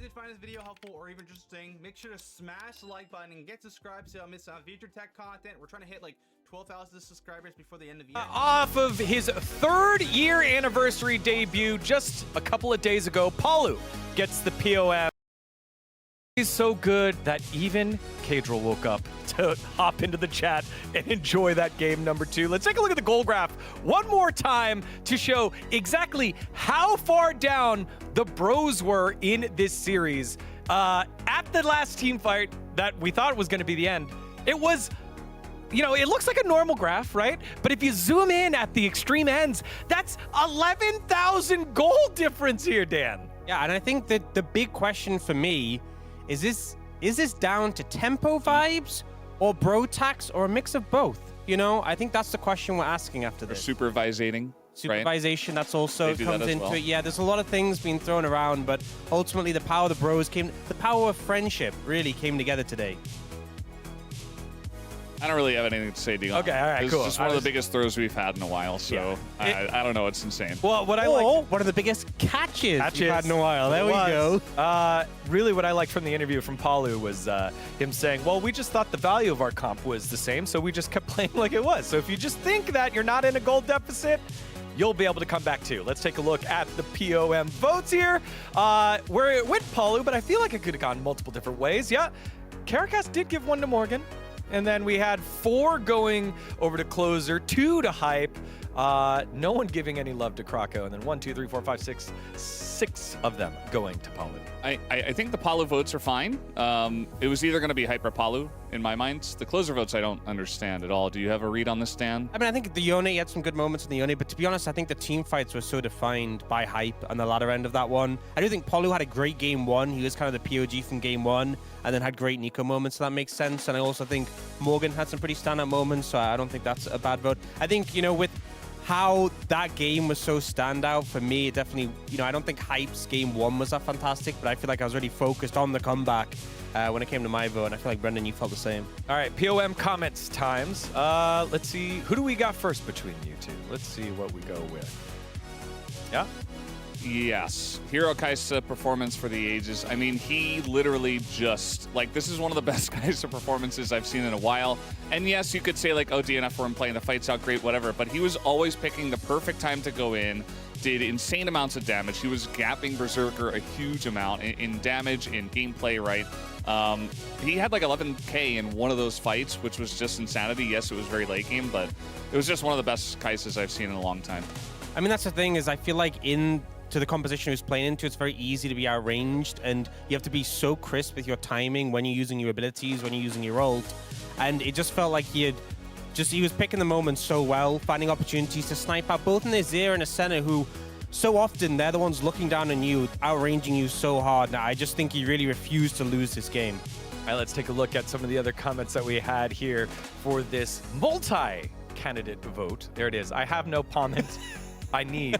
did find this video helpful or even interesting, make sure to smash the like button and get subscribed so you don't miss out on future tech content. We're trying to hit like 12,000 subscribers before the end of the year. Off of his 3rd year anniversary debut just a couple of days ago, Palu gets the POM. He's so good that even Caedrel woke up to hop into the chat and enjoy that game number 2. Let's take a look at the goal graph one more time to show exactly how far down the bros were in this series. At the last team fight that we thought was going to be the end, it was, you know, it looks like a normal graph, right? But if you zoom in at the extreme ends, that's 11,000 goal difference here, Dan. Yeah, and I think that the big question for me is this down to tempo vibes or bro tax or a mix of both? You know, I think that's the question we're asking after this. Or supervising. Supervisation, that's also comes into it. Yeah, there's a lot of things being thrown around, but ultimately the power of the bros came, the power of friendship really came together today. I don't really have anything to say, Dion. Okay, all right, this cool. is just one of the biggest throws we've had in a while, so yeah. I don't know. It's insane. Well, what I like, one of the biggest catches we've had in a while. There we go. go. Really, what I liked from the interview from Palu was him saying, well, we just thought the value of our comp was the same, so we just kept playing like it was. So if you just think that you're not in a goal deficit, you'll be able to come back too. Let's take a look at the POM votes here. Where it went Palu, but I feel like it could have gone multiple different ways. Yeah, Caracas did give 1 to Morgan. And then we had 4 going over to Closer, 2 to Hype. No one giving any love to Krakow. And then 1, 2, 3, 4, 5, 6 of them going to Palu. I think the Palu votes are fine. It was either going to be Hype or Palu in my mind. The Closer votes I don't understand at all. Do you have a read on this, Dan? I mean, I think the Yone had some good moments in the Yone, but to be honest, I think the team fights were so defined by Hype on the latter end of that one. I do think Palu had a great game 1. He was kind of the POG from game 1, and then had great Nico moments, so that makes sense. And I also think Morgan had some pretty standout moments, so I don't think that's a bad vote. I think, you know, with how that game was so standout for me, it definitely, you know, I don't think Hype's game 1 was that fantastic, but I feel like I was really focused on the comeback when it came to my vote, and I feel like, Brendan, you felt the same. All right, POM comments times. Let's see, who do we got first between you two? Let's see what we go with. Yeah? Yes. Hero Kaisa performance for the ages. I mean, he literally just, like, this is one of the best Kaisa performances I've seen in a while. And yes, you could say, like, oh, DNF weren't playing the fights out great, whatever, but he was always picking the perfect time to go in, did insane amounts of damage. He was gapping Berserker a huge amount in damage, in gameplay, right? He had like 11K in one of those fights, which was just insanity. Yes, it was very late game, but it was just one of the best Kaisas I've seen in a long time. I mean, that's the thing, is I feel like to the composition he was playing into, it's very easy to be outranged, and you have to be so crisp with your timing when you're using your abilities, when you're using your ult. And it just felt like he was picking the moment so well, finding opportunities to snipe out both in the Azir and a center who so often they're the ones looking down on you, outranging you so hard. Now, I just think he really refused to lose this game. All right, let's take a look at some of the other comments that we had here for this multi-candidate vote. There it is. I have no comment. I need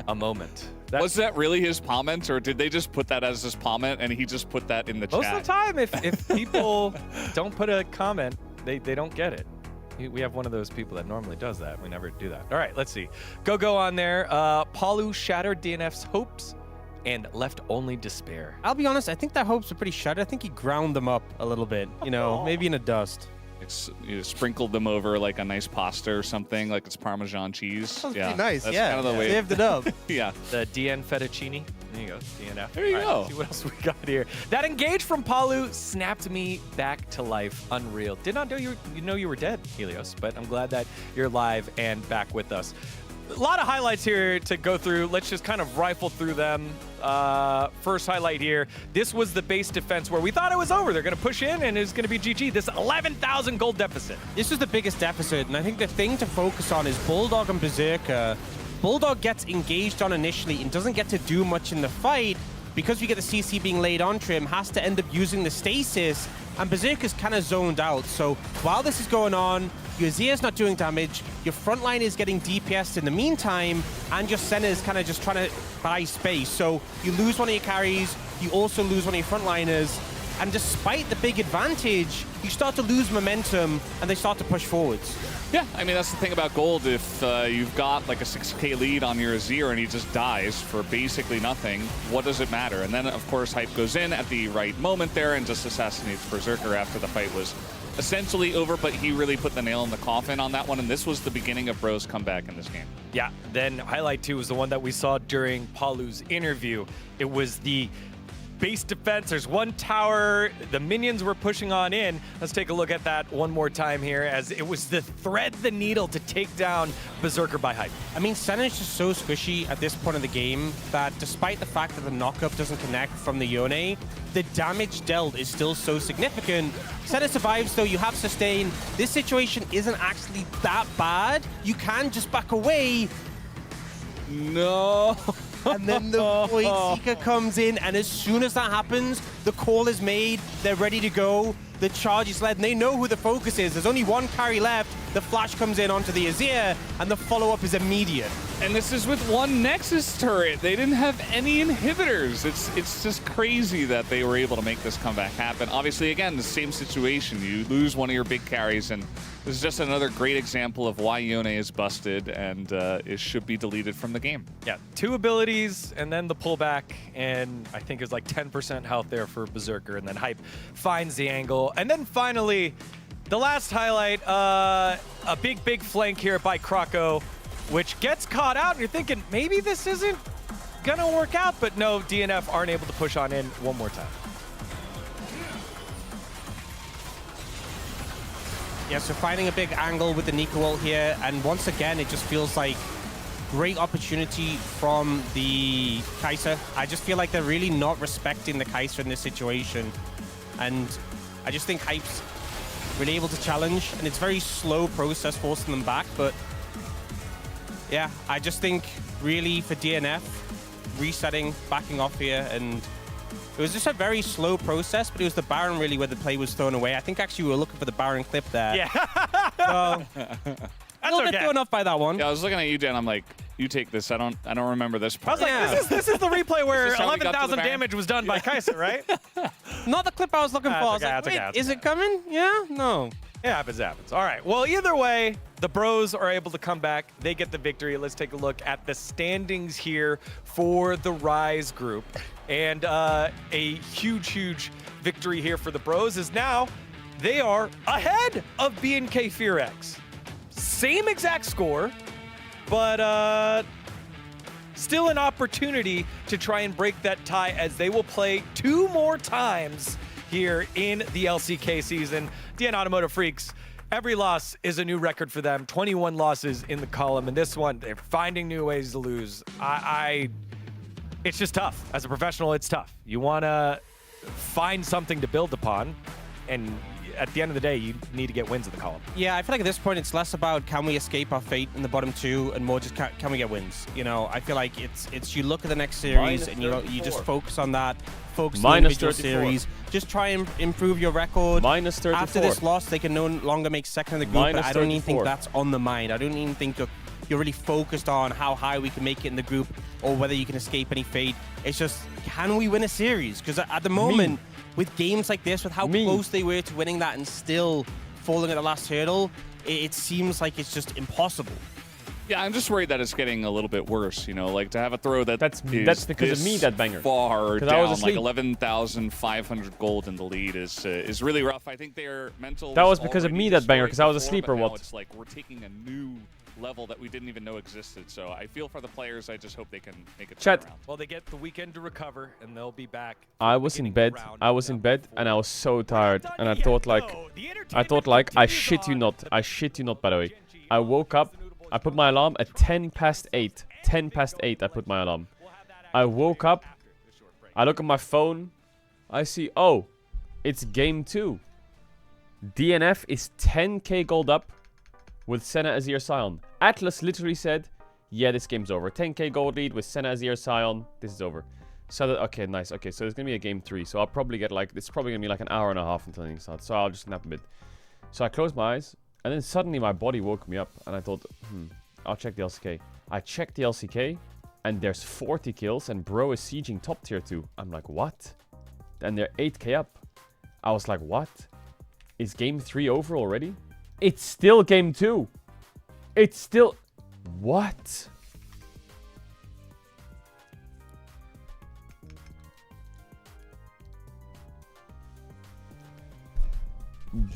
a moment. Was that really his comment, or did they just put that as his comment and he just put that in the chat? Most of the time, if people don't put a comment, they don't get it. We have one of those people that normally does that. We never do that. All right, let's see. Go on there. Palu shattered DNF's hopes and left only despair. I'll be honest, I think that hopes are pretty shattered. I think he ground them up a little bit, you know, maybe in a dust. You sprinkled them over like a nice pasta or something, like it's Parmesan cheese. That's pretty nice. That's kind of the way. Saved it up. Yeah. The DN fettuccine. There you go. DNF. There you go. Let's see what else we got here. That engage from Palu snapped me back to life. Unreal. Did not know you were dead, Helios, but I'm glad that you're live and back with us. A lot of highlights here to go through. Let's just kind of rifle through them. First highlight here. This was the base defense where we thought it was over. They're going to push in and it's going to be GG. This 11,000 gold deficit. This was the biggest deficit, and I think the thing to focus on is Bulldog and Berserker. Bulldog gets engaged on initially and doesn't get to do much in the fight because we get the CC being laid onto him, has to end up using the stasis, and Berserker's kind of zoned out. So while this is going on, your Azir's not doing damage, your front line is getting DPS'd in the meantime, and your center is kind of just trying to buy space. So you lose one of your carries, you also lose one of your frontliners, And despite the big advantage, you start to lose momentum and they start to push forwards. Yeah, I mean, that's the thing about gold. If you've got like a 6k lead on your Azir and he just dies for basically nothing, what does it matter? And then, of course, Hype goes in at the right moment there and just assassinates Berserker after the fight was essentially over, but he really put the nail in the coffin on that one, and this was the beginning of Bro's comeback in this game. Yeah, then highlight 2 was the one that we saw during Palu's interview. It was the base defense. There's one tower. The minions were pushing on in. Let's take a look at that one more time here, as it was the thread the needle to take down Berserker by Hype. I mean, Senna is just so squishy at this point of the game that despite the fact that the knockup doesn't connect from the Yone, the damage dealt is still so significant. Senna survives, though. You have sustain. This situation isn't actually that bad. You can just back away. No. And then the Void Seeker comes in, and as soon as that happens, the call is made, they're ready to go, the charge is led, and they know who the focus is. There's only one carry left, the flash comes in onto the Azir, and the follow-up is immediate. And this is with one Nexus turret. They didn't have any inhibitors. It's just crazy that they were able to make this comeback happen. Obviously, again, the same situation. You lose one of your big carries, and this is just another great example of why Yone is busted and it should be deleted from the game. Yeah, 2 abilities and then the pullback, and I think it's like 10% health there for Berserker, and then Hype finds the angle. And then finally, the last highlight, a big flank here by Krako, which gets caught out, and you're thinking, maybe this isn't gonna work out, but no, DNF aren't able to push on in one more time. Yeah, so finding a big angle with the Nico ult here, and once again, it just feels like great opportunity from the Kai'Sa. I just feel like they're really not respecting the Kai'Sa in this situation, and I just think Hype's really able to challenge, and it's very slow process forcing them back, but yeah, I just think really for DNF, resetting, backing off here, and it was just a very slow process, but it was the Baron really where the play was thrown away. I think actually we were looking for the Baron clip there. Yeah. So, a little bit thrown off by that one. Yeah, I was looking at you, Dan. I'm like, you take this. I don't remember this I part. was like, this is the replay where how we got to the 11,000 Baron? damage was done by Kai'Sa, right? Not the clip I was looking for. I was like, wait, is it coming? Yeah? No. It happens. All right. Well, either way, the Bros are able to come back. They get the victory. Let's take a look at the standings here for the Rise group. And a huge victory here for the Bros is now they are ahead of BNK FearX. Same exact score, but still an opportunity to try and break that tie, as they will play 2 more times here in the LCK season. DN Automotive Freaks, every loss is a new record for them. 21 losses in the column, and this one, they're finding new ways to lose. It's just tough. As a professional, it's tough. You want to find something to build upon, and at the end of the day, you need to get wins in the column. Yeah, I feel like at this point, it's less about can we escape our fate in the bottom 2 and more just can we get wins. You know, I feel like it's you look at the next series and you just focus on that, focus on the individual series. Just try and improve your record. Minus 34. After this loss, they can no longer make second in the group, but I don't even think 34. that's on the mind. I don't even think you're really focused on how high we can make it in the group or whether you can escape any fate. It's just, can we win a series? Because at the moment, with games like this, with how close they were to winning that and still falling at the last hurdle, it seems like it's just impossible. Yeah, I'm just worried that it's getting a little bit worse, you know, like to have a throw that's because of me, that banger. Far 'Cause down, I was like asleep. 11,500 gold in the lead is really rough. I think their mental. That was because of me, that banger, because I was destroyed asleep or before, but now what? It's like we're taking a new level that we didn't even know existed. So I feel for the players. I just hope they can make it Chat. around. Well, they get the weekend to recover, and they'll be back. I was in bed. I was in bed and I was so tired, and I thought like, I shit you not. I shit you not, by the way. I woke up. I put my alarm at 10 past 8. 10 past 8 I put my alarm. I woke up. I look at my phone. I see, oh, it's game 2. DNF is 10k gold up with Senna, Azir, Sion. Atlas literally said, yeah, this game's over. 10k gold lead with Senna, Azir, Sion. This is over. So, okay, nice. Okay, so it's going to be a game 3. So I'll probably get like, it's probably going to be like an hour and a half until it starts. So I'll just nap a bit. So I closed my eyes. And then suddenly my body woke me up. And I thought, I'll check the LCK. I checked the LCK. And there's 40 kills. And bro is sieging top tier 2. I'm like, what? And they're 8k up. I was like, what? Is game 3 over already? It's still game 2. It's still... What?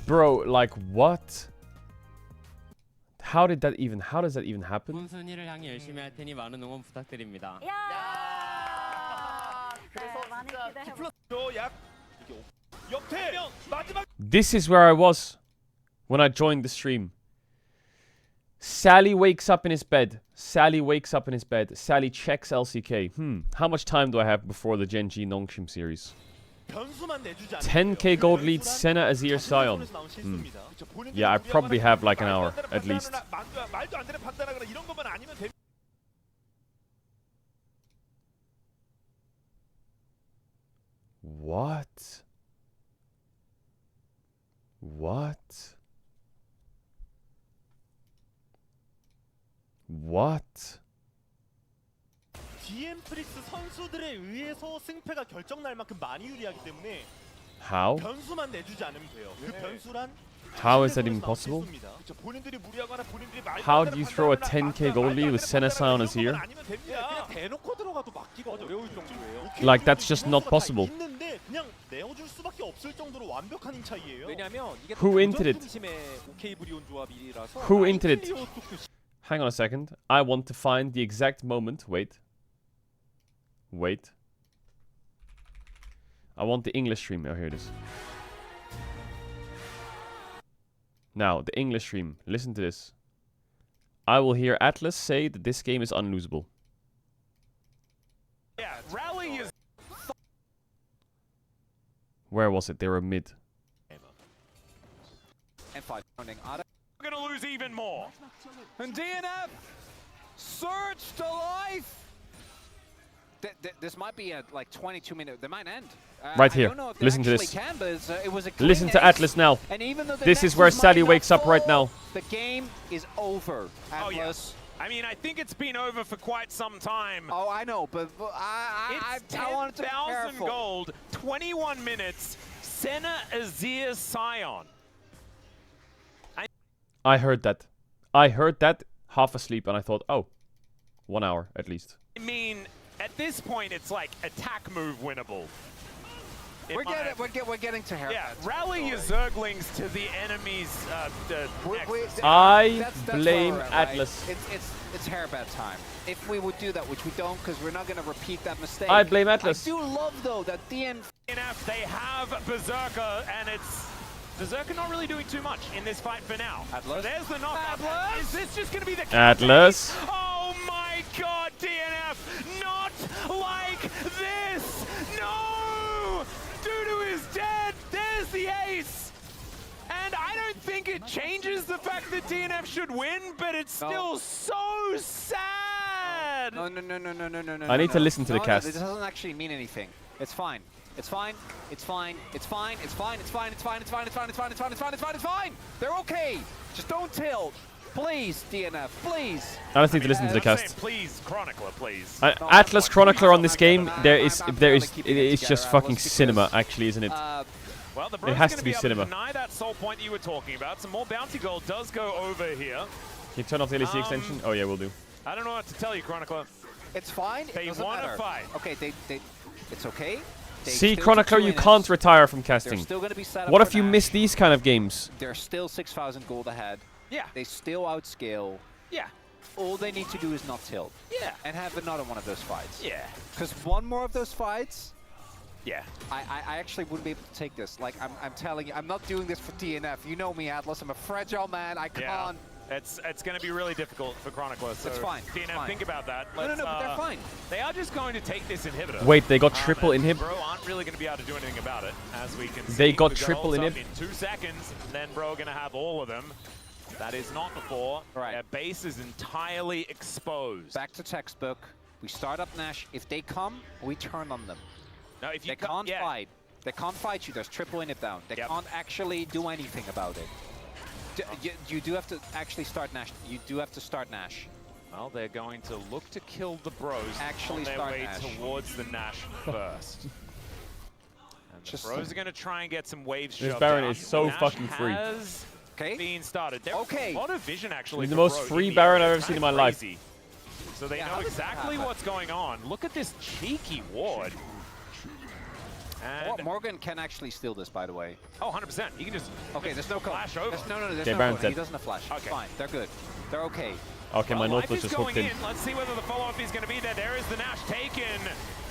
Bro, like what? How does that even happen? 우선순위를 향해 열심히 할 테니 많은 응원 부탁드립니다. This is where I was when I joined the stream. Sally wakes up in his bed. Sally checks LCK. How much time do I have before the Genji Nongshim series? 10k gold lead Senna Azir Sion. Yeah, I probably have like an hour at least. What? What? What? DM 프리스 선수들에 의해서 승패가 결정날 만큼 많이 유리하기 때문에 How? 변수만 내주지 않으면 돼요. 그 변수란 How is that even possible? 본인들이 무리하거나 본인들이 말도 How 안 do you 되는 throw a 판단을 10k gold lead with Senna Sion as here? 아니면 됩니다. 그냥 대놓고 들어가도 막기가 어려울 정도예요. Like that's just not possible. 있는데 그냥 내어줄 수밖에 없을 정도로 완벽한 힘 차이예요. 왜냐면 이게 Who inted it? 오케이 브리온 조합이라서 Who inted it? Hang on a second. I want to find the exact moment. Wait. I want the English stream. Oh, here it is. Now, the English stream. Listen to this. I will hear Atlas say that this game is unlosable. Yeah, rally is Where was it? They were mid. and 5 running. going to lose even more. And DNF surge to life. This might be a like 22-minute. They might end. Right I here. don't know if they Listen to actually this. Can, but it was a clean Listen to ace. Atlas now. And even though the This is Nexus where might Sally not wakes up right fall, now. The game is over. Oh, yeah. Atlas. I mean, I think it's been over for quite some time. Oh, I know, but I It's wanted to be 10,000 careful. gold, 21 minutes, Senna Azir Sion. I heard that. I heard that half asleep and I thought, oh, 1 hour at least. I mean, at this point, it's like attack move winnable. We're getting to haircuts. Yeah, rally your Zerglings to the enemy's nexus. I That's blame where we're at, right? Atlas. It's hairband time. If we would do that, which we don't, because we're not going to repeat that mistake. I blame Atlas. I do love though that DN. They have Berserker, and it's Berserker not really doing too much in this fight for now. Atlas? So there's the knockout. Atlas? Is this just going to be the Atlas. Oh my God, DNF! Not like this! No! Dudu is dead. There's the ace. And I don't think it changes the fact that DNF should win, but it's still so sad. No. I need to listen to the No, cast. This doesn't actually mean anything. It's fine. It's fine. It's fine. It's fine. It's fine. It's fine. It's fine. It's fine. It's fine. It's fine. It's fine. It's fine. It's fine. It's fine. They're okay. Just don't tilt. Please, DNF. Please. I just need to listen to the cast. Please, Chronicler, please. Atlas Chronicler on this game, it's just fucking cinema, actually, isn't it? Well, the It has gonna to be able cinema. To deny that soul point that you were talking about. Some more bounty gold does go over here. Can you turn off the LEC extension? Oh yeah, we'll do. I don't know what to tell you, Chronicler. It's fine. They It doesn't wanna matter. fight. Okay, it's okay. They See, still Chronicler, took you 2 can't innings. retire from They're casting. still going to be set up What for if you Nash. miss these kind of games? They're still 6,000 gold ahead. Yeah. They still outscale. Yeah. All they need to do is not tilt. Yeah. And have another one of those fights. Yeah. Because one more of those fights, Yeah. I actually wouldn't be able to take this. Like, I'm telling you, I'm not doing this for DNF. You know me, Atlas. I'm a fragile man. I Yeah. can't. It's going to be really difficult for Chronicler. So It's fine. DNF, It's fine. think about that. No, Let's, but they're fine. They are just going to take this inhibitor. Wait, they got triple and inhib? Bro aren't really going to be able to do anything about it, as we can see. They got The triple goals up inhib? in 2 seconds, then Bro going to have all of them. That is not before. Right. Their base is entirely exposed. Back to textbook. We start up Nash. If they come, we turn on them. No, if you They can't fight. They can't fight you. There's triple inhib down. They Yep. can't actually do anything about it. You do have to actually start Nash. You do have to start Nash. Well, they're going to look to kill the Bros Actually on their start way Nash. towards the Nash first. And Bros are going to try and get some waves This shoved Baron out. is so Nash fucking free. has being started. There's a lot of vision actually. The for most Bros free in the Baron area. I've ever It's seen in kinda my life. crazy. So they Yeah, know how does that exactly happen? what's going on. Look at this cheeky ward. And Morgan can actually steal this, by the way. oh, 100%. He can just Okay, there's no cone. flash over. No, there's Okay, no Baron cone. said. He doesn't have flash. Okay. Fine, they're good. They're okay. Okay, my Life Nautilus is just going hooked in. Let's see whether the follow-up is going to be there. There is the Nash taken.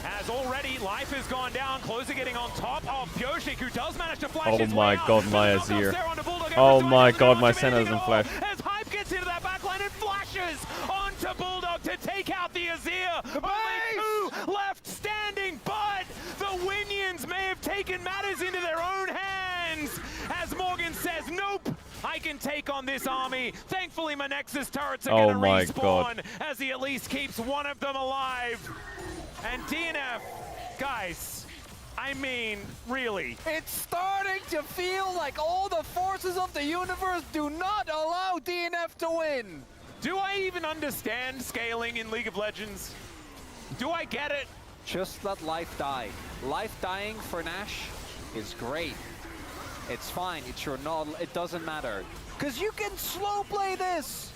As already, Life has gone down. Closer getting on top of Pyoshik, who does manage to flash Oh his my way out. god, my Knocked off Azir. there onto Bulldog. Oh Every my time god, he my doesn't Senna manage to doesn't go. flash. As Hype gets into that backline and flashes onto Bulldog to take out the Azir. Only 2 left standing, but the Winions may have taken matters into their own hands. As Morgan says, nope. I can take on this army. Thankfully, my Nexus turrets are Oh going to my respawn God. as he at least keeps one of them alive. And DNF, guys, I mean, really. It's starting to feel like all the forces of the universe do not allow DNF to win. Do I even understand scaling in League of Legends? Do I get it? Just let life die. Life dying for Nash is great. It's fine. It's your nod. It doesn't matter. Because you can slow play this.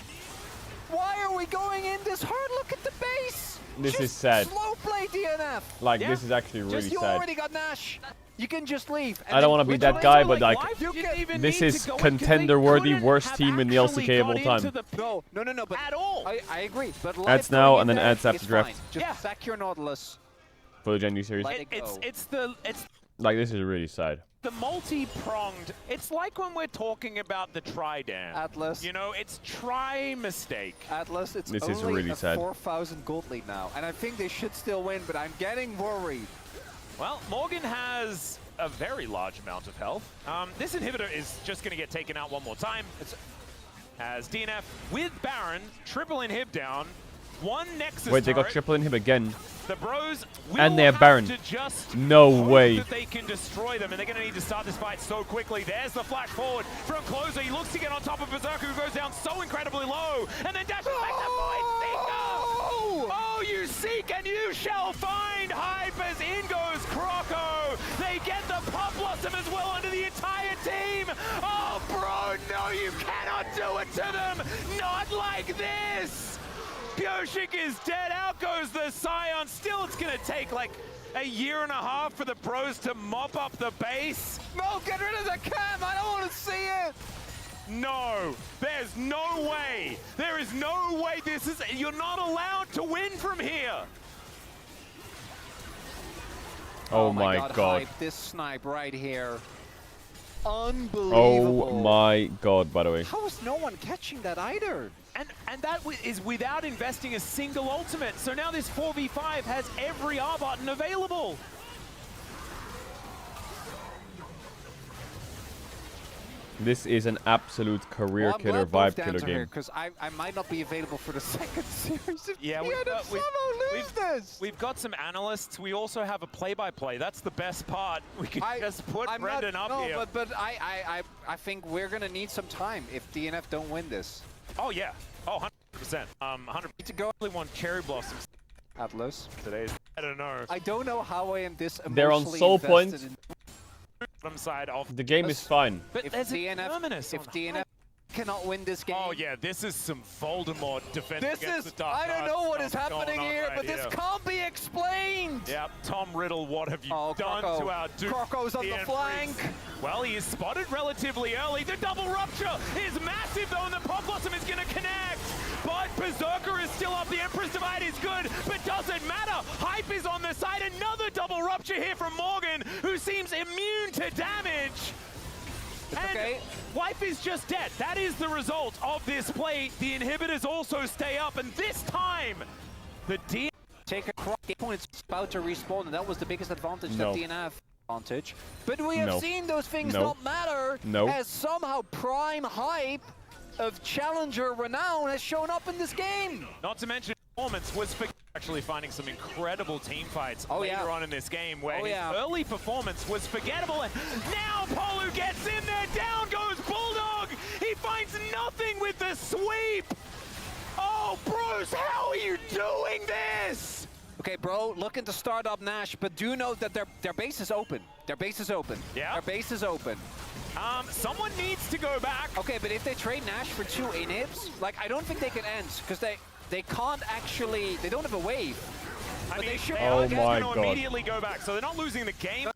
Why are we going in this hard? Look at the base. This Just is sad. Slow play DNF. Like, Yeah. this is actually really Just you sad. already got Nash. You can just leave. I don't want to be that guy, but like, Life didn't even this need is to go in 'cause they contender-worthy couldn't worst have team in the actually LCK of all got time. into the No, but at all. I agree. But Ads life now going and in then there ads after is draft. fine. Just Yeah. sack your Nautilus. For the Gen U series. Let it go. It's Like, this is really sad. the multi-pronged. It's like when we're talking about the Tridam. Atlas. You know, it's try mistake. Atlas, it's This is only really a sad. 4,000 gold lead now, and I think they should still win, but I'm getting worried. Well, Morgan has a very large amount of health. This inhibitor is just going to get taken out one more time. As DNF with Baron, triple inhib down, one Nexus Wait, they got turret. triple inhib again. The Bros will And they have have Baron. to just No hope way. that they can destroy them, and they're going to need to start this fight so quickly. There's the flash forward from Closer. He looks to get on top of Berserker, who goes down so incredibly low, and then dashes back to Void Seeker. Oh, you seek and you shall find. Hype as in goes Croco. They get the Pop Blossom as well onto the entire team. Oh, bro, no, you cannot do it to them. Not like this. Pyoshik is dead. Out goes the Scion. Still, it's going to take like a year and a half for the Bros to mop up the base. No, get rid of the cam. I don't want to see it. No, there's no way. There is no way this is... You're not allowed to win from here. Oh my god. Hype, this snipe right here. Unbelievable. Oh my god, by the way. How is no one catching that either? And that is without investing a single ultimate. So now this 4v5 has every R button available. This is an absolute career killer, vibe killer game. Because I might not be available for the second series. If Yeah, we've got some analysts. We also have a play-by-play. That's the best part. We can just put Brendan up here. But I think we're gonna need some time if DNF don't win this. Oh yeah. Oh, 100%. 100. Need to go. Really want Cherry Blossoms Atlas. today. I don't know. I don't know how I am this emotionally They're on soul invested point. in- Bottom side of. The game is fine. But If there's DNF, a terminus. if on DNF Hype. cannot win this game. Oh yeah, this is some Voldemort defense This against is, the Dark I don't Arts know what is stuff going happening on here, right but this here. can't be explained. Yep, Tom Riddle, what have you Oh, done Croco. to our Duke? Croco's on the Ian flank. Freeze? Well, he is spotted relatively early. The double rupture is massive though, and the Pop Blossom is going to connect. But Berserker is still up. The Empress Divide is good, but doesn't matter. Hype is on the side. Another double rupture here from Morgan, who seems immune to damage. And okay. Life is just dead. That is the result of this play. The inhibitors also stay up, and this time, the D. Take a cross point. It's about to respawn, and that was the biggest advantage No. that DNF advantage. But we have No. seen those things No. not matter No. as somehow prime Hype of challenger renown has shown up in this game. Not to mention performance was actually finding some incredible team fights Oh, later yeah. on in this game where Oh, his yeah. early performance was forgettable, and now Polu gets in there. Down goes Bulldog. He finds nothing with the sweep. Oh, Bruce, how are you doing this? Okay, bro, looking to start up Nash, but do note that their base is open. Their base is open. Yeah. Their base is open. Someone needs to go back. Okay, but if they trade Nash for 2 inhibs, like, I don't think they can end, because they can't actually, they don't have a wave. I mean, they should Oh are my going to God. immediately go back, so they're not losing the game.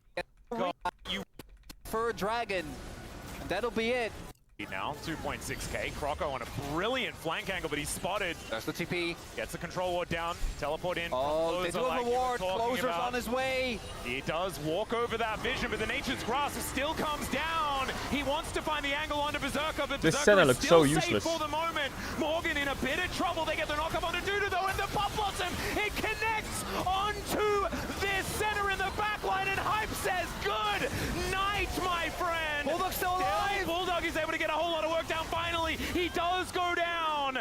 For a dragon, and that'll be it. Now, 2.6k. Croco on a brilliant flank angle, but he's spotted. There's the TP. Gets the control ward down. Teleport in. Oh, they Closer do have like a you were ward. talking Closer's about. on his way. He does walk over that vision, but the Nature's Grasp still comes down. He wants to find the angle onto Berserker, but This Berserker center is looks still so safe useless. for the moment. Morgan in a bit of trouble. They get the knock up onto Dudu though, and the Pop Blossom, it connects onto this center in the backline, and Hype says, good night, my friend. Bulldog's still alive. Bulldog is able to get a whole lot of work down finally. He does go down.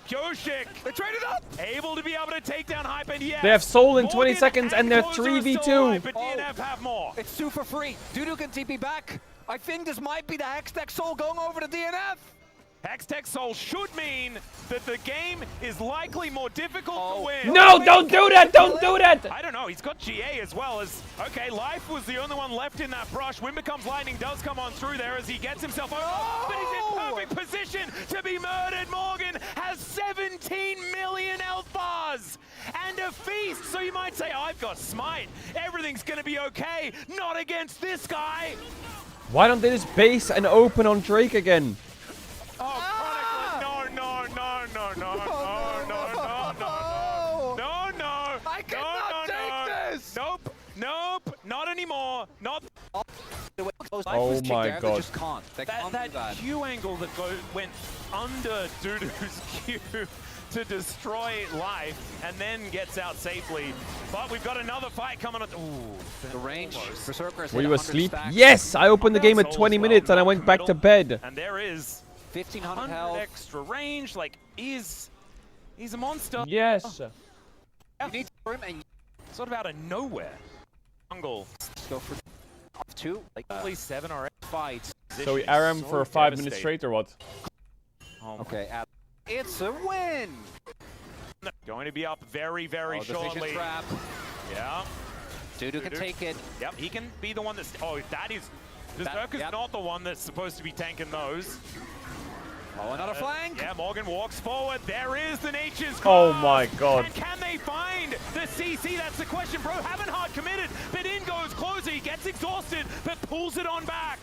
Pyoshik, They traded up. able to be able to take down Hype, and yes, They have Soul in 20 Morgan seconds and they're Closer is 3v2. still alive, but Oh. DNF have more. It's 2 for free. Dudu can TP back. I think this might be the Hextech Soul going over to DNF. Hextech Soul should mean that the game is likely more difficult to win. No, don't do that! Don't do that! I don't know, he's got GA as well as, okay, Life was the only one left in that brush. Wind Becomes Lightning does come on through there as he gets himself over, but he's in perfect position to be murdered. Morgan has 17 million health bars and a feast, so you might say, I've got Smite. Everything's gonna be okay. Not against this guy. Why don't they just base and open on Drake again? Oh, Chronicle, no. I cannot take this. Nope, not anymore. Not Oh my They God. just can't. They can't do that that. Q angle that went under Dudu's Q to destroy Life and then gets out safely. But we've got another fight coming up. Ooh, The range. Berserkers Were hit you 100 asleep? stacks. Yes! I opened the game at Soul 20 as well, minutes and I knocked went back to middle. bed. And there is 1500 100 health. extra range. Like, he's a monster. Yes. You need to throw him and Sort of out of nowhere. Jungle. go for up 2. Like, At least 7 or 8 fights. So we RM for 5 minutes straight or what? Okay, it's a win. Going to be up very, very Oh, the vision shortly. trap. Yeah. Dudu can take it. Yep, he can be the one that's... Oh, that is... Berserker's yep. not the one that's supposed to be tanking those. Oh, another flank. Yeah, Morgan walks forward. There is the Nature's Oh Grasp. my God. And can they find the CC? That's the question. Bro, haven't hard committed, but in goes Closer. He gets exhausted, but pulls it on back.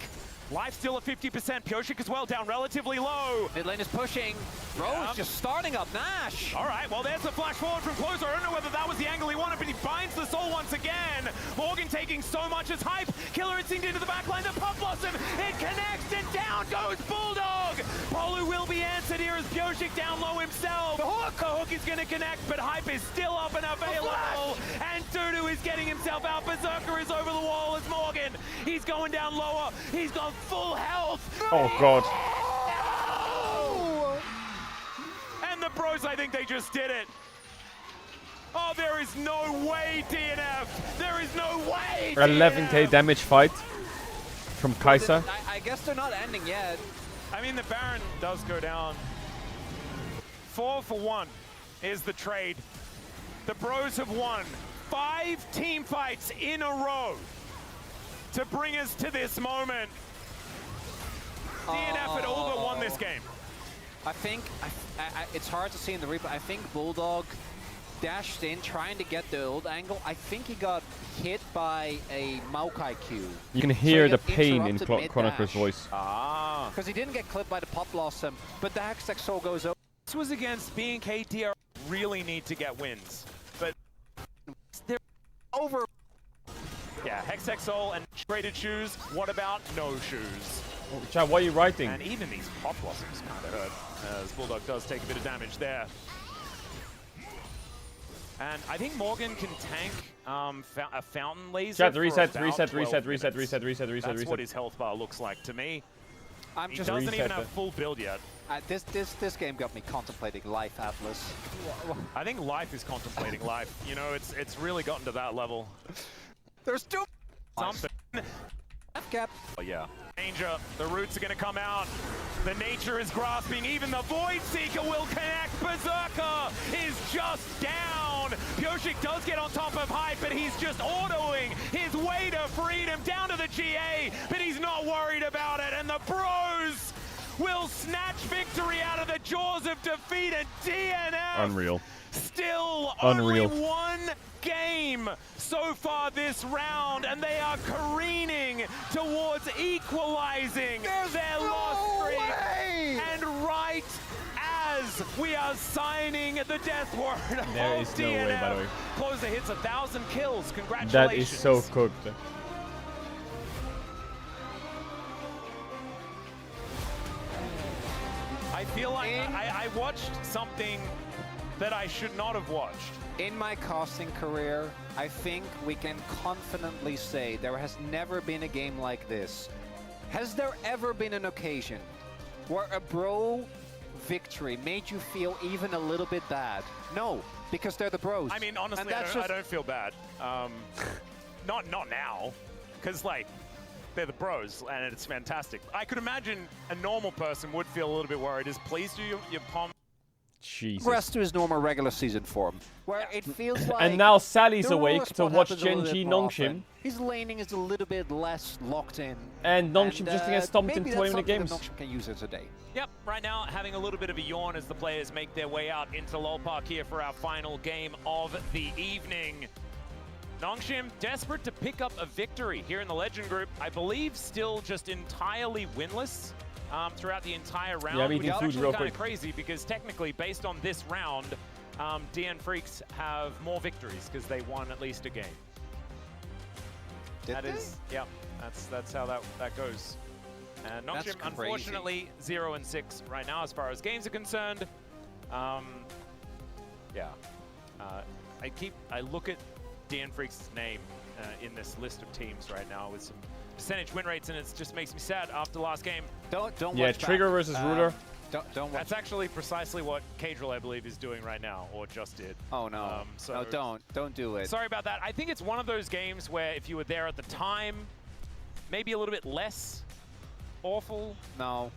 Life still at 50%. Pyoshik as well, down relatively low. Mid lane is pushing. Bro Yeah. is just starting up Nash. All right, well, there's the flash forward from Closer. I don't know whether that was the angle he wanted, but he finds the soul once again. Morgan taking so much as Hype. Killer Instinct into the backline. The Pop Blossom. It connects, and down goes Bulldog. Polu will be answered here as Pyoshik down low himself. The hook is going to connect, but Hype is still up and available. And Dudu is getting himself out. Berserker is over the wall as Morgan. He's going down lower. He's got full health. Oh God. And the Bros, I think they just did it. Oh, there is no way, DNF. There is no way, 11k damage fight from Kai'Sa. I guess they're not ending yet. I mean, the Baron does go down. 4 for 1 is the trade. The Bros have won 5 team fights in a row to bring us to this moment. DNF had all but won this game. I think it's hard to see in the replay. I think Bulldog dashed in trying to get the ult angle. I think he got hit by a Maokai Q. You can hear he the got pain in interrupted mid-dash. Chronicler's voice. Ah. Because he didn't get clipped by the Pop Blossom, but the Hextech Soul goes over. This was against B&K DR. Really need to get wins. But they're Over. yeah, Hextech Soul and traded shoes. What about no shoes? Chad, what are you writing? And even these Pop Blossoms kind of hurt, as Bulldog does take a bit of damage there. And I think Morgan can tank a Fountain Laser. Chat, for reset, about reset, 12 reset, minutes. reset. That's what his health bar looks like to me. I'm He just. doesn't even reset have it. full build yet. This game got me contemplating Life Atlas. I think Life is contemplating life. You know, it's really gotten to that level. There's two. Something. Cap. Oh, yeah. Danger. The roots are going to come out. The nature is grasping. Even the Void Seeker will connect. Berserker is just down. down. Pyoshik does get on top of Hype, but he's just autoing his way to freedom down to the GA, but he's not worried about it. And the Bros will snatch victory out of the jaws of defeat, and DNF Unreal. still Unreal. only one game so far this round, and they are careening towards equalizing their loss streak. And right as we are signing the death word There of is no DNF, way, by the way. Closer hits 1,000 kills. Congratulations. That is so cooked. I feel like I watched something that I should not have watched. In my casting career, I think we can confidently say there has never been a game like this. Has there ever been an occasion where a bro victory made you feel even a little bit bad? No, because they're the bros. I mean, honestly, I don't feel bad. Not now, because like they're the bros and it's fantastic. I could imagine a normal person would feel a little bit worried. Is please do your palm. Jesus. Rest to his normal regular season form, where it feels like. And now Sally's the awake Aurora to spot watch happens a little Genji bit more Nongshim. often. His laning is a little bit less locked in. And Nongshim just gets stomped in maybe 20 that's minute something games. that Nongshim can use it today. Yep, right now having a little bit of a yawn as the players make their way out into Lol Park here for our final game of the evening. Nongshim desperate to pick up a victory here in the Legend Group. I believe still just entirely winless throughout the entire round. Yeah, I'm eating which is food actually real kind of quick. crazy because technically, based on this round, DN Freaks have more victories because they won at least a game. Did they? Yeah, that's how that goes. And That's Nongshim, crazy. unfortunately, 0-6 right now as far as games are concerned. Yeah, I look at DN Freaks' name in this list of teams right now with some percentage win rates, and it just makes me sad after last game. Don't Yeah, watch Trigger back. versus Ruler. Don't watch. That's actually precisely what Caedrel, I believe, is doing right now, or just did. Oh no! So No, don't do it. sorry about that. I think it's one of those games where if you were there at the time, maybe a little bit less awful. No,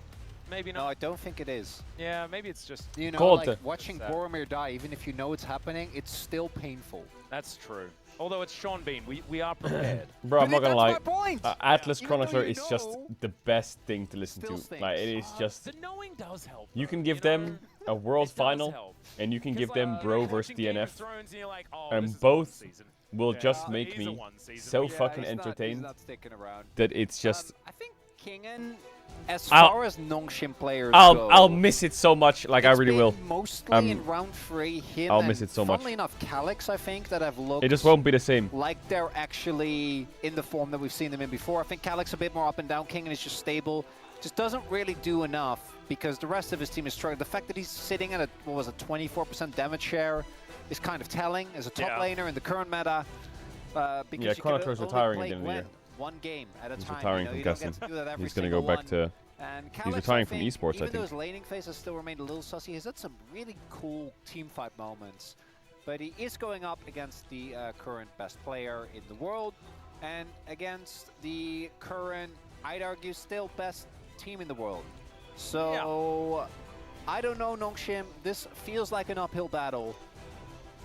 Maybe no, not. I don't think it is. Yeah, maybe it's just. You know, Cold. like watching Sad. Boromir die, even if you know it's happening, it's still painful. That's true. Although it's Sean Bean, we are prepared. Bro, I'm not gonna lie. That's my point. Atlas Even though Chronicler you is just know, the best thing to listen still to. Like, it is stinks. just. The knowing does help. You though, can give know? them a world It does final, help. and you can 'Cause, give them like, Bro you're versus watching Game of DNF, Thrones and you're like, oh, and this is a both one-season. will Yeah, just make he's a me one-season. so Yeah, fucking he's entertained not sticking around. that it's just. I think Kingen, as I'll- far as Nongshim players go, I'll miss it so much. Like, I it's really been will. Mostly in round 3, him I'll and miss it so much. funnily enough, Calyx, I think, that have looked. It just won't be the same. Like they're actually in the form that we've seen them in before. I think Calyx a bit more up and down. Kingen is just stable. Just doesn't really do enough because the rest of his team is struggling. The fact that he's sitting at a 24% damage share is kind of telling as a top laner in the current meta. Because Yeah, you can Chronicler's only retiring play at the end of the year. one game at a He's time. retiring you know, from you don't get casting. to do that every He's gonna single go back one. to. And He's Calyx, retiring I from think, esports, I even though think. his laning phase has still remained a little sussy, he's had some really cool team fight moments. But he is going up against the current best player in the world and against the current, I'd argue, still best team in the world. So, I don't know, Nongshim. This feels like an uphill battle.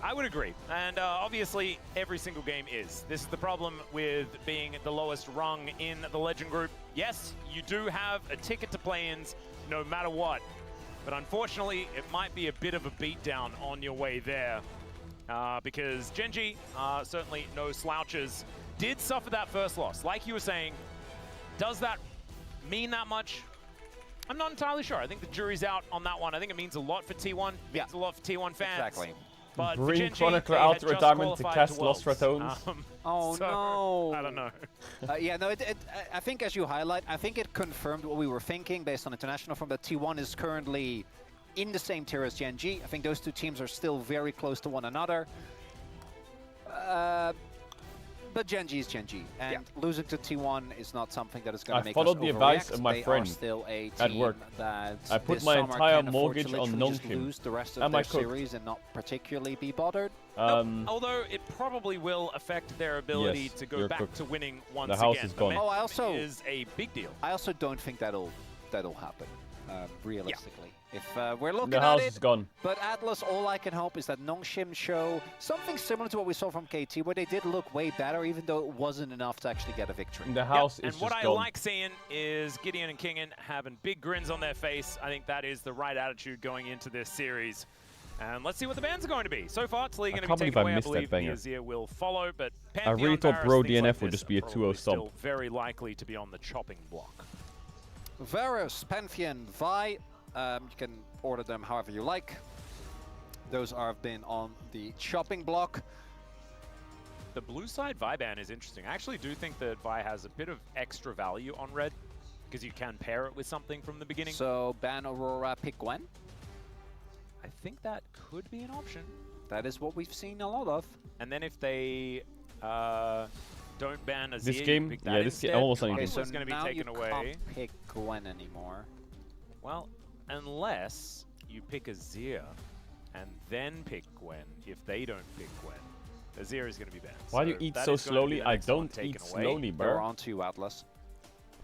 I would agree. And obviously, every single game is. This is the problem with being the lowest rung in the Legend Group. Yes, you do have a ticket to play-ins no matter what. But unfortunately, it might be a bit of a beatdown on your way there. Because Genji, certainly no slouches, did suffer that first loss. Like you were saying, does that mean that much? I'm not entirely sure. I think the jury's out on that one. I think it means a lot for T1. It means a lot for T1 fans. Exactly. But for Bring Genji, Chronicler they out had to just retirement to qualified cast Lost Worlds. Ratones. Oh, So, no. I don't know. Yeah, no, I think as you highlight, I think it confirmed what we were thinking based on international form that T1 is currently in the same tier as Genji. I think those two teams are still very close to one another. But Genji is Genji, and losing to T1 is not something that is going to make us followed the advice overreact. of my They friend are still a at team work. that I put this my summer entire can afford mortgage to on literally just Nongshim. lose the rest of Am their I cooked? series and not particularly be bothered. Although it probably will affect their ability Yes, to go you're back cooked. to winning once The house again. is gone. The Oh, I also- is a big deal. I also don't think that'll happen. realistically. If we're looking The at house it, is gone. but Atlas, all I can hope is that Nongshim show something similar to what we saw from KT, where they did look way better, even though it wasn't enough to actually get a victory. The house And is what just I gone. like seeing is Gideon and Kingen having big grins on their face. I think that is the right attitude going into this series. And let's see what the bans are going to be. So far, it's going to be can't taken believe I away. I missed that believe banger. Azir will follow, but I really thought Bro DNF would would just be a 2-0 stomp. Still very likely to be on the chopping block. Varus, Pantheon, Vi, you can order them however you like. Those have been on the chopping block. The blue side Vi ban is interesting. I actually do think that Vi has a bit of extra value on red, because you can pair it with something from the beginning. So ban Aurora, pick Gwen. I think that could be an option. That is what we've seen a lot of. And then if they don't ban Azir, This you game? pick Yeah, that this game- instead. almost Crumble anything. Okay, so is going to be now taken you away. can't pick Gwen anymore. Well, unless you pick Azir and then pick Gwen. If they don't pick Gwen, Azir is going to be banned. Why do you So eat that so is going to be slowly? the I next one don't taken eat away. slowly, They're bro. on to you, Atlas.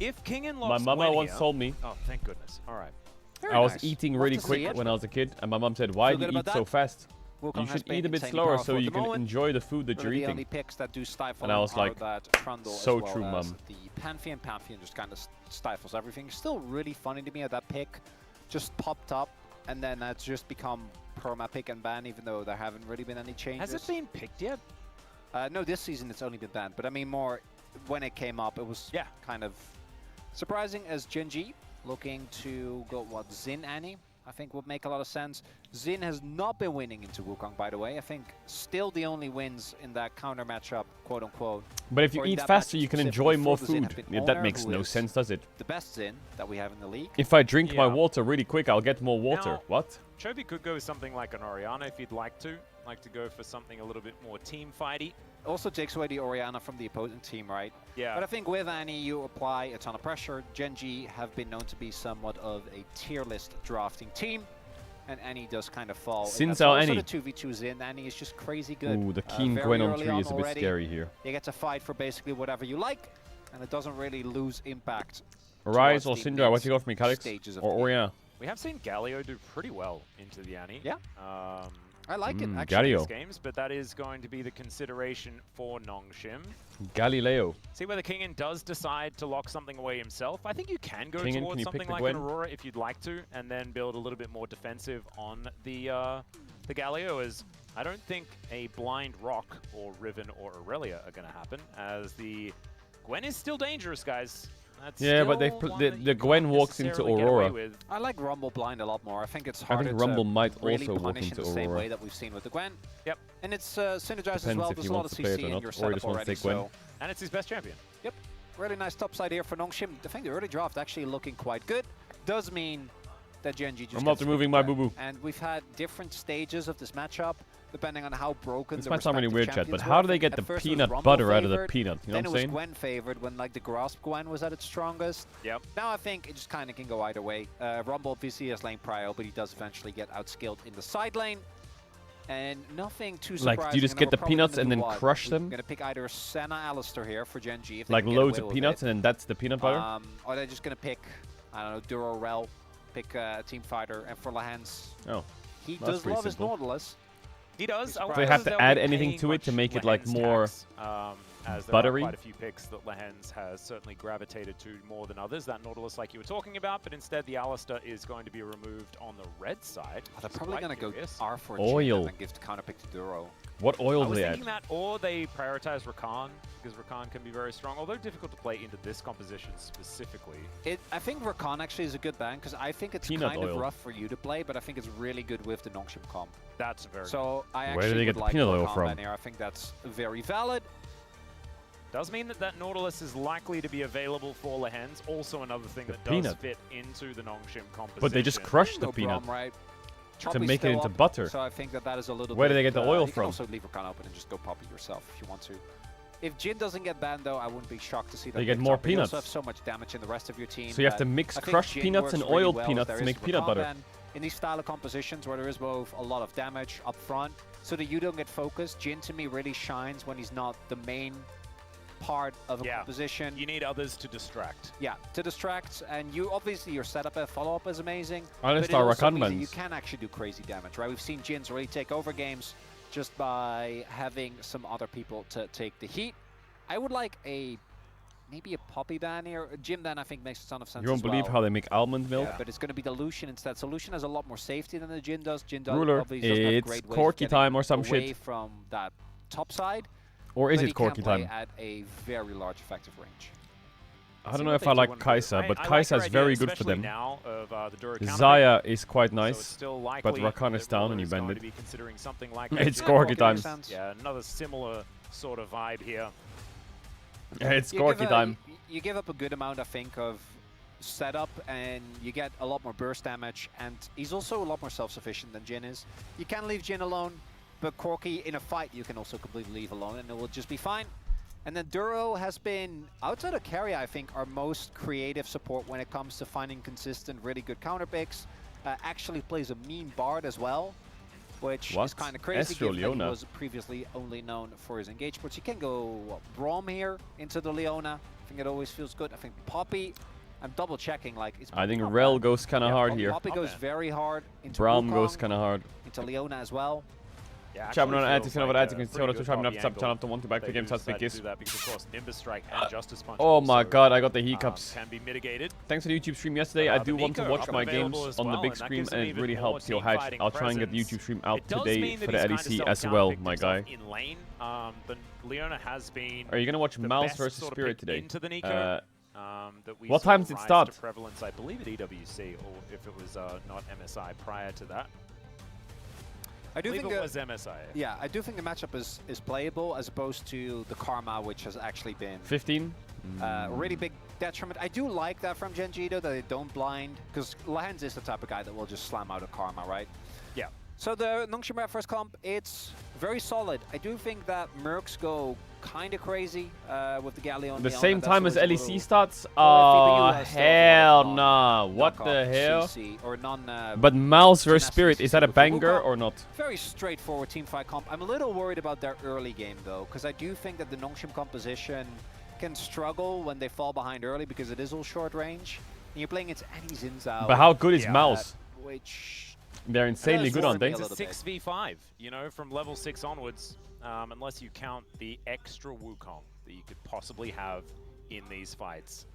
If Kingen My locks mama Gwen once here- told me Oh, thank goodness. All right. Very I was nice. eating Love really to see quick it. when I was a kid, and my mom said, "Why Feel do good you about eat so that? fast? Wukong You has should been eat a bit insanely slower powerful so at you the can moment. enjoy the food that you're Really the only eating." picks that do stifle And I was are like, that Trundle so as well true, as Mum. the Pantheon. Pantheon just kind of stifles everything. Still really funny to me how that pick just popped up, and then that's just become perma pick and ban, even though there haven't really been any changes. Has it been picked yet? No, this season it's only been banned, but I mean more when it came up, it was kind of surprising as Genji looking to go, what, Xin Annie? I think would make a lot of sense. Xin has not been winning into Wukong, by the way. I think still the only wins in that counter matchup, quote unquote. But if you or in eat that faster, matchup you can specifically enjoy more for the Xin food. have been Yeah, that Honor, makes who no is sense, does it? the best Xin that we have in the league. If I drink my Yeah. water really quick, I'll get more water. Now- What? Chovy could go with something like an Orianna if you'd like to. Go for something a little bit more team fighty. Also takes away the Orianna from the opposing team, right? Yeah. But I think with Annie, you apply a ton of pressure. Genji have been known to be somewhat of a tier list drafting team, and Annie does kind of fall. Since our our also Annie. the 2v2's in, Annie is just crazy good. Ooh, the Keen very Gwen on early 3 is a bit already. scary here. You get to fight for basically whatever you like, and it doesn't really lose impact. Rise towards or the Syndra, what mid you got for me, Calix? stages of Or the game. Oriana? We have seen Galio do pretty well into the Annie. Yeah. I like it, actually. Galio. These games, but that is going to be the consideration for Nongshim. Galileo. See whether Kingen does decide to lock something away himself. I think you can go Kingen, can towards you pick something the like Gwen? an Aurora if you'd like to, and then build a little bit more defensive on the Galio, as I don't think a blind Rock or Riven or Aurelia are going to happen, as the Gwen is still dangerous, guys. That's Yeah, but still one that the you Gwen can't walks into necessarily get away Aurora. with. I like Rumble blind a lot more. I think it's I harder think Rumble to might really also walk punish into in the same Aurora. way that we've seen with the Gwen. Yep. And it's synergized as Depends well. if There's he a lot wants of to play it CC or in not, your or he setup just wants to already, take Gwen. so And it's his best champion. yep. Really nice top side here for Nongshim. I think the early draft actually looking quite good. Does mean that Genji just I'm not gets removing picked my there. boo-boo. And we've had different stages of this matchup, depending on how broken This the might sound really respective weird, chat, but champions how were. do they get At the first it was peanut Rumble butter out of the favored, peanut? You know then what I'm it was saying? Gwen favored when like the Grasp Gwen was at its strongest. Yep. Now I think it just kind of can go either way. Rumble obviously has lane prio, but he does eventually get outskilled in the side lane. And nothing too surprising. Like, do you just and get we're the probably peanuts gonna and do then what? crush We're them? gonna pick either Senna, Alistair here for Genji. If they Like can get loads away of with peanuts it. and then that's the peanut butter? Or they're just gonna pick, I don't know, Duro Rel, pick a team fighter, and for Lahans, Oh. he That's does pretty love his simple. Nautilus. He does. Do they have to add anything to it to make it, like, more as there buttery? Are quite a few picks that Lehens has certainly gravitated to more than others. That Nautilus, like you were talking about, but instead the Alistair is going to be removed on the red side. They're probably gonna go R4 Oil. and give the counter pick to Duro. What oil I do was they thinking add? that, or they prioritize Rakan, because Rakan can be very strong, although difficult to play into this composition specifically. I think Rakan actually is a good ban, because I think it's Peanut kind of oil. rough for you to play, but I think it's really good with the Nongshim comp. That's very So I Where do actually they get would the like peanut oil Rakan from? ban here. I think that's very valid. Does mean that that Nautilus is likely to be available for Lehens. Also another thing The that peanut. does fit into the Nongshim composition. But they just crush the No peanut. problem, right? to Choppy's make it still into up, butter. So I think that is a little Where bit, do they get the oil you can from? also leave Rakan open and just go pop it yourself if you want to. If Jin doesn't get banned though, I wouldn't be shocked to see that. They get picked more up. You also peanuts. have so much damage in the rest of your team. So you have that to mix I think crushed Jin peanuts works and really oiled well if peanuts there to is make a peanut Rakan butter. ban. In these style of compositions where there is both a lot of damage up front, so that you don't get focused, Jin to me really shines when he's not the main part of a Yeah. composition. You need others to distract. Yeah, to distract, and you obviously your setup and follow-up is amazing. I'll but it start also Rakan means that you bans. can actually do crazy damage, right? We've seen Jins really take over games just by having some other people to take the heat. I would like maybe a Poppy ban here. Jim then I think makes a ton of sense. You won't as believe well. how they make almond milk. But it's going to be the Lucian instead. So Lucian has a lot more safety than the Jin does. Jin does Ruler, obviously doesn't have it's great ways of Corki getting time or some away shit. from that top side. Or is but it he can Corki play time? at a very large effective range. I don't know if I like Kai'Sa, but Kai'Sa is very good for them. Now of, the Dura Zaya is quite so nice, it's still likely but Rakan is that down Ruler and you is banned going it. to be considering something like It's that. Corki time. Yeah, another similar sort of vibe here. It's You Corki give time. You give up a good amount, I think, of setup, and you get a lot more burst damage, and he's also a lot more self-sufficient than Jin is. You can leave Jin alone, but Corki in a fight you can also completely leave alone, and it will just be fine. And then Duro has been, outside of carry, I think, our most creative support when it comes to finding consistent, really good counter picks. Actually plays a mean Bard as well, which What? is kind of crazy, Ezreal given that he Leona. was previously only known for his engagements. You can go Braum here into the Leona. I think it always feels good. I think Poppy, I'm double checking, like, it's I think not Rel bad. goes kind of hard here. Poppy goes very hard into Braum Wukong, goes kind of hard. into Leona as well. Yeah, Chapman on actually Attic, feels over like Attic, a and pretty to good Chapman up, Poppy Chapman angle up to 1 to back that the game, you suspect decide to is. do that because, of course, Nimbus Strike and Justice Punch Oh my also, god, I got the hiccups. can be mitigated. Thanks for the YouTube stream yesterday. I do but want to Nico watch up my and games available as on the well, big and that screen, gives him and it even really more helps your team hatch. fighting I'll try and get the presence. YouTube stream out It does today mean that for the he's kind LEC of as well, self-picked my himself guy. in lane. But Leona has been Are you gonna watch the Mouse best versus sort of Spirit pick today? into the Nico. That we What saw time does it rise start? to prevalence, I believe, at EWC, or if it was not MSI prior to that. I do believe think it was MSI. yeah, I do think the matchup is playable as opposed to the Karma, which has actually been 15? a really big detriment. I do like that from Genjito, that they don't blind, because Lens is the type of guy that will just slam out a Karma, right? Yeah. So the Nongshima first comp, it's very solid. I do think that Mercs go kind of crazy with the Galleon. The Leona. same That's time as always a LEC little- starts? Well, Oh, if you, still hell non- nah. What knockoff the hell? CC, or non, But Mouse versus Gymnastics Spirit, is that a for banger Wukong. or not? Very straightforward teamfight comp. I'm a little worried about their early game though, because I do think that the Nongshim composition can struggle when they fall behind early because it is all short range. And you're playing against any Zinzao. But how good is Yeah, Mouse? Which They're insanely does good, aren't worry they? me a It's a little bit. 6v5, you know, from level 6 onwards, unless you count the extra Wukong that you could possibly have in these fights.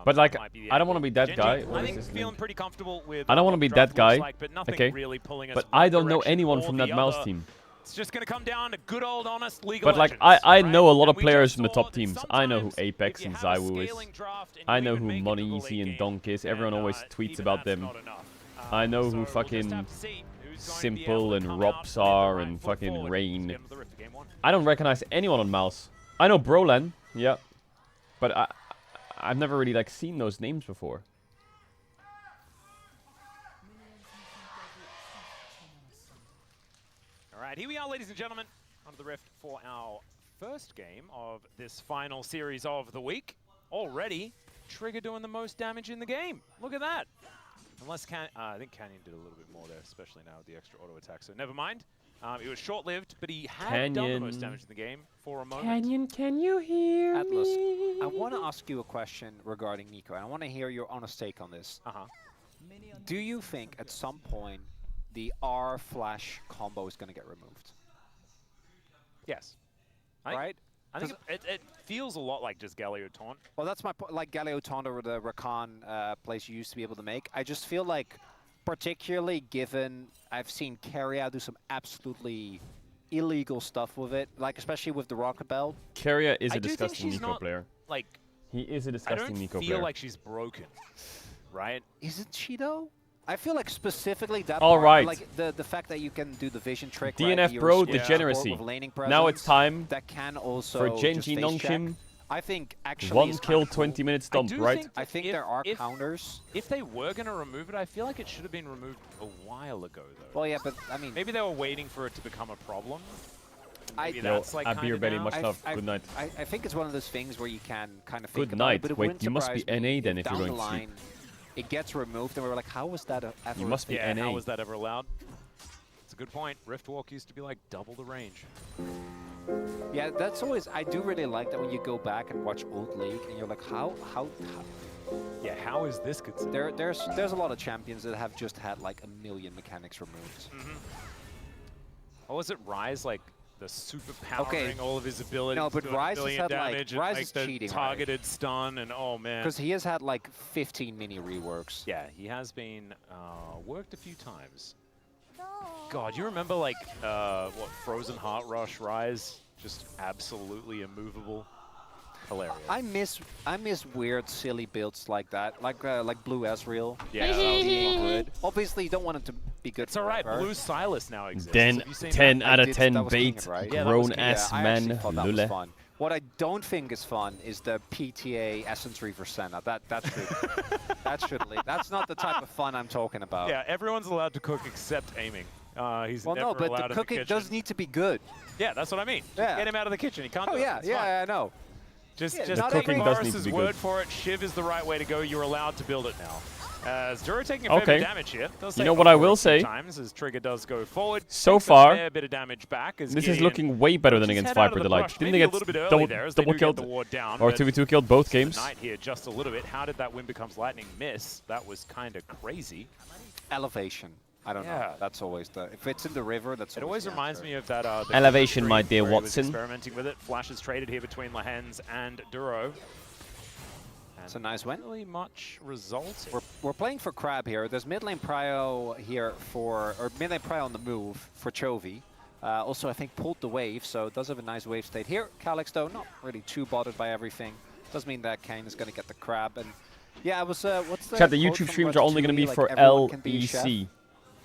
But, like, might be the I don't angle. wanna be that Genji, guy. What I is think his feeling name? pretty comfortable with I don't what wanna be the draft that guy, looks like, but nothing okay? really pulling us But one I don't know direction anyone or from the that Mouse other. team. It's just going to come down to good old honest League But of like, Legends, I right? know a lot of And we players just from the saw top that teams. I know who sometimes Apex if and you have a Zywoo is. scaling draft and I you know even who make it Money to the Easy late and game, Donk is. Everyone then, always tweets even about that's them. not enough. I know So who we'll just fucking have to see who's going to be Simple able to and come out Robs with the are right and foot fucking forward Rain. to get into the Rift for game 1. I don't recognize anyone on Mouse. I know Brolan, yeah, but I've never really like seen those names before. All right, here we are, ladies and gentlemen, onto the Rift for our first game of this final series of the week. Already, Trigger doing the most damage in the game. Look at that. Unless I think Canyon did a little bit more there, especially now with the extra auto attack. So never mind. It was short-lived, but he had done the most damage in the game for a moment. Canyon, can you hear Atlas, me? I want to ask you a question regarding Nico, and I want to hear your honest take on this. Do you think at some point the R flash combo is going to get removed? Yes. Right? I think it feels a lot like just Galio Taunt. Well, that's my point. Like Galio Taunt or the Rakan plays you used to be able to make. I just feel like, particularly given I've seen Keria do some absolutely illegal stuff with it, like especially with the Rocket Bell. Keria is I a do think disgusting she's Nico not, player. Like, He is a I disgusting don't Nico feel player. like she's broken, right? Isn't she though? I feel like specifically that All part, right. like the fact that you can do the vision trick. DNF right? You're bro, responsible degeneracy. with laning Now it's presence. time That can also for just Genji face check. Nongshim. I think actually 1 is kill, kinda cool. 20 minutes dump, right? I think there are counters. If they were going to remove it, I feel like it should have been removed a while ago, though. Well, yeah, but I mean, Maybe they were waiting for it to become a problem. Maybe Yo, that's like Abir kinda Belly, now. much love. Good night. I think it's one of those things where you can kind of think Good about night. it, but it Wait, wouldn't you must be surprise me NA then if down you're the going to sleep. line it gets removed, and we're like, how was that ever? You must be Yeah, NA. how was that ever allowed? It's a good point. Riftwalk used to be like double the range. Yeah, that's always, I do really like that when you go back and watch old League and you're like, how Yeah, how is this considered? there's a lot of champions that have just had like a million mechanics removed. Oh, was it Rise, like the super powering all of his abilities? No, but doing Rise has billion had, like, damage Rise and is like the cheating, right? targeted stun, and oh man. Because he has had like 15 mini reworks. Yeah, he has been worked a few times. God, you remember like what, Frozen Heart Rush Rise? Just absolutely immovable. Hilarious. I miss weird, silly builds like that, like Blue Ezreal. Yeah. Being good. Obviously, you don't want it to be good. It's alright, forever. Blue Silas now exists. Then Have you seen 10 that? out of did- 10 that was King, bait, right? Yeah, that was grown King. ass I actually man, thought that was lule. fun. What I don't think is fun is the PTA Essence Reaver Senna. That's not the type of fun I'm talking about. Yeah, everyone's allowed to cook except aiming. He's Well, never no, but allowed the in cooking kitchen. does need to be good. Yeah, that's what I mean. Yeah. Get him out of the kitchen. He can't Oh do it. yeah, It's yeah, fine. I know. Just Yeah, just not take cooking does need to Boris's be word good. for it. Shiv is the right way to go. You're allowed to build it now. As Duro taking a fair bit Okay. of damage here. Does You take know off what I for will a few say? Times as Trigger does go forward. So Takes a far, fair bit of damage back as This is Gideon looking way better than pushes against head out of Viper the Delight. brush. Didn't Maybe they a get little bit early double, there as they double do get killed the ward down, or but 2v2 killed both the games? Knight here just a little bit. How did that win becomes lightning miss? That was kind of crazy. Elevation. I don't know. Yeah. That's always the. If it's in the river, that's. It always the reminds answer. me of that. The Elevation, Creed my dear where he was Watson. experimenting with it. Flash is traded here between Lehens and Duro. It's a nice win. Really much result. We're playing for Crab here. There's mid lane prio here or mid lane prio on the move for Chovy. Also, I think pulled the wave, so does have a nice wave state here. Calyx, though, not really too bothered by everything. Does mean that Kane is going to get the crab. And yeah, I was. What's the Chat, the quote YouTube from streams are only going to be Ratatouille? for Like, everyone can be a chef. LEC.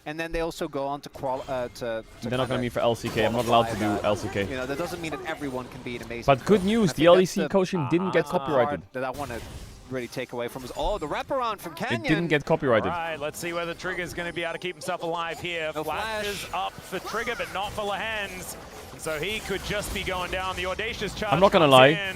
And then they also go on to They're not going to be for LCK. I'm not allowed to do LCK. You know, that doesn't mean that everyone can be an amazing. But good cook. news, I the think that's LEC coaching didn't get copyrighted. That I want to really take away from us. Oh, the wraparound from Canyon. It didn't get copyrighted. All right, let's see whether Trigger's going to be able to keep himself alive here. No Flash is up for Trigger, but not for Lehens. And so he could just be going down. The audacious charge I'm not gonna comes lie. in.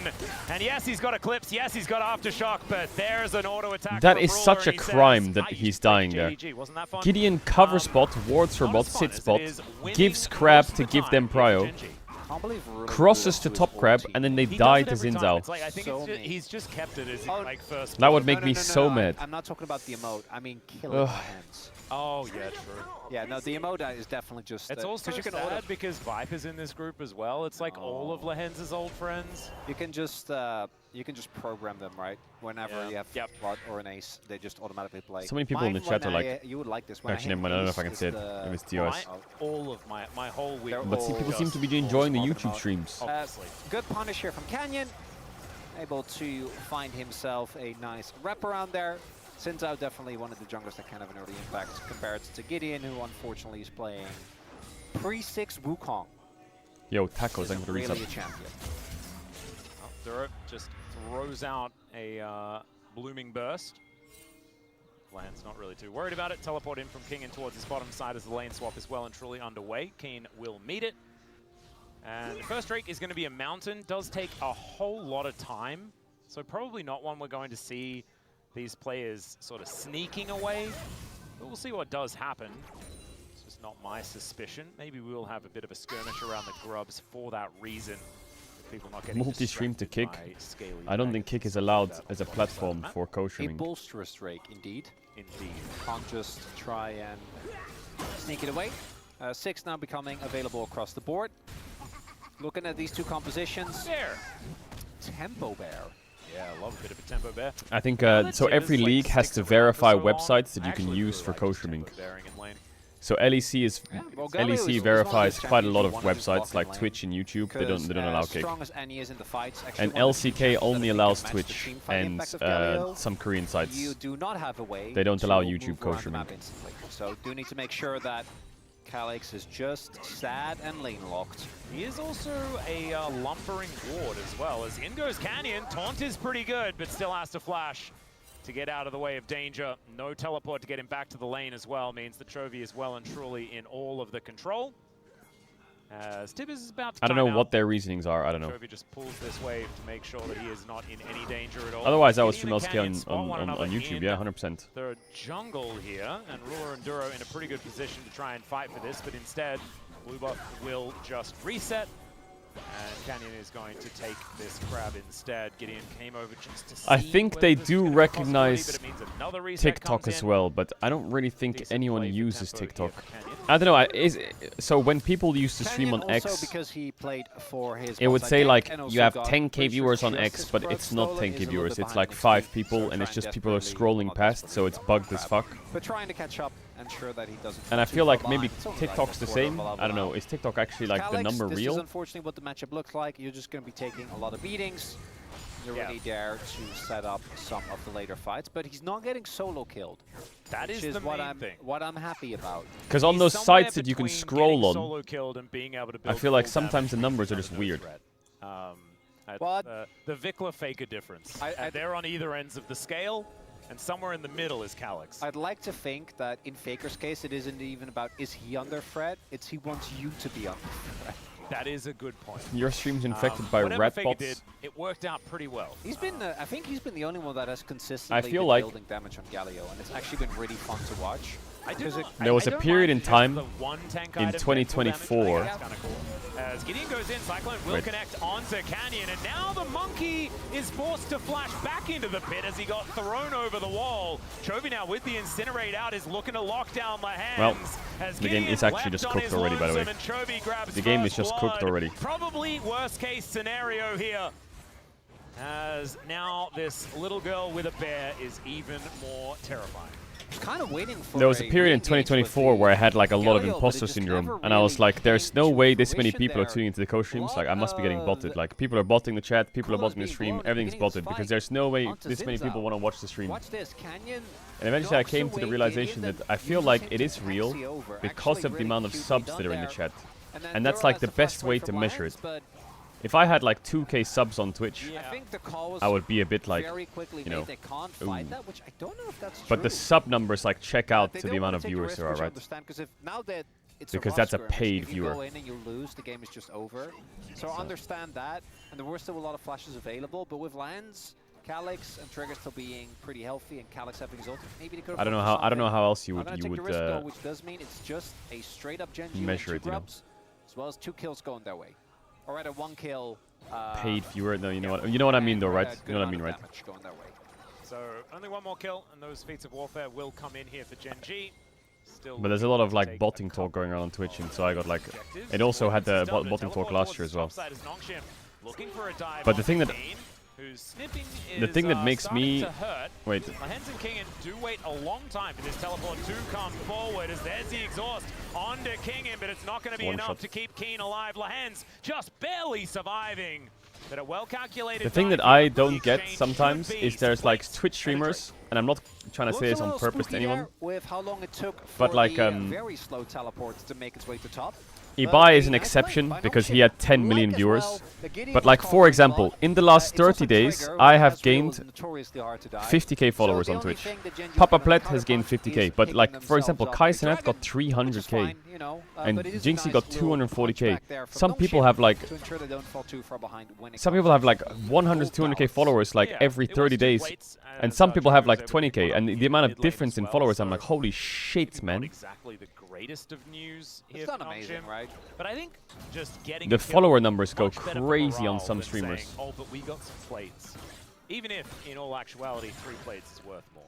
And yes, he's got Eclipse. Yes, he's got Aftershock, but there's an auto attack. That from is Ruler, such a and he crime says, that "I he's used to play dying there. JDG." Wasn't that fun? Gideon cover spot, wards for not bot, as fun sit as it spot, is winning gives most crab of to the give time them in prio, Genji. Can't believe Ruler crosses blew to up top his crab, ulti. and then they He die does to it every time. Xin Zhao. It's like, I think So it's he's just kept it as Oh, like first. That would blood. make me so mad. I'm not talking about the emote. I mean killing Ugh. my hands. Oh yeah, true. Yeah, no, the emote is definitely just. It's also you can sad auto, because Viper's in this group as well. It's like all of Lehens' old friends. you can just program them right. Whenever Yeah. you have Yep. blood or an ace, they just automatically play. So many people in the Mine chat when are like- you would like this. When Actually, I hit never mind, I don't know if I ace can is say it. the- If it's TOS. All of my whole week. They're But see, people seem to be enjoying the YouTube streams. Obviously. Good punish here from Canyon. Able to find himself a nice wraparound there. Xin Zhao definitely one of the junglers that can have an early impact compared to Gideon, who unfortunately is playing pre-6 Wukong. Yo, tacos, thank you for the Really a resub. champion. Duro just throws out a blooming burst. Lance not really too worried about it. Teleport in from King and towards his bottom side as the lane swap is well and truly underway. Keen will meet it. And the first Drake is going to be a mountain. Does take a whole lot of time. So probably not one we're going to see these players sort of sneaking away. But we'll see what does happen. It's just not my suspicion. Maybe we will have a bit of a skirmish around the grubs for that reason. People not getting Multi-stream to distracted Kick. by scaly I don't think dragons Kick is allowed that as a on the side of the platform map. for A co-streaming. bolsterous Drake, indeed. Indeed. Can't just try and sneak it away. 6 now becoming available across the board. Looking at these two compositions. There. Tempo Bear. Yeah, I love a bit of a tempo bear. I think Now so. that Every Tibbers, like, league has sticks to around for verify so long, websites that I you can actually use really for like co-streaming. tempo bearing in lane. So LEC is Well, Galio is one LEC of verifies those quite a lot of champions you wanna websites block in like lane. Twitch and YouTube. They don't allow as Kick. strong as Annie is in the fights, actually And one of the few LCK champions that I only think allows can match the Twitch team fight and impact of Galio. some Korean sites. You do not have a way. They don't to allow move YouTube around the co-streaming. map instantly. So do need to make sure that Calyx is just sad and lane locked. He is also a lumbering ward as well. As in goes Canyon. Taunt is pretty good, but still has to flash to get out of the way of danger. No teleport to get him back to the lane as well means that Chovy is well and truly in all of the control. As Tibbers is about to I don't know time what out. their reasonings are. I don't know. Chovy just pulls this wave to make sure that he is not in any danger at all. Otherwise, I would Gideon stream and LCK Canyon spot one on another YouTube. in Yeah, 100%. the jungle here, and Ruler and Duro in a pretty good position to try and fight for this, but instead, Blue Buff will just reset. And Canyon is going to take this crab instead. Gideon came over just to see I think they whether this do could be a possibility, recognize but it means another reset TikTok comes as in. well, but I don't really think Decent anyone play for uses tempo here TikTok. for Canyon. I don't know. So when people used to stream Canyon on also X, because he played for his it would bonsai say deck like and also you have got 10k pretty sure viewers on just X, his but crab it's not stolen 10k is a little viewers. bit It's behind like the 5 speed, people, so and it's trying just people are desperately, scrolling not past, so it's desperately, bugged as crab. fuck. But trying to catch up, ensure that he doesn't. And I fall feel too like far maybe behind. It's only like TikTok's a the quarter of same. a level I don't know. now. Is TikTok actually like the Calyx, number this real? is unfortunately what the matchup looks like. You're just going to be taking a lot of beatings. You're Yeah. really there to set up some of the later fights, but he's not getting solo killed. That which is the what main I'm thing. what I'm happy about. Because on He's those somewhere sites that you can between scroll getting on, solo killed and being able to I build feel like full sometimes the damage numbers are under just no weird. threat. Well, The Vikla Faker difference. I- And they're on either ends of the scale, and somewhere in the middle is Calyx. I'd like to think that in Faker's case, it isn't even about is he under threat, it's he wants you to be under threat. That is a good point. Your stream's infected by Whatever rat Faker bots. did, it worked out pretty well. He's been, I think he's been the only one that has consistently feel been like- building damage on Galio, and it's actually been really fun to watch. I do Because not- There was I a don't period mind in just time the one tank in item that full damage. 2024 That's kinda cool. As Gideon goes in, Cyclone will Wait. connect onto Canyon, and now the monkey is forced to flash back into the pit as he got thrown over the wall. Chovy now with the Incinerate out is looking to lock down the hands. Well, as the game Gideon is actually left just on cooked his already, by the way. lonesome, and Chovy grabs The game is first just cooked blood. already. Probably worst case scenario here. As now this little girl with a bear is even more terrifying. Kind of waiting for There was a period in re-engage with 2024 where I had like a lot of Galio, but it imposter just syndrome, never and I was really like, there's came no to way this many fruition people are there. tuning into the co-streams, like I must be getting Lot botted, of like people are botting the chat, people are colors botting the being stream, blown at the everything's beginning of botted, this because fight. there's no way Onto this many Zinzao. people want to watch the stream. Watch this, Canyon. And eventually I knocks came to the away realization Gideon, that then I feel uses like him it to is real taxi over. because Actually of the really amount of cutely subs done that are in the there. chat. And then And that's Duro like has the flash best away way from to measure Lens, it. but If I had like 2k subs on Twitch, I think the call was I would be a bit like, very quickly you know, made they can't fight ooh. that, which I don't know if that's but the true. sub numbers like check out They to don't the amount wanna of take a viewers risk, there are, which I right? understand, because if now that it's Because rough that's a skirmish, paid if viewer. you go in and you lose, the game is just over. So I understand that, and there were still a lot of flashes available, but with Lance, Calyx, and Trigger still being pretty healthy, and Calyx having his ult, maybe they could. I don't know how else you I'm gonna would take the risk though, which does mean it's just a straight up Genji measure with it, two you know. grubs, as well as 2 kills going their way. Or rather 1 kill. paid viewer. No, you know what I mean though, and right? a You good know what I amount mean, of right? damage going their way. So only one more kill, and those feats of warfare will come in here for Gen G. Still But there's a lot of looking to like take botting a talk going on couple Twitch, and so I got like, objectives. it also had the Performance is done, but botting talk teleport last towards year as the well. top side is Nongshim, looking for a dive But the on thing that- Kane, whose sniffing the is, thing that makes starting me- to hurt. Wait, Hens and Kingen do wait a long time for this teleport to come forward, as there's the exhaust onto Kingen, but it's not going to be One enough shot. to keep Keen alive. Lahens just barely surviving. But a well-calculated the thing that dive I here. don't get Exchange sometimes should is be there's like split. Twitch streamers, and I'm not trying to say this on purpose to anyone. With how long it took But for like, the, um, very slow teleports to make its way to top. Ibai is an exception because he had 10 million viewers. But like, for example, in the last 30 days, I have gained 50k followers on Twitch. Papa Plet has gained 50k, but like, for example, Kai Cenat got 300k, and Jinxie got 240k. Some people have like, some people have like 100 to 200k followers like Yeah, every it was 30 two days, plates, and some people have Joe like was able to 20k, put and up the amount of mid lane difference as in well, followers, I'm so like, holy shit, not man. exactly the greatest of news here It's for not amazing, Nongshim, right? But I think just getting The a kill, follower numbers go much better for crazy on morale some than streamers. saying, oh, but we got some plates. Even if, in all actuality, 3 plates is worth more.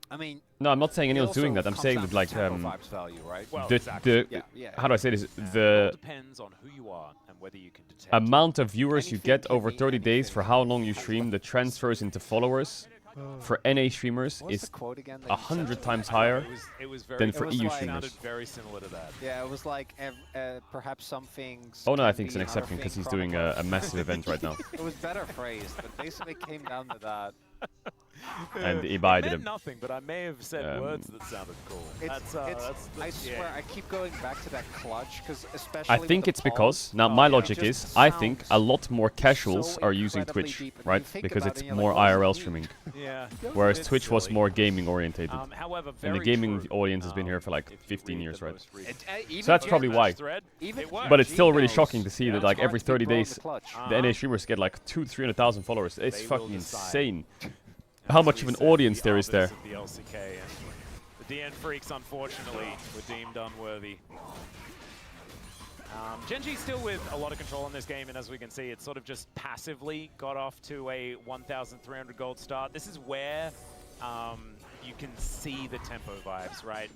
I mean, No, I'm not saying it anyone's doing also that. I'm comes saying down that to like, tempo vibes value, right? Well, the, exactly. Yeah. how do I say this? It all The depends on who you are and whether you can detect amount of viewers you Anything get can over be 30 days anything. for how long you stream, the transfers into followers for NA streamers What's is the quote again? that you said? 100 times higher. It was very than for EU it streamers. sounded very similar to that. Yeah, it was like perhaps some things. Oh no, I can think it's be an exception other because thing he's doing a massive event right now. It was better phrased, but basically came down to that. And It Ibai meant did a nothing, but I may have said words that sounded cool. It's, I swear, I keep going back to that clutch because especially. I think with it's the because pause, now my yeah. logic Just is I think sounds a lot more casuals so are using incredibly Twitch, deep, and you right? think Because about it's it and you're more like, what IRL does it streaming, Yeah. whereas It's Twitch was silly. more gaming orientated. However, And the very gaming true. audience has been here for like If you 15 read years, the right? most recent even So that's probably Gino- why. thread, Even it worked. But it's still really Gino's- shocking to see Yeah. that like Hard every to be 30 blowing days the clutch. the NA streamers get like 200-300,000 followers. It's They fucking will decide. insane. How much of an audience there is there? The LCK and the DN freaks, unfortunately, were deemed unworthy. Genji still with a lot of control in this game, and as we can see, it's sort of just passively got off to a 1,300 gold start. This is where you can see the tempo vibes, right?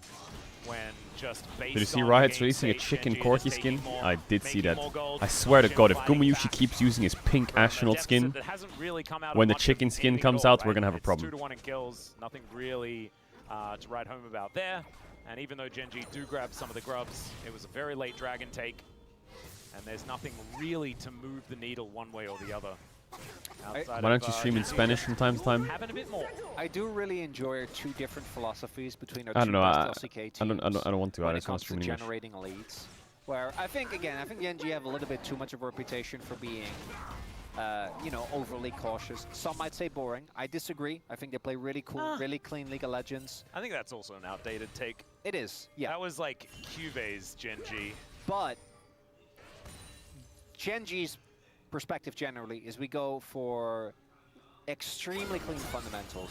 When just based Did you see on Riot's game releasing a state, chicken Genji Corki is skin? making more- I did see making that. more gold. I swear to Nongshin God, if fighting Gumuyushi back keeps using his pink from a astronaut deficit skin, that hasn't really come out of when the much of chicken skin anything comes at all, out, we're right? gonna have a It's problem. 2-1 in kills, nothing really to write home about there. And even though Genji do grab some of the grubs, it was a very late dragon take. And there's nothing really to move the needle one way or the other. Why don't you stream in Spanish from time to time? Having a bit more. I do really enjoy two different philosophies between our I two don't know. best LCK teams. I don't want to. I when it just want comes to to stream in English. generating leads. Where I think Genji have a little bit too much of a reputation for being, you know, overly cautious. Some might say boring. I disagree. I think they play really cool, really clean League of Legends. I think that's also an outdated take. It is, yeah. That was like Cuve's Genji. But Genji's perspective generally is we go for extremely clean fundamentals.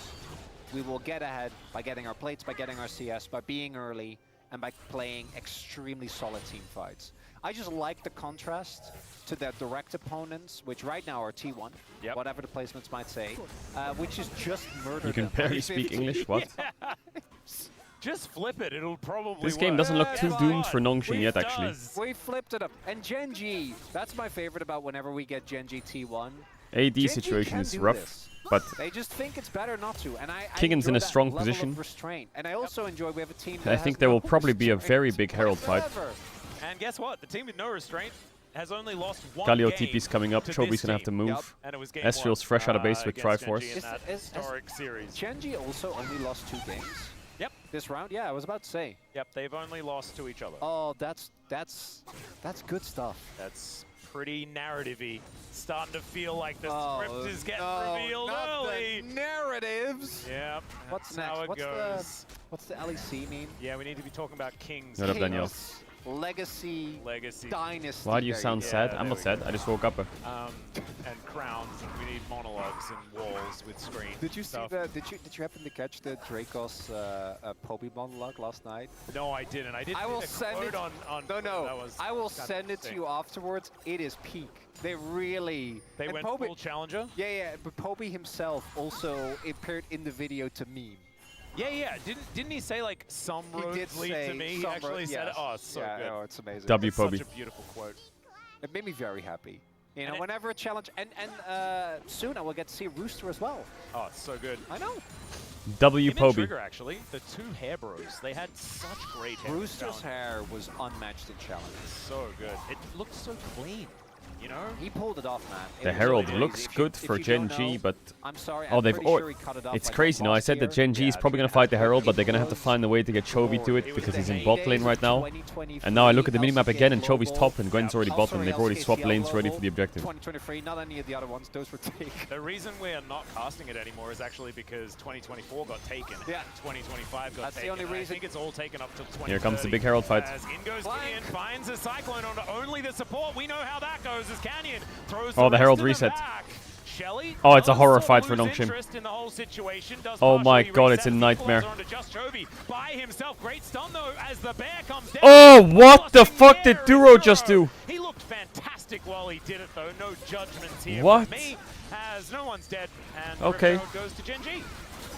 We will get ahead by getting our plates, by getting our CS, by being early, and by playing extremely solid team fights. I just like the contrast to their direct opponents, which right now are T1, whatever the placements might say, which is just murder. You can barely speak English. What? Just flip it, it'll probably This game work. doesn't look too It's doomed fine. for Nongshin It yet, actually. does. We flipped it up. And Genji, that's my favorite about whenever we get Genji T1. AD Genji situation can is do rough, this. but They just think it's better not to, and I Keegan's enjoy in a that strong level position. of restraint. And I also enjoy we have a team I that think has there no will probably be a restraint very big Herald fight. whatsoever. And guess what? The team with no restraint has only lost one Galio game TP's coming up. to Chobi's this gonna have to team. move. And it was game Ezreal's one, fresh out of base with against Triforce. Genji in that historic series. Genji also only lost 2 games Yep. this round? Yeah, I was about to say. Yep, they've only lost to each other. Oh, that's good stuff. That's pretty narrative-y. Starting to feel like the Oh, script is getting no, revealed not early. the narratives. Yep. What's that's how next? it What's goes. what's the LEC mean? Yeah, we need to be talking about Kings. What up, Daniel? Kings, Legacy, Legacy. Dynasty. Why do you There sound go. sad? Yeah, I'm not there we sad. I just woke up. And crowns. And we need monologues and walls with screens. Did you see stuff. the? Did you happen to catch the Dracos Poby monologue last night? No, I didn't. I didn't. I will see the send quote it. on No, no. That was I will kind of send it to sick. you afterwards. It is peak. They really. They and went Poby, full challenger. Yeah. But Poby himself also appeared in the video to meme. Yeah. Didn't he say like some He roads did lead say to me? He some actually said it. yes. Oh, it's so yeah, good. Oh, it's amazing. W It's Poby. such a beautiful quote. It made me very happy. You know, And it- whenever a challenge, and soon I will get to see Rooster as well. Oh, it's so good. I know. W Him and Poby. Trigger, actually, the 2 hair bros, they had such great hair. Rooster's talent. hair was unmatched in challenges. So good. It looked so clean, you know? He pulled it off, man. It The was Herald really looks easy. If good you for Gen don't G, know, but I'm sorry. oh, I'm they've pretty sure he cut it off it's like crazy. No, I last said that year. Gen G is Yeah, probably gonna Trigger fight the has Herald, but they're gonna have to It find a way to get Chovy to it was because the he's in heydays bot lane of right now. 2023 And now I look at the minimap again, and LCK Chovy's Global. top, and Gwen's already Oh, bot, sorry, and they've already LCK swapped lanes ready Global for the objective. 2023, not any of the other ones. Those were taken. The reason we're not casting it anymore is actually because 2024 got taken. Yeah. 2025 got That's the taken. only and reason. I think it's all taken up till 2030. Here comes the big Herald fight. As in goes Flank. Gideon, finds a Cyclone onto only the support. We know how that goes as Canyon throws Oh, the rest Herald of them reset. back. Shelly Oh, it's a does horror sort of fight for lose Nongshin. interest in the whole situation, does Oh my partially god, it's a reset. nightmare. Equalizer onto Just Chovy by himself. Great stun though as the bear comes down. Oh, what the Crossing fuck did air Duro is just do? He looked fantastic while he did it though. No judgments here What? from me, as no one's dead. And Okay. Riptide goes to Gen G.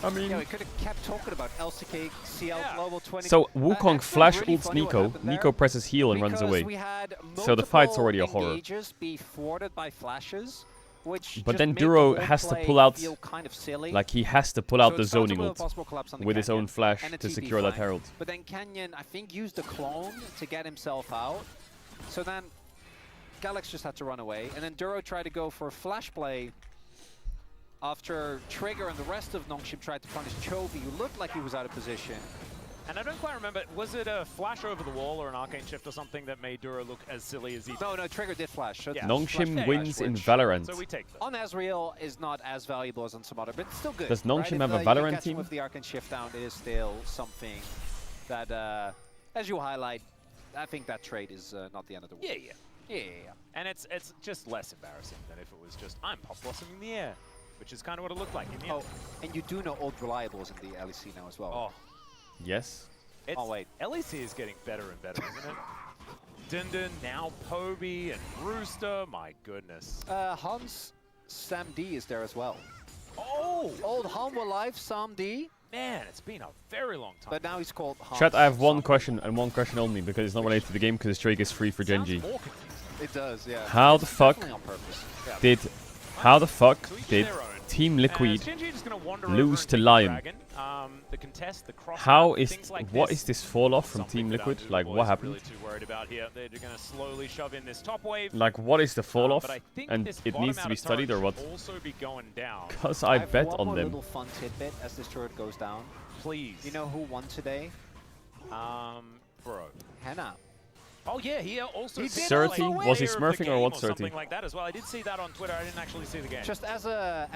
I mean, Yeah, we could have kept talking about LCK CL Yeah. Global 20. so Wukong actually flash really ults funny what Nico. happened there, Nico presses heal and runs because away. we had So the fight's multiple already a horror. engages be thwarted by flashes, which But just then made the Duro whole has to play pull out, feel kind of silly. like he has to pull out So the it starts zoning with a ult possible collapse on the with his Canyon own flash and a to TP secure that flank. Herald. But then Canyon, I think, used the clone to get himself out. So then Galax just had to run away. And then Duro tried to go for a flash play after Trigger and the rest of Nongshin tried to punish Chovy, who looked like he was out of position. And I don't quite remember, was it a flash over the wall or an arcane shift or something that made Duro look as silly as he did? No, Trigger did flash. So Yeah. Nongshin Flash wins in which- Valorant. So we take that. on Ezreal is not as valuable as on some other, but it's still good. Does Nongshin right? have a If, you Valorant catch him team? with the Arcane Shift down, it is still something that, as you highlight, I think that trade is not the end of the world. Yeah. And it's just less embarrassing than if it was just, I'm pop blossoming in the air, which is kind of what it looked like in the Oh, end. and you do know old reliables in the LEC now as well. Oh, Yes. it's, Oh, wait. LEC is getting better and better, isn't it? Dindin, now Poby and Rooster. My goodness. Hans Sam D is there as well. Oh! Old Humble Life Sam D. Man, it's been a very long time. But now he's called Hans. Chat, I have one question and one question only because it's not related to the game because Drake is free for Genji. More confusing. It does, yeah. How the fuck Definitely on purpose. Yeah. did Team Liquid Genji just gonna wander lose over to and Lion? Dragon. The contest, the cross How map, is things like what this. is this fall off from Something Team that Liquid? Undude Like Boys what are happened? Really too worried about here. They're gonna slowly shove in this top wave. Like what is the fall off? But I think And this it bottom needs to out be of studied or turret what? should also be going down. Cause I have bet one on more them. little fun tidbit as this turret goes down. Please. You know who won today? Bro. Hannah. Oh yeah, he also He did Surty? also win. Was he player of the smurfing or game what, or Surty? something like that as well. I did see that on Twitter. I didn't actually see the game. Just as a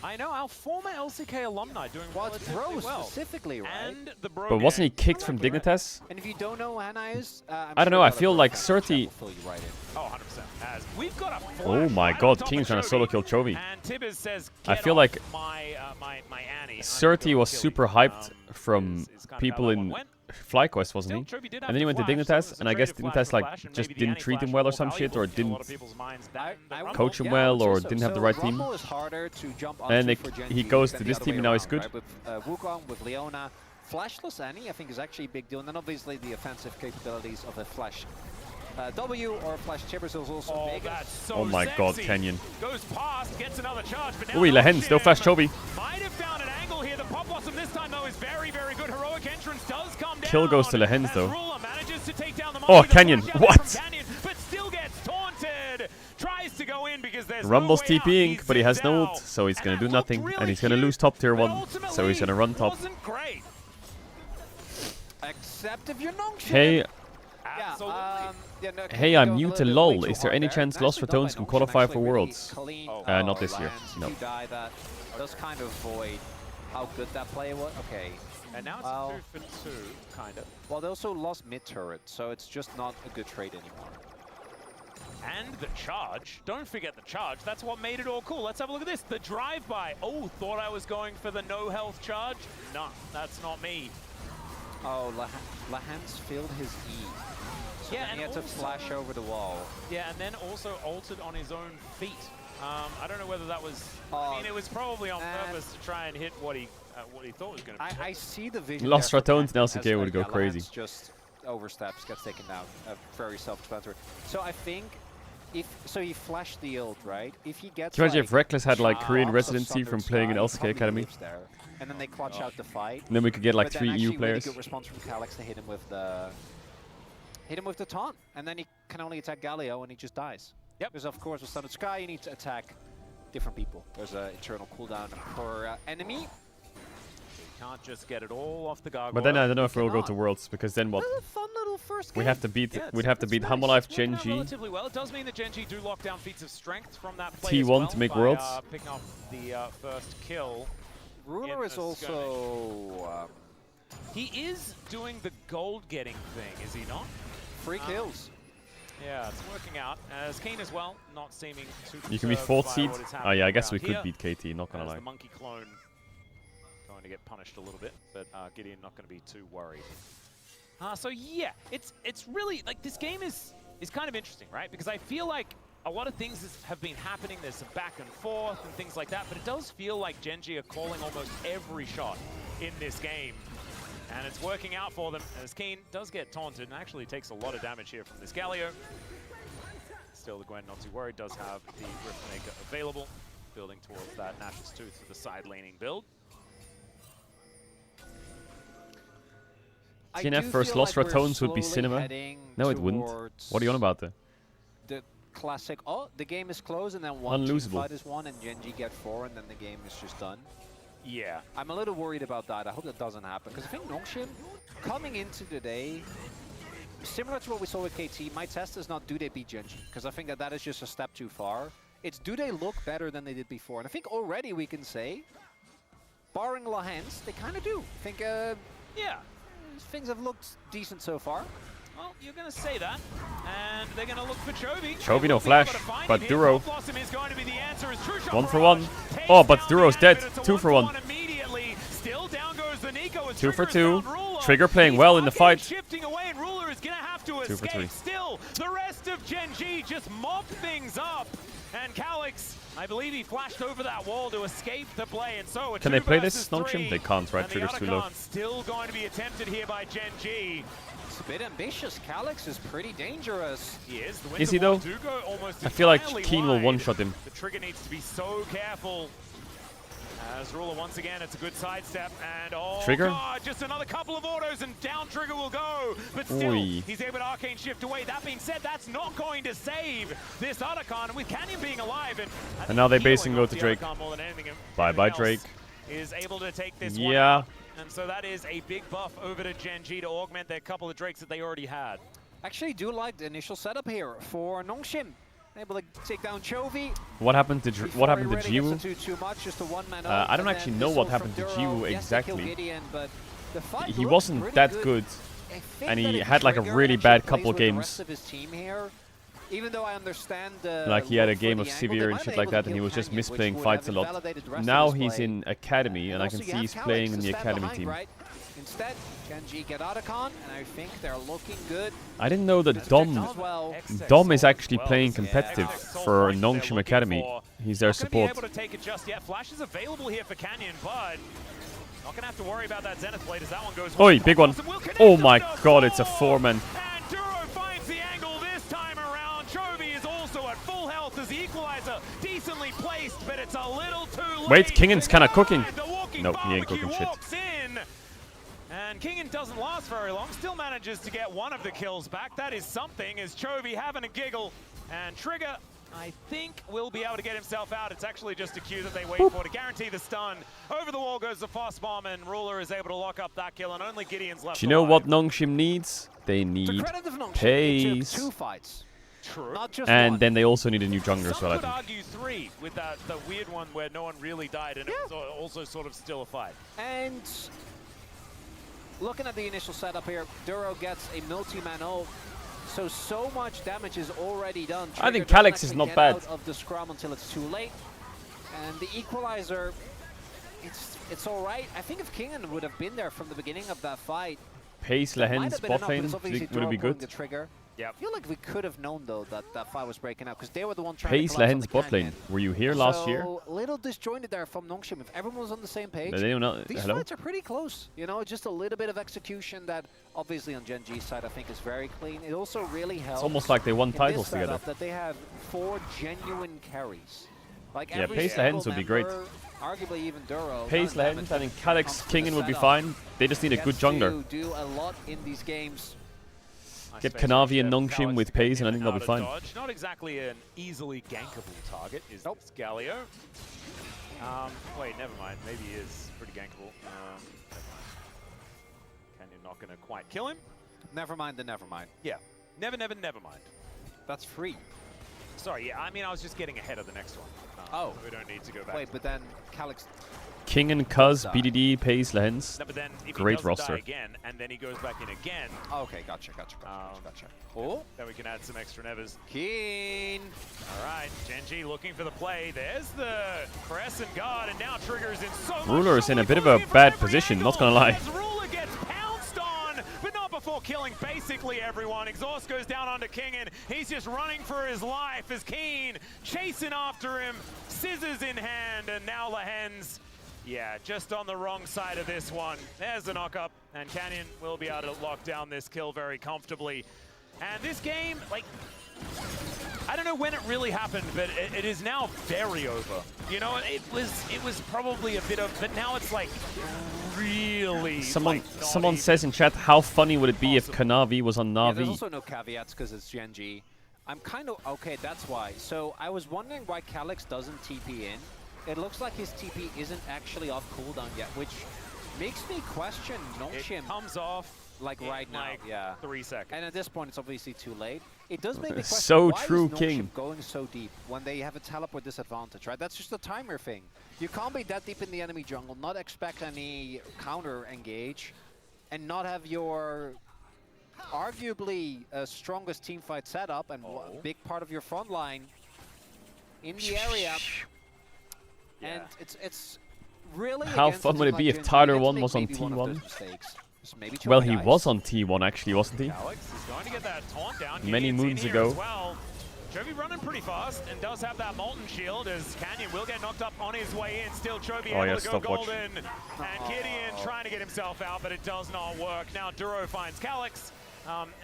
I know our former LCK alumni doing what's relatively Bro well. specifically, right? And the Bro But wasn't he gang. kicked from Dignitas? And if you don't know who Hannah is, I don't know, I feel like Surty. Fill you right in. Oh, 100%. As we've got a Oh flash my right god, on top King's of trying to solo Chovy. kill Chovy. And Tibbers says, I "Get feel off like my Annie. Surty was super hyped from is kind of people how that one in went. FlyQuest, wasn't he? Still, Chovy did have And then he the went to flash, so it Dignitas, was and a I guess traded flash Dignitas for like flash, and just maybe the didn't Annie treat him flash well or more some shit, or valuable in a lot didn't of people's minds I- than the I- Rumble. coach him Yeah, I well would say or so. didn't have the So right team. Rumble is harder to jump And onto they- for he Genji goes than to the this other team way and now he's around, good. right? With Wukong, with Leona, Flashless Annie I think is actually a big deal, and then obviously the offensive capabilities of a Flash W or a Flash Tibbers is also Oh, big. that's so Oh my god, sexy. Kenyon. Goes past, gets another charge, but now Ui, Lehen, still flash Chovy. Might have found an angle here. The Pop Blossom this time, though, is very, very good. Heroic entrance does come down. Kill goes to Lehens, as though. Ruler manages to take down the Oh, monkey. The Kenyon, flash out what? from Canyon, but still gets taunted. Tries to go in because there's Rumble's no way out. TPing, but he has no zipped ult, out. so he's gonna And do that looked nothing, really and he's gonna cute, lose top tier but 1, so he's gonna run top. wasn't great. Except if you're Nongshim. Hey, Yeah, Absolutely. yeah, no, Hey, Kenyon I'm going new a to little bit LoL. way too Is there hard any there. chance Lost Nicely done by Ratones can Nongshim, qualify actually for really Worlds? clean, not this year, lands. no. If you die, that does kind of void how good that play was. Okay. And now it's Well- a 2 for 2, kind of. Well, they also lost mid turret, so it's just not a good trade anymore. And the charge. Don't forget the charge. That's what made it all cool. Let's have a look at this. The drive-by. Oh, thought I was going for the no health charge. No, that's not me. Oh, Lahans filled his E. So Yeah, then he and had to also- flash over the wall. Yeah, and then also altered on his own feet. I don't know whether that was... I mean, it was probably on and- purpose to try and hit what he thought was going to be. I see the vision. Lost there for Ratones Ken and LCK as, would go Lahans crazy. Just oversteps, gets taken down. Very self-explanatory. So I think so he flashed the ult, right? If he gets Can you imagine if Reckless had like Korean lots of residency from Sundered playing in Sky, he LCK probably Academy? lives there. And then they clutch out the fight. And then we could get like But 3 then EU actually players. Really good response from Calyx to hit him with the taunt, and then he can only attack Galio, and he just dies. Yep. Because of course with Sundered Sky, you need to attack different people. There's an internal cooldown per enemy. Can't just get it all off the gargoyle. But then I don't know if we'll go cannot. to Worlds, because then what? That's a fun little first We game. have to beat. Yeah, We'd have to it's beat nice. Hamalife, It's working out Genji. relatively well. It does mean that Genji do lock down feats of strength from that play T1 as well to make by, Worlds. picking up the first kill. Ruler in is the also He is doing the gold-getting thing, is he not? free kills. Yeah, it's working out. As Kane as well, not seeming too You can be perturbed 4th by seed. what is Oh happening yeah, I guess we around could here. beat KT. Not gonna As lie. the monkey clone going to get punished a little bit, but Gideon not going to be too worried. So yeah, it's really like this game is kind of interesting, right? Because I feel like a lot of things have been happening. There's some back and forth and things like that, but it does feel like Genji are calling almost every shot in this game. And it's working out for them as Keen does get taunted and actually takes a lot of damage here from this Galio. Still, the Gwen not too worried, does have the Riftmaker available, building towards that Nash's Tooth for the side laning build. I TNF do versus feel Lost like we're Ratones would be slowly cinema. heading No, it wouldn't. towards What are you on about there? The classic, oh, the game is closed and then one Unlosable. fight is won and Genji get 4 and then the game is just done. Yeah. I'm a little worried about that. I hope that doesn't happen because I think Nongshim coming into the day, similar to what we saw with KT, my test is not do they beat Genji because I think that is just a step too far. It's do they look better than they did before, and I think already we can say, barring Lahans, they kind of do. I think Yeah. things have looked decent so far. Well, you're going to say that, and they're going to look for Chovy. Chovy They no will be able flash, to find but him here. Duro. Blossom is going to be the answer as True Shot 1 for Barrage 1. takes Oh, but down Duro's the dead. Ambit. It's a 2 for 1. Immediately. Still down goes the Nico. As 2 for Trigger 2. found Ruler. Trigger playing He's well in the not fight. shifting away, and Ruler is gonna have to 2 for 3. escape. Still, the rest of Gen G just mob things up. And Calyx, I believe he flashed over that wall to escape the play, and so Can they play this Nongshim? They can't, right? Trigger's too low. Still going to be attempted here by Gen G. It's a bit ambitious. Calyx is pretty dangerous. He is. The Is he though? do go almost I feel like entirely Keen will wide. one-shot him. The trigger needs to be so careful. As Ruler once again, it's a good sidestep, and oh Trigger? god, just another couple of autos and down Trigger will go. But still, Oi. he's able to arcane shift away. That being said, that's not going to save this Otacon, with Canyon being alive. And now they healing basically go off to the Drake. Otacon more than anything, Bye-bye, else Drake. Is able to take this one Yeah. out. And so that is a big buff over to Gen G to augment their couple of Drakes that they already had. Actually, do like the initial setup here for Nongshim. Able to take down Chovy. What happened to Jiwoo? I don't actually know what happened to Jiwoo exactly. He wasn't that good, and he had like a really bad couple games. Even though I understand, like he had a game of Severe and shit like that, and he was just misplaying fights a lot. Now he's in Academy, and I can see he's playing in the Academy team. Instead, Genji get Otacon, and I think they're looking good. I didn't know that Dom is actually playing competitive for Nongshim Academy. He's their support. Able to take it just yet. Flash is available here for Canyon, but not gonna have to worry about that Zenith blade as that one goes. Oi, big one! Oh my god, it's a 4-man. And Duro finds the angle this time around. Chovy is also at full health as the equalizer decently placed, but it's a little too late. Wait, Kingan's kind of cooking. Nope, he ain't cooking shit. And Kingan doesn't last very long, still manages to get one of the kills back. That is something, as Chovy having a giggle. And Trigger, I think, will be able to get himself out. It's actually just a Q that they wait for to guarantee the stun. Over the wall goes the fast bomb, and Ruler is able to lock up that kill, and only Gideon's left. Do you know what Nongshim needs? They need pace. Two fights. True. Not just And one. then they also need a new jungler as well, I Some could think. argue 3 with that the weird one where no one really died, and it was also sort of still a fight. And looking at the initial setup here, Duro gets a multi-man ult. So much damage is already done. I think Trigger Calyx is doesn't not actually get bad. out of the scrum until it's too late. And the equalizer, it's all right. I think if Kingan would have been there from the beginning of that fight, Pace might Lehen's have been bot enough, but lane, it's obviously would it Duro be pulling good? the trigger. Yep. I feel like we could have known though that that fight was breaking out because they were the one trying Pace to collapse on Lehen's the bot lane. canyon. Were you here last year? So little disjointed there from Nongshim. If everyone was on the same page, They don't know. these Hello? fights are pretty close. You know, just a little bit of execution that obviously on Gen G's side I think is very clean. It also really helps. It's almost like they won in this titles setup together. that they have 4 genuine carries. Like Yeah, every Pace single Lehens would be great. member, arguably even Duro. Pace not Lehens, damage I think when it Calyx, comes to the Kingan would be setup. fine. They just need a good Gets to jungler. do a lot in these games. Get Kanavi and Nongshim with Pace, and I think they'll be fine. Dodge. Not exactly an easily gankable target, is this Galio. Wait, never mind. Maybe he is pretty gankable. Canyon not going to quite kill him. Never mind the never mind. Yeah. Never mind. That's free. Sorry, yeah, I mean, I was just getting ahead of the next one. Oh. We don't need to go back. Wait, but then Calyx. King and Cuz, BDD, Pace Lehens. No, but then if Great he doesn't roster. die again, and then he goes back in again, Okay, gotcha. Oh, then we can add some extra nevers. Keen. All right, Genji looking for the play. There's the Crescent Guard, and now Trigger's in so much Ruler is in a trouble. bit of a Looking for bad every position, not angle. gonna lie. As Ruler gets pounced on, but not before killing basically everyone. Exhaust goes down onto Kingan. He's just running for his life as Keen chasing after him, scissors in hand, and now Lehens. Yeah, just on the wrong side of this one. There's the knock-up, and Canyon will be able to lock down this kill very comfortably. And this game, like, I don't know when it really happened, but it is now very over. You know, it was probably a bit of, but now it's like really. Someone like, says in chat, how funny would it be if Kanavi was on Yeah, there's Navi? also no caveats because it's Gen G. I'm kind of okay. That's why. So I was wondering why Calyx doesn't TP in. It looks like his TP isn't actually off cooldown yet, which makes me question Nongshim. It comes off like in right now, like yeah. 3 seconds. And at this point, it's obviously too late. It does make me question So why true, is Nongshim King. going so deep when they have a teleport disadvantage, right? That's just a timer thing. You can't be that deep in the enemy jungle, not expect any counter engage, and not have your arguably strongest teamfight setup and a big part of your front line in the area. And it's really How against fun a would team it be like if Gen G, Tyler you get to 1 make was on maybe Team one of 1? those mistakes. Maybe Well, he Chobi dies. was on T1 actually, wasn't he? Alex is going to get that taunt down. Many Gideon's in moons here ago. as well. Chobi running pretty fast and does have that Molten Shield as Canyon will get knocked up on his way in. Still Chobi Oh, able yeah, to go stopwatch. golden. And Gideon trying to get himself out, but it does not work. Now Duro finds Calyx.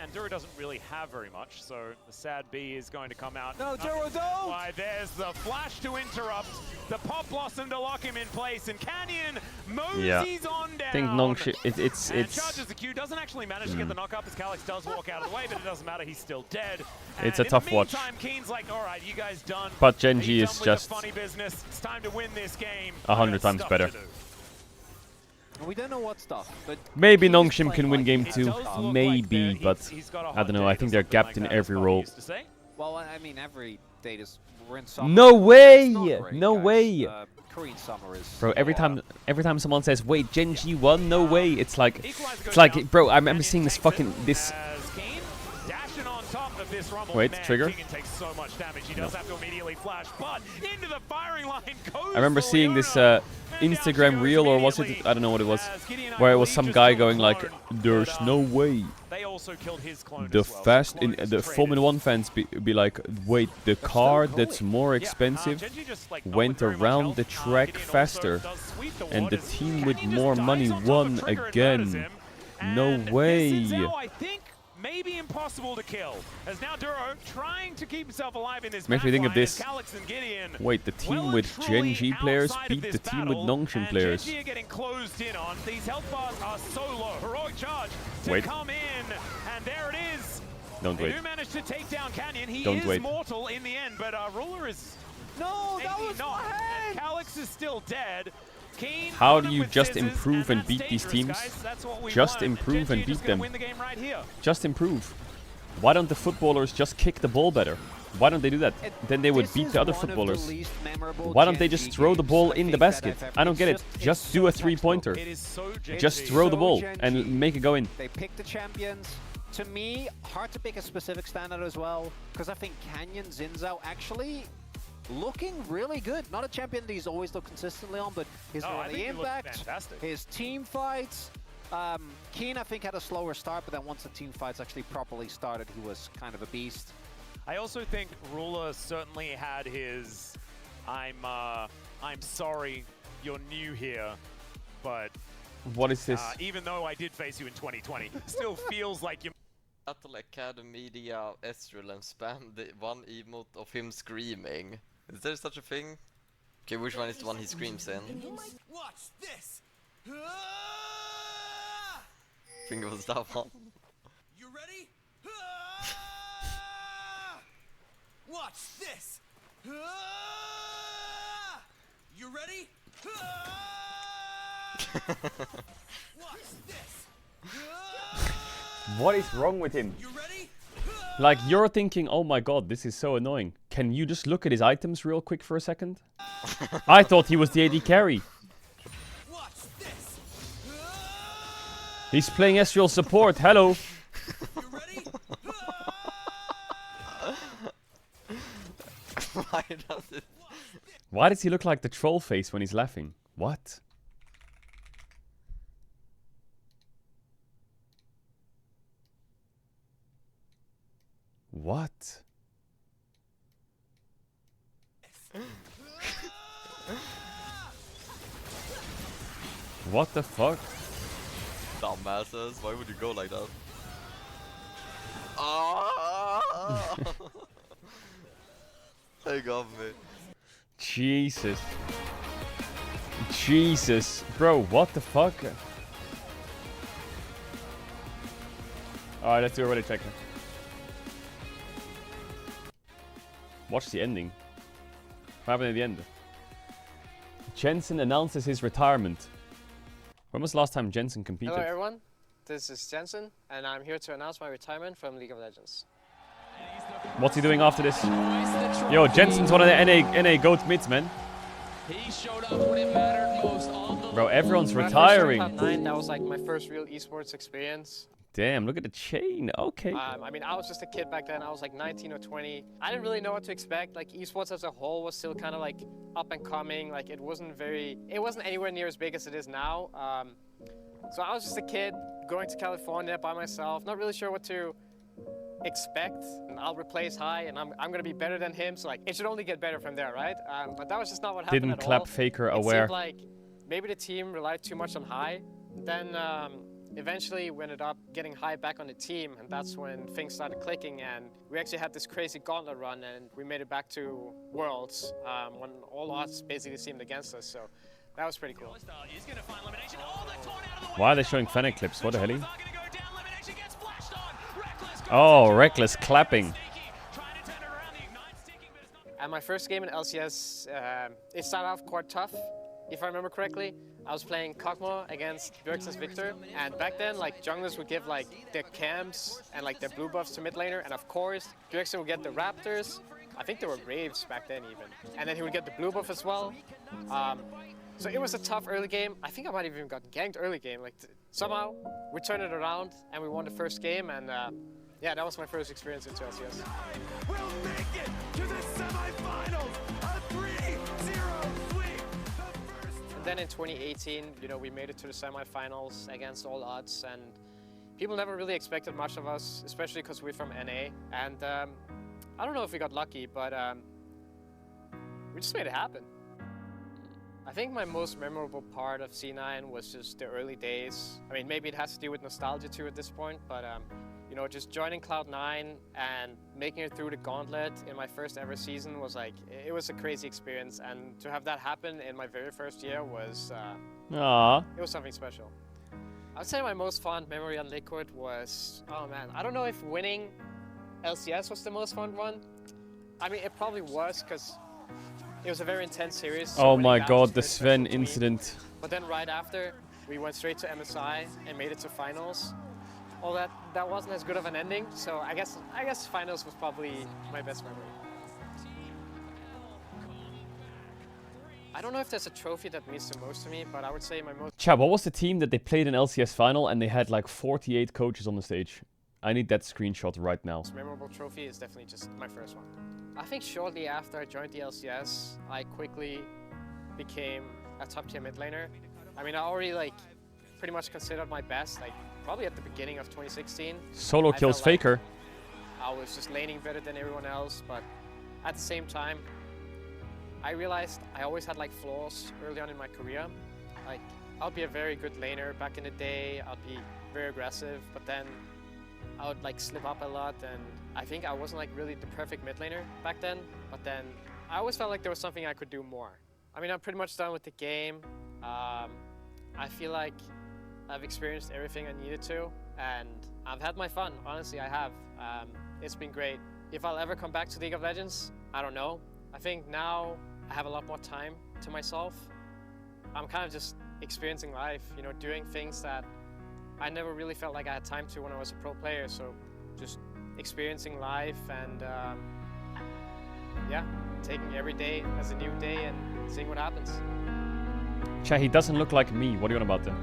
And Duro doesn't really have very much, so the sad B is going to come out. No, Duro, don't! Why, there's the flash to interrupt, the Pop Blossom to lock him in place, and Canyon moseys on down. I think Nongshim, it's Charges the Q, doesn't actually manage to get the knock up as Calyx does walk out of the way, but it doesn't matter, he's still dead. It's And a tough in the watch. meantime, Keen's like, all right, you guys done. But Are Genji you is done with just the funny business? It's time to win this game. 100 I got times stuff better. to do. We don't know what stuff, but maybe Keen is Nongshim playing can win like game he 2, does look like maybe, there- but he's got a I hot don't know. date I or think they're something gapped like in that, is every what he role. used to say. Well, I mean, every date is we're in summer. No It's not way! great, No guys. way! Korean summer is. Bro, every time someone says, "Wait, Genji won?" No way! It's like, Equalizer it's goes like, down. bro. I remember Canyon seeing this takes it fucking this. as Keen dashing on top of this rumble. Wait, Man, trigger? Keegan takes so much damage. He does have to immediately flash, but into the firing line goes. I remember seeing this Leona. And down she Instagram goes reel, or was it? immediately I don't know what it was, as Gideon, I where it was believe, some just guy killed going the like, clone, "There's but, no way." They also killed his clone The as well. fast clone in is the traded. Formula 1 fans be like, "Wait, the car going. that's more expensive Genji just, like, not went with very much around health. the track Gideon also faster, does sweep the and ward the as team with Canyon just more dies money on top of won Trigger and murders again." him. No And way. This is now, I think, maybe impossible to kill. As now Duro trying to keep himself alive in this Makes me think of backline as this. Calyx and Gideon Wait, the team well with and truly Genji players outside of beat this the team with battle, Nongshim and players. Genji are getting closed in on. These health bars are so low. Heroic charge to Wait. come in, and there it is. Don't They wait. do manage to take down Canyon. He Don't is wait. mortal in the end, but Ruler is No, that maybe was not. my head. Calyx is still dead. Keen How do running you with just scissors, improve and that's beat these dangerous, teams? guys. That's what we Just want. improve and Genji beat just gonna them. Win the game right here. Just improve. Why don't the footballers just kick the ball better? Why don't they do that? Then they would This beat is the other one of footballers. least memorable Why don't they Genji just throw the games ball I in the think that basket? I've ever- I don't get it. it's Just so do a textbook. three-pointer. It is so Genji. Just throw the So ball Genji. and make it go in. They pick the champions. To me, hard to pick a specific standout as well, because I think Canyon Zinzao actually looking really good. Not a champion that he's always looked consistently on, but his Oh, I early think he looked impact, fantastic. his team fights. Keen, I think, had a slower start, but then once the team fights actually properly started, he was kind of a beast. I also think Ruler certainly had his I'm sorry you're new here, but What is this? even though I did face you in 2020, still feels like you Battle Academy Ezreal and spam the one emote of him screaming. Is there such a thing? Okay, which one is the one he screams in? Watch this. I think it was that one. You ready? Watch this. You ready? Watch this. What is wrong with him? You ready? Like, you're thinking, oh my god, this is so annoying. Can you just look at his items real quick for a second? I thought he was the AD carry. Watch this. He's playing Ezreal support. Hello. You ready? Why does it? Why does he look like the troll face when he's laughing? What? What? What the fuck? Dumbasses, why would you go like that? Ah! They got me. Jesus. Jesus. Bro, what the fuck? Alright, let's do a ready checker. Watch the ending. What happened at the end? Jensen announces his retirement. When was the last time Jensen competed? Hello everyone, this is Jensen, and I'm here to announce my retirement from League of Legends. What's he doing after this? Yo, Jensen's one of the NA GOAT mids, man. He showed up when it mattered most on the Bro, everyone's When I first retiring. started Top 9, that was like my first real esports experience. Damn, look at the chain. Okay. I mean, I was just a kid back then. I was like 19 or 20. I didn't really know what to expect. Like, esports as a whole was still kind of like up and coming. Like, it wasn't anywhere near as big as it is now. So I was just a kid going to California by myself, not really sure what to expect. And I'll replace High, and I'm gonna be better than him. So like, it should only get better from there, right? But that was just not what happened Didn't at clap all. Faker It aware. seemed like maybe the team relied too much on High. Then eventually we ended up getting High back on the team, and that's when things started clicking, and we actually had this crazy gauntlet run, and we made it back to Worlds when all odds basically seemed against us. So that was pretty cool. Why are they showing Fennec clips? What the hell? Oh, Reckless clapping. And my first game in LCS, it started off quite tough. If I remember correctly, I was playing Kog'Maw against Bjergsen's Victor, and back then, like, junglers would give like their camps and like their blue buffs to mid laner, and of course, Bjergsen would get the Raptors. I think there were Braves back then even, and then he would get the blue buff as well. So it was a tough early game. I think I might have even gotten ganked early game. Like, somehow we turned it around and we won the first game, and yeah, that was my first experience into LCS. We'll make it to the semifinals. A 3-0 sweep. And then in 2018, you know, we made it to the semifinals against all odds, and people never really expected much of us, especially because we're from NA. And I don't know if we got lucky, but we just made it happen. I think my most memorable part of C9 was just the early days. I mean, maybe it has to do with nostalgia too at this point, but you know, just joining Cloud9 and making it through the gauntlet in my first ever season was like, it was a crazy experience, and to have that happen in my very first year was, it was something special. I'd say my most fond memory on Liquid was, oh man, I don't know if winning LCS was the most fun one. I mean, it probably was, because it was a very intense series. So Oh many my battles, god, the very special Sven to me. incident. But then right after, we went straight to MSI and made it to finals. Well, that wasn't as good of an ending, so I guess finals was probably my best memory. I don't know if there's a trophy that means the most to me, but I would say my most Chad, what was the team that they played in LCS final and they had like 48 coaches on the stage? I need that screenshot right now. memorable trophy is definitely just my first one. I think shortly after I joined the LCS, I quickly became a top tier mid laner. I mean, I already like pretty much considered my best, like probably at the beginning of 2016. Solo I kills felt like Faker. I was just laning better than everyone else, but at the same time, I realized I always had like flaws early on in my career. Like, I'll be a very good laner back in the day, I'll be very aggressive, but then I would like slip up a lot, and I think I wasn't like really the perfect mid laner back then, but then I always felt like there was something I could do more. I mean, I'm pretty much done with the game. I feel like I've experienced everything I needed to, and I've had my fun. Honestly, I have. It's been great. If I'll ever come back to League of Legends, I don't know. I think now I have a lot more time to myself. I'm kind of just experiencing life, you know, doing things that I never really felt like I had time to when I was a pro player. So just experiencing life and yeah, taking every day as a new day and seeing what happens. Chad, he doesn't look like me. What are you on about then?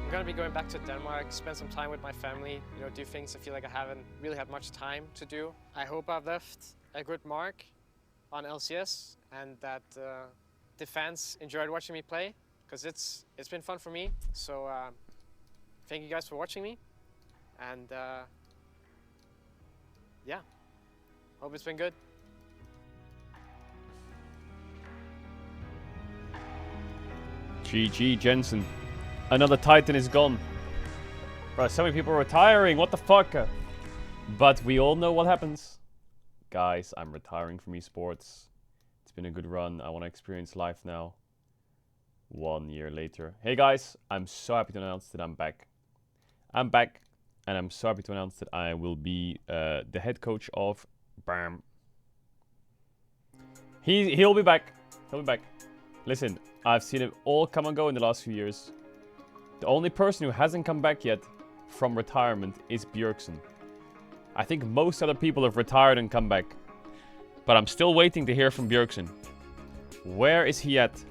I'm gonna be going back to Denmark, spend some time with my family, you know, do things I feel like I haven't really had much time to do. I hope I've left a good mark on LCS and that the fans enjoyed watching me play, because it's been fun for me. So thank you guys for watching me, and yeah, hope it's been good. GG, Jensen. Another Titan is gone. Bro, so many people are retiring. What the fuck? But we all know what happens. Guys, I'm retiring from esports. It's been a good run. I want to experience life now. 1 year later. Hey guys, I'm so happy to announce that I'm back. I'm back, and I'm so happy to announce that I will be the head coach of BAM. He'll be back. He'll be back. Listen, I've seen it all come and go in the last few years. The only person who hasn't come back yet from retirement is Bjergsen. I think most other people have retired and come back. But I'm still waiting to hear from Bjergsen. Where is he at?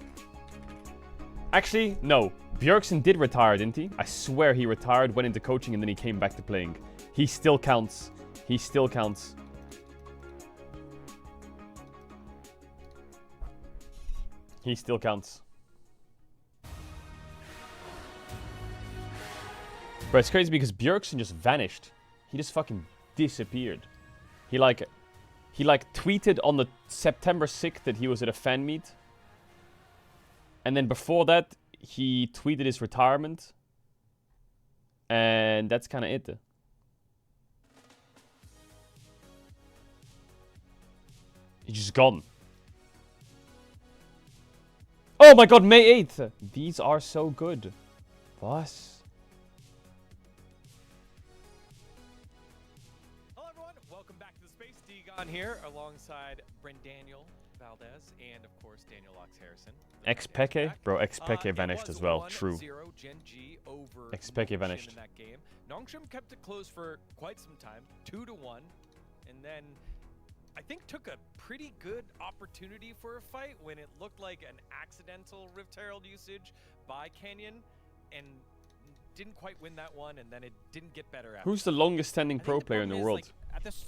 Actually, no. Bjergsen did retire, didn't he? I swear he retired, went into coaching, and then he came back to playing. He still counts. He still counts. He still counts. But it's crazy because Bjergsen just vanished. He just fucking disappeared. He like tweeted on the September 6th that he was at a fan meet. And then before that, he tweeted his retirement. And that's kind of it. He's just gone. Oh my god, May 8th! These are so good. Boss. Hello everyone, welcome back to the space. Degon here alongside Brendaniel Valdez and of course Daniel Locks Harrison. Xpeke? Bro, Xpeke vanished as well. True. Xpeke vanished. In that game. Nongshim kept it close for quite some time, 2-1, and then I think took a pretty good opportunity for a fight when it looked like an accidental Rift Herald usage by Canyon and didn't quite win that one, and then it didn't get better after. Who's the longest standing pro player in the world?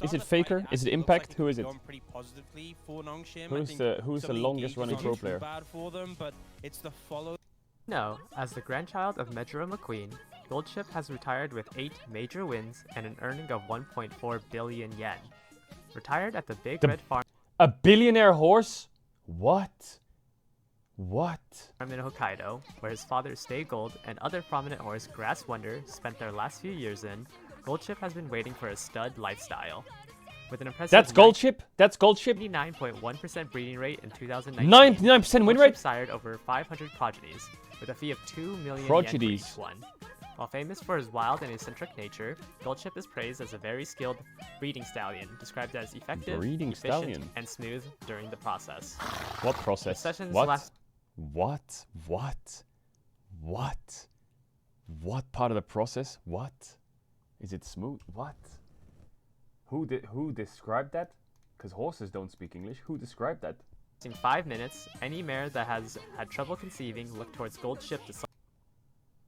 Is it Faker? Is it Impact? Who is it? Who's the longest running pro player? No, as the grandchild of Medra McQueen, Goldship has retired with 8 major wins and an earning of 1.4 billion yen. Retired at the Big Red Farm. A billionaire horse? What? What? In Hokkaido, where his father Stay Gold and other prominent horse Grass Wonder spent their last few years in, Goldship has been waiting for a stud lifestyle. With an impressive That's Goldship? That's Goldship? 99.1% breeding rate in 2019. 99% win rate? Sired over 500 progenies, with a fee of 2 million progenies. yen for each one. While famous for his wild and eccentric nature, Goldship is praised as a very skilled breeding stallion, described as effective, efficient, and smooth during the process. What process? Sessions What? last What? What part of the process? What? Is it smooth? What? Who described that? Because horses don't speak English. Who described that? In 5 minutes, any mare that has had trouble conceiving look towards Goldship to solve.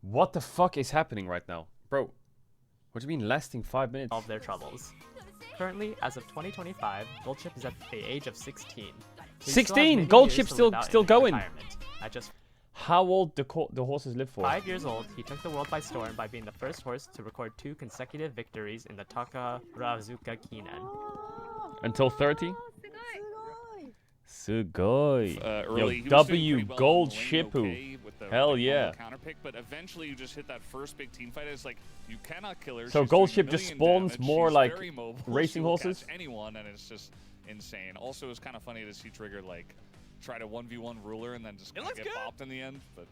What the fuck is happening right now? Bro, what do you mean lasting 5 minutes? Solve their troubles. Currently, as of 2025, Goldship is at the age of 16. 16! Goldship's still going! At just How old the horses live for? 5 years old, he took the world by storm by being the first horse to record 2 consecutive victories in the Takarazuka Kinen. Until 30? Sugoi. Early, Yo, W Gold Shippu. Hell yeah. Counter pick, but eventually you just hit that first big team fight. It's like you cannot kill her. So She's Gold doing Ship just 1,000,000 spawns damage. more She's like very mobile. racing She will horses? catch anyone, and it's just insane. Also, it's kind of funny to see Trigger like try to 1v1 Ruler and then just kind of get bopped in the end. But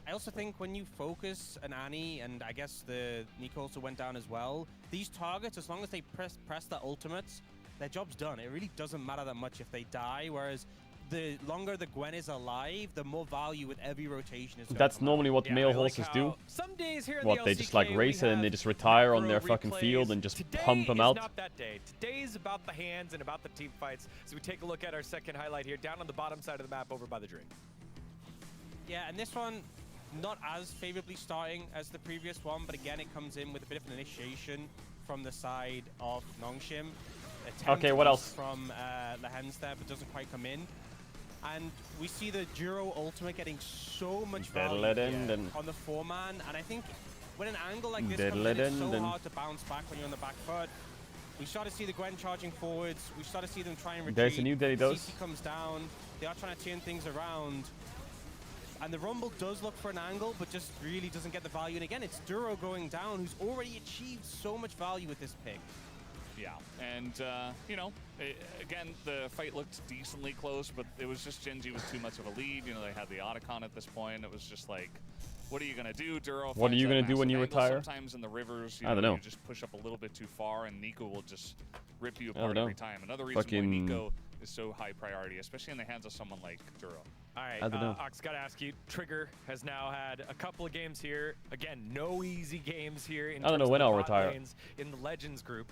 I also think when you focus an Annie, and I guess the Nico also went down as well, these targets, as long as they press the ultimates, their job's done. It really doesn't matter that much if they die, whereas the longer the Gwen is alive, the more value with every rotation is going That's to come normally out. what male horses do. Some days here in What, the they just like LCK, race we it and they have just retire on macro their fucking replays. field and just Today pump them is out? not that day. Today's about the hands and about the team fights. So we take a look at our second highlight here, down on the bottom side of the map over by the drink. Yeah, and this one, not as favorably starting as the previous one, but again, it comes in with a bit of an initiation from the side of Nongshim. Okay, what else? From Lehens there, but doesn't quite come in. And we see the Duro ultimate getting so much value on the 4-man, and I think when an angle like this comes in, it's so hard to bounce back when you're on the back foot. We start to see the Gwen charging forwards. We start to see them try and retreat. There's a new daily dose. CC comes down. They are trying to turn things around. And the Rumble does look for an angle, but just really doesn't get the value. And again, it's Duro going down, who's already achieved so much value with this pick. yeah, and you know, again, the fight looked decently close, but it was just Genji was too much of a lead. You know, they had the Otacon at this point. It was just like, what are you gonna do, Duro? What are you gonna do when you massive retire? angle. Sometimes in the rivers, I don't know. You just push up a little bit too far, and Nico will just rip you apart every time. Another reason why Nico is so high priority, especially in the hands of someone like Duro. All right, Ox, gotta ask you, Trigger has now had a couple of games here. Again, no easy games here. In I don't know when I'll retire. In the Legends group.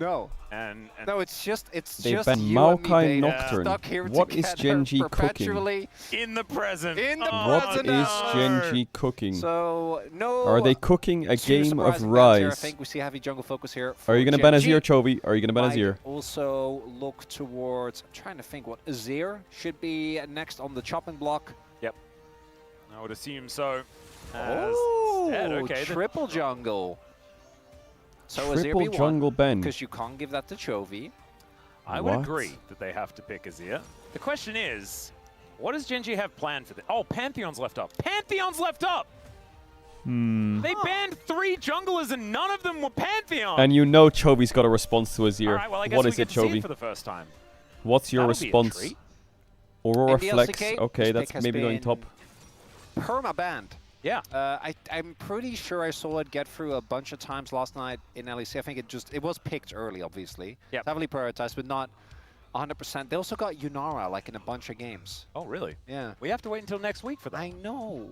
No. And No, it's just They just ban you and me, Maokai babe, Nocturne. stuck here What is together Genji cooking? perpetually. in the present. In the What present is hour. Genji cooking? So no. Are they cooking a too game of surprising bans here. I Rise? think we see heavy jungle focus here. Are you for gonna ban Genji. Azir, Chovy? Are you gonna ban Might Azir? also look towards. I'm trying to think what Azir should be next on the chopping block. Yep. I would assume so. Oh, Okay. triple jungle. So Triple Azir jungle ban. because you can't give that to Chovy. I would What? agree that they have to pick Azir. The question is, what does Genji have planned for this? Oh, Pantheon's left up. Pantheon's left up! They banned 3 junglers and none of them were Pantheon! And you know Chovy's got a response to Azir. All right, well, I guess What we is get it, to see it Chovy? for the first time. What's your That'll be a response? treat. Aurora In the Flex. LCK, Okay, this that's pick has maybe going been top. Perma-banned. Yeah. I'm pretty sure I saw it get through a bunch of times last night in LEC. I think it was picked early, obviously. Yep. Heavily prioritized, but not 100%. They also got Yunara, like, in a bunch of games. Oh, really? Yeah. We have to wait until next week for that. I know.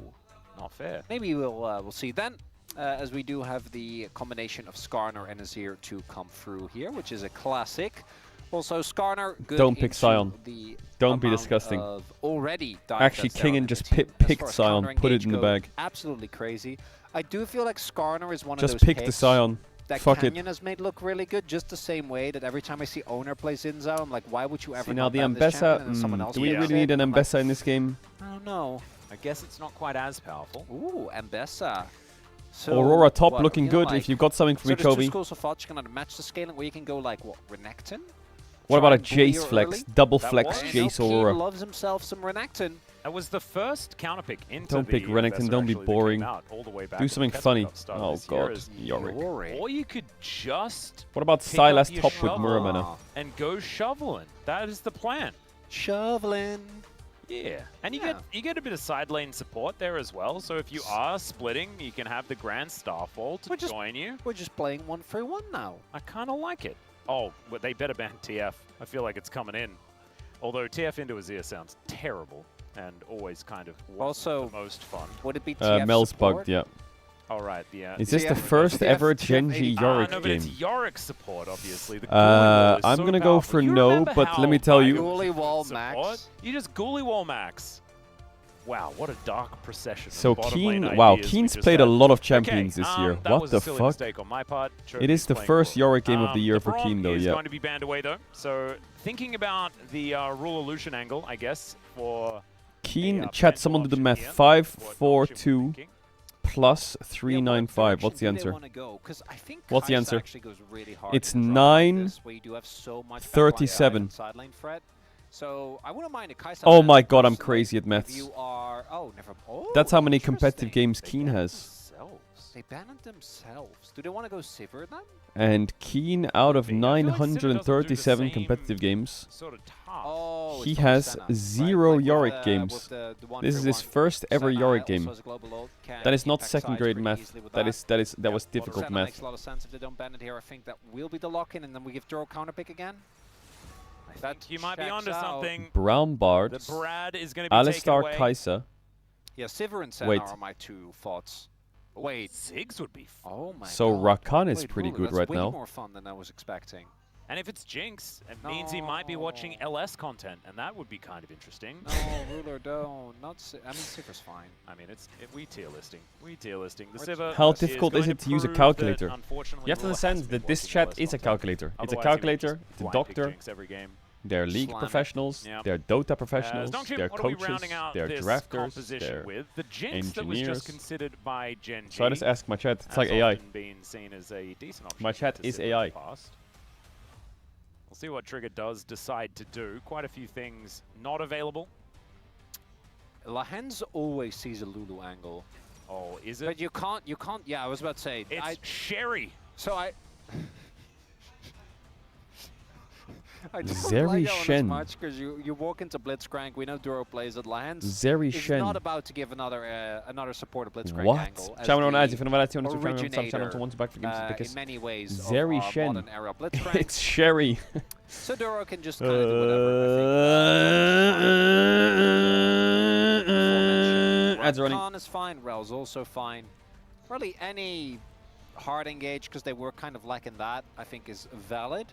Not fair. Maybe we'll see then, as we do have the combination of Skarner and Azir to come through here, which is a classic. Also, Skarner, good Don't pick into Sion. the Don't be amount disgusting. of already dive Actually, that's there Kingen on the just team. As picked far as Sion, counter put it engage in the go, bag. Absolutely crazy. I do feel like Skarner is one Just of those pick the picks Sion. that Fuck it. Canyon has made look really good, just the same way that every time I see Owner play Xin I'm like, why would you ever See, now not the ban this champion? And then someone Ambessa. else Do we picks really it, need an and I'm like, Ambessa in this game? I don't know. I guess it's not quite as powerful. Ooh, Ambessa. So, Aurora top what, looking you know, good. like, If you've got something for so me, there's two Chovy. schools of thought. You can match the scaling where you can go like, what, Renekton? What about a Try and bully Jace her flex? early? Double That flex was. Jace Keen Aurora. loves himself some Renekton. That was the first counterpick into Don't the pick Renekton, Ambassador don't be actually that came boring. out all the way back Do at something the funny. Cup start Oh this year god, as- Yorick. Or you could just What about pick Silas up your top with shovel Muramana? and go shoveling. That is the plan. Shoveling. Yeah, and you get a bit of side lane support there as well. So if you are splitting, you can have the Grand Starfall to join you. We're just playing 1-3-1 now. I kind of like it. Oh, but they better ban TF. I feel like it's coming in. Although TF into Azir sounds terrible and always kind of Also, the most fun. Would it be TF Mel's support? bugged, yeah. All right, yeah. Is this the TF first ever TF Genji Yorick No, but it's game? Yorick support, obviously. The Ghoulie wall is I'm so gonna go powerful. for You no, remember but how let me tell you. Vigo was Ghoulie wall support? max. You just Ghoulie wall max. Wow, what a dark procession. of So bottom lane Keen, wow, ideas we Keen's just played had. a lot of Okay, champions this year. that What was the a silly fuck? mistake on my part. It is the Playing first well. Yorick game of the year for Braum Keen, though, is yeah. going to be banned away, though. So thinking about the Rule Illusion angle, I guess, for Keen, chat, someone do the math. 542 plus 395. What's the answer? What's the answer? It's 937. So I wouldn't mind a Kai'Sa Oh ban my god, I'm personally crazy at if maths. you are, That's how many competitive interesting. games Keen has. They banned themselves. Do they want to go Sivir then? And Keen, out of I feel like Civ doesn't do the 937 same competitive games, sort of task. Oh, he it's from has Senna. 0 Right, Yorick with games. the This is his 1-3-1. first ever Senna Yorick also game. has a global ult, can That is not impact second sides grade pretty math. easily with That was difficult Senna math. makes a lot of sense if they don't ban it here. I think that will be the lock-in, and then we give Duro counterpick again. I think you might be onto something. Brown Bard, The Brad is going to be Alistar taken away. Kai'Sa. Yeah, Sivir and Senna Wait. are my two thoughts. Wait. Ziggs would be fun. Oh my So god. Rakan is Wait, pretty Ruler, good that's right way now. more fun than I was expecting. And if it's Jinx, it means he might be watching LS content, and that would be kind of interesting. No, Ruler, don't. Not I mean, Sivir's fine. I mean, we tier listing. We tier listing. The We're Sivir How is difficult going is it to use a prove calculator? that, unfortunately, You have to Ruler understand hasn't been that this watching chat LS is a content. calculator. It's a Otherwise, he would calculator, just it's a blind pick doctor. Jinx every game. They're league Slam it. professionals, Yep. they're Dota professionals, Dongchim, they're what are we coaches, rounding out they're this drafters, composition they're with? The Jinx that was engineers. just considered by Genji. So I just ask my chat, it's has like AI. often been seen as a decent option My chat to is Sivir in AI. the past. We'll see what Trigger does decide to do. Quite a few things not available. Lahens always sees a Lulu angle. Oh, is it? But you can't, yeah, I was about to say. It's Sherry. So I don't Zeri like that one as Shen. much because you walk into Blitzcrank. We know Duro plays at Lahens. Zeri is Shen. not about to give another support Blitzcrank What? angle. as Ciao non the ads, if innovatie on Instagram, originator, to back for games in many ways Zeri of our Shen. modern era Blitzcrank. It's Sherry. So Duro can just kind of do whatever. Ads running. Rakan is fine. Rel's also fine. Really any hard engage because they were kind of lacking that, I think is valid.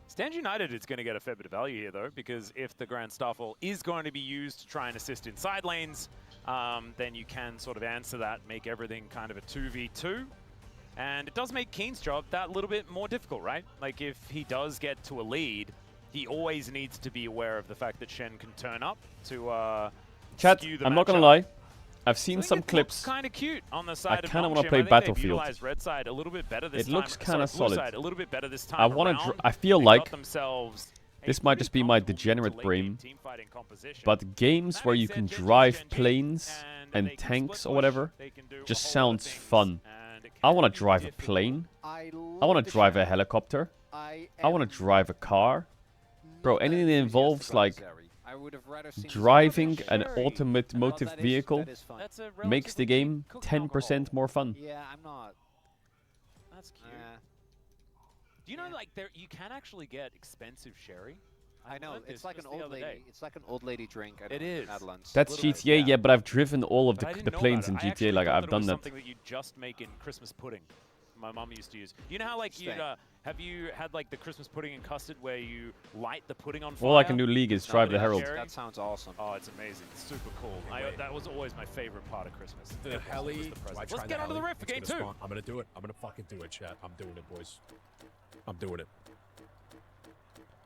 Stand United is going to get a fair bit of value here, though, because if the Grand Starfall is going to be used to try and assist in side lanes, then you can sort of answer that, make everything kind of a 2v2. And it does make Keen's job that little bit more difficult, right? Like, if he does get to a lead, he always needs to be aware of the fact that Shen can turn up to Chat, skew the I'm not gonna matchup. lie. I've seen some clips. Kind of cute on the side of kind of want to Nongshim. play I think they've Battlefield. utilized red side a little bit better this It looks time. kind of Sorry, blue solid. side a little bit better this time I want around. to. I feel They've like got themselves a this might just be pretty my comfortable degenerate late brain, game team fighting composition. but games where you can drive planes and tanks or whatever just sounds fun. I want to drive a plane. I want to drive a helicopter. I want to drive a car. Bro, anything that involves like driving an automotive vehicle makes the game 10% more fun. Yeah, I'm not. That's cute. Do you know, like, you can actually get expensive sherry? I know, it's like an old lady. It's like an old lady drink. It is. In Netherlands. That's GTA, yeah, but I've driven all of But I the didn't know planes about in it. I actually GTA. Like thought I've that it done was that. something that you just make in Christmas pudding. My mum used to use. You know how like you have you had like the Christmas pudding and custard where you light the pudding on fire? All I can do League is drive the Herald. That sounds awesome. Oh, it's amazing. It's super cool. That was always my favorite part of Christmas. The heli. Let's get onto the riff for game 2. I'm gonna do it. I'm gonna fucking do it, chat. I'm doing it, boys. I'm doing it.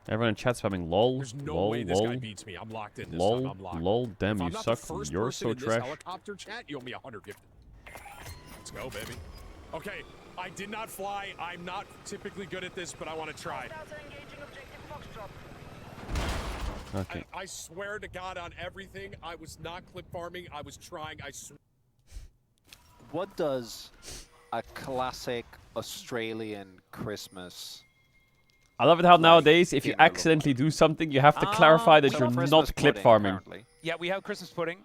Everyone in chat spamming lol, There's no lol, way this lol, guy beats me. I'm locked in this lol, time. I'm locked. lol. Damn, If you I'm not suck. the first You're person so in this trash. helicopter chat, you owe me 100 gifted. Let's go, baby. Okay, I did not fly. I'm not typically good at this, but I want to try. Okay. I swear to God on everything, I was not clip farming. I was trying. What does a classic Australian Christmas? I love it how nowadays, if you accidentally do something, you have to clarify that you're not clip farming. Yeah, we have Christmas pudding.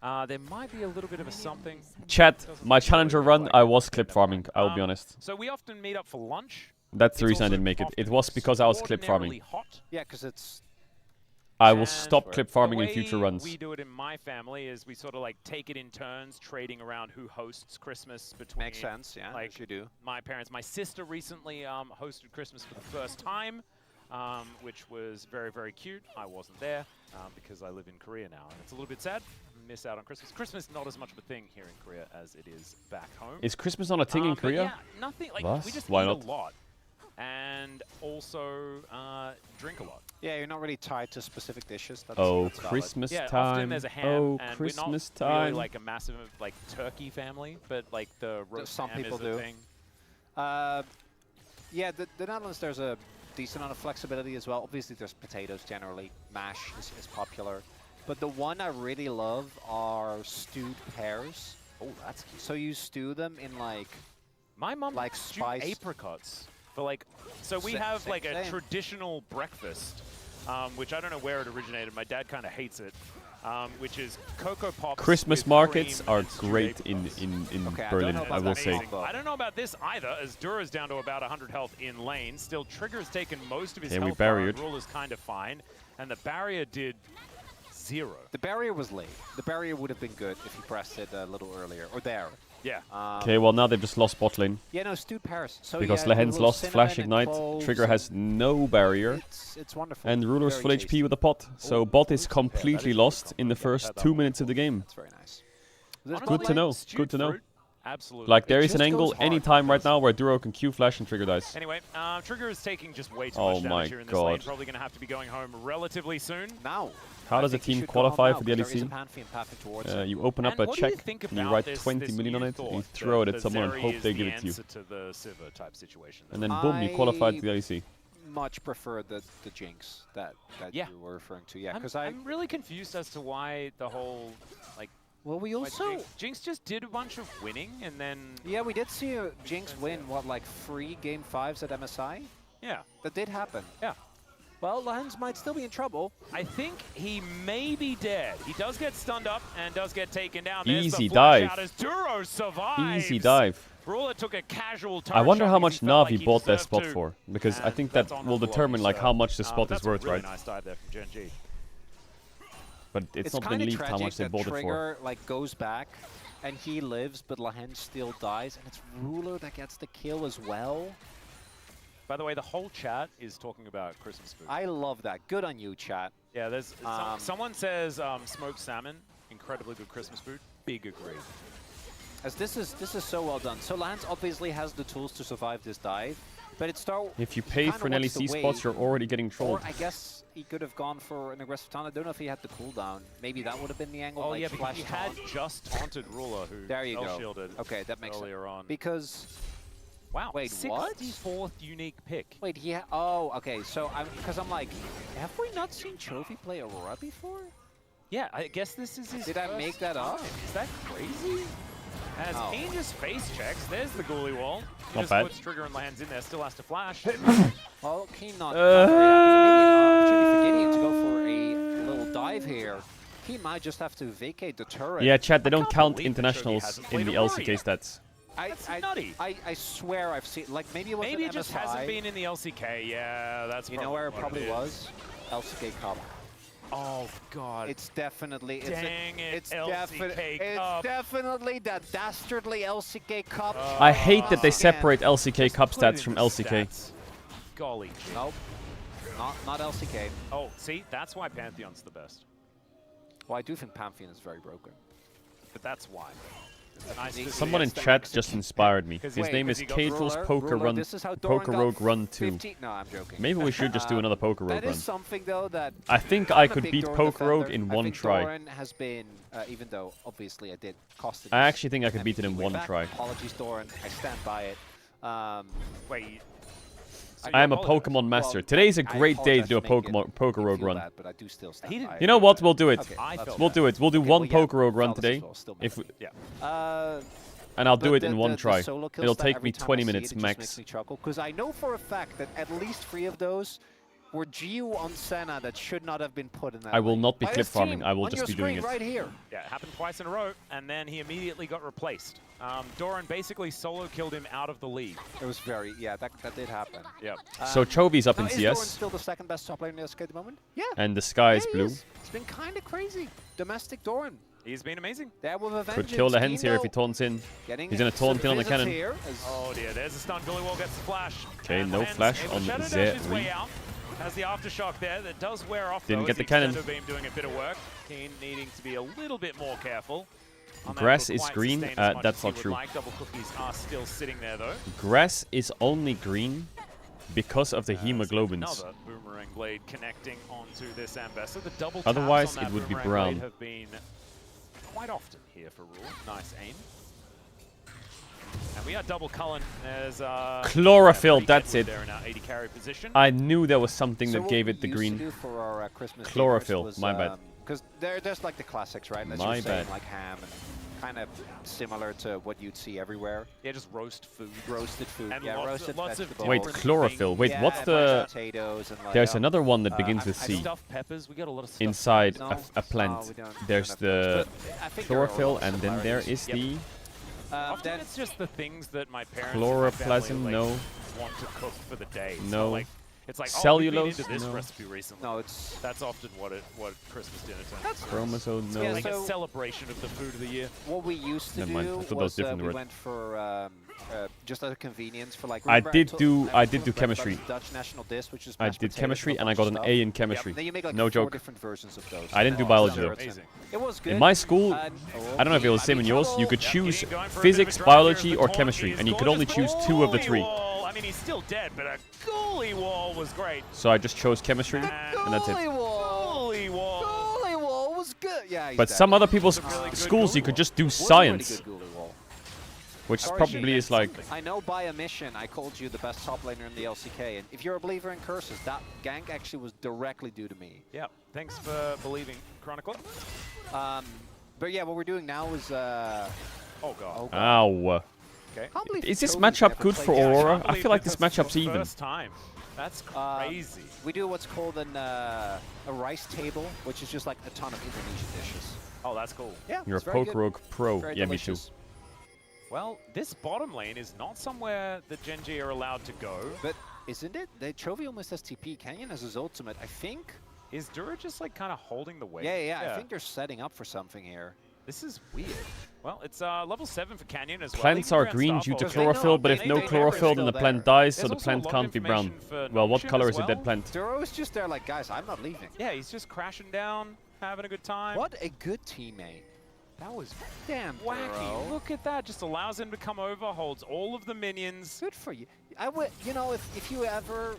There might be a little bit of a something. Chat, my challenger run, I was clip farming, I will be honest. So we often meet up for lunch. That's the reason I didn't make it. It was because I was clip farming. Yeah, because it's... I will stop clip farming in future runs. We do it in my family is we sort of like take it in turns, trading around who hosts Christmas between. Makes sense, yeah, like you do. My parents. My sister recently hosted Christmas for the first time, which was very, very cute. I wasn't there because I live in Korea now, and it's a little bit sad. Miss out on Christmas. Christmas not as much of a thing here in Korea as it is back home. Is Christmas not a thing in Korea? Yeah, nothing. Like what? we just Why eat not? a lot, and also drink a lot. Yeah, you're not really tied to specific dishes. That's, Oh, that's valid. Christmas Yeah, time. often there's a ham, Oh, and Christmas we're not time. really like a massive like turkey family, but like the roast Some ham people is a do. thing. Yeah, the Netherlands, there's a decent amount of flexibility as well. Obviously, there's potatoes generally. Mash is popular. But the one I really love are stewed pears. Oh, that's cute. So you stew them in like... My mom like stewed spice apricots. For like, so we have like a traditional breakfast, which I don't know where it originated. My dad kind of hates it, which is Cocoa Pops. Christmas with markets cream are and stewed great apricots. in Okay, Berlin, I I will say. I don't know about this either, as Dura's down to about 100 health in lane. Still, Trigger's taken most of his Yeah, we health bar, and barriered. Ruler's kind of fine, and the barrier did 0. The barrier was late. The barrier would have been good if you pressed it a little earlier. Or there. Yeah. Okay, well now they've just lost bot lane. Yeah, no, stewed pears. So Because yeah, Lehen's little lost Flash cinnamon and Ignite, cloves Trigger has no barrier, It's wonderful. and Ruler's Very full tasty. HP with a pot. So bot is That completely is lost in the Yeah, first that 2 minutes of the game. That's very nice. Good to know, good to know. Absolutely. Like there It is an just angle goes hard. anytime right now where Duro can Q Flash and Trigger dies. Anyway, Trigger is taking just way too Oh much my damage here in this lane. God. Probably going to have to be going home relatively soon. Now. How does a team qualify for the LEC? You open up And a what do you check, think and you about write this 20 million on new it, and you thought throw it that at someone and Zeri hope is they the give it to you. answer to the Sivir type situation? And then boom, you qualified to the LEC. Much prefer the Jinx that Yeah. you were referring to. Yeah, because I'm really confused as to why the whole, like... Well, we why also... Jinx just did a bunch of winning, and then... Yeah, we did see a Jinx win, what, like 3 Game 5s at MSI? Yeah. That did happen. Yeah. Well, Lens might still be in trouble. I think he may be dead. He does get stunned up and does get taken down. Easy There's the flash dive. out as Duro survives. Easy dive. Ruler took a casual I wonder shot how because much he felt Na'Vi like he bought that deserved spot to. for, because I And think that's that on will the determine block, like so, how much the spot is that's a worth, really right? nice dive there from Gen G. But it's not been kinda leaked how tragic much they that bought it for. Trigger like goes back and he lives, but Lahen still dies, and it's Ruler that gets the kill as well. By the way, the whole chat is talking about Christmas food. I love that. Good on you, chat. Yeah, there's someone says smoked salmon, incredibly good Christmas food. Big agree. As this is so well done. So Lance obviously has the tools to survive this dive, but it If you pay for an LEC spots, you're already getting trolled. Or I guess he could have gone for an aggressive taunt. I don't know if he had the cooldown. Maybe that would have been the angle. Oh like yeah, because he had taunt. just taunted Ruler, who there you go. shielded. Okay, that makes earlier sense. on. Because wow, wait, 64th unique pick. Wait, oh, okay. So I'm like, have we not seen Trophy play Aurora before? Yeah, I guess this is his. Did I make that up? Is that crazy? As Keen just face checks, there's the ghoulie wall. He Not just bad. puts Trigger and lands in there, still has to flash. Well, Keen not very happy. Maybe an opportunity for Gideon to go for a little dive here. He might just have to vacate the turret. Yeah, chat, they don't count internationals in the LCK stats. That's nutty. I swear I've seen, like, maybe it was Maybe an it just MSI. hasn't been in the LCK. Yeah, that's You know where it what probably is. was? LCK Cup. Oh god. It's definitely It's definitely that dastardly LCK Cup. I hate that they separate LCK Cup stats from LCK. Golly. Nope. Not LCK. Oh, see, that's why Pantheon's the best. Well, I do think Pantheon is very broken. But that's why. It's nice to Someone in see chat just inspired me. His Wait, name has is he got Caedrel's Ruler? Poker Ruler, Run, this is how Doran Poker got Rogue Run 2. 50 No, I'm joking. Maybe we should just do another Poker Rogue That Run. is something though that I think I'm I a could big beat Doran Poker Rogue defender. in I one think try. Doran has been, even though obviously I did cost. I actually think I could beat it in one try. Apologies, Doran. I stand by it. Wait. I am a Pokemon master. Today's a great day to do a Poker Rogue run. Bad, but I do still stand by You know what? We'll do it. Okay, We'll do it. We'll do one Poker Rogue run today. If we, and I'll do it in one try. It'll take me 20 minutes max. Because I know for a fact that at least 3 of those were Geo on Senna that should not have been put in that. I will lane. not be By clip his farming. team, I will on just your be doing screen it. right here. Yeah, it happened twice in a row, and then he immediately got replaced. Doran basically solo killed him out of the league. It was very, that did happen. Yep. So Chovy's up in Is Doran CS. still the second best top player in the SK at the moment? Yeah. And the sky is he blue. is. It's been kind of crazy. Domestic Doran. He's been amazing. There with a Could vengeance. kill the hens here if he Kino taunts in. getting He's gonna taunt in on the some cannon. visits here as- Oh dear, there's a stun. Ghoulie wall gets the flash. Okay, And no Lens flash able to on shadow dash his way Zeri. out. Has the aftershock there that does wear off. Didn't though, get as the cannon. Extendo Beam doing a bit of work. Keen needing to be a little bit more careful. On that Grass will is quite green. sustain as much That's as he not would true. Like. Double cookies are still sitting there though. Grass is only green because of the hemoglobins. Another boomerang blade connecting onto this Ambassador. The double taps Otherwise, on that it would be boomerang brown. blade have been quite often here for Rule. Nice aim. And we are double culling as Chlorophyll, that's it. there in our 80 carry position. I knew there was something So that what gave we it the used to green. do for our Christmas Chlorophyll, dinners my bad. Because there's like the classics, right? As My you're saying, bad. like ham and kind of similar to what you'd see everywhere. Yeah, just roast food. Roasted food, And yeah, lots roasted of vegetables. Wait, chlorophyll. Wait, Yeah, what's and the... potatoes and like, There's another one that begins I- with I C. Stuffed peppers. We got a lot of stuff. Inside No, a plant. no, we don't There's have the those, but I think there are a lot chlorophyll, of and then there similarities. is the... Often then it's just the things that my parents Chloroplasm, and my family, no. like, want to cook for the day. So, No. like, it's like, Cellulose, oh, we've been into this no. recipe recently. No, it's... That's often what Christmas dinner turns into. Chromosome, no. Yeah, Like so- a celebration of the food of the year. What we used to Never do mind, I thought that was was different we word. went for just out of convenience for like. I remember did told- do I do told chemistry. Dutch national dish, which is I mashed did potatoes chemistry with a and I bunch got of an stuff. A in chemistry. Then you make like No 4 joke. different versions of those. I didn't do Oh, biology though. Amazing. It was good. In my school, And- I don't know if it was the same in yours, you could choose physics, biology, or chemistry, and you could only choose 2 of the 3. I mean, he's still dead, but a ghoulie wall was great. So I just chose chemistry, and that's it. Goalie wall. Ghoulie wall. Goalie wall was good. Yeah, he's But dead. some other people's really good schools, you goalie could just do Was a really science, good goalie wall. which Sorry, probably is like... I know by omission I called you the best top laner in the LCK, and if you're a believer in curses, that gank actually was directly due to me. Yeah, thanks for believing, Chronicler. But yeah, what we're doing now is Oh, God. oh, God. Ow. Okay. Can't believe Is this Toby's matchup never good played for Gank. Aurora? I believe feel like that this that's matchup's the even. First time. That's crazy. We do what's called a rice table, which is just like a ton of Indonesian dishes. Oh, that's cool. Yeah, You're a it's very Poker good. Rogue pro. Very Yeah, me too. delicious. Well, this bottom lane is not somewhere that Gen G are allowed to go. But isn't it? The Chovy almost has TP. Canyon has his ultimate, I think. Is Dura just like kind of holding the weight? Yeah. I think they're setting up for something here. This is weird. Well, it's level 7 for Canyon as well. Plants are green due to chlorophyll, but if no chlorophyll, then the plant dies, so the plant can't be brown. Well, what color is a dead plant? Duro is just there like, guys, I'm not leaving. Yeah, he's just crashing down, having a good time. What a good teammate. That was damn wacky. Duro. Look at that. Just allows him to come over, holds all of the minions. Good for you. I would, you know, if you ever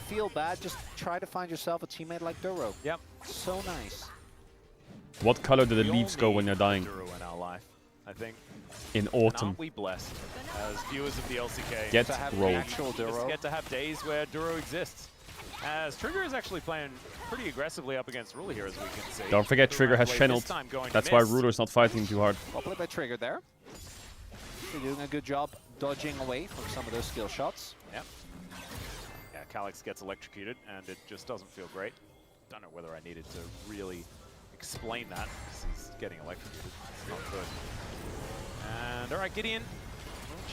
feel bad, just try to find yourself a teammate like Duro. Yep. So nice. What color do the leaves go when they're dying? Duro in our life, I think. In And autumn. aren't we blessed as viewers of the LCK? Get to have rolled. actual Just Duro. get to have days where Duro exists. As Trigger is actually playing pretty aggressively up against Ruler here, as we can see. Don't forget, Trigger has channeled. That's why Ruler's not fighting too hard. Well played by Trigger there. They're doing a good job dodging away from some of those skill shots. Yep. Yeah, Calyx gets electrocuted, and it just doesn't feel great. Don't know whether I needed to really explain that, because he's getting electrocuted. It's not good. And alright, Gideon.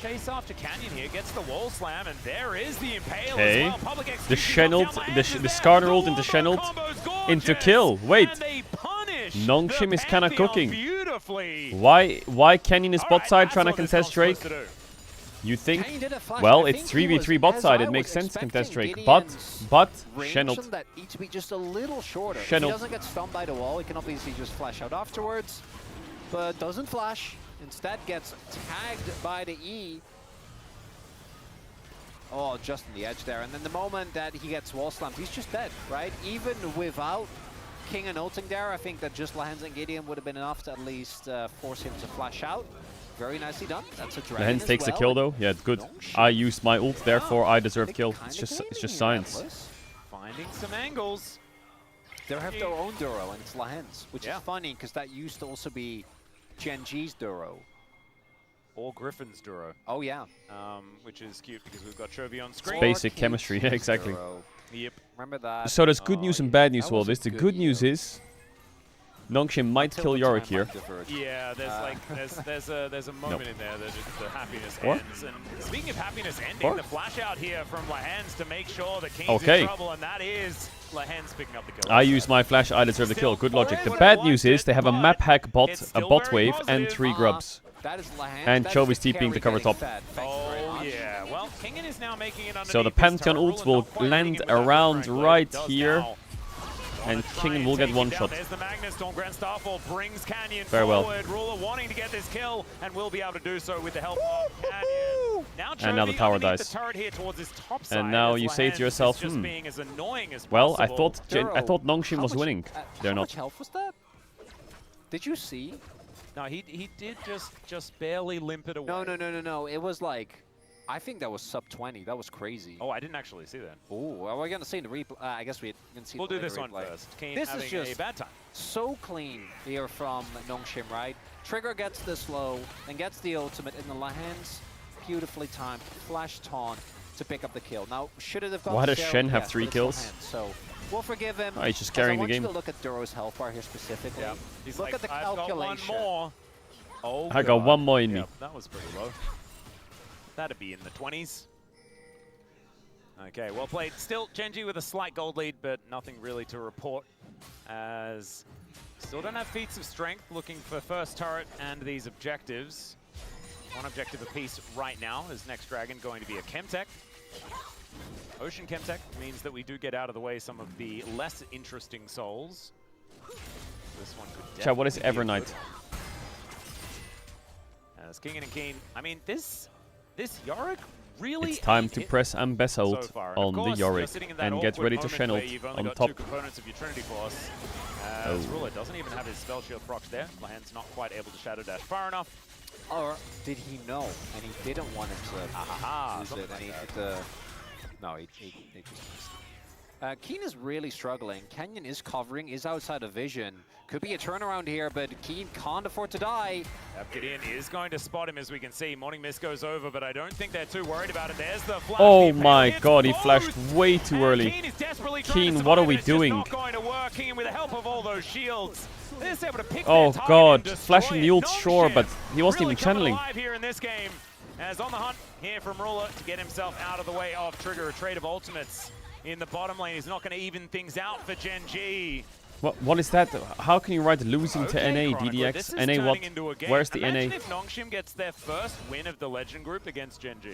Chase after Canyon here, gets the wall slam, and there is the impale Okay. as well. Public The Sheneld, the Skarner ult into Sheneld, into kill. Wait. Nongshim is kinda cooking. Why Canyon is bot side trying to contest Drake? You think? Well, it's 3v3 bot side. It makes sense to contest Drake. But Sheneld. That needs to be just a little shorter. If Sheneld. he doesn't get stunned by the wall, he can obviously just flash out afterwards, but doesn't flash. Instead gets tagged by the E. Oh, just on the edge there. And then the moment that he gets wall slammed, he's just dead, right? Even without King and ulting there, I think that just Lahens and Gideon would have been enough to at least force him to flash out. Very nicely done. That's a dragon Lahens as takes the well. kill though. Yeah, good. I used my ult, therefore I deserve kill. It's just science. Finding some angles. They have their own Duro, and it's Lahens, which is funny because that used to also be Gen G's Duro. Or Griffin's Duro. Oh, yeah. Which is cute because we've got Chovy on screen. Basic chemistry, yeah, exactly. Yep. Remember that. So there's good news and bad news to all this. The good news is Nongshim might kill Yorick here. Yeah, there's like there's a moment in there that just the happiness What? ends. And speaking of happiness ending, What? the flash out here from Lahens to make sure the King's Okay. in trouble, and that is Lahens picking up the kill. I use my flash, I deserve the kill. Good logic. The bad news is they have a map hack bot, a bot wave, and 3 grubs. That is Lahens. And That Chovy's is the TPing to carry cover top. getting fed. Thank you very Oh much. yeah, well, Kingen is now making it underneath. So the his Pantheon turret. ult Ruler will not quite land hitting it with that around boomerang, but right it does here. now. And Try Kingen and will get take one it down. shot. There's the Magnus. Storm Grand Starfall brings Canyon Very well. forward. Ruler wanting to get this kill and will be able to do so with the help of Canyon. Now And now the Chovy tower underneath dies. The turret here towards his top side, And now as you say to Lahens yourself, is just being as annoying as well, I possible. thought Nongshim was winning. They're How not. much health was that? Did you see? No, he did just barely limp it away. No. It was like, I think that was sub 20. That was crazy. Oh, I didn't actually see that. Oh, well, we're gonna see in the replay. I guess we can see. We'll the do this later one replay. first. Kane This having is just a bad time. so clean here from Nongshim, right? Trigger gets the slow, then gets the ultimate in the Lahens. Beautifully timed flash taunt to pick up the kill. Now, should it have gone Why to does Cheryl? Shen have Yes, 3 but it's kills? Lahens, so we'll forgive him. Oh, he's just As carrying the I want game. you to look at Duro's health bar here specifically. Yeah. He's Look like, at the I've got one calculation. more. Oh, I got God. one more in me. Yep, that was pretty low. That'd be in the 20s. Okay, well played. Still, Genji with a slight gold lead, but nothing really to report. As still don't have feats of strength, looking for first turret and these objectives. One objective apiece right now is next dragon going to be a Chemtech. Ocean Chemtech means that we do get out of the way some of the less interesting souls. This one could Chat, what is definitely be a Evernight? good one. As Kingen and Keen, I mean, this Yorick really It's time ain't to hit press Ambassador so far. And on of the course, you're Yorick sitting in that and get awkward ready to moment Shen where ult you've only on got top. 2 components of your Trinity Force. As Ruler doesn't even have his spell shield procs there. Lahens not quite able to Shadow Dash far enough. Or did he know and he didn't want him to use it? And he hit the... No, he just missed. Keen is really struggling. Canyon is covering, is outside of vision. Could be a turnaround here, but Keen can't afford to die. Yep, Gideon is going to spot him, as we can see. Morning Mist goes over, but I don't think they're too worried about it. There's the flash. Oh The my Impale god, he hits flashed both. way too And early. Keen is desperately trying to Keen, what are survive, we and it's just doing? not going to work. Keen, with the help of all those shields, they're just able to pick Oh their target god, and destroy flashing it. the ult, Nongshim sure, but he wasn't really even coming channeling. alive here in this game, as on the hunt here from Ruler to get himself out of the way of Trigger, a trade of ultimates in the bottom lane. He's not going to even things out for Gen G. What is that? How can you write losing to Okay, NA, Chronicle, this DDX? is NA what? turning into a game. Where's the Imagine NA? if Nongshim gets their first win of the Legend Group against Gen G.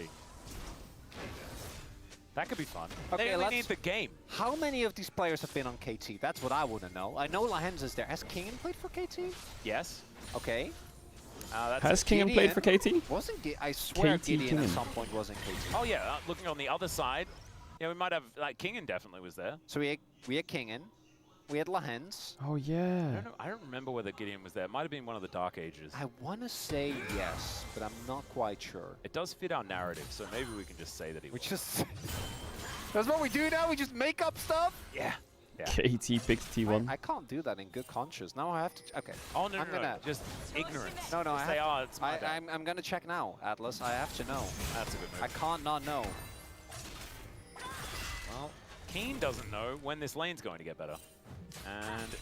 That could be fun. Okay, They only let's- need the game. How many of these players have been on KT? That's what I want to know. I know Lahens is there. Has Kingen played for KT? Yes. Okay. Has Kingen played for KT? Wasn't I swear KT Gideon at Kingen. some point was in KT. Oh yeah, looking on the other side, yeah, we might have like Kingen definitely was there. So we had Kingen, we had Lahens. Oh yeah. I don't remember whether Gideon was there. It might have been one of the Dark Ages. I want to say yes, but I'm not quite sure. It does fit our narrative, so maybe we can just say that he was. That's what we do now. We just make up stuff. Yeah. KT picked T1. I can't do that in good conscience. Now I have to. Okay. Oh no, I'm no, gonna, just ignorance. No, Just say, oh, it's my bad. I'm gonna check now, Atlas. I have to know. That's a good move. I can't not know. Well, Keen doesn't know when this lane's going to get better. And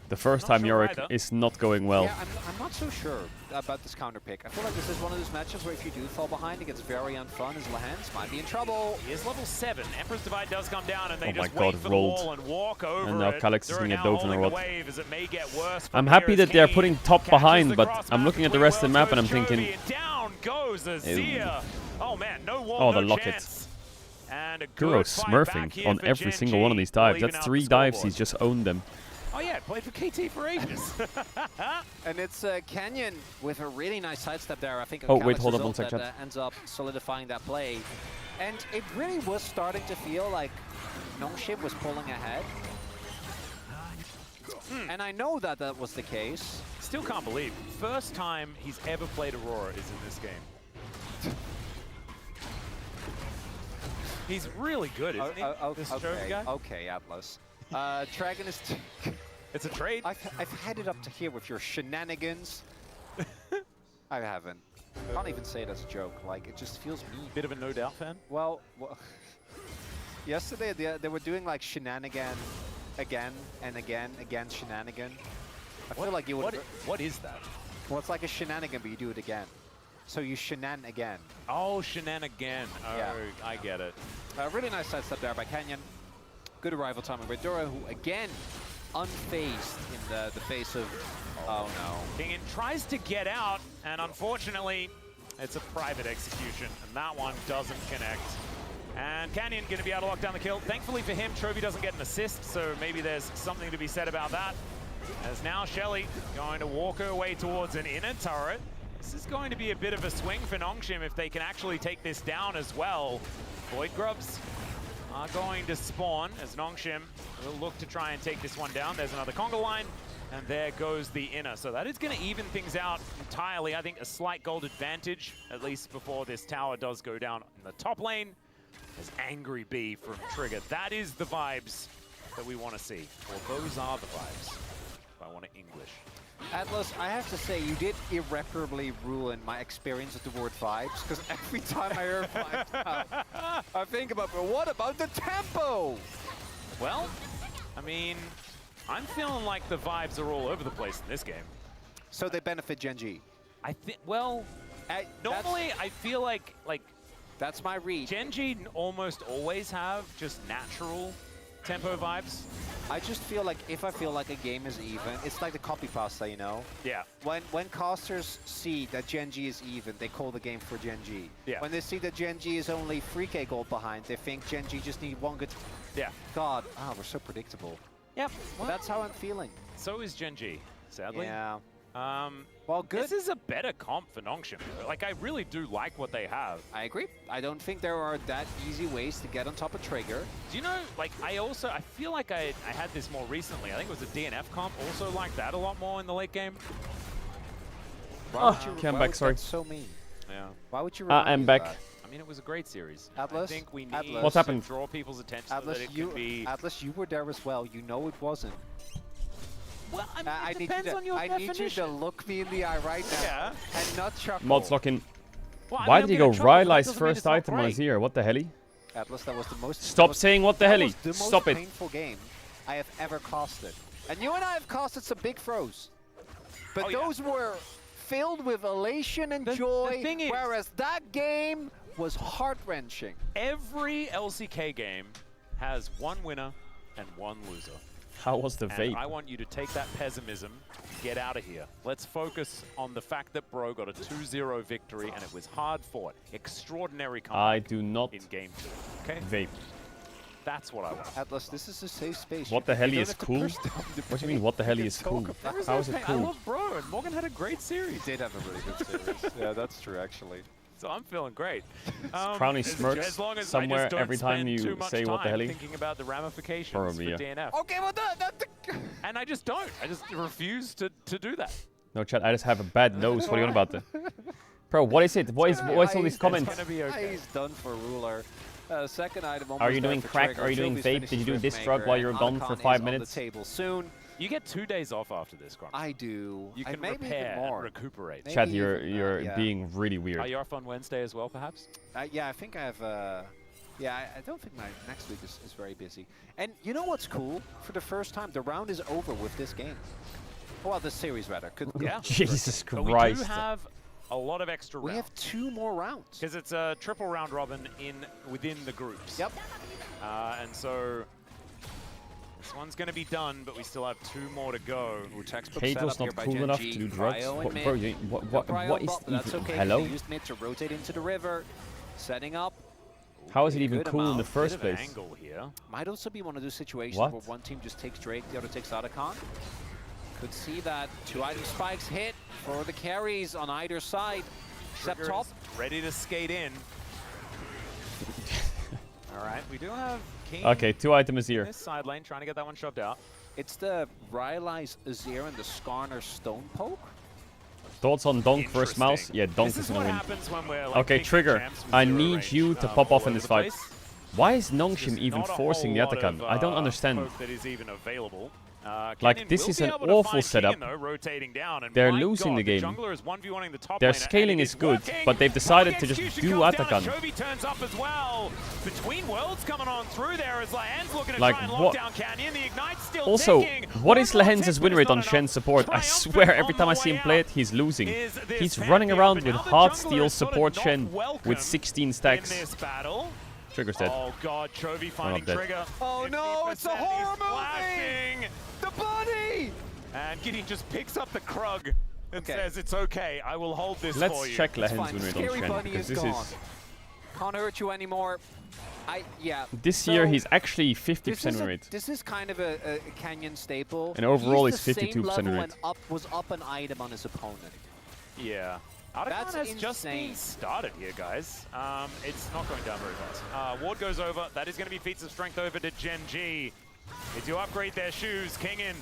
The first Not time sure Yorick either. is not going well. Yeah, I'm not so sure about this counter pick. I feel like this is one of those matches where if you do fall behind, it gets very unfun as Lahens might be in trouble. he is level 7. Emperor's Divide does come down, and they Oh my just God, wait for rolled. the wall and walk over And now it. Calyx is They're gonna get now dove in a holding rod. the wave as it may get worse I'm from happy here that as they're Keen putting top catches behind, the but cross I'm map looking at the between rest of the map Worlds and I'm goes thinking, Chovy, and down goes Azir. Oh man, no wall, Oh, no the locket. chance. And a Guro good fight back smurfing here on for every Gen single G. one of these Will dives. even That's out 3 the dives, scoreboard. he's just owned them. Oh yeah, played for KT for ages. And it's Canyon with a really nice sidestep there. I think Oh, on wait, Calyx's hold up, ult one sec, that chat. ends up solidifying that play. And it really was starting to feel like Nongshim was pulling ahead. And I know that that was the case. Still can't believe. First time he's ever played Aurora is in this game. He's really good, isn't he? This Chovy guy? Okay, Atlas. Dragon is... It's a trade. I've had it up to here with your shenanigans. I haven't. I can't even say it as a joke. Like, it just feels mean. Bit of a No Doubt fan? Well yesterday they were doing like shenanigan again and again shenanigan. I feel like you would... What is that? Well, it's like a shenanigan, but you do it again. So you shenan again. Oh, shenanigan. Oh, Yeah. I get it. Really nice sidestep there by Canyon. Good arrival timing by Dura, who again unfazed in the face of... Oh no. Kingen tries to get out, and unfortunately, it's a private execution, and that one doesn't connect. And Canyon going to be able to lock down the kill. Thankfully for him, Chovy doesn't get an assist, so maybe there's something to be said about that. As now Shelly going to walk her way towards an inner turret. This is going to be a bit of a swing for Nongshim if they can actually take this down as well. Void Grubs are going to spawn as Nongshim will look to try and take this one down. There's another conga line, and there goes the inner. So that is going to even things out entirely. I think a slight gold advantage, at least before this tower does go down in the top lane. As Angry Bee from Trigger. That is the vibes that we want to see. Or those are the vibes, if I want to English. Atlas, I have to say, you did irreparably ruin my experience with the word vibes, because every time I hear vibes now, I think about, but what about the tempo? Well, I mean, I'm feeling like the vibes are all over the place in this game. So they benefit Gen G? I think, well, normally I feel like that's my read. Gen G almost always have just natural tempo vibes. I just feel like if I feel like a game is even, it's like the copy pasta, you know? Yeah. When casters see that Gen G is even, they call the game for Gen G. Yeah. When they see that Gen G is only 3k gold behind, they think Gen G just need one good... Yeah. God, we're so predictable. Yep. Well, that's how I'm feeling. So is Gen G, sadly. Yeah. Well, good. This is a better comp for Nongshim. Like, I really do like what they have. I agree. I don't think there are that easy ways to get on top of Trigger. Do you know, like, I feel like I had this more recently. I think it was a DNF comp, also like that a lot more in the late game. Oh, I'm back, sorry. That's so mean. Yeah. Why would you I'm back. that? I mean, it was a great series. Atlas, I think we need What happened? to draw people's attention Atlas, so that it can be... Atlas, you were there as well. You know it wasn't. Well, I mean, I it depends on your I need you to look me in the eye right now and not chuckle. Mods locking. Well, Why I mean, did he I'm go gonna chuckle, but that Rylai's doesn't mean first it's not item on great. his ear? What the hell? Atlas, that was the most... Stop saying what the hell. That was the most Stop it. painful game I have ever casted. And you and I have casted some big throws. But those were filled with elation and joy, the thing is, whereas that game was heart-wrenching. Every LCK game has one winner and one loser. How was the And vape? I want you to take that pessimism, get out of here. Let's focus on the fact that Bro got a 2-0 victory, and it was hard fought. Extraordinary comeback I do not in game 2. Okay? vape. That's what I want. Atlas, this is a safe space. What the hell You don't is have to cool? push down the What do you mean, pace. what the hell You is can cool? talk about How is it I cool? love Bro, and Morgan had a great series. He did have a really good series. Yeah, that's true, actually. So I'm feeling great. Crowny smirks as long as somewhere I just don't every time spend you too much say what the time hell. thinking about the ramifications Probably, for yeah. DNF. Okay, well, And I just don't. I just refuse to do that. No, chat, I just have a bad nose. What are you on about? Bro, what is it? What is all these comments? It's gonna be okay. He's done for Ruler. Second item. Are you doing crack? Are you doing vape? Did you do this drug while you were gone for 5 minutes? On the table soon. You get 2 days off after this, Crump. I do. You can maybe repair even more. and recuperate. Maybe Chat, even, you're yeah. being really Are weird. you off on Wednesday as well, perhaps? Yeah, I think I have. Yeah, I don't think my next week is very busy. And you know what's cool? For the first time, the round is over with this game. Well, this series rather. Yeah. Jesus But we do Christ. have a lot of extra We rounds. have 2 more rounds. Because it's a triple round robin within the groups. Yep. And so this one's going to be done, but we still have 2 more to go. Caedrel's not cool enough to do drugs. What, bro, what is That's even? okay. Hello? They used mid to rotate into the river, setting up. How is it even Good cool in the amount. first Bit of place? angle here. Might also be one of those situations What? where one team just takes Drake, the other takes Otacon. Could see that 2 item spikes hit for the carries on either side. Except Trigger top. is ready to skate in. All right, we do have King Okay, 2 items in here. this side lane trying to get that one shoved out. It's the Rylai's Azir and the Skarner Stone Poke. Thoughts on Donk versus Mouse? Interesting. Yeah, Donk This is is what gonna win. happens when we're like Okay, picking Trigger. champs with I zero need range, you to pop off all in over this the fight. place. Why is There's Nongshim even not a forcing the whole lot Atakan? of, I don't understand. poke that is even available. Like, Kennen this will is be an able to awful find setup. Kennen, though, rotating down, and They're my losing God, the game. jungler is 1v1ing the top Their laner, and scaling it is good, working. but they've decided Public to just execution do comes down, Atakan. Chovy turns up as well. Between worlds coming on through there as Lahan's looking to Like, try and what- lock down Canyon. The Ignite's still Also, ticking. what is One more Lahenz's tick, win but rate it's on not Shen enough. support? I Triumphant swear, every on time I the see way him play out it, he's losing. is this He's running Pantheon, around but with now the hard jungler steel is sorta support not Shen welcome with 16 in stacks. this battle. Trigger's dead. Oh God, Chovy finding dead. Trigger. Oh no, it's a 50%, horror he's flashing. movie! The body! And Gideon just picks up the Krug and Okay. says, it's okay, I will hold this for Let's you. check It's Lahen's fine. win rate Scary on Shen, Bunny because is this gone. is... Can't hurt you anymore. This year, So, he's actually This 50% is, win rate. this is kind of a Canyon staple. And overall, He's it's the same 52% level rate. and was up an item on his opponent. Yeah. Otacon That's has just insane. been started here, guys. It's not going down very fast. Ward goes over. That is going to be feats of strength over to Gen G. They do upgrade their shoes. Kingin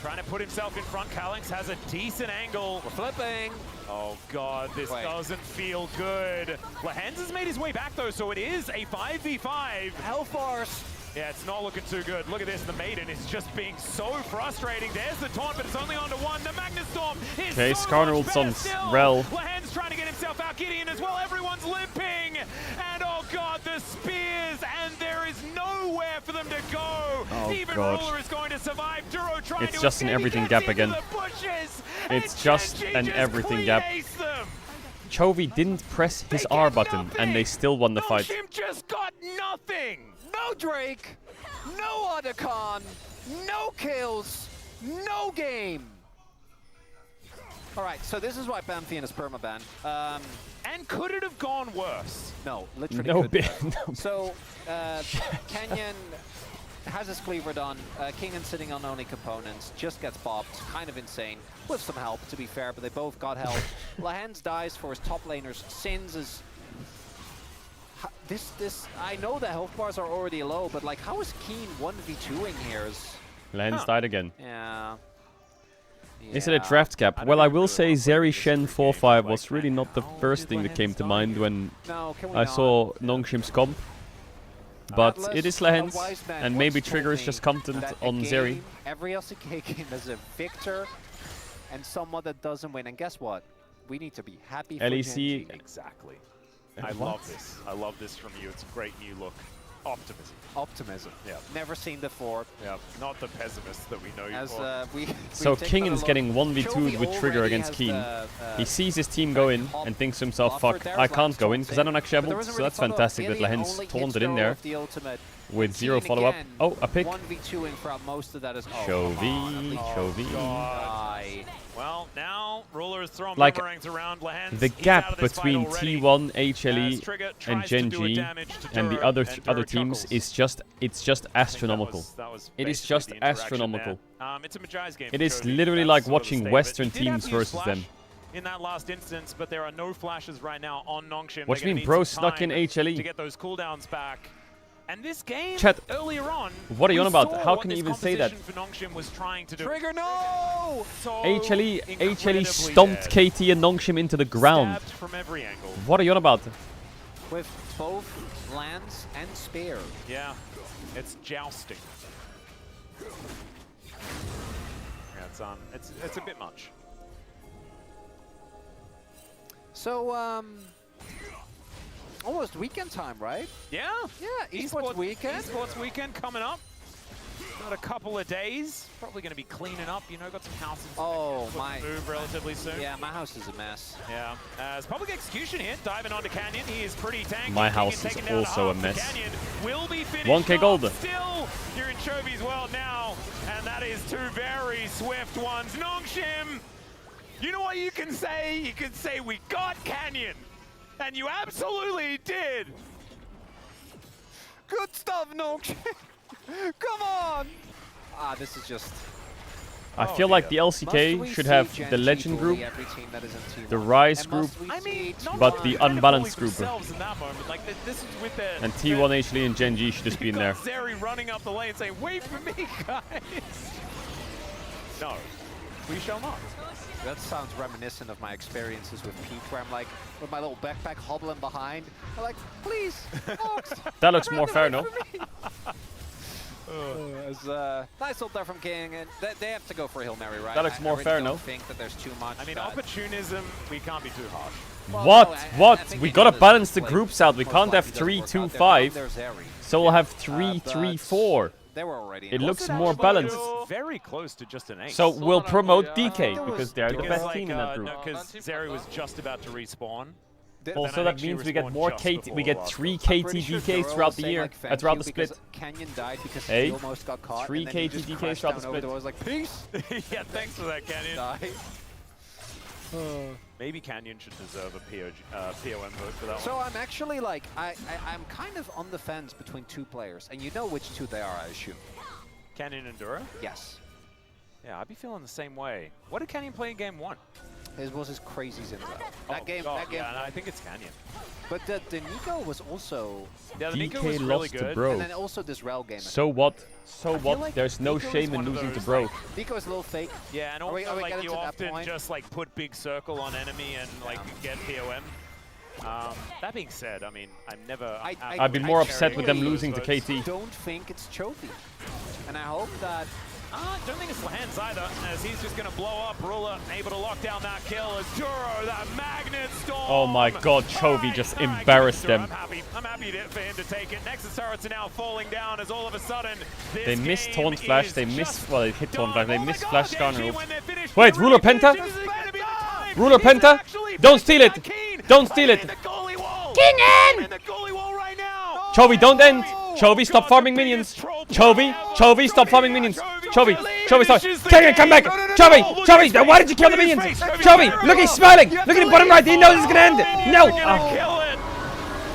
trying to put himself in front. Calyx has a decent angle. We're flipping. Oh God, this doesn't feel good. Lahenz has made his way back though, so it is a 5v5. Hellforce. Yeah, it's not looking too good. Look at this, the Maiden is just being so frustrating. There's the taunt, but it's only on to one. The Magnus Storm is Okay, so Skarner much ults better on still. Rel. Lahenz trying to get himself out, Gideon as well. Everyone's limping. And oh God, the spears, and there is nowhere for them to go. Oh, Even God. Ruler is going to survive. Duro trying It's to just an escape. He everything gets gap into again. the bushes, It's and just Gen G an just everything clean gap. aced them. Chovy didn't press his R button, and they still won the fight. Nongshim just got nothing. No Drake. No Otacon. No kills. No game. All right, so this is why Pantheon is permaban. And could it have gone worse? No, literally No couldn't bit. have. No. So, Kenyon has his cleaver done. Kingin sitting on only components, just gets bopped. Kind of insane. With some help, to be fair, but they both got help. Lahenz dies for his top laner's sins. Is this? I know the health bars are already low, but like, how is Keen 1v2ing here? Lens died again. Yeah. Is it a draft cap? Well, I will say Zeri Shen 4-5 was really not the first thing that came to mind when I saw Nongshim's comp. But it is Lahenz, and maybe Trigger is just content on Zeri. Every LCK game is a victor and someone that doesn't win. And guess what? We need to be happy for LEC. Gen G. Exactly. I love this. I love this from you. It's a great new look. Optimism. Optimism. Yeah. Never seen before. Yeah. Not the pessimist that we know you As for. So Kingin's getting 1v2'd with Trigger against Keen. He sees his team go in and thinks to himself, fuck, I can't go in because I don't actually have ults. So that's fantastic that Lahenz taunted in there. with 0 Keen follow-up. again, Oh, a pick. 1v2ing throughout most of that as Chovy, Chovy. Die. Well, now Ruler is throwing Like, boomerangs around Lehens. the He's out gap of this fight between already. T1, HLE, Trigger and tries to do a Genji damage to and the Dura, other and Dura other teams chuckles. it's just astronomical. That was It is basically just the interaction astronomical. there. It's a Majai's game It for is Chovy. literally That's like sort of the watching state of it. Western He did have teams to use versus flash them. in that last instance, but there are no flashes right now on Nongshim. What do They're you gonna mean, need bro some stuck in time HLE? to get those cooldowns back. And this game, Chat, earlier on, what are you we on about? saw How what can you this even say that? composition for Nongshim was trying to do. Trigger, no! So HLE incredibly stomped dead. KT and Nongshim into the ground. Stabbed from every angle. What are you on about? With both lance and spear. Yeah, it's jousting. Yeah, it's a bit much. So, almost weekend time, right? Yeah. Yeah, esports weekend. Esports weekend coming up. Got a couple of days. Probably going to be cleaning up. You know, got some houses. Oh, to my. move relatively soon. Yeah, my house is a mess. Yeah. As public execution here, diving onto Canyon. He is pretty tanky. My house is Taking down also a half. mess. Canyon will be finished 1K gold. off. Still, you're in Chovy's world now, and that is two very swift ones. Nongshim, you know what you can say? You can say we got Canyon, and you absolutely did. Good stuff, Nongshim. Come on. Ah, this is just. I feel like the LCK should have the Legend group, the Rise group, but the unbalanced group. And T1, HLE, and Genji should just be in there. Zeri running up the lane saying, wait for me, guys. No, we shall not. That sounds reminiscent of my experiences with Peak, where I'm like, with my little backpack hobbling behind. I'm like, please, Nox. That looks more fair, no? Nice ult there from King, and they have to go for a Hail Mary, right? That looks more I really fair, don't no? think that there's too much. I mean, opportunism, we can't be too harsh. Well, What? no, I What? think We any gotta of this balance the play groups out. We most can't have likely doesn't 3, work 2, out. 5. There's Zeri. So we'll have 3, 3, 4. They were already. It looks Was more actually balanced. Very close to just an ace. So we'll promote DK because they're the best team in that group. No, because Zeri was just about to respawn. Also, that means we get more KT. We get 3 KT DKs throughout the year, throughout the split. Canyon died because Hey, he almost got caught. 3 and then he KT just DKs crashed throughout the down over split. I was like, peace. Yeah, thanks for that, Canyon. Die. Maybe Canyon should deserve a POM vote for that So one. I'm actually like, I'm kind of on the fence between two players, and you know which two they are, I assume. Canyon and Dura? Yes. Yeah, I'd be feeling the same way. What did Canyon play in game 1? It was his crazy Zinzo. Oh, That game. yeah, no, I think it's Canyon. But the Nico was also. Yeah, the Nico DK was really lost to good. Bro. And then also this Rel game. So what? So feel what? like There's no Nico is shame in one of losing to those, Bro. like, Nico is a little fake. Yeah, and Are also we like getting you to that often point? just like put big circle on enemy and like get POM. That being said, I mean, I'm never. I'd be more upset with them really losing to KT. Don't think it's Chovy, and I hope that. Don't think it's Lehens either, as he's just going to blow up. Ruler able to lock down that kill as Duro, that magnet storm. Oh my god, Chovy just embarrassed them. I'm happy for him to take it. Nexus turrets are now falling down as all of a sudden this They missed game Taunt Flash, is they just missed, well they hit Taunt Flash, they done. missed Oh my Flash God, Skarner. Genji, when they're finished, Wait, they're Ruler really Penta? finished. This is gonna be the time. Ruler He's Penta? actually Don't steal it! keen. Don't steal it! In the goalie wall. King I'm in! in the goalie wall right now. Chovy, don't end! Chovy, stop God, farming the minions! biggest troll Chovy, ever. Chovy, stop farming minions! Chovy, Chovy, stop! Finishes the King, come back! game. No, Chovy, look at Chovy, his then why face. did you kill the Look at minions? his face. Chovy, look, he's smiling! Look at him bottom right, he knows it's gonna end! No! They're gonna kill it.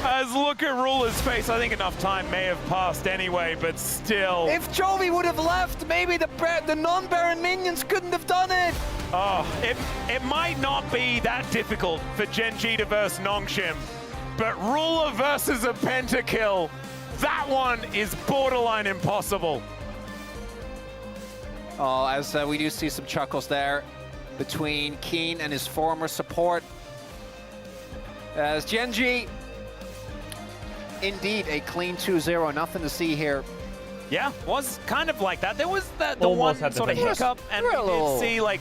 As look at Ruler's face, I think enough time may have passed anyway, but still. If Chovy would have left, maybe the non-Baron minions couldn't have done it. Oh, it might not be that difficult for Genji to verse Nongshim, but Ruler versus a pentakill, that one is borderline impossible. Oh, as we do see some chuckles there between Keen and his former support. As Genji, indeed a clean 2-0, nothing to see here. Yeah, was kind of like that. There was the Almost one had the sort of finish. hiccup, and we did see like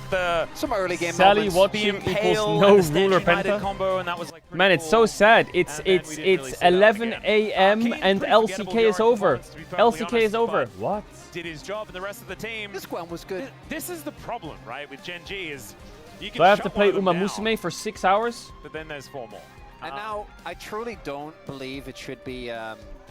some early game Sally moments. watching the equals Impale no and the Stand Ruler United Penta. combo, and that was like Man, it's so sad. It's And then we didn't really see that 11 again. a.m. Kane's and pretty LCK forgettable is during over. performance, to be perfectly LCK is honest, over. but What? did his job, and the rest of the team. This one was good. This is the problem, right, with Genji is you can Do I have to shut play one of them Uma down, Musume for 6 hours? but then there's 4 more. And now, I truly don't believe it should be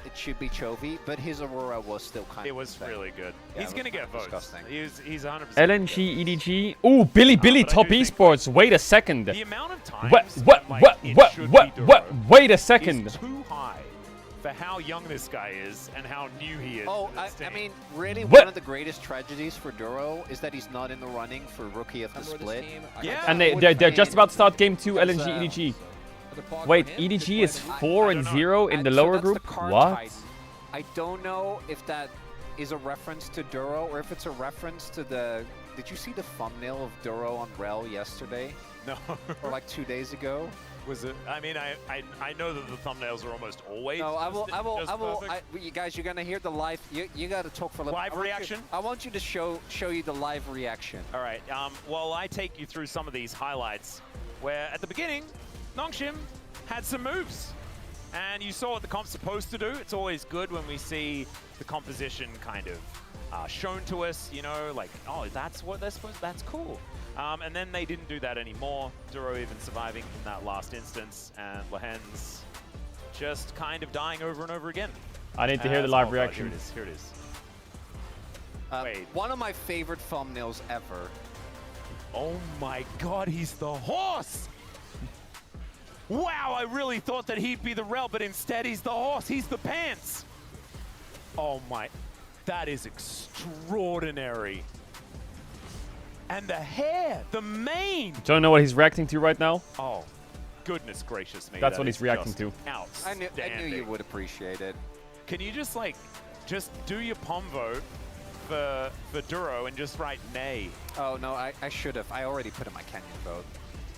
it should be Chovy, but his Aurora was still kind of. It was really good. Yeah, He's gonna get votes. disgusting. He's 100%. LNG, EDG. Ooh, Billy but I Top do think, Esports. Wait a second. The amount of times What? it should be Duro Wait a is second. too high for how young this guy is and how new he is. Oh, to this I team. mean, really, What? one of the greatest tragedies for Duro is that he's not in the running for Rookie of the Split. Yeah. And they're just about to start game 2, LNG, EDG. Wait, EDG is 4-0 in the lower that's group? the card What? type. I don't know if that is a reference to Duro or if it's a reference to the... Did you see the thumbnail of Duro on Rel yesterday? No. Or like 2 days ago? Was it? I mean, I know that the thumbnails are almost always. No, I will. perfect. You guys, you're gonna hear the live. You gotta talk for a little. Live reaction? I want you to show you the live reaction. All right. Well, I take you through some of these highlights, where at the beginning, Nongshim had some moves, and you saw what the comp's supposed to do. It's always good when we see the composition kind of shown to us. You know, like, oh, that's what they're supposed. That's cool. And then they didn't do that anymore. Duro even surviving in that last instance, and Lehen's just kind of dying over and over again. I need to hear the live oh, reaction. God, here it is. Wait. One of my favorite thumbnails ever. Oh my God, he's the horse! Wow, I really thought that he'd be the Rel, but instead he's the horse. He's the pants. Oh my, that is extraordinary. And the hair, the mane. Don't know what he's reacting to right now. Oh, goodness gracious me. That's what he's reacting to. I knew you would appreciate it. Can you just do your pom vote for Duro and just write nay? Oh no, I should have. I already put in my Canyon vote.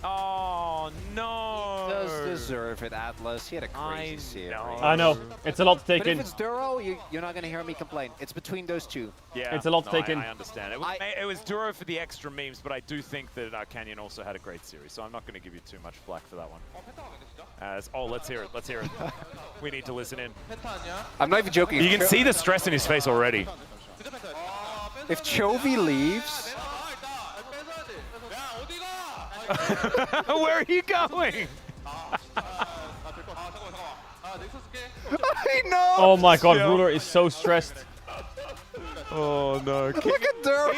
Oh no! He does deserve it, Atlas. He had a crazy series. I know. It's a lot to take But in. if it's Duro, you're not gonna hear me complain. It's between those two. Yeah, It's a lot to take in. I understand. It was Duro for the extra memes, but I do think that Canyon also had a great series, so I'm not going to give you too much flack for that one. Let's hear it. Let's hear it. We need to listen in. I'm not even joking. You can see the stress in his face already. If Chovy leaves... Where are you going? I know! Oh my God, Ruler is so stressed. Oh no. Look at Duro!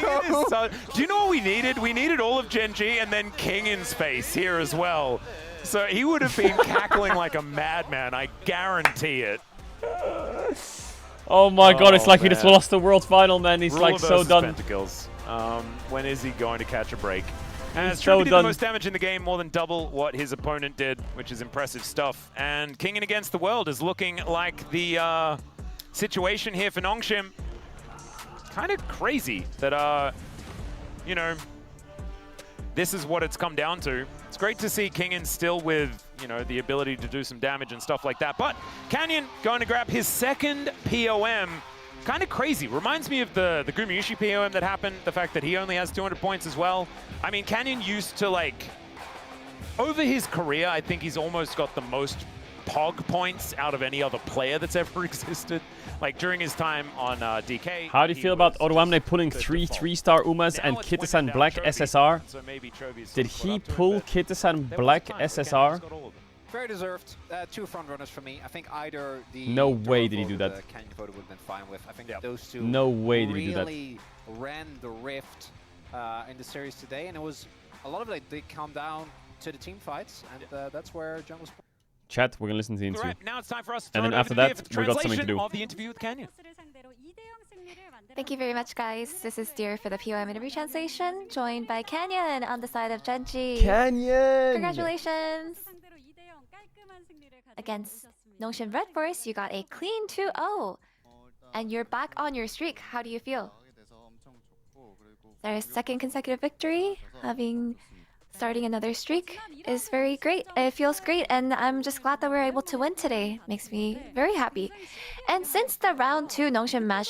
Do you know what we needed? We needed all of Gen G and then King in space here as well. So he would have been cackling like a madman, I guarantee it. Oh my God, it's like he just lost the world final, man. He's Ruler like so versus done. Pentacles. When is he going to catch a break? And He's Struby so did done. the most damage in the game, more than double what his opponent did, which is impressive stuff. And King in Against the World is looking like the situation here for Nongshim. Kind of crazy that, you know, this is what it's come down to. It's great to see Kingin still with, you know, the ability to do some damage and stuff like that. But Canyon going to grab his second POM. Kind of crazy. Reminds me of the Gumayushi POM that happened, the fact that he only has 200 points as well. I mean, Canyon used to, like, over his career, I think he's almost got the most POG points out of any other player that's ever existed. Like, during his time on DK. How do you feel about Oruamne pulling 3 3-star Umas and Kitasan Black SSR? Did he pull Kitasan Black SSR? Very deserved. 2 front runners for me. I think either the No way did he do that. Canyon voter would have been fine with. I think those two No way did he do that. really ran the rift in the series today, and it was a lot of it did come down to the team fights, and that's where Jungle's. Chat, we're gonna listen to the interview. Right, now it's time for us to And then throw it after over to that, Deer for we got something to translation do. of the interview with Canyon. Thank you very much, guys. This is Deer for the POM interview translation, joined by Canyon on the side of Genji. Canyon! Congratulations! Against Nongshim Red Force, you got a clean 2-0. And you're back on your streak. How do you feel? Their second consecutive victory, starting another streak, is very great. It feels great, and I'm just glad that we're able to win today. Makes me very happy. And since the round 2 Nongshim match,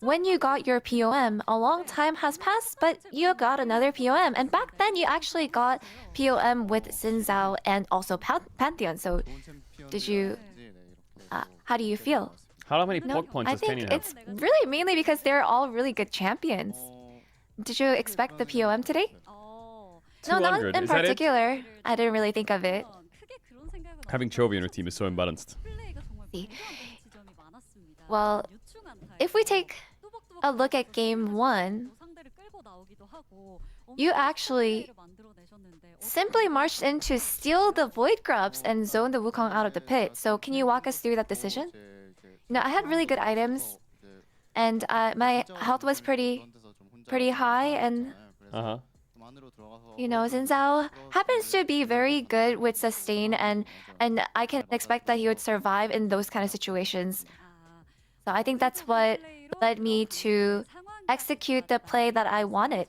when you got your POM, a long time has passed, but you got another POM. And back then, you actually got POM with Xin Zhao and also Pantheon. So, did you... how do you feel? How many POG points I does Canyon think have? it's really mainly because they're all really good champions. Did you expect the POM today? No, not 200, in is that it? particular. I didn't really think of it. Having Chovy on your team is so imbalanced. Well, if we take a look at game 1, you actually simply marched in to steal the Void Grubs and zone the Wukong out of the pit. So can you walk us through that decision? No, I had really good items, and my health was pretty high, and you know, Xin Zhao happens to be very good with sustain, and I can expect that he would survive in those kind of situations. So I think that's what led me to execute the play that I wanted.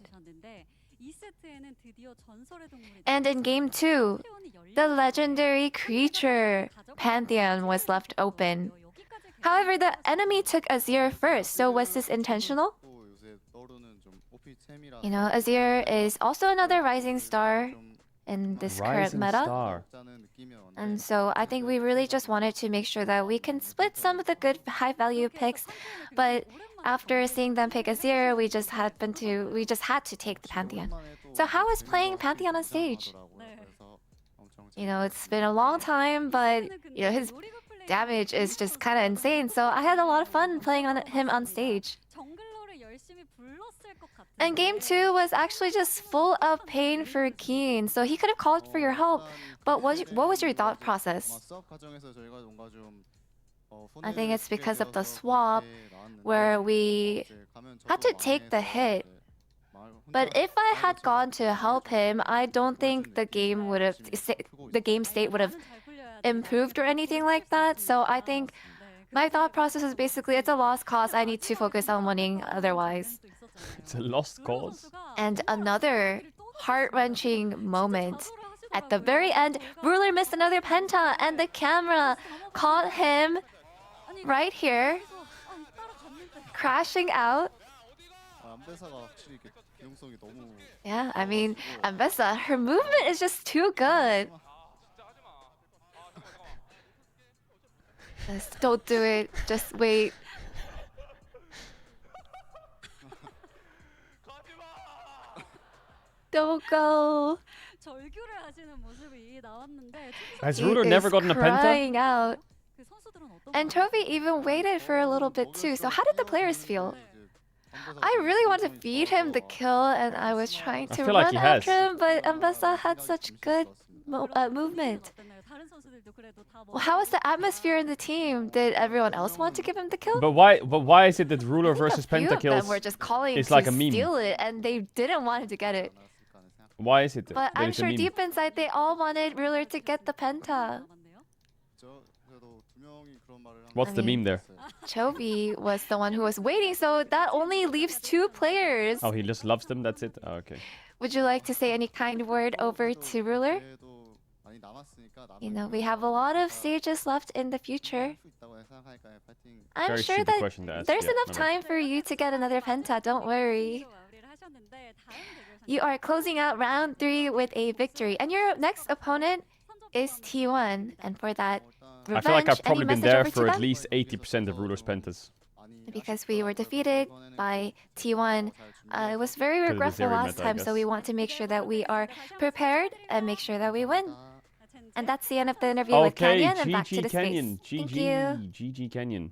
And in game 2, the legendary creature Pantheon was left open. However, the enemy took Azir first, so was this intentional? You know, Azir is also another rising star in this current meta. And so I think we really just wanted to make sure that we can split some of the good high value picks, but after seeing them pick Azir, we just had to take the Pantheon. So how was playing Pantheon on stage? You know, it's been a long time, but you know, his damage is just kind of insane. So I had a lot of fun playing him on stage. And game 2 was actually just full of pain for Keen, so he could have called for your help. But what was your thought process? I think it's because of the swap, where we had to take the hit. But if I had gone to help him, I don't think the game state would have improved or anything like that. So I think my thought process is basically it's a lost cause. I need to focus on winning otherwise. It's a lost cause. And another heart-wrenching moment. At the very end, Ruler missed another penta, and the camera caught him right here, crashing out. Yeah, I mean, Ambessa, her movement is just too good. Just don't do it. Just wait. Don't go. Has Ruler never gotten a penta? Crying out. And Toby even waited for a little bit too. So how did the players feel? I really wanted to feed him the kill, and I was trying to run after him, but Ambessa had such good movement. Well, how was the atmosphere in the team? Did everyone else want to give him the kill? But why is it that Ruler versus Penta kills were just calling is to like a meme? steal it, and they didn't want him to get it. Why is it? But I'm sure deep inside they all wanted Ruler to get the penta. What's the meme there? Chovy was the one who was waiting, so that only leaves 2 players. Oh, he just loves them, that's it? Oh, okay. Would you like to say any kind word over to Ruler? You know, we have a lot of stages left in the future. I'm sure that there's enough time for you to get another penta, don't worry. You are closing out round 3 with a victory, and your next opponent is T1, and for that revenge, I feel like I've probably been there for them? at least 80% of Ruler's pentas. Because we were defeated by T1. It was very regretful last time, so we want to make sure that we are prepared and make sure that we win. And that's the end of the interview with Canyon, and back to the Canyon. space. Thank you. GG Canyon.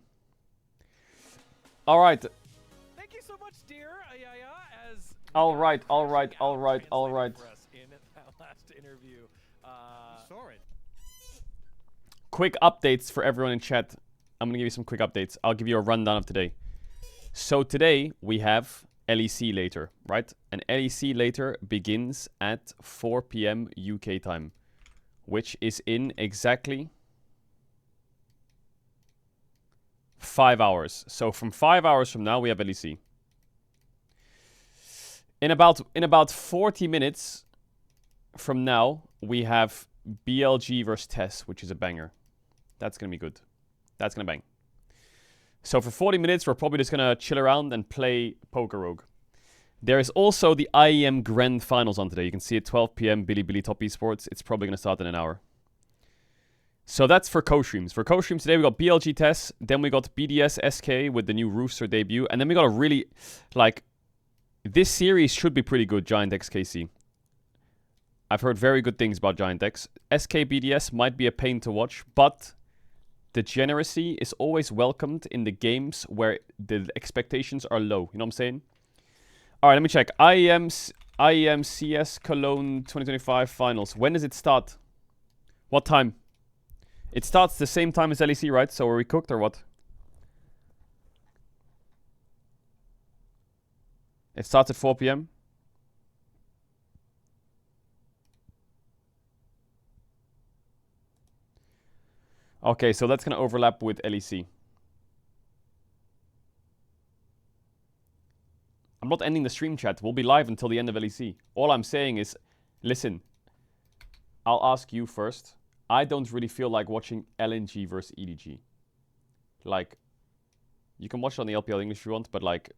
All right. Thank you so much, dear. As all right. In that last interview, quick updates for everyone in chat. I'm gonna give you some quick updates. I'll give you a rundown of today. So today we have LEC later, right? And LEC later begins at 4 p.m. UK time, which is in exactly 5 hours. So from 5 hours from now, we have LEC. In about 40 minutes from now, we have BLG versus Tess, which is a banger. That's gonna be good. That's gonna bang. So for 40 minutes, we're probably just gonna chill around and play Poker Rogue. There is also the IEM Grand Finals on today. You can see at 12 p.m. Bilibili Top Esports. It's probably gonna start in an hour. So that's for co-streams. For co-streams today, we got BLG Tess, then we got BDS SK with the new Rooster debut, and then we got a really, like, this series should be pretty good, Giant X KC. I've heard very good things about Giant X. SK BDS might be a pain to watch, but degeneracy is always welcomed in the games where the expectations are low. You know what I'm saying? All right, let me check. IEM CS Cologne 2025 finals. When does it start? What time? It starts the same time as LEC, right? So are we cooked or what? It starts at 4 p.m. Okay, so that's going to overlap with LEC. I'm not ending the stream chat. We'll be live until the end of LEC. All I'm saying is, listen, I'll ask you first. I don't really feel like watching LNG versus EDG. Like, you can watch it on the LPL English if you want, but like,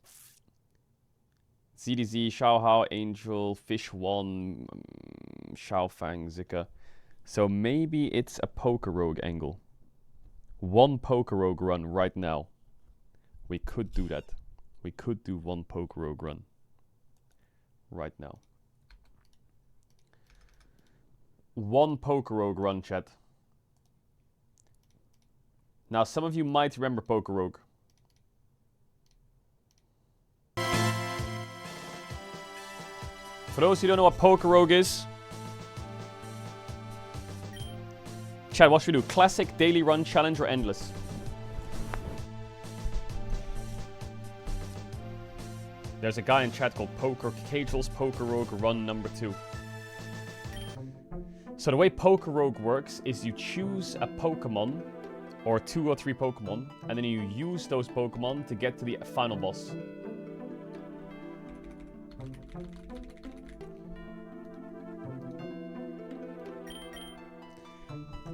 ZDZ, Xiaohao, Angel, Fish 1, Xiaofang, Zika. So maybe it's a Poker Rogue angle. One Poker Rogue run right now. We could do that. We could do one Poker Rogue run right now. One Poker Rogue run, chat. Now, some of you might remember Poker Rogue. For those who don't know what Poker Rogue is, chat, what should we do? Classic, daily run, challenge, or endless? There's a guy in chat called Caedrel's Poker Rogue run number 2. So the way Poker Rogue works is you choose a Pokemon, or 2 or 3 Pokemon, and then you use those Pokemon to get to the final boss.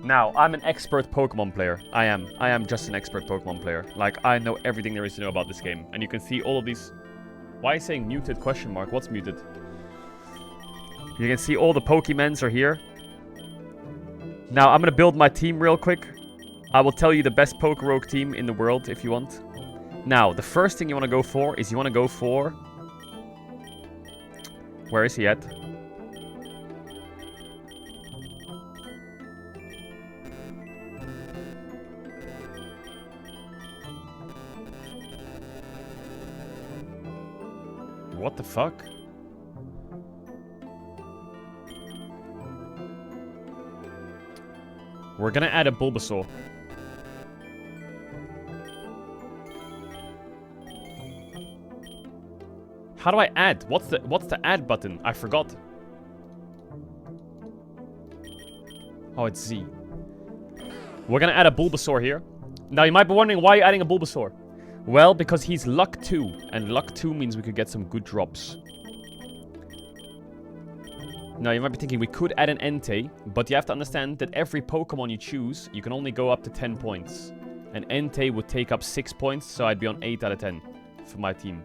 Now, I'm an expert Pokemon player. I am just an expert Pokemon player. Like, I know everything there is to know about this game. And you can see all of these... Why are you saying muted question mark? What's muted? You can see all the Pokemons are here. Now, I'm going to build my team real quick. I will tell you the best Poker Rogue team in the world if you want. Now, the first thing you want to go for is you want to go for... Where is he at? What the fuck? We're gonna add a Bulbasaur. How do I add? What's the add button? I forgot. Oh, it's Z. We're gonna add a Bulbasaur here. Now you might be wondering why you're adding a Bulbasaur. Well, because he's luck 2, and luck 2 means we could get some good drops. Now, you might be thinking we could add an Entei, but you have to understand that every Pokemon you choose, you can only go up to 10 points. An Entei would take up 6 points, so I'd be on 8 out of 10 for my team.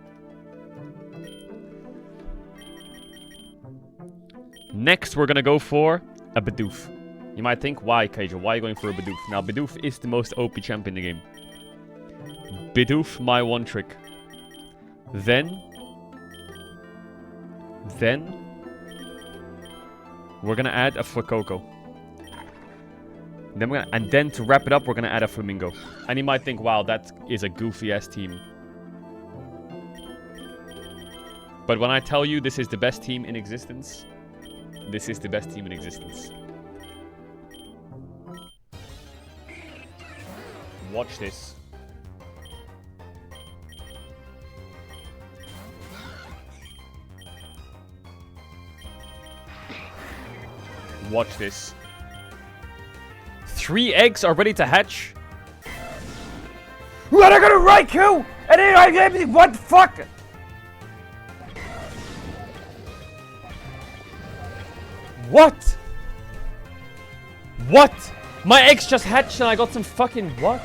Next, we're gonna go for a Bidoof. You might think, why, Caedrel? Why are you going for a Bidoof? Now, Bidoof is the most OP champ in the game. Bidoof, my one trick. Then we're gonna add a Fuecoco. And then to wrap it up, we're gonna add a Flamingo. And you might think, wow, that is a goofy ass team. But when I tell you this is the best team in existence, this is the best team in existence. Watch this. Watch this. 3 eggs are ready to hatch. What? I got a Raikou! And then I what the fuck? What? What? My eggs just hatched and I got some fucking what?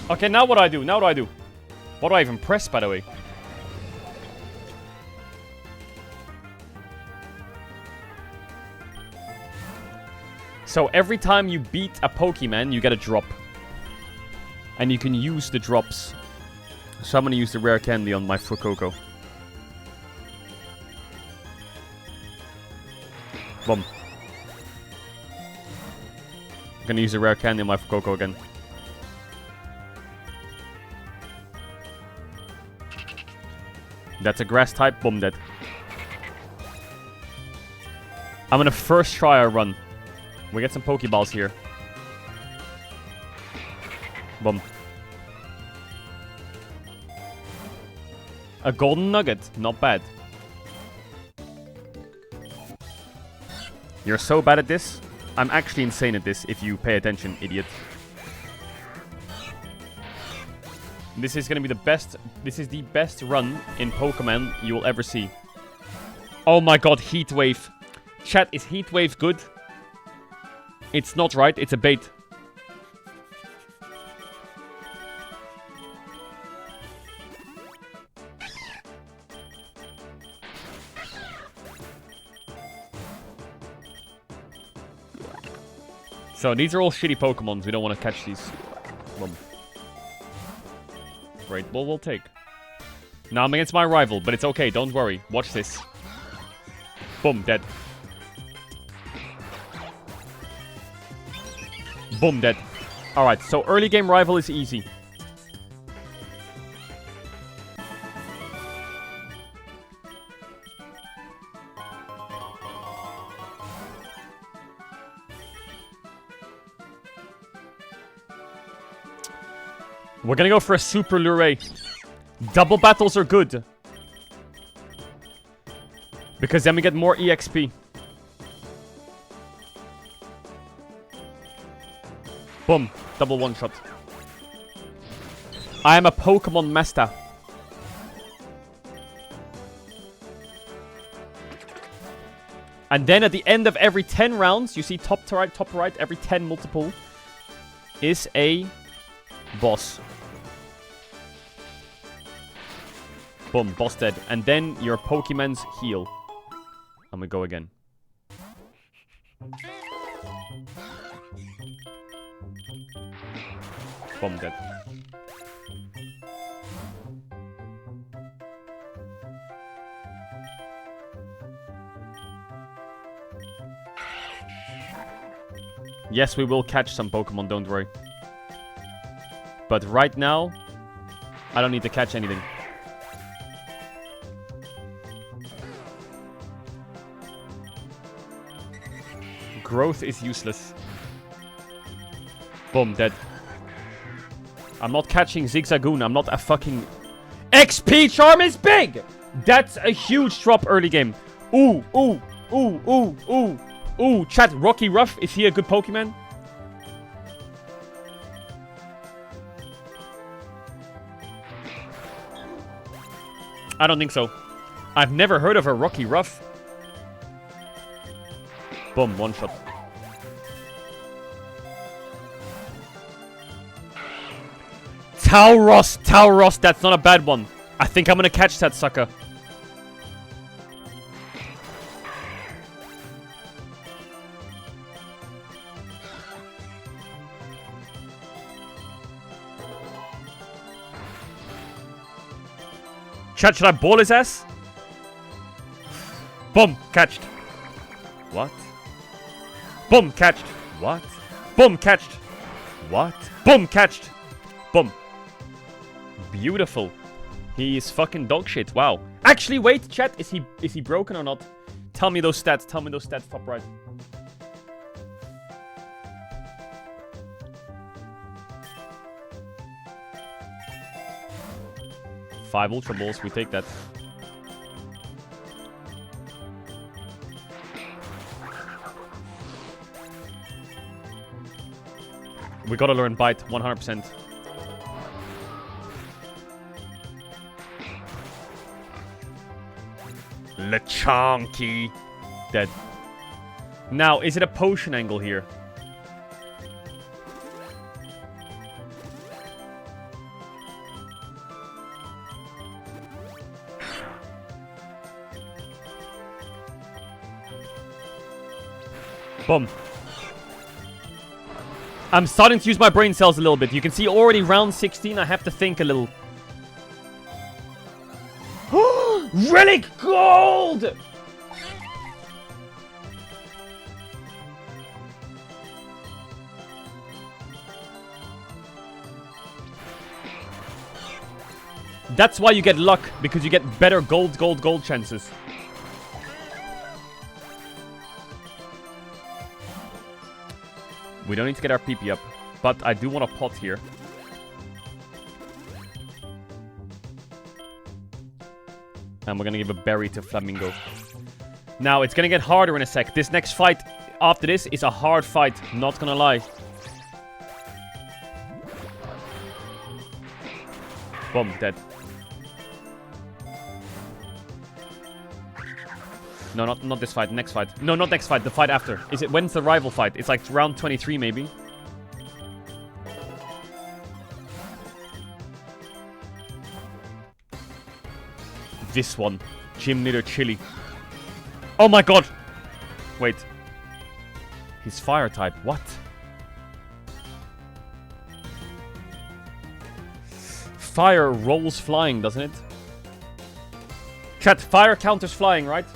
Okay, now what do I do? Now what do I do? What do I even press, by the way? So every time you beat a Pokemon, you get a drop. And you can use the drops. So I'm going to use the rare candy on my Fuecoco. Boom. I'm gonna use a rare candy on my Coco again. That's a grass type. Boom, dead. I'm gonna first try our run. We get some Pokeballs here. Boom. A golden nugget. Not bad. You're so bad at this. I'm actually insane at this if you pay attention, idiot. This is gonna be the best. This is the best run in Pokemon you will ever see. Oh my god, Heat Wave. Chat, is Heat Wave good? It's not, right? It's a bait. So these are all shitty Pokemons. We don't want to catch these. Boom. Great Ball will take. Now I'm against my rival, but it's okay. Don't worry. Watch this. Boom, dead. Boom, dead. Alright, so early game rival is easy. We're gonna go for a Super Lure. Double battles are good. Because then we get more EXP. Boom. Double one shot. I am a Pokemon master. And then at the end of every 10 rounds, you see top to right, every 10 multiple is a boss. Boom, boss dead. And then your Pokemon's heal. I'm gonna go again. Boom, dead. Yes, we will catch some Pokemon, don't worry. But right now, I don't need to catch anything. Growth is useless. Boom, dead. I'm not catching Zigzagoon. I'm not a fucking... XP charm is big! That's a huge drop early game. Ooh, ooh, ooh, ooh, ooh. Ooh, chat, Rocky Ruff, is he a good Pokemon? I don't think so. I've never heard of a Rocky Ruff. Boom, one shot. Tauros, that's not a bad one. I think I'm gonna catch that sucker. Chat, should I ball his ass? Boom, catched. What? Boom, catched. What? Boom, catched. What? Boom, catched. Boom. Beautiful. He is fucking dog shit. Wow. Actually, wait, chat. Is he broken or not? Tell me those stats. Tell me those stats, top right. Five Ultra Balls. We take that. We gotta learn Bite, 100%. Lechonky. Dead. Now, is it a potion angle here? Boom. I'm starting to use my brain cells a little bit. You can see already round 16, I have to think a little. Relic Gold! That's why you get luck, because you get better gold chances. We don't need to get our PP up, but I do want a pot here. And we're gonna give a berry to Flamingo. Now, it's gonna get harder in a sec. This next fight after this is a hard fight, not gonna lie. Boom, dead. No, not this fight, next fight. No, not next fight, the fight after. Is it, when's the rival fight? It's like round 23 maybe. This one. Gym Leader Chili. Oh my god! Wait. He's fire type, what? Fire rolls flying, doesn't it? Chat, fire counters flying, right?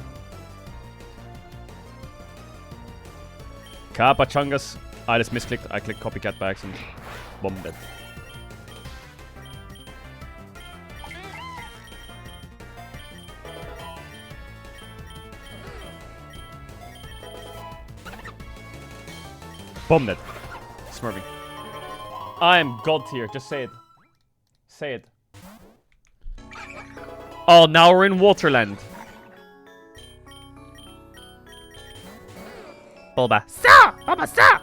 Kappa Chungus. I just misclicked. I clicked copycat by accident. Bomb dead. Bomb dead. Smurfing. I am god tier. Just say it. Say it. Oh, now we're in Waterland. Bulba. Stop! Bulba, stop!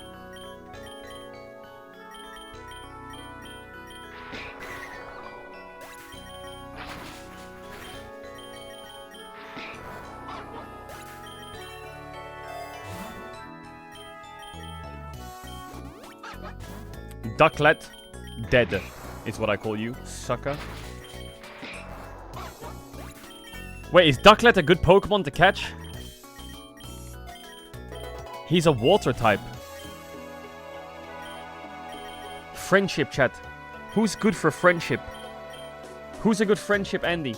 Ducklet. Dead is what I call you, sucker. Wait, is Ducklet a good Pokemon to catch? He's a water type. Friendship, chat. Who's good for friendship? Who's a good friendship, Andy?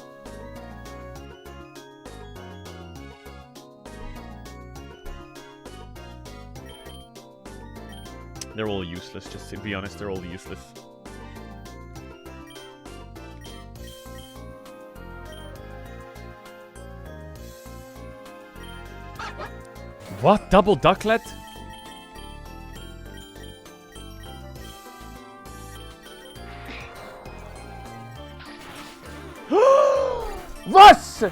They're all useless, just to be honest, they're all useless. What? Double Ducklet? Russ!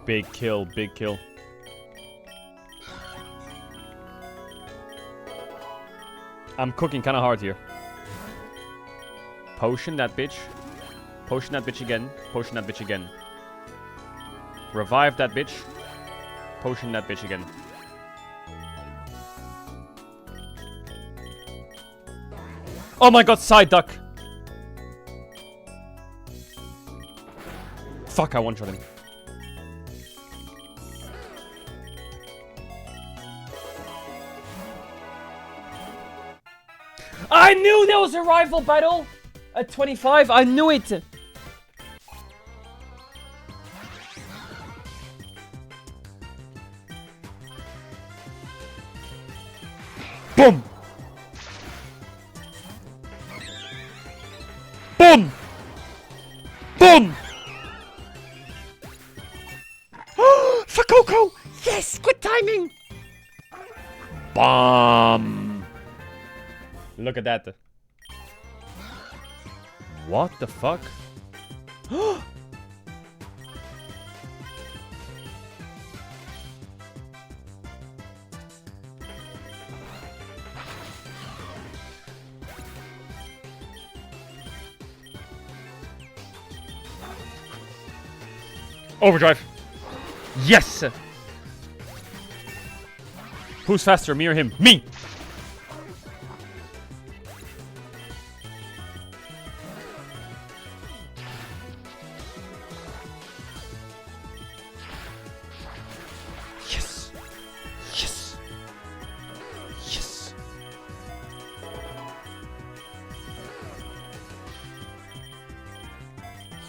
Big kill, big kill. I'm cooking kind of hard here. Potion that bitch. Potion that bitch again. Potion that bitch again. Revive that bitch. Potion that bitch again. Oh my god, side duck. Fuck, I one-shot him. I knew there was a rival battle at 25. I knew it. Boom. Boom. Boom. For Coco. Yes, good timing. Bomb. Look at that. What the fuck? Overdrive. Yes! Who's faster, me or him? Me! Yes! Yes! Yes!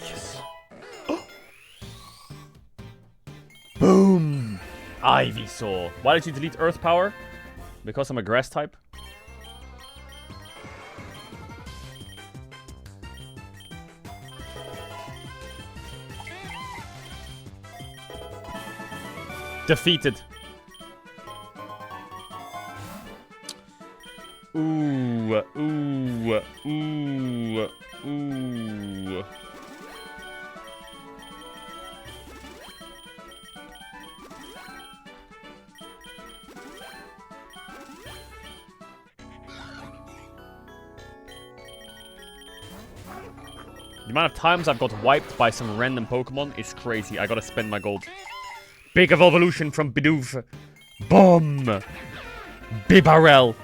Yes! Boom! Ivysaur. Why did you delete Earth Power? Because I'm a grass type? Defeated. Ooh, ooh, ooh, ooh. The amount of times I've got wiped by some random Pokemon is crazy. I gotta spend my gold. Big evolution from Bidoof. Boom! Bibarel.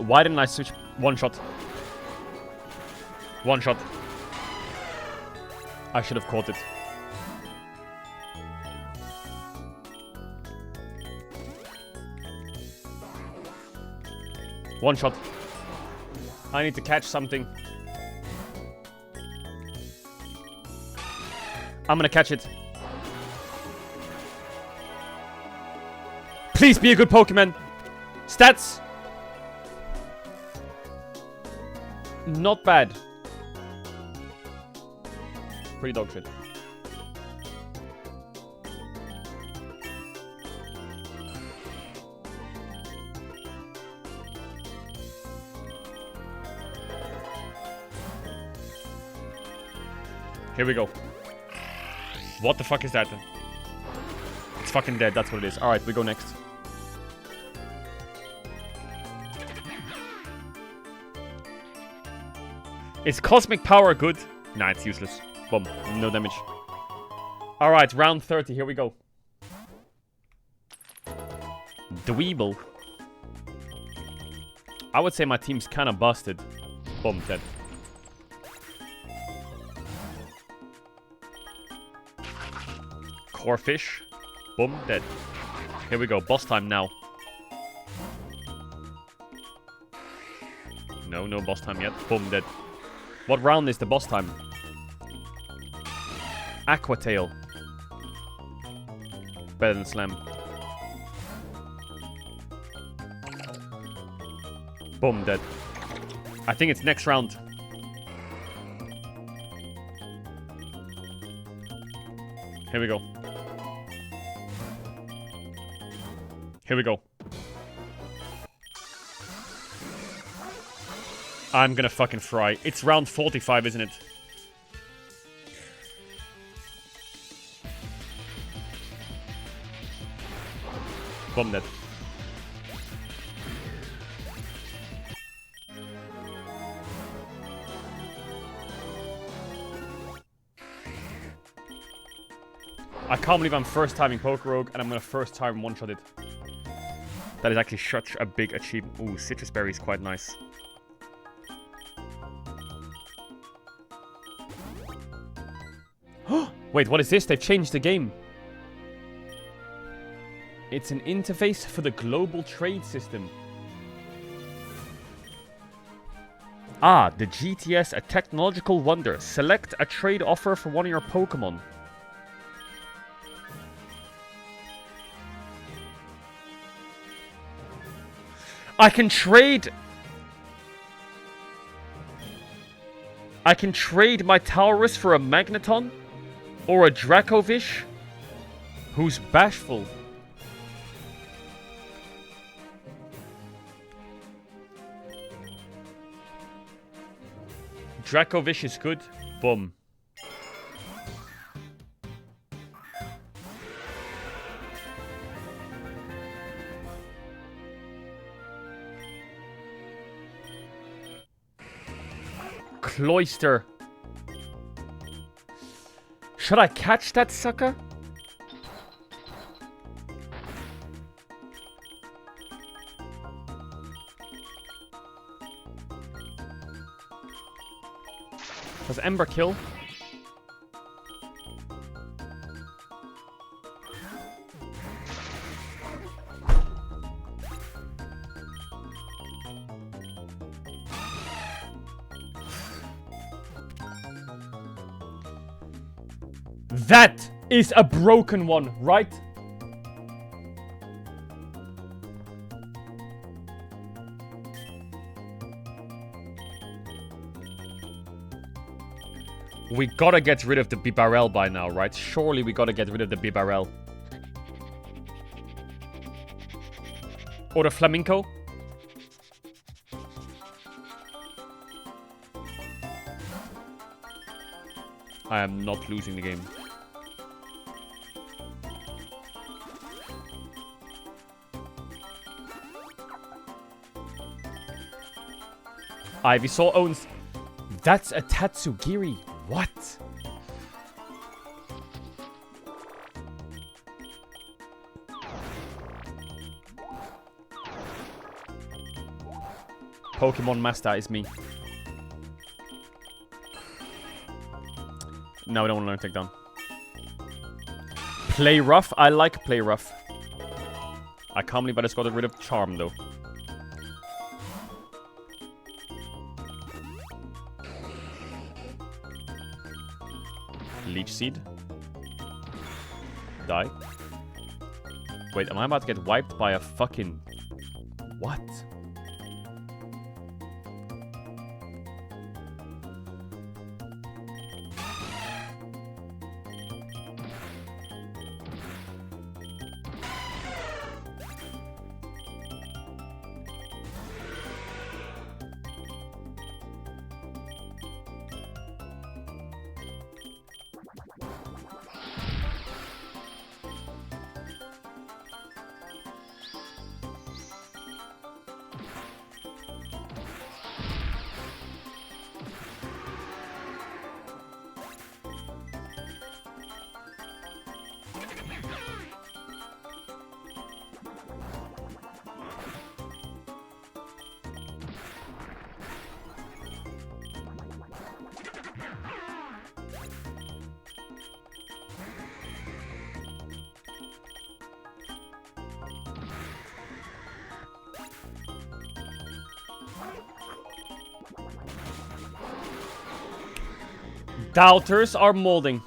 Why didn't I switch one shot? One shot. I should have caught it. One shot. I need to catch something. I'm gonna catch it. Please be a good Pokemon. Stats. Not bad. Pretty dog shit. Here we go. What the fuck is that? It's fucking dead, that's what it is. Alright, we go next. Is Cosmic Power good? Nah, it's useless. Boom. No damage. Alright, round 30. Here we go. Dweeble. I would say my team's kind of busted. Boom, dead. Corfish. Boom, dead. Here we go. Boss time now. No boss time yet. Boom, dead. What round is the boss time? Aquatail. Better than Slam. Boom, dead. I think it's next round. Here we go. Here we go. I'm gonna fucking fry. It's round 45, isn't it? Bomb dead. I can't believe I'm first timing Poker Rogue and I'm gonna first time one-shot it. That is actually such a big achievement. Ooh, Citrus Berry is quite nice. Wait, what is this? They've changed the game. It's an interface for the global trade system. Ah, the GTS, a technological wonder. Select a trade offer for one of your Pokemon. I can trade my Taurus for a Magneton or a Dracovish who's bashful. Dracovish is good. Boom. Cloyster. Should I catch that sucker? Does Ember kill? That is a broken one, right? We gotta get rid of the Bibarel by now, right? Surely we gotta get rid of the Bibarel. Or the Flamenco. I am not losing the game. Ivysaur owns... That's a Tatsugiri. What? Pokemon Master is me. No, I don't want to learn takedown. Play rough? I like play rough. I can't believe I just got rid of Charm though. Leech Seed. Die. Wait, am I about to get wiped by a fucking... What? Doubters are molding.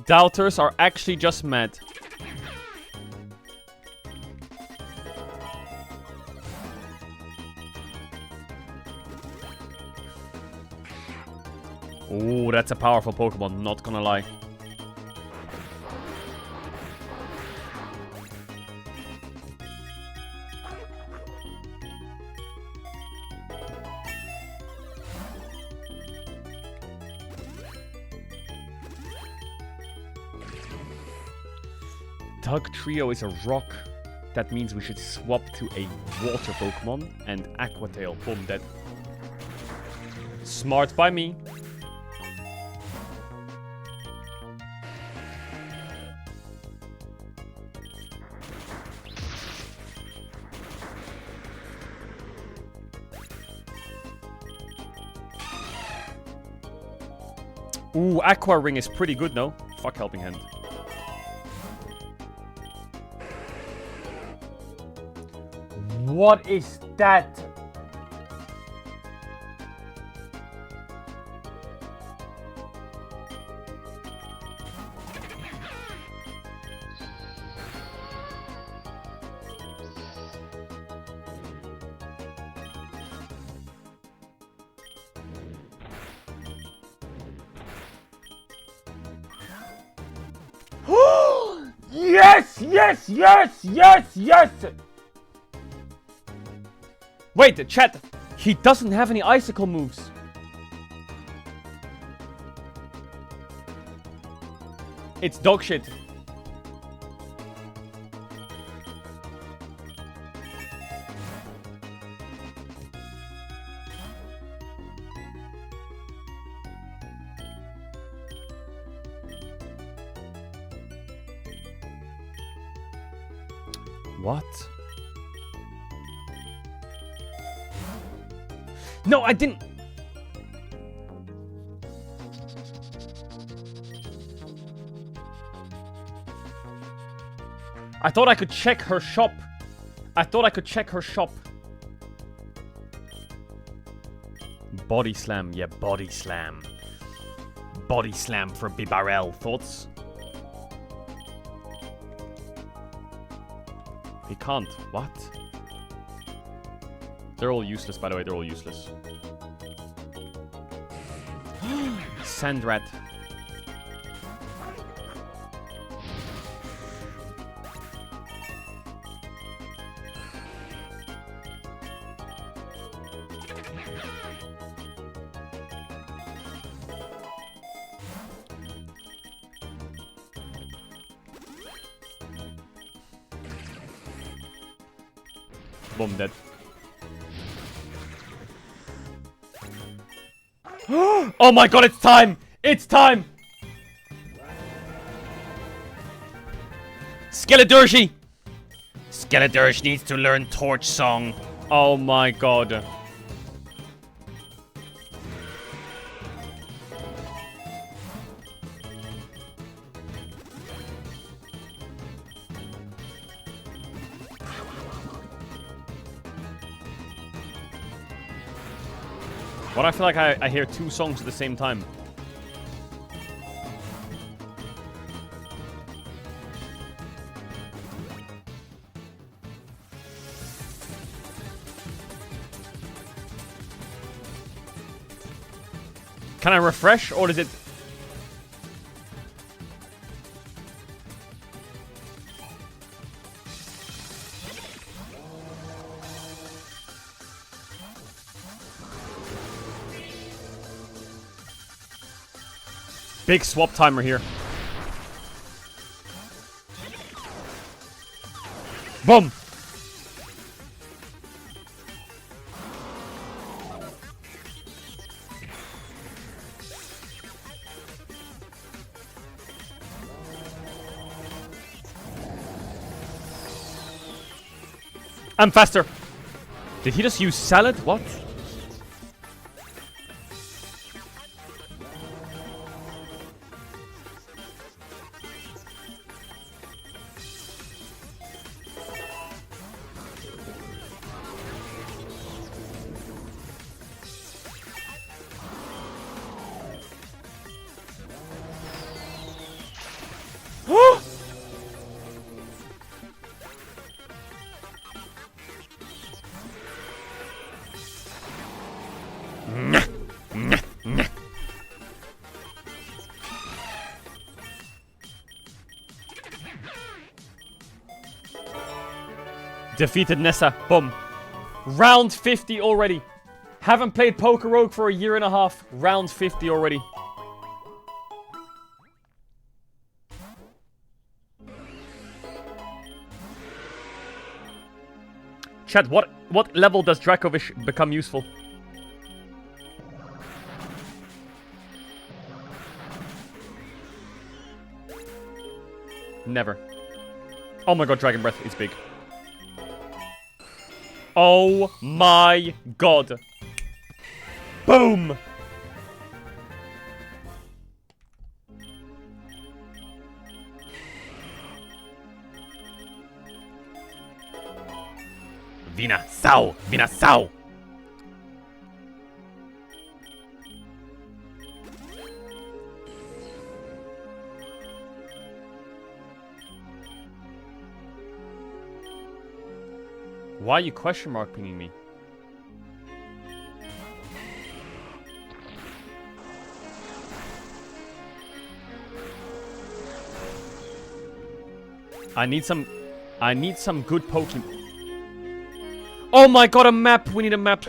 Doubters are actually just mad. Ooh, that's a powerful Pokemon, not gonna lie. Tug Trio is a rock. That means we should swap to a water Pokemon and Aqua Tail. Boom, dead. Smart by me. Ooh, Aqua Ring is pretty good, no? Fuck Helping Hand. What is that? Yes, yes, yes, yes, yes! Wait, chat. He doesn't have any icicle moves. It's dog shit. What? No, I didn't. I thought I could check her shop. I thought I could check her shop. Body slam. Yeah, body slam. Body slam for Bibarel. Thoughts? He can't. What? They're all useless, by the way. They're all useless. Sandrat. Boom, dead. Oh my god, it's time! It's time! Skeledirge! Skeledirge needs to learn Torch Song. Oh my god. But I feel like I hear two songs at the same time. Can I refresh, or is it... Big swap timer here. Boom! I'm faster. Did he just use salad? What? Defeated Nessa. Boom. Round 50 already. Haven't played Poker Rogue for a year and a half. Round 50 already. Chat, what level does Dracovish become useful? Never. Oh my god, Dragon Breath is big. Oh my god. Boom! Vina Sao! Vina Sao! Why are you question mark pinging me? I need some good Pokemon. Oh my god, a map! We need a map.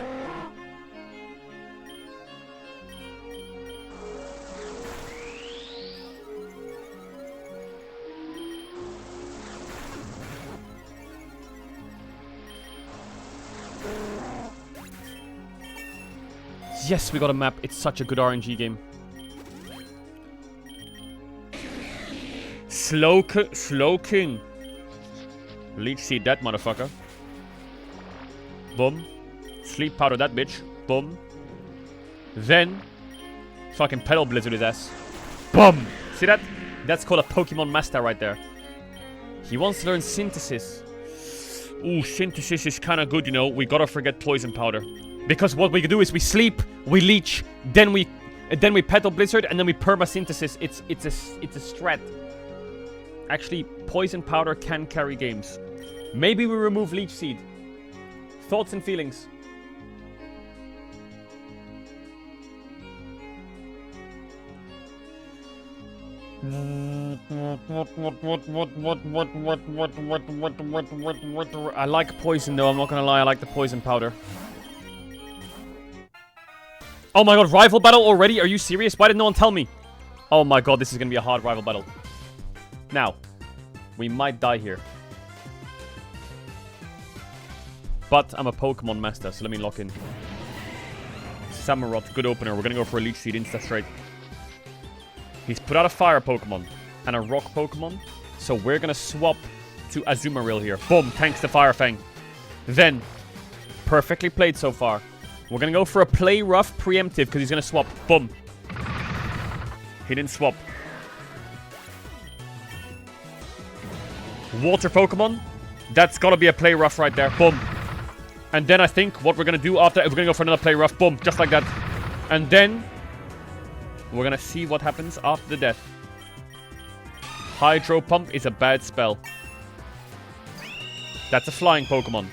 Yes, we got a map. It's such a good RNG game. Slow King. Leech seed that motherfucker. Boom. Sleep powder that bitch. Boom. Then fucking pedal blizzard his ass. Boom. See that? That's called a Pokemon master right there. He wants to learn Synthesis. Ooh, Synthesis is kind of good, you know. We gotta forget Poison Powder. Because what we do is we sleep, we leech, then we Petal Blizzard, and then we Perma Synthesis. It's a strat. Actually, Poison Powder can carry games. Maybe we remove Leech Seed. Thoughts and feelings. I like poison though, I'm not gonna lie, I like the poison powder. Oh my god, rival battle already? Are you serious? Why did no one tell me? Oh my god, this is gonna be a hard rival battle. Now, we might die here. But I'm a Pokemon master, so let me lock in. Samurott, good opener. We're gonna go for a Leech Seed insta straight. He's put out a Fire Pokemon and a Rock Pokemon. So we're gonna swap to Azumarill here. Boom, thanks to Fire Fang. Then, perfectly played so far. We're gonna go for a Play Rough Preemptive because he's gonna swap. Boom. He didn't swap. Water Pokemon. That's gotta be a Play Rough right there. Boom. And then I think what we're gonna do after, we're gonna go for another Play Rough. Boom, just like that. And then we're gonna see what happens after the death. Hydro Pump is a bad spell. That's a flying Pokemon.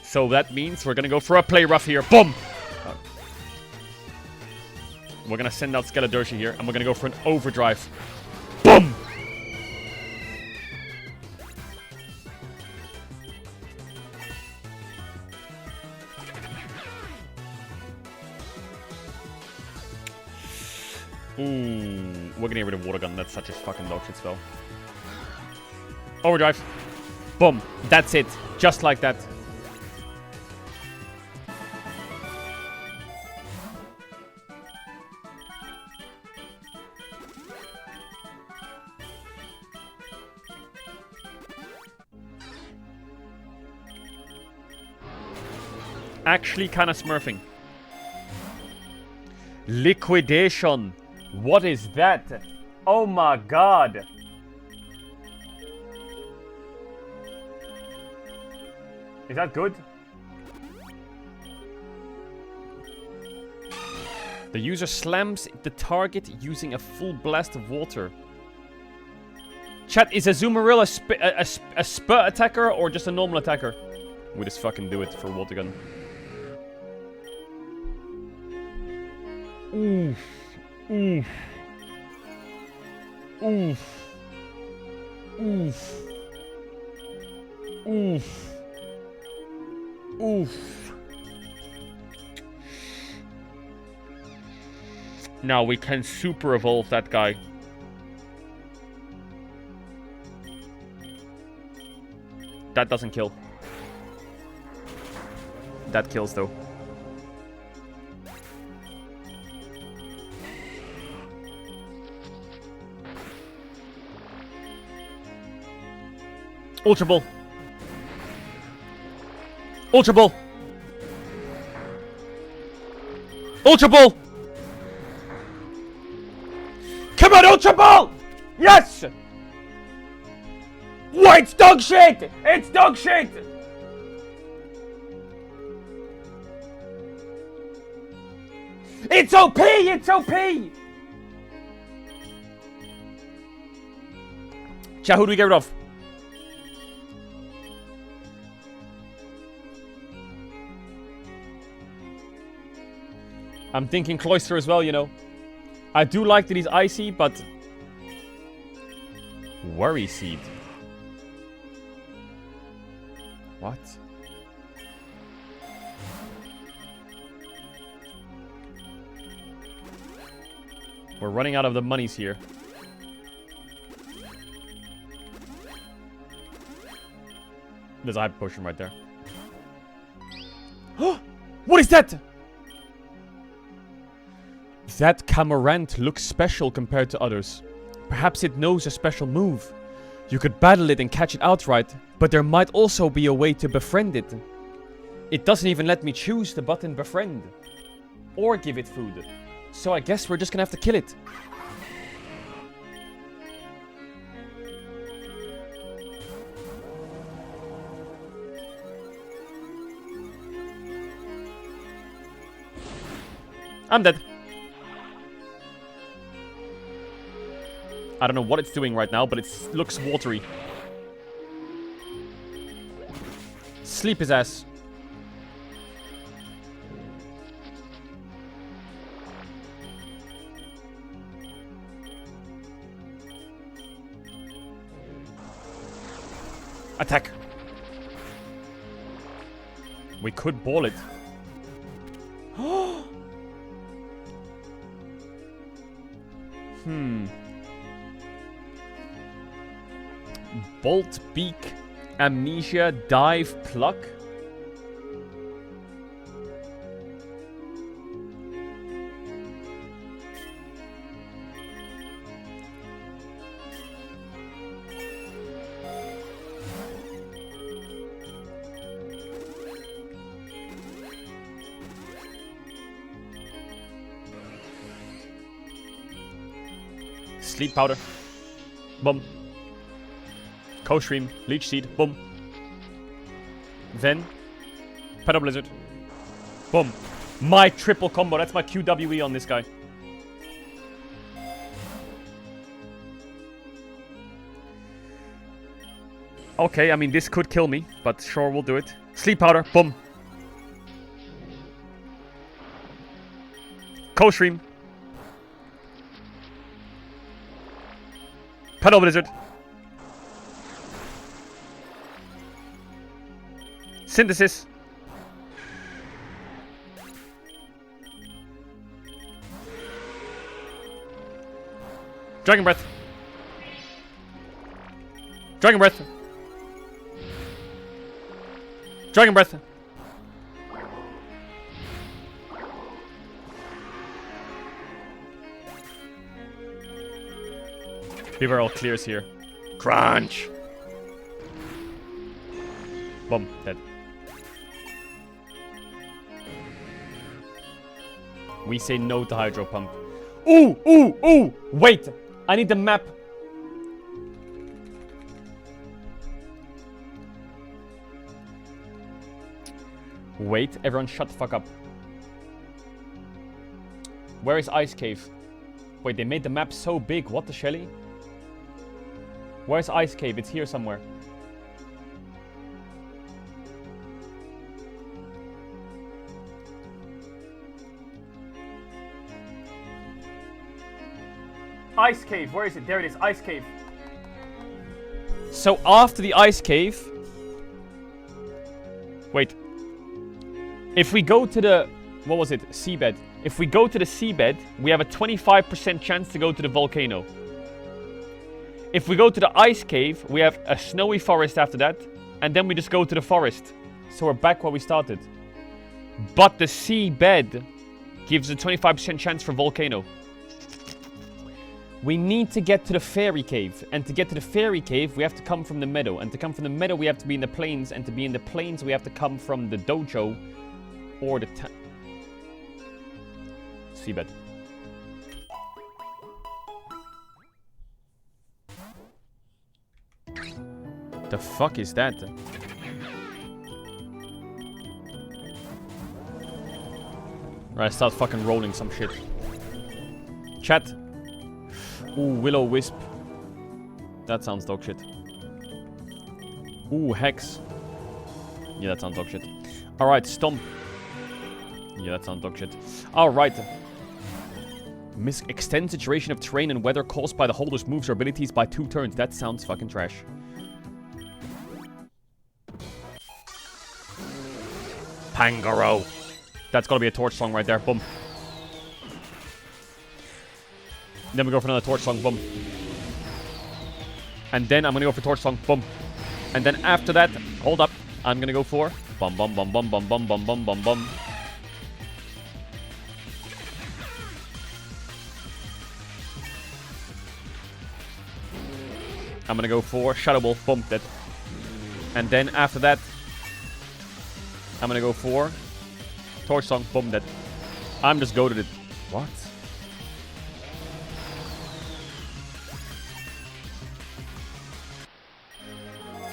So that means we're gonna go for a Play Rough here. Boom! We're gonna send out Skeledirge here, and we're gonna go for an Overdrive. Boom! Ooh, we're gonna get rid of Water Gun. That's such a fucking dog shit spell. Overdrive. Boom. That's it. Just like that. Actually kind of smurfing. Liquidation. What is that? Oh my god. Is that good? The user slams the target using a full blast of water. Chat, is Azumarill a spurt attacker or just a normal attacker? We just fucking do it for Water Gun. Oof. Oof. Oof. Oof. Oof. Oof. Now we can super evolve that guy. That doesn't kill. That kills though. Ultra Ball. Ultra Ball. Ultra Ball. Come on, Ultra Ball! Yes! What? It's dog shit! It's dog shit! It's OP! It's OP! Chat, who do we get rid of? I'm thinking Cloyster as well, you know. I do like that he's icy, but... Worry Seed. What? We're running out of the monies here. There's a Hyper Potion right there. What is that? That Camarant looks special compared to others. Perhaps it knows a special move. You could battle it and catch it outright, but there might also be a way to befriend it. It doesn't even let me choose the button befriend. Or give it food. So I guess we're just gonna have to kill it. I'm dead. I don't know what it's doing right now, but it looks watery. Sleep his ass. Attack. We could ball it. Bolt, Beak, Amnesia, Dive, Pluck. Sleep Powder. Boom. Co-Stream. Leech Seed. Boom. Then. Pedo Blizzard. Boom. My triple combo. That's my QWE on this guy. Okay, I mean, this could kill me, but sure, we'll do it. Sleep Powder. Boom. Co-Stream. Pedo Blizzard. Synthesis. Dragon Breath. Dragon Breath. Dragon Breath. Beaver all clears here. Crunch. Boom. Dead. We say no to Hydro Pump. Ooh! Ooh! Ooh! Wait! I need the map. Wait, everyone shut the fuck up. Where is Ice Cave? Wait, they made the map so big. What the Shelly? Where's Ice Cave? It's here somewhere. Ice Cave, where is it? There it is, Ice Cave. So after the Ice Cave... Wait. If we go to the... What was it? Seabed. If we go to the seabed, we have a 25% chance to go to the volcano. If we go to the Ice Cave, we have a snowy forest after that. And then we just go to the forest. So we're back where we started. But the seabed gives a 25% chance for volcano. We need to get to the fairy cave. And to get to the fairy cave, we have to come from the meadow. And to come from the meadow, we have to be in the plains. And to be in the plains, we have to come from the dojo or the seabed. The fuck is that? Right, start fucking rolling some shit. Chat. Ooh, Will-O-Wisp. That sounds dog shit. Ooh, Hex. Yeah, that sounds dog shit. Alright, Stomp. Yeah, that sounds dog shit. Alright. Extends the duration of terrain and weather caused by the holder's moves or abilities by 2 turns. That sounds fucking trash. Pangoro. That's gotta be a torch song right there. Boom. Then we go for another torch song. Boom. And then I'm gonna go for torch song. Boom. And then after that, hold up. I'm gonna go for bum bum bum bum bum bum bum bum bum bum. I'm gonna go for Shadow Ball. Boom. Dead. And then after that, I'm gonna go for Torch Song. Boom. Dead. I'm just goated it. What?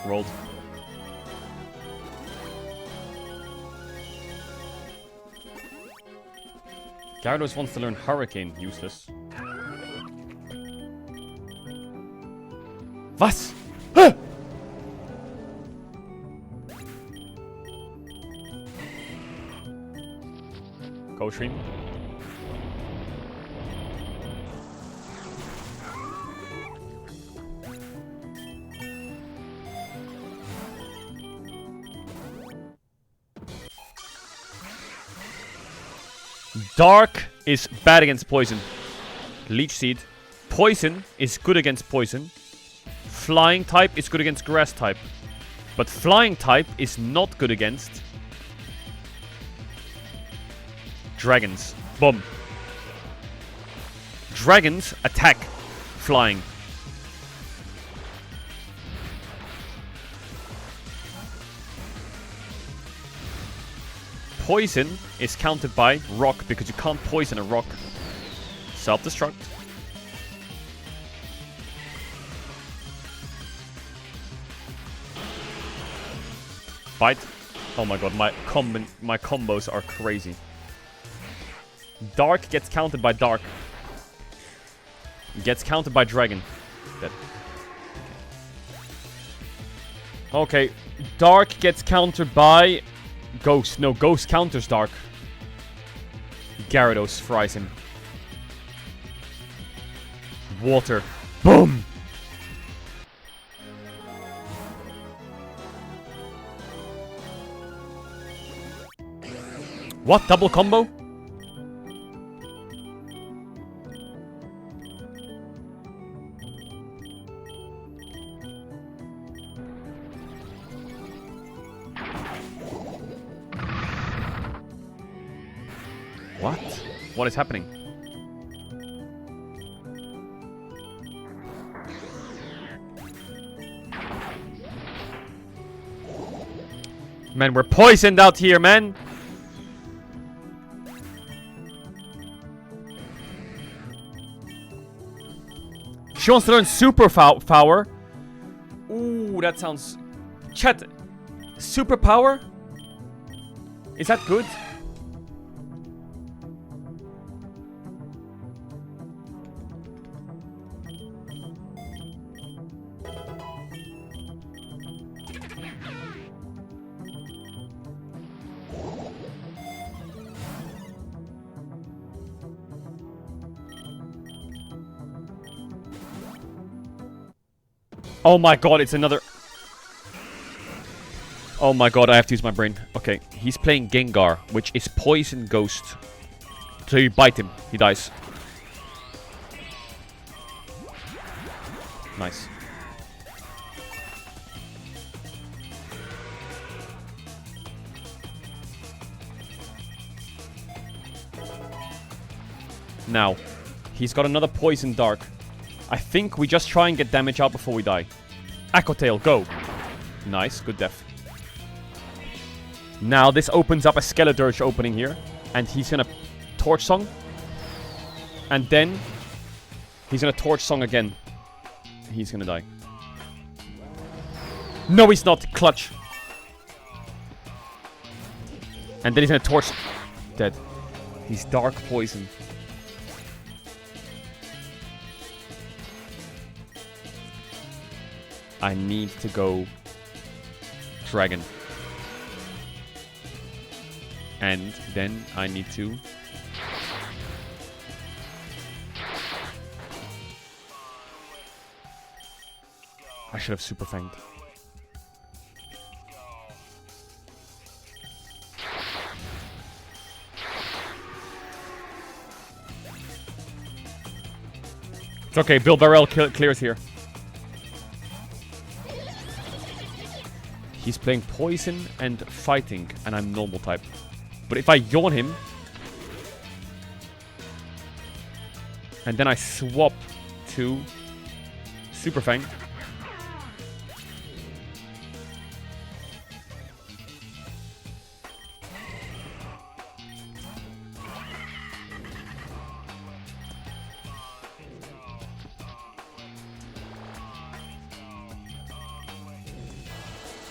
Rolled. Gyarados wants to learn Hurricane. Useless. Was? Go stream. Dark is bad against poison. Leech Seed. Poison is good against poison. Flying type is good against grass type. But flying type is not good against dragons. Boom. Dragons attack flying. Poison is countered by rock because you can't poison a rock. Self-destruct. Bite. Oh my god, my combos are crazy. Dark gets countered by Dark. Gets countered by Dragon. Dead. Okay. Dark gets countered by Ghost. No, Ghost counters Dark. Gyarados fries him. Water. Boom! What? Double combo? What? What is happening? Man, we're poisoned out here, man! She wants to learn Super Power. Ooh, that sounds... Chat, Super Power? Is that good? Oh my god, it's another... Oh my god, I have to use my brain. Okay, he's playing Gengar, which is Poison Ghost. So you bite him, he dies. Nice. Now, he's got another Poison Dark. I think we just try and get damage out before we die. Aqua Tail, go! Nice, good def. Now this opens up a Skeledirge opening here. And he's gonna Torch Song. And then he's gonna Torch Song again. He's gonna die. No, he's not. Clutch. And then he's gonna Torch... Dead. He's Dark Poison. I need to go Dragon. And then I need to... I should have Super Fanged. It's okay, Bill Barrel clears here. He's playing Poison and Fighting, and I'm Normal type. But if I yawn him, and then I swap to Super Fang,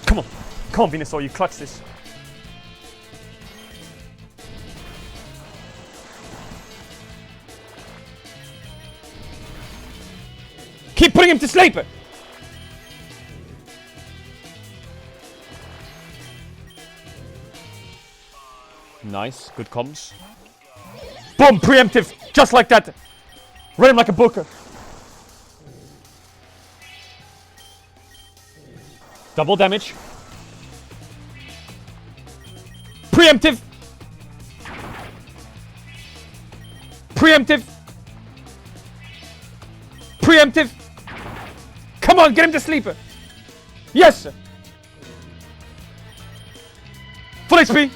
come on, come on, Venusaur, you clutch this. Keep putting him to sleep! Nice, good comms. Boom, preemptive, just like that. Run him like a booker. Double damage. Preemptive. Preemptive. Preemptive. Come on, get him to sleep. Yes. Full HP.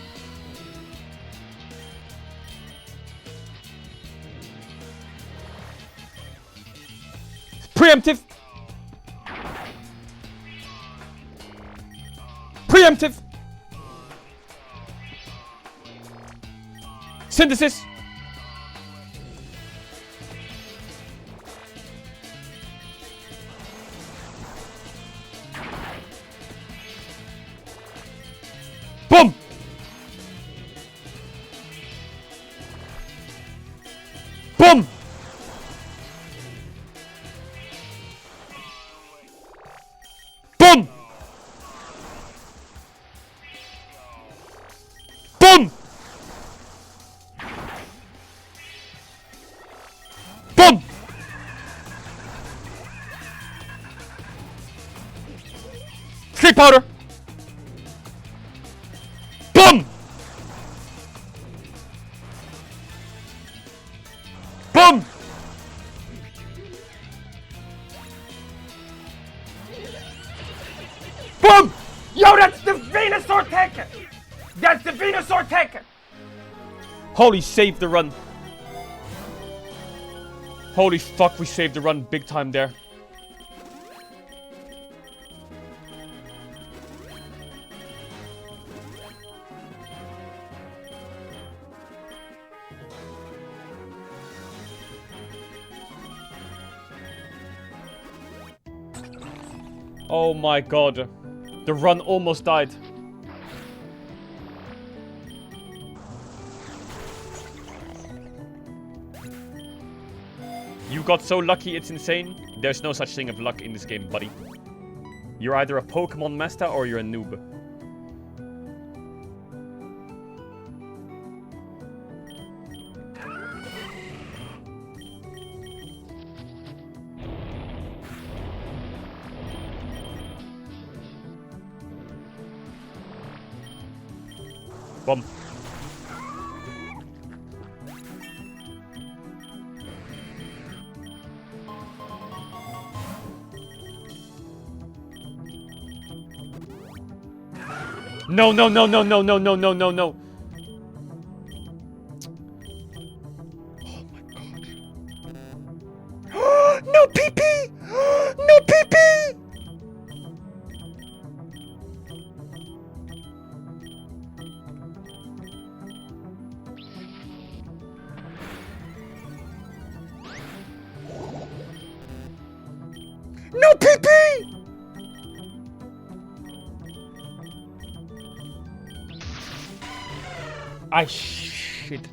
Preemptive. Preemptive. Synthesis. Boom. Boom. Boom. Boom. Boom. Sleep powder. Boom. Boom. Boom. Yo, that's the Venusaur tech. That's the Venusaur tech. Holy, saved the run. Holy fuck, we saved the run big time there. Oh my god. The run almost died. You got so lucky, it's insane. There's no such thing of luck in this game, buddy. You're either a Pokemon master or you're a noob. Boom. No, no, no, no, no, no, no, no, no, no. Oh my god. No PP! No PP! No PP! I shit.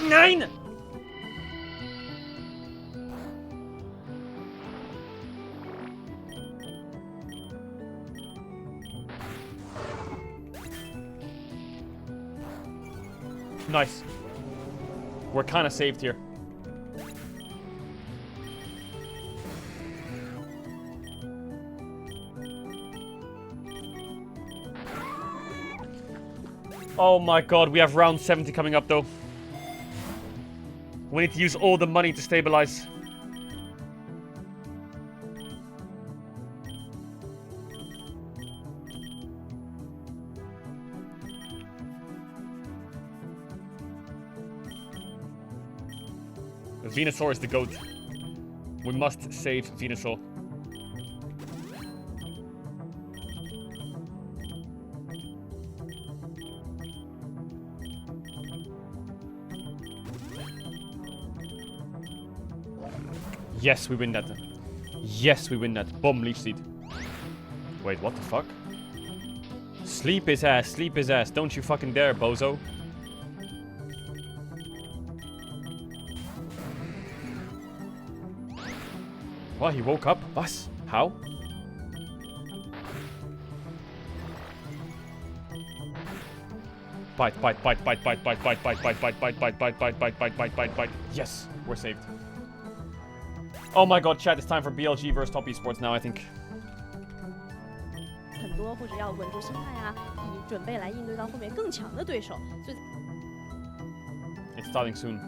Nine! Nice. We're kind of saved here. Oh my god, we have round 70 coming up though. We need to use all the money to stabilize. Venusaur is the GOAT. We must save Venusaur. Yes, we win that. Yes, we win that. Boom, Leech Seed. Wait, what the fuck? Sleep his ass, sleep his ass. Don't you fucking dare, bozo. What, he woke up? Was? How? Bite, bite, bite, bite, bite, bite, bite, bite, bite, bite, bite, bite, bite, bite, bite, bite, bite, bite, bite. Yes, we're saved. Oh my god, chat, it's time for BLG versus Top Esports now, I think. 很多或者要稳住心态啊，以准备来应对到后面更强的对手。所以 It's starting soon.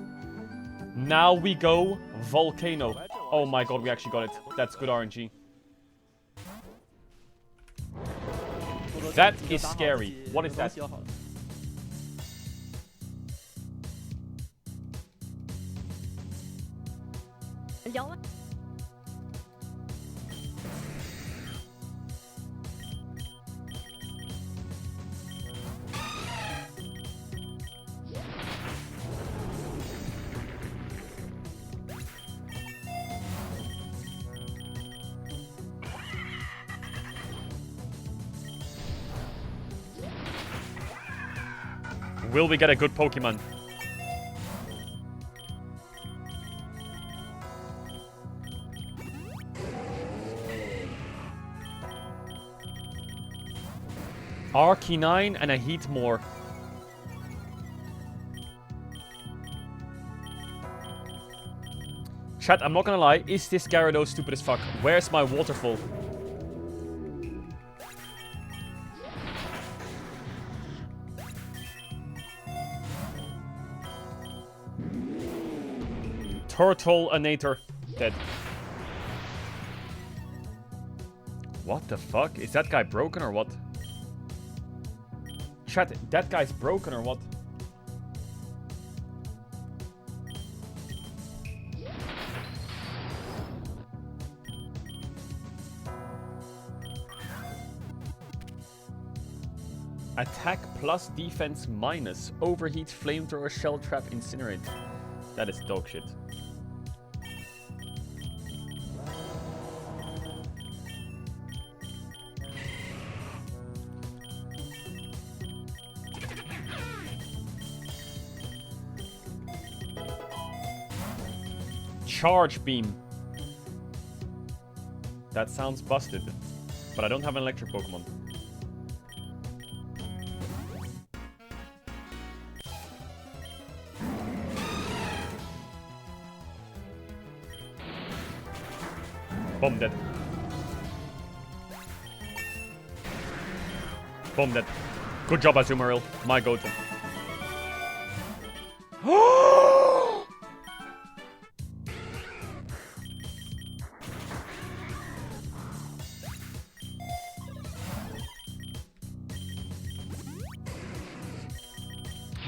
Now we go Volcano. Oh my god, we actually got it. That's good RNG. That is scary. What is that? Will we get a good Pokemon? Arcanine and a Heat more. Chat, I'm not gonna lie, is this Gyarados stupid as fuck? Where's my waterfall? Turtleanator. Dead. What the fuck? Is that guy broken or what? Chat, that guy's broken or what? Attack plus defense minus. Overheat, flamethrower, shell trap, incinerate. That is dog shit. Charge beam. That sounds busted. But I don't have an electric Pokemon. Bomb dead. Bomb dead. Good job, Azumarill. My go-to.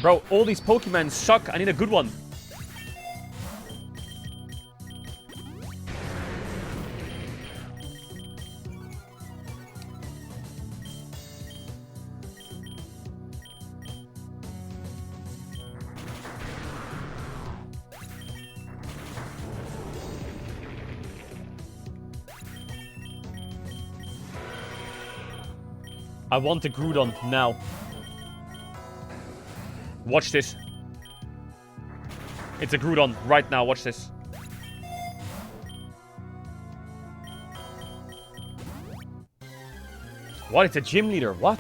Bro, all these Pokemon suck. I need a good one. I want the Groudon now. Watch this. It's a Groudon right now. Watch this. What? It's a gym leader. What?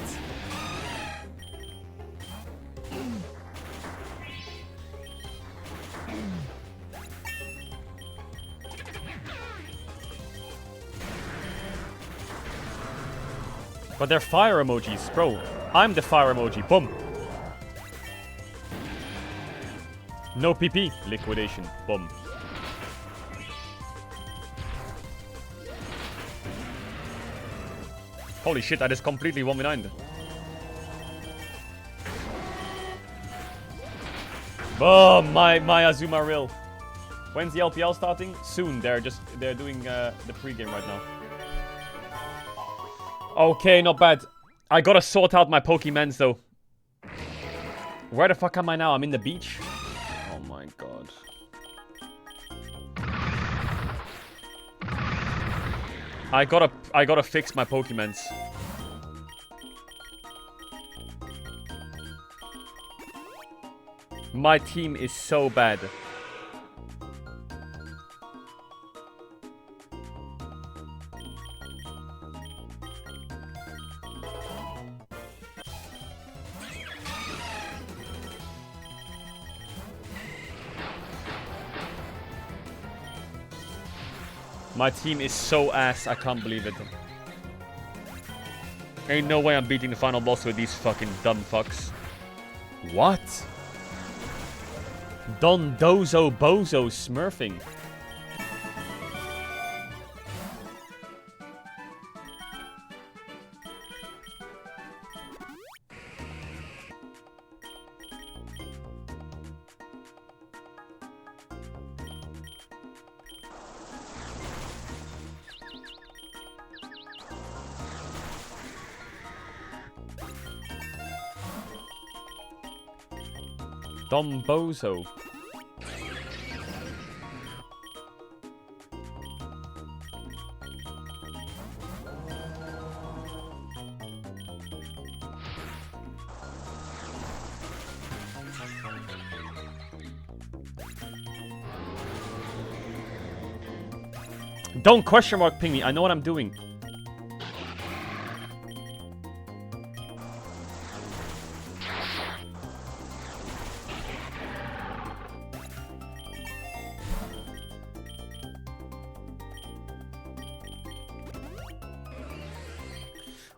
But they're fire emojis, bro. I'm the fire emoji. Boom. No PP. Liquidation. Boom. Holy shit, I just completely 1v9'd. Boom! My Azumarill. When's the LPL starting? Soon. They're doing the pregame right now. Okay, not bad. I gotta sort out my Pokemons though. Where the fuck am I now? I'm in the beach? Oh my god. I gotta fix my Pokemons. My team is so bad. My team is so ass, I can't believe it. Ain't no way I'm beating the final boss with these fucking dumb fucks. What? Don Dozo Bozo smurfing. Dombozo. Don't question mark ping me, I know what I'm doing.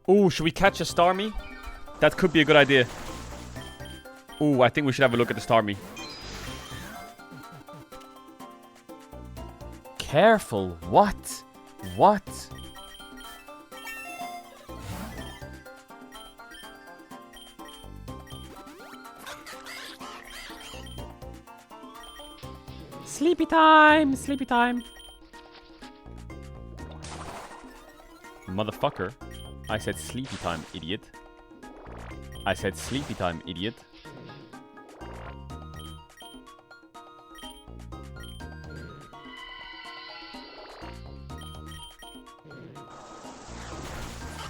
Ooh, should we catch a Starmie? That could be a good idea. Ooh, I think we should have a look at the Starmie. Careful. What? What? Sleepy time. Sleepy time. Motherfucker. I said sleepy time, idiot. I said sleepy time, idiot.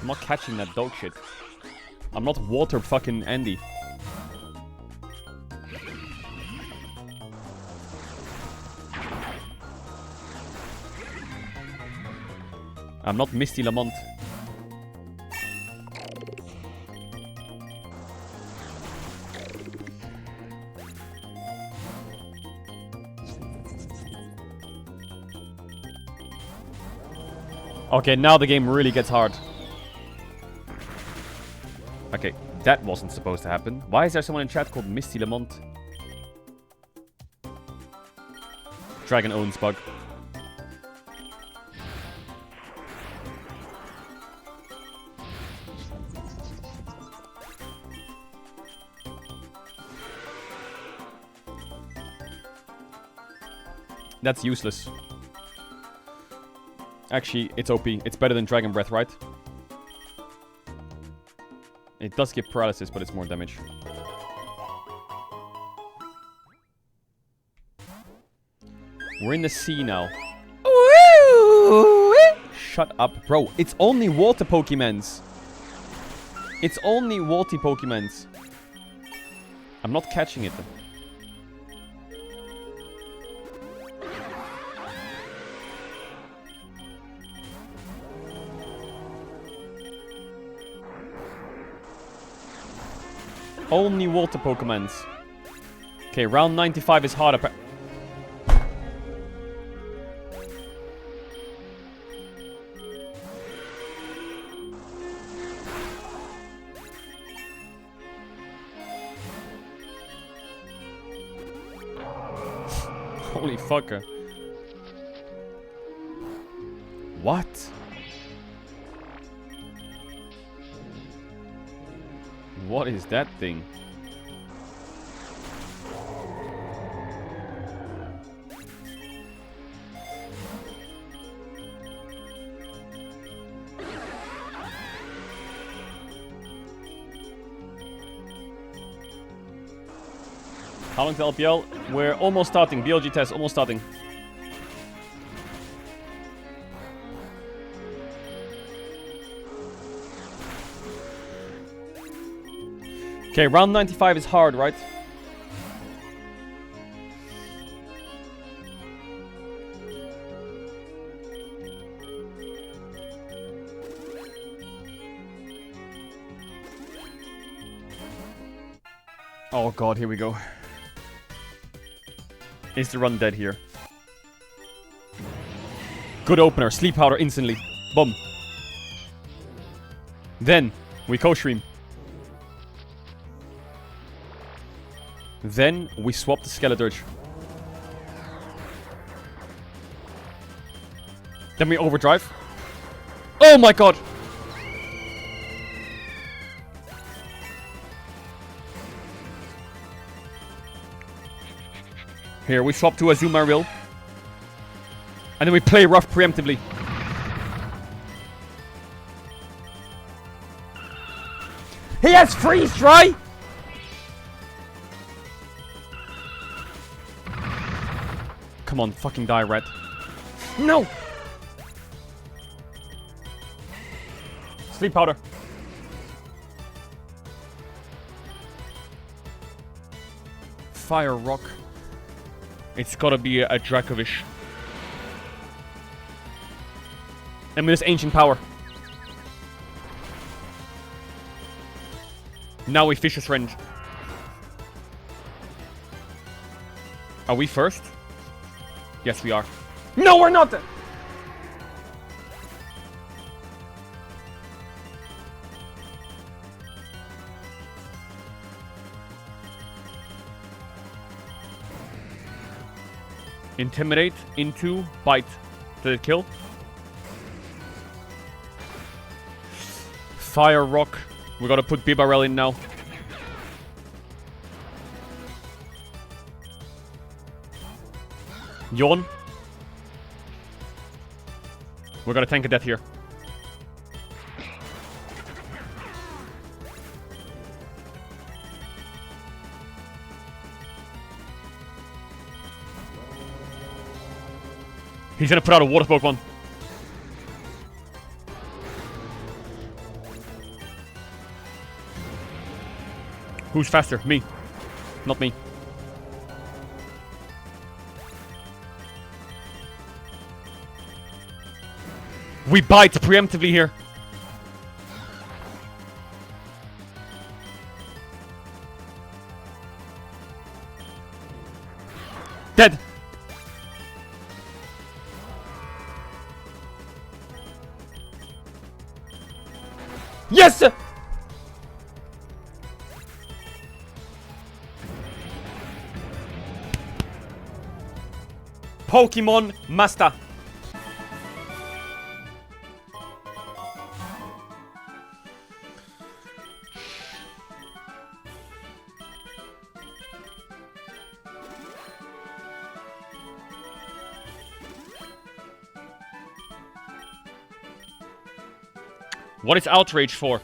I'm not catching that dog shit. I'm not water fucking Andy. I'm not Misty Lamont. Okay, now the game really gets hard. Okay, that wasn't supposed to happen. Why is there someone in chat called Misty Lamont? Dragon owns bug. That's useless. Actually, it's OP. It's better than Dragon Breath, right? It does give paralysis, but it's more damage. We're in the sea now. Shut up, bro. It's only water Pokemons. It's only water Pokemons. I'm not catching it. Only water Pokemons. Okay, round 95 is harder. Holy fucker. What? What is that thing? How long to LPL? We're almost starting. BLG test, almost starting. Okay, round 95 is hard, right? Oh god, here we go. Is the run dead here? Good opener, sleep powder instantly. Boom. Then, we co-stream. Then, we swap the Skeledirge. Then we overdrive. Oh my god! Here, we swap to Azumarill. And then we play rough preemptively. He has freeze dry! Come on, fucking die, Red. No! Sleep powder. Fire rock. It's gotta be a Dracovish. And with this ancient power. Now we Fisher's Rend. Are we first? Yes, we are. No, we're not! Intimidate into bite. Did it kill? Fire rock. We gotta put Bibarel in now. Yawn. We're gonna tank a death here. He's gonna put out a water Pokemon. Who's faster? Me. Not me. We bite preemptively here. Dead. Yes! Pokemon Master. What is Outrage for?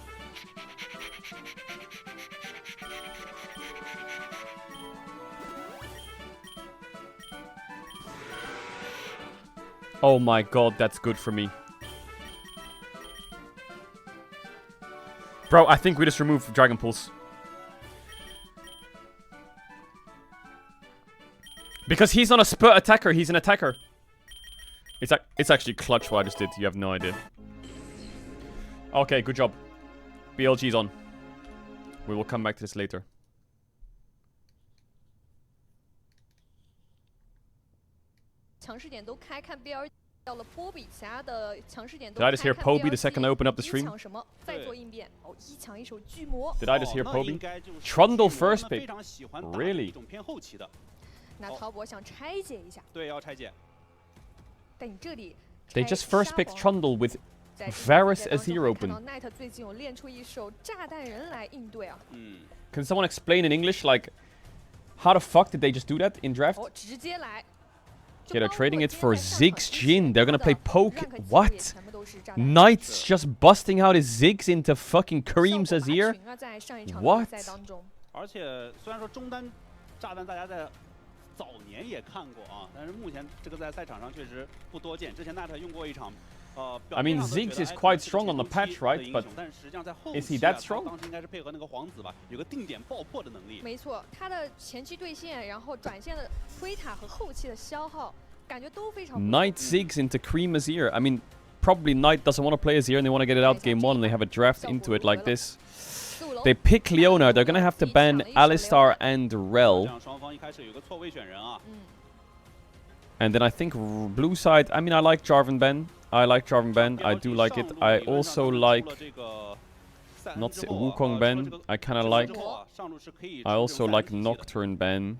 Oh my god, that's good for me. Bro, I think we just removed Dragon Pulse. Because he's not a spurt attacker, he's an attacker. It's actually clutch what I just did, you have no idea. Okay, good job. BLG's on. We will come back to this later. Did I just hear Poby the second I open up the stream? Did I just hear Poby? Trundle first pick? Really? They just first picked Trundle with Varus as hero open. Can someone explain in English, like, how the fuck did they just do that in draft? Okay, they're trading it for Ziggs Jhin. They're gonna play Poke. What? Knight's just busting out his Ziggs into fucking Kareem's Azir? What? 炸弹大家在早年也看过啊，但是目前这个在赛场上确实不多见。之前奈特用过一场。I mean, Ziggs is quite strong on the patch, right? But is he that strong? 当时应该是配合那个皇子吧，有个定点爆破的能力。没错，他的前期对线，然后转线的推塔和后期的消耗，感觉都非常。Knight Ziggs into Cream Azir. I mean, probably Knight doesn't want to play Azir and they want to get it out game 1 and they have a draft into it like this. They pick Leona. They're gonna have to ban Alistar and Rel. And then I think blue side. I mean, I like Jarvan Ben. I like Jarvan Ben. I do like it. I also like not Wukong Ben. I kind of like. I also like Nocturne Ben.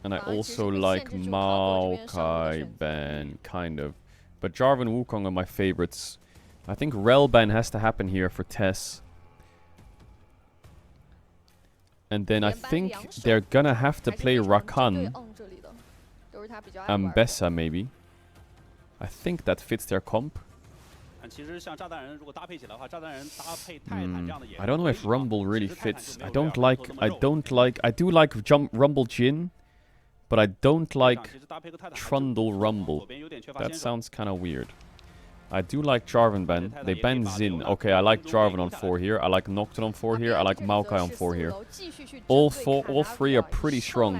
And I also like Maokai Ben, kind of. But Jarvan Wukong are my favorites. I think Rel ban has to happen here for Tess. And then I think they're gonna have to play Rakan. Ambessa maybe. I think that fits their comp. I don't know if Rumble really fits. I do like Rumble Jhin, but I don't like Trundle Rumble. That sounds kind of weird. I do like Jarvan ban. They ban Xin. Okay, I like Jarvan on 4 here. I like Nocturne on 4 here. I like Maokai on 4 here. All 3 are pretty strong.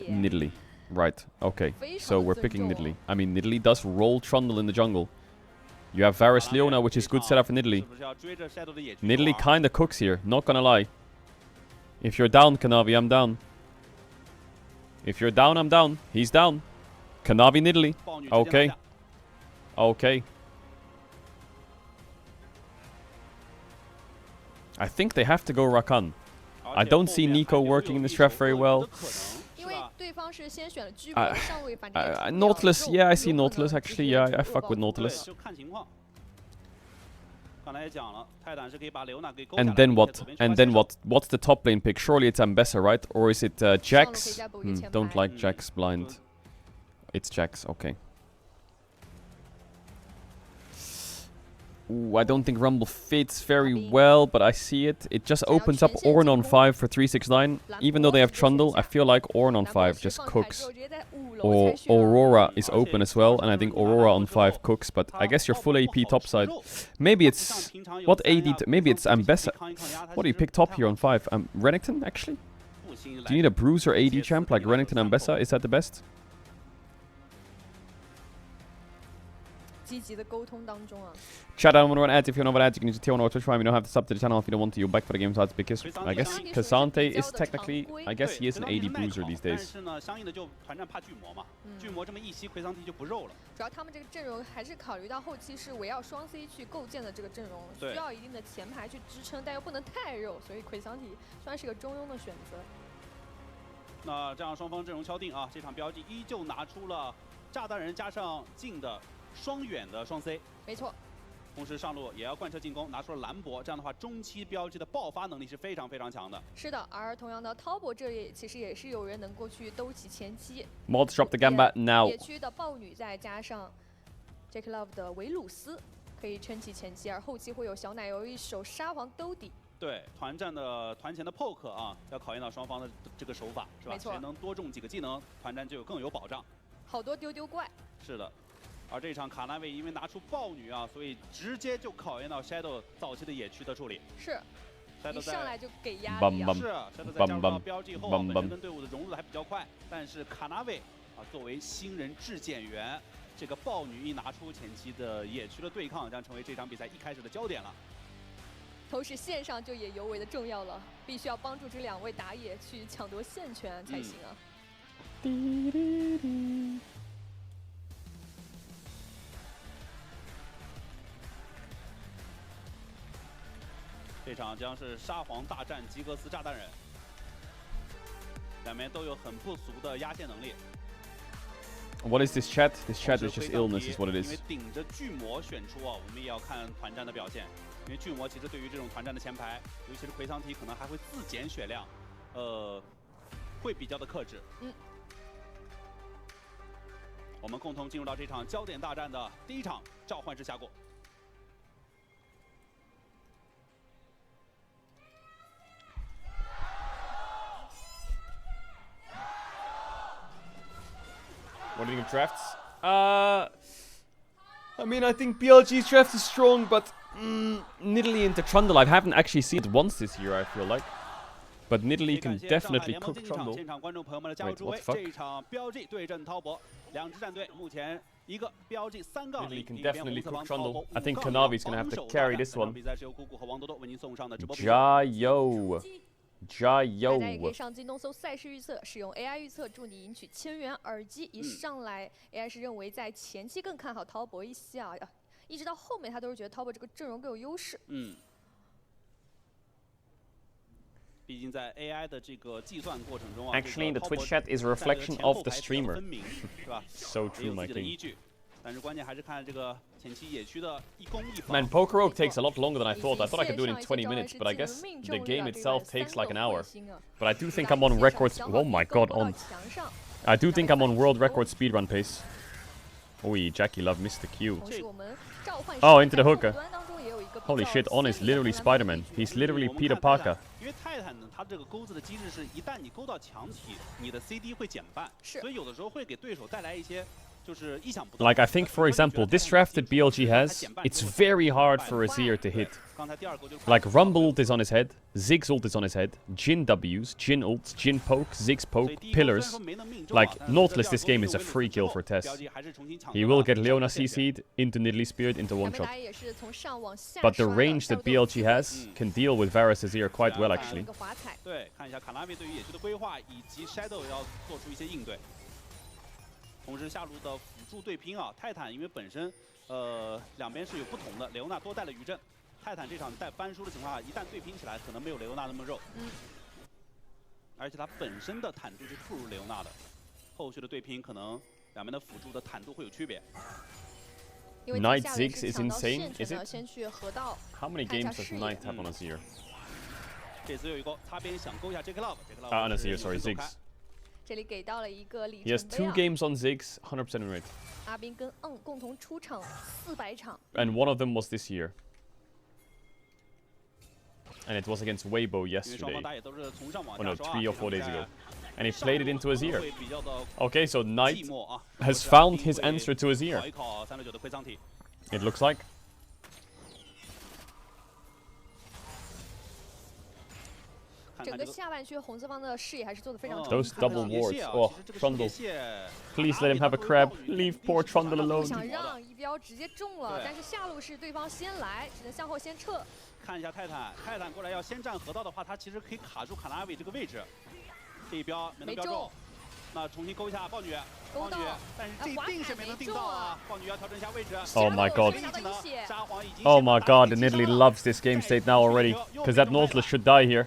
Nidalee. Right, okay. So we're picking Nidalee. I mean, Nidalee does roll Trundle in the jungle. You have Varus Leona, which is good setup for Nidalee. Nidalee kinda cooks here, not gonna lie. If you're down, Kanavi, I'm down. If you're down, I'm down. He's down. Kanavi Nidalee. Okay. Okay. I think they have to go Rakan. I don't see Nico working in this ref very well. Nautilus, yeah, I see Nautilus actually. Yeah, I fuck with Nautilus. And then what? And then what? What's the top lane pick? Surely it's Ambessa, right? Or is it Jax? Don't like Jax blind. It's Jax, okay. Ooh, I don't think Rumble fits very well, but I see it. It just opens up Ornn on 5 for 369. Even though they have Trundle, I feel like Ornn on 5 just cooks. Or Aurora is open as well, and I think Aurora on 5 cooks, but I guess you're full AP topside. Maybe it's... What AD... Maybe it's Ambessa. What do you pick top here on 5? Renekton, actually? Do you need a Bruiser AD champ like Renekton Ambessa? Is that the best? Chat, I want to run ads. If you don't know what ads, you can use the tier 1 or Twitch Prime. You don't have to sub to the channel if you don't want to. You're back for the game sides because I guess K'Sante is technically... I guess he is an AD bruiser these days. 主要他们这个阵容还是考虑到后期是围绕双 C 去构建的这个阵容，需要一定的前排去支撑，但又不能太肉，所以奎桑体算是个中庸的选择。那这样双方阵容敲定啊，这场标记依旧拿出了炸弹人加上近的双远的双 C。没错。 同时上路也要贯彻进攻，拿出了兰博，这样的话中期标记的爆发能力是非常非常强的。是的，而同样的滔博这里其实也是有人能够去兜起前期。Mods drop the Gambit now。野区的豹女再加上 Jack Love 的维鲁斯可以撑起前期，而后期会有小奶油一手沙皇兜底。对，团前的 poke 啊，要考验到双方的这个手法，是吧？谁能多中几个技能，团战就更有保障。好多丢丢怪。是的。 而这一场卡纳维因为拿出豹女啊，所以直接就考验到 Shadow 早期的野区的处理。是，一上来就给压力啊！是 Shadow 在加入到标记后，本身跟队伍的融入的还比较快，但是卡纳维啊作为新人质检员，这个豹女一拿出前期的野区的对抗，将成为这场比赛一开始的焦点了。同时线上就也尤为的重要了，必须要帮助这2位打野去抢夺线权才行啊。这场将是沙皇大战吉格斯炸弹人，两边都有很不俗的压线能力。What is this chat? This chat is just illness, is what it is. 因为顶着巨魔选出啊，我们也要看团战的表现。因为巨魔其实对于这种团战的前排，尤其是奎桑提，可能还会自减血量，会比较的克制。我们共同进入到这场焦点大战的第一场召唤师峡谷。 Q What do you think of drafts? I mean, I think BLG's draft is strong, but Nidalee into Trundle, I haven't actually seen it once this year, I feel like. But Nidalee can definitely cook Trundle. Wait, what the fuck? Nidalee can definitely cook Trundle. I think Kanavi's gonna have to carry this one. Jayo. 大家也可以上京东搜赛事预测，使用 AI 预测助你赢取1000元耳机。一上来 ，AI 是认为在前期更看好滔博一些啊，一直到后面他都是觉得滔博这个阵容更有优势。毕竟在 AI 的这个计算过程中 Actually, the Twitch chat is a reflection of the streamer. So true, my king. 但是关键还是看这个前期野区的一攻一防。 Man, Poker Oak takes a lot longer than I thought. I thought I could do it in 20 minutes, but I guess the game itself takes like an hour. But I do think I'm on record. Oh my god, on. I do think I'm on world record speedrun pace. Oi, Jackie Love missed the Q. Oh, into the hooker. Holy shit, On is literally Spider-Man. He's literally Peter Parker. 因为泰坦呢，它这个钩子的机制是一旦你勾到强体，你的 CD 会减半，所以有的时候会给对手带来一些。 Like, I think, for example, this draft that BLG has, it's very hard for Azir to hit. Like, Rumble ult is on his head, Ziggs ult is on his head, Jhin W's, Jhin ults, Jhin poke, Ziggs poke, pillars. Like, Nautilus this game is a free kill for Tess. He will get Leona CC'd into Nidalee Spirit into one shot. But the range that BLG has can deal with Varus Azir quite well, actually. 对，看一下卡纳维对于野区的规划以及 Shadow 要做出一些应对。 同时下路的辅助对拼啊，泰坦因为本身两边是有不同的，雷欧娜多带了余震，泰坦这场带翻输的情况下，一旦对拼起来，可能没有雷欧娜那么肉。而且它本身的坦度是不如雷欧娜的，后续的对拼可能两边的辅助的坦度会有区别。Knight Ziggs is insane, is it? How many games does Knight have on Azir? 这次有一个擦边想勾一下 J.K. Love， on Azir, sorry, Ziggs. 这里给到了一个里程碑 He has 2 games on Ziggs, 100% win rate. 阿斌跟共同出场400场 And one of them was this year. And it was against Weibo yesterday. Oh no, 3 or 4 days ago. And he played it into Azir. Okay, so Knight has found his answer to Azir. It looks like. 整个下半区红色方的视野还是做得非常 Those double wards. Oh, Trundle. Please let him have a crab. Leave poor Trundle alone. 不想让一标直接中了，但是下路是对方先来，只能向后先撤。看一下泰坦，泰坦过来要先占河道的话，他其实可以卡住卡纳维这个位置。这一标没能标中，那重新勾一下豹女，豹女，但是这一定是没能定到啊！豹女要调整一下位置。Oh my god. Oh my god, Nidalee loves this game state now already. Because that Nautilus should die here.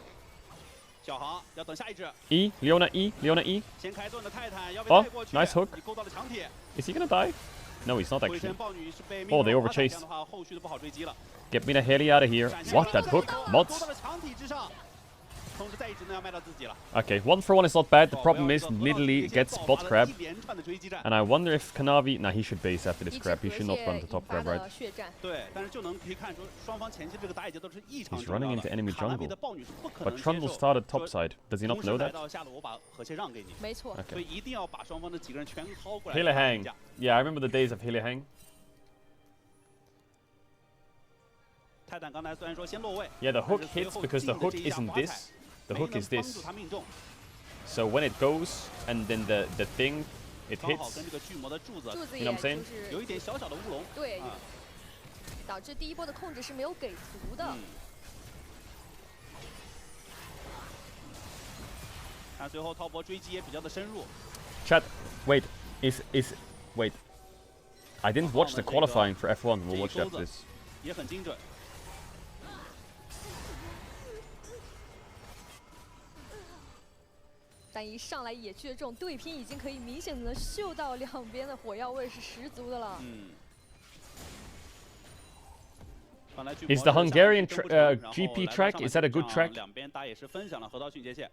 小航要等下一只 E, Leona E, Leona E. 先开盾的泰坦要被 Oh, 带过去 nice hook. 你勾到了强铁 Is he gonna die? No, he's not 回 actually. 身豹女是被 Oh, they 这 overchased. 样的话后续就不好追击了 Get me the hell out of here. What, that hook? 勾 Mods? 到了强体之上同时再一直呢要卖到自己了 Okay, 1 for 1 is not bad. The problem is Nidalee gets bot crab. 一连串的追击战 And I wonder if Kanavi... Nah, he should base after this crab. He should not run to top crab, right? 对但是就能可以看出双方前期这个打野节奏是异常 He's running into enemy 卡纳维 jungle. 的豹女是不可能 But 接 Trundle 受 started top side. Does he not 同时 know 来 that? 到下路我把河蟹让给你没错 所以一定要把双方的几个人全薅过来 Healer Hang. Yeah, I remember the days of Healer Hang. 泰坦刚才虽然说先落位 Yeah, the hook hits because the hook isn't this. The hook is this. So when it goes and then the thing, it 刚好 hits. 跟这个巨魔的柱子 You know what I'm saying? 有一点小小的乌龙对导致第一波的控制是没有给足的 看随后滔博追击也比较的深入 Chat, wait, wait. I didn't watch the qualifying for F1. We'll watch after this. 也很精准 但一上来野区的这种对拼，已经可以明显的能嗅到两边的火药味是十足的了。Is the Hungarian GP track, is that a good track? 两边打野是分享了河道训捷线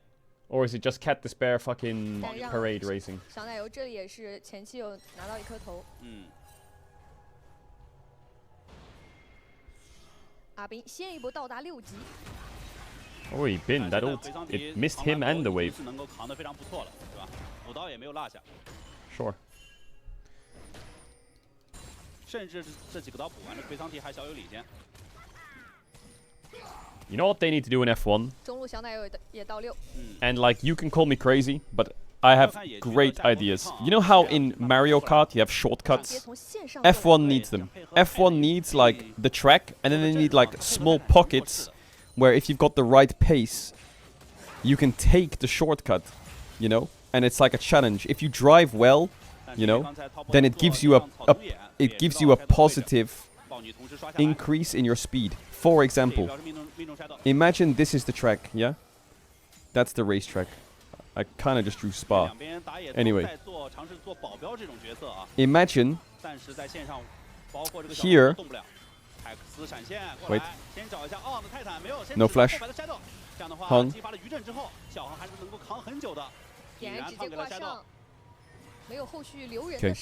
Or is it just Cat Despair fucking parade racing? 小奶油这里也是前期有拿到一颗头。阿斌先一波到达6级。 Oh, he binned that ult. It missed him and the wave. 是能够扛得非常不错了，对吧？补刀也没有落下。 Sure. 甚至这几个刀补完了，奎桑提还小有领先。 You know what they need to do in F1? 中路小奶也到6。And like, you can call me crazy, but I have great ideas. You know how in Mario Kart you have shortcuts? F1 needs them. F1 needs like the track, and then they need like small pockets where if you've got the right pace, you can take the shortcut, you know? And it's like a challenge. If you drive well, you know, then it gives you a positive increase in your speed. For example, imagine this is the track, yeah? That's the racetrack. I kind of just drew Spa. Anyway. Imagine here. Wait. No flash. Hung. Okay.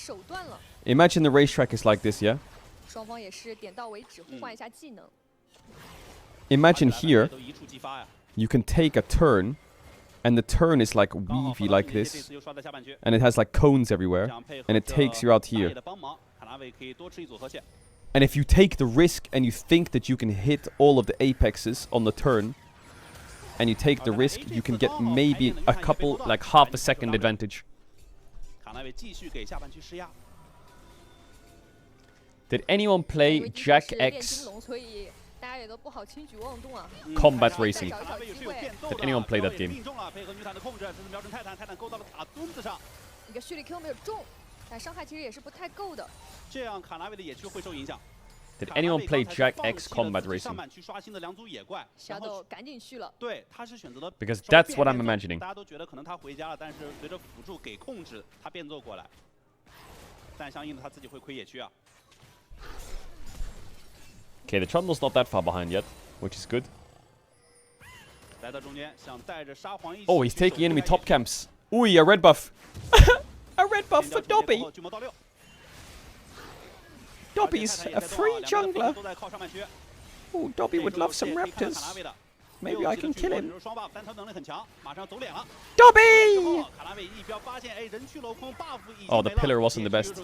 Imagine the racetrack is like this, yeah? Imagine here, you can take a turn, and the turn is like weavy like this, and it has like cones everywhere, and it takes you out here. And if you take the risk and you think that you can hit all of the apexes on the turn, and you take the risk, you can get maybe a couple, like half a second advantage. Did anyone play Jack X Combat Racing? Did anyone play that game? Did anyone play Jack X Combat Racing? Because that's what I'm imagining. Okay, the Trundle's not that far behind yet, which is good. Oh, he's taking enemy top camps. Ooh, a red buff. A red buff for Dobby. Dobby's a free jungler. Oh, Dobby would love some raptors. Maybe I can kill him. Dobby! Oh, the pillar wasn't the best.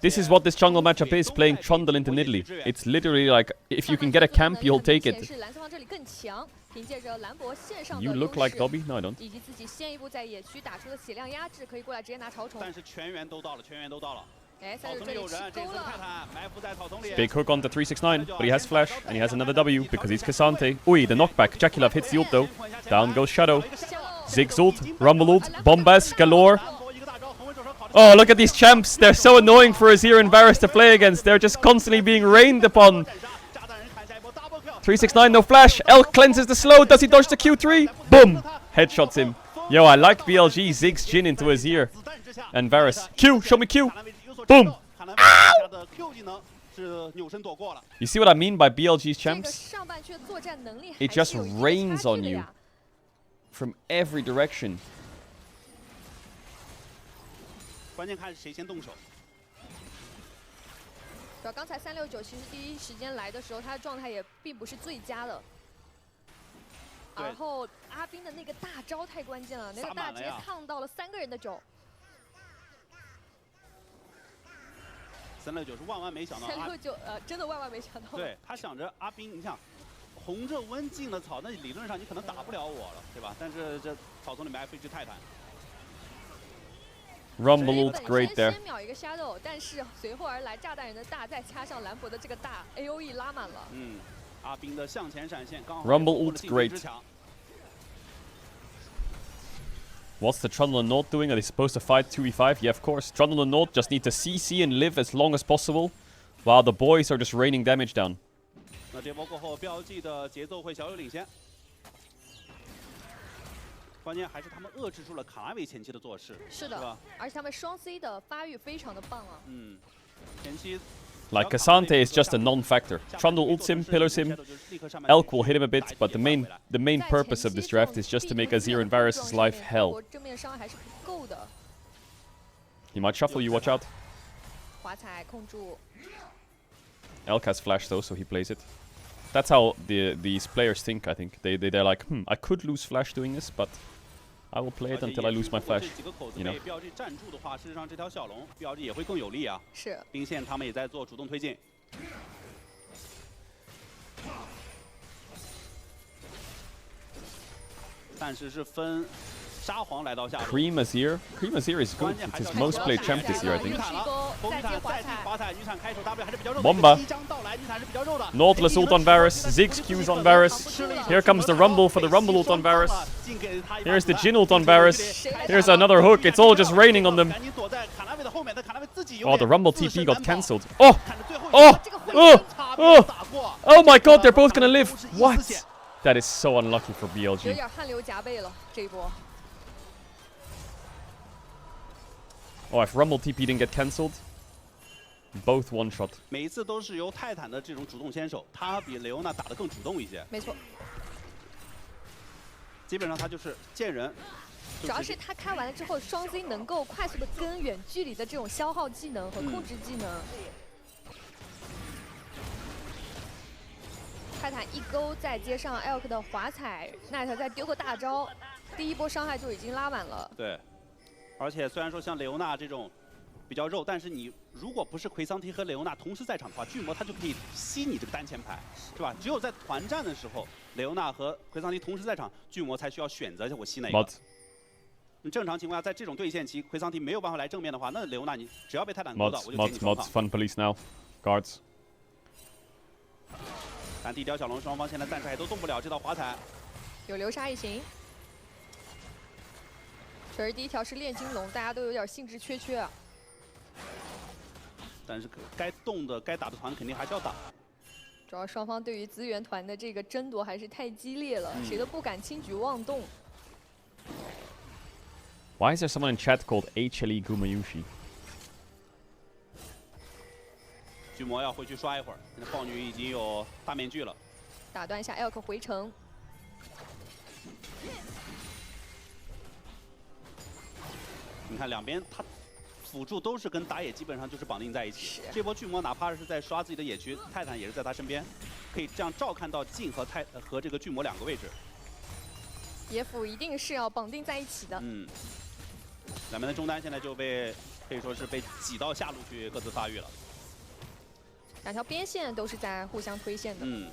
This is what this jungle matchup is, playing Trundle into Nidalee. It's literally like, if you can get a camp, you'll take it. You look like Dobby? No, I don't. Big hook on the 369, but he has flash, and he has another W, because he's Cassante. Ui, the knockback. Jakilov hits the ult though. Down goes Shadow. Ziggs ult, Rumble ult, Bombas galore. Oh, look at these champs. They're so annoying for Azir and Varus to play against. They're just constantly being rained upon. 369, no flash. Elk cleanses the slow. Does he dodge the Q3? Boom! Headshots him. Yo, I like BLG. Ziggs Jhin into Azir. And Varus. Q! Show me Q! Boom! Ow! You see what I mean by BLG's champs? It just rains on you. From every direction. 关键看谁先动手。主要刚才369其实第一时间来的时候，他的状态也并不是最佳的。然后阿斌的那个大招太关键了，那个大直接烫到了3个人的肘。369是万万没想到。369真的万万没想到。对他想着阿斌，你想红着温进了草，那理论上你可能打不了我了，对吧？但是这草丛里面还飞只泰坦。 Rumble ult great there. 先秒一个 Shadow， 但是随后而来炸弹人的大，再加上兰博的这个大 AOE 拉满了。阿斌的向前闪现刚好。Rumble ult great. What's the Trundle and Nord doing? Are they supposed to fight 2v5? Yeah, of course. Trundle and Nord just need to CC and live as long as possible, while the boys are just raining damage down. 那这波过后，标记的节奏会小有领先。 关键还是他们遏制住了卡拉维前期的做事，是的，而且他们双 C 的发育非常的棒啊。前期 Like Cassante is just a non-factor. Trundle ults him, pillars him. Elk will hit him a bit, but the main purpose of this draft is just to make Azir and Varus' life hell. 正面伤还是不够的。He might shuffle you, watch out. 华彩控住。Elk has flash though, so he plays it. That's how these players think, I think. They're like, I could lose flash doing this, but I will play it until I lose my flash. 这几个口子 You know. 被 BLG 站住的话，事实上这条小龙 BLG 也会更有利啊。是。兵线他们也在做主动推进。但是是分沙皇来到下路。Cream Azir is good. It's his most played champ this year, I think. 风铲再进滑踩，女铲开手 W 还是比较肉。 Bomba. 即将到来，女铲是比较肉的。 Nautilus ult on Varus. Ziggs Q's on Varus. Here comes the Rumble for the Rumble ult on Varus. Here's the Jhin ult on Varus. Here's another hook. It's all just raining on them. Oh, the Rumble TP got cancelled. Oh! Oh! Oh! Oh! Oh my god, they're both gonna live. What? That is so unlucky for 有 BLG. 点汗流浃背了这一波。 Oh, if Rumble TP didn't get cancelled, both one shot. 每一次都是由泰坦的这种主动先手，他比雷欧娜打得更主动一些。没错。基本上他就是见人。主要是他开完了之后，双 Z 能够快速的跟远距离的这种消耗技能和控制技能。泰坦一勾，再接上 Elk 的滑踩，奈特再丢个大招，第一波伤害就已经拉满了。对，而且虽然说像雷欧娜这种比较肉，但是你如果不是奎桑提和雷欧娜同时在场的话，巨魔他就可以吸你这个单前排，是吧？只有在团战的时候，雷欧娜和奎桑提同时在场，巨魔才需要选择我吸哪个。正常情况下，在这种对线期，奎桑提没有办法来正面的话，那雷欧娜你只要被泰坦勾到，我就给你双 Mods, fun police now. Guards. 但地雕小龙双方现在暂时还都动不了这道滑踩。有流沙一行。确实第一条是炼金龙，大家都有点兴致缺缺啊。但是该动的、该打的团肯定还是要打。主要双方对于资源团的这个争夺还是太激烈了，谁都不敢轻举妄动。Why is there someone in chat called HLE Gumayushi? 巨魔要回去刷一会儿，现在豹女已经有大面具了。打断一下 Elk 回城。你看两边他辅助都是跟打野基本上就是绑定在一起。这波巨魔哪怕是在刷自己的野区，泰坦也是在他身边，可以这样照看到镜和这个巨魔两个位置。野辅一定是要绑定在一起的。嗯。两边的中单现在就被可以说是被挤到下路去各自发育了。 两条边线都是在互相推线的。嗯，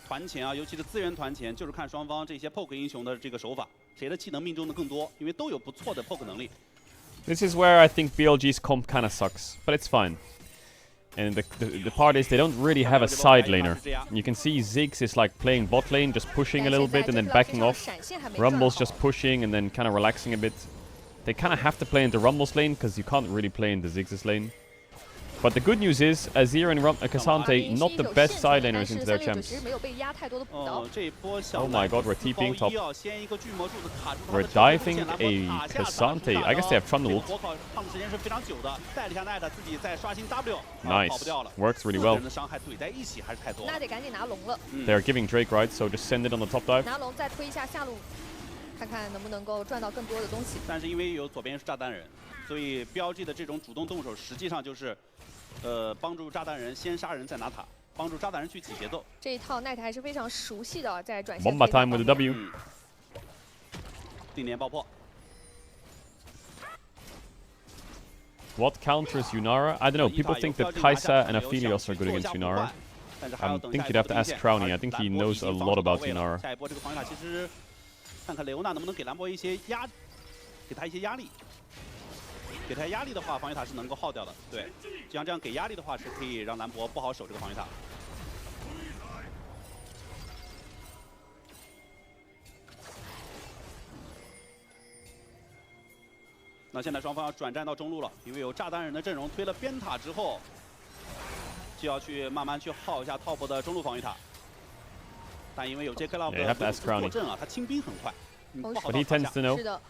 团前啊，尤其是资源团前，就是看双方这些 poke 英雄的这个手法，谁的技能命中的更多，因为都有不错的 poke 能力。This is where I think BLG's comp kind of sucks, but it's fine. And the part is they don't really have a side laner. You can see Ziggs is like playing bot lane, just pushing a little bit and then backing off. Rumble's just pushing and then kind of relaxing a bit. They kind of have to play into Rumble's lane because you can't really play into Ziggs' lane. But the good news is, Azir and K'Sante, not the best side laners into their champs. Oh my god, we're TPing top. We're diving a K'Sante. I guess they have Trundle ult. Nice. Works really well. They're giving Drake right, so just send it on the top dive. 看看能不能够赚到更多的东西。但是因为有左边是炸弹人，所以标记的这种主动动手，实际上就是，帮助炸弹人先杀人再拿塔，帮助炸弹人去起节奏。这一套奈特还是非常熟悉的，在转线。 Bomba time with the W. 定点爆破。 What counters Yunara? I don't know. People think that Kai'Sa and Aphelios are good against Yunara. I think you'd have to ask Crowny. I think he knows a lot about Yunara. 下一波这个防御塔其实。 看看雷欧娜能不能给兰博一些给他一些压力。给他压力的话，防御塔是能够耗掉的。对，这样给压力的话，是可以让兰博不好守这个防御塔。那现在双方要转战到中路了，因为有炸弹人的阵容推了边塔之后，就要去慢慢去耗一下 top 的中路防御塔。 但因为有这克劳的坐镇啊，他清兵很快，不好打下。是的。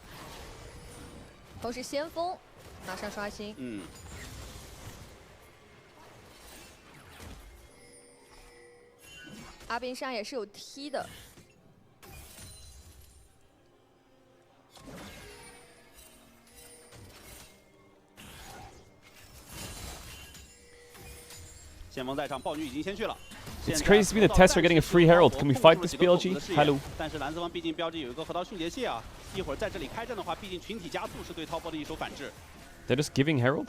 同时先锋马上刷新。嗯。阿宾山也是有踢的。先锋在场，豹女已经先去了。It's crazy to me that Tesla are getting a free Herald. Can we fight this BLG? Hello. 但是蓝色方毕竟标记有一个河道迅捷蟹啊，一会儿在这里开战的话，毕竟群体加速是对滔博的一手反制。 They're just giving Herald?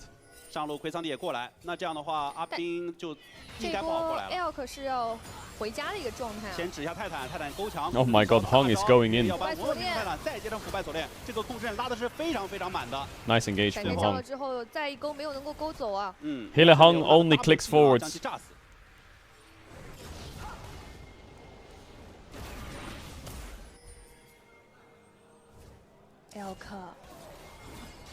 上路奎桑迪也过来，那这样的话，阿兵就应该不好过来了。Elk 是要回家的一个状态。先指一下泰坦，泰坦勾墙。 Oh my god, Hong is going in. 泰坦再接上腐败锁链，这个控制链拉的是非常非常满的。Nice engaged 闪 in 电降了 Hong. 之后再一勾没有能够勾走啊。Healer Hong only clicks forwards. Elk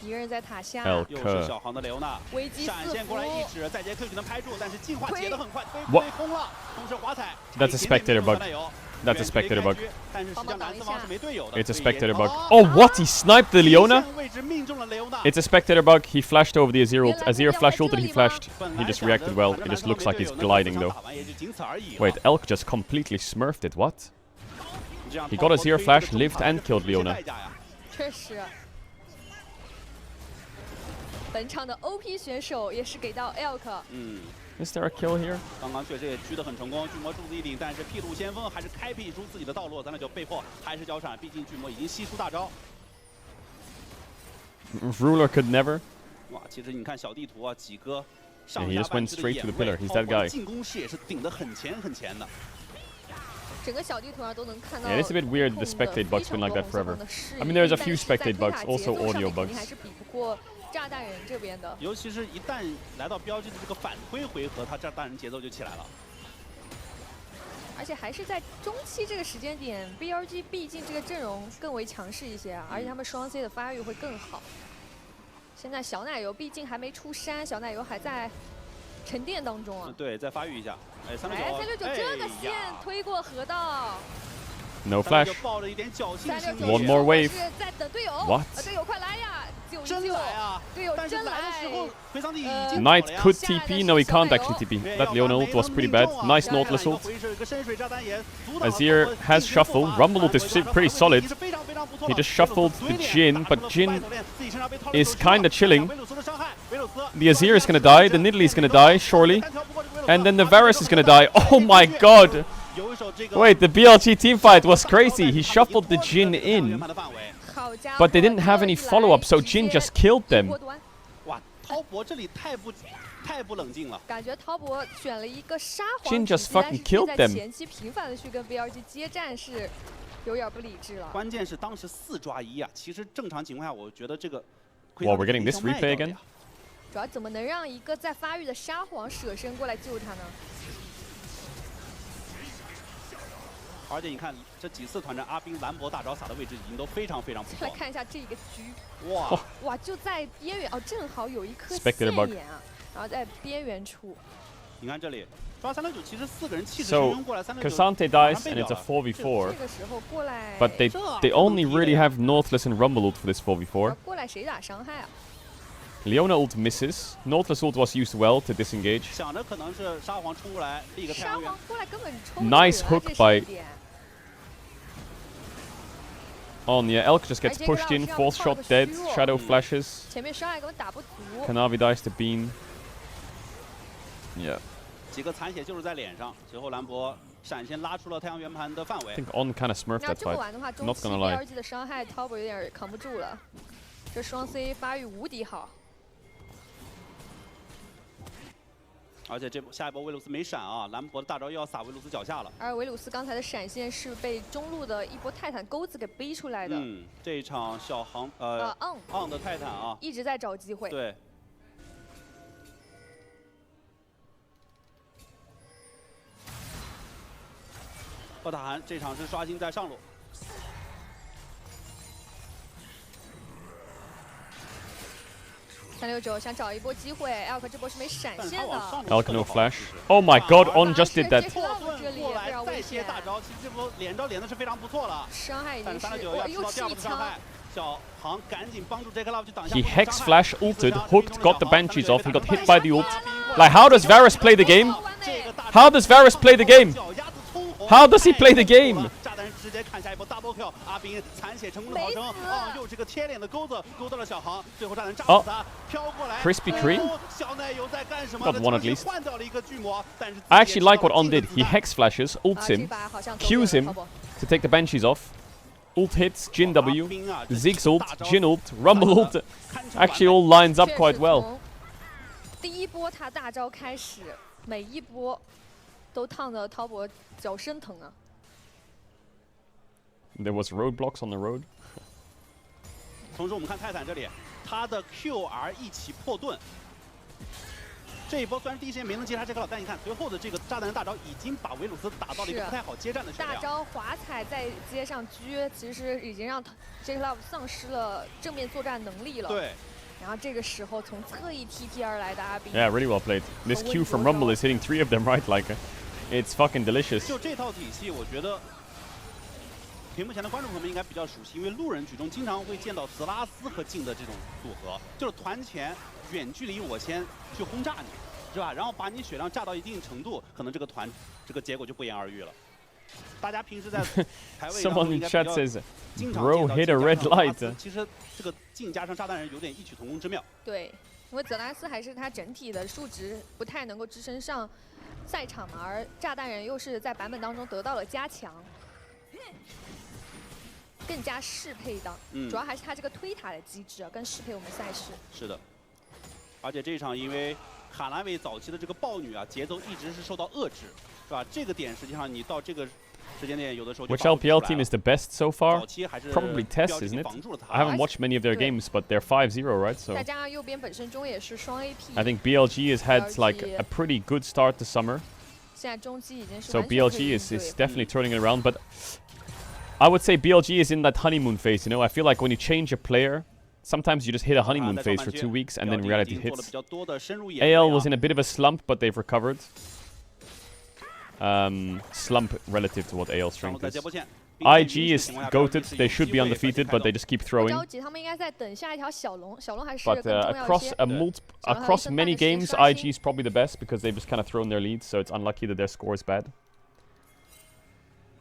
敌人在塔下，又是小航的雷欧娜，危机闪现过来一指，再接 Q 就能拍住，但是进化解得很快，被空了，同时滑踩。That's a spectator bug. That's a spectator bug. 但是实际上蓝色方是没队友的。 It's a spectator bug. Oh, what? He sniped the Leona? 位置命中了雷欧娜。 It's a spectator bug. He flashed over the Azir ult. Azir flash ulted, he flashed. He just reacted well. It just looks like he's gliding though. Wait, Elk just completely smurfed it. What? He got Azir flash, lived and killed Leona. 确实。 本场的 OP 选手也是给到 Elk。Is there a kill here? 刚刚确实也狙得很成功，巨魔柱子一顶，但是披路先锋还是开辟出自己的道路，咱俩就被迫还是交闪，毕竟巨魔已经悉出大招。Ruler could never. 哇，其实你看小地图啊，几个 Yeah, he just went straight to the pillar. He's that guy. 进攻视野是顶得很前很前的。 整个小地图上都能看到。 Yeah, it's a bit weird that the spectate bug's been like that forever. I mean, there's a few spectate bugs, also audio bugs. 还是比不过炸弹人这边的。尤其是一旦来到标记的这个反推回合，他炸弹人节奏就起来了。而且还是在中期这个时间点 ，BLG 毕竟这个阵容更为强势一些啊，而且他们双 C 的发育会更好。现在小奶油毕竟还没出山，小奶油还在沉淀当中啊。对，再发育一下。哎，369，这个线推过河道。 No flash. 抱着一点侥幸心理。 One more wave. 在等队友。 What? 队友快来呀！真来啊！队友真来。 Knight could TP. No, he can't actually TP. That Leona ult was pretty bad. Nice Nautilus ult. Azir has shuffle. Rumble ult is pretty solid. He just shuffled the Jhin, but Jhin is kinda chilling. The Azir is gonna die. The Nidalee is gonna die, surely. And then the Varus is gonna die. Oh my god! Wait, the BLG teamfight was crazy. He shuffled the Jhin in. But they didn't have any follow-up, so Jhin just killed them. 哇，滔博这里太不冷静了。感觉滔博选了一个沙皇 Jhin just fucking killed them. 在前期频繁的去跟 BLG 接战是有点不理智了。关键是当时4抓1啊，其实正常情况下，我觉得这个。Wow, we're getting this replay again. 主要怎么能让一个在发育的沙皇舍身过来救他呢？ 而且你看这几次团战，阿兵、兰博大招撒的位置已经都非常非常不错。来看一下这个局，哇哇，就在边缘哦，正好有一颗线眼啊，然后在边缘处。你看这里抓369，其实4个人气势汹 So 涌过来，369 K'Sante dies and it's a 4v4. 这个时候过来， But they only really have Nautilus and Rumble ult for this 4v4. 过来谁打伤害啊？ Leona ult misses. Nautilus ult was used well to disengage. 想着可能是沙皇冲过来立一个太阳眼。沙皇过来根本冲 Nice hook by On, yeah, Elk just gets pushed in, 4th shot dead, Shadow flashes. 前面伤害根本打不足。 Kanavi dies to Bean. Yeah. 几个残血就是在脸上，随后兰博闪现拉出了太阳圆盘的范围。 I think On kind of smurfed 那 that 这么玩的话， fight. 中 Not 期 gonna lie. BLG 的伤害 Tauber 有点扛不住了。这双 C 发育无敌好。 而且下一波维鲁斯没闪啊，兰博的大招又要撒维鲁斯脚下了。而维鲁斯刚才的闪现是被中路的一波泰坦钩子给逼出来的。这一场小航昂的泰坦啊，一直在找机会。对。霍塔韩这场是刷新在上路。 369想找一波机会 ，Elk 这波是没闪现的。Elk no flash. Oh my god, On just did that. 过来再接大招，其实这波连招连的是非常不错了。伤害已经是369要吃到第2波的伤害，小航赶紧帮助 J.K. Love 去挡下。 He hex flash ulted, hooked, got the Banshees off, he got hit by the ult. Like, how does Varus play the game? How does Varus play the game? How does he play the game? 直接砍下一波 double kill， 阿斌残血成功的逃生，啊，又这个贴脸的钩子勾到了小航，最后炸弹炸死他，飘过来 Crispy Cream 小奶油在干什么 got one at least. 换掉了一个巨魔，但是 I actually like what On did. He hex flashes, ults him, Qs him to take the Banshees off. Ult hits, Jin W, Ziggs ult, Jin ult, Rumble ult. Actually all lines up quite well. 第一波他大招开始，每一波都烫得滔博脚生疼啊。There was roadblocks on the road. 同时我们看泰坦这里，他的 QR 一起破盾。这一波虽然第一时间没能接他这个了，但你看随后的这个炸弹人大招已经把维鲁斯打到了一个不太好接战的血量。大招滑踩在街上狙，其实已经让 J Love 丧失了正面作战能力了。对。然后这个时候从侧翼 TP 而来的阿斌。Yeah, really well played. This Q from Rumble is hitting 3 of them right, like it's fucking delicious. 就这套体系，我觉得屏幕前的观众朋友们应该比较熟悉，因为路人局中经常会见到泽拉斯和镜的这种组合，就是团前远距离我先去轰炸你，是吧？然后把你血量炸到一定程度，可能这个团这个结果就不言而喻了。大家平时在排位当中 Someone 应 in 该 chat 比较 says, 经常 "Bro 见到 hit a red 镜加上 light." 其实这个镜加上炸弹人有点异曲同工之妙。对，因为泽拉斯还是他整体的数值不太能够支撑上赛场嘛，而炸弹人又是在版本当中得到了加强。更加适配的，主要还是它这个推塔的机制啊，更适配我们赛事。是的，而且这一场因为卡纳维早期的这个豹女啊，节奏一直是受到遏制，是吧？这个点实际上你到这个时间点，有的时候 Which LPL team is the best so far? Probably TES, isn't it? I haven't watched many of their games, but they're 5-0, right? So 再加上右边本身中也是双 AP。I think BLG has had like a pretty good start to summer. 现在中期已经是 So BLG is definitely turning it around, but I would say BLG is in that honeymoon phase, you know? I feel like when you change a player, sometimes you just hit a honeymoon phase for 2 weeks and then reality hits. AL was in a bit of a slump, but they've recovered. Slump relative to what AL strength is. IG is goated. They should be undefeated, but they just keep throwing. But across many games, IG is probably the best because they've just kind of thrown their leads, so it's unlucky that their score is bad.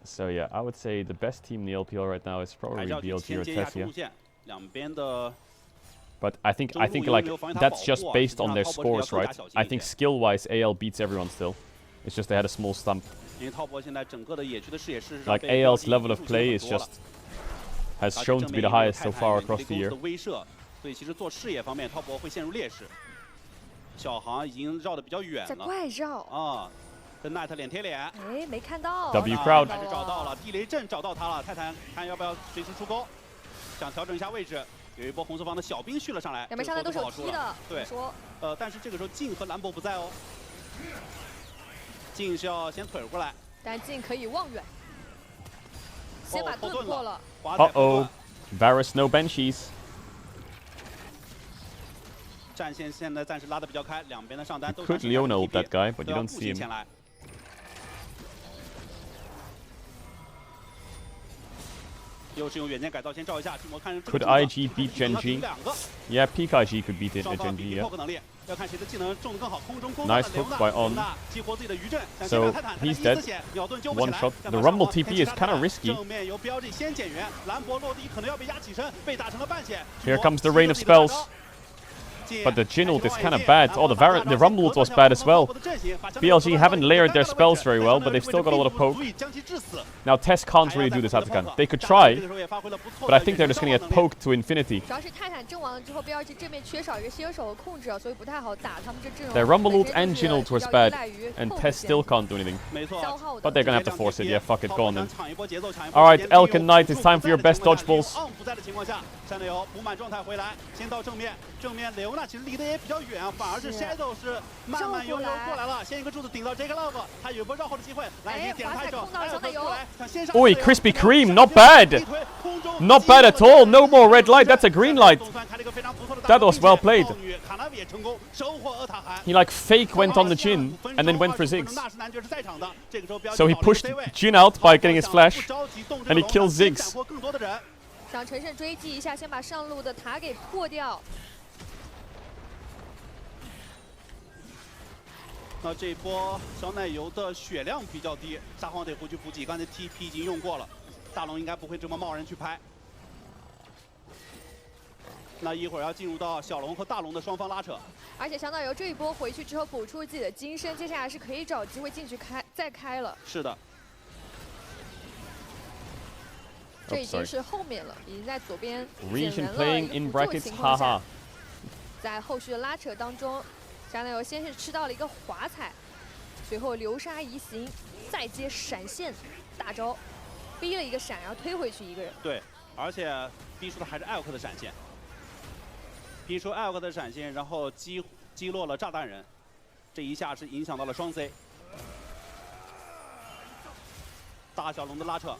So yeah, I would say the best team in the LPL right now is probably BLG or Tessia. But I think like that's just based on their scores, right? I think skill-wise, AL beats everyone still. It's just they had a small stump. Like AL's level of play is just has shown to be the highest so far across the year. 所以其实做视野方面，滔博会陷入劣势。小航已经绕得比较远了。在怪绕啊。跟奈特脸贴脸，哎，没看到。W crowd 还是找到了，地雷阵找到他了。泰坦看要不要随时出钩，想调整一下位置。有一波红色方的小兵续了上来，两边上来都是有踢的。对，但是这个时候静和兰博不在哦。静是要先腿过来，但静可以望远，先把盾破了。Uh-oh, Varus no Banshees. 战线现在暂时拉得比较开，两边的上单都 could Leona ult that guy, but you don't see him. 又是用远见改造先照一下，我看 Could IG beat Genji? Yeah, peak IG could beat it at Genji, yeah. 要看谁的技能中得更好，空中攻 Nice hook by On. 激活自己的余震， So he's dead. One shot. The Rumble TP is kind of risky. 正面由标记先减员，兰博落地可能要被压起身，被打成了半血。 Here comes the rain of spells. But the Jin ult is kind of bad. Oh, the Rumble ult was bad as well. BLG haven't layered their spells very well, but they've still got a lot of poke. Now TES can't really do this Atakan. They could try, but I think they're just going to get poked to infinity. Their Rumble ult and Jin ult was bad, and TES still can't do anything. But they're going to have to force it. Yeah, fuck it, go on then. Alright, Elk and Knight, it's time for your best dodgeballs. 那其实离得也比较远啊，反而是 Shadow 是慢慢悠悠过来了，先一个柱子顶到 J Love， 他有一波绕后的机会，来可以点他一手，艾尔特过来，想先上。Oi, Crispy Cream, not bad. Not bad at all. No more red light. That's a green light. That was well played. He like fake went on the Jin and then went for Ziggs. So he pushed Jin out by getting his flash, and he kills Ziggs. 想乘胜追击一下，先把上路的塔给破掉。那这一波小奶油的血量比较低，撒谎得回去补给，刚才 TP 已经用过了。大龙应该不会这么贸然去拍。那一会儿要进入到小龙和大龙的双方拉扯。而且香奈游这一波回去之后补出自己的金身，接下来是可以找机会进去再开了。是的。这已经是后面了，已经在左边 Region playing in brackets， 哈哈。在后续的拉扯当中，香奈游先是吃到了一个滑踩，随后流沙移形，再接闪现大招，逼了一个闪，然后推回去一个人。对，而且逼出的还是艾尔克的闪现，逼出艾尔克的闪现，然后击落了炸弹人，这一下是影响到了双 C。大小龙的拉扯。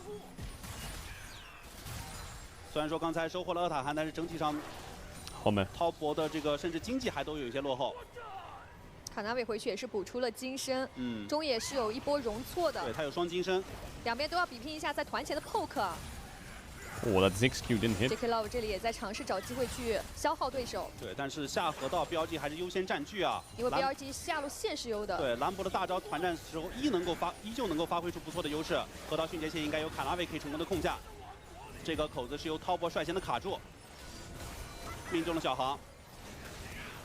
虽然说刚才收获了厄塔汗，但是整体上，后面滔博的这个甚至经济还都有一些落后。卡纳维回去也是补出了金身，中野是有一波容错的，对他有双金身，两边都要比拼一下在团前的 poke。Oh, that Ziggs Q didn't hit. JK Love 这里也在尝试找机会去消耗对手。对，但是下河道BLG还是优先占据啊，因为 BLG 下路线是优的。对，兰博的大招团战时候依旧能够发挥出不错的优势，河道迅捷线应该由卡纳维可以成功的控下。 这个口子是由滔博率先的卡住，命中了小航。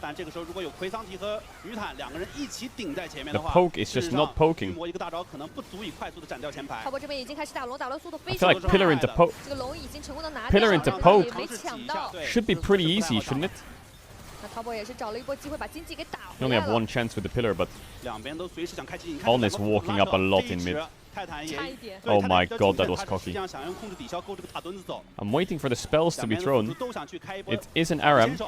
但这个时候如果有奎桑提和女坦两个人一起顶在前面的话， The poke is just not poking. 磨一个大招可能不足以快速的斩掉前排。滔博这边已经开始打龙，打龙速度非 I 常 feel like pillar into poke. 这个龙已经成功的拿掉 Pillar 了， into 也 poke 没抢到。 should be pretty easy, shouldn't it? 那滔博也是找了一波机会把经济给打 You 回 only 来 have 了。 one chance with the pillar, but 两边都随时想开机。 Aln is walking up a lot in mid. 泰坦也 Oh my god, that was 实 cocky. 际上想用控制抵消勾这个塔墩子走。 I'm waiting for the spells to be thrown. 都想去开一波。 It is an Aram.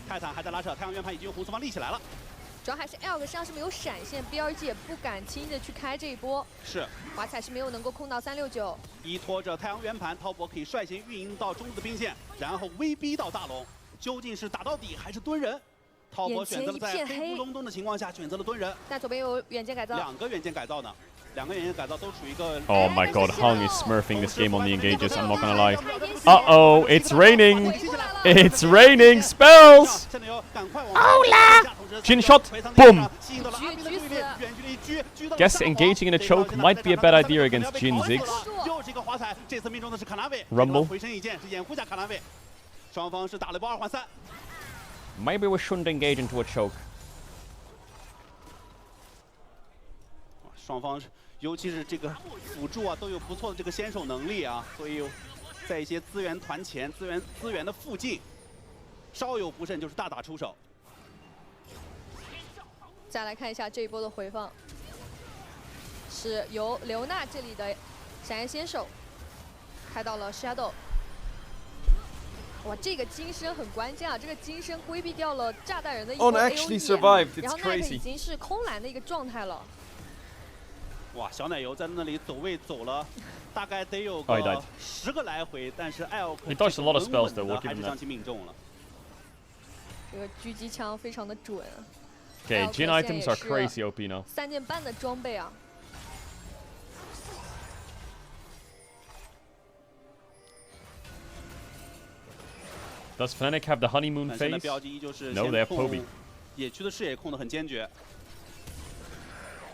泰坦还在拉扯，太阳圆盘已经用红四方立起来了。 主要还是 L 身上是没有闪现 ，BRG 也不敢轻易的去开这一波。是，华彩是没有能够控到369。依托着太阳圆盘，滔博可以率先运营到中路的兵线，然后威逼到大龙。究竟是打到底还是蹲人？滔博选择了在黑咕隆咚的情况下选择了蹲人。但左边有远件改造，两个远件改造呢，两个远件改造都处于一个。 Oh my god, Hung is smurfing this game on the engages. I'm not gonna lie. Uh-oh, it's raining. It's raining spells. Hola! Jin shot. Boom. Guess engaging in a choke might be a bad idea against Jin Ziggs. Rumble. Maybe we shouldn't engage into a choke. 双方，尤其是这个辅助啊，都有不错的这个先手能力啊，所以在一些资源团前、资源的附近，稍有不慎就是大打出手。再来看一下这一波的回放，是由刘娜这里的闪焰先手开到了 Shadow。哇，这个金身很关键啊！这个金身规避掉了炸弹人的一波 AoE， 然后奈克已经是空蓝的一个状态了。 哇，小奶油在那里走位走了，大概得有个10个来回，但是艾尔克稳稳的还是将其命中了。这个狙击枪非常的准。Okay, Jin items are crazy OP now. 3件半的装备啊。Does Fnatic have the honeymoon phase? No, they have Poby. 野区的视野控得很坚决。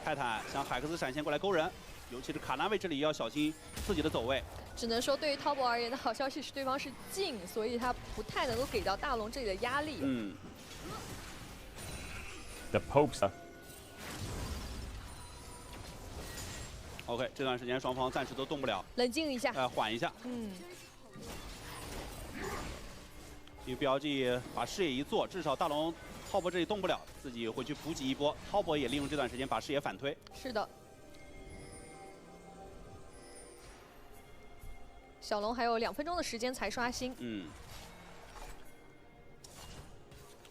泰坦想海克斯闪现过来勾人，尤其是卡纳维这里要小心自己的走位。只能说，对于滔博而言的好消息是对方是近，所以他不太能够给到大龙这里的压力。The Popes. OK， 这段时间双方暂时都动不了，冷静一下，缓一下。因为 BLG 把视野一做，至少大龙。 滔博这里动不了，自己回去补给一波。滔博也利用这段时间把视野反推。是的。小龙还有2分钟的时间才刷新。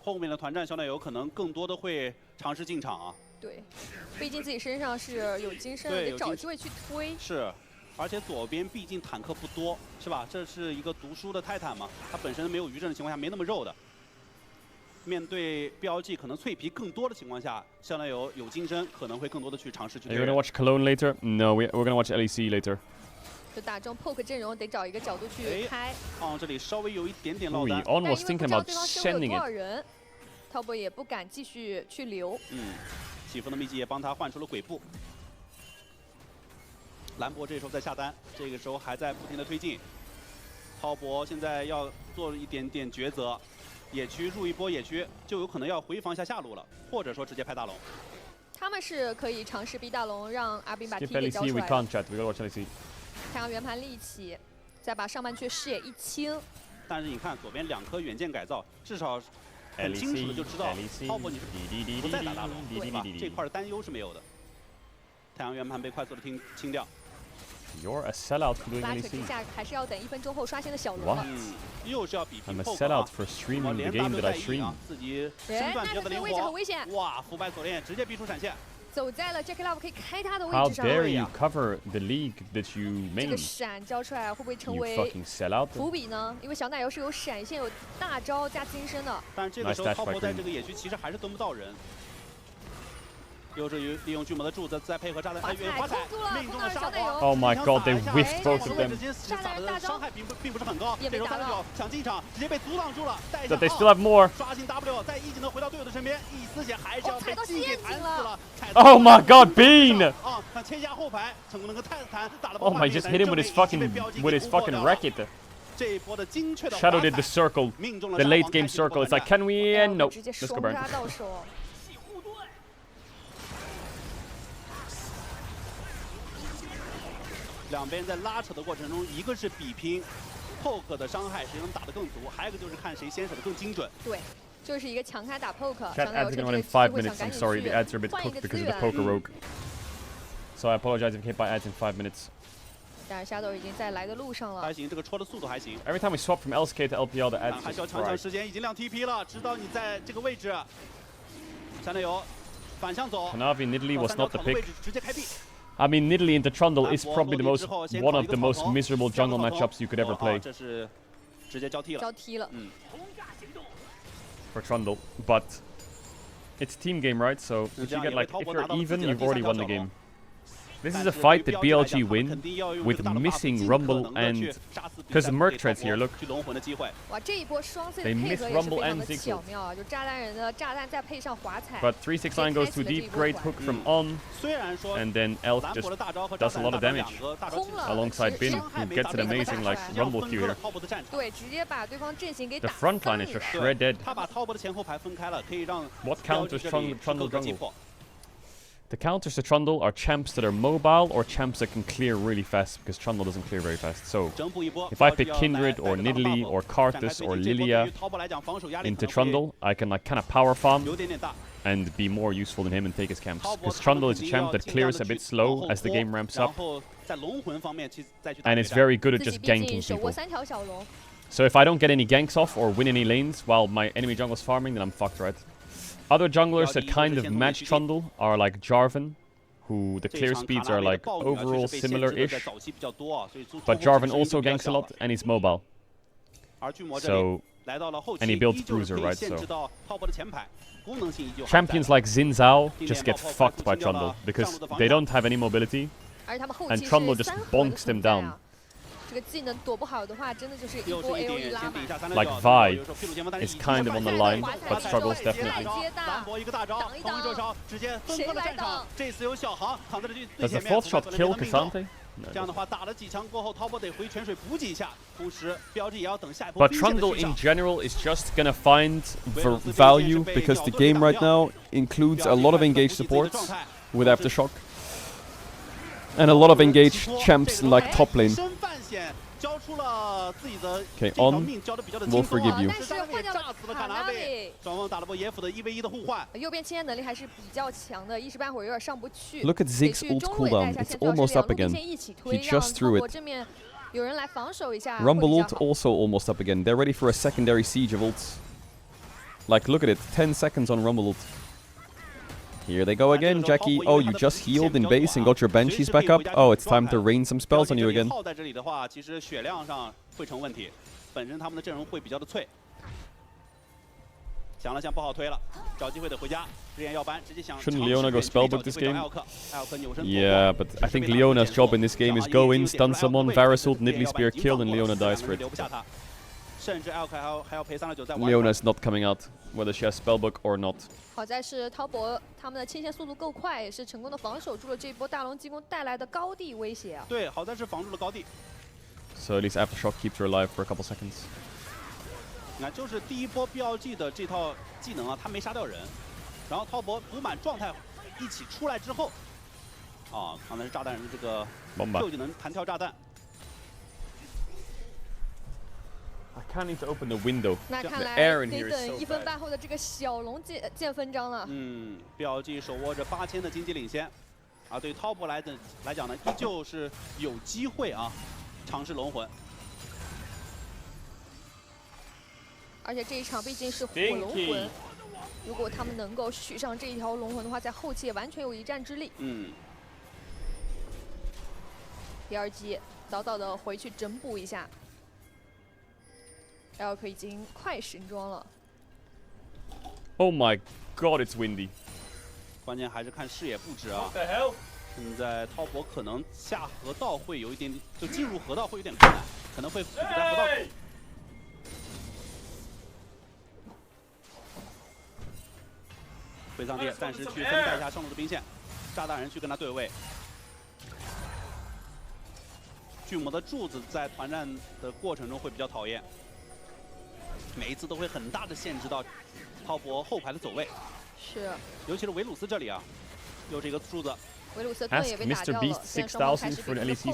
后面的团战小奶油可能更多的会尝试进场啊。对，毕竟自己身上是有金身的，得找机会去推。是，而且左边毕竟坦克不多，是吧？这是一个读书的泰坦嘛，他本身没有余阵的情况下没那么肉的。 面对 BLG 可能脆皮更多的情况下，香奈有金身可能会更多的去尝试去。 Are you gonna watch Cologne later? No, we're gonna watch LEC later. 就打中 poke 阵容，得找一个角度去开。这里稍微有一点点落单。On was thinking about sending it. 滔博也不敢继续去留。起风的秘籍也帮他换出了鬼步。兰博这时候在下单，这个时候还在不停的推进。滔博现在要做一点点抉择，野区入一波野区，就有可能要回防一下下路了，或者说直接拍大龙。他们是可以尝试逼大龙，让阿斌把 T Skip 给交 LEC, 出 we 来 can't 的。 chat. We gotta watch LEC. 太阳圆盘立起，再把上半区视野一清。但是你看左边2颗远见改造，至少很清楚的就知道滔博你是不再打大龙，对吧？这块的担忧是没有的。太阳圆盘被快速的清掉。 You're a sellout for doing 拉扯之 LEC. 下，还是要等1分钟后刷新的小龙了。又是要比拼 I'm a poke sellout 啊 for streaming the game that I stream. 自己身段比较的灵位置很活。危险。哇，腐败锁链直接逼出闪现。走在了 Jackie Love 可以开他的位 How 置上。 dare you cover the league that you 这个 made? 闪交出来会不会成 You 为 fucking sellout. 伏笔呢？因为小奶油是有闪现、有大招加金身的。但是这个时候，滔博在这个野区其实还是蹲不到人。有助于利用巨魔的柱子，再配合炸弹，滑彩命中了沙皇。 Oh my god, they whiffed both of them. 打的伤害并不是很高。这时候39抢进场，直接被阻挡住了。带 But they still have more. 刷新 W， 再一技能回到队友的身边，一丝血还是要被击给弹死了。 Oh my god, Bean! 啊，看切下后排，成功能够弹打了。 Oh my, just hit him with his fucking racket. 这一波的精确的 Shadow did the circle, the late game circle. It's like, can we end? Nope. Let's go burn. 两边在拉扯的过程中，一个是比拼 poke 的伤害谁能打得更足，还有一个就是看谁先手的更精准。对，就是一个强开打 poke。 Chat ads are going in 5 minutes. I'm sorry, the ads are a bit cooked because of the poker rogue. So I apologize if you can't buy ads in 5 minutes. 但是 Shadow 已经在来的路上了。还行，这个戳的速度还行。 Every time we swap from LSK to LPL, the ads 还需要 just 抢 fry. 时间，已经亮 TP 了，知道你在这个位置。小奶油反向走。 Kanavi Nidalee was not the pick. 直接开闭。 I mean, Nidalee into Trundle is probably one of the most miserable jungle matchups you could ever play. 这是直接交替了。交替了。For Trundle, but it's team game, right? So if you get like, if you're even, you've already won the game. This is a fight that BLG win with missing Rumble and because the Merc treads here. Look, 哇，这一波双 C 的 they 配 miss 合也是 Rumble 非常 and 的 Ziggs. 巧妙啊！就炸弹人的炸弹再配上华彩。 But 369 goes too deep. Great hook from On, and then Elf just does a lot of damage alongside Bin, who gets an amazing like Rumble Q here. 对，直接把对方阵型给 The 打 front line is just shredded. 他把滔博的前后排分开了，可以让 What counters Trundle jungle? The counters to Trundle are champs that are mobile or champs that can clear really fast because Trundle doesn't clear very fast. So if I pick Kindred or Nidalee or Karthus or Lilia into Trundle, I can like kind of power farm and be more useful than him and take his camps. Because Trundle is a champ that clears a bit slow as the game ramps up. And it's very good at just ganking people. So if I don't get any ganks off or win any lanes while my enemy jungle's farming, then I'm fucked, right? Other junglers that kind of match Trundle are like Jarvan, who the clear speeds are like overall similar-ish. But Jarvan also ganks a lot and he's mobile. So, and he builds Bruiser, right? So champions like Xin Zhao just get fucked by Trundle because they don't have any mobility and Trundle just bonks them down. 这个技能躲不好的话，真的就是一波 AOE 拉满。 Like Vi is kind of on the line, but struggles definitely. Does the fourth shot kill Cassante? But Trundle in general is just gonna find value because the game right now includes a lot of engaged supports with Aftershock. And a lot of engaged champs in like top lane. Okay, On, we'll forgive you. 但是换掉了卡纳维。双方打了波野辅的1v1的互换。右边清线能力还是比较强的，一时半会儿有点上不去。 Look at Ziggs' ult cooldown. It's almost up again. He just threw it. 正面有人来防守一下。 Rumble ult also almost up again. They're ready for a secondary siege of ults. Like, look at it. 10 seconds on Rumble ult. Here they go again, Jackie. Oh, you just healed in base and got your Banshees back up? Oh, it's time to rain some spells on you again. 在这里的话，其实血量上会成问题，本身他们的阵容会比较的脆。想了想，不好推了，找机会得回家。之前要搬，直接想。 Shouldn't Leona go spellbook this game? Yeah, but I think Leona's job in this game is go in, stun someone, Varus ult, Nidalee Spear, kill, and Leona dies for it. 甚至 Elk 还要赔3.9再玩。Leona's not coming out, whether she has spellbook or not. 好在是滔博他们的清线速度够快，也是成功的防守住了这一波大龙进攻带来的高地威胁啊。对，好在是防住了高地。So at least Aftershock keeps her alive for a couple seconds. 你看，就是第一波 BLG 的这套技能啊，他没杀掉人，然后滔博补满状态一起出来之后，啊，刚才是炸弹人的这个 Q 技能弹跳炸弹。 I can't need to open the window. 那看 The 来 air in 得 here is 等 so 1分 bad. 半后的这个小龙见分章了。BLG 手握着8000的经济领先，啊，对滔博来讲呢，依旧是有机会啊，尝试龙魂。而且这一场毕竟是火龙魂，如果他们能够续上这一条龙魂的话，在后期也完全有一战之力。BLG 早早的回去整补一下。 Elk 已经快神装了。Oh my god, it's windy. 关键还是看视野布置啊。 What the hell? 现在滔博可能下河道会有一点，就进入河道会有点困难，可能会堵在河道口。回藏地暂时去分带一下上路的兵线，炸弹人去跟他对位。巨魔的柱子在团战的过程中会比较讨厌。 每一次都会很大的限制到滔博后排的走位，是，尤其是维鲁斯这里啊，又是一个柱子。维鲁斯盾也被打掉了，现在双方开始比拼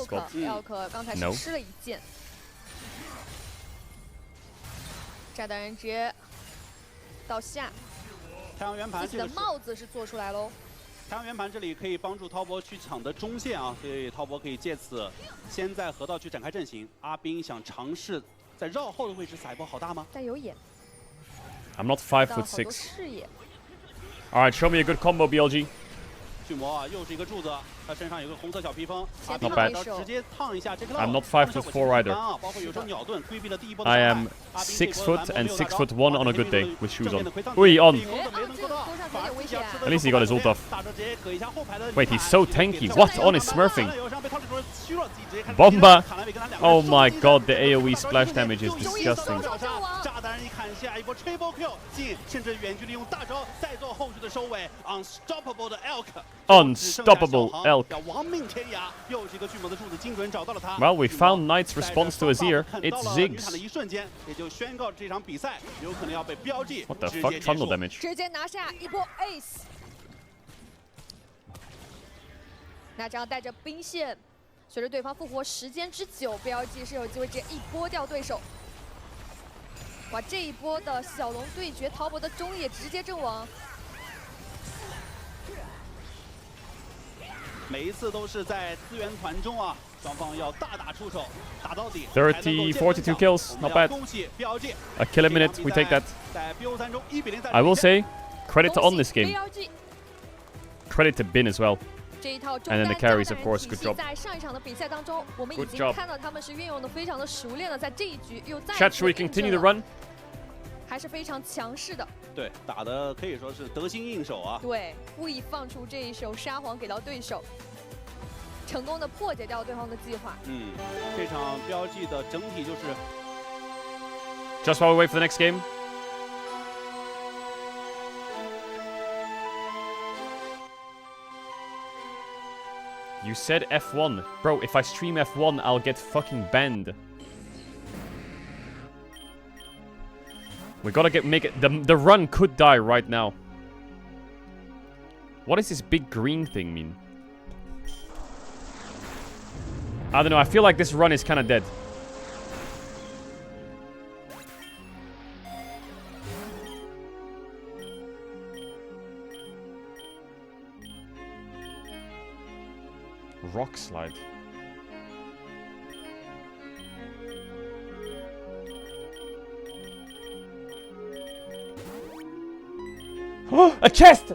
Elk 刚才是失了一剑，炸弹人直接到下，太阳圆盘自己的帽子是做出来喽。太阳圆盘这里可以帮助滔博去抢得中线啊，所以滔博可以借此先在河道去展开阵型。阿斌想尝试。 在绕后的位置撒一波好大吗？但有眼。I'm not 5'6". Alright, show me a good combo, BLG. 巨魔啊，又是一个柱子，他身上有个红色小披风， Not bad. 直接烫一下这个。I'm not 5'4" either. I am 6 foot and 6'1" on a good day with shoes on. Ui, on. At least he got his ult off. Wait, he's so tanky. What? On is smurfing. Bomba! Oh my god, the AoE splash damage is disgusting. Unstoppable Elk. Well, we found Knight's response to Azir. It's Ziggs. What the fuck? Trundle damage. 直接拿下一波 Ace。那这样带着兵线，随着对方复活时间之久 ，BLG 是有机会直接一波掉对手。哇，这一波的小龙对决，滔博的中野直接阵亡。 每一次都是在资源团中啊，双方要大打出手，打到底。 30, 42 kills, not bad. A kill a minute, we take that. I will say, credit to On this game. Credit to Bin as well. And then the carries, of course, good job. 在上一场的比赛当中，我们已经看到他们是运用的非常的熟练了，在这一局又再 Chat, should we continue the run? 还是非常强势的。对，打的可以说是得心应手啊。对，故意放出这一手沙皇给到对手，成功的破解掉对方的计划。这场标记的整体就是。Just while we wait for the next game. You said F1. Bro, if I stream F1, I'll get fucking banned. We gotta make it. The run could die right now. What does this big green thing mean? I don't know. I feel like this run is kind of dead. Rock slide. A chest!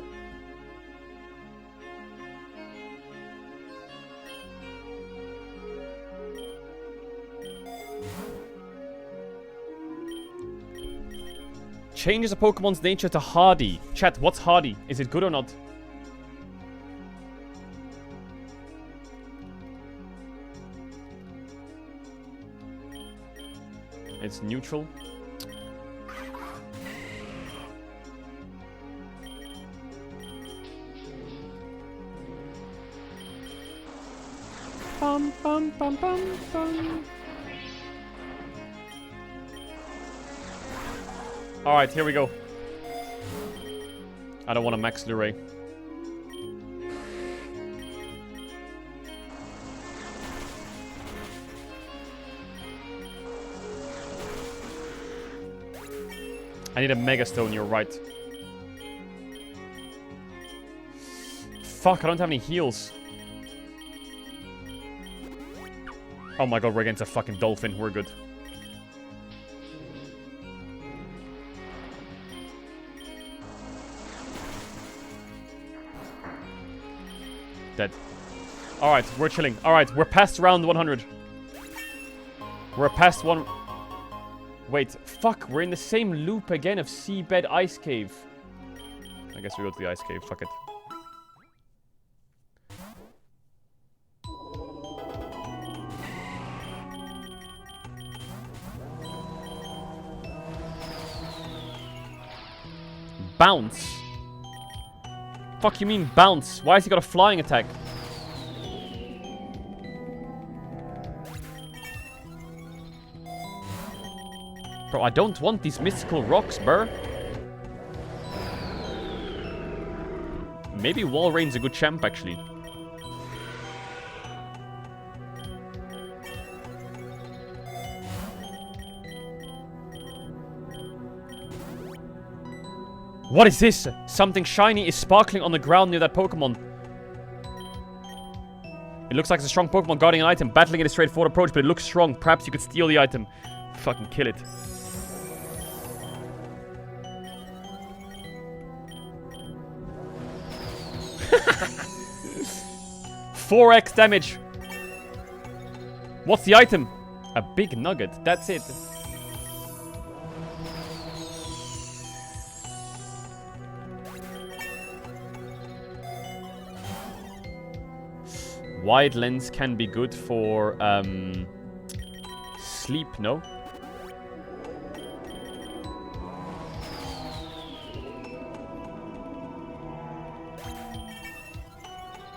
Changes a Pokemon's nature to hardy. Chat, what's hardy? Is it good or not? It's neutral. Bum, bum, bum, bum, bum. Alright, here we go. I don't want to max Luray. I need a Mega Stone, you're right. Fuck, I don't have any heals. Oh my god, we're against a fucking dolphin. We're good. Dead. Alright, we're chilling. Alright, we're past round 100. We're past one... Wait, fuck, we're in the same loop again of seabed ice cave. I guess we go to the ice cave, fuck it. Bounce? Fuck you mean bounce? Why has he got a flying attack? Bro, I don't want these mystical rocks, bruh. Maybe Walreign's a good champ, actually. What is this? Something shiny is sparkling on the ground near that Pokemon. It looks like it's a strong Pokemon guarding an item. Battling it is a straightforward approach, but it looks strong. Perhaps you could steal the item. Fucking kill it. $4x damage. What's the item? A big nugget. That's it. Wide lens can be good for sleep, no?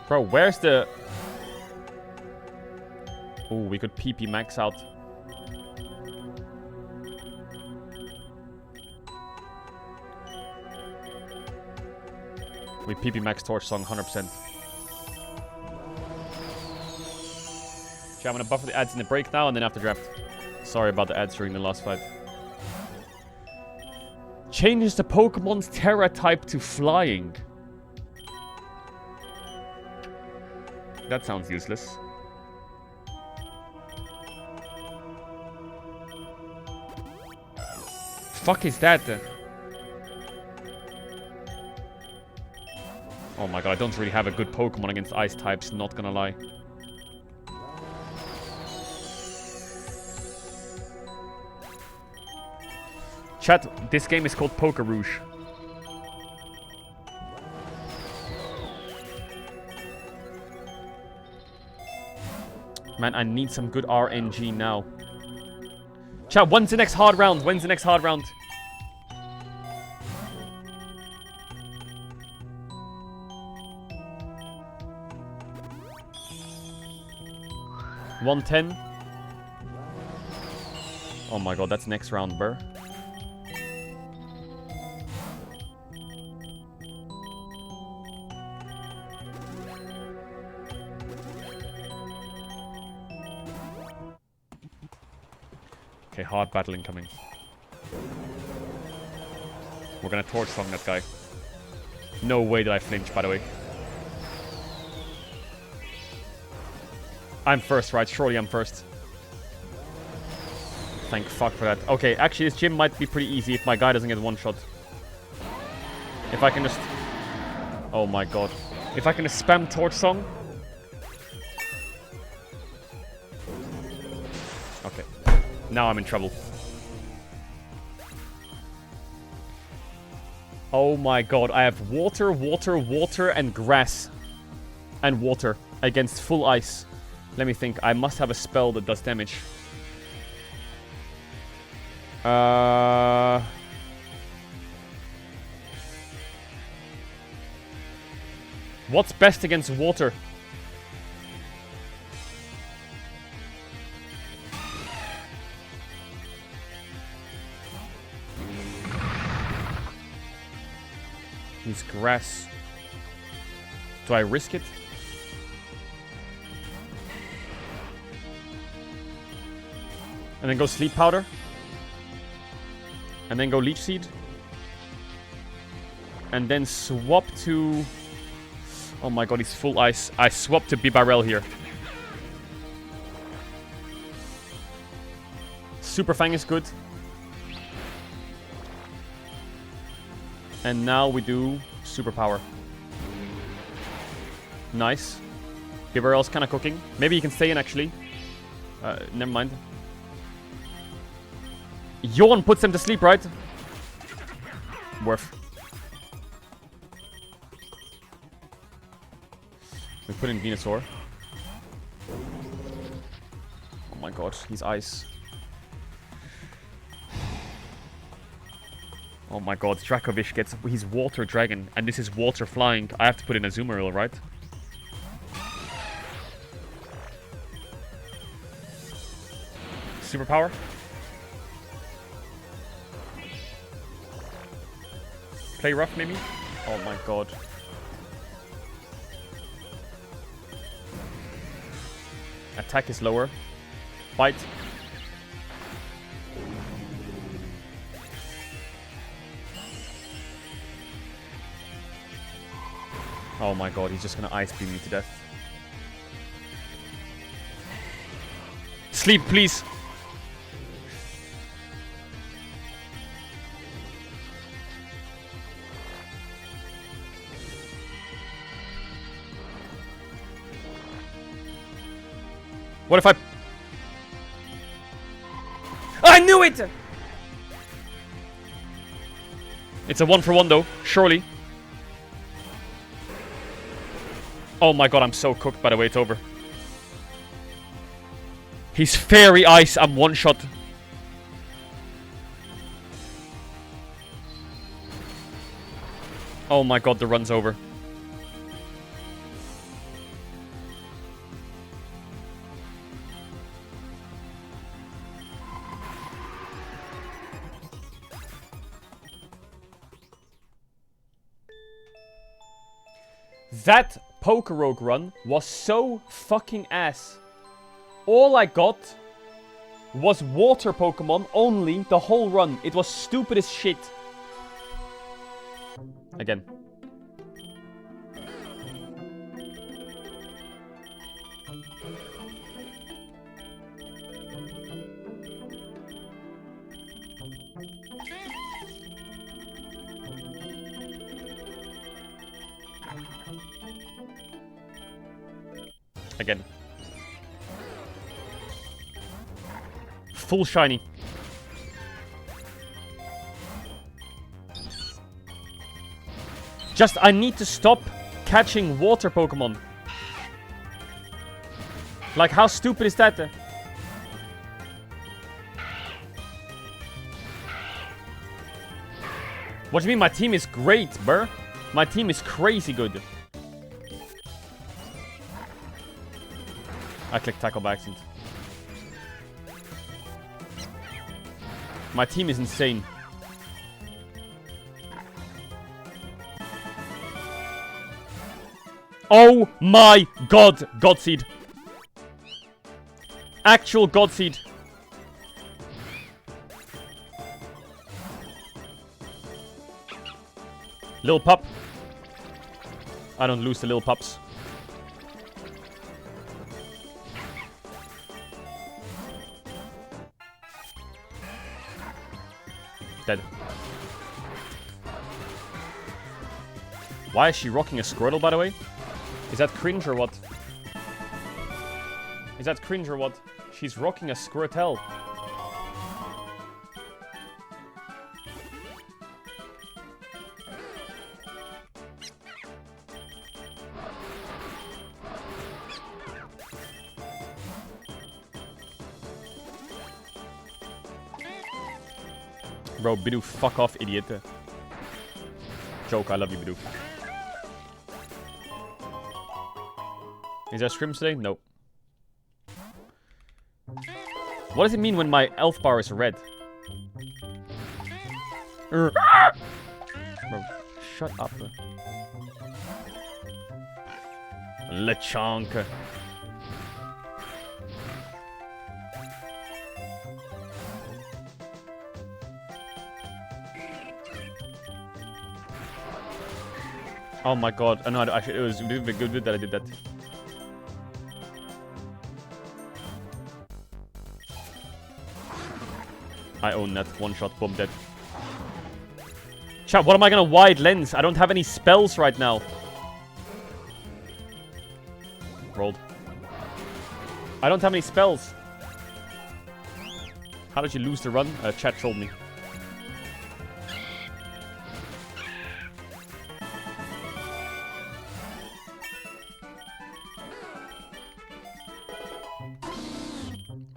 Bro, where's the... Ooh, we could PP max out. We PP max Torch Song 100%. I'm gonna buffer the ads in the break now and then after draft. Sorry about the ads during the last fight. Changes the Pokemon's Terra type to flying. That sounds useless. Fuck is that? Oh my god, I don't really have a good Pokemon against ice types, not gonna lie. Chat, this game is called Poker Rouge. Man, I need some good RNG now. Chat, when's the next hard round? When's the next hard round? $110. Oh my god, that's next round, bruh. Okay, hard battle incoming. We're gonna Torch Song that guy. No way did I flinch, by the way. I'm first, right? Surely I'm first. Thank fuck for that. Okay, actually this gym might be pretty easy if my guy doesn't get one shot. If I can just... Oh my god. If I can just spam Torch Song. Okay. Now I'm in trouble. Oh my god, I have water, water, water, and grass. And water against full ice. Let me think. I must have a spell that does damage. What's best against water? He's grass. Do I risk it? And then go sleep powder. And then go leech seed. And then swap to... Oh my god, he's full ice. I swap to Bibarel here. Super Fang is good. And now we do Super Power. Nice. Bibarel's kind of cooking. Maybe he can stay in, actually. Never mind. Yawn puts them to sleep, right? Worth. We put in Venusaur. Oh my god, he's ice. Oh my god, Dracovish gets... He's Water Dragon, and this is Water Flying. I have to put in a Azumarill, right? Superpower. Play rough, maybe? Oh my god. Attack is lower. Bite. Oh my god, he's just gonna ice beam me to death. Sleep, please! What if I knew it! It's a 1-for-1 though, surely. Oh my god, I'm so cooked, by the way, it's over. He's Fairy Ice, I'm one-shot. Oh my god, the run's over. That Pokerogue run was so fucking ass. All I got was water Pokemon only the whole run. It was stupid as shit. Again. Again. Full shiny. Just, I need to stop catching water Pokemon. Like, how stupid is that? What do you mean my team is great, bruh? My team is crazy good. I clicked tackle by accident. My team is insane. Oh my god! Godseed. Actual Godseed. Little pup. I don't lose the little pups. Dead. Why is she rocking a Squirtle, by the way? Is that cringe or what? Is that cringe or what? She's rocking a Squirtle. Bro, Bidoof, fuck off, idiot. Joke, I love you, Bidoof. Is there scrims today? Nope. What does it mean when my elf bar is red? Bro, shut up. Lechonk. Oh my god. No, actually, it was really good that I did that. I own that. One shot, boom, dead. Chat, what am I gonna wide lens? I don't have any spells right now. Rolled. I don't have any spells. How did you lose the run? Chat told me.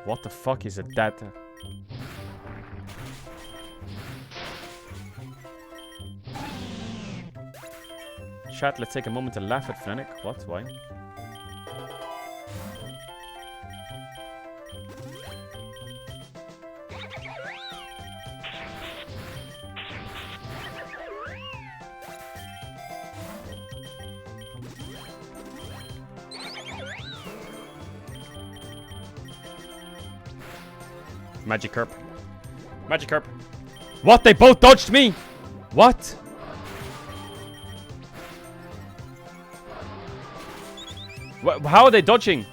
What the fuck is a data? Chat, let's take a moment to laugh at Fnatic. What? Why? Magikarp. Magikarp. What? They both dodged me! What? How are they dodging?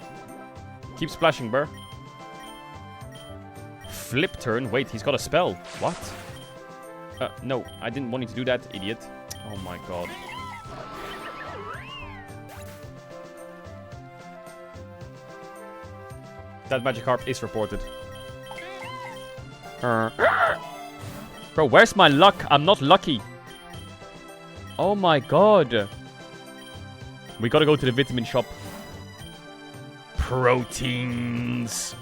Keep splashing, Burr. Flip turn? Wait, he's got a spell. What? No, I didn't want you to do that, idiot. Oh my god. That Magikarp is reported. Bro, where's my luck? I'm not lucky. Oh my god. We gotta go to the vitamin shop. Proteins.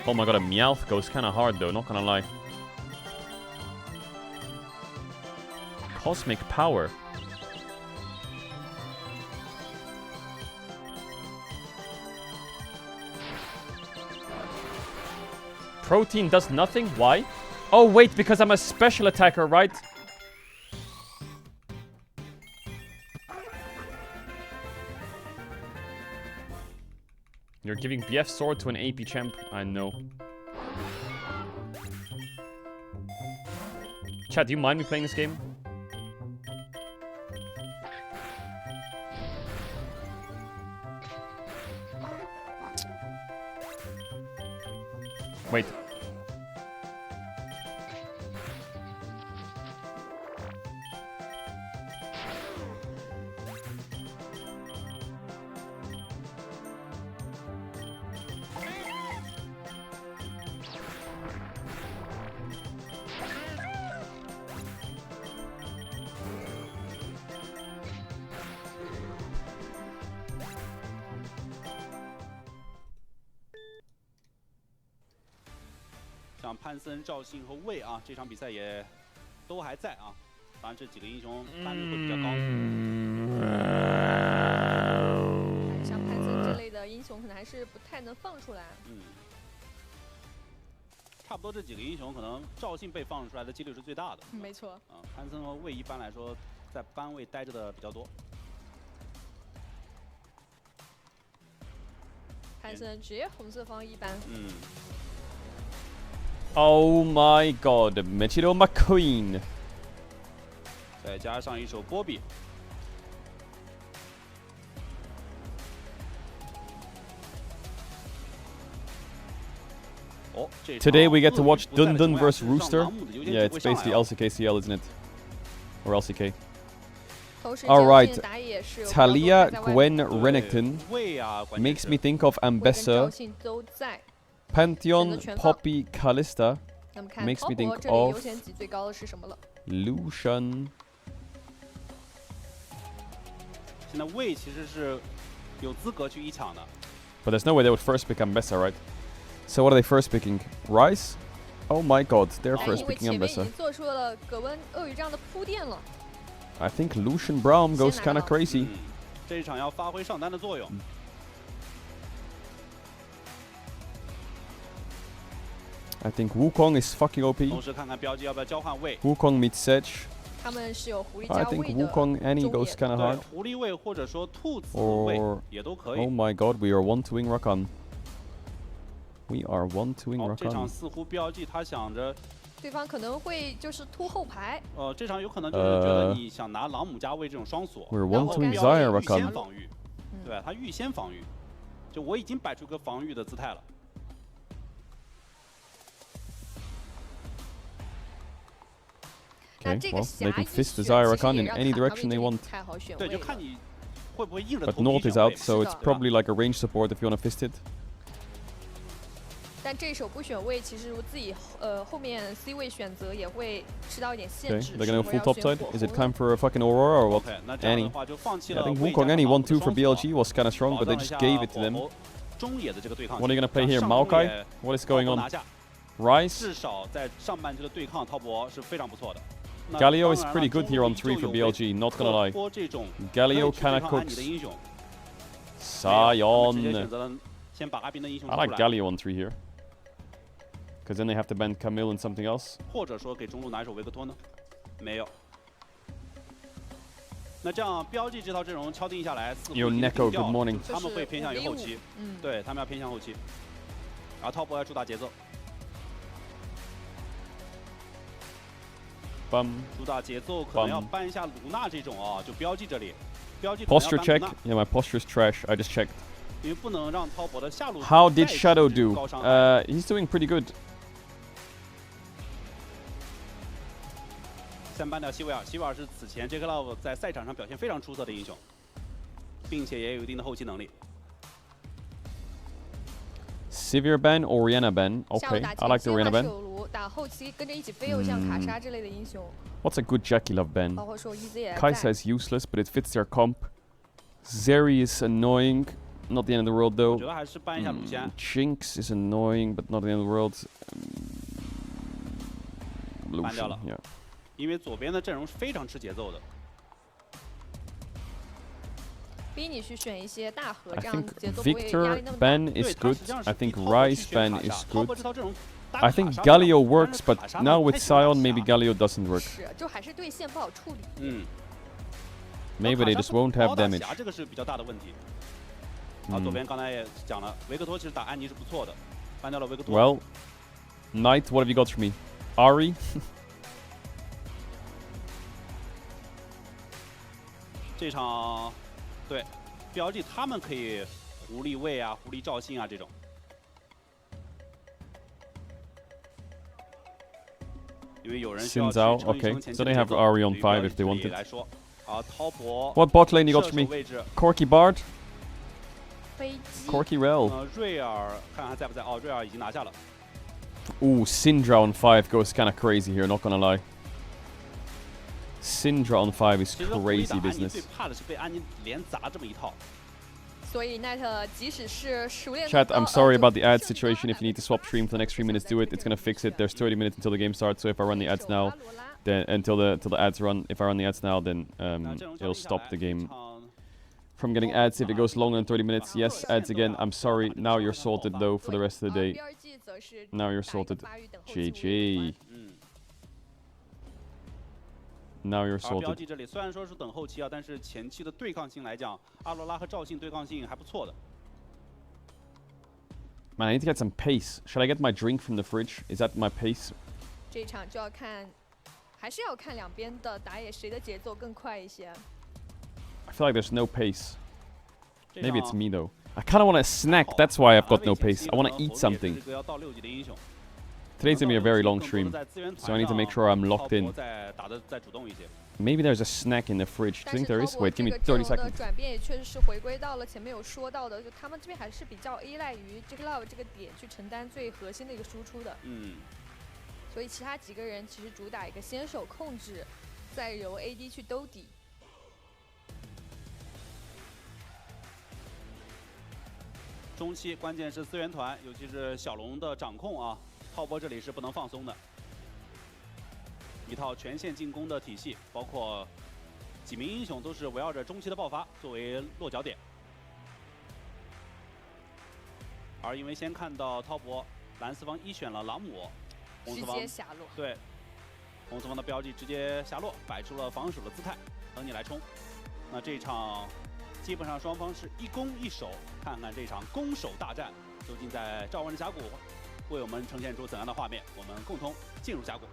Oh my god, a Meowth goes kind of hard though, not gonna lie. Cosmic power. Protein does nothing? Why? Oh wait, because I'm a special attacker, right? You're giving BF sword to an AP champ? I know. Chat, do you mind me playing this game? Wait.像潘森、赵信和魏啊，这场比赛也都还在啊。当然，这几个英雄番率会比较高。像潘森这类的英雄，可能还是不太能放出来。差不多这几个英雄，可能赵信被放出来的几率是最大的。没错。潘森和魏一般来说在班位待着的比较多。潘森直接红色方一班。Oh my god, Michiro McQueen. 再加上一手波比。Today we get to watch Dun Dun vs Rooster. Yeah, it's basically LCKCL, isn't it? Or LCK. Alright, Talia Gwen Renekton makes me think of Ambessa. Pantheon Poppy Kalista makes me think of Lucian. 现在魏其实是有资格去一抢的。 But there's no way they would first pick Ambessa, right? So what are they first picking? Rice? Oh my god, they're first picking Ambessa. I think Lucian Braum goes kind of crazy. 这一场要发挥上单的作用。 I think Wukong is fucking OP. 同时看看标记要不要交换位。 Wukong meets Sedge. 他们是有狐狸 I 加 think 位的 Wukong Annie 中 goes 野。 kind of 对， hard. 狐狸位或者说兔子位 Or 也都可以。 oh my god, we are 1-2ing Rakan. We are 1-2ing 好，这场 Rakan. 似乎BLG他想着，对方可能会就是突后排。这场有可能就是觉得你想拿朗姆加位这种双锁， We're 然后 1-2ing BLG Zarya 预先 Rakan. 防御，对他预先防御，就我已经摆出个防御的姿态了。 Okay, well, they can fist the Zarya Rakan in any direction they want. 对，就看你会不会硬着 But 头皮 North is 选 out, 位 so it's probably like a range support if you want to fist it. 但这手不选位，其实如自己后面 C 位选择也会吃到一点限 Okay, 制。 they're gonna go full 是否要 top 选 side. 火 Is it 红 time for a fucking Aurora or what? OK， 那这样的 Annie. 话就放弃 I 了 think 魏 Wukong 加 Annie 和 1-2 for 双 BLG 锁 was kind of strong, 保 but they 障一 just 下 gave it to 火 them. 猴中野的这个对抗 What are 性 you gonna play here, 上中 Maokai? 野 What is going 炮 on? 拿下 Rise? 至少在上半区的对抗，滔博是非常不错的。 Galio is pretty good here on 3 for BLG, not gonna lie. Galio kinda cooks. 直接 Sion. 选择了先把阿宾的英雄 I 出 like 来， Galio on 3 here. Because then they have to ban Camille and something else. 或者说给中路拿一手维克托呢？没有。那这样标记这套阵容敲定下来，似乎 Yo, 已经 Neko, 定调 good 了 morning. 他们会偏向于后期，嗯，对他们要偏向后期，然后滔博要主打节奏， Bum. 主打节奏可能要搬一下卢娜这种啊，就标记这里，标记可能要 Posture 搬 check. 卢娜， Yeah, my posture's trash. I just checked. 因为不能让滔博的下路 How did 再 Shadow 受这种 do? 高伤害。 He's doing pretty good. 先搬掉希维尔，希维尔是此前 J.K. Love 在赛场上表现非常出色的英雄，并且也有一定的后期能力。 Sivir ban, Orianna ban. 下路 Okay, 打 I 前 like the 期 Orianna 还是 ban. 有卢，打后期跟着一起飞游，像卡莎之类的英雄， What's a good Jackie Love ban? 包括说 EZ 也 Kai'Sa 在。 is useless, but it fits their comp. Zeri is annoying. Not the end of the world 我 though. 觉得还是搬一下鲁西安。 Jinx is annoying, but not the end of the world. 搬掉 Lucian, 了 yeah. 因为左边的阵容是非常吃节奏的。逼你去选一些大核， I 这样 think 节奏不会压 Victor 力那么大。 ban 对 is 他 good. 实际上 I 是 think 比滔博去 Ryze 选 ban 卡 is 莎，滔博 good. 这套阵容打 I 卡 think 莎 Galio 但 works, 是 but 卡莎 now 呢 with 太喜欢 Sion, 卡 maybe 莎 Galio doesn't work. 是，就还是对线不好处理。嗯 Maybe they 卡莎 just 不 won't have 高打 damage. 侠这个是比较大的问题。啊，左边刚才也讲了，维克托其实打安妮是不错的，搬掉了维克托。 Well, Knight, what have you got for me? Ari? 这场对 BLG 他们可以狐狸卫啊、狐狸赵信啊这种。因为有人需要去 Sinzao, 撑一 okay. 撑前期 So 的 they 节 have 奏 Ari on 对于 5 BLG if they 这里 wanted. 来说，啊，滔博 What bot lane you got 射 for me? 手位置 Corki Bard? 飞机。 Corki Rel? 瑞尔看还在不在？哦，瑞尔已经拿下了。 Ooh, Syndra on 5 goes kind of crazy here, not gonna lie. Syndra on 5 is 其实狐狸 crazy 打安妮 business. 最怕的是被安妮连砸这么一套。所以 Knight 即使是熟练 Chat, I'm sorry about the ad situation. If you need to swap stream for the next 3 minutes, do it. It's gonna fix it. There's 30 minutes until the game starts, so if I run the ads now, then until the ads run, if I run the ads now, then it'll stop the game from getting ads if it goes longer than 30 minutes. Yes, ads again. I'm sorry. Now you're sorted though for the rest of the day. Now you're sorted. GG. Now you're 而 sorted. 标记这里虽然说是等后期啊，但是前期的对抗性来讲，阿罗拉和赵信对抗性还不错的。 Man, I need to get some pace. Should I get my drink from the fridge? Is that my pace? 这一场就要看，还是要看两边的打野谁的节奏更快一些。 I feel like there's no pace. Maybe it's me though. I kind of want to snack. That's why I've got no pace. I want to eat something. 这个要到6级的英雄。 Today's gonna be a very long stream, so I need to make sure I'm locked in. 打得再主动一些。 Maybe there's a snack in the fridge. Do you 但是 think there 滔 is? 博 Wait, 这 give me 个阵 30容的 seconds. 转变也确实是回归到了前面有说到的，就他们这边还是比较依赖于 J.K. Love 这个点去承担最核心的一个输出的。嗯。所以其他几个人其实主打一个先手控制，再由 AD 去兜底。 中期关键是资源团，尤其是小龙的掌控啊，滔博这里是不能放松的。一套全线进攻的体系，包括几名英雄都是围绕着中期的爆发作为落脚点。而因为先看到滔博蓝四方一选了朗姆，红四方直接下落。对，红四方的标记直接下落，摆出了防守的姿态，等你来冲。那这场基本上双方是一攻一守，看看这场攻守大战究竟在召唤的峡谷为我们呈现出怎样的画面？我们共同进入峡谷。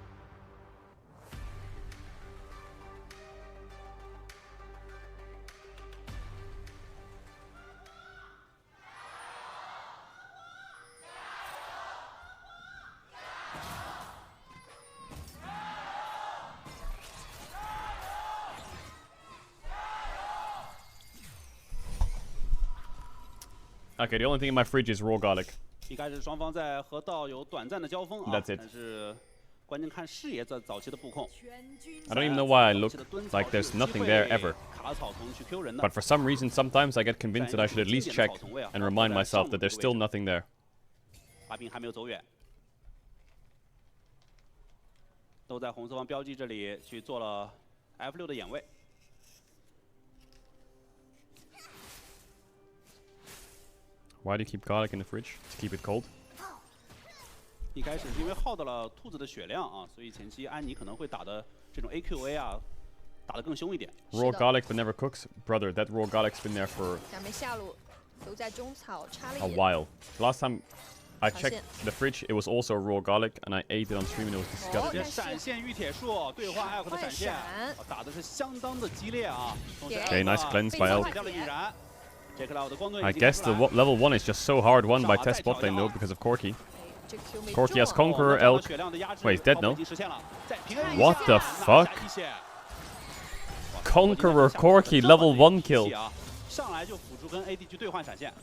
Okay, the only thing in my fridge is raw garlic. 一开始双方在河道有短暂的交锋啊， That's it. 但是关键看视野在早期的布控。 I don't even know why I look like there's nothing there ever. 卡草丛去 Q 人的。 But for some reason, sometimes I get convinced that I should at least check and remind myself that there's still nothing there. 滑冰还没有走远，都在红四方标记这里去做了 F6的眼位。 Why do you keep garlic in the fridge? To keep it cold? 一开始是因为耗到了兔子的血量啊，所以前期安妮可能会打的这种 AQA 啊，打得更凶一点。 Raw garlic but never cooks? Brother, that raw garlic's been there for 两枚下路都在中草插了 a 一眼。 while. Last time I checked the fridge, it was also raw garlic, and I ate it on stream and it was disgusting. 闪现御铁术对换艾克的闪现，打的是相当的激烈啊。 Okay, nice cleanse by Elk. 掉了引燃。 I guess the level 1 is just so hard won by Test bot lane though because of Corki. Corki has Conqueror, Elk. Wait, he's dead now? What the fuck? Conqueror Corki, level 1 kill. 上来就辅助跟 AD 去对换闪现。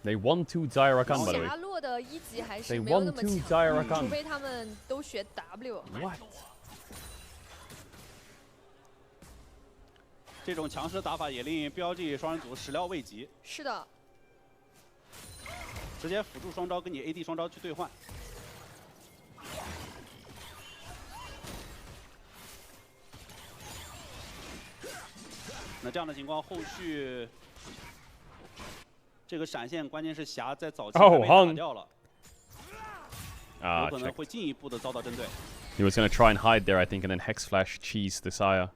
They 1-2 Dire Rakan by the way. 霞落的一级还是 They 没有那么 1-2 强， Dire Rakan. 除非他们都学 W。 What? 这种强势的打法也令标记双人组始料未及。是的。直接辅助双招跟你 AD 双招去兑换。那这样的情况，后续这个闪现关键是霞在早期被打掉了，有可能会进一步的遭到针对。 He was gonna try and hide there, I think, and then Hex Flash cheese the Saya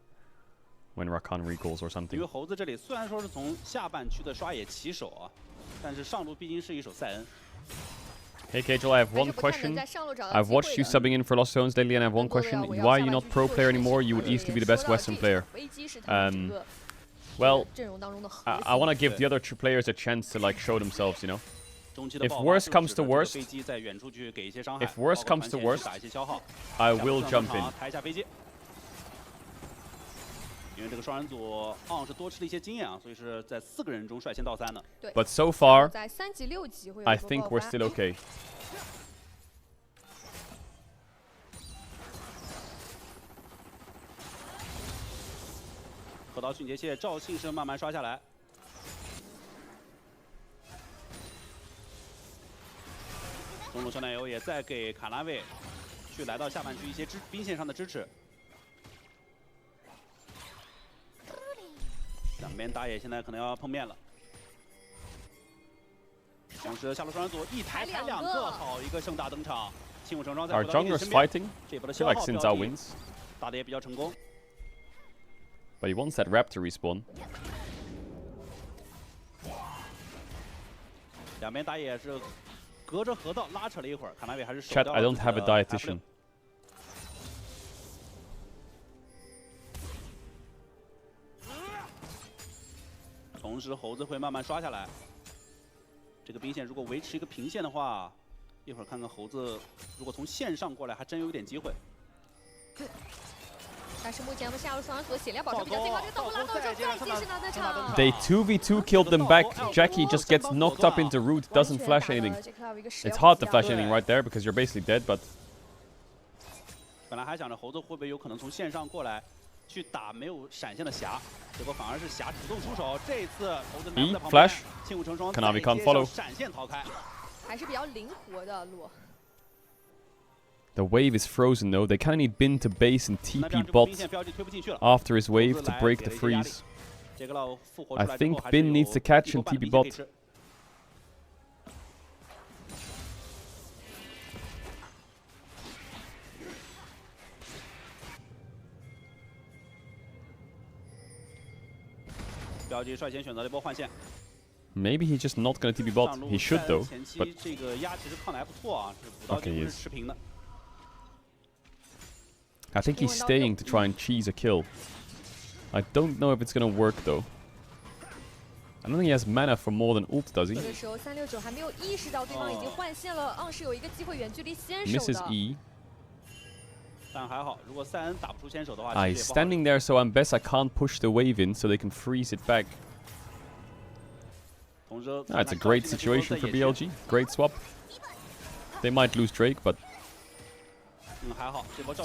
when Rakan recalls or something. 因为猴子这里虽然说是从下半区的刷野起手啊，但是上路毕竟是一手赛恩。 Hey Caedrel, I have one question. I've watched you subbing in for Lost Zones lately, and I have one question. Why are you not pro player anymore? You would easily be the best Western player. Well, I want to give the other players a chance to like show themselves, you know. If worst comes to worst, I will jump in. 因为这个双人组是多吃了一些经验啊，所以是在4个人中率先到3的。But so far, 在3级6级会有 I think we're still okay. 河道迅捷蟹赵信是慢慢刷下来。中路小奶油也在给卡纳卫去来到下半区一些兵线上的支持。 两边打野现在可能要碰面了，同时下路双人组一抬抬2个，好一个盛大登场，轻舞成双在 Our junglers fighting. 这波的 I 消 feel 耗 like 标 Xin 记 wins, 打的也比较成功。 but he wants that Raptor respawn. 两边打野是隔着河道拉扯了一会儿，卡纳维还是守 Chat, 掉 I 了 don't have a dietitian. 同时猴子会慢慢刷下来。这个兵线如果维持一个平线的话，一会儿看看猴子如果从线上过来，还真有一点机会。但是目前我们下路双人组的血量保持比较健康，这个倒钩拉到之后再继续拿在场。 They 2v2 killed them back. Jackie just gets knocked up into root, doesn't flash anything. It's hard to flash anything right there because you're basically dead, but 本来还想着猴子会不会有可能从线上过来去打没有闪现的霞，结果反而是霞主动出手。这一次猴子在旁边，轻舞成双，再接上闪现逃开，还是比较灵活的路。 the wave is frozen though. They kind of need Bin to base and TP bot after his wave to break the freeze. I think Bin needs to catch and TP bot. BLG 率先选择了一波换线。 Maybe he's just not gonna TP bot. He should though. 前 But 期这个压其实抗的还不错啊，是补刀几乎是持平的。 I think he's staying to try and cheese a kill. I don't know if it's gonna work though. I don't think he has mana for more than ult, does he? 这个时候369还没有意识到对方已经换线了，昂是有一个机会远距离先手 Misses 的。 E. 但还好，如果赛恩打不出先手的话， He's standing there, so I'm best I can't push the wave in, so they can freeze it back. It's a great situation for BLG. Great swap. They might lose Drake, but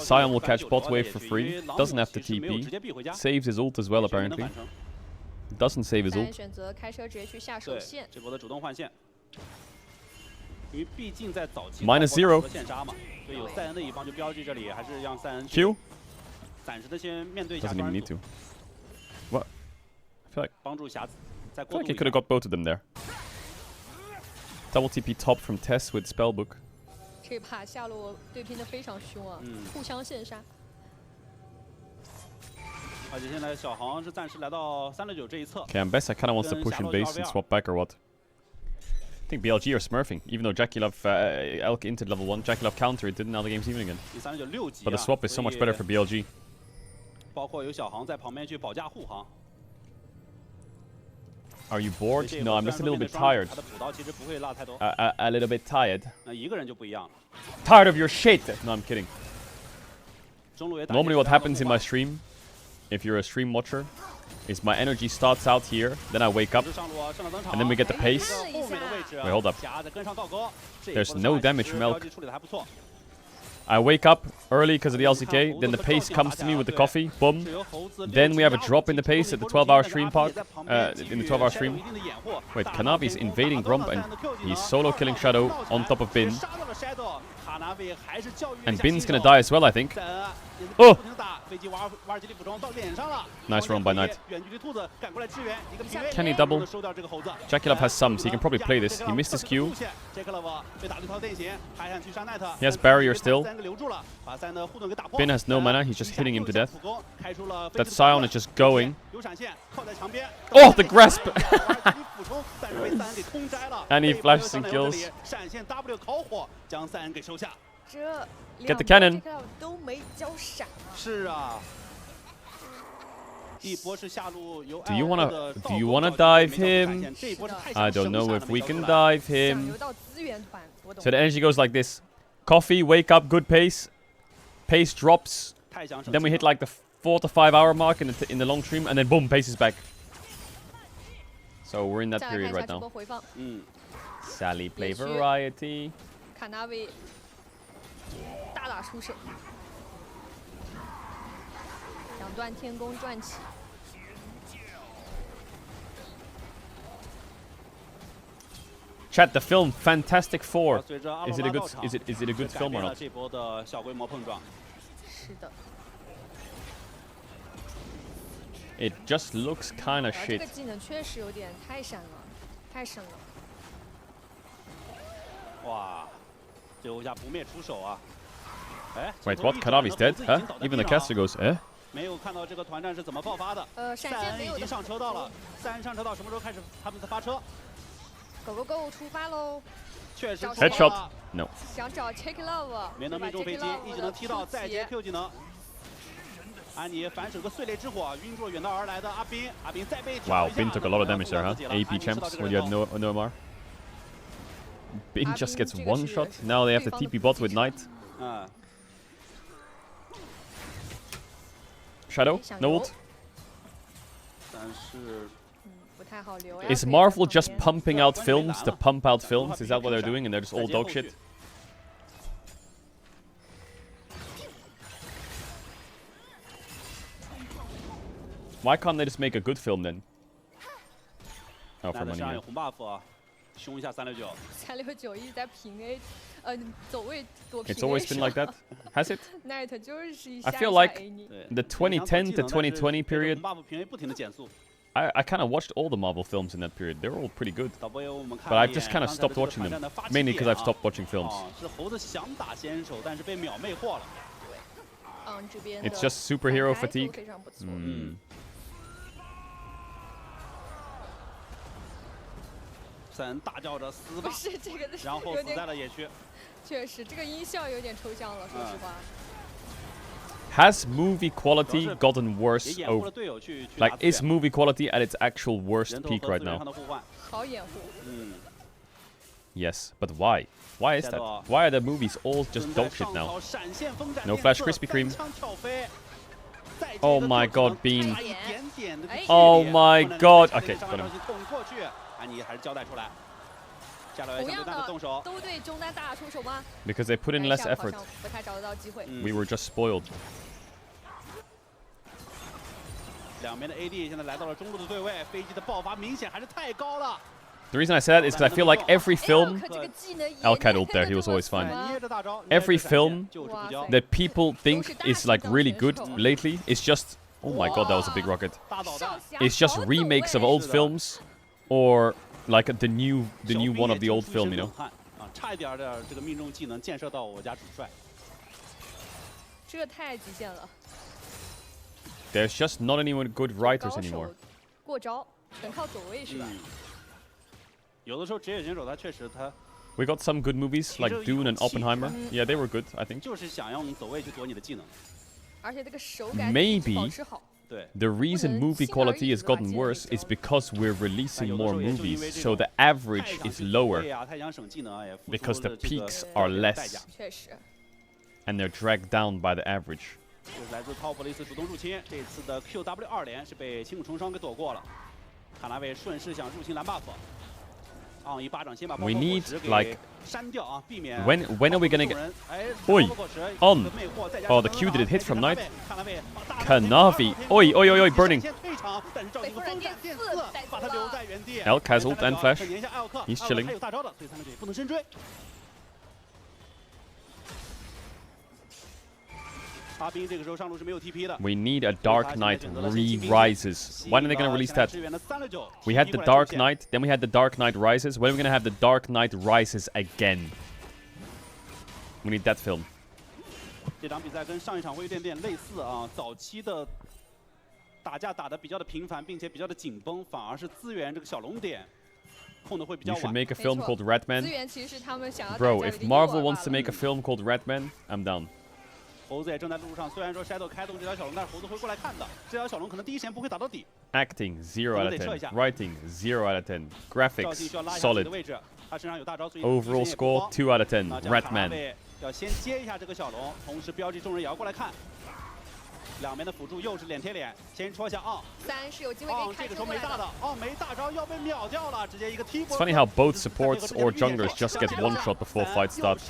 Sion will catch bot wave for free. Doesn't have to TP. Saves his ult as well, apparently. Doesn't save his ult. 选择开车直接去下手线。这波的主动换线，因为毕竟在早期 -0线杀嘛，所以有赛恩的一方就标记这里，还是让赛恩 Q. 暂时的先面对一下 Doesn't even need to. What? I feel like 帮助匣子。 I feel like he could have got both of them there. Double TP top from Tess with Spellbook. 这把下路对拼的非常凶啊，互相线杀。而且现在小航是暂时来到369这一侧。 Okay, I'm best. I kind of wants to push in base and swap back or what? I think BLG are smurfing, even though Jackie Love Elk entered level 1. Jackie Love counter it, didn't. Now the game's even again. But the swap is so much better for BLG. 包括有小航在旁边去保驾护航。 Are you bored? No, I'm just a little bit tired. A little bit tired. 那一个人就不一样了。 Tired of your shit! No, I'm kidding. Normally what happens in my stream, if you're a stream watcher, is my energy starts out here, then I wake up, and then we get the pace. Wait, hold up. There's no damage from Elk. I wake up early because of the LCK, then the pace comes to me with the coffee, boom. Then we have a drop in the pace at the 12-hour stream park, in the 12-hour stream. Wait, Kanavi's invading Grump and he's solo killing Shadow on top of Bin. And Bin's gonna die as well, I think. Oh! Nice roam by Knight. Can he double? Jackie Love has some, so he can probably play this. He missed his Q. He has barrier still. Bin has no mana, he's just hitting him to death. That Sion is just going. Oh, the grasp! And he flashes and kills. Get the cannon. 是啊。一波是下路由 Do you wanna dive him? I don't know if we can dive him. So the energy goes like this. Coffee, wake up, good pace. Pace drops. Then we hit like the 4 to 5 hour mark in the long stream, and then boom, pace is back. So we're in that period right now. Sally play variety. 卡纳维大打出手，两段天宫转起。 Chat, the film Fantastic Four. Is it a good? Is it a good film or not? 这波的小规模碰撞。是的。 It just looks kind of 这 shit. 个技能确实有点太闪了，太神了。哇，最后一下不灭出手啊！哎 Wait, what? Kadavi's dead? Huh? Even the caster goes, eh? 没有看到这个团战是怎么爆发的。闪现没有的。已经上车道了，赛恩上车道什么时候开始他们才发车？ Go go go！ 出发喽！确实 Headshot. No. 想找 Check Love， 没能命中飞机，一技能踢到，再接 Q 技能。安妮反手个碎裂之火，晕住远道而来的阿斌，阿斌再被 Wow, Bin took a lot of damage there, huh? AP champs when you had no MR. Bin just gets one shot. Now they have the TP bot with Knight. Shadow, no ult. Is Marvel just pumping out films to pump out films? Is that what they're doing and they're just all dog shit? Why can't they just make a good film then? Oh, for money. Yeah. 红 buff 啊，凶一下369。369一直在平 A， 走位躲平 A。 It's always been like that, has it? Knight 就是一下 I feel like the 2010 to 2020 period. I kind of watched all the Marvel films in that period. They were all pretty good. But I've just kind of stopped watching them, mainly because I've stopped watching films. 是猴子想打先手，但是被秒魅惑了。这边 It's just superhero fatigue. 森大叫着死吧，不是这个，然后死在了野区。确实，这个音效有点抽象了，说实话。Has movie quality gotten worse? Like, is movie quality at its actual worst peak right now? 好掩护。Yes, but why? Why is that? Why are the movies all just dog shit now? No flash Krispy Kreme. Oh my god, Bean. Oh my god. Okay, got him. 同样的，都对中单大出手吗？ Because they put in less effort. 不太找得到机会。We were just spoiled. 两边的 AD 现在来到了中路的对位，飞机的爆发明显还是太高了。 The reason I say that is because I feel like every film, Alcad ult there, he was always fine. Every film that people think is like really good lately is just, oh my god, that was a big rocket. It's just remakes of old films, or like the new one of the old film, you know. 差一点的这个命中技能建设到我家主帅。这太极限了。 There's just not anyone good writers anymore. 过招，全靠走位是吧？有的时候职业选手他确实他。 We got some good movies like Dune and Oppenheimer. Yeah, they were good, I think. 就是想用走位去躲你的技能。而且这个手感 Maybe the reason movie quality has gotten worse is because we're releasing more movies, so the average is lower because the peaks are less, and they're dragged down by the average. 这是来自涛普雷斯主动入侵，这次的 QW2连是被轻弩重伤给躲过了。卡纳维顺势想入侵蓝 buff， 一巴掌先把 We need like 删掉啊，避免 when are we gonna get Oi on oh the Q did it hit from Knight Kanavi oi oi oi oi burning Elk has ult and flash he's chilling We need a Dark Knight re-rises. When are they going to release that? We had the Dark Knight, then we had the Dark Knight Rises. When are we going to have the Dark Knight Rises again? We need that film. 这场比赛跟上一场会有点类似啊，早期的打架打得比较的频繁，并且比较的紧绷，反而是资源这个小龙点控的会比较 You 晚。 should make a film called Ratman. Bro, if Marvel wants to make a film called Ratman, I'm down. 猴子也正在路上，虽然说 Shadow 开动这条小龙，但是猴子会过来看的。这条小龙可能第一时间不会打到底。Acting 0 out of 10. Writing 0 out of 10. Graphics solid. Overall score 2 out of 10. Ratman. 要先接一下这个小龙，同时标记众人也要过来看。两边的辅助又是脸贴脸，先戳下3是有机会可以开出来的。没大招要被秒掉了，直接一个踢。 It's funny how both supports or junglers just get one shot before fight start.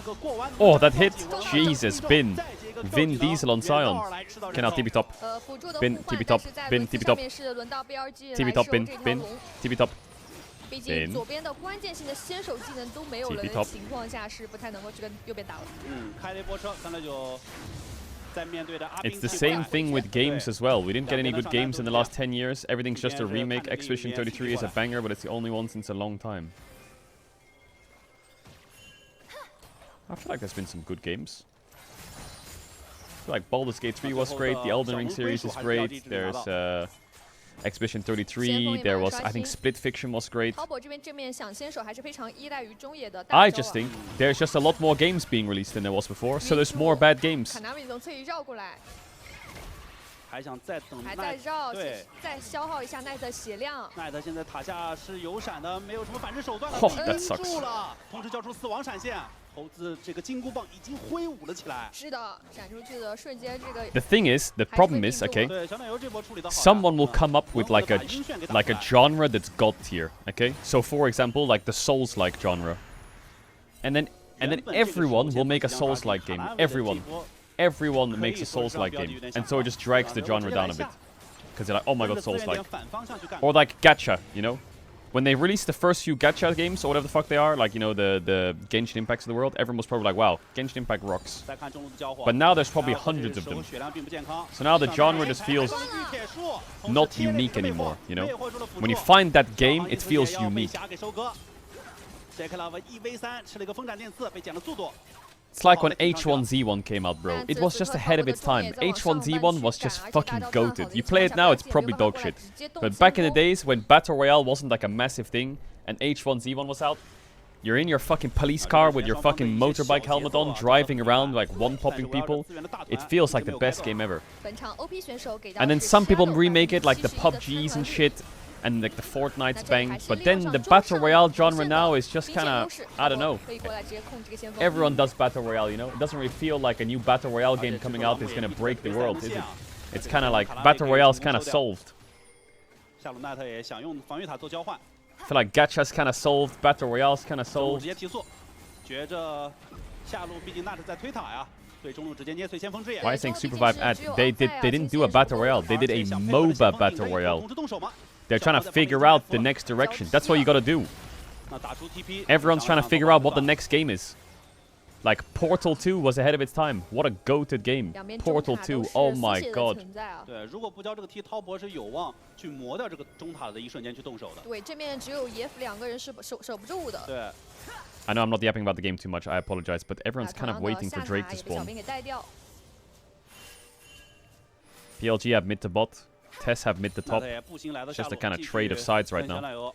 Oh, that hit! Jesus, Bin. Vin Diesel on Sion. Okay, now TP top. Bin, TP top. Bin, TP top. TP top, Bin, Bin. TP top. 毕竟左边的关键性的先手技能都没有了的情况下，是不太能够去跟右边打了。开了一波车，看来就。 It's the same thing with games as well. We didn't get any good games in the last 10 years. Everything's just a remake. Expedition 33 is a banger, but it's the only one since a long time. I feel like there's been some good games. I feel like Baldur's Gate 3 was great. The Elden Ring series is great. There's Expedition 33. There was, I think, Split Fiction was great. I just think there's just a lot more games being released than there was before, so there's more bad games. 还想再等还在绕，再消耗一下奈特血量。奈特现在塔下是有闪的，没有什么反制手段了，that sucks. 住了，同时交出死亡闪现。猴子这个金箍棒已经挥舞了起来。是的，闪出去的瞬间，这个。The thing is, the problem is, okay, someone will come up with like a genre that's god tier, okay? So for example, like the Souls-like genre, and then everyone will make a Souls-like game. Everyone makes a Souls-like game, and so it just drags the genre down a bit, because they're like, oh my god, Souls-like, or like gacha, you know. When they released the first few gacha games, or whatever the fuck they are, like, you know, the Genshin Impacts of the world, everyone was probably like, wow, Genshin Impact rocks. But now there's probably hundreds of them. So now the genre just feels not unique anymore, you know? When you find that game, it feels unique. It's like when H1Z1 came out, bro. It was just ahead of its time. H1Z1 was just fucking goated. You play it now, it's probably dog shit. But back in the days when Battle Royale wasn't like a massive thing, and H1Z1 was out, you're in your fucking police car with your fucking motorbike helmet on, driving around like one-popping people. It feels like the best game ever. And then some people remake it like the PUBGs and shit, and like the Fortnite's bang. But then the Battle Royale genre now is just kind of, I don't know. Everyone does Battle Royale, you know? It doesn't really feel like a new Battle Royale game coming out is going to break the world, is it? It's kind of like Battle Royale's kind of solved. I feel like Gacha's kind of solved, Battle Royale's kind of solved. Why is saying Supervive ad? They didn't do a Battle Royale, they did a MOBA Battle Royale. They're trying to figure out the next direction. That's what you gotta do. Everyone's trying to figure out what the next game is. Like, Portal 2 was ahead of its time. What a goated game. Portal 2, oh my god. I know I'm not yapping about the game too much, I apologize, but everyone's kind of waiting for Drake to spawn. PLG have mid to bot. Tess have mid to top. It's just a kind of trade of sides right now.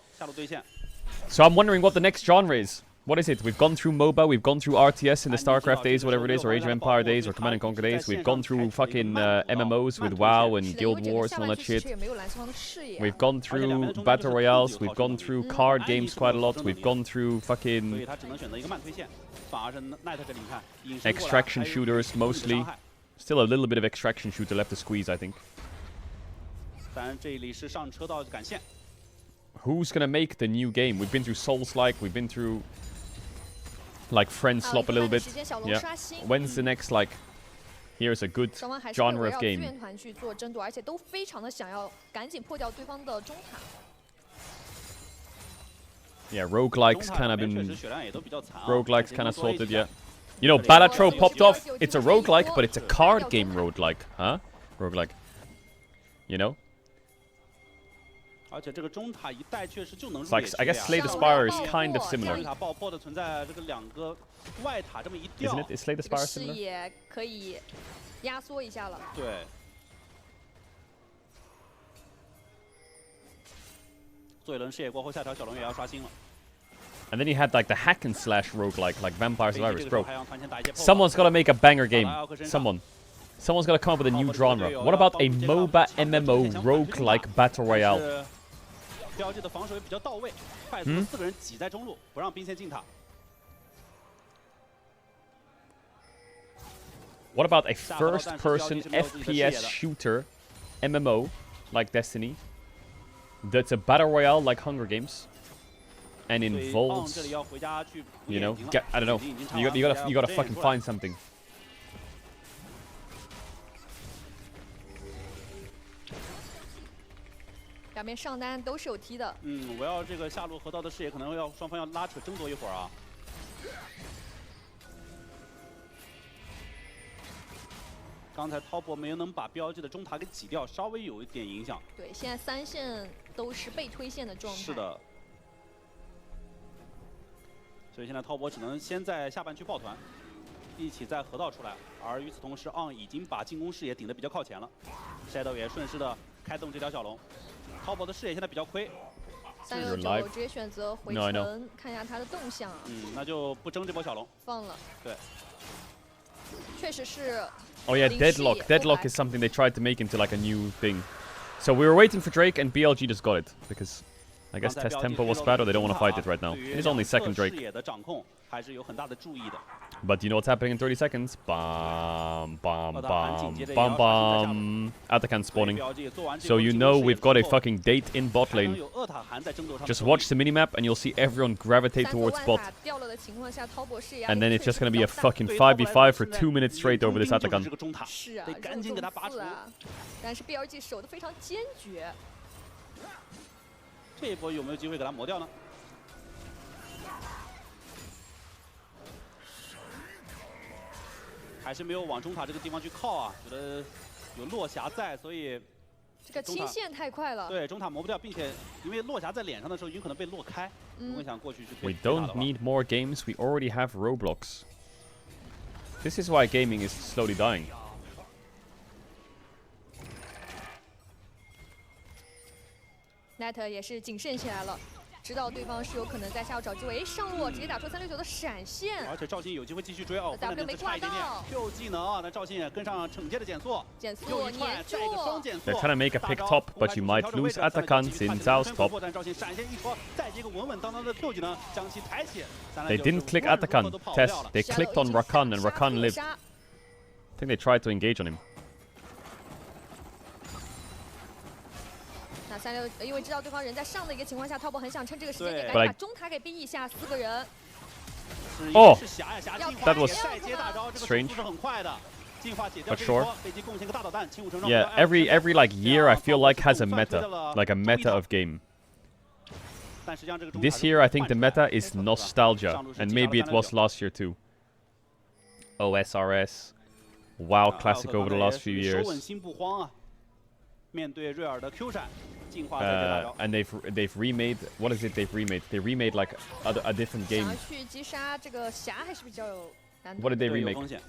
So I'm wondering what the next genre is. What is it? We've gone through MOBA, we've gone through RTS in the StarCraft days, whatever it is, or Age of Empire days, or Command & Conquer days. We've gone through fucking MMOs with WoW and Guild Wars and all that shit. We've gone through Battle Royales, we've gone through card games quite a lot, we've gone through fucking extraction shooters mostly. Still a little bit of extraction shooter left to squeeze, I think. Who's gonna make the new game? We've been through Souls-like, we've been through like Friend Slop a little bit. Yeah. When's the next, like, here's a good genre of game? Yeah, roguelikes kind of been... Roguelikes kind of sorted, yeah. You know, Balatro popped off. It's a roguelike, but it's a card game roguelike. Huh? Roguelike. You know? It's like, I guess Slay the Spire is kind of similar. Isn't it? Is Slay the Spire similar? And then you had like the hack and slash roguelike, like Vampire Survivors. Bro, someone's got to make a banger game. Someone's got to come up with a new genre. What about a MOBA MMO roguelike Battle Royale? What about a first-person FPS shooter MMO like Destiny that's a Battle Royale like Hunger Games and involves, you know, I don't know, you gotta fucking find something.两边上单都是有踢的。我要这个下路河道的视野，可能双方要拉扯争夺一会儿啊。刚才滔博没有能把标记的中塔给挤掉，稍微有一点影响。对，现在3线都是被推线的状态。是的。所以现在滔博只能先在下半区抱团，一起在河道出来。而与此同时，On已经把进攻视野顶得比较靠前了 ，Shadow 也顺势的开动这条小龙。滔博的视野现在比较亏。369直接选择回城，看一下他的动向啊。那就不争这波小龙。放了。对。确实是。 Oh yeah, Deadlock. Deadlock is something they tried to make into like a new thing. So we were waiting for Drake and BLG just got it. Because I guess test tempo was bad or they don't want to fight it right now. It is only second Drake. But you know what's happening in 30 seconds? Bam, bam, bam, bam, bam. Atakan spawning. So you know we've got a fucking date in bot lane. Just watch the minimap and you'll see everyone gravitate towards bot. And then it's just gonna be a fucking 5v5 for 2 minutes straight over this Atakan. 是啊，赶紧给他拔除啊！但是 BLG 守得非常坚决。这一波有没有机会给他磨掉呢？ 还是没有往中塔这个地方去靠啊，觉得有落霞在，所以这个清线太快了。对，中塔磨不掉，并且因为落霞在脸上的时候，有可能被落开。如果想过去去推 We don't need more games. We already have Roblox. This is why gaming is slowly dying. Net 也是谨慎起来了。知道对方是有可能在下路找机会，上路直接打出369的闪现，而且赵鑫有机会继续追哦， W 没挂到 ，Q 技能啊，那赵鑫也跟上惩戒的减速，减速又一串再一个双减速。 They're trying to make a pick top, but you might lose Atacans in Zhao's top. 赵鑫闪现一戳，再接个稳稳当当的 Q 技能，将其抬起。 They didn't click Atakan test. They clicked on Rakan and Rakan lived. I think they tried to engage on him. 那369因为知道对方人在上的一个情况下，Top 很想趁这个时间点赶对紧把中塔给逼一下，4个人。 Oh, 是狭呀狭， that was 再接大招，这个 strange. 速度是很快的。 进化解掉 But 这一 sure. 波，被击贡献个大导弹，轻武成双。 Yeah, every like year I feel like has a meta, like a meta of game. 但实际上这个 This year I think the meta is nostalgia, and maybe it was last year too. OSRS, WoW Classic over the last few years. 手稳心不慌啊，面对瑞尔的 Q 闪，进化再接大招。 And they've remade, what is it they've remade? They remade like a different 想 game. 要去击杀这个霞还是比较有难度。 What did they remake?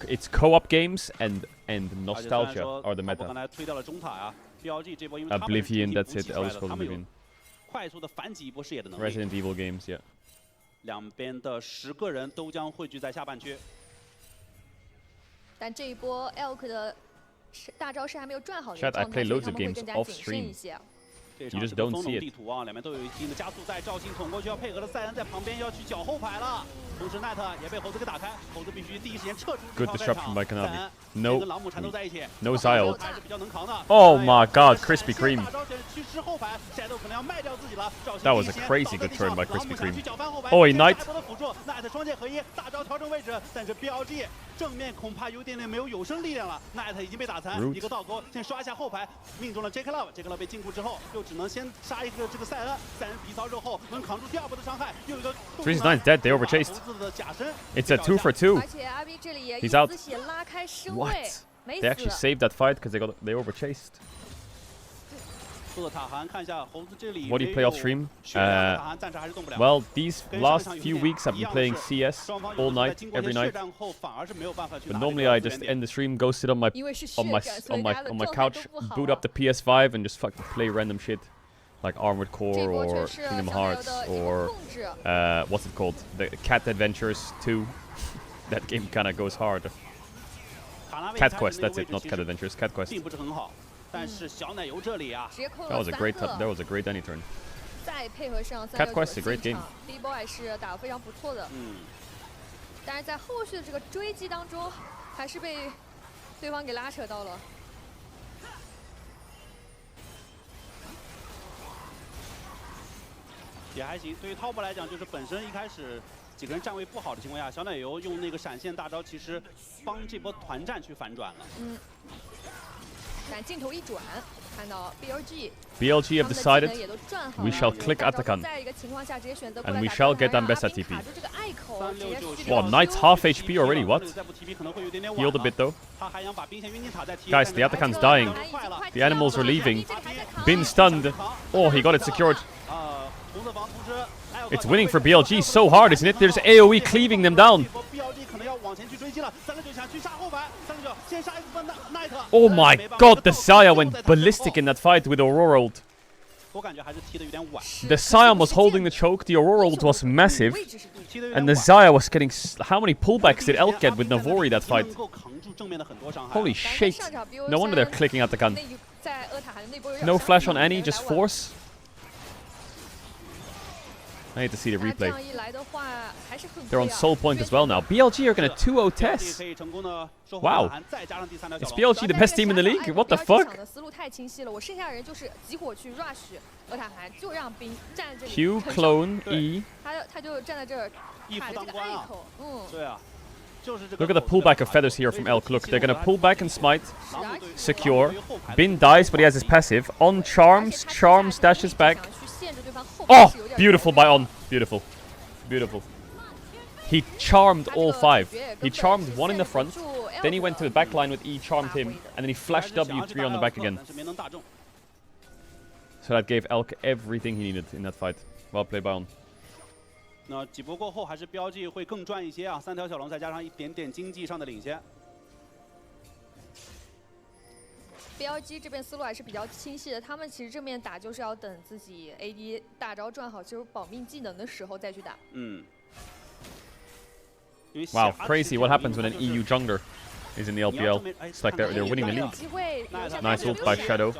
It's co-op games and nostalgia are the meta. 刚才推掉了中塔呀 ，BLG 这波因为 Oblivion, that's it. Elder Scrolls Oblivion. 快速的反击一波视野的能力。 Resident Evil games, yeah. 两边的10个人都将汇聚在下半区。但这一波 Elk 的大招是还没有转好的 Chat, I 状 play 态，所以 loads 他 of 们会 games 更加 off 谨慎 stream. 一些。 这场 You just don't 风 see 龙 it. 地图啊，两边都有一定的加速，在赵鑫捅过去要配合的赛恩在旁边要去搅后排了，同时奈特也被猴子给打开，猴子必须第一时间撤出这 Good 条战 disruption 场。 by 赛 Kanavi. 恩 No, 跟朗姆缠斗在一起， no Zyle. 还是比较能扛的。 Oh my God, Krispy Kreme. 大招选去吃后排，赛斗可能要卖掉自己了。赵鑫 That was a 第一时间 crazy 倒在 good 地上 turn by 朗姆 Krispy 想去 Kreme. 搅翻后排 Oh, he 接下 knight. 大波的辅助，奈特双剑合一，大招调整位置，但是 BLG 正面恐怕有点没有有生力量了。奈特已经被打残， Root. 一个倒钩，先刷一下后排，命中了 J.K. Love，J.K. Love 被禁锢之后，又只能先杀一个这个赛恩，赛恩皮糙肉厚，能扛住第二波的伤害，又一个 Trees9 dead, they overchased. It's a 2 for 2. 而且阿 B 这里也 He's out. 一丝血拉开身 What? 位，没 They actually 死。 saved that fight because they overchased. 做塔韩看一下猴子这里 What do you play off stream? 塔韩暂时还是动不了。 Well, these last few weeks I've been playing CS all night, every night. 战后反而是没有办法去 But normally I just end the stream, go sit on my couch, boot up the PS5, and just fucking play random shit, like Armored Core or Kingdom Hearts or what's it called? The Cat Adventures 2. That game kind of goes hard. Cat Quest, that's it, not Cat Adventures. Cat Quest. 并不是很好，但是小奶油这里啊 That was a great any turn. 再配合上 Cat Quest is a great game. 第一波还是打得非常不错的。但是在后续的这个追击当中，还是被对方给拉扯到了。也还行。对于 Top 来讲，就是本身一开始几个人站位不好的情况下，小奶油用那个闪现大招，其实帮这波团战去反转了。但镜头一转，看到 BLG have decided we shall click Atakan, 在一个情况下直接选择 and we shall get Ambessa TP. 卡住这个隘口，直接 Wow, Knight's half HP already, what? 再不 TP 可能会有点点晚 Healed a bit though. 他还想把兵线晕金塔再踢。 Guys, the Atakan's dying. The animals are leaving. Been stunned. Oh, he got it secured. It's winning for BLG so hard, isn't it? There's AoE cleaving them down. Oh my god, the Xayah went ballistic in that fight with Aurora ult. The Xayah was holding the choke, the Aurora ult was massive, and the Xayah was getting... How many pullbacks did Elk get with Navori that fight? Holy shit. No wonder they're clicking at the gun. No flash on Annie, just force. I need to see the replay. They're on soul point as well now. BLG are gonna 2-0 Tess. Wow. Is BLG the best team in the league? What the fuck? Q, clone, E. Look at the pullback of feathers here from Elk. Look, they're gonna pull back and smite. Secure. Bin dies, but he has his passive. On charms. Charms dashes back. Oh! Beautiful by On. Beautiful. Beautiful. He charmed all 5. He charmed one in the front. Then he went to the back line with E, charmed him. And then he flashed W3 on the back again. So that gave Elk everything he needed in that fight. Well played by On. 那几波过后，还是标记会更赚一些啊！3条小龙再加上一点点经济上的领先。BLG 这边思路还是比较清晰的，他们其实正面打就是要等自己 AD 大招转好，就是保命技能的时候再去打。Wow, crazy! What happens when an EU jungler is in the LPL? It's like they're winning the league. Nice ult by Shadow.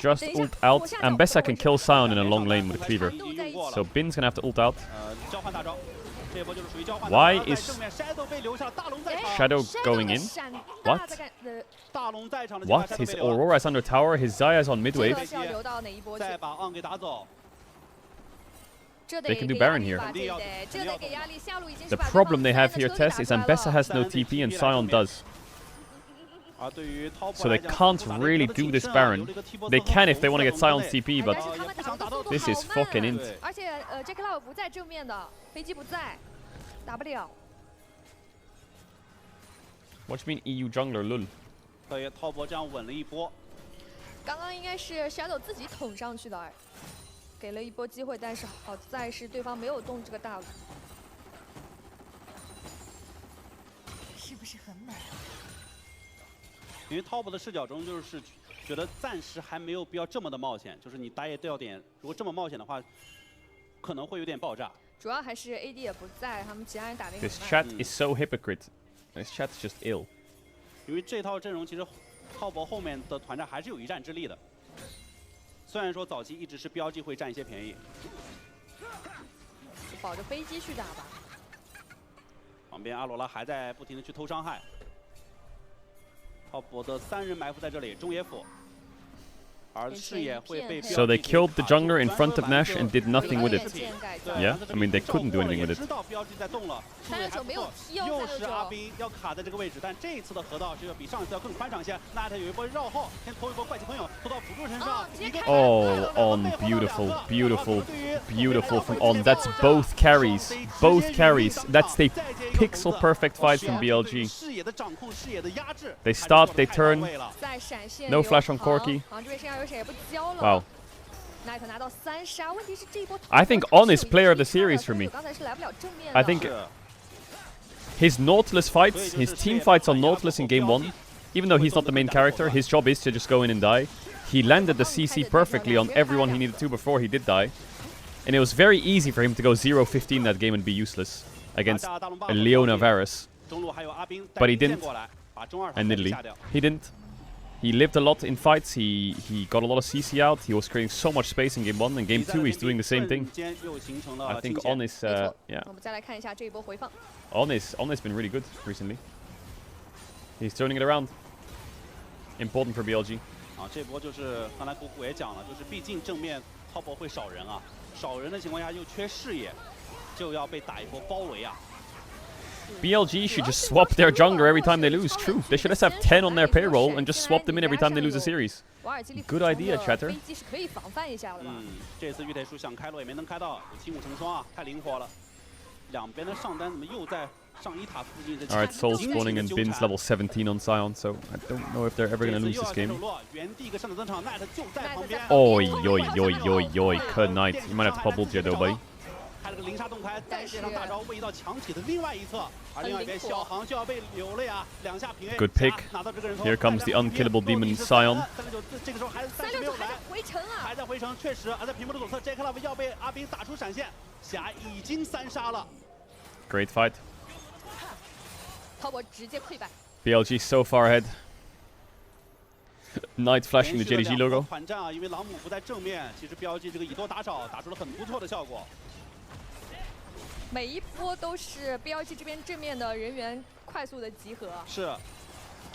Just ult out, and Bessa can kill Sion in a long lane with a cleaver. So Bin's gonna have to ult out. Why is Shadow going in? What? What? His Aurora is under tower, his Xayah is on mid wave. They can do Baron here. The problem they have here, Tess, is Ambessa has no TP and Sion does. So they can't really do this Baron. They can if they want to get Sion's TP, but this is fucking int. What do you mean EU jungler, lul? 滔博这样稳了一波。刚刚应该是 Shadow 自己捅上去的，给了一波机会，但是好在是对方没有动这个大路。是不是很美？因为滔博的视角中就是觉得暂时还没有必要这么的冒险，就是你打野掉点，如果这么冒险的话，可能会有点爆炸。主要还是 AD 也不在，他们其他人打得也很 This 慢。 chat is so hypocrite. This chat is just ill. 因为这套阵容其实滔博后面的团战还是有一战之力的。虽然说早期一直是BLG会占一些便宜，保着飞机去打吧。旁边阿罗拉还在不停的去偷伤害。滔博的3人埋伏在这里，中野辅。 So they killed the jungler in front of Nash and did nothing with it. Yeah, I mean they couldn't do anything with it. 又是阿斌要卡在这个位置，但这一次的河道是要比上一次要更宽敞些。那他有一波绕后，先拖一波怪奇朋友，拖到辅助身上。Oh, On, beautiful, beautiful, beautiful from On. That's both carries, both carries. That's the pixel perfect fight from BLG. They start, they turn. No flash on Corki. Wow. I think On is player of the series for me. I think his Nautilus fights, his team fights on Nautilus in game 1, even though he's not the main character, his job is to just go in and die. He landed the CC perfectly on everyone he needed to before he did die. And it was very easy for him to go 0-15 that game and be useless against Leona Varus. But he didn't. And Nidalee. He didn't. He lived a lot in fights, he got a lot of CC out, he was creating so much space in game 1, and game 2 he's doing the same thing. I think On is, yeah. On has been really good recently. He's turning it around. Important for BLG. 这波就是刚才谷谷也讲了，就是毕竟正面滔博会少人啊，少人的情况下又缺视野，就要被打一波包围啊。 BLG should just swap their jungler every time they lose. True. They should just have 10 on their payroll and just swap them in every time they lose a series. Good idea, chatter. 这次玉铁树想开路也没能开到，骑虎成双啊，太灵活了。两边的上单怎么又在上一塔附近？ Alright, Soul spawning and Bin's level 17 on Sion, so I don't know if they're ever gonna lose this game. Oi, oi, oi, oi, oi, Kurd Knight. You might have to pop ult here though, buddy. 开了个灵杀洞开，再接上大招位移到墙体的另外一侧，而另外一边小航就要被留了呀，两下平 A。 Good pick. Here comes the unkillable demon Sion. 这个时候还没有来，还在回城，确实，而在屏幕的左侧 ，J Club 要被阿斌打出闪现，霞已经3杀了。 Great fight. 滔博直接溃败。 BLG so far ahead. Knight flashing the JDG logo. 团战啊，因为朗姆不在正面，其实 BLG 这个以多打少，打出了很不错的效果。 每一波都是 BLG 这边正面的人员快速的集合。是，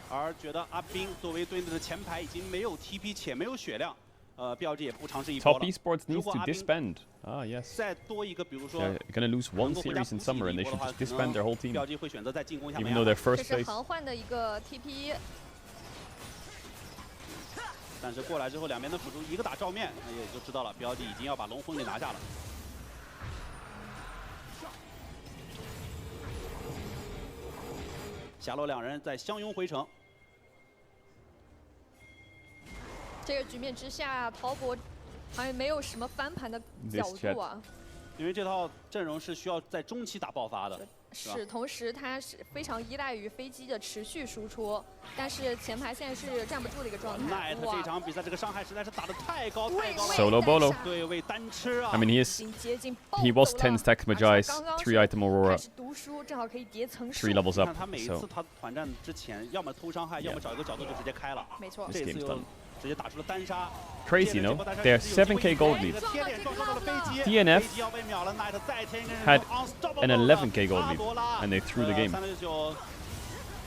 而觉得阿斌作为队内的前排已经没有 TP 且没有血量，BLG 也不尝试一波了。 Top esports needs to disband. Ah, yes. 再多一个，比如说 They're gonna lose one series in summer, and they should just disband their whole team. BLG 会选择在进攻下 Even though they're first 这是 place. 横换的一个 TP。 但是过来之后，两边的辅助一个打照面，那也就知道了 ，BLG 已经要把龙魂给拿下了。 霞洛两人在相拥回城。这个局面之下，滔博好像没有什么翻盘的角度啊。因为这套阵容是需要在中期打爆发的，是，同时它是非常依赖于飞机的持续输出，但是前排现在是站不住的一个状态。Knight 这场比赛这个伤害实在是打得太高太高了。 Solo bolo. 对位单吃啊。 I mean, he was 10 stack Magi's, 3 item Aurora, 3 levels up. 他每一次他团战之前，要么偷伤害，要么找一个角度就直接开了。没错，这次又直接打出了单杀。 Crazy, no? They are 7k gold lead. DNF had an 11k gold lead, and they threw the game.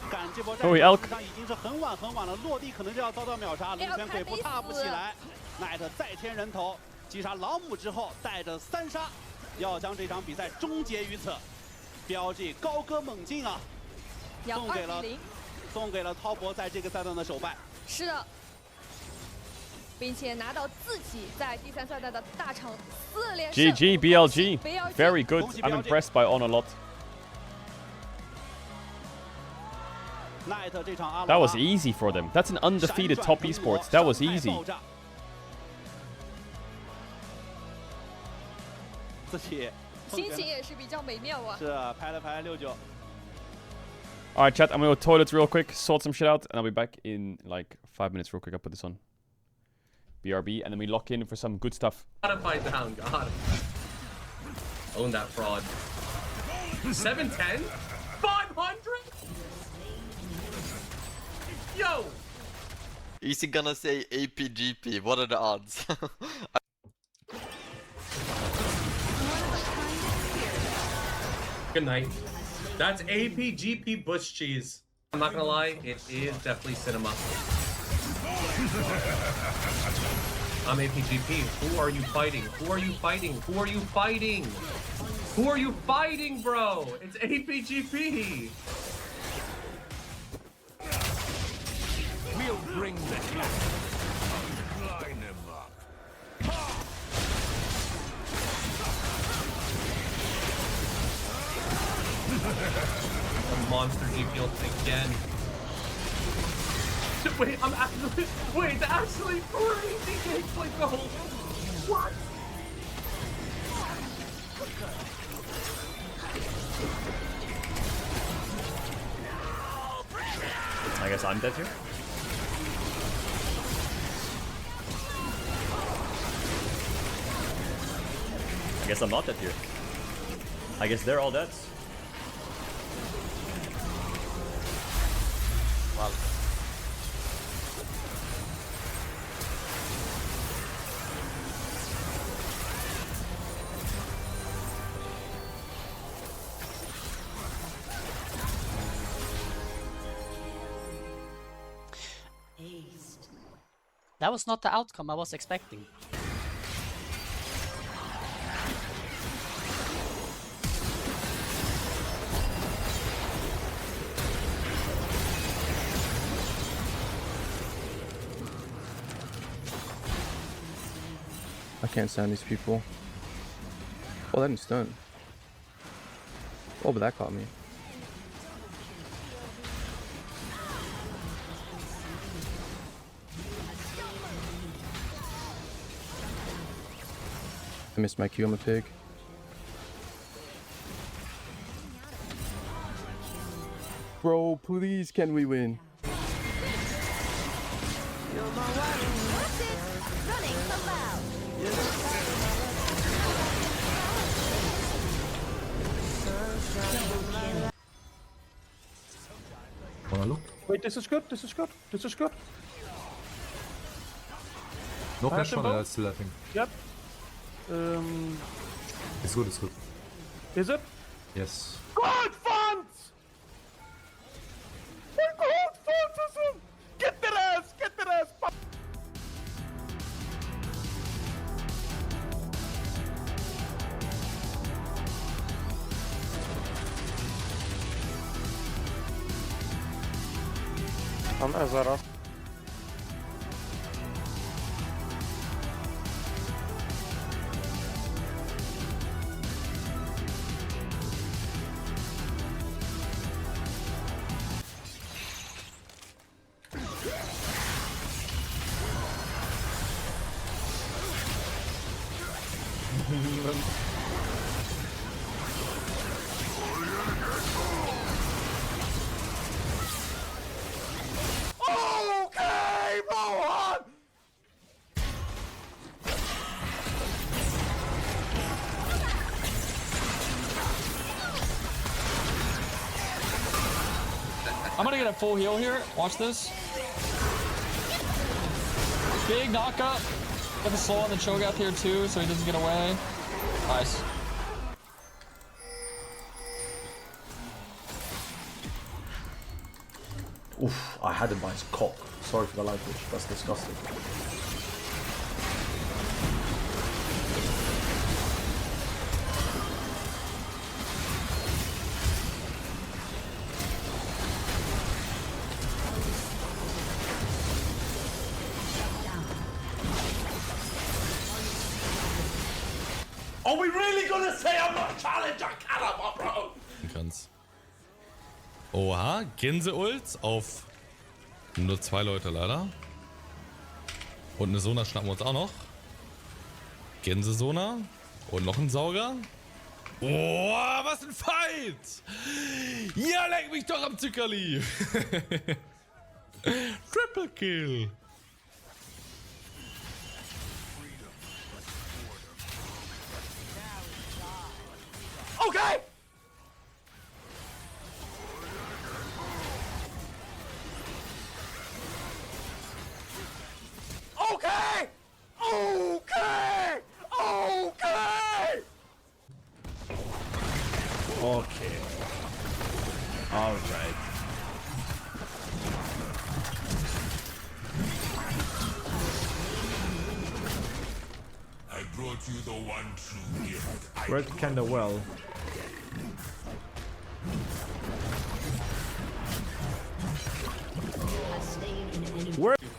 赶这波Oh, 战 Elk. 场已经是很晚很晚了，落地可能就要遭到秒杀。龙泉鬼步踏不起来 ，Knight 再添人头，击杀老母之后带着3杀，要将这场比赛终结于此。标记高歌猛进啊，送给了滔博在这个赛段的首败。是的。 并且拿到自己在第3赛段的大场4连胜。 GG BLG, very good. I'm impressed by On a lot. That was easy for them. That's an undefeated top esports. That was easy. 自己心情也是比较美妙啊。是拍了拍69。 All right, chat. I'm gonna go toilets real quick, sort some shit out, and I'll be back in like 5 minutes. Real quick. I'll put this on. BRB, and then we lock in for some good stuff. Gotta fight down, God. Own that fraud. 710? 500? Yo! Is he gonna say APGP? What are the odds? Good night. That's APGP Bush cheese. I'm not gonna lie, it is definitely cinema. I'm APGP. Who are you fighting? Who are you fighting? Who are you fighting? Who are you fighting, bro? It's APGP. We'll bring the heat. Line him up. The monster GP again. Wait, I'm actually. Wait, it's actually crazy gameplay goal. What? I guess I'm dead here. I guess I'm not dead here. I guess they're all dead. Well. That was not the outcome I was expecting. I can't stand these people. Oh, that didn't stun. Oh, but that caught me. I missed my Q, I'm a pig. Bro, please, can we win? Wait, this is good, this is good, this is good. No pressure on that still, I think. Yep. It's good, it's good. Is it? Yes. Good funds! Good funds! Get that ass! Get that ass! Mamy zaraz. get a full heal here. Watch this. Big knockup. Get the slow on the choke out here too, so he doesn't get away. Nice. Oof, I had him by his cock. Sorry for the language, that's disgusting. Are we really gonna say I'm not a challenger caliber, bro? Kannst. Oha, Gänseult auf nur 2 Leute leider. Und eine Sona schnappen wir uns auch noch. Gänse-Sona. Und noch ein Sauger. Boah, was ein Fight! Ja, leck mich doch am Zuckerli! Triple Kill! Okay! Okay! Okay! Okay! Okay. All right. I brought you the one true gift. Worked kinda well.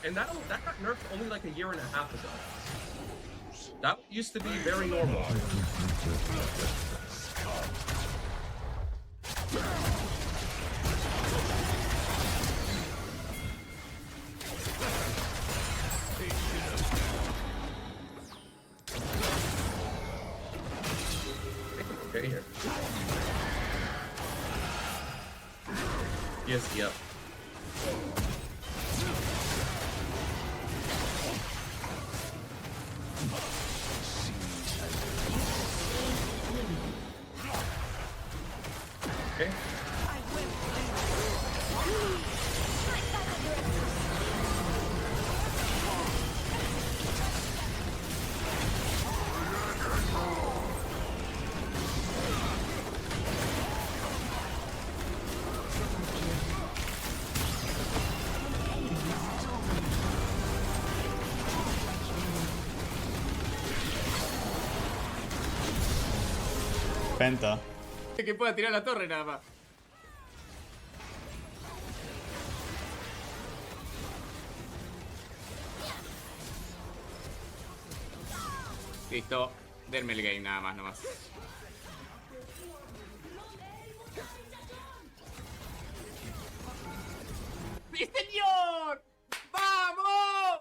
And that got nerfed only like a year and a half ago. That used to be very normal. Okay, here. Yes, yep. Okay. Penta. Que pueda tirar la torre nada más. Listo, denme el game nada más nomás. ¡Sí, señor! ¡Vamos!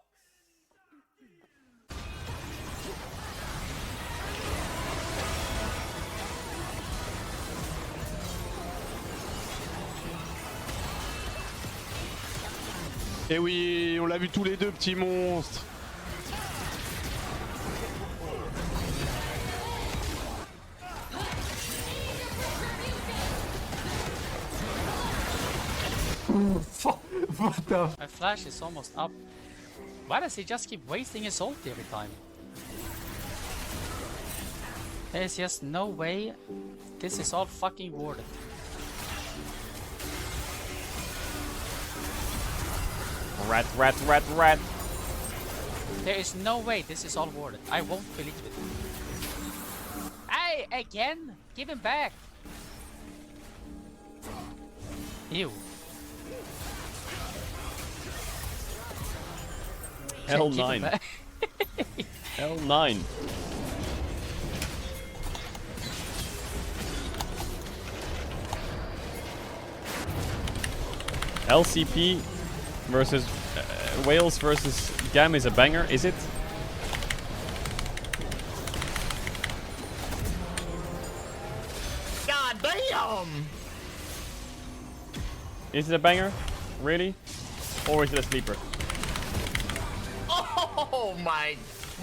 Eh oui, on l'a vu tous les deux, petits monstres. What the? My flash is almost up. Why does he just keep wasting his ult every time? There's just no way this is all fucking worth it. Rat, rat, rat, rat. There is no way this is all worth it. I won't believe it. Hey, again? Give him back. Ew. L9. L9. LCP versus Wales versus Gam is a banger, is it? God damn! Is it a banger? Really? Or is it a sleeper? Oh my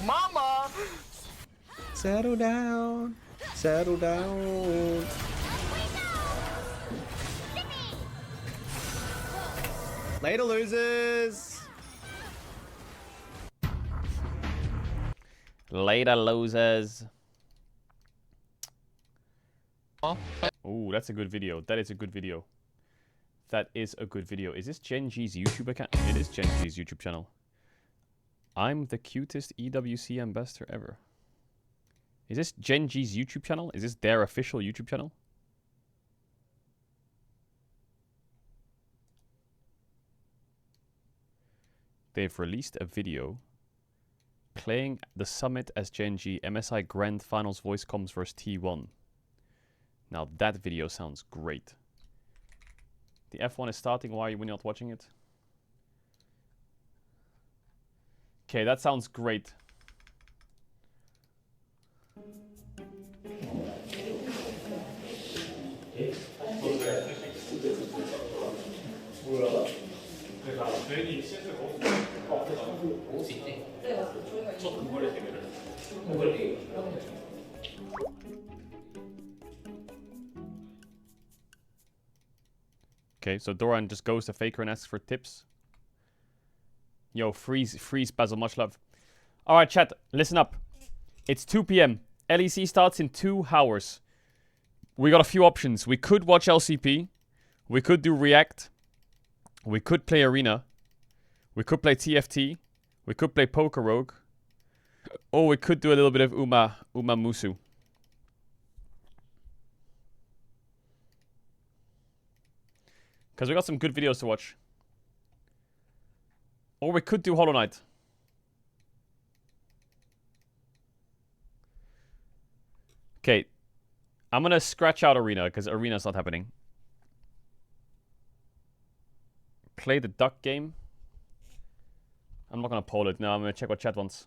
mama! Settle down. Settle down. Later, losers. Later, losers. Ooh, that's a good video. That is a good video. That is a good video. Is this Gen G's YouTube account? It is Gen G's YouTube channel. I'm the cutest EWC ambassador ever. Is this Gen G's YouTube channel? Is this their official YouTube channel? They've released a video playing the summit as Gen G MSI Grand Finals voice comms versus T1. Now that video sounds great. The F1 is starting. Why are we not watching it? Okay, that sounds great. Okay, so Doran just goes to Faker and asks for tips. Yo, freeze Basil, much love. Alright, chat, listen up. It's 2 p.m. LEC starts in 2 hours. We got a few options. We could watch LCP. We could do React. We could play Arena. We could play TFT. We could play Poker Rogue. Or we could do a little bit of Uma Musu. Because we got some good videos to watch. Or we could do Hollow Knight. Okay. I'm going to scratch out Arena because Arena's not happening. Play the duck game. I'm not going to poll it. No, I'm going to check what chat wants.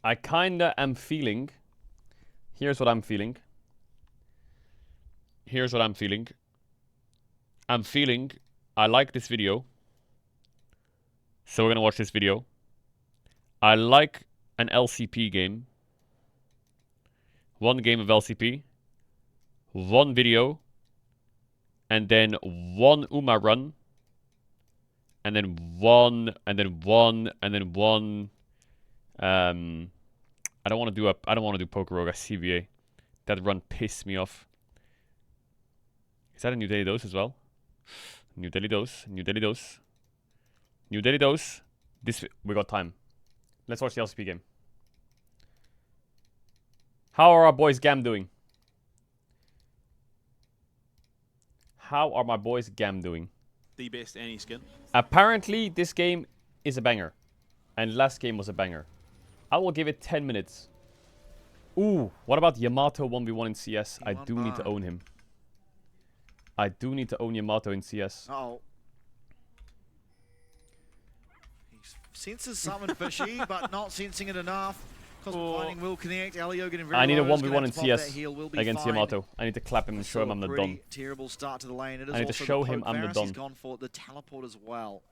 I kind of am feeling... Here's what I'm feeling. Here's what I'm feeling. I'm feeling I like this video. So we're going to watch this video. I like an LCP game. 1 game of LCP. 1 video. And then 1 Uma run. And then 1. And then 1. And then 1. I don't want to do Poker Rogue as CVA. That run pissed me off. Is that a new daily dose as well? New daily dose. New daily dose. New daily dose. We got time. Let's watch the LCP game. How are our boys Gam doing? How are my boys Gam doing? The best any skin. Apparently, this game is a banger. And last game was a banger. I will give it 10 minutes. Ooh, what about Yamato 1v1 in CS? I do need to own him. I do need to own Yamato in CS. Oh. He senses something fishy, but not sensing it enough. Cosmic Lightning will connect. Elio getting very I need a low. 1v1 in CS against fine. Yamato. I need to clap him and show him I'm the Don. Terrible start to the lane. It is I need to also show the him poke. I'm the Varus, Don. He's gone for the teleport as well.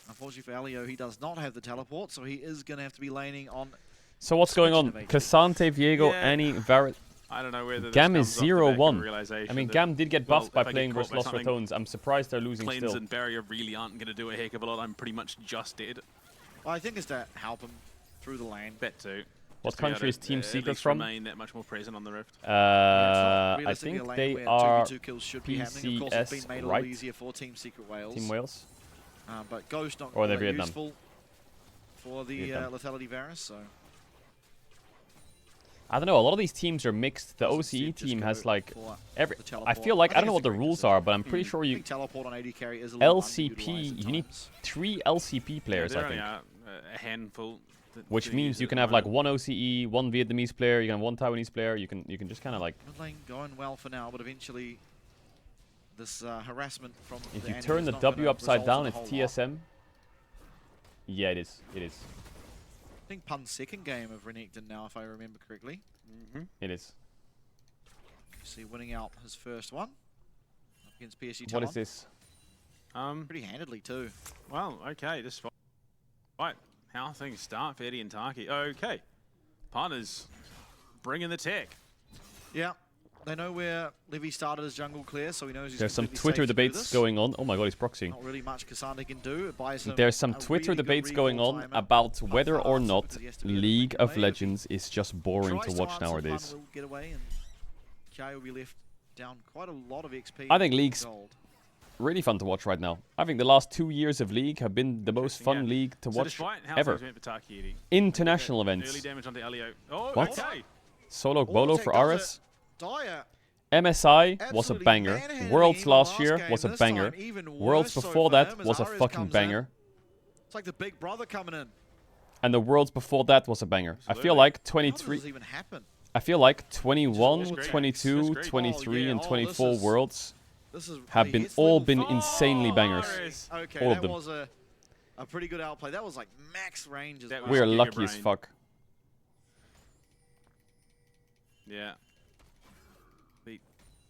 Unfortunately for Elio, he does not have the teleport, so he is going to have to be laning on. So what's going on? Casante, Viego, Annie, Varus. I don't know whether Gam is 0-1. I mean, Gam did get buffed by playing versus Lost Ratones. I'm surprised they're losing Cleanse still. and Barrier really aren't going to do a heck of a lot. I'm pretty much just dead. Well, I think it's to help him through the lane. Bet too. What country is Team Secrets from? from? Remain that much more present on the Rift. I think they are PCS, made right? Easier for Team Secret Wales. Team Wales. But Ghost not or they're really Vietnam. useful for the Lethality Varus, so... I don't know, a lot of these teams are mixed. The OCE team has like I feel like I don't know what the rules are, but I'm pretty sure you teleport on AD carry is a little LCP you need 3 LCP players, I think. A handful. Which means you can have like 1 OCE, 1 Vietnamese player, you can have 1 Taiwanese player, you can just kind of like mid lane going well for now, but eventually this harassment from if you turn the W upside down, it's TSM. Yeah, it is. It is. I think Pun's second game of Renekton now, if I remember correctly. It is. See, winning out his first one up against PSG. What is this? Pretty handedly too. Well, okay, this fight. How things start for Eddie and Taki. Okay, partners bringing the tech. Yeah, They know where Livy started his jungle clear, so he knows he's There's some completely Twitter safe to do debates this. going on. Oh my god, he's proxying. Not really much Cassandra can do. It buys him There's some a Twitter really good debates recall going on timer. about whether or fast, not because he has to be able to League pick of away. Legends is just boring to Tries watch answer, nowadays. Fun will get away, and Kai will be left down quite a lot of XP. I think League's gold. really fun to watch right now. I think the last 2 years of League have been the most fun league to watch despite how ever. things went for Taki, International early events. damage onto Elio. Oh, What? okay. Solo Bolo for RS. Dire. MSI was a Absolutely banger. manhandling Worlds him last last year game, was a this banger. time even Worlds worse so before for that him as was a Ares fucking comes in. banger. It's like the big brother coming in. And the Worlds before that was a banger. I feel like 23. How does this even happen? I feel like 21, It's great. 22, It's great. 23, Oh, yeah. and Oh, 24 this is- Worlds This is have really- been it's all level been 4. insanely bangers. Okay, All of that them. was a pretty good outplay. That was like max range as well. We are lucky as fuck. Yeah. The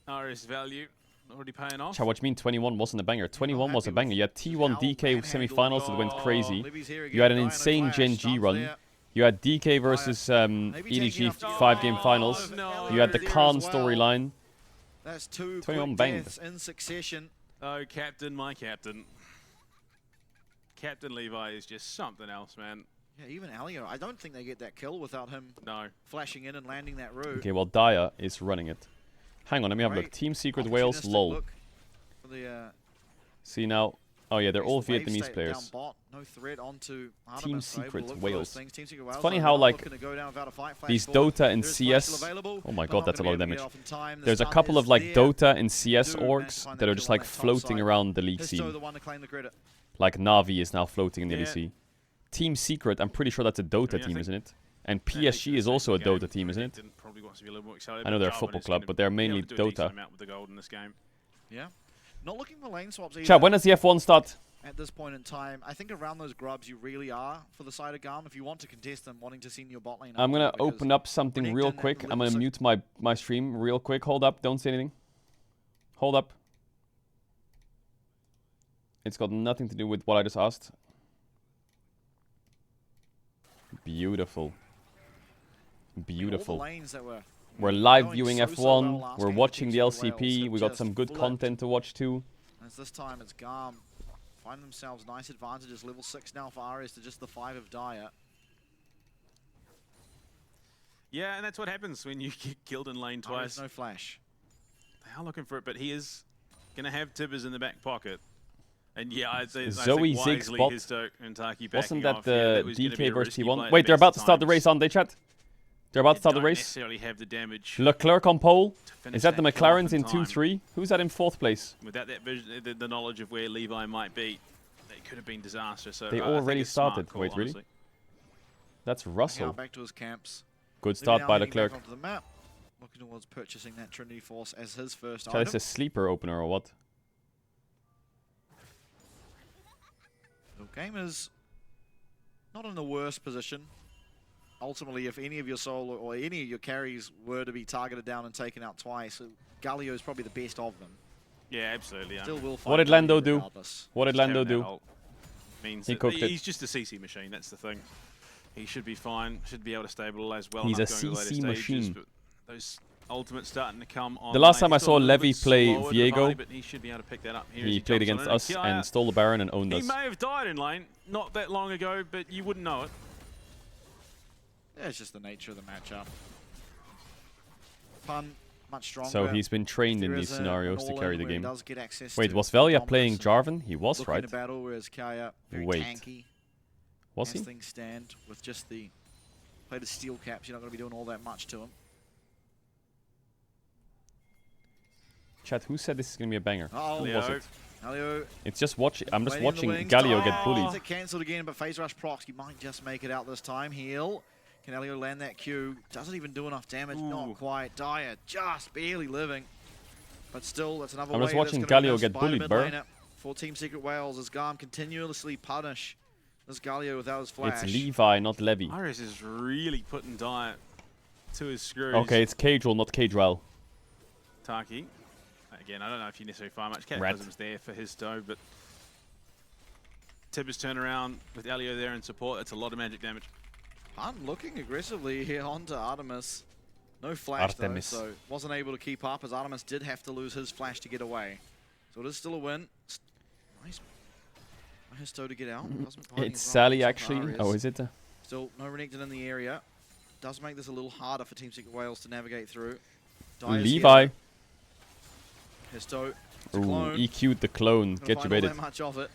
RS value already paying off. Chat, what you mean 21 wasn't a banger? 21 was a banger. You had T1 DK semi-finals that went crazy. You had an insane Gen G run. You had DK versus EDG 5-game finals. You had the Khan storyline. That's 2 21 quick banged. deaths in succession. Oh, captain, my captain. Captain Levi is just something else, man. Yeah, even Elio. I don't think they get that kill without him flashing in and landing that root. Okay, well, Daya is running it. Hang on, let me have a look. Great. Team Secret Wales, Opportunistic lol. look for the, See now. Oh yeah, they're all the wave Vietnamese state players. down bot. No threat onto Artemis, Team so able to Secret look for those Wales. things. Team Secret It's Wales funny are how not like looking to go down without a fight. Flash these forward. Dota and There is flash CS. still available, Oh my but god, not that's a gonna lot of be able to damage. get off in time. The There's a stun couple is of like there. Dota and CS Do orgs manage to find that that are just kill on like that top floating side. around the league Histo, scene. the one to claim the credit. Like Navi is now floating in the Yeah. LEC. Team Secret, I'm pretty sure that's a Dota team, isn't it? And PSG is also a Dota team, isn't it? Probably wants to be a little more excited, I know but they're a Jarvan football is club, gonna but they're be able mainly to do a decent Dota. amount with the gold in this game. Yeah. Not looking for lane swaps either. Chat, when does the F1 start? At this point in time, I think around those grubs you really are for the side of Garm. If you want to contest them, wanting to see in your bot lane. I'm gonna after, because open up something Renekton real at quick. I'm level gonna 6 mute my stream real quick. Hold up, don't say anything. Hold up. It's got nothing to do with what I just asked. Beautiful. Beautiful. All the lanes that were We're live going viewing so F1. well last We're game, watching the Team Secret LCP. Wales We got have some just good flipped. content to watch too. As this time it's Garm find themselves nice advantages. Level 6 now for Ares to just the 5 of Dire. Yeah, and that's what happens when you get killed in lane Ares twice. no flash. They are looking for it, but he is going to have Tibbers in the back pocket. And yeah, I think Zoe Ziggs wisely bot. Histo and Taki Wasn't backing that off. Yeah, the that was gonna be DK a versus risky play T1? at Wait, they're best about to of start the times. race, aren't they, chat? They're about to start the Don't race. necessarily have the damage. Leclerc on pole. finish Is that the that kill off McLarens in time. 2-3? Who's that in 4th place? Without that vision, the knowledge of where Levi might be, it could have been disastrous. So They I think already it's a smart started. call, Wait, really? honestly. That's Now Russell. back to his camps. Good Levi start now by heading back Leclerc. onto the map, looking towards purchasing that Trinity Force as his first Chat, item. it's a sleeper opener or what? The game is not in the worst position. Ultimately, if any of your solo or any of your carries were to be targeted down and taken out twice, Galio is probably the best of them. Yeah, absolutely. Still will find What did Lando Galio do? regardless. What did Just Lando having that do? ult means He that cooked it. He's just a CC machine. That's the thing. He should be fine. Should be able to stabilize well. He's enough a going to later CC stages, machine. but those ultimates starting to come on. The last time I He's saw still a little Levy bit play slower to the Viego, party, but he should be able to pick that up. Here as He played jumps on against in. us Kia, and stole the Baron and owned He us. may have died in lane not that long ago, but you wouldn't know it. Yeah, it's just the nature of the matchup. Pun, much stronger. So he's been trained in There these is scenarios an to all-in carry the where he game. does get access Wait, to was Velia dominance playing and Jarvan? He was, looking right? to battle, whereas Kaya very Wait. tanky. Was as he? things stand with just the play the steel caps, you're not going to be doing all that much to him. Chat, who said this is going to be a banger? Uh-oh. Who was it? Elio. It's just watching. I'm just Waiting in the watching wings. Galio get Oh, bullied. gets it cancelled again, but phase rush procs. He might just make it out this time. Heal. Can Elio land that Q? Doesn't even do enough damage. Not quite. Dire just barely living. But still, that's another I'm way just watching that's gonna be Galio missed get by the bullied, mid bro. laner for Team Secret Wales as Garm continuously punish this Galio without his flash. It's Levi, not Levy. Iris is really putting Diet to his screws. Okay, it's Caedrel, not Caedrel. Taki. Again, I don't know if you necessarily find much Rat. cataclysms there for his toe, but Tibbers turn around with Elio there in support. That's a lot of magic damage. Hunt looking aggressively here onto Artemis. No flash Artemis. though, so wasn't able to keep up as Artemis did have to lose his flash to get away. So it is still a win. Nice. Histo to get out. It's Sally actually. Oh, is it? Still no Renekton in the area. Does make this a little harder for Team Secret Wales to navigate through. Levi. Histo. Ooh, EQ'd the clone. Get you baited. Much of it.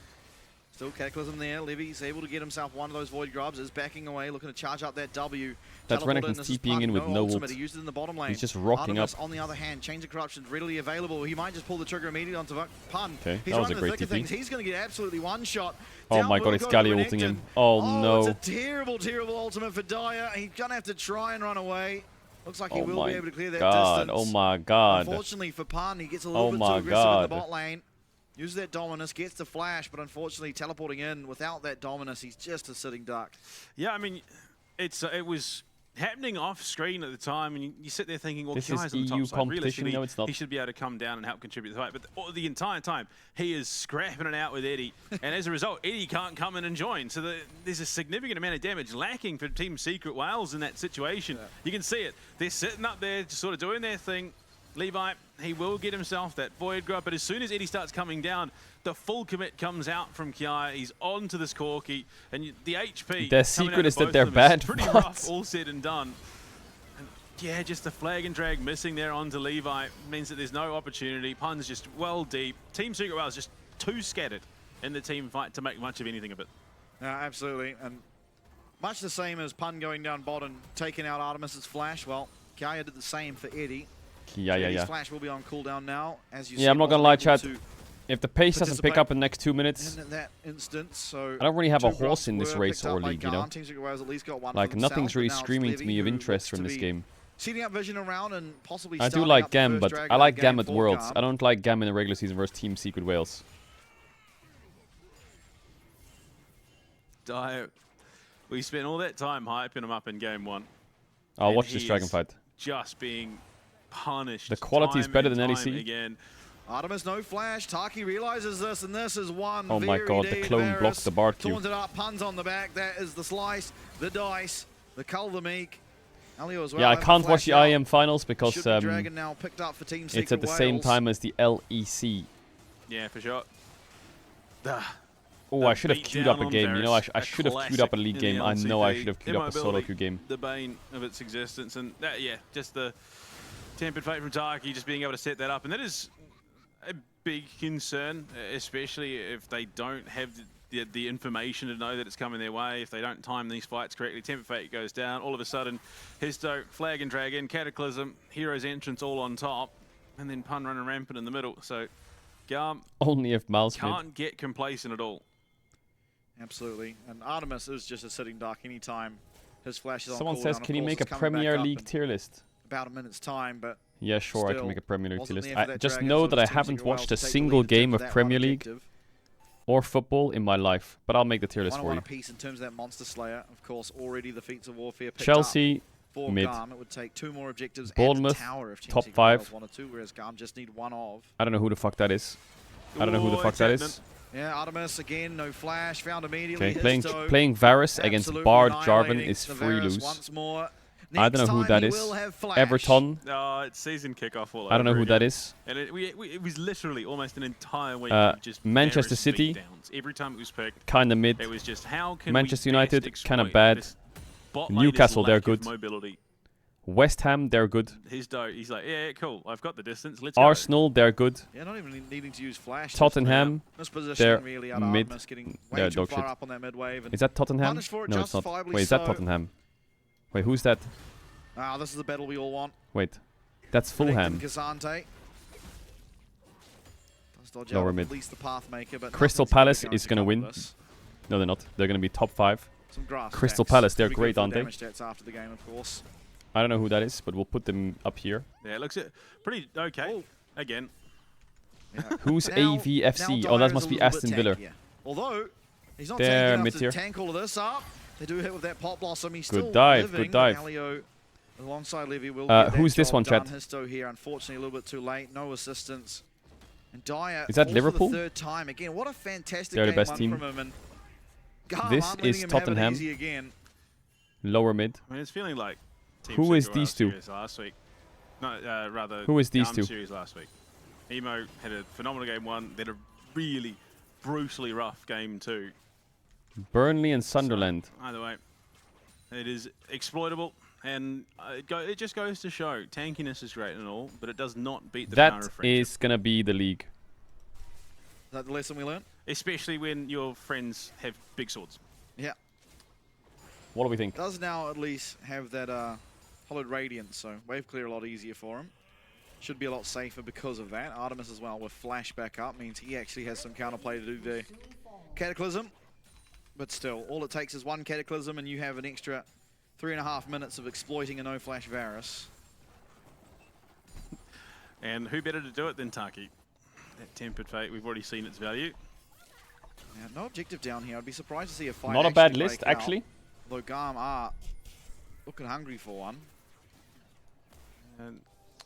Still Cataclysm there. Levy's able to get himself one of those Void Grubs. Is backing away, looking to charge up that W. That's Renekton's TPing in with no ult. He used it in the bottom lane. He's just rocking Artemis, up. on the other hand, Chains of Corruption readily available. He might just pull the trigger immediately onto Pun. Okay, He's that was right a in the great thick of TP. things. He's going to get absolutely one shot. Oh Down my will god, it's go Gali Renekton. ulting him. Oh no. It's a terrible, terrible ultimate for Dyer. He's going to have to try and run away. Looks like he Oh will my be able to clear that god. distance. Oh my god. Unfortunately for Pun, he gets a little bit too aggressive in the bot lane. Uses that Dominus, gets the flash, but unfortunately teleporting in without that Dominus, he's just a sitting duck. Yeah, I mean, it was happening off screen at the time, and you sit there thinking, well, This Kiai's is on the top EU side. competition. Realistically, No, it's not. he should be able to come down and help contribute to the fight. But the entire time, he is scrapping it out with Eddie, and as a result, Eddie can't come in and join. So there's a significant amount of damage lacking for Team Secret Wales in that situation. Yeah. You can see it. They're sitting up there, just sort of doing their thing. Levi, he will get himself that Void Grub, but as soon as Eddie starts coming down, the full commit comes out from Kiai. He's on to this Corki, and the HP. Their secret is that they're bad. Pretty rough, all said and done. And yeah, just the flag and drag missing there onto Levi means that there's no opportunity. Pun's just well deep. Team Secret Wales just too scattered in the team fight to make much of anything of it. Absolutely, and much the same as Pun going down bot and taking out Artemis's flash. Well, Kiai did the same for Eddie. Yeah. Flash will be on cooldown now, as you yeah, I'm not gonna lie, chat. If the pace doesn't pick up in the next 2 minutes, in that instance, so I don't really have a horse in this race or league, you know? Like, nothing's really now screaming to me of interest from this game. Seeding up Vision around and possibly I do like Gam, but I like Gam at Worlds. I don't like Gam in the regular season versus Team Secret Wales. Dyer, we spent all that time hyping him up in game 1. I'll watch this Dragon fight. Just being punished. The quality is better than NEC. Again. Artemis no flash. Taki realizes this, and this is one. Oh my god, the clone blocked the Bard Q. Taunted up, Puns on the back. That is the slice, the dice, the cull the meek. Elio as well. Yeah, I can't watch the IEM finals because Dragon now picked up for Team Secret it's at the same time as the LEC. Yeah, for sure. Oh, I should have queued up a game. You know, I should have queued up a league game. I know I should have queued up a solo queue game. The bane of its existence, and that, yeah, just the tempered fate from Taki, just being able to set that up, and that is a big concern, especially if they don't have the information to know that it's coming their way. If they don't time these fights correctly, tempered fate goes down. All of a sudden, Histo, flag and dragon, Cataclysm, Hero's Entrance all on top, and then Pun running rampant in the middle. So, Garm only if Mouse can't get complacent at all. Absolutely, and Artemis is just a sitting duck anytime his flash is on. Someone says, can you make a Premier League tier list? About a minute's time, but yeah, sure, I can make a Premier League tier list. I just know that I haven't watched a single game of Premier League or football in my life, but I'll make the tier list for you. A piece in terms of that Monster Slayer, of course, already the feats of warfare. Chelsea, for mid. Garm, it would take 2 more objectives. Bournemouth, Tower if top 5. 1 or 2, whereas Garm just need 1 of. I don't know who the fuck that is. I don't know who the fuck that is. Yeah, Artemis again, no flash, found immediately. Okay, playing Varus against Bard Jarvan is free lose. Once more. I don't know who that is. Everton. No, it's season kickoff all over. I don't know who that is. And it was literally almost an entire week of just Manchester City. Every time it was picked, kind of mid. It was just how can Manchester United, kind of bad. Newcastle, they're good. Mobility. West Ham, they're good. He's like, yeah, cool. I've got the distance. Let's Arsenal, they're good. Yeah, not even needing to use flash. Tottenham, they're really mid. They're dog shit. Up on that mid-wave is that Tottenham? No, it's not. Wait, is that Tottenham? Wait, who's that? This is the battle we all want. Wait, that's Fulham. Lower mid. Crystal Palace is going to win. No, they're not. They're going to be top 5. Crystal Palace, they're great, aren't they? After the game, of course. I don't know who that is, but we'll put them up here. Yeah, it looks pretty okay. Again. Yeah. Who's AVFC? Oh, that must be Aston Villa. Although, he's not they're taking enough to tank all of this up. They do hit with that Pot Blossom. He's good still dive, living, good dive. Alio, alongside Levy will who's this one, chat? Histo here, unfortunately, a little bit too late. No assistance. And Dyer is that Liverpool? For the 3rd time. Again, what a fantastic they're the game best team. From him. And this is Tottenham. Lower mid. I mean, it's feeling like Who is these two? Last week. No, rather. Who is these two? Series last week. Emo had a phenomenal game 1. Then a really brutally rough game 2. Burnley and Sunderland. So, either way, it is exploitable, and it just goes to show tankiness is great and all, but it does not beat the power of That friendship. is gonna be the league. Is that the lesson we learned? Especially when your friends have big swords. Yeah. What do we think? Does now at least have that hollowed radiance, so wave clear a lot easier for him. Should be a lot safer because of that. Artemis as well with flash back up means he actually has some counterplay to do the Cataclysm. But still, all it takes is one Cataclysm and you have an extra 3.5 minutes of exploiting a no-flash Varus. And who better to do it than Taki? That Tempered Fate, we've already seen its value. Yeah, no objective down here. I'd be surprised to see a fight. Not a bad list, actually. Although Garm are looking hungry for one. And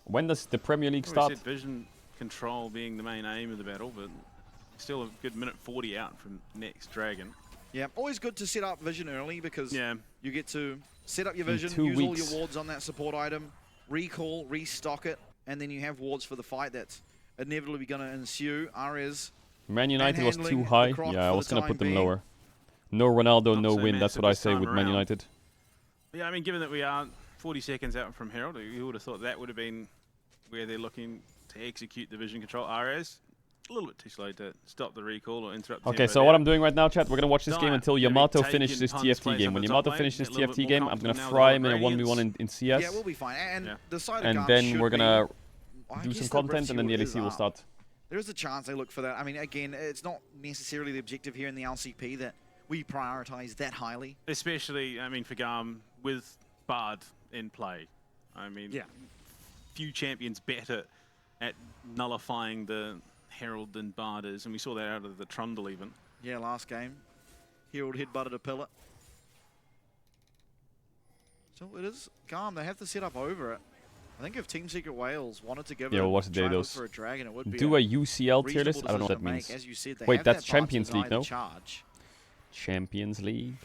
when does the Premier League start? Said vision control being the main aim of the battle, but still a good minute 40 out from next Dragon. Yeah, always good to set up vision early because you get to set up your In vision, 2 use all weeks. your wards on that support item, recall, restock it, and then you have wards for the fight that's inevitably going to ensue. Ares Man United was too manhandling high. the Croc Yeah, I for was the going to put time them being. lower. No Ronaldo, Not no so win. That's massive what I this say time with Man around. United. Yeah, I mean, given that we are 40 seconds out from Herald, you would have thought that would have been where they're looking to execute the vision control. Ares, a little bit too slow to stop the recall or interrupt the Okay, tempo so there. what I'm doing right now, chat, we're going to watch this game Dire until gonna be Yamato taking finishes this Pun's TFT place game. on When the Yamato top lane, finishes this get a little TFT bit game, more I'm going to comfortable fry now him with in a the 1v1 Radiance. in CS. Yeah, we'll be fine. And the side of And Garm then should we're be- going to I do guess some the content, and then the Rift LEC will is start. There is a chance they look for that. I mean, again, it's not necessarily the objective here in the LCP that we prioritize that highly. Especially, I mean, for Garm with Bard in play. I mean, few champions better at nullifying the Herald than Bard is, and we saw that out of the Trundle even. Yeah, last game. Herald headbutted a pillar. So it is Garm. They have to set up over it. I think if Team Secret Wales wanted to give Yeah, it well, a what's the try day and look those? for a dragon, it would be Do a UCL tier list? reasonable I don't know what that decision to means. make. As you said, they Wait, have that's that bar to Champions deny League, the no? charge. Champions League.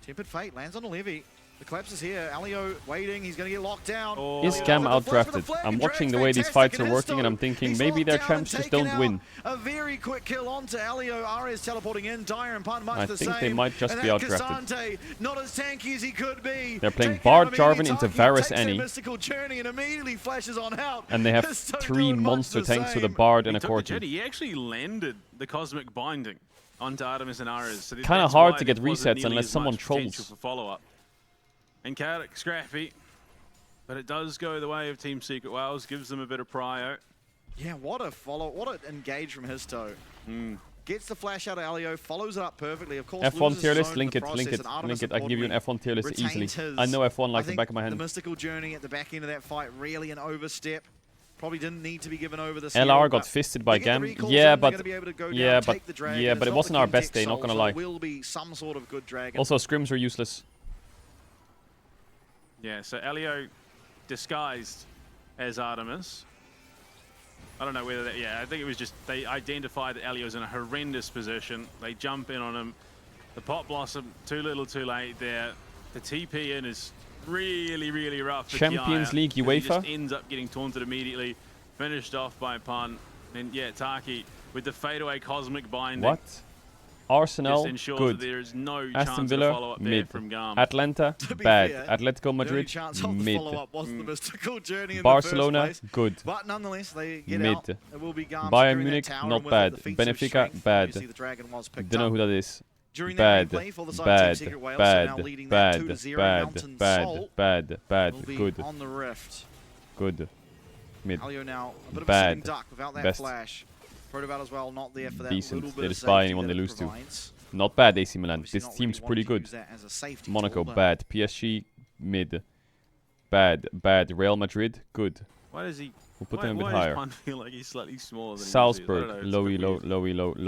Tempered Fate lands on a levy. The collapse is here. Alio waiting. He's going to get locked down. Is Cam outdrafted? I'm watching the way these fights are working, and I'm thinking maybe their champs just don't win. A very quick kill onto Alio. Ares teleporting in. Dire and Pun much I the think same. they might just and be that outdrafted. Cassante, not as tanky as he could be. They're playing Taking Bard out Jarvan immediately. into Taki Varus takes that Annie. mystical journey and immediately flashes on out. And they have Histo 3 doing much monster the tanks with a same. Bard and a He took the Corki. journey. He actually landed the Cosmic Binding onto Artemis and Ares. So Kinda that's hard why to get there wasn't resets nearly unless as someone much potential trolls. for follow-up. And Chaotic scrappy, but it does go the way of Team Secret Wales, gives them a bit of prio. Yeah, what a follow, what an engage from Histo. Gets the flash out of Alio, follows it up perfectly. Of course, F1 loses tier his list, own in link the it, link process, it, and Artemis link it. I can give you an F1 tier list easily. retains his. I know F1 like I the think back of my the hand. mystical journey at the back end of that fight, really an overstep. Probably didn't need to be given over this. LR got fisted by Gam. Yeah, but it wasn't our best day, not gonna lie. Will be some sort of good dragon. Also, scrims were useless. Yeah, so Elio disguised as Artemis. I don't know whether that, I think it was just they identified that Elio's in a horrendous position. They jump in on him. The Pot Blossom, too little too late there. The TP in is really, really rough for Champions Kiaya, League 'cause he UEFA? just ends up getting taunted immediately. Finished off by Pun. And yeah, Taki with the fadeaway Cosmic Binding. What? Arsenal, Just ensures good. that there is no Aston chance of Villa, follow-up there mid. from Garm. Atlanta, To be bad. fair, Atletico the only Madrid, chance of the mid. follow-up was the mystical journey in Barcelona, the first place. good. But nonetheless, they get Mid. out. It will be Garm Bayern securing that Munich, tower, not and with bad. the feats of Benfica, strength, bad. obviously the dragon was picked Don't know up. who that is. During Bad, that replay for the side of bad, Team Secret Wales, bad, so now leading bad, that 2-0 bad, Mountain bad, Soul bad, will be good, on the rift. good, mid, Alio now a bit of a bad, sitting duck without that best, flash. Protobat as well, not there for that decent. little bit They of just buy safety anyone that they it lose to. provides. Not bad, AC Milan. Obviously This not team's really pretty wanting to good. use that as a safety Monaco, tool, but- bad. PSG, mid. Bad. Real Madrid, good. Why does he? We'll put why, them a bit why higher. Does Pun feel like he's slightly smaller than Salzburg, he usually is? I don't know, lowy it's a low, bit weird.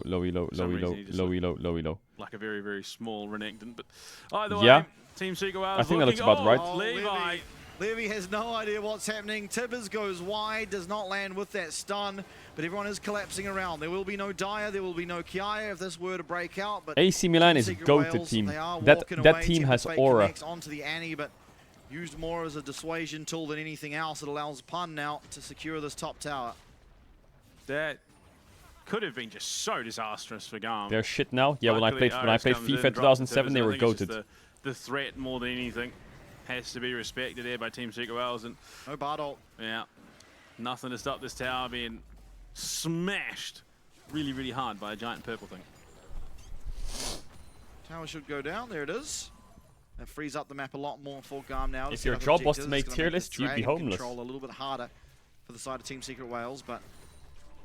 lowy low, For some reason he just lowy low. Like a very, very small Renekton. But either Yeah. way, Team Secret Wales I think that looks about right. Levi. Levy has no idea what's happening. Tibbers goes wide, does not land with that stun. but everyone is collapsing around. There will be no Dire, there will be no Kiaya if this were to break out. But AC Milan is a Secret goated Wales, team. they are That walking that away. team has Fate aura. connects onto the Annie, but used more as a dissuasion tool than anything else. It allows Pun now to secure this top tower. That could have been just so disastrous for Garm. They're shit now. Yeah, when I Luckily, played RS comes in, FIFA drops 2007, it. they I were think it's just goated. The threat more than anything has to be respected there by Team Secret Wales. And no Bardol. Yeah, nothing to stop this tower being smashed really, really hard by a giant purple thing. Tower should go down. There it is. That frees up the map a lot more for Garm now. If your job was to make tier list, you'd be homeless. Control a little bit harder for the side of Team Secret Wales, but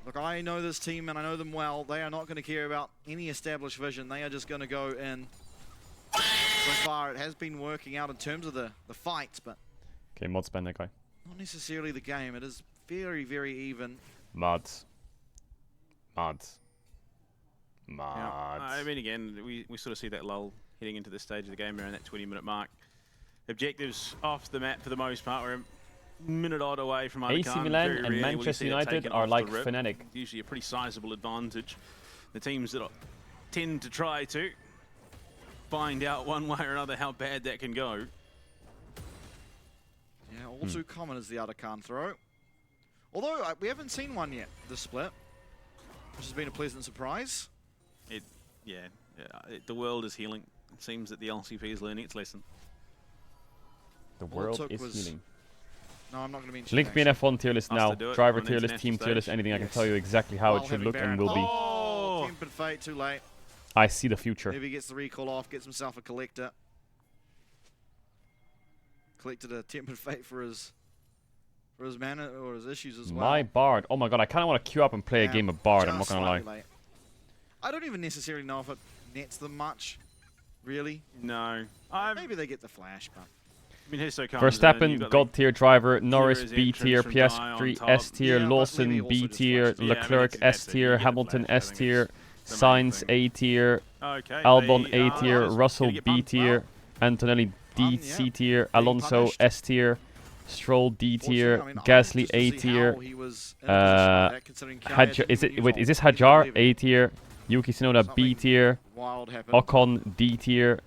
look, I know this team and I know them well. They are not going to care about any established vision. They are just going to go in. So far, it has been working out in terms of the fights, but Okay, mod spam that guy. not necessarily the game. It is very, very even. Mods. Mods. Mods. Yeah. I mean, again, we sort of see that lull heading into this stage of the game around that 20-minute mark. Objectives off the map for the most part. We're a minute odd away from AC Milan and Manchester United are like Fnatic. Usually a pretty sizable advantage. The teams that tend to try to find out one way or another how bad that can go. Yeah, all too common is the Arakan throw. Although we haven't seen one yet, this split, which has been a pleasant surprise. The world is healing. It seems that the LCP is learning its lesson. The world is healing. No, I'm not going to mention Link me an F1 tier list now. Driver tier list, team tier list, stage. anything. I can tell you exactly how it should look and will be. Oh, Tempered Fate, too late. I see the future. Maybe he gets the recall off, gets himself a collector. Collected a Tempered Fate for his mana or his issues as well. My Bard. Oh my god, I kind of want to queue up and play a game of Bard, I'm not going to lie. Late. I don't even necessarily know if it nets them much, really. No. Maybe they get the flash, but... I mean, Histo comes Verstappen, God tier driver, Norris B tier, Piastri S tier, Lawson B tier, Leclerc S tier, Hamilton S tier, Sainz A tier, Albon A tier, Russell B tier, Antonelli D C tier, Alonso S tier, Stroll D tier, Gasly A tier, is this Hajar A tier, Yuki Tsunoda B tier, Ocon D tier,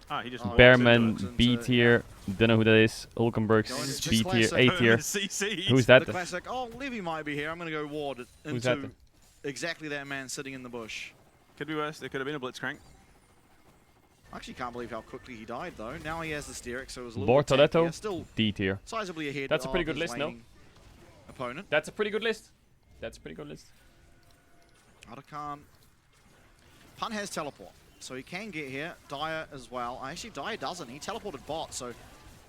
Bearman B tier, don't know who that is, Hulkenberg's B tier, A tier. Who's that? The classic, oh, Levy might be here, I'm going to go ward into exactly that man sitting in the bush. Could be worse, there could have been a blitzcrank. I actually can't believe how quickly he died, though. Now he has the Sterix, so it was a little bit tankier. Still D tier. Sizably ahead. That's a pretty good list, no? Opponent. That's a pretty good list. That's a pretty good list. Arakan. Pun has teleport, so he can get here. Dire as well. Actually, Dire doesn't. He teleported bot, so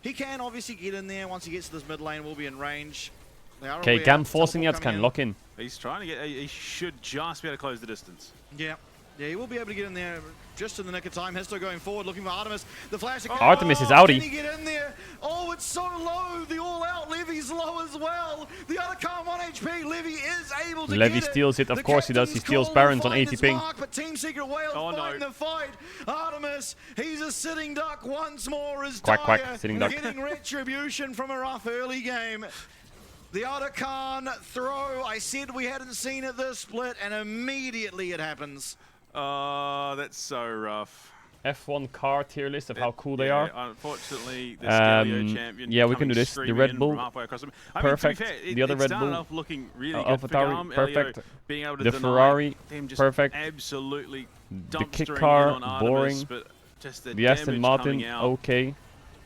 he can obviously get in there. Once he gets to this mid lane, we'll be in range. Okay, Gam forcing the can lock in. He's trying to get. He should just be able to close the distance. Yeah. Yeah, he will be able to get in there just in the nick of time. Histo going forward, looking for Artemis. The flash. Artemis is outie. Can he get in there? Oh, it's so low. The all-out Levy's low as well. The other Khan 1 HP. Levy is able to Levy get steals it. Of course he does. He steals Barons on 80 ping. But Team Secret Wales fighting the fight. Artemis, he's a sitting duck once more. Is quack, Dire quack, sitting duck. getting retribution from a rough early game. The Arakan throw. I said we hadn't seen it this split, and immediately it happens. Oh, that's so rough. F1 car tier list of how cool they are. Unfortunately, the Scalio champion. Yeah, we can do this. The Red Bull, perfect. The other Red Bull, looking really good for AlphaTauri, perfect. Being able to the Ferrari, perfect. Absolutely. The Kit car, boring. Just the Aston Martin, okay.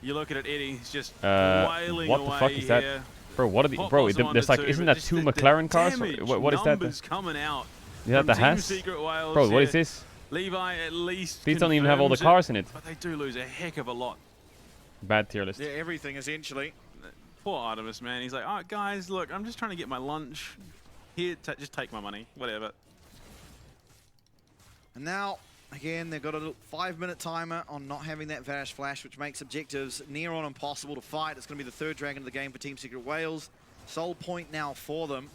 You look at it, Eddie. He's just wailing what the fuck is that, bro? What are the bro? There's like, isn't that 2 McLaren cars? What is that? Coming out. Is that the Haas? Bro, what is this? Levi at least. These don't even have all the cars in it. But they do lose a heck of a lot. Bad tier list. Yeah, everything essentially. Poor Artemis, man. He's like, alright, guys, look, I'm just trying to get my lunch. Here, just take my money, whatever. And now, again, they've got a 5-minute timer on not having that Vanish Flash, which makes objectives near on impossible to fight. It's going to be the 3rd dragon of the game for Team Secret Wales. Sole point now for them.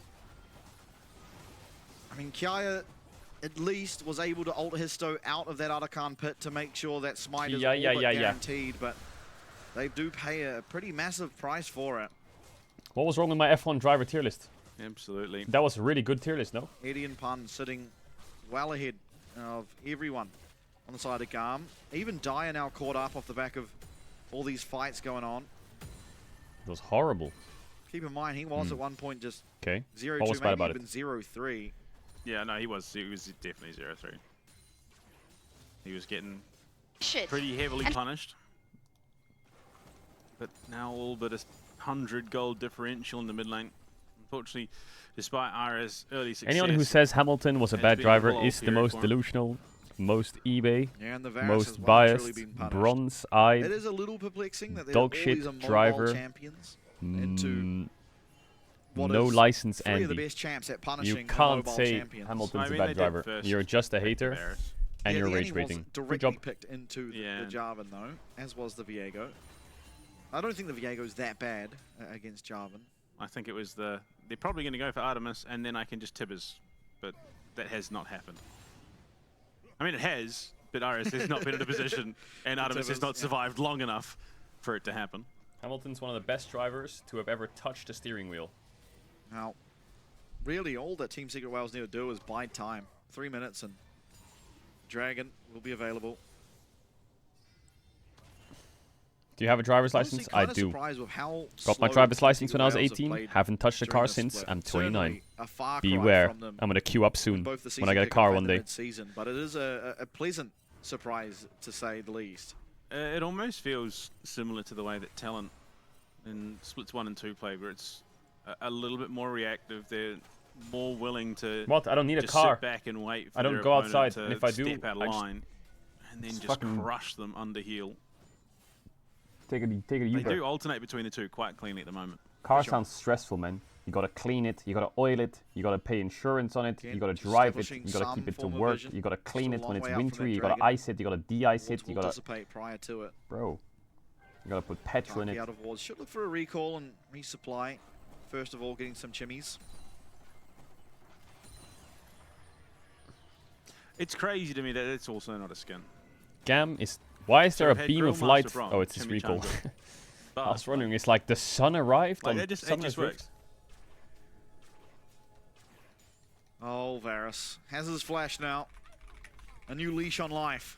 I mean, Kiaya at least was able to ult Histo out of that Arakan pit to make sure that smite is all but guaranteed, but they do pay a pretty massive price for it. What was wrong with my F1 driver tier list? Absolutely. That was really good tier list, no? Eddie and Pun sitting well ahead of everyone on the side of Garm. Even Dyer now caught up off the back of all these fights going on. It was horrible. Keep in mind, he was at one point just 0-2, maybe even 0-3. Yeah, no, he was definitely 0-3. He was getting pretty heavily punished. But now all but 100 gold differential in the mid lane. Unfortunately, despite Ara's early success... Anyone who says Hamilton was a bad driver is the most delusional, most eBay, most biased, bronze-eyed, it is a little perplexing that dog shit driver, no license Andy. You can't say Hamilton's a bad driver. You're just a hater, and you're rage baiting. Good job. Picked into the Jarvan though, as was the Viego. I don't think the Viego's that bad against Jarvan. I think it was they're probably going to go for Artemis, and then I can just Tibbers, but that has not happened. I mean, it has, but Ares has not been in a position, and Artemis has not survived long enough for it to happen. Hamilton's one of the best drivers to have ever touched a steering wheel. Now, really, all that Team Secret Wales need to do is bide time. 3 minutes, and Dragon will be available. Do you have a driver's license? I do. Got my driver's license when I was 18. Haven't touched a car since. I'm 29. Beware. I'm going to queue up soon when I get a car one day. But it is a pleasant surprise, to say the least. It almost feels similar to the way that Talent in Splits 1 and 2 play, where it's a little bit more reactive. They're more willing to I don't need a car. Sit back and wait for I don't go outside, and if I do, step out of line and then just crush them under heel. Take a They do alternate between the two quite cleanly at the moment. Car sounds stressful, man. You gotta clean it, you gotta oil it, you gotta pay insurance on it, you gotta drive it, you gotta keep it to work, you gotta clean it when it's wintry, you gotta ice it, you gotta de-ice it, you gotta... prior to it. Bro, you gotta put petrol in it. Out of wards. Should look for a recall and resupply. First of all, getting some chimneys. It's crazy to me that it's also not a skin. Gam is... Why is there a beam of light? Oh, it's his recall. I was wondering, it's like the sun arrived on it just works. Oh, Varus has his flash now. A new leash on life.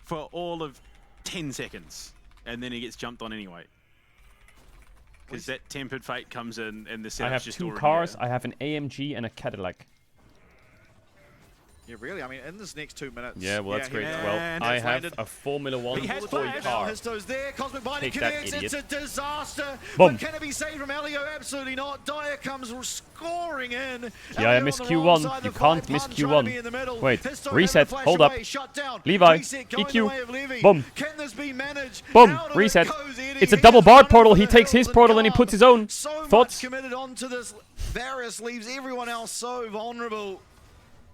For all of 10 seconds. And then he gets jumped on anyway. Because that Tempered Fate comes in and the setup's just I have 2 cars, I have an AMG and a Cadillac. Yeah, really. I mean, in this next 2 minutes. Yeah, well, that's great. Well, I have a Formula 1 toy car. Histo's there. Cosmic Binding connects. It's a disaster. Boom. But can it be saved from Elio? Absolutely not. Dyer comes scoring in. Yeah, I missed Q1. You can't miss Q1. Wait, reset. Hold up. Levi, EQ. Boom. Can this be managed? Boom. Reset. It's a double barred portal. He takes his portal and he puts his own. Thoughts? Committed onto this. Varus leaves everyone else so vulnerable.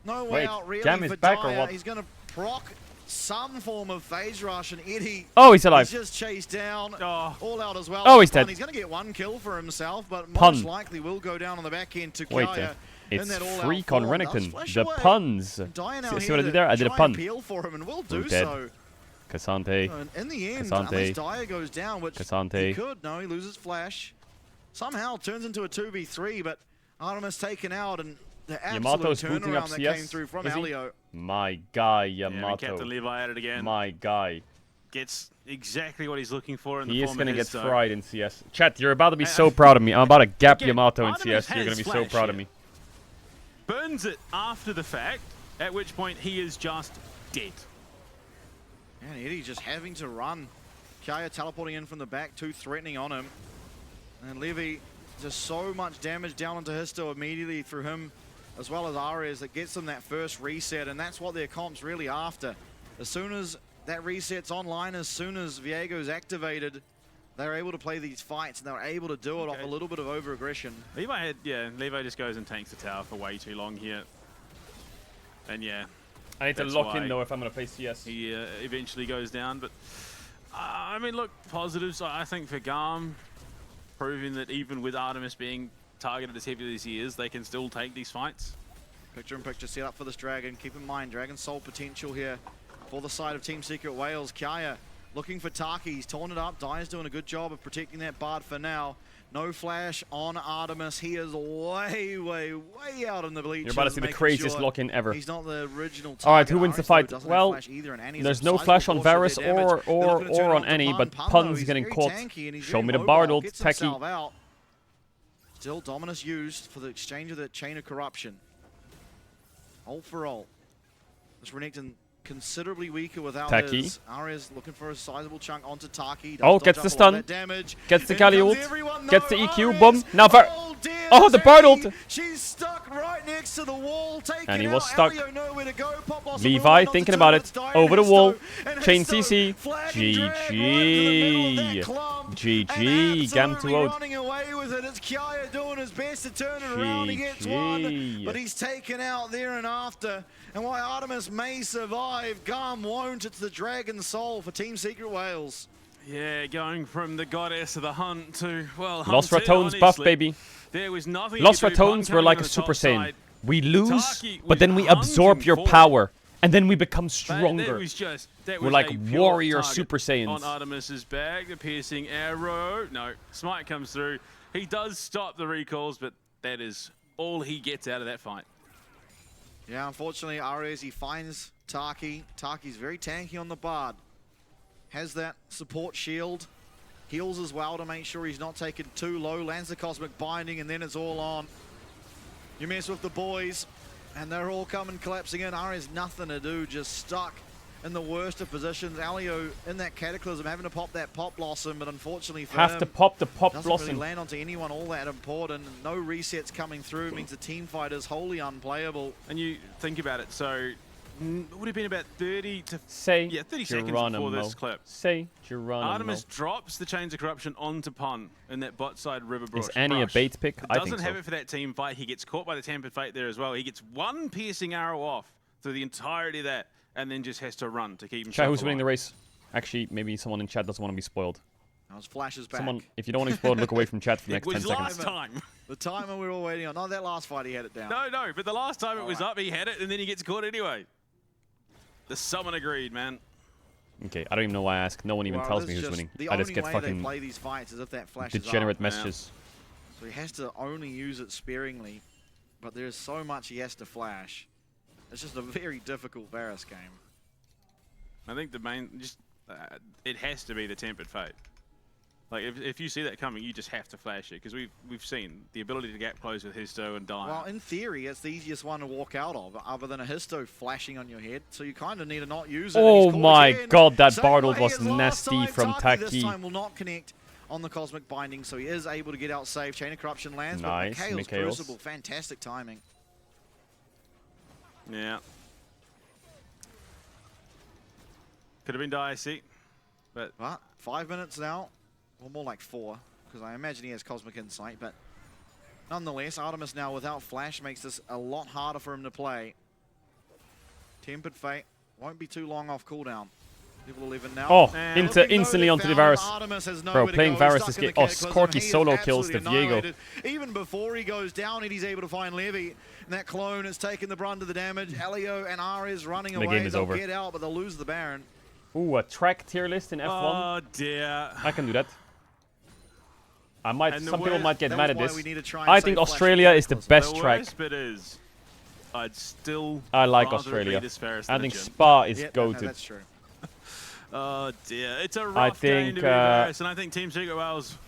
No way out really Gam for is back Dyer. or what? He's going to proc some form of phase rush, and Eddie he's alive. He's just chased down. All out as well. Oh, he's dead. He's going to get 1 kill for himself, but Pun. most likely will go down on the back end to Wait, Kaya. it's Freak on Renekton. The puns. See what I did there? I did a pun. For him and will We're do dead. so. Cassante. In the end, Cassante. unless Dyer goes down, which Cassante. he could, no, he loses flash. Somehow turns into a 2v3, but Artemis taken out, and the Yamato's absolute booting up turnaround that CS. came through from Is he? Elio. My guy, Yamato. Yeah, Captain Levi at it again. My guy. Gets exactly what he's looking for in the He is form going to of get his, fried in CS. Chat, you're about to be so proud of me. I'm about to gap Again, Yamato in Artemis CS. You're going to be so has proud of flash me. Burns it after the fact, at which point he is just dead. And Eddie just having to run. Kaya teleporting in from the back, too threatening on him. And Levy just so much damage down onto Histo immediately through him, as well as Ares, that gets them that first reset, and that's what their comp's really after. As soon as that reset's online, as soon as Viego's activated, they're able to play these fights, and they're able to do it off a little bit of over-aggression. Levi just goes and tanks the tower for way too long here. And yeah. I need to lock in, though, if I'm going to play CS. He eventually goes down, but I mean, look, positives, I think, for Garm, proving that even with Artemis being targeted as heavily as he is, they can still take these fights. Picture-in-picture set up for this Dragon. Keep in mind, Dragon's soul potential here for the side of Team Secret Wales. Kaya Looking for Taki. He's torn it up. Dire's doing a good job of protecting that Bard for now. No flash on Artemis. He is way, way, way out in the bleachers. You're about to see the craziest lock-in ever. He's not the original target. All right, who wins the fight? Well, either, there's no flash on Varus or on any, but Pun's getting caught. Show me the Bard ult, Techie. Still Dominus used for the exchange of the Chain of Corruption. Ult for ult. This Renekton considerably weaker without his. Aria's looking for a sizable chunk onto Taki. Oh, gets the stun. Gets the Kali ult. Gets the EQ. Boom. Now Oh, the Bard ult. She's stuck right next to the wall. And he was stuck. Levi thinking about it. Over the wall. Chain CC. GG. GG. Gam 2-0. Running away with it. It's Kiaya doing his best to turn it around. He gets one, but he's taken out there and after. And while Artemis may survive, Garm won't. It's the Dragon Soul for Team Secret Wales. Yeah, going from the goddess of the hunt to, well, Lost hunted, Ratones buff, baby. There was nothing. Lost Ratones were like a Super Saiyan. We lose, but then we absorb your power. And then we become stronger. We're like warrior Super Saiyans. On Artemis's back, the piercing arrow. No, Smite comes through. He does stop the recalls, but that is all he gets out of that fight. Yeah, unfortunately, Ares, he finds Taki. Taki's very tanky on the Bard. Has that support shield. Heals as well to make sure he's not taken too low. Lands the Cosmic Binding, and then it's all on. You mess with the boys, and they're all coming collapsing in. Ares nothing to do, just stuck in the worst of positions. Alio in that Cataclysm, having to pop that Pop Blossom, but unfortunately for him, to pop the Pop doesn't Blossom. really land onto anyone all that important. No resets coming through means the team fight is wholly unplayable. And you think about it, so it would have been about 30 to 30 seconds before this clip. Say Geronimo. Artemis drops the Chains of Corruption onto Pun in that bot side river brush. Is Annie a bait pick? I think so. Doesn't have it for that team fight. He gets caught by the Tempered Fate there as well. He gets one piercing arrow off through the entirety of that, and then just has to run to keep himself Chat, who's alive. winning the race? Actually, maybe someone in chat doesn't want to be spoiled. That was Flash's back. Someone, if you don't want to be spoiled, look away from chat for the next 10 seconds. Last time. The timer we were all waiting on. Not that last fight, he had it down. No, but the last time it was up, he had it, and then he gets caught anyway. The summon agreed, man. Okay, I don't even know why I ask. No one even tells me who's winning. I just get fucking play these fights is if that flash degenerate messages. So he has to only use it sparingly, but there's so much he has to flash. It's just a very difficult Varus game. I think the main, it has to be the Tempered Fate. Like, if you see that coming, you just have to flash it, because we've seen the ability to gap close with Histo and Dire. Well, in theory, it's the easiest one to walk out of, other than a Histo flashing on your head, so you kind of need to not use it. Oh my god, that Bard ult was nasty from Taki. This time will not connect on the Cosmic Binding, so he is able to get out safe. Chain of Corruption lands, nice. but Mikhail's Crucible, fantastic timing. Yeah. Could have been dicey, but 5 minutes now. Well, more like 4, because I imagine he has Cosmic Insight, but nonetheless, Artemis now without Flash makes this a lot harder for him to play. Tempered Fate won't be too long off cooldown. Level 11 now. Oh, instantly onto the Varus. Bro, playing Varus is oh, Scorky solo kills the Viego. Even before he goes down, he's able to find Levy. And that clone has taken the brunt of the damage. Elio and Ares running away. The game is over. Get out, but they'll lose the Baron. Ooh, a track tier list in F1. Oh dear. I can do that. I might. Some people might get mad at this. I think Australia is the best track. The worst bit is, I'd still. I like Australia. I think Spa is goated. No, that's true. Oh dear, it's a rough game to be Varus, and I think Team Secret Wales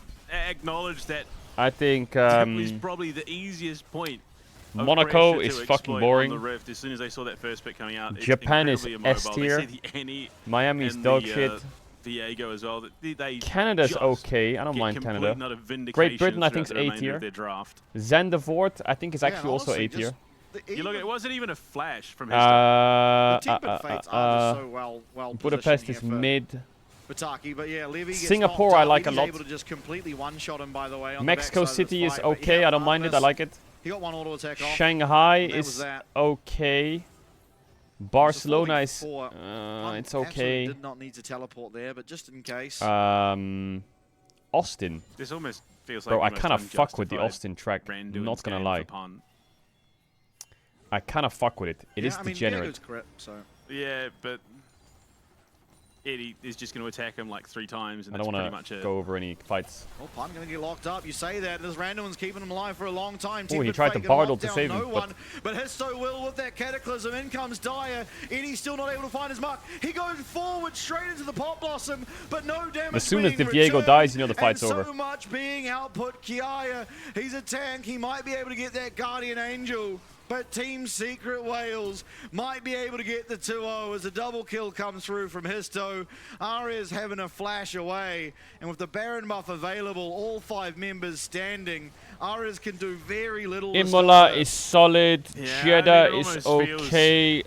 acknowledged that. I think it was probably the easiest point. Monaco is fucking boring. On the Rift, as soon as they saw that first pick coming out, Japan is S tier. Miami's dog shit. Diego as well. Canada's okay. I don't mind Canada. Great Britain, I think, is A tier. Zandvoort, I think, is actually also A tier. You look at it, wasn't even a flash from his Budapest is mid. Bataki, but yeah, Levy gets Singapore I like a lot. Able to just completely one-shot him, by the way, on Mexico the City is fight, okay. I don't mind it. I like it. He got one auto attack off. Shanghai is okay. Barcelona is it's okay. Did not need to teleport there, but just in case. Austin. This almost feels like bro, I kind of fuck with the Austin track. Not gonna lie. I kind of fuck with it. It is degenerate. Grip, so. Yeah, but Eddie is just going to attack him like 3 times, and I that's don't pretty want much to it. go over any fights. Well, Pun going to get locked up. You say that. This random one's keeping him alive for a long time. Oh, he Timid tried to Fake Bardle locked to down save no him, one, but Histo will with that Cataclysm. In comes Dire. Eddie's still not able to find his mark. He goes forward straight into the Pot Blossom, but no damage. As soon as being Diego returned, dies, you know the fight's and over. So much being output. Kiaya, he's a tank. He might be able to get that Guardian Angel. But Team Secret Wales might be able to get the 2-0 as a double kill comes through from Histo. Aria's having a flash away, and with the Baron buff available, all 5 members standing, Arias can do very little. Imola is solid. Yeah, Jeddah it is almost okay.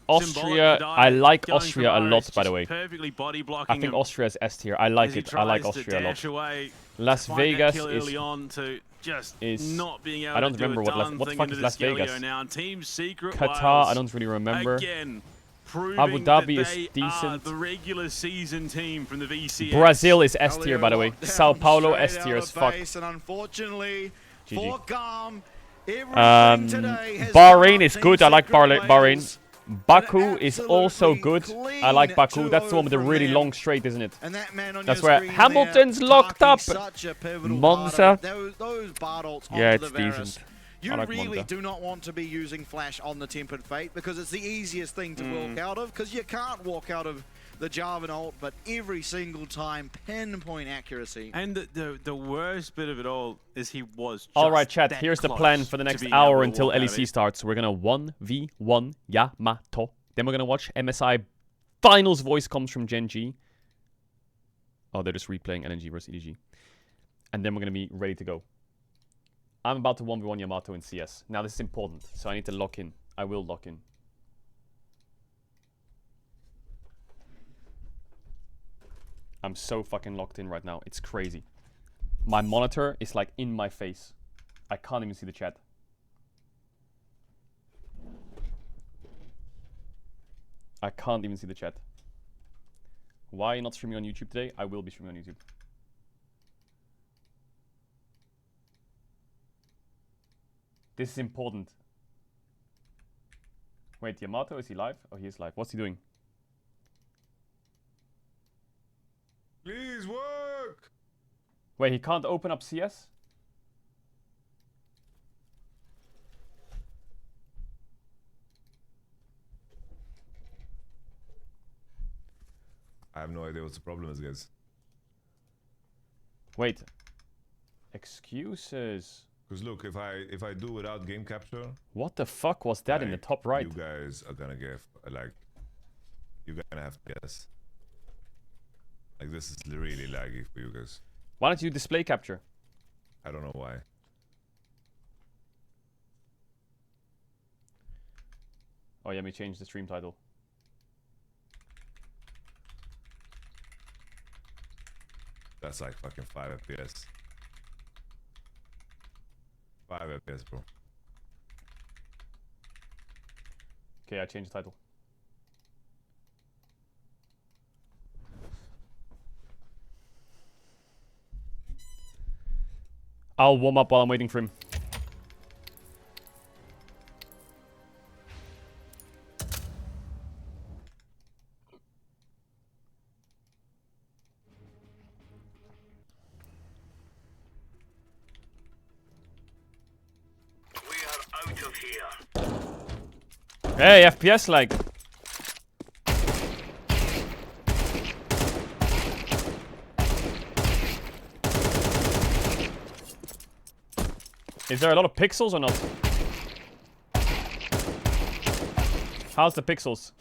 Austria, I like Austria a lot, by the way. Perfectly body I blocking think him Austria's S tier. I like as he it. I like tries to Austria a dash lot. away, Las find that Vegas kill is early on to just is not being able I don't to do remember a what darn the thing fuck into is this Las Vegas. Galio now. And Team Secret Qatar, Wales, I don't really remember. Again, proving Abu Dhabi that is they are decent. the regular season team from the VCS. Brazil is S tier, by the way. Sao Paulo S tier as fuck. And unfortunately, GG. for Garm, everything today has Bahrain gone is Team good. I like Secret Bahrain. Wales. Baku is also good. I like Baku. 2-0 That's the one with the from really them. long straight, isn't it? And that man on That's your where screen Hamilton's there, locked up. Taki, such a pivotal Monza. part of it. Those Bardolts Yeah, onto it's the Varus. decent. You I like really Monza. do not want to be using Flash on the Tempered Fate because it's the easiest thing to walk out of, because you can't walk out of the Jarvan ult, but every single time, pinpoint accuracy. And the worst bit of it all is he was just All right, chat. that Here's the close plan for the to next being hour able to until walk out of LEC it. starts. We're gonna 1v1 Yamato. Then we're gonna watch MSI Finals voice comes from Gen G. Oh, they're just replaying LNG versus EDG. And then we're gonna be ready to go. I'm about to 1v1 Yamato in CS. Now this is important, so I need to lock in. I will lock in. I'm so fucking locked in right now. It's crazy. My monitor is like in my face. I can't even see the chat. I can't even see the chat. Why are you not streaming on YouTube today? I will be streaming on YouTube. This is important. Wait, Yamato, is he live? Oh, he is live. What's he doing? Please work! Wait, he can't open up CS? I have no idea what the problem is, guys. Wait. Excuses. Because look, if I do without game capture, What the fuck was that in the top right? you guys are gonna get like, you're gonna have to guess. Like this is really laggy for you guys. Why don't you display capture? I don't know why. Oh yeah, let me change the stream title. That's like fucking 5 FPS. 5 FPS, bro. Okay, I changed the title. I'll warm up while I'm waiting for him. Hey, FPS lag. Is there a lot of pixels or not? How's the pixels?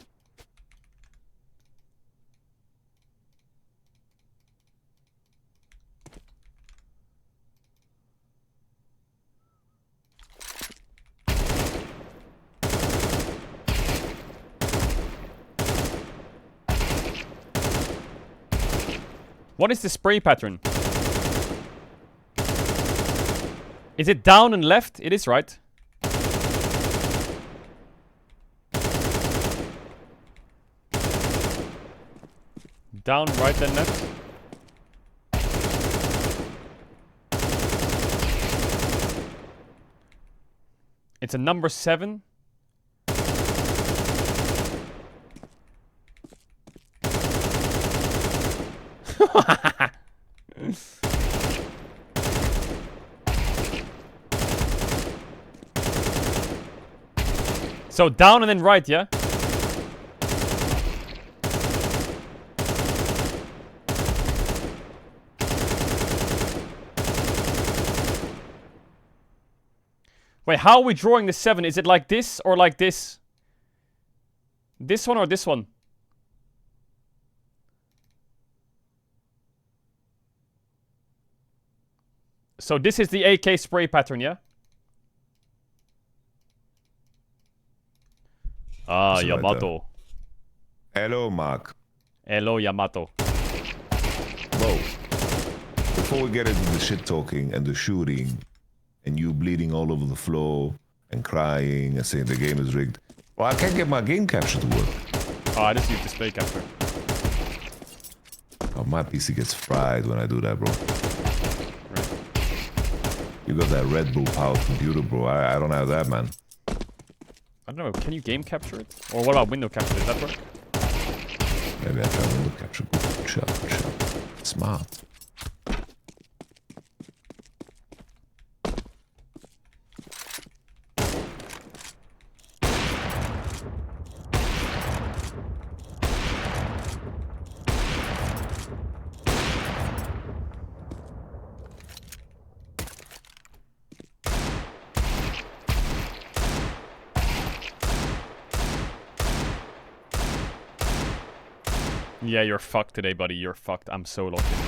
What is the spray pattern? Is it down and left? It is, right? Down, right, then left. It's a number 7. So down and then right, yeah? Wait, how are we drawing the 7? Is it like this or like this? This one or this one? So this is the AK spray pattern, yeah? Ah, That's Yamato. Hello, Mark. Hello, Yamato. Bro, before we get into the shit talking and the shooting and you bleeding all over the floor and crying and saying the game is rigged, well, I can't get my game capture to work. Oh, I just use display capture. Oh, my PC gets fried when I do that, bro. Right. You got that Red Bull powered computer, bro. I don't have that, man. I don't know, can you game capture it? Or what about window capture? Does that work? Maybe I try window capture. Good shot, good shot. Smart. Yeah, you're fucked today, buddy. You're fucked. I'm so locked in.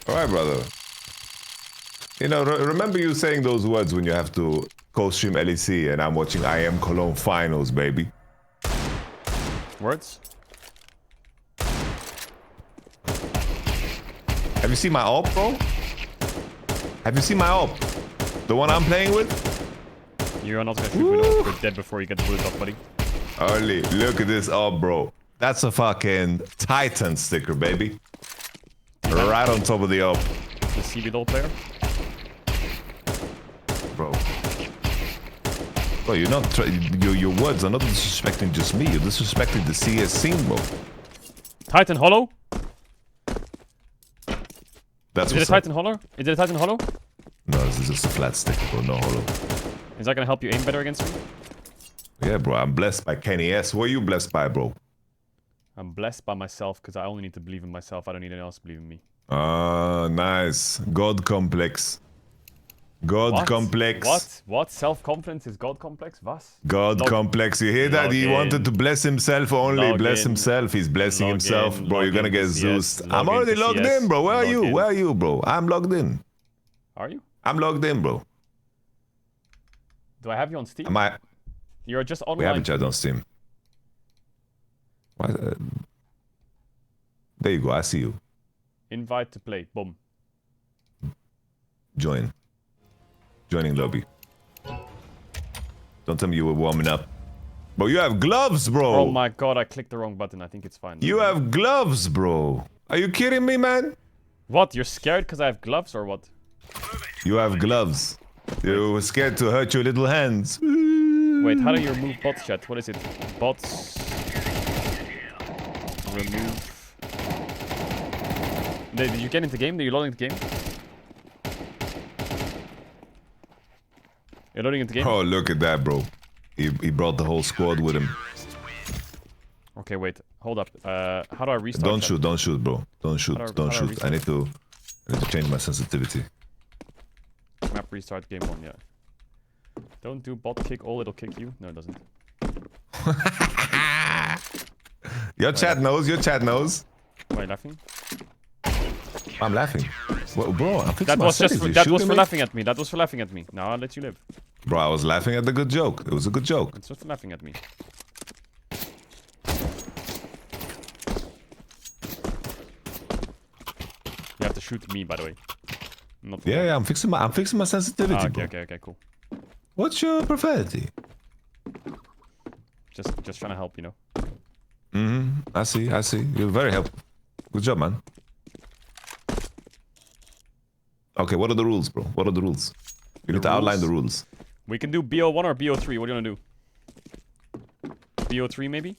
Alright, brother. You know, remember you saying those words when you have to co-stream LEC and I'm watching I Am Cologne finals, baby. Words? Have you seen my AWP, bro? Have you seen my AWP? The one I'm playing with? You're not gonna shoot with AWP. You're dead before you get the bullet off, buddy. Early, look at this AWP, bro. That's a fucking Titan sticker, baby. Right on top of the AWP. The CB player? Bro. Bro, you're not your words are not disrespecting just me. You're disrespecting the CS scene, bro. Titan Hollow? That's Is it a Titan Hollow? Is it a Titan Hollow? No, this is just a flat stick, bro. No hollow. Is that gonna help you aim better against me? Yeah, bro. I'm blessed by Kenny S. What are you blessed by, bro? I'm blessed by myself because I only need to believe in myself. I don't need anyone else to believe in me. Ah, nice. God complex. God What? complex. What? What? Self-confidence is God complex? Was? God complex. You hear that? He wanted to bless himself only. Log bless in. himself. He's blessing Log himself. in. Bro, you're Log gonna in get to CS. Zeus. Log I'm in already to logged CS. in, bro. Where are Log you? in. Where are you, bro? I'm logged in. Are you? I'm logged in, bro. Do I have you on Steam? Am I? You're just online. We haven't chatted on Steam. Why, there you go. I see you. Invite to play. Boom. Join. Joining lobby. Don't tell me you were warming up. Bro, you have gloves, bro. Oh my god, I clicked the wrong button. I think it's fine. You have gloves, bro. Are you kidding me, man? What? You're scared because I have gloves or what? You have gloves. You were scared to hurt your little hands. Wait, how do you remove bots, chat? What is it? Bots. Remove. Did you get into the game? Did you load into the game? You're loading into the game? Oh, look at that, bro. He brought the whole squad with him. Okay, wait. Hold up. How do I restart? Don't shoot, don't shoot, bro. Don't shoot, don't shoot. I need to change my sensitivity. Map restart game 1, yeah. Don't do bot kick all, it'll kick you. No, it doesn't. Your chat knows, your chat knows. Why are you laughing? I'm laughing. Well, bro, I'm fixing that my was just settings. that was for laughing at me. That was for laughing at me. Now I'll let you live. Bro, I was laughing at the good joke. It was a good joke. It's just for laughing at me. You have to shoot me, by the way. Not yeah, I'm fixing my sensitivity, okay, bro. okay, cool. What's your profanity? Just trying to help, you know. I see. You're very helpful. Good job, man. Okay, what are the rules, bro? What are the rules? You need to outline the rules. We can do BO1 or BO3. What do you want to do? BO3 maybe?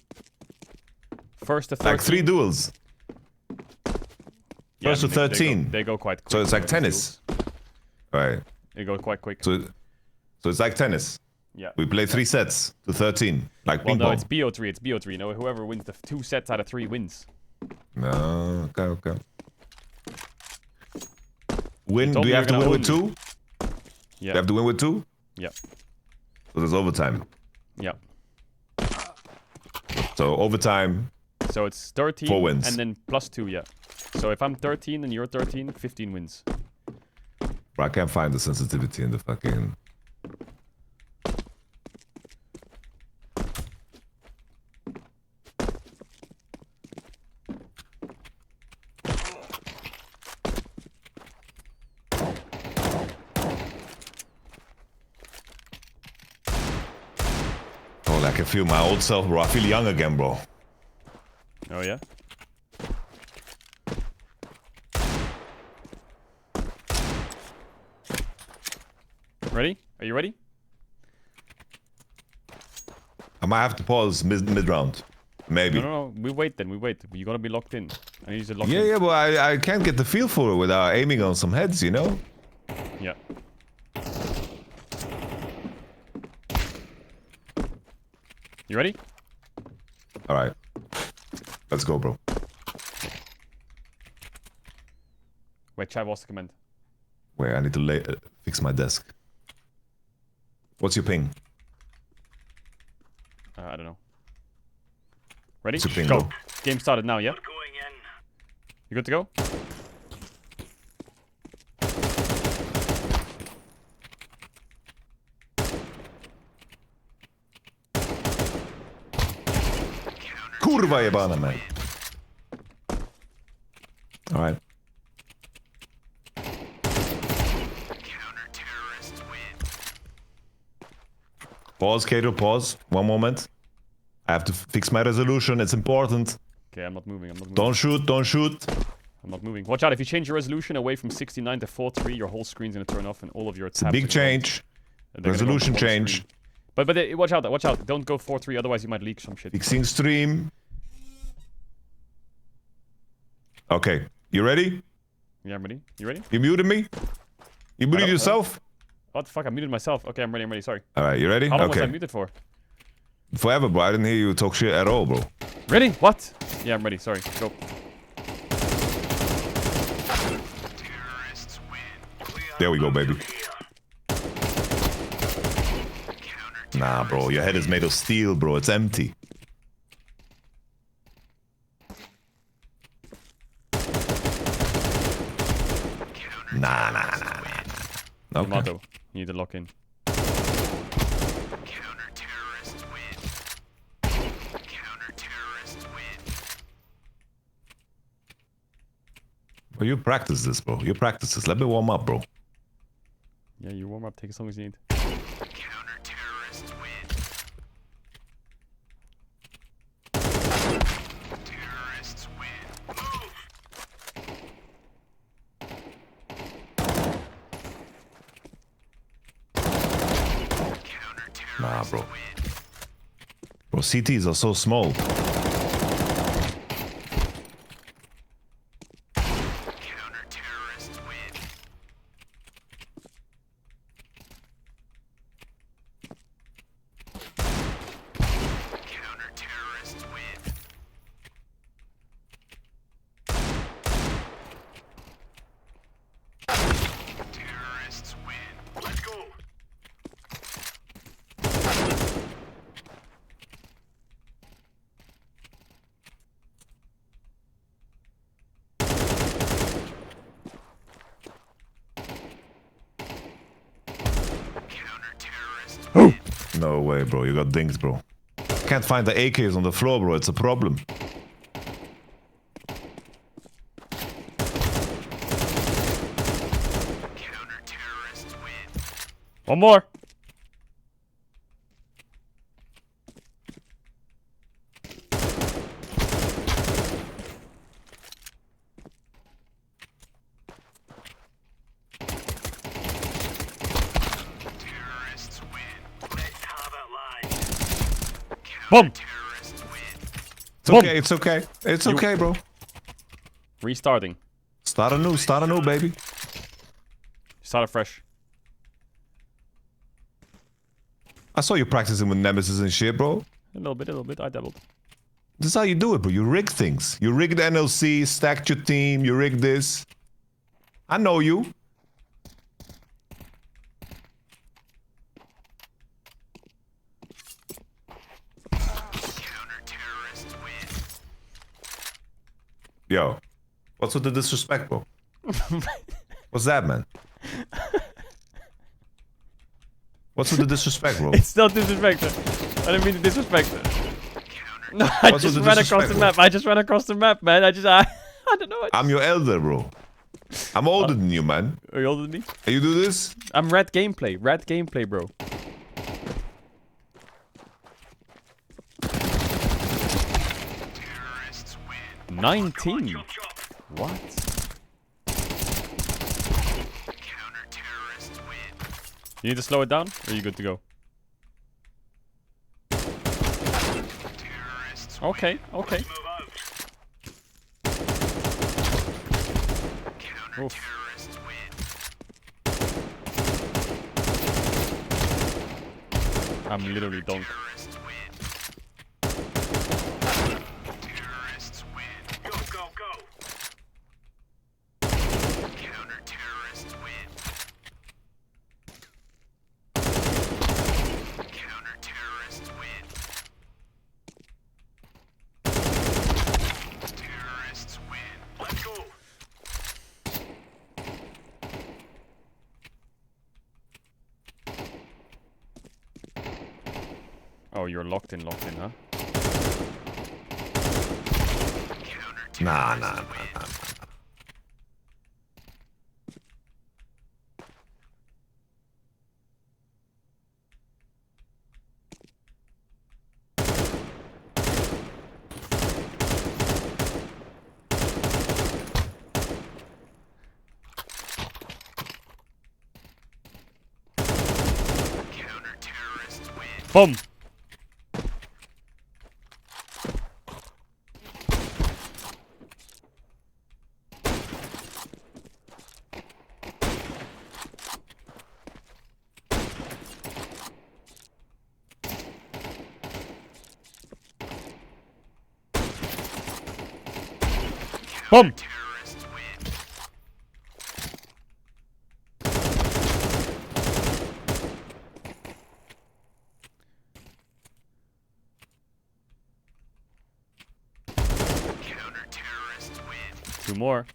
First to 13. Like 3 duels. Yeah, First to 13. They go quite quick. So it's like tennis. Right. They go quite quick. So it's like tennis. Yeah. We play 3 sets to 13. Like ping no, pong. it's BO3. It's BO3. No, whoever wins the 2 sets out of 3 wins. No, okay. Win? Do you have to win with 2? Yeah. You have to win with 2? Yeah. So there's overtime. Yeah. So overtime. So it's 13 4 wins. and then plus 2, yeah. So if I'm 13 and you're 13, 15 wins. Bro, I can't find the sensitivity in the fucking... Oh, I can feel my old self, bro. I feel young again, bro. Oh, yeah? Ready? Are you ready? I might have to pause mid-round. Maybe. No. We wait then. We wait. You gotta be locked in. I need you to lock in. Yeah, but I can't get the feel for it without aiming on some heads, you know? Yeah. You ready? Alright. Let's go, bro. Wait, chat, what's the command? Wait, I need to fix my desk. What's your ping? I don't know. Ready? What's your ping, go. bro? Game started now, yeah? You good to go? Kurwa jebana, man. Alright. Pause, Caedrel, pause. One moment. I have to fix my resolution. It's important. Okay, I'm not moving. Don't shoot, don't shoot. I'm not moving. Watch out, if you change your resolution away from 69 to 4:3, your whole screen's gonna turn off and all of your tabs. It's a big change. Resolution change. But watch out. Don't go 4:3, otherwise you might leak some shit. Fixing stream. Okay, you ready? Yeah, I'm ready. You ready? You muted me? You muted yourself? What the fuck? I muted myself. Okay, I'm ready. Sorry. Alright, you ready? How long okay. was I muted for? Forever, bro. I didn't hear you talk shit at all, bro. Ready? What? Yeah, I'm ready. Sorry. Go. There we go, baby. Nah, bro. Your head is made of steel, bro. It's empty. Nah. Okay. Tomato. You need to lock in. Well, you practice this, bro. You practice this. Let me warm up, bro. Yeah, you warm up. Take as long as you need. Nah, bro. Bro, CTs are so small. No way, bro. You got dings, bro. Can't find the AKs on the floor, bro. It's a problem. One more. Boom! It's okay, it's okay. It's okay, bro. Restarting. Start anew, baby. Start afresh. I saw you practicing with Nemesis and shit, bro. A little bit. I dabbled. This is how you do it, bro. You rig things. You rigged the NLC, stacked your team, you rigged this. I know you. Yo, what's with the disrespect, bro? What's that, man? What's with the disrespect, bro? It's not disrespect. I didn't mean to disrespect. No, I just ran across the map. I just ran across the map, man. I don't know. I'm your elder, bro. I'm older than you, man. Are you older than me? You do this? I'm red gameplay. Red gameplay, bro. Win. 19. What? You need to slow it down, or are you good to go? Okay, okay. Oof. I'm literally done. Oh, you're locked in, huh? Nah. Boom! Boom! Two more.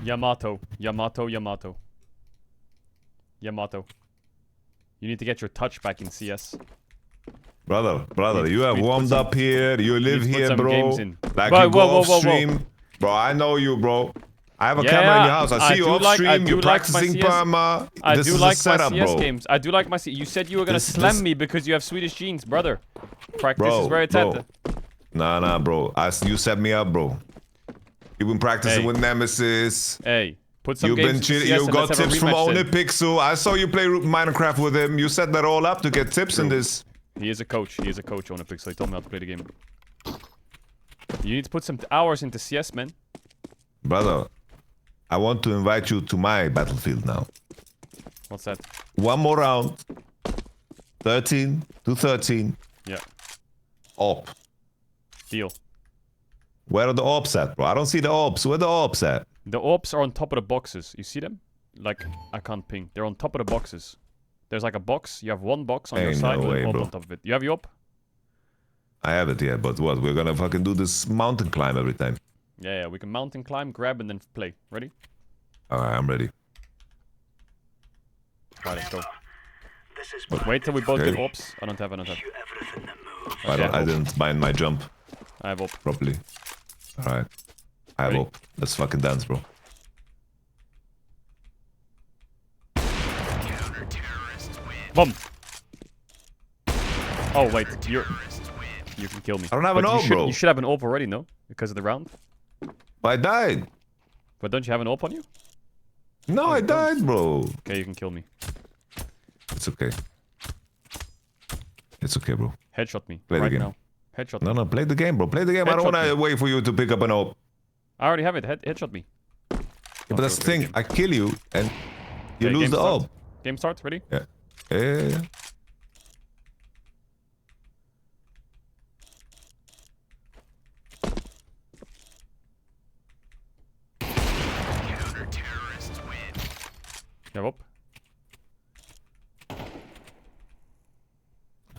Yamato. You need to get your touch back in CS. Brother, you have warmed up here. You live here, bro. Like whoa, you go whoa, off whoa, stream. Bro, I know you, bro. I have a camera in your house. I see you off stream. You're practicing perma. I This do is like a setup, my CS bro. games. I do like my CS. You said you were gonna slam me because you have Swedish genes, brother. Practice is where it's at. Nah, bro. You set me up, bro. You've been practicing with Nemesis. Hey, put some You've games been in cheating. CS You and got let's have a tips from rematch then. Onipixel. I saw you play Minecraft with him. You set that all up to get tips in this. He is a coach. He is a coach on a Pixel. He told me how to play the game. You need to put some hours into CS, man. Brother, I want to invite you to my battlefield now. What's that? One more round. 13 to 13. Yeah. Op. Deal. Where are the ops at, bro? I don't see the ops. Where are the ops at? The ops are on top of the boxes. You see them? Like, I can't ping. They're on top of the boxes. There's like a box. You have one box on your side with an op on top of it. You have your op? I have it, yeah, but what? We're gonna fucking do this mountain climb every time. Yeah, we can mountain climb, grab, and then play. Ready? Alright, I'm ready. Alright, let's go. Wait till we both get ops. I don't have. I didn't bind my jump. I have op. Properly. Alright. I have op. Let's fucking dance, bro. Boom. Oh wait, you can kill me. I don't have an AWP, bro. You should have an AWP already, no? Because of the round. I died. But don't you have an AWP on you? No, I died, bro. Okay, you can kill me. It's okay. It's okay, bro. Headshot me Play right the game. now. Headshot No, me. no, play the game, bro. Play the game. I don't Headshot want to me. wait for you to pick up an AWP. I already have it. Headshot me. Yeah, but that's the thing. I kill you and you lose the AWP. Game start. Ready? Yeah. Yeah. Have op.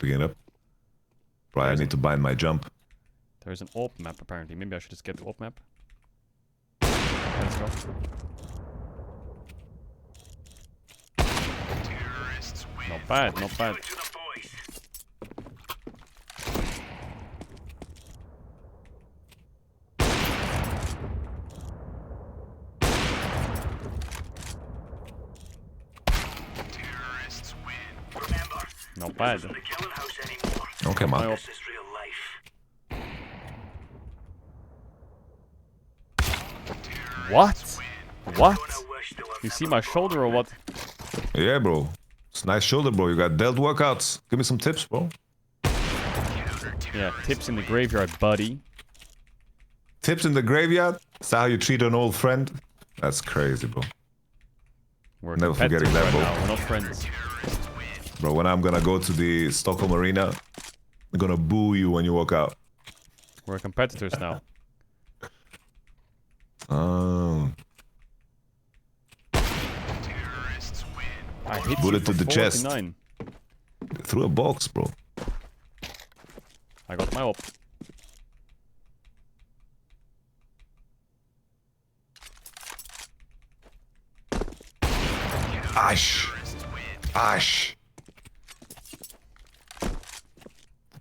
Begin up. Right, I need to bind my jump. There's an AWP map apparently. Maybe I should just get the AWP map. Let's go. Not bad, not bad. Not bad. Okay, man. What? What? You see my shoulder or what? Yeah, bro. It's a nice shoulder, bro. You got dealt workouts. Give me some tips, bro. Yeah, tips in the graveyard, buddy. Tips in the graveyard? Is that how you treat an old friend? That's crazy, bro. We're never forgetting that, bro. Now. We're not friends. Bro, when I'm gonna go to the Stockholm Arena, I'm gonna boo you when you walk out. We're competitors now. Oh. I hit Bullet you to the chest. 49. Through a box, bro. I got my op. Ash. Ash.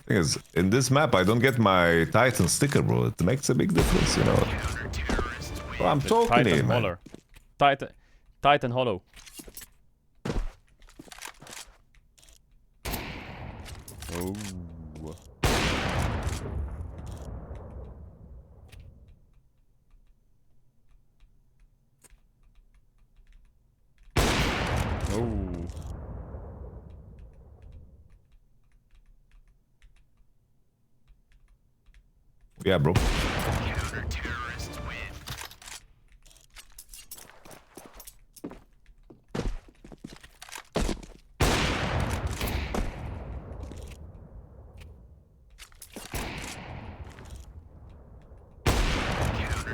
Thing is, in this map, I don't get my Titan sticker, bro. It makes a big difference, you know. Bro, I'm talking Titan here, man. Holler. Titan Hollow. Oh. Oh. Yeah, bro.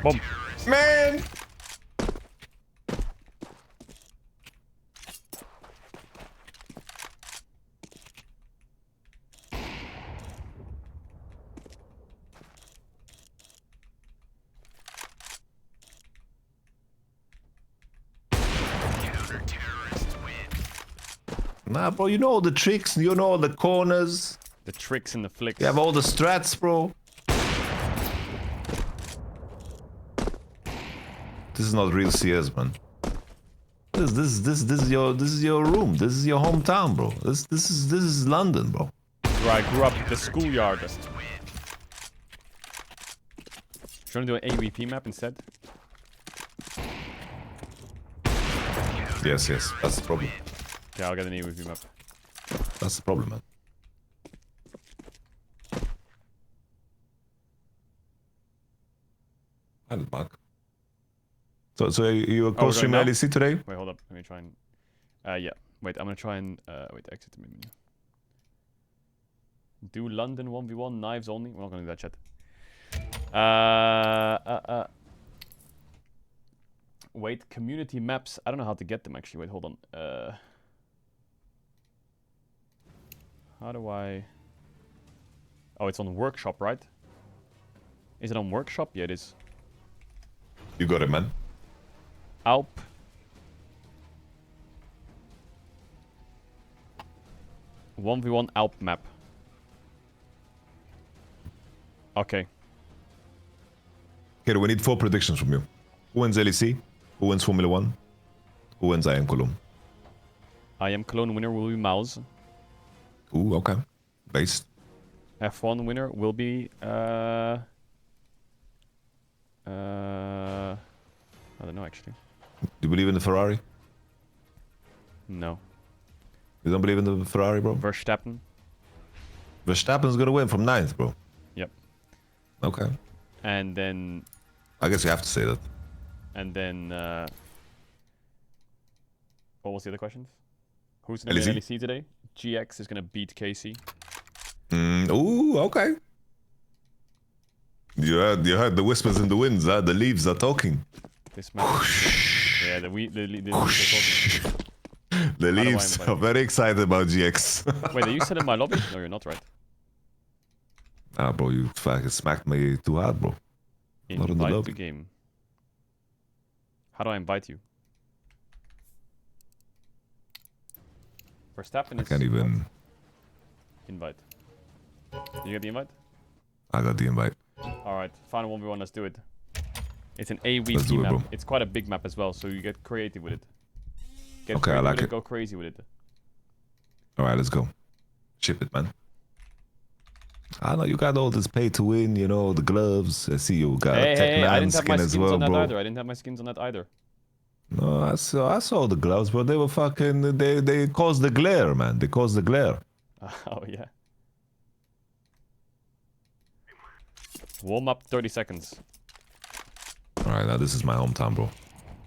Boom. Man! Nah, bro, you know all the tricks, you know all the corners. The tricks and the flicks. You have all the strats, bro. This is not real CS, man. This is your room. This is your hometown, bro. This is London, bro. Where I grew up at the schoolyard. Should I do an AVP map instead? Yes, that's the problem. Okay, I'll get an AVP map. That's the problem, man. I'm back. So you were co-streaming LEC today? Wait, hold up. Let me try and... yeah. Wait, I'm gonna try and... wait, exit the menu. Do London 1v1, knives only? We're not gonna do that, chat. Wait, community maps. I don't know how to get them, actually. Wait, hold on. How do I... Oh, it's on Workshop, right? Is it on Workshop? Yeah, it is. You got it, man. Alp. (1v1) Alp map. Okay. Okay, we need 4 predictions from you. Who wins LEC? Who wins Formula 1? Who wins I Am Cologne? I Am Cologne winner will be Mouse. Ooh, okay. Based. F1 winner will be I don't know actually. Do you believe in the Ferrari? No. You don't believe in the Ferrari, bro? Verstappen. Verstappen's gonna win from 9th, bro. Yep. Okay. And then... I guess you have to say that. And then... what was the other questions? Who's gonna win LEC today? GX is gonna beat KC. Ooh, okay. You heard the whispers in the winds, huh? The leaves are talking. This match. Yeah, the leaves are talking. The leaves are very excited about GX. Wait, are you still in my lobby? No, you're not, right? Nah, bro, you fucking smacked me too hard, bro. Not in the Invite lobby. to game. How do I invite you? Verstappen I can't even... Invite. You get the invite? I got the invite. Alright, final 1v1, let's do it. It's an AVP Let's do it, map. bro. It's quite a big map as well, so you get creative with it. Okay, I like it. Go crazy with it. Alright, let's go. Ship it, man. I know you got all this pay to win, you know, the gloves. I see you got a Tech 9 skin as well, bro. I didn't have my skins on that either. No, I saw the gloves, but they were fucking... They caused the glare, man. They caused the glare. Oh, yeah. Warm up 30 seconds. Alright, now this is my hometown, bro.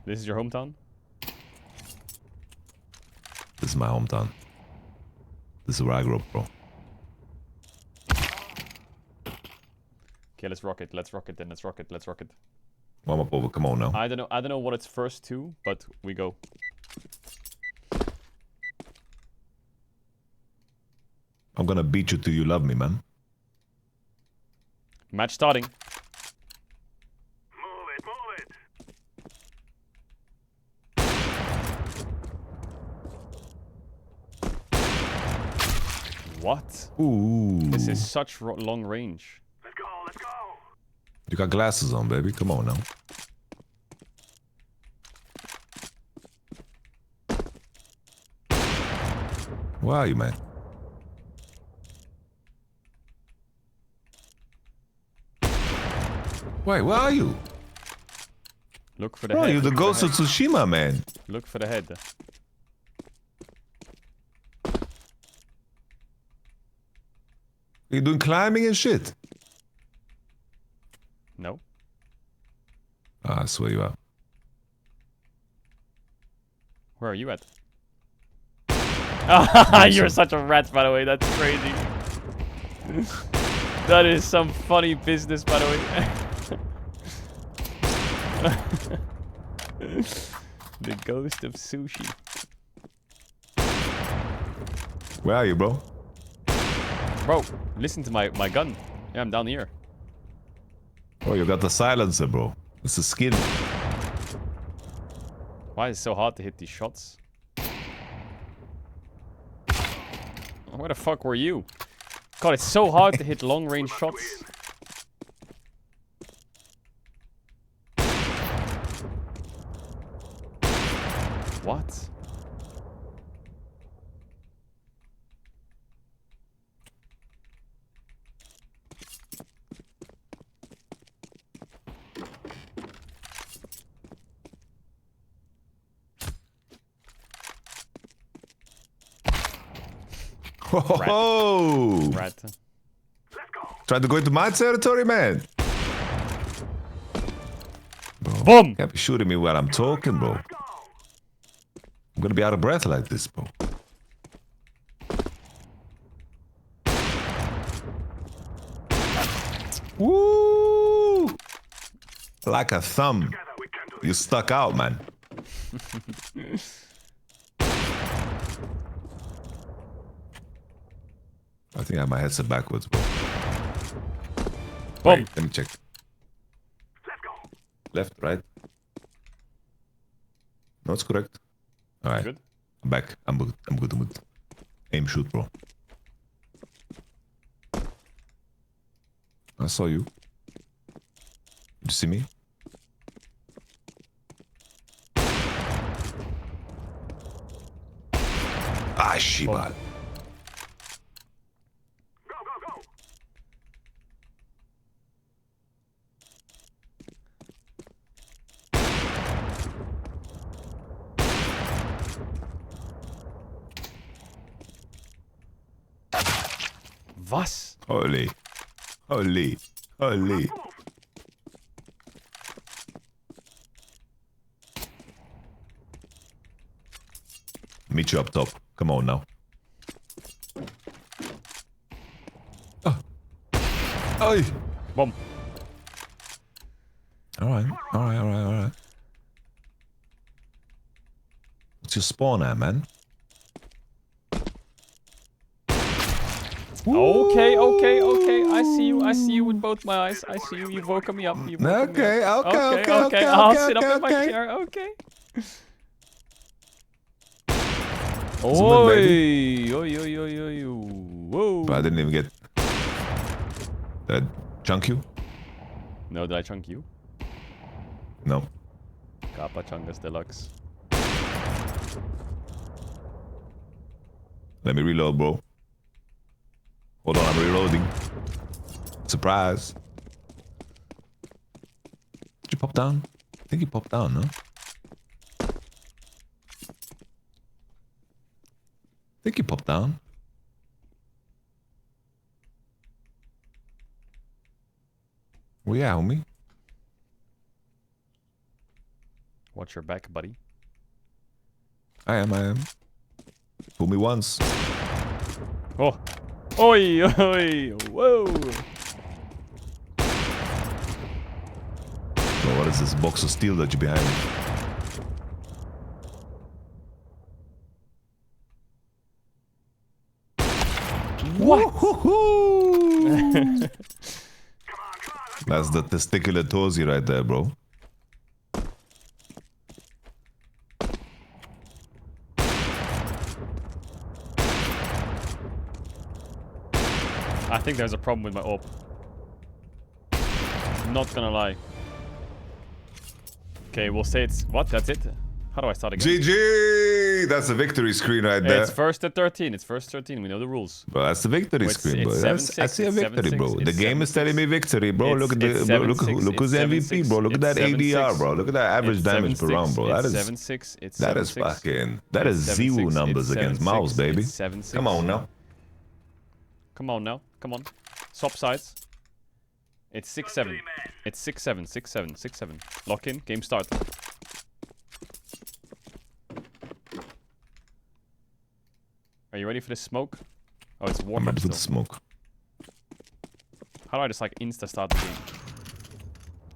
This is your hometown? This is my hometown. This is where I grew up, bro. Okay, let's rock it. Let's rock it then. Let's rock it. Let's rock it. Warm up over. Come on now. I don't know what it's first to, but we go. I'm gonna beat you till you love me, man. Match starting. What? Ooh. This is such long range. You got glasses on, baby. Come on now. Where are you, man? Wait, where are you? Look for the Bro, head. you're the ghost of Tsushima, man. Look for the head. You doing climbing and shit? No. I swear you are. Where are you at? Ah, you're such a rat, by the way. That's crazy. That is some funny business, by the way. The ghost of sushi. Where are you, bro? Bro, listen to my gun. Yeah, I'm down here. Oh, you got the silencer, bro. It's the skin. Why is it so hard to hit these shots? Where the fuck were you? God, it's so hard to hit long-range shots. What? Whoa! Rat. Trying to go into my territory, man. Bro, boom! Can't be shooting me while I'm talking, bro. I'm gonna be out of breath like this, bro. Woo! Like a thumb. You stuck out, man. I think I have my headset backwards, bro. Boom. Wait, let me check. Left, right. No, it's correct. All right. Good. I'm back. I'm good. I'm good. I'm good. Aim shoot, bro. I saw you. Did you see me? Ah, shibal. Was? Holy. Holy. Holy. Meet you up top. Come on now. Oh. Oi. Bomb. Alright. Alright, alright, alright. What's your spawn at, man? Okay, okay, okay. I see you. I see you with both my eyes. I see you. You've woken me up. You've woken me up. Okay. I'll sit up in my chair. Okay. Oi, oi. Whoa. But I didn't even get... Did I chunk you? No, did I chunk you? No. Kappa Chungus Deluxe. Let me reload, bro. Hold on, I'm reloading. Surprise. Did you pop down? I think you popped down, no? I think you popped down. Well, yeah, homie. Watch your back, buddy. I am. Fool me once. Oh. Oi, oi. Whoa. Bro, what is this box of steel that you're behind me? What? That's the testicular toesy right there, bro. I think there's a problem with my AWP. Not gonna lie. Okay, we'll say it's... What? That's it? How do I start again? GG! That's a victory screen right there. It's first at 13. It's first 13. We know the rules. Bro, that's the victory screen, bro. I see a victory, bro. The game is telling me victory, bro. Look at the bro, look who's the MVP, bro. Look at that ADR, bro. Look at that average damage per round, bro. That is 7-6. that is fucking zero numbers against Mouse, baby. Come on now. Come on now. Come on. Swap sides. It's 6-7. It's 6-7. 6-7. 6-7. Lock in. Game start. Are you ready for the smoke? Oh, it's warm up still. still. Smoke. How do I just like insta start the game?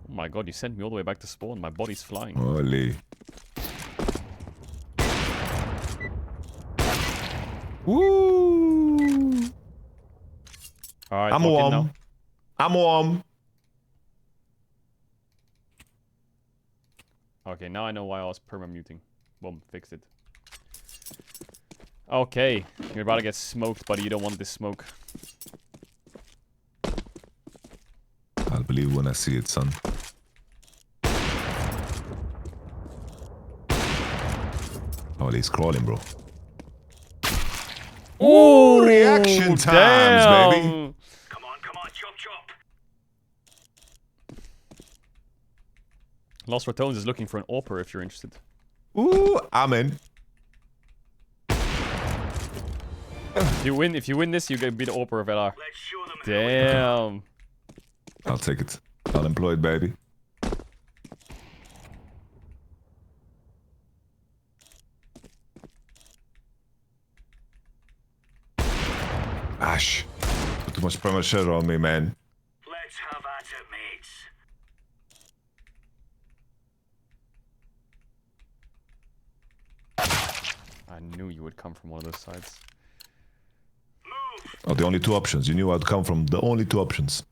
Oh my god, you sent me all the way back to spawn. My body's flying. Holy. Woo! Alright, I'm lock in warm. now. I'm warm. Okay, now I know why I was perma-muting. Boom, fixed it. Okay, you're about to get smoked, buddy. You don't want this smoke. I'll believe when I see it, son. Oh, he's crawling, bro. Ooh, reaction times, baby. Come on, chop, chop. Lost Ratones is looking for an AWPer if you're interested. Ooh, I'm in. If you win this, you get be the AWPer of LR. Damn. I'll take it. Unemployed, baby. Ash. Put too much pressure on me, man. Let's have at it, mates. I knew you would come from one of those sides. Oh, the only two options. You knew I'd come from the only two options.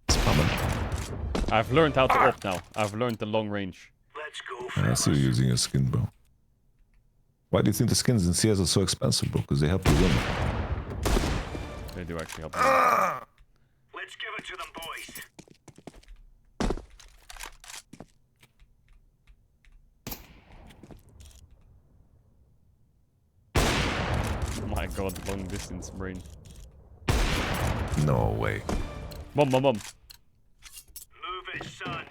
Spamming. I've learned how to AWP now. I've learned the long range. Let's go. I see you using your skin, bro. Why do you think the skins in CS are so expensive, bro? Because they help you win. They do actually help. Let's give it to them, boys. Oh my god, long distance brain. No way. Mom. Move it, son.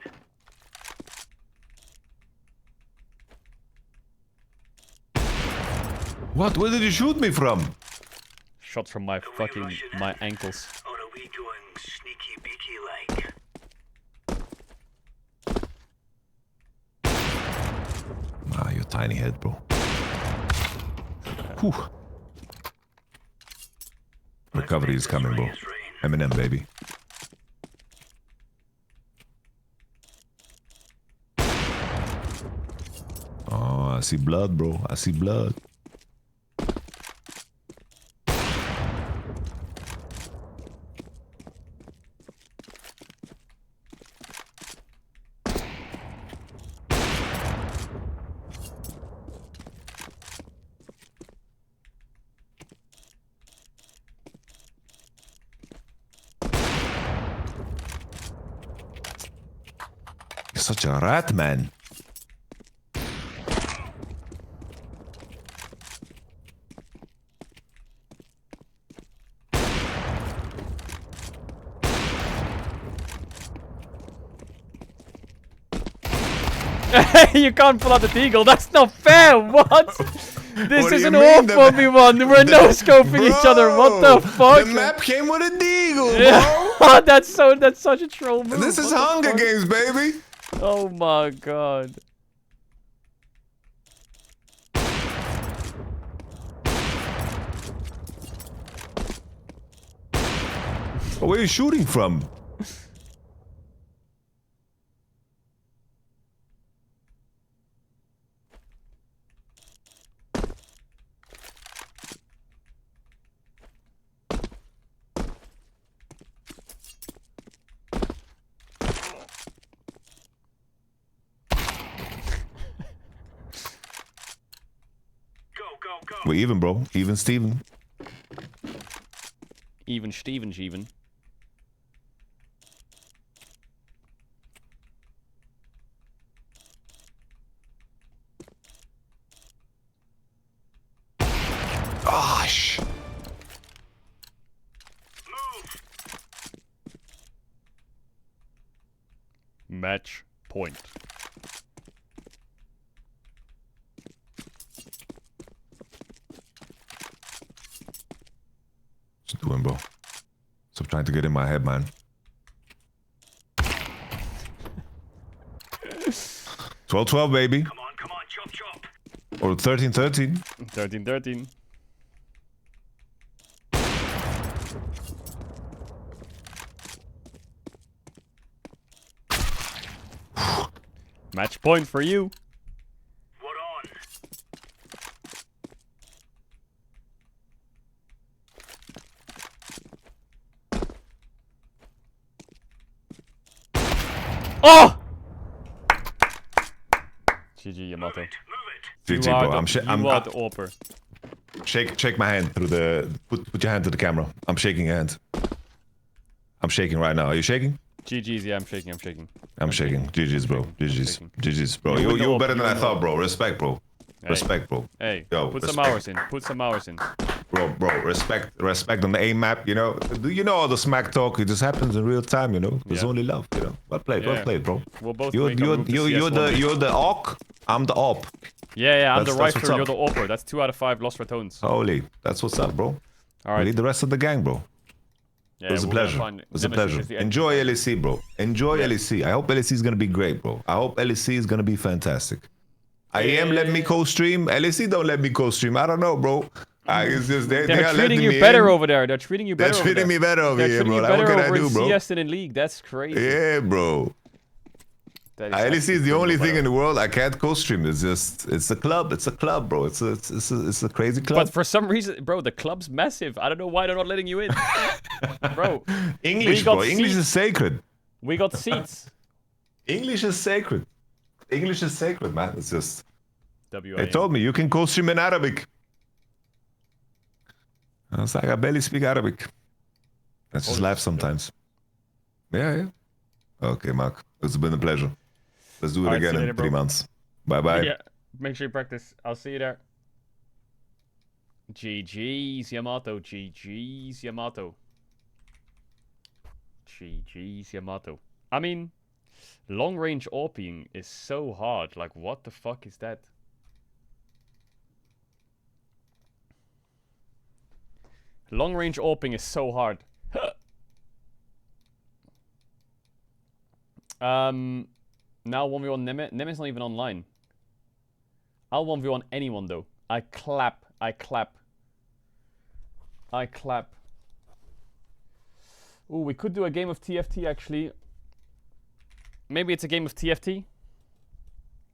What? Where did you shoot me from? Shot from my fucking my ankles. Or are we going sneaky beaky like? Ah, you tiny head, bro. Whew. Recovery is coming, bro. Eminem, baby. Oh, I see blood, bro. I see blood. You're such a rat, man. You can't pull out the deagle. That's not fair. What? This is an all-for-me one. We're no-scoping each other. What the fuck? The map came with a deagle, bro. That's such a troll move. This is Hunger Games, baby. Oh my god. Where are you shooting from? We're even, bro. Even Steven. Even Steven's even. Gosh. Match point. What you doing, bro? Stop trying to get in my head, man. 12-12, baby. Come on, chop, chop. Or 13-13. 13-13. Match point for you. What on? Oh! GG, Yamato. GG, bro. I'm the AWPer. Shake my hand through the. Put your hand to the camera. I'm shaking your hand. I'm shaking right now. Are you shaking? GG's, yeah, I'm shaking. I'm shaking. GG's, bro. GG's, bro. You're better than I thought, bro. Respect, bro. Hey. Respect, bro. Hey, yo, put respect. some hours in. Put some hours in. Bro, respect on the aim map, you know. You know all the smack talk, it just happens in real time, you know. There's only love, you know. Well played, bro. We'll both you're make a move to CS1. you're the AWP, I'm the AWP. Yeah, I'm the That's rifler, you're what's the AWPer. That's 2 out of 5 lost retones. Holy, that's what's up, bro. All right. Lead the rest of the gang, bro. Yeah, it was a pleasure. It was a pleasure. Enjoy LEC, bro. Enjoy LEC. I hope LEC is gonna be great, bro. I hope LEC is gonna be fantastic. IEM let me co-stream. LEC don't let me co-stream. I don't know, bro. It's just they are treating letting you me better in. over there. They're treating you better. They're treating me better over here, bro. They're Like, what treating you can better I over do, in bro? CS than in League. That's crazy. Yeah, bro. LEC is the only thing in the world I can't co-stream. It's a club. It's a club, bro. It's a crazy club. But for some reason, bro, the club's massive. I don't know why they're not letting you in, bro. English, bro. English is sacred. We got seats. English is sacred. English is sacred, man. It's just. WIM. They told me you can co-stream in Arabic. I was like, I barely speak Arabic. Let's just laugh sometimes. Yeah, yeah. Okay, Mark. It's been a pleasure. Let's do it Alright, again see you in later, bro. 3 months. Bye-bye. Yeah, make sure you practice. I'll see you there. GG's Yamato. GG's Yamato. GG's Yamato. I mean, long-range AWPing is so hard. Like, what the fuck is that? Long-range AWPing is so hard. Now 1v1 Neme. Neme's not even online. I'll 1v1 anyone though. I clap. Ooh, we could do a game of TFT actually. Maybe it's a game of TFT.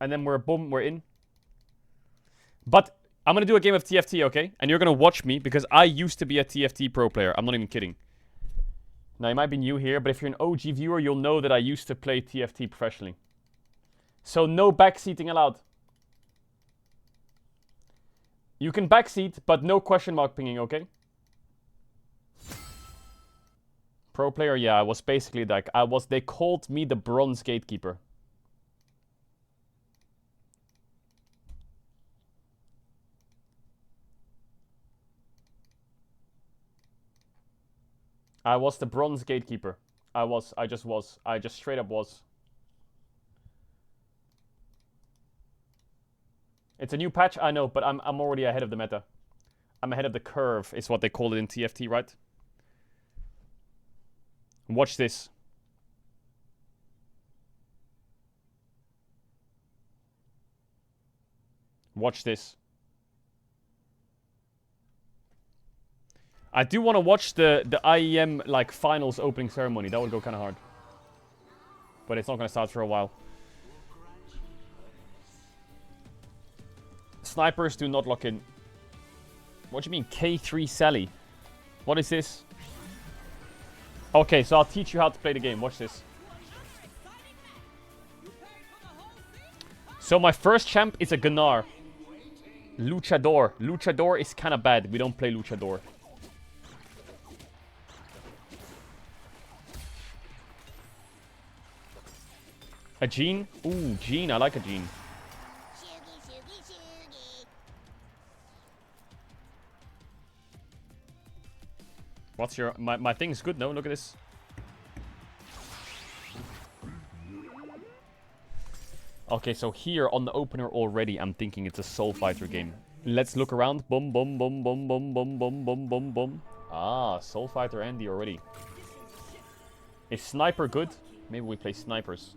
And then we're in. But I'm gonna do a game of TFT, okay? And you're gonna watch me because I used to be a TFT pro player. I'm not even kidding. Now, you might be new here, but if you're an OG viewer, you'll know that I used to play TFT professionally. So no backseating allowed. You can backseat, but no question mark pinging, okay? Pro player, yeah, I was basically like, they called me the bronze gatekeeper. I was the bronze gatekeeper. I just straight up was. It's a new patch, I know, but I'm already ahead of the meta. I'm ahead of the curve, is what they call it in TFT, right? Watch this. Watch this. I do want to watch the IEM like finals opening ceremony. That would go kind of hard. But it's not going to start for a while. Snipers do not lock in. What do you mean K3 Sally? What is this? Okay, so I'll teach you how to play the game. Watch this. So my first champ is a Gunnar. Luchador. Luchador is kind of bad. We don't play Luchador. A Jean? Ooh, Jean. I like a Jean. What's your... My thing's good, no? Look at this. Okay, so here on the opener already, I'm thinking it's a Soul Fighter game. Let's look around. Boom, boom, boom, boom, boom, boom, boom, boom, boom, boom. Ah, Soul Fighter Andy already. Is Sniper good? Maybe we play Snipers.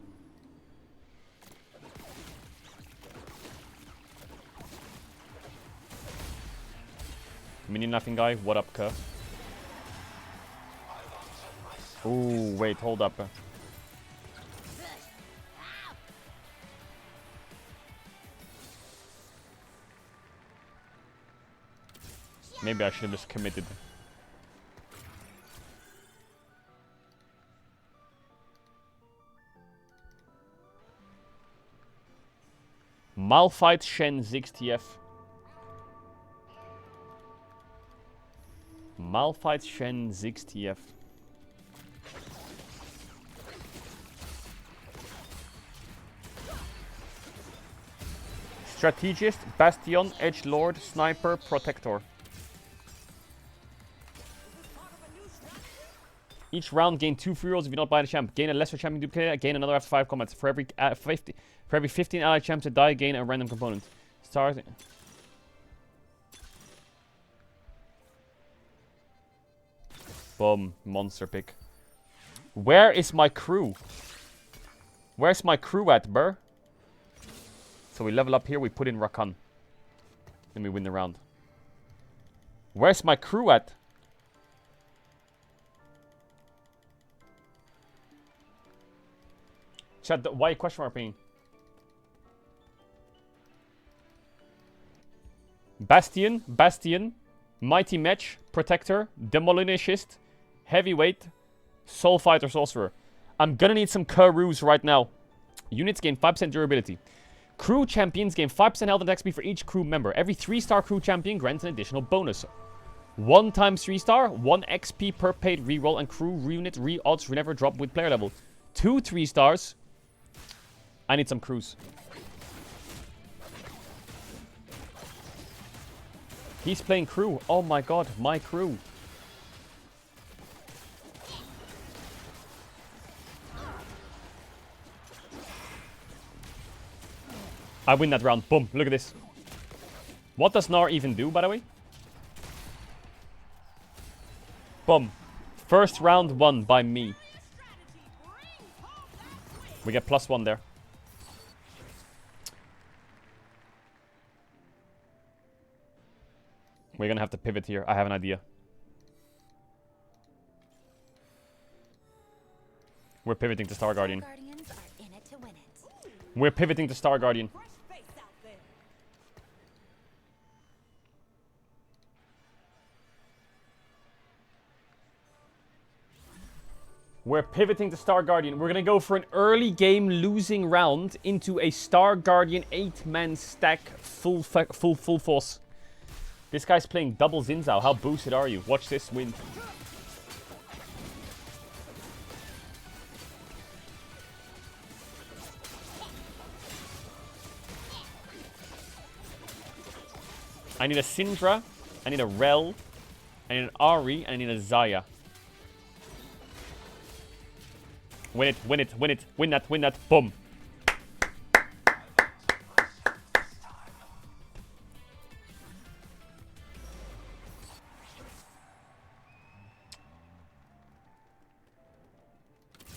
Minion laughing guy, what up, Cuff? Ooh, wait, hold up. Maybe I should have just committed. Malphite Shen 6TF. Malphite Shen 6TF. Strategist, Bastion, Edgelord, Sniper, Protector. Each round gain 2 free rolls if you don't buy the champ. Gain a lesser champion duplicator, gain another after 5 combats. For every 15 allied champs that die, gain a random component. Start. Boom, monster pick. Where is my crew? Where's my crew at, bruh? So we level up here, we put in Rakan. Then we win the round. Where's my crew at? Chat, why question mark me? Bastion, Bastion, Mighty Mech, Protector, Demolishist, Heavyweight, Soul Fighter, Sorcerer. I'm gonna need some Karus right now. Units gain 5% durability. Crew champions gain 5% health and attack speed for each crew member. Every 3-star crew champion grants an additional bonus. 1 times 3-star, 1 XP per paid reroll, and crew unit re-odds never drop with player level. 2 3-stars. I need some crews. He's playing crew. Oh my god, my crew. I win that round. Boom. Look at this. What does Gnar even do, by the way? Boom. First round won by me. We get +1 there. We're gonna have to pivot here. I have an idea. We're pivoting to Star Guardian. We're pivoting to Star Guardian. We're pivoting to Star Guardian. We're gonna go for an early game losing round into a Star Guardian 8-man stack full force. This guy's playing double Xin Zhao. How boosted are you? Watch this win. I need a Syndra, I need a Rel, I need an Ahri, and I need a Xayah. Win it, win it, win it, win that, boom.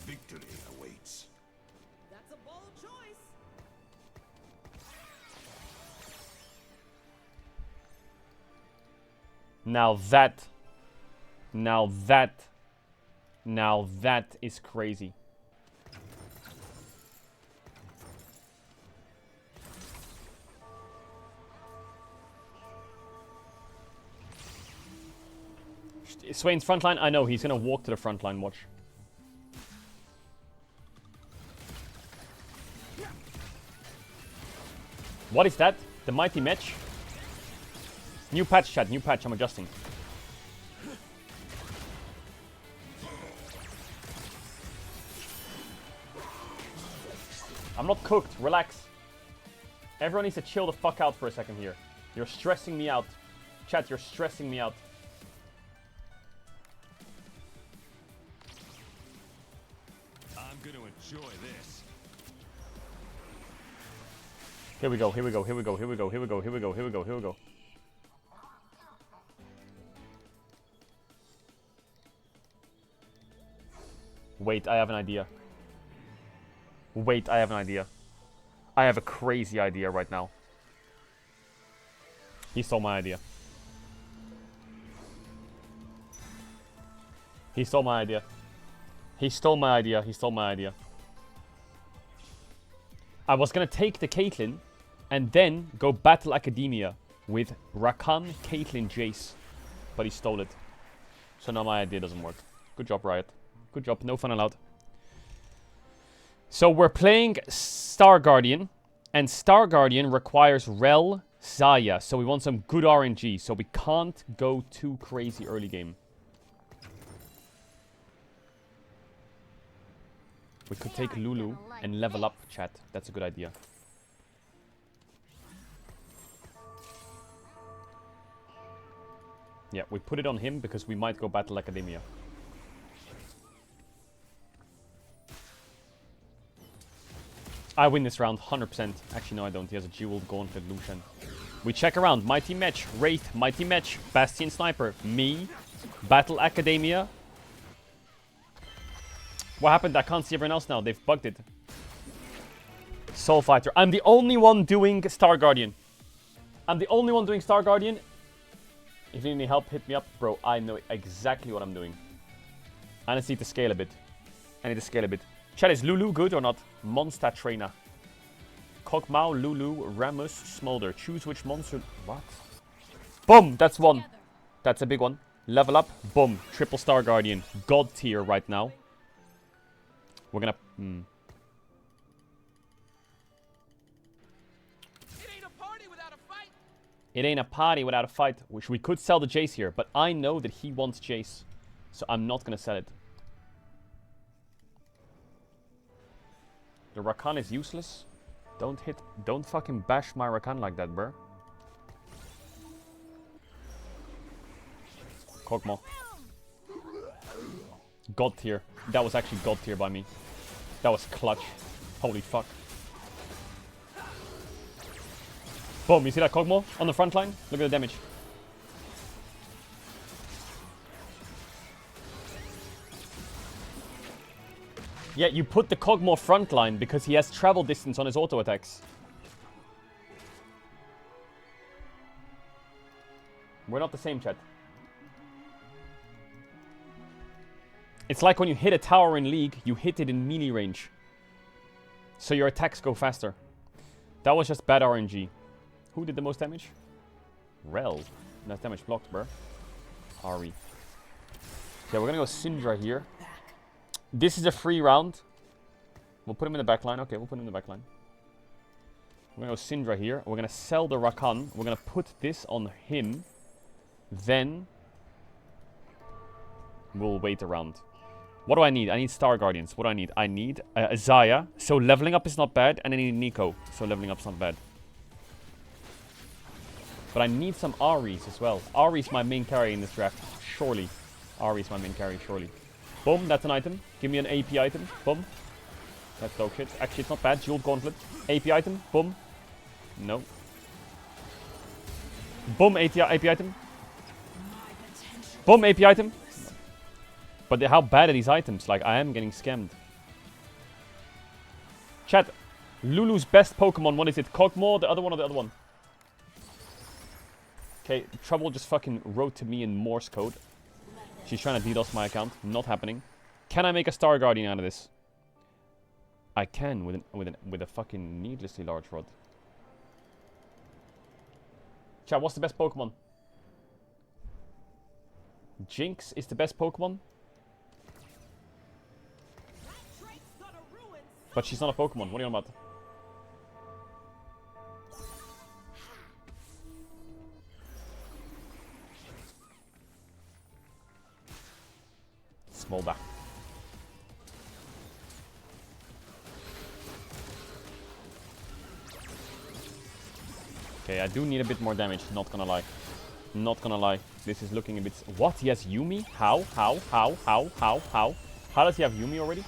Victory awaits. That's a bold choice. Now that is crazy. Swain's frontline, I know, he's gonna walk to the frontline, watch. What is that? The mighty match? New patch, chat, new patch, I'm adjusting. I'm not cooked, relax. Everyone needs to chill the fuck out for a second here. You're stressing me out. Chat, you're stressing me out. I'm gonna enjoy this. Here we go, here we go, here we go, here we go, here we go, here we go, here we go, here we go. Wait, I have an idea. Wait, I have an idea. I have a crazy idea right now. He stole my idea. He stole my idea. He stole my idea. He stole my idea. I was gonna take the Caitlyn and then go Battle Academia with Rakan, Caitlyn, Jace. But he stole it. So now my idea doesn't work. Good job, Riot. Good job. No fun allowed. So we're playing Star Guardian. And Star Guardian requires Rel, Xayah. So we want some good RNG. So we can't go too crazy early game. We could take Lulu and level up, chat. That's a good idea. Yeah, we put it on him because we might go Battle Academia. I win this round, 100%. Actually, no, I don't. He has a jeweled gauntlet Lucian. We check around. Mighty Match, Wraith, Mighty Match, Bastion Sniper, me, Battle Academia. What happened? I can't see everyone else now. They've bugged it. Soul Fighter. I'm the only one doing Star Guardian. I'm the only one doing Star Guardian. If you need any help, hit me up. Bro, I know exactly what I'm doing. I just need to scale a bit. I need to scale a bit. Chat, is Lulu good or not? Monster Trainer. Kog'Maw, Lulu, Rammus, Smolder. Choose which monster... What? Boom! That's one. That's a big one. Level up. Boom. Triple Star Guardian. God tier right now. We're gonna... It ain't a party without a fight, which we could sell the Jace here, but I know that he wants Jace, so I'm not gonna sell it. The Rakan is useless. Don't fucking bash my Rakan like that, bruh. Kog'Maw. God tier. That was actually God tier by me. That was clutch. Holy fuck. Boom, you see that Kog'Maw on the front line? Look at the damage. Yeah, you put the Kog'Maw front line because he has travel distance on his auto attacks. We're not the same, chat. It's like when you hit a tower in League, you hit it in melee range. So your attacks go faster. That was just bad RNG. Who did the most damage? Rel. Nice damage blocked, bro. Ari. Okay, we're gonna go Syndra here. This is a free round. We'll put him in the back line. Okay, we'll put him in the back line. We're gonna go Syndra here. We're gonna sell the Rakan. We're gonna put this on him. Then we'll wait around. What do I need? I need Star Guardians. What do I need? I need Zaya. So leveling up is not bad. And I need Nico. So leveling up is not bad. But I need some Aries as well. Aries my main carry in this draft. Surely. Aries my main carry, surely. Boom, that's an item. Give me an AP item. Boom. That's dog shit. Actually, it's not bad. Jeweled Gauntlet. AP item. Boom. No. Boom, AP item. Boom, AP item. But how bad are these items? Like, I am getting scammed. Chat. Lulu's best Pokemon. What is it? Kog'Maw, the other one, or the other one? Okay, Trouble just fucking wrote to me in Morse code. She's trying to DDoS my account. Not happening. Can I make a Star Guardian out of this? I can with a fucking needlessly large rod. Chat, what's the best Pokemon? Jinx is the best Pokemon. But she's not a Pokemon. What are you on about? Smolder. Okay, I do need a bit more damage, not gonna lie. Not gonna lie. This is looking a bit... What? He has Yumi? How? How does he have Yumi already?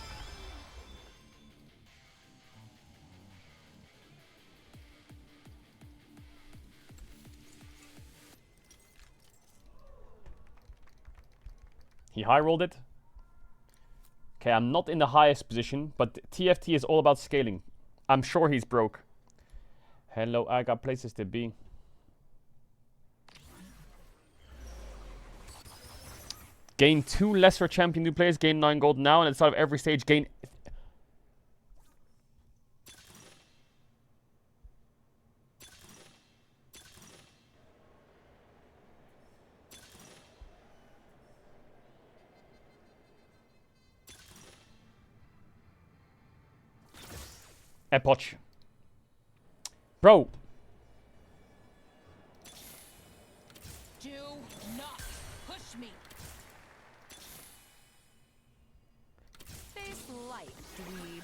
He high rolled it. Okay, I'm not in the highest position, but TFT is all about scaling. I'm sure he's broke. Hello, I got places to be. Gain 2 lesser champion new players, gain 9 gold now, and at the start of every stage, gain... Epoch. Bro. Do not push me. Face light, dweeb.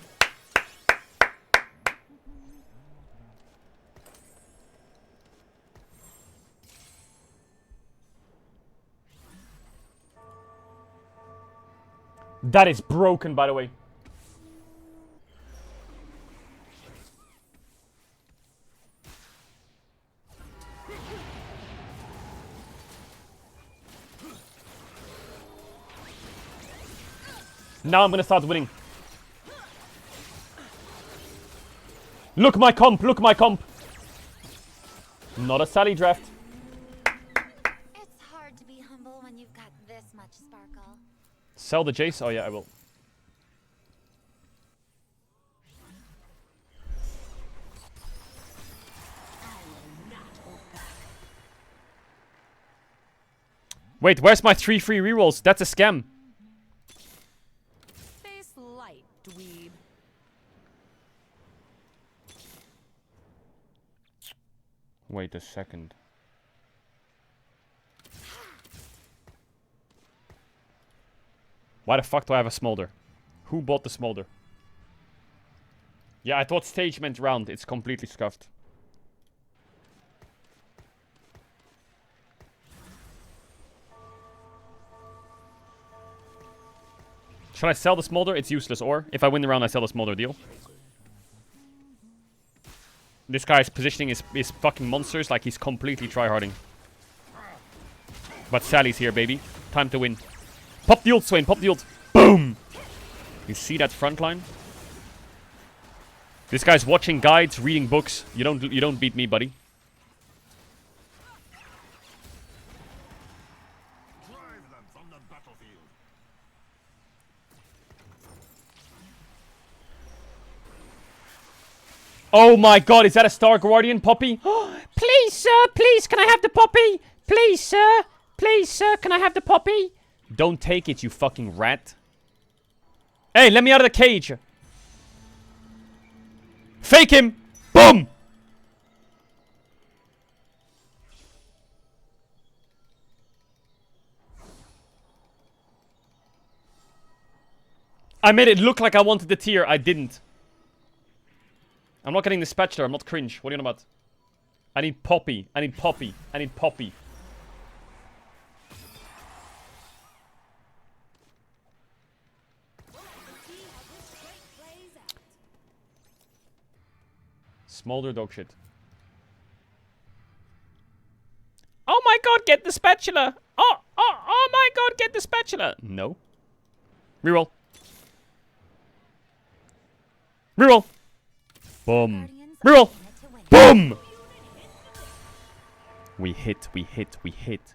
That is broken, by the way. Now I'm gonna start winning. Look my comp, look my comp. Not a Sally draft. It's hard to be humble when you've got this much sparkle. Sell the Jace? Oh yeah, I will. Wait, where's my 3 free rerolls? That's a scam. Face light, dweeb. Wait a second. Why the fuck do I have a smolder? Who bought the smolder? Yeah, I thought stage meant round. It's completely scuffed. Should I sell the smolder? It's useless. Or if I win the round, I sell the smolder. Deal. This guy's positioning is fucking monsters. Like he's completely tryharding. But Sally's here, baby. Time to win. Pop the ult, Swain. Pop the ult. Boom. You see that front line? This guy's watching guides, reading books. You don't beat me, buddy. Oh my god, is that a Star Guardian Poppy? Please, sir, please, can I have the Poppy? Please, sir. Please, sir, can I have the Poppy? Don't take it, you fucking rat. Hey, let me out of the cage. Fake him. Boom. I made it look like I wanted the tier. I didn't. I'm not getting the spatula. I'm not cringe. What are you on about? I need Poppy. I need Poppy. I need Poppy. Smolder dog shit. Oh my god, get the spatula! Oh my god, get the spatula! No. Reroll. Reroll! Boom. Reroll! Boom! We hit, we hit, we hit.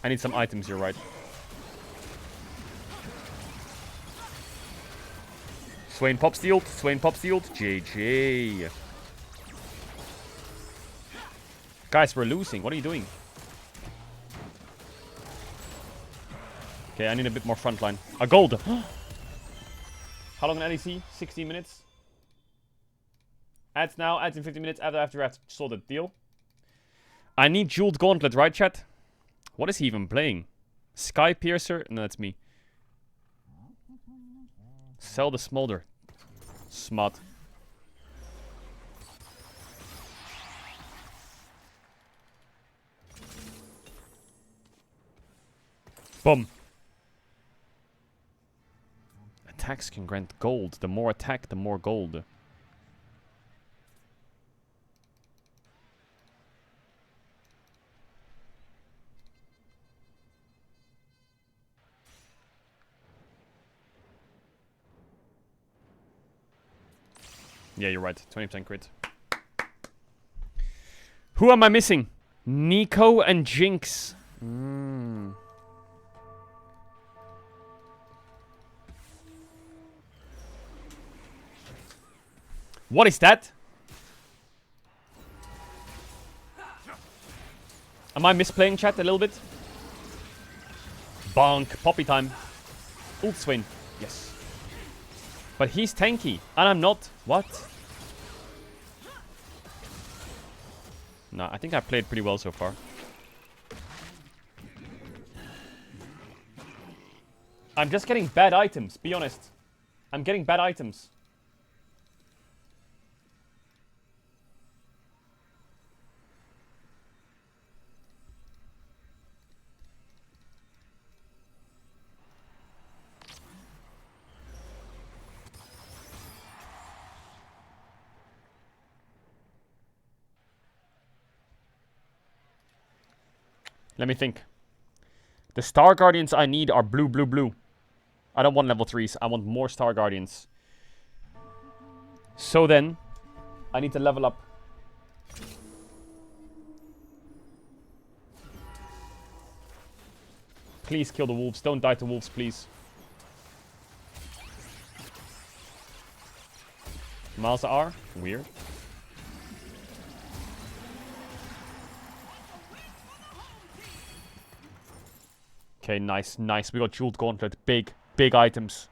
I need some items here, right? Swain pops the ult. Swain pops the ult. JJ. Guys, we're losing. What are you doing? Okay, I need a bit more frontline. A gold. How long an LEC? 16 minutes. Ads now. Ads in 15 minutes. After I've sold the deal. I need Jeweled Gauntlet, right, chat? What is he even playing? Sky Piercer? No, that's me. Sell the smolder. Smart. Boom. Attacks can grant gold. The more attack, the more gold. Yeah, you're right. 20% crit. Who am I missing? Nico and Jinx. What is that? Am I misplaying chat a little bit? Bonk. Poppy time. Ult Swain. Yes. But he's tanky. And I'm not. What? No, I think I played pretty well so far. I'm just getting bad items. Be honest. I'm getting bad items. Let me think. The Star Guardians I need are blue, blue, blue. I don't want level 3s. I want more Star Guardians. So then, I need to level up. Please kill the wolves. Don't die to wolves, please. Miles R? Weird. Okay, nice, nice. We got Jeweled Gauntlet. Big, big items.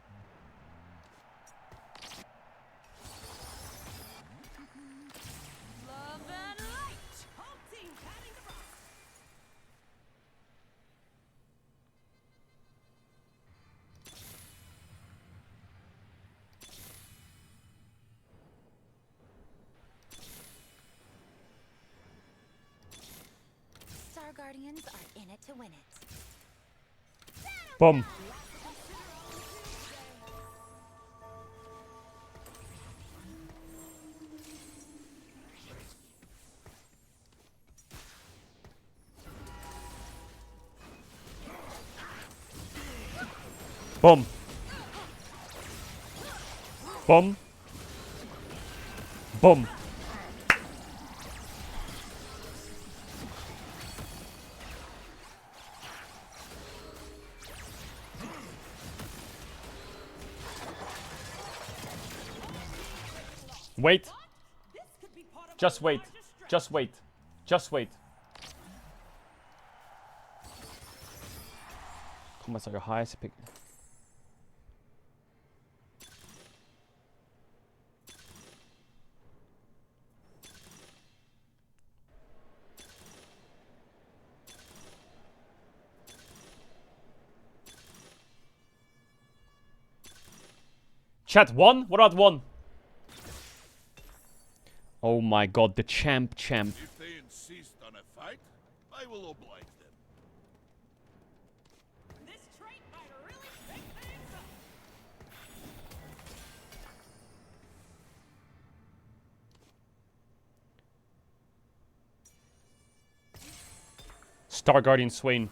Guardians are in it to win it. Boom. Boom. Boom. Boom. Wait. Just wait. Just wait. Just wait. Kommer så high as pick. Chat, one? What about one? Oh my god, the champ. If they insist on a fight, I will oblige them. This trait might really pick things up. Star Guardian Swain.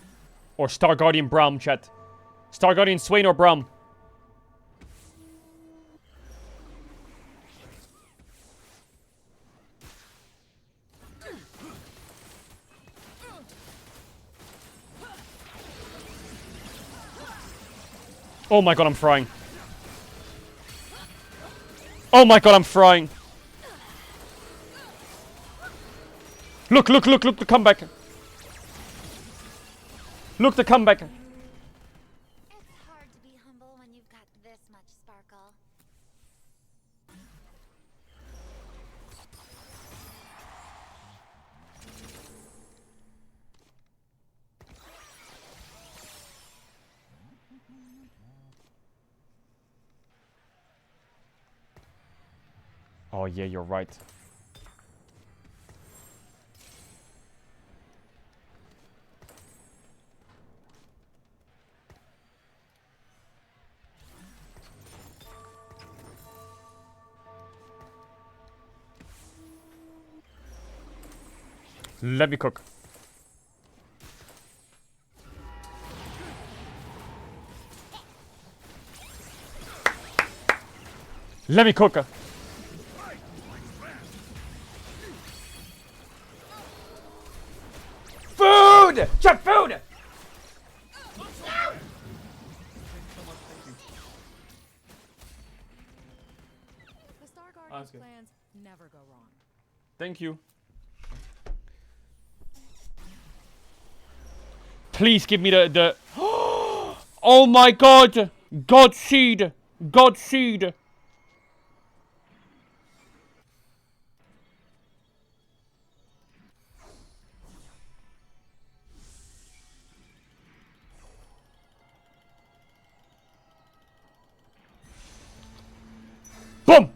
Or Star Guardian Braum, chat. Star Guardian Swain or Braum. Oh my god, I'm frying. Oh my god, I'm frying. Look, the comeback. Look, the comeback. It's hard to be humble when you've got this much sparkle. Oh yeah, you're right. Let me cook. Let me cook. Food! Chat, food! The Star Guardian's plans never go wrong. Thank you. Please give me the oh my god! God seed! God seed! Boom!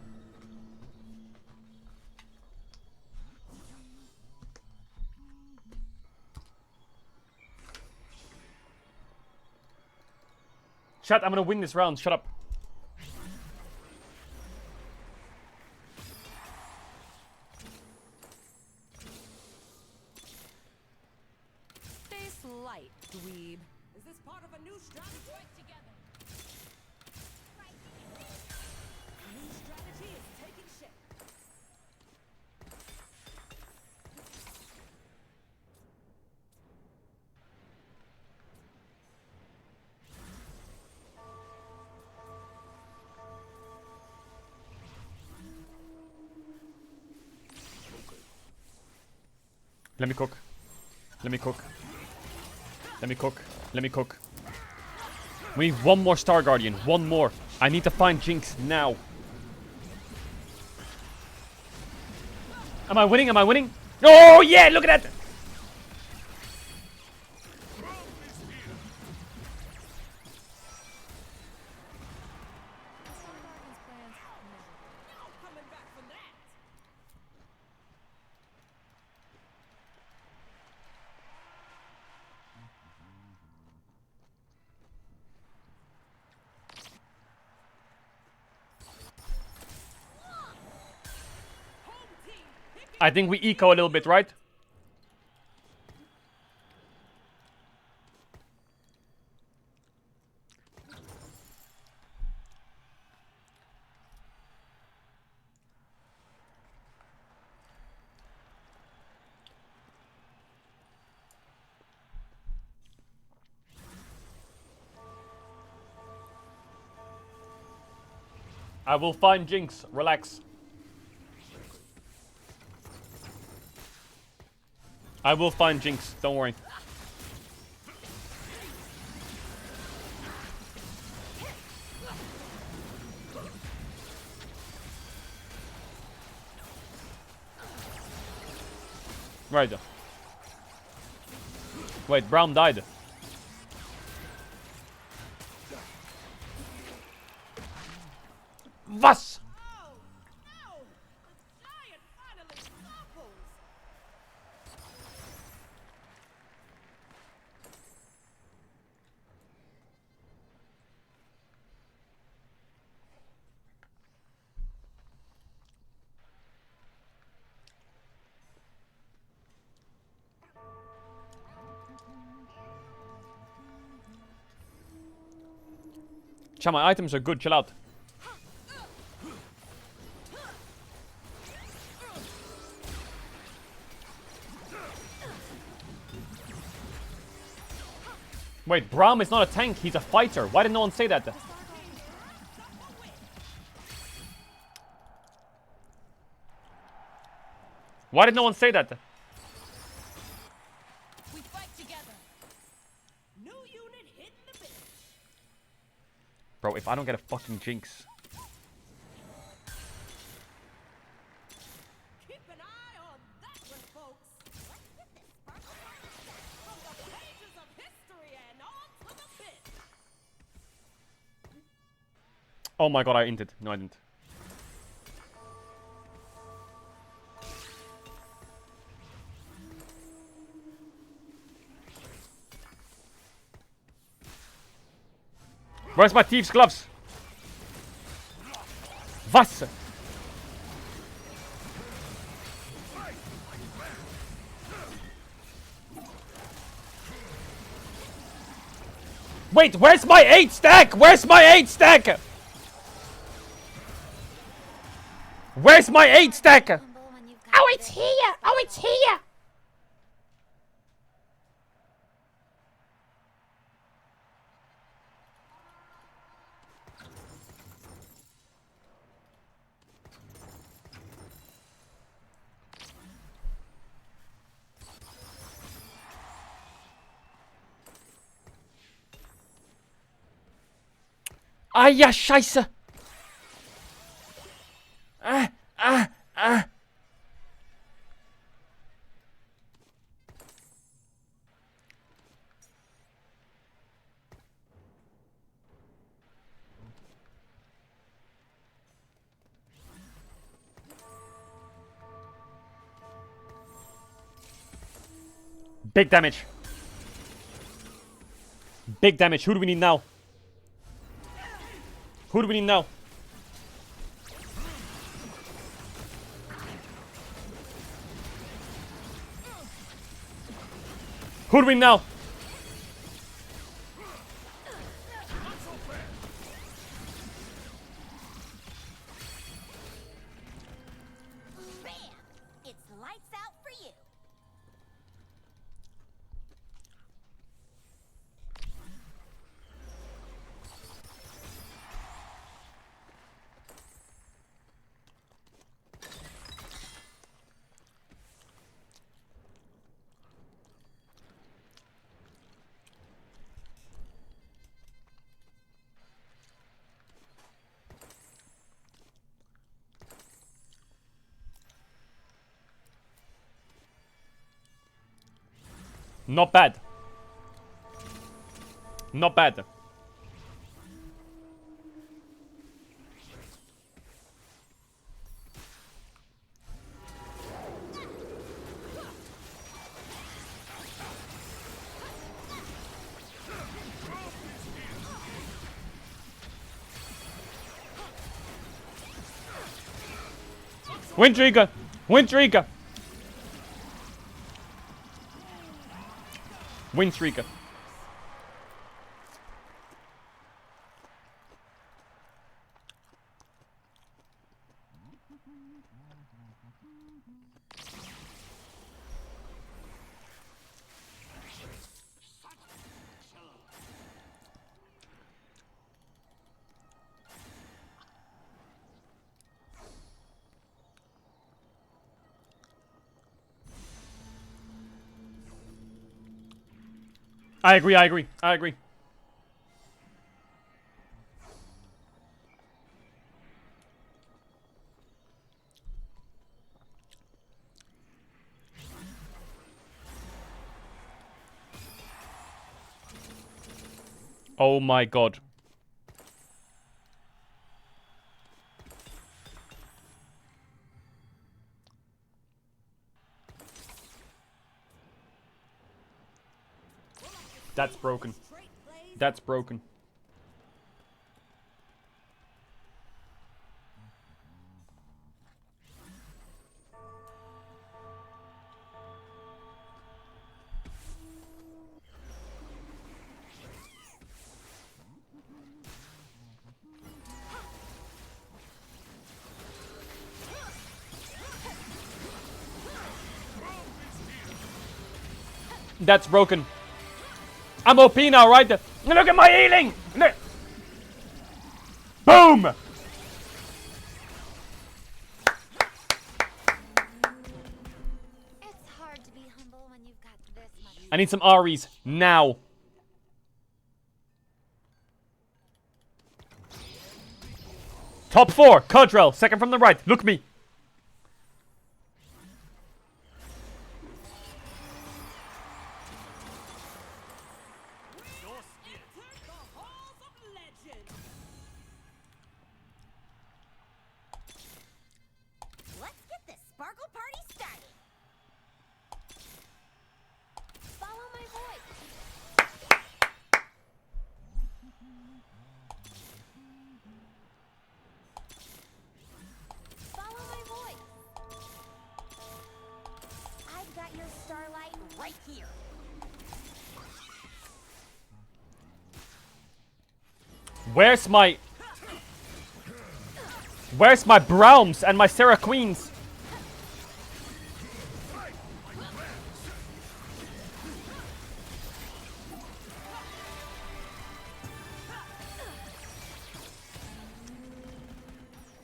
Chat, I'm gonna win this round. Shut up. Face light, dweeb. Is this part of a new strategy? Together. New strategy is taking shape. Let me cook. Let me cook. Let me cook. Let me cook. We need one more Star Guardian. One more. I need to find Jinx now. Am I winning? Am I winning? Oh yeah! Look at that! I think we eco a little bit, right? I will find Jinx. Relax. I will find Jinx. Don't worry. Right. Wait, Brown died. Was? Chat, my items are good, chill out. Wait, Braum is not a tank, he's a fighter. Why did no one say that? Why did no one say that? We fight together. New unit hitting the bit. Bro, if I don't get a fucking Jinx. Keep an eye on that one, folks. From the pages of history and on to the bit. Oh my god, I inted. No, I didn't. Where's my thieves' gloves? Was? Wait, where's my 8 stack? Where's my 8 stack? Where's my 8 stack? Oh, it's here! Oh, it's here! Ah ja, scheiße! Big damage. Big damage. Who do we need now? Who do we need now? Who do we need now? Bam! It's lights out for you. Not bad. Not bad. Win trigger! Win trigger! Win streaker. I agree, I agree, I agree. Oh my god. That's broken. That's broken. That's broken. I'm OP now, right? Look at my healing! Look. Boom! It's hard to be humble when you've got this much. I need some Aries now. Top 4, Caedrel, second from the right. Look me. Let's get this sparkle party started. Follow my voice. Follow my voice. I've got your starlight right here. Where's my Browns and my Sarah Queens?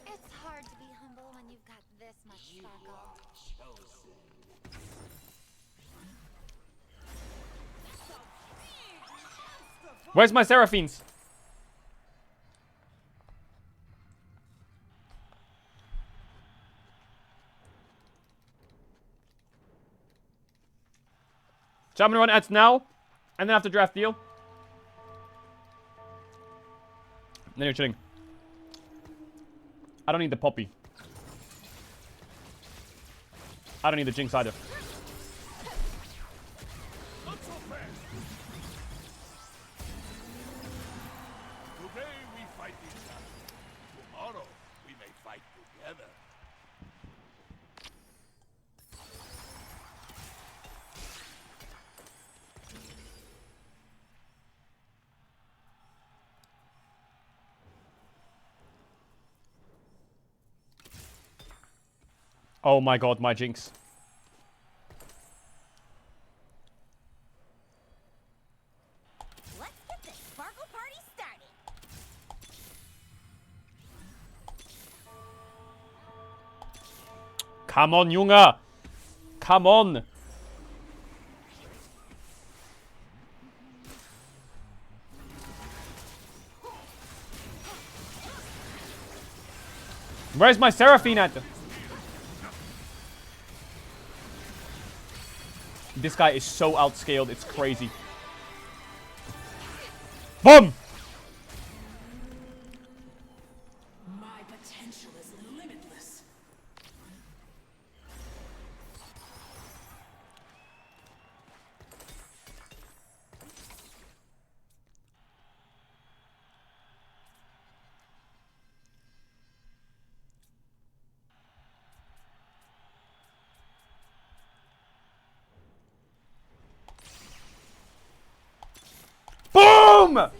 It's hard to be humble when you've got this much sparkle. Where's my Seraphines? So I'm gonna run ads now, and then after draft deal. And then you're chilling. I don't need the poppy. I don't need the jinx either. Today we fight each other. Tomorrow we may fight together. Oh my god, my jinx. Let's get this sparkle party started. Come on, Junge! Come on! Where's my Seraphine at? This guy is so outscaled, it's crazy. Boom! My potential is limitless. Boom!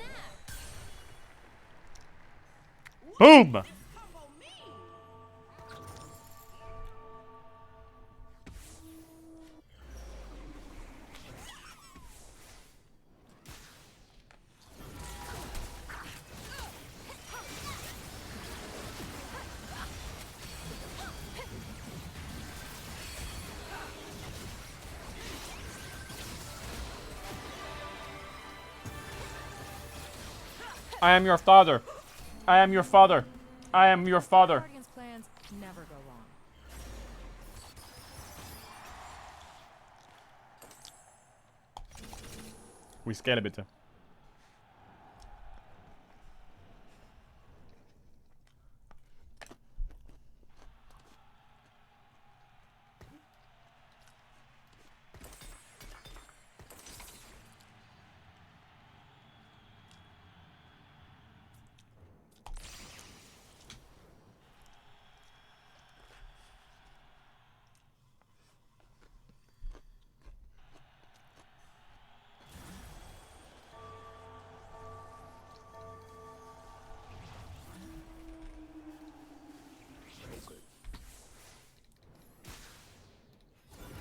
Boom! I am your father. I am your father. I am your father. Guardian's plans never go wrong. We scale a bit.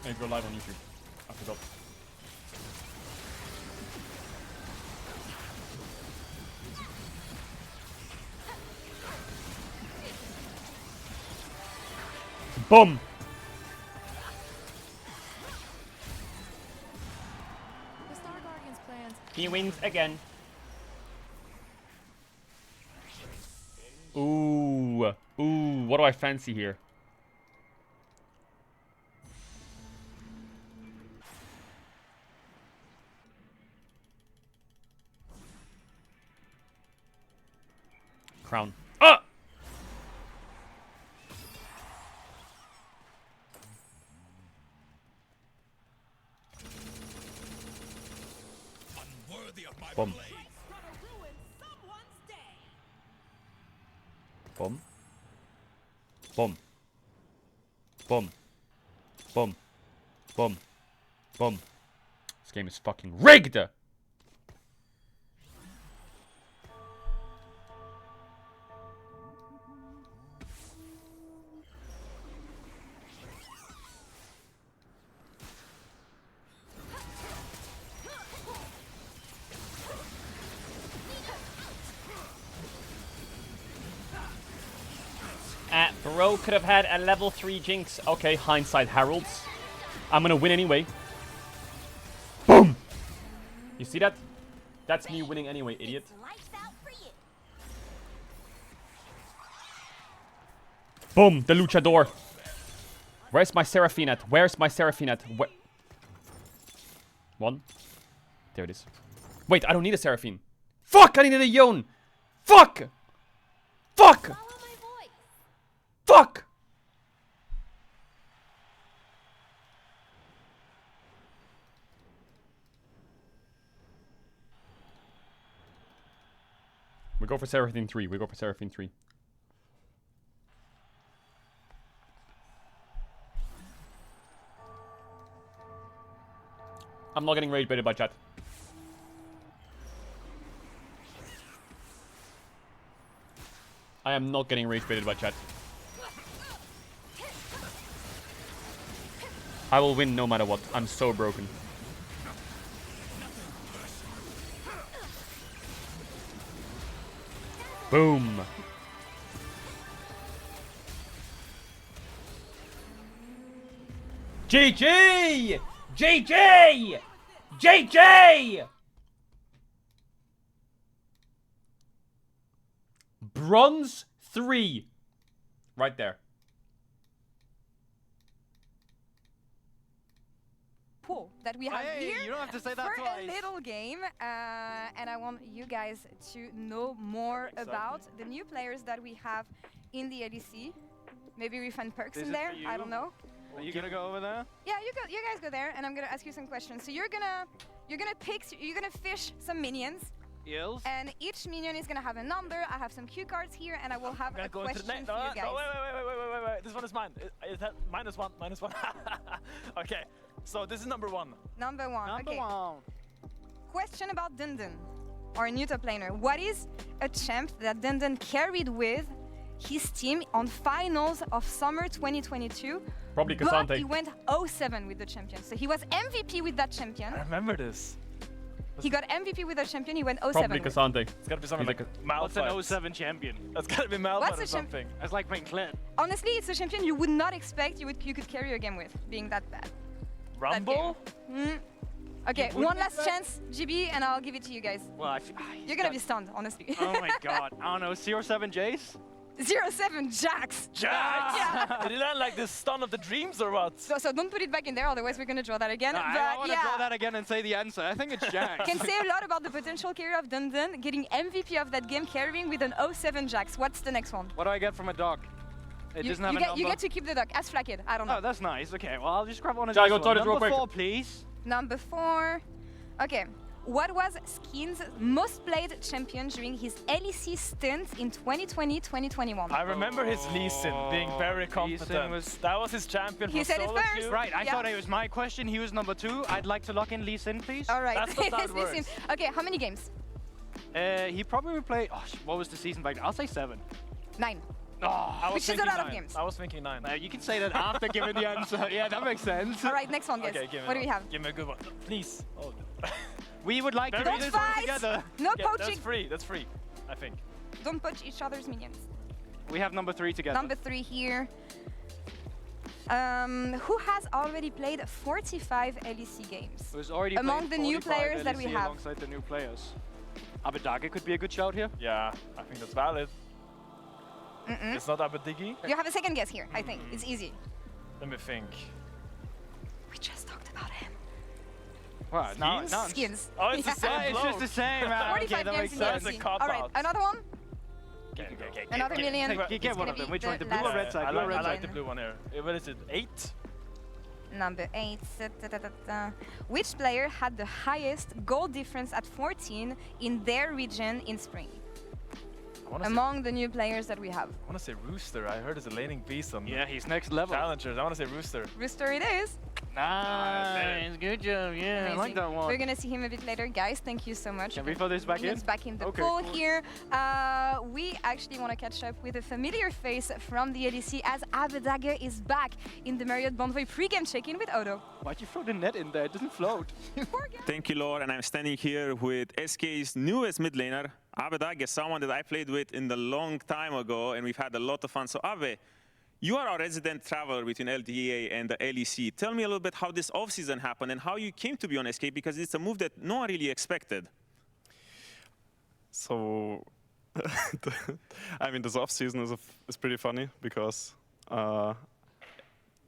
Hey, go live on YouTube. I forgot. Boom! The Star Guardian's plans. He wins again. Ooh. Ooh, what do I fancy here? Crown. Ah! Boom. Boom. Boom. Boom. Boom. Boom. Boom. This game is fucking rigged! Bro could have had a level 3 Jinx. Okay, hindsight heralds. I'm gonna win anyway. Boom! You see that? That's me winning anyway, idiot. Boom! The luchador. Where's my Seraphine at? Where's my Seraphine at? Where? One. There it is. Wait, I don't need a Seraphine. Fuck! I needed a Yone! Fuck! Fuck! Fuck! We go for Seraphine 3. We go for Seraphine 3. I'm not getting rage baited by chat. I am not getting rage baited by chat. I will win no matter what. I'm so broken. Boom. GG! GG! GG! Bronze 3. Right there. Pool that we have here you don't have to say that for twice. a little game, and I want you guys to know more about the new players that we have in the ADC. Maybe we find perks in there. I don't know. Are you gonna go over there? Yeah, you guys go there, and I'm gonna ask you some questions. So you're gonna fish some minions. Yes. And each minion is gonna have a number. I have some cue cards here, and I will have a question for you guys. No, wait. This one is mine. Is that -1? -1. Okay. So this is number 1. Number 1. Number okay. 1. Question about Dundun. our new top laner. What is a champ that Dundun carried with his team on finals of summer 2022? Probably But Cassante. he went 0-7 with the champion. So he was MVP with that champion. I remember this. He got MVP with that champion. He went 0-7. Probably with. Cassante. It's gotta be something like What's an Malphite. 07 champion? That's gotta be Malphite What's or a champ- something. That's like playing Clint. Honestly, it's a champion you would not expect you could carry a game with, being that bad. Rumble? Okay, You one wouldn't last expect- chance, GB, and I'll give it to you guys. Well, You're gonna be stunned, honestly. Oh my god. I don't know. CR7 Jace? 0-7 Jax. Jax! Yeah. Did he land like this stun of the dreams or what? So don't put it back in there, otherwise we're gonna draw that again. I want to draw that again and say the answer. I think it's Jax. Can say a lot about the potential career of Dundun, getting MVP of that game, carrying with an 0-7 Jax. What's the next one? What do I get from a dog? It doesn't have a number. You get to keep the dog, as Flackid. I don't know. Oh, that's nice. Okay, well, I'll just grab one of Jai, these. go toilet real Number quick. 4, please. Number 4. Okay. What was Skin's most played champion during his LEC stint in 2020-2021? I remember his Lee Sin being very competent. That was his champion He for said it solo first. queue. Right, I thought it was my question. He was number 2. I'd like to lock in Lee Sin, please. All right. That's not how it Lee Sin. works. Okay, how many games? He probably played. Oh, what was the season back then? I'll say 7. 9. Oh, I was Which is a thinking lot of 9. games. I was thinking 9. You can say that after giving the answer. Yeah, that makes sense. All right, next one, guys. Okay, give me What do we one. have? Give me a good one. Please. Oh. We would like to do Don't this one fight! together. No Yeah, poaching. that's free. That's free. I think. Don't poach each other's minions. We have number 3 together. Number 3 here. Who has already played 45 LEC games? Who's already among played the new 45 players that we LEC have? Alongside the new players. Abedage could be a good shout here. Yeah, I think that's valid. It's not Abedigi. You have a second guess here, I think. It's easy. Let me think. We just talked about him. What? Skins? Skins. Oh, it's the same It's bloke. just the same. 45 that games makes in sense. LEC. cop All right, out. another one? Okay. Another million. Get It's one gonna of them. be Which one? The blue last or red side? I Blue or red like side? the blue one here. What is it? 8? Number 8. Which player had the highest goal difference at 14 in their region in spring? Among the new players that we have. I want to say Rooster. I heard it's a laning beast on Yeah, he's next level. Challengers. I want to say Rooster. Rooster it is. Nice. Good job. Yeah, I like that one. We're gonna see him a bit later. Guys, thank you so much. Can we throw this back in? It's back in the Okay, pool cool. here. We actually want to catch up with a familiar face from the LEC as Abedage is back in the Marriott Bonvoy pre-game check-in with Odo. Why'd you throw the net in there? It doesn't float. Thank you, Lord. And I'm standing here with SK's newest mid laner, Abedage, someone that I played with in the long time ago, and we've had a lot of fun. So, Abe, you are our resident traveler between LDA and the LEC. Tell me a little bit how this offseason happened and how you came to be on SK, because it's a move that no one really expected. So, I mean, this off-season is pretty funny because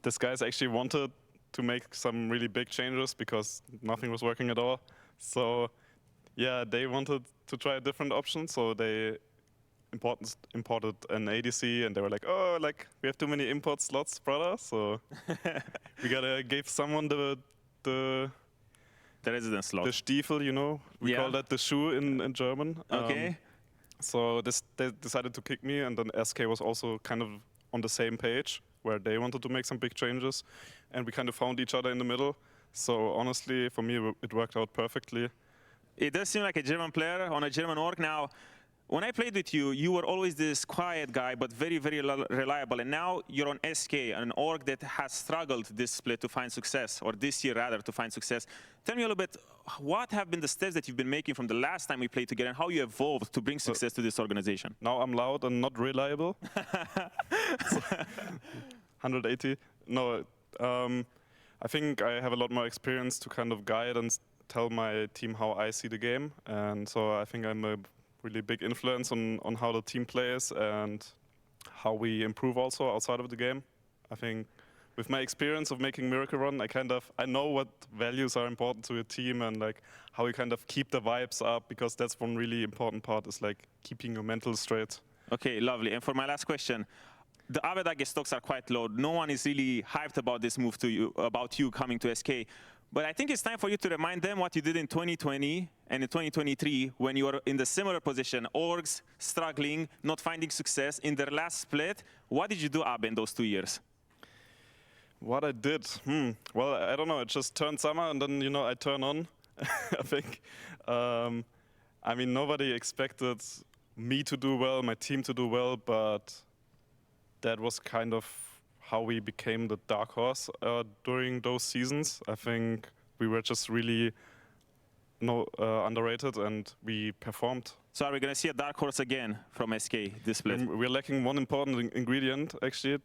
this guys actually wanted to make some really big changes because nothing was working at all. So, yeah, they wanted to try a different option. So they imported an ADC, and they were like, "Oh, like we have too many import slots, brother. So we gotta give someone the resident slot, the Stiefel, you know. We Yeah. call that the shoe in German. Okay. So they decided to pick me, and then SK was also kind of on the same page where they wanted to make some big changes, and we kind of found each other in the middle. So honestly, for me, it worked out perfectly. It does seem like a German player on a German org. Now, when I played with you, you were always this quiet guy, but very, very reliable. And now you're on SK, an org that has struggled this split to find success, or this year rather, to find success. Tell me a little bit, what have been the steps that you've been making from the last time we played together, and how you evolved to bring success to this organization? Now I'm loud and not reliable. 180. No, I think I have a lot more experience to kind of guide and tell my team how I see the game. And so I think I'm a really big influence on how the team plays and how we improve also outside of the game. I think with my experience of making Miracle Run, I know what values are important to a team and like how we kind of keep the vibes up, because that's one really important part, is like keeping your mental straight. Okay, lovely. And for my last question, the Abedage stocks are quite low. No one is really hyped about this move to you, about you coming to SK. But I think it's time for you to remind them what you did in 2020 and in 2023 when you were in the similar position, orgs struggling, not finding success in their last split. What did you do, Abe, in those 2 years? What I did? Well, I don't know. It just turned summer, and then, you know, I turn on, I think. I mean, nobody expected me to do well, my team to do well, but that was kind of how we became the dark horse during those seasons. I think we were just really underrated and we performed. So are we going to see a dark horse again from SK this split? We're lacking one important ingredient, actually.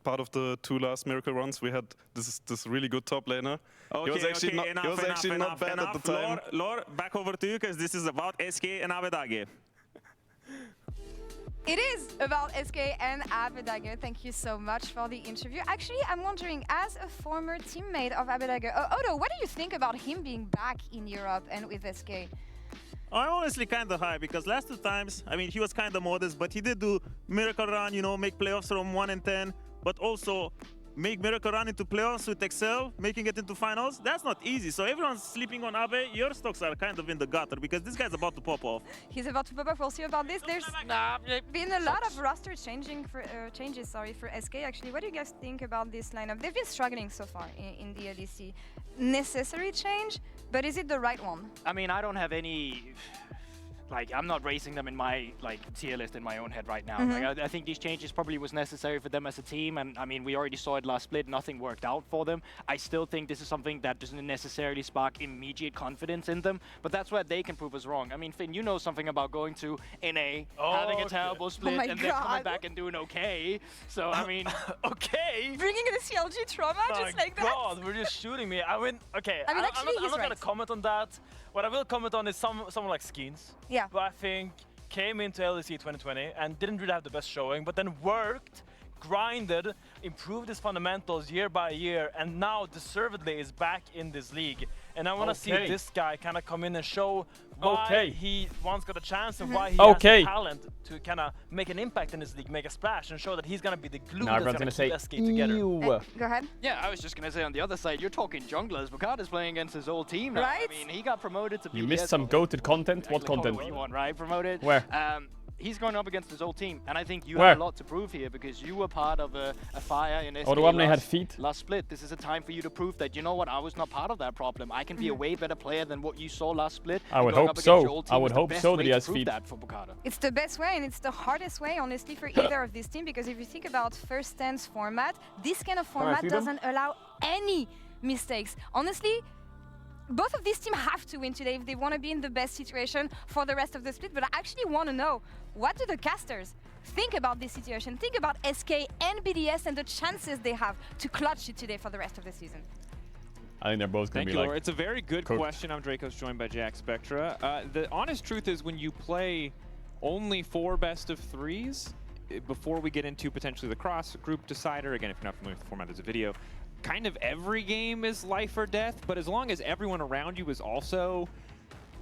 Part of the 2 last miracle runs, we had this really good top laner. Okay, he was actually not bad at the time. Lore, back over to you, because this is about SK and Avedage. It is about SK and Avedage. Thank you so much for the interview. Actually, I'm wondering, as a former teammate of Avedage, Odo, what do you think about him being back in Europe and with SK? I'm honestly kind of high, because last 2 times, I mean, he was kind of modest, but he did do miracle run, you know, make playoffs from 1 and 10, but also make miracle run into playoffs with Excel, making it into finals. That's not easy. So everyone's sleeping on Abe. Your stocks are kind of in the gutter, because this guy's about to pop off. He's about to pop off. We'll see about this. There's been a lot of roster changes for SK. Actually, what do you guys think about this lineup? They've been struggling so far in the LEC. Necessary change, but is it the right one? I mean, I don't have any... Like, I'm not racing them in my tier list in my own head right now. Like, I think these changes probably was necessary for them as a team, and I mean, we already saw it last split. Nothing worked out for them. I still think this is something that doesn't necessarily spark immediate confidence in them, but that's where they can prove us wrong. I mean, Finn, you know something about going to NA, having a terrible split, and then coming back and doing okay. So I mean, okay, bringing in the CLG trauma just like that. God, we're just shooting me. I mean, okay. I mean, actually, I'm not gonna comment on that. What I will comment on is someone like Skeens. Yeah. Who I think came into LEC 2020 and didn't really have the best showing, but then worked, grinded, improved his fundamentals year by year, and now deservedly is back in this league. And I want to see this guy kind of come in and show why he once got a chance and why he has the talent to kind of make an impact in this league, make a splash, and show that he's going to be the glue that's going to keep SK together. Go ahead. Yeah, I was just going to say on the other side, you're talking junglers. Bukata's playing against his old team now. Right? I mean, he got promoted to BDS. You missed some goated content. What content? What you want, right? Promoted. Where? He's going up against his old team, and I think you have a lot to prove here, because you were part of a fire in SK last split. This is a time for you to prove that, you know what, I was not part of that problem. I can be a way better player than what you saw last split. I would hope so. I would hope so that he has feet. It's the best way, and it's the hardest way, honestly, for either of these teams, because if you think about first stands format, this kind of format doesn't allow any mistakes. Honestly, both of these teams have to win today if they want to be in the best situation for the rest of the split, but I actually want to know, what do the casters think about this situation? Think about SK and BDS and the chances they have to clutch it today for the rest of the season. I think they're both going to be like... It's a very good question. I'm Dracos, joined by Jack Spectra. The honest truth is, when you play only 4 best-of-3s, before we get into potentially the cross-group decider, again, if you're not familiar with the format, there's a video, kind of every game is life or death, but as long as everyone around you is also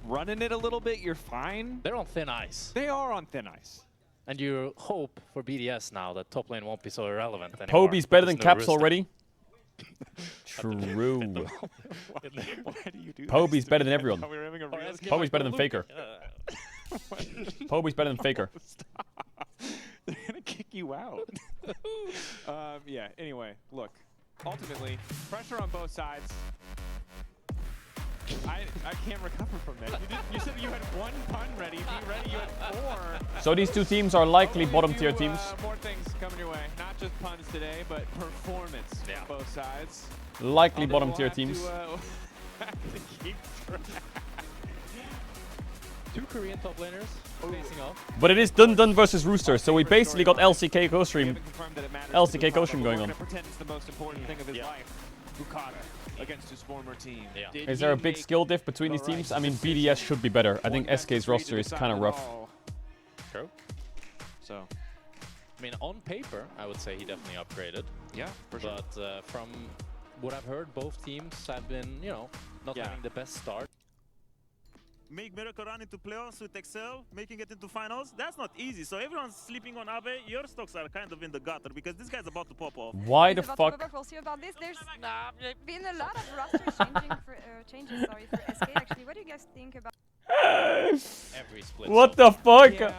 running it a little bit, you're fine. They're on thin ice. They are on thin ice. And you hope for BDS now that top lane won't be so irrelevant anymore. Poby's better than Caps already. True. Why do you do Poby's better than everyone. Poby's Poby's better than Faker. Poby's better than Faker. Stop. They're gonna kick you out. Yeah, anyway, look. Ultimately, pressure on both sides. I can't recover from that. You said you had 1 pun ready. Be ready, you had 4. So these 2 teams are likely bottom tier teams. More things coming your way. Not just puns today, but performance on both sides. Likely bottom tier teams. Have to keep track. 2 Korean top laners facing off. But it is Dun Dun versus Rooster, so we basically got LCK co-stream. LCK co-stream going on. Pretend it's the most important thing of his life. Bukata against his former team. Is there a big skill diff between these teams? I mean, BDS should be better. I think SK's roster is kind of rough. True. So, I mean, on paper, I would say he definitely upgraded. Yeah, for sure. But from what I've heard, both teams have been, you know, not having the best start. Make Miracle run into playoffs with Excel, making it into finals. That's not easy. So everyone's sleeping on Abe. Your stocks are kind of in the gutter, because this guy's about to pop off. Why the fuck? We'll see about this. There's been a lot of roster changes for SK. Actually, what do you guys think about every split? What the fuck? Yeah.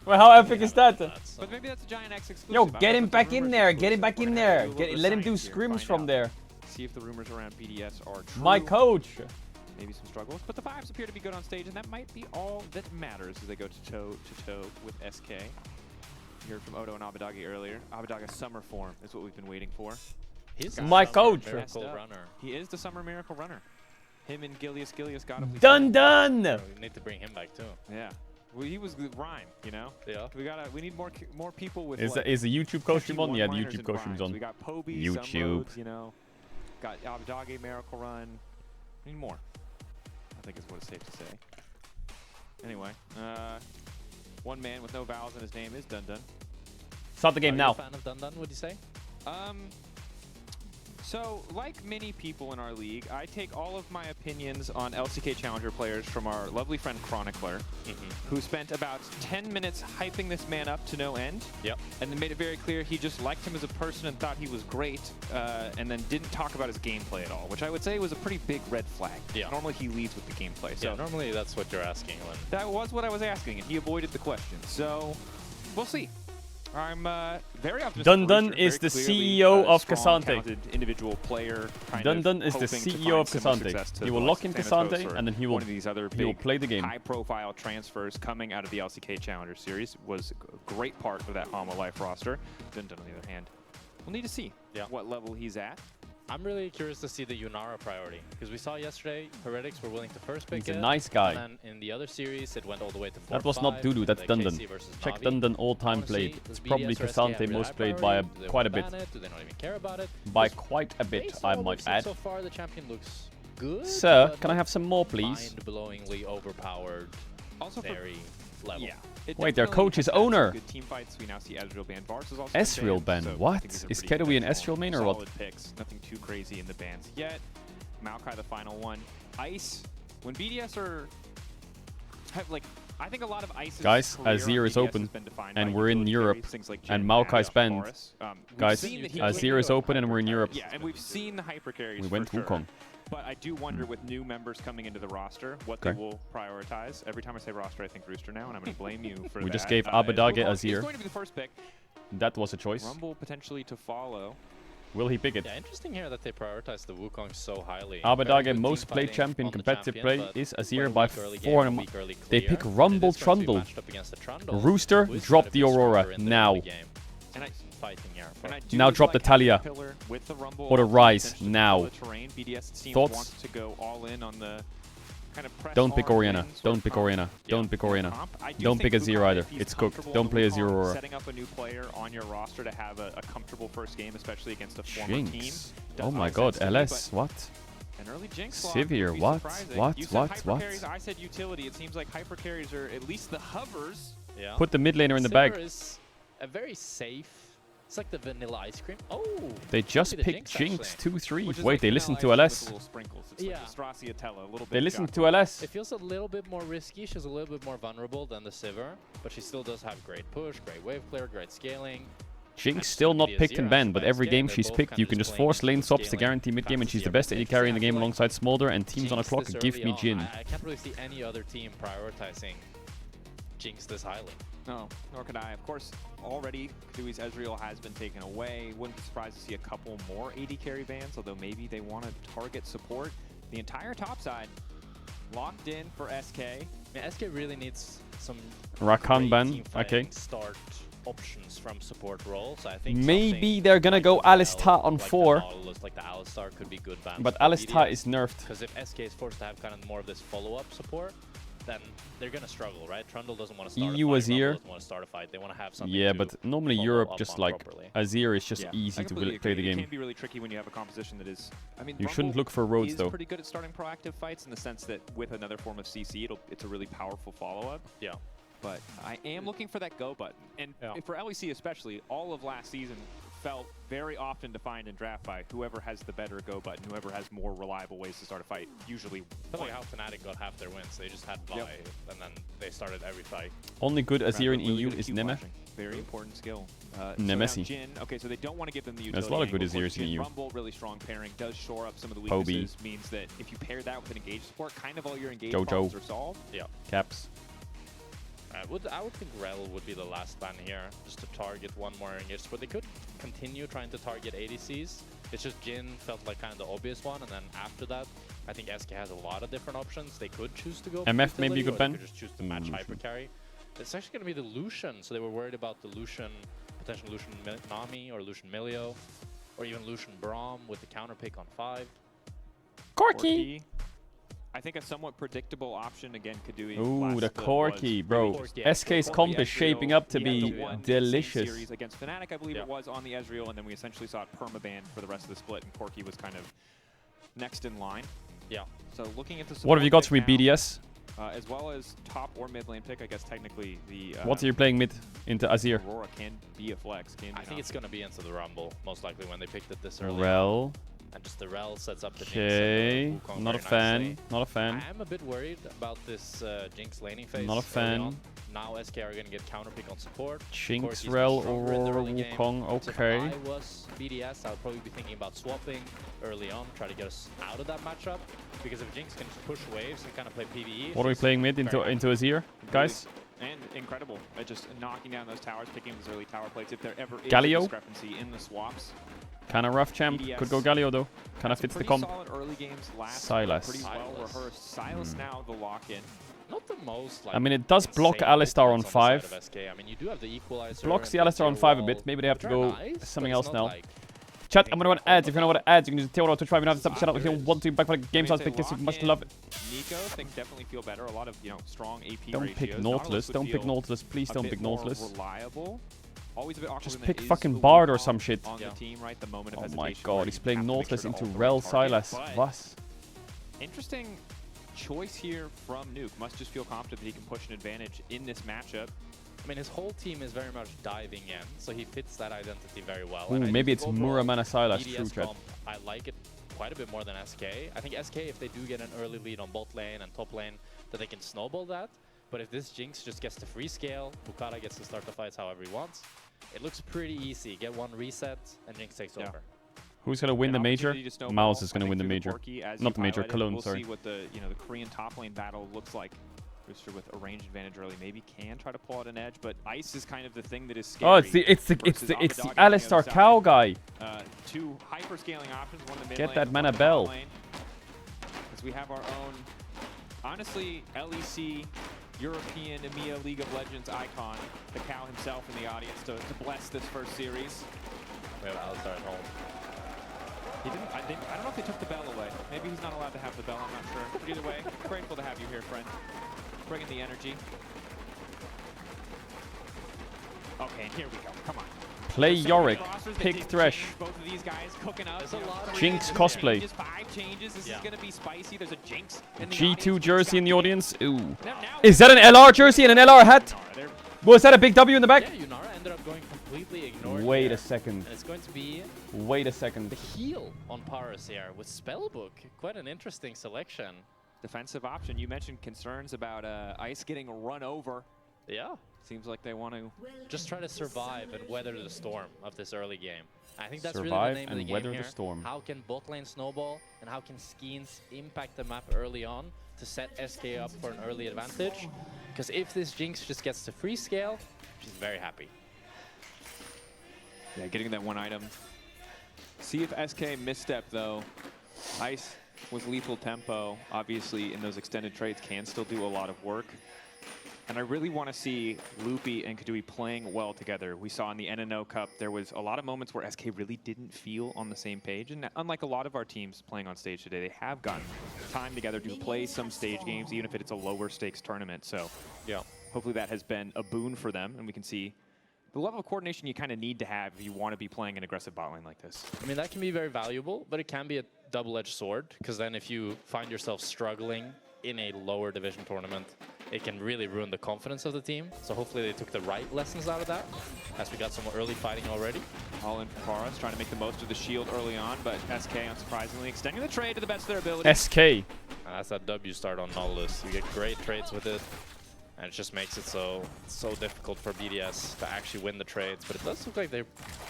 Well, how epic is that? But maybe that's a Giant X exclusive. Yo, get him back in there. Get him back in there. Let him do scrims from there. See if the rumors around BDS are true. My coach. maybe some struggles, but the vibes appear to be good on stage, and that might be all that matters as they go toe-to-toe with SK. You heard from Odo and Abadagi earlier. Abadaga's summer form is what we've been waiting for. He's my coach. Miracle runner. He is the summer miracle runner. Him and Gilius got him. Done. We need to bring him back too. Yeah. Well, he was the rhyme, you know. Yeah. We need more people with. Is like, the YouTube costume on? Yeah, the one-liners YouTube and costume's rhymes. on. We got Poby, YouTube. Sunroads, you know. Got Abadagi, Miracle Run. We need more. I think is what it's safe to say. Anyway, one man with no vowels in his name is Dun Dun. Start the game now. Are you a fan of Dun Dun, would you say? So, like many people in our league, I take all of my opinions on LCK Challenger players from our lovely friend Chronicler, who spent about 10 minutes hyping this man up to no end. Yep. And then made it very clear he just liked him as a person and thought he was great, and then didn't talk about his gameplay at all, which I would say was a pretty big red flag. Yeah. Normally he leads with the gameplay. So yeah, normally that's what you're asking. When that was what I was asking, and he avoided the question. So, we'll see. I'm very optimistic. Dun Dun is the CEO of Cassante. Individual player. Dun Dun is the CEO of Cassante. He will lock in Cassante and then he will play the game. High-profile transfers coming out of the LCK Challenger Series was a great part of that Hama Life roster. Dun Dun, on the other hand, we'll need to see what level he's at. I'm really curious to see the Yunara priority, because we saw yesterday Heretics were willing to first pick He's it. a nice guy. And then in the other series, it went all the way to 4-5. That was not Dudu, that's Dun Dun. Check Dun Dun all-time played. It's probably Cassante most played by quite a bit. Do they not even care about it? By quite a bit, I might add. So far, the champion looks good. Sir, can I have some more, please? Mind-blowingly overpowered. Also very level. Yeah. Wait, their coach is owner. Good team fights. We now see Caedrel ban. Vars is also Ezreal ban. so What? Is Kedowi an conventional, Ezreal main or what? solid picks. Nothing too crazy in the bans yet. Maokai the final one. Ice. When BDS are like, I think a lot of Ice's Guys, career Azir on is BDS open, has been defined and by we're in utility Europe, carries, things like and Jhin, Maokai's Ash, banned. Boris. Guys, seen that he Azir is open and we're in Europe. Yeah, and we've seen the hyper carries. We went for Wukong. But I do wonder with new members coming into the roster, what they will prioritize. Every time I say roster, I think Rooster now, and I'm going to blame you for that. We just gave Abadage Azir. He's going to be the first pick. That was a choice. Rumble potentially to follow. Will he pick it? Yeah, interesting here that they prioritize the Wukong so highly. Abadage most played champion competitive play is Azir by 400. They pick Rumble Trundle. Rooster, drop the Aurora now. Now drop the Talia. Or the Rise now. Thoughts? To go all in on the kind of don't pick Oriana. Don't pick Oriana. Don't pick Oriana. Don't pick Azir either. It's cooked. Don't play Azir Aurora. Setting up a new player on your roster to have a comfortable first game, especially against a former team. Oh my god, LS, what? An early Jinx Severe, what? What? I said utility. It seems like hyper carries are at least the hovers. Yeah. Put the mid laner in the bag. Is a very safe. It's like the vanilla ice cream. Oh! They just picked Jinx 2-3. Wait, they listened to LS. Yeah. They listened to LS. It feels a little bit more risky. She's a little bit more vulnerable than the Sivir, but she still does have great push, great wave clear, great scaling. Jinx still not picked and banned, but every game she's picked, you can just force lane swaps to guarantee mid game, and she's the best AD carry in the game alongside Smolder and teams on a clock. Give me Jhin. I can't really see any other team prioritizing Jinx this highly. No, nor could I. Of course, already Dewey's Ezreal has been taken away. Wouldn't be surprised to see a couple more AD carry bans, although maybe they want to target support. The entire top side locked in for SK. Yeah, SK really needs some Rakan ban, okay. Start options from support roles. I think maybe they're gonna go Alistar on 4. Looks like the Alistar could be good ban. But Alistar is nerfed. Because if SK is forced to have kind of more of this follow-up support, then they're gonna struggle, right? Trundle doesn't want to start EU a fight, Azir. doesn't want to start a fight. They want to have something. Yeah, but normally Europe just like properly. Azir is just easy to play the game. It can be really tricky when you have a composition that is. I mean, you shouldn't look for roads though. Pretty good at starting proactive fights in the sense that with another form of CC, it's a really powerful follow-up. Yeah. But I am looking for that go button, and for LEC especially, all of last season felt very often defined in draft by whoever has the better go button, whoever has more reliable ways to start a fight. Usually, like how Fnatic got half their wins. They just had Vi, and then they started every fight. Only good Azir in EU is Neme. Very important skill. Nemesi. So Jhin, okay, so they don't want to give them the utility. There's a lot of good Azirs in EU. Rumble, really strong pairing, does shore up some of the weaknesses. Means that if you pair that with an engage support, kind of all your engage problems are solved. Yeah. Caps. I would think Rel would be the last ban here, just to target one more engage support. They could continue trying to target ADCs. It's just Jhin felt like kind of the obvious one, and then after that, I think SK has a lot of different options. They could choose to go MF maybe utility, a good or ban. they could just choose to match hyper carry. It's actually going to be the Lucian, so they were worried about the Lucian, potential Lucian Nami or Lucian Milio, or even Lucian Braum with the counter pick on 5. Corki! I think a somewhat predictable option again could do. Ooh, the Corki, bro. SK's comp is shaping up to be delicious. Series against Fnatic, I believe it was on the Ezreal, and then we essentially saw it permaban for the rest of the split, and Corki was kind of next in line. Yeah. So looking at the what have you got for me, BDS? As well as top or mid lane pick, I guess technically the. What are you playing mid into Azir? Aurora can be a flex. I think it's going to be into the Rumble, most likely, when they picked it this early. Rel. And just the Rel sets up the Okay, Jinx and not a fan. Not a fan. I am a bit worried about this Jinx laning phase. Not a fan. Now SK are going to get counter pick on support. Jinx, Rel, Aurora, Wukong. Okay. If I was BDS, I would probably be thinking about swapping early on, try to get us out of that matchup. Because if Jinx can just push waves and kind of play PvE. What are we playing mid into Azir, guys? And incredible at just knocking down those towers, picking up those early tower plates. If there ever is Galio? a discrepancy in the swaps. Kind of rough, champ. BDS. Could go Galio, though. Kind of fits the comp. Solid early games last Sylas. pretty well rehearsed. Sylas now the lock-in. Not the most. I mean, it does block Alistar on 5. I mean, you do have the equalizer. Blocks the Alistar on 5 a bit. Maybe they have to go something else now. Chat, I'm gonna run ads. If you know what ads, you can just tell what to try. We don't have to sub channel. If you want to back for the games, I'll pick this. Much love it. Nico, things definitely feel better. A lot of strong AP Don't pick Nautilus. Don't pick Nautilus. Please don't pick Nautilus. Reliable. Always a bit awkward. Just pick fucking Bard or some shit. On the team, right? The moment of Oh my hesitation god, he's playing Nautilus into Rel Sylas. Was. Interesting choice here from Nuke. Must just feel confident that he can push an advantage in this matchup. I mean, his whole team is very much diving in, so he fits that identity very well. Ooh, maybe it's Muramana Sylas, true chat. I like it quite a bit more than SK. I think SK, if they do get an early lead on bot lane and top lane, that they can snowball that. But if this Jinx just gets to free scale, Bukata gets to start the fights however he wants, it looks pretty easy. Get one reset, and Jinx takes over. Who's gonna win the major? Mouse is gonna win the major. Not the major, Cologne, sorry. We'll see what the the Korean top lane battle looks like. Rooster with a range advantage early, maybe can try to pull out an edge, but Ice is kind of the thing that is scary. Oh, it's the Alistar cow guy. Two hyper scaling options, one in the mid Get lane, that mana one in the bell. top lane. As we have our own, honestly, LEC European EMEA League of Legends icon, the cow himself in the audience to bless this first series. We have Alistar at home. He didn't. I don't know if they took the bell away. Maybe he's not allowed to have the bell. I'm not sure. But either way, grateful to have you here, friend. Bringing the energy. Okay, and here we go. Come on. Play Yorick. Pick Thresh. Both of these guys cooking up. Jinx cosplay. Changes, 5 changes. This is gonna be spicy. There's a Jinx in the G2 jersey in the audience. Ooh. Is that an LR jersey and an LR hat? Was that a big W in the back? Yeah, Yunara ended up going completely ignored. Wait a second. And it's going to be Wait a second. the heal on Paris here with Spellbook. Quite an interesting selection. Defensive option. You mentioned concerns about Ice getting run over. Yeah. Seems like they want to just try to survive and weather the storm of this early game. I think that's Survive really the name of the and game weather here. the storm. How can bot lane snowball and how can Skeens impact the map early on to set SK up for an early advantage? Because if this Jinx just gets to free scale, she's very happy. Yeah, getting that one item. See if SK misstep though. Ice with lethal tempo, obviously in those extended trades can still do a lot of work. And I really want to see Loopy and Kadui playing well together. We saw in the NNO Cup, there was a lot of moments where SK really didn't feel on the same page. And unlike a lot of our teams playing on stage today, they have gotten time together to play some stage games, even if it's a lower stakes tournament. So yeah, hopefully that has been a boon for them. And we can see the level of coordination you kind of need to have if you want to be playing an aggressive bot lane like this. I mean, that can be very valuable, but it can be a double-edged sword. Because then if you find yourself struggling in a lower division tournament, it can really ruin the confidence of the team. So hopefully they took the right lessons out of that, as we got some early fighting already. All in for Paras, trying to make the most of the shield early on, but SK, unsurprisingly, extending the trade to the best of their ability. SK. And that's that W start on Nautilus. You get great trades with it, and it just makes it so difficult for BDS to actually win the trades. But it does look like they're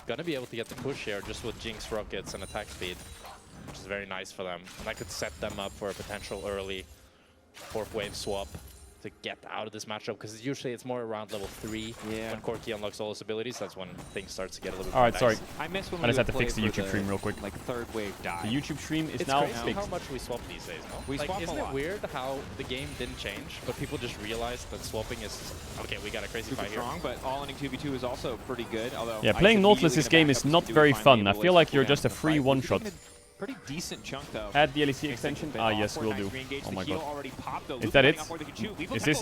going to be able to get the push here just with Jinx rockets and attack speed, which is very nice for them. And that could set them up for a potential early 4th wave swap to get out of this matchup, because usually it's more around level 3 when Corki unlocks all his abilities. That's when things start to get a little bit All right, more sorry. dicey. I miss when I we just had would to fix the play YouTube for stream real quick. Like third wave die. The YouTube stream is It's now crazy fixed. how much we swap these days, no? We swap isn't a it lot. weird how the game didn't change, but people just realized that swapping is okay? We got a crazy Super fight here. strong, but all-ending 2v2 is also pretty good. Although Yeah, playing Nautilus this game is not very fun. I feel like you're just a free one-shot. Pretty decent chunk though. Add the LEC extension. Ah, yes, we'll do. Oh my god. Is that it?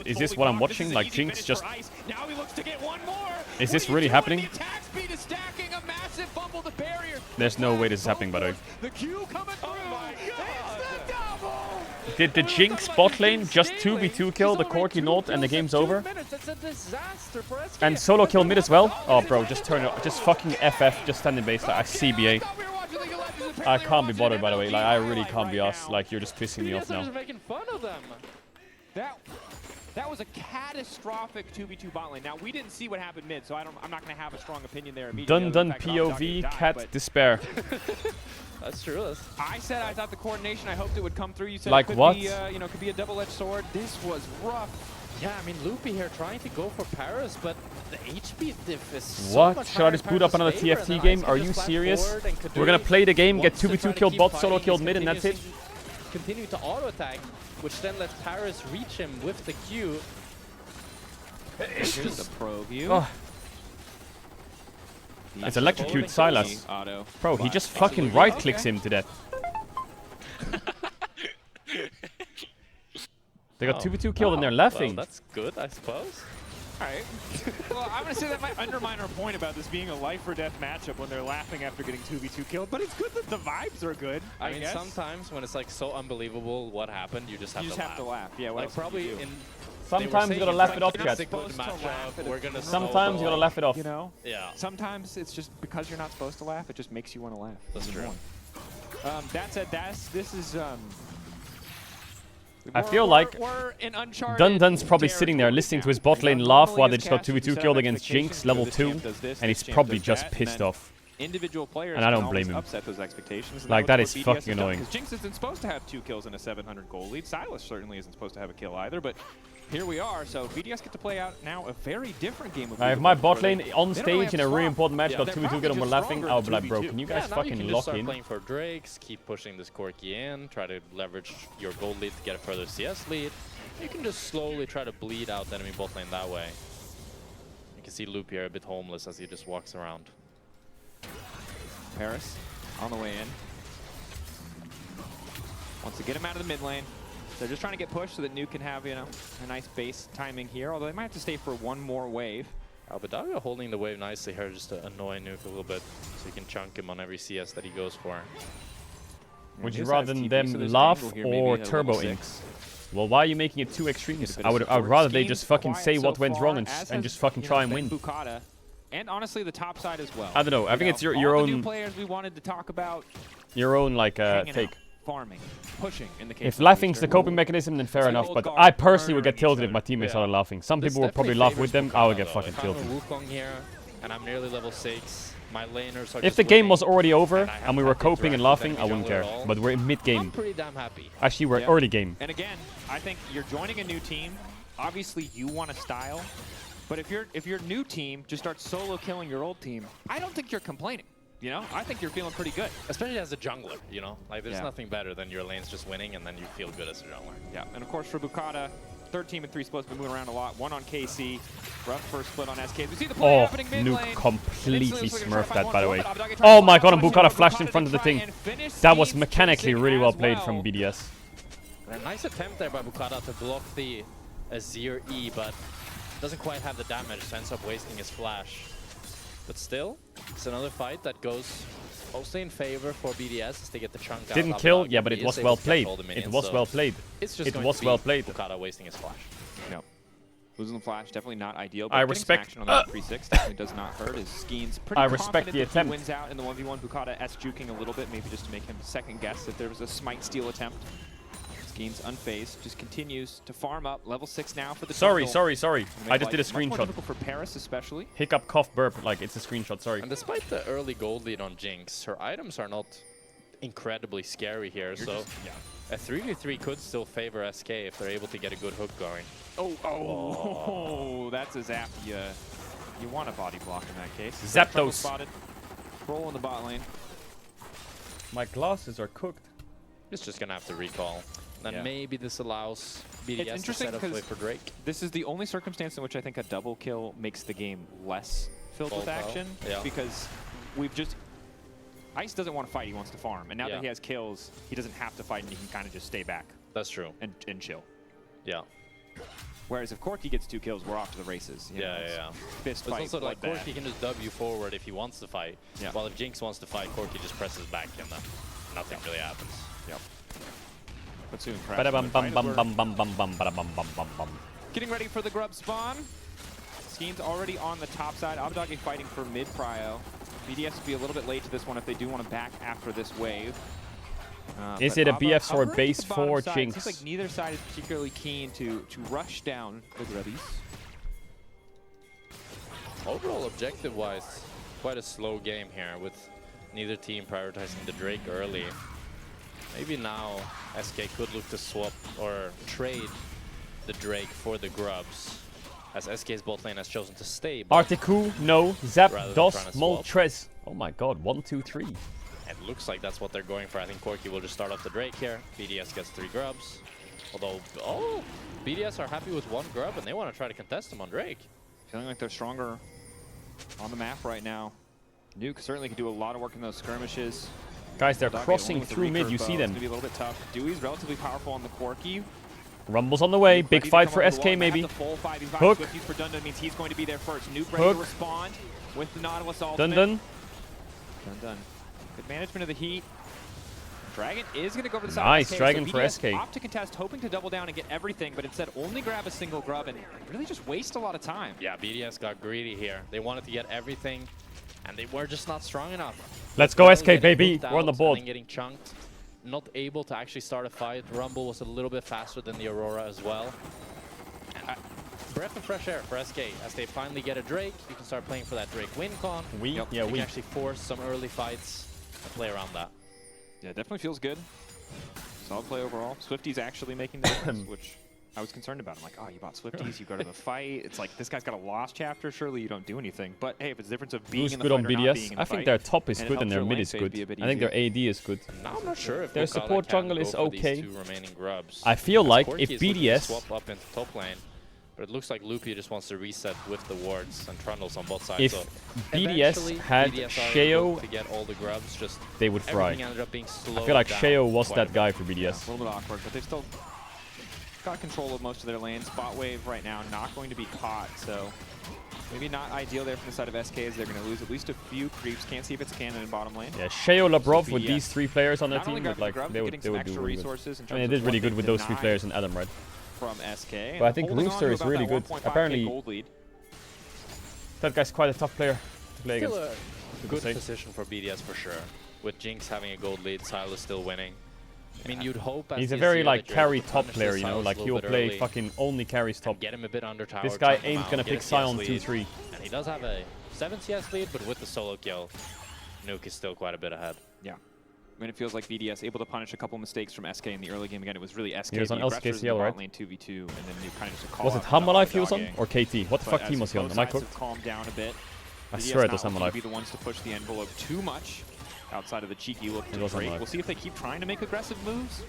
Is this what I'm watching? Like Jinx just. Now he looks to get one more. Is this really happening? Attack speed is stacking, a massive fumble the barrier. There's no way this is happening, by the way. The Q coming through. Oh my god. It's the double. Did the Jinx bot lane just 2v2 kill the Corki Nord and the game's over? It's a disaster for SK. And solo kill mid as well? Oh, bro, just turn it. Just fucking FF. Just stand in base like a CBA. I can't be bothered, by the way. Like, I really can't be asked. Like, you're just pissing me off now. Just making fun of them. That was a catastrophic 2v2 bot lane. Now, we didn't see what happened mid, so I'm not going to have a strong opinion there immediately. Dun POV, cat despair. That's true. I said I thought the coordination, I hoped it would come through. You said like it could what? be, could be a double-edged sword. This was rough. Yeah, I mean, Loopy here trying to go for Paris, but the HP diff is so What? much Should I higher just in boot up Paris' another favor, TFT and game? Ice Are can you just flash serious? forward, and We're gonna play the game, get wants to 2v2 try to killed keep bot, solo fighting, killed he's mid, and that's it? Continue to auto-attack, which then lets Paris reach him with the Q. Here's the pro view. Oh. It's electrocute Silas. Bro, he just fucking right-clicks him to death. They got 2v2 killed and they're laughing. Well, that's good, I suppose. Alright. Well, I'm going to say that might undermine our point about this being a life or death matchup when they're laughing after getting 2v2 killed, but it's good that the vibes are good. I mean, sometimes when it's like so unbelievable what happened, you just have to laugh. Yeah, like probably in. Sometimes you gotta laugh it off, chat. Sometimes you gotta laugh it off. You know? Yeah. Sometimes it's just because you're not supposed to laugh, it just makes you want to laugh. That's true. That said, this is I feel like Dun's probably sitting there listening to his bot lane laugh while they just got 2v2 killed against Jinx level 2, and he's probably just pissed off. Individual players and I don't blame him. Upset those expectations. Like, that is fucking annoying. Because Jinx isn't supposed to have 2 kills and a 700 goal lead. Silas certainly isn't supposed to have a kill either, but here we are. So BDS get to play out now a very different game of if my bot lane on stage in a really important match got 2v2 killed and we're laughing, I would be like, bro, can you guys fucking you can lock just start in? playing for Drakes, keep pushing this Corki in, try to leverage your gold lead to get a further CS lead. You can just slowly try to bleed out the enemy bot lane that way. You can see Loop here a bit homeless as he just walks around. Paris on the way in. Wants to get him out of the mid lane. They're just trying to get pushed so that Nuke can have, a nice base timing here, although they might have to stay for one more wave. Albadaga holding the wave nicely here just to annoy Nuke a little bit so you can chunk him on every CS that he goes for. Would you rather them laugh or turbo ink? Well, why are you making it too extremes? I would rather they just fucking say what went wrong and just fucking try and win. And honestly, the top side as well. I don't know. I think it's your all own. The new players we wanted to talk about. Your own take. Farming, pushing in the case. If laughing's the coping mechanism, then fair enough. But I personally would get tilted if my teammates started laughing. Some people would probably laugh with them. I would get fucking tilted. Here, and I'm nearly level 6. My laners are if the game was already over and we were coping and laughing, I wouldn't care. But we're in mid game. I'm pretty damn happy. Actually, we're early game. And again, I think you're joining a new team. Obviously, you want a style. But if your new team just starts solo killing your old team, I don't think you're complaining. I think you're feeling pretty good. Especially as a jungler, Like, there's nothing better than your lanes just winning and then you feel good as a jungler. Yeah, and of course for Bukata, third team and 3 splits been moving around a lot. 1 on KC, rough first split on SK. We see the play happening mid lane. Nuke completely smurfed that, by the way. Oh my god, and Bukata flashed in front of the thing. That was mechanically really well played from BDS. A nice attempt there by Bukata to block the Azir E, but doesn't quite have the damage, so ends up wasting his flash. But still, it's another fight that goes mostly in favor for BDS as they get the chunk out. Didn't kill, yeah, but it was well played. It was well played. It's just well played. Bukata wasting his flash. No. Losing the flash, definitely not ideal. But I respect action on that 3-6 definitely does not hurt. His Skeen's pretty I respect the attempt. He wins out in the 1v1. Bukata S-juking a little bit, maybe just to make him second guess if there was a smite steal attempt. Skeen's unfazed, just continues to farm up. Level 6 now for the Sorry. I just did a much more screenshot. difficult for Paris especially. Hiccup, cough, burp. Like, it's a screenshot, sorry. And despite the early gold lead on Jinx, her items are not incredibly scary here. So a 3v3 could still favor SK if they're able to get a good hook going. Oh, that's a zap. You want a body block in that case. Zapdos. Spotted. Roll in the bot lane. My glasses are cooked. It's just gonna have to recall. Then maybe this allows It's BDS to interesting set up play because for Drake. this is the only circumstance in which I think a double kill makes the game less filled with Volatile. action. Yeah. Because we've just... Ice doesn't want to fight, he wants to farm. And now Yeah. that he has kills, he doesn't have to fight and he can kind of just stay back. That's true. And chill. Yeah. Whereas if Corki gets 2 kills, we're off to the races. You know, Yeah. Fist But fight, it's also like bloodbath. Corki can just W forward if he wants to fight. Yeah. While if Jinx wants to fight, Corki just presses back and then nothing really happens. Yep. But soon, getting ready for the grub spawn. Skeen's already on the top side. Abdoggy fighting for mid prio. BDS will be a little bit late to this one if they do want to back after this wave. Is it a BF or base for Jinx? Jinx? Seems like neither side is particularly keen to rush down the grubbies. Overall, objective-wise, quite a slow game here with neither team prioritizing the Drake early. Maybe now SK could look to swap or trade the Drake for the grubs, as SK's bot lane has chosen to stay. Articu, no. Zap, rather than Dos, trying to swap. Moltres. Oh my god, 1, 2, 3. It looks like that's what they're going for. I think Corki will just start off the Drake here. BDS gets 3 grubs. Although, BDS are happy with 1 grub and they want to try to contest him on Drake. Feeling like they're stronger on the map right now. Nuke certainly can do a lot of work in those skirmishes. Guys, they're Doggy crossing along with the through mid. recurve You bow. see It's them. gonna be a little bit tough. Dewey's relatively powerful on the Corki. Rumble's on the way. Nuke Big ready to fight come for over the SK wall. maybe. Have the full fight. He's Hook. Swifties for Dundun means he's going to be there first. Nuke ready Hook. to respond with the Nautilus Dun ultimate. dun. Dun. Good management of the heat. Dragon is going to go over the side. Nice, of SK, Dragon so for BDS SK. opt to contest, hoping to double down and get everything, but instead only grab a single grub and really just waste a lot of time. Yeah, BDS got greedy here. They wanted to get everything, and they were just not strong enough. Let's go, SK, Getting baby. hooked We're on the out board. and then getting chunked. Not able to actually start a fight. Rumble was a little bit faster than the Aurora as well. And breath of fresh air for SK. As they finally get a Drake, you can start playing for that Drake win con. You can actually force some early fights and play around that. Yeah, definitely feels good. Solid play overall. Swifties actually making the difference, which I was concerned about. I'm like, oh, you bought Swifties, you go to the fight. It's like, this guy's got a lost chapter. Surely you don't do anything. But hey, if it's the difference of being Who's in the good fight on or not being BDS? in I the think fight, their top is and it good and helps their your mid lane is phase good. be a bit I think their easier. AD is good. Now I'm not sure if Their Bukala support can jungle go is for these okay. 2 remaining grubs. I feel As like Corki if is looking to BDS swap up into top lane, but it looks like Loopy just wants to reset with the wards and trundles on both sides. If so BDS eventually, had BDS are Sheo, able to get all the grubs, just they would fry. everything ended up being I slowed feel like down Sheo was quite that a guy bit. for BDS. A little bit awkward, but they've still got control of most of their lanes. Bot wave right now not going to be caught, so maybe not ideal there from the side of SK as they're going to lose at least a few creeps. Can't see if it's a cannon in bottom lane. Yeah, Sheo, Labrov with BDS these 3 players on their not only team would grabbing the like grub, they but would getting some do extra really resources in good. I mean, terms they of did really what good they with those 3 denied players and Adam, right? From SK. But I think Holding on Rooster to is about really that good. 1.5K Apparently, gold lead. that guy's quite a tough player to play Still against. a good position for BDS for sure. With Jinx having a gold lead, Silas still winning. I mean, you'd hope as He's a you very see like that you're able carry to top punish player, this you know, Silas like a he'll little bit play early fucking only carries top. and get him a bit under tower. This guy chunk him ain't out, gonna get pick a CS Sion lead, 2-3. And he does have a 7 CS lead, but with the solo kill, Nuke is still quite a bit ahead. Yeah. I mean, it feels like BDS able to punish a couple mistakes from SK in the early game. Again, it was really SK. He was on the aggressors in the LCKCL, bot right? lane 2v2, and then you kind of just a call Was it out Humble for Life he was on? dogging. Or KT? What the But fuck team as was he on? both Am I sides cooked? have calmed down a bit. I BDS swear it not was Humble looking to Life. be the ones to push the envelope too much outside of the cheeky look It to was Humble Drake. Life. We'll see if they keep trying to make aggressive moves.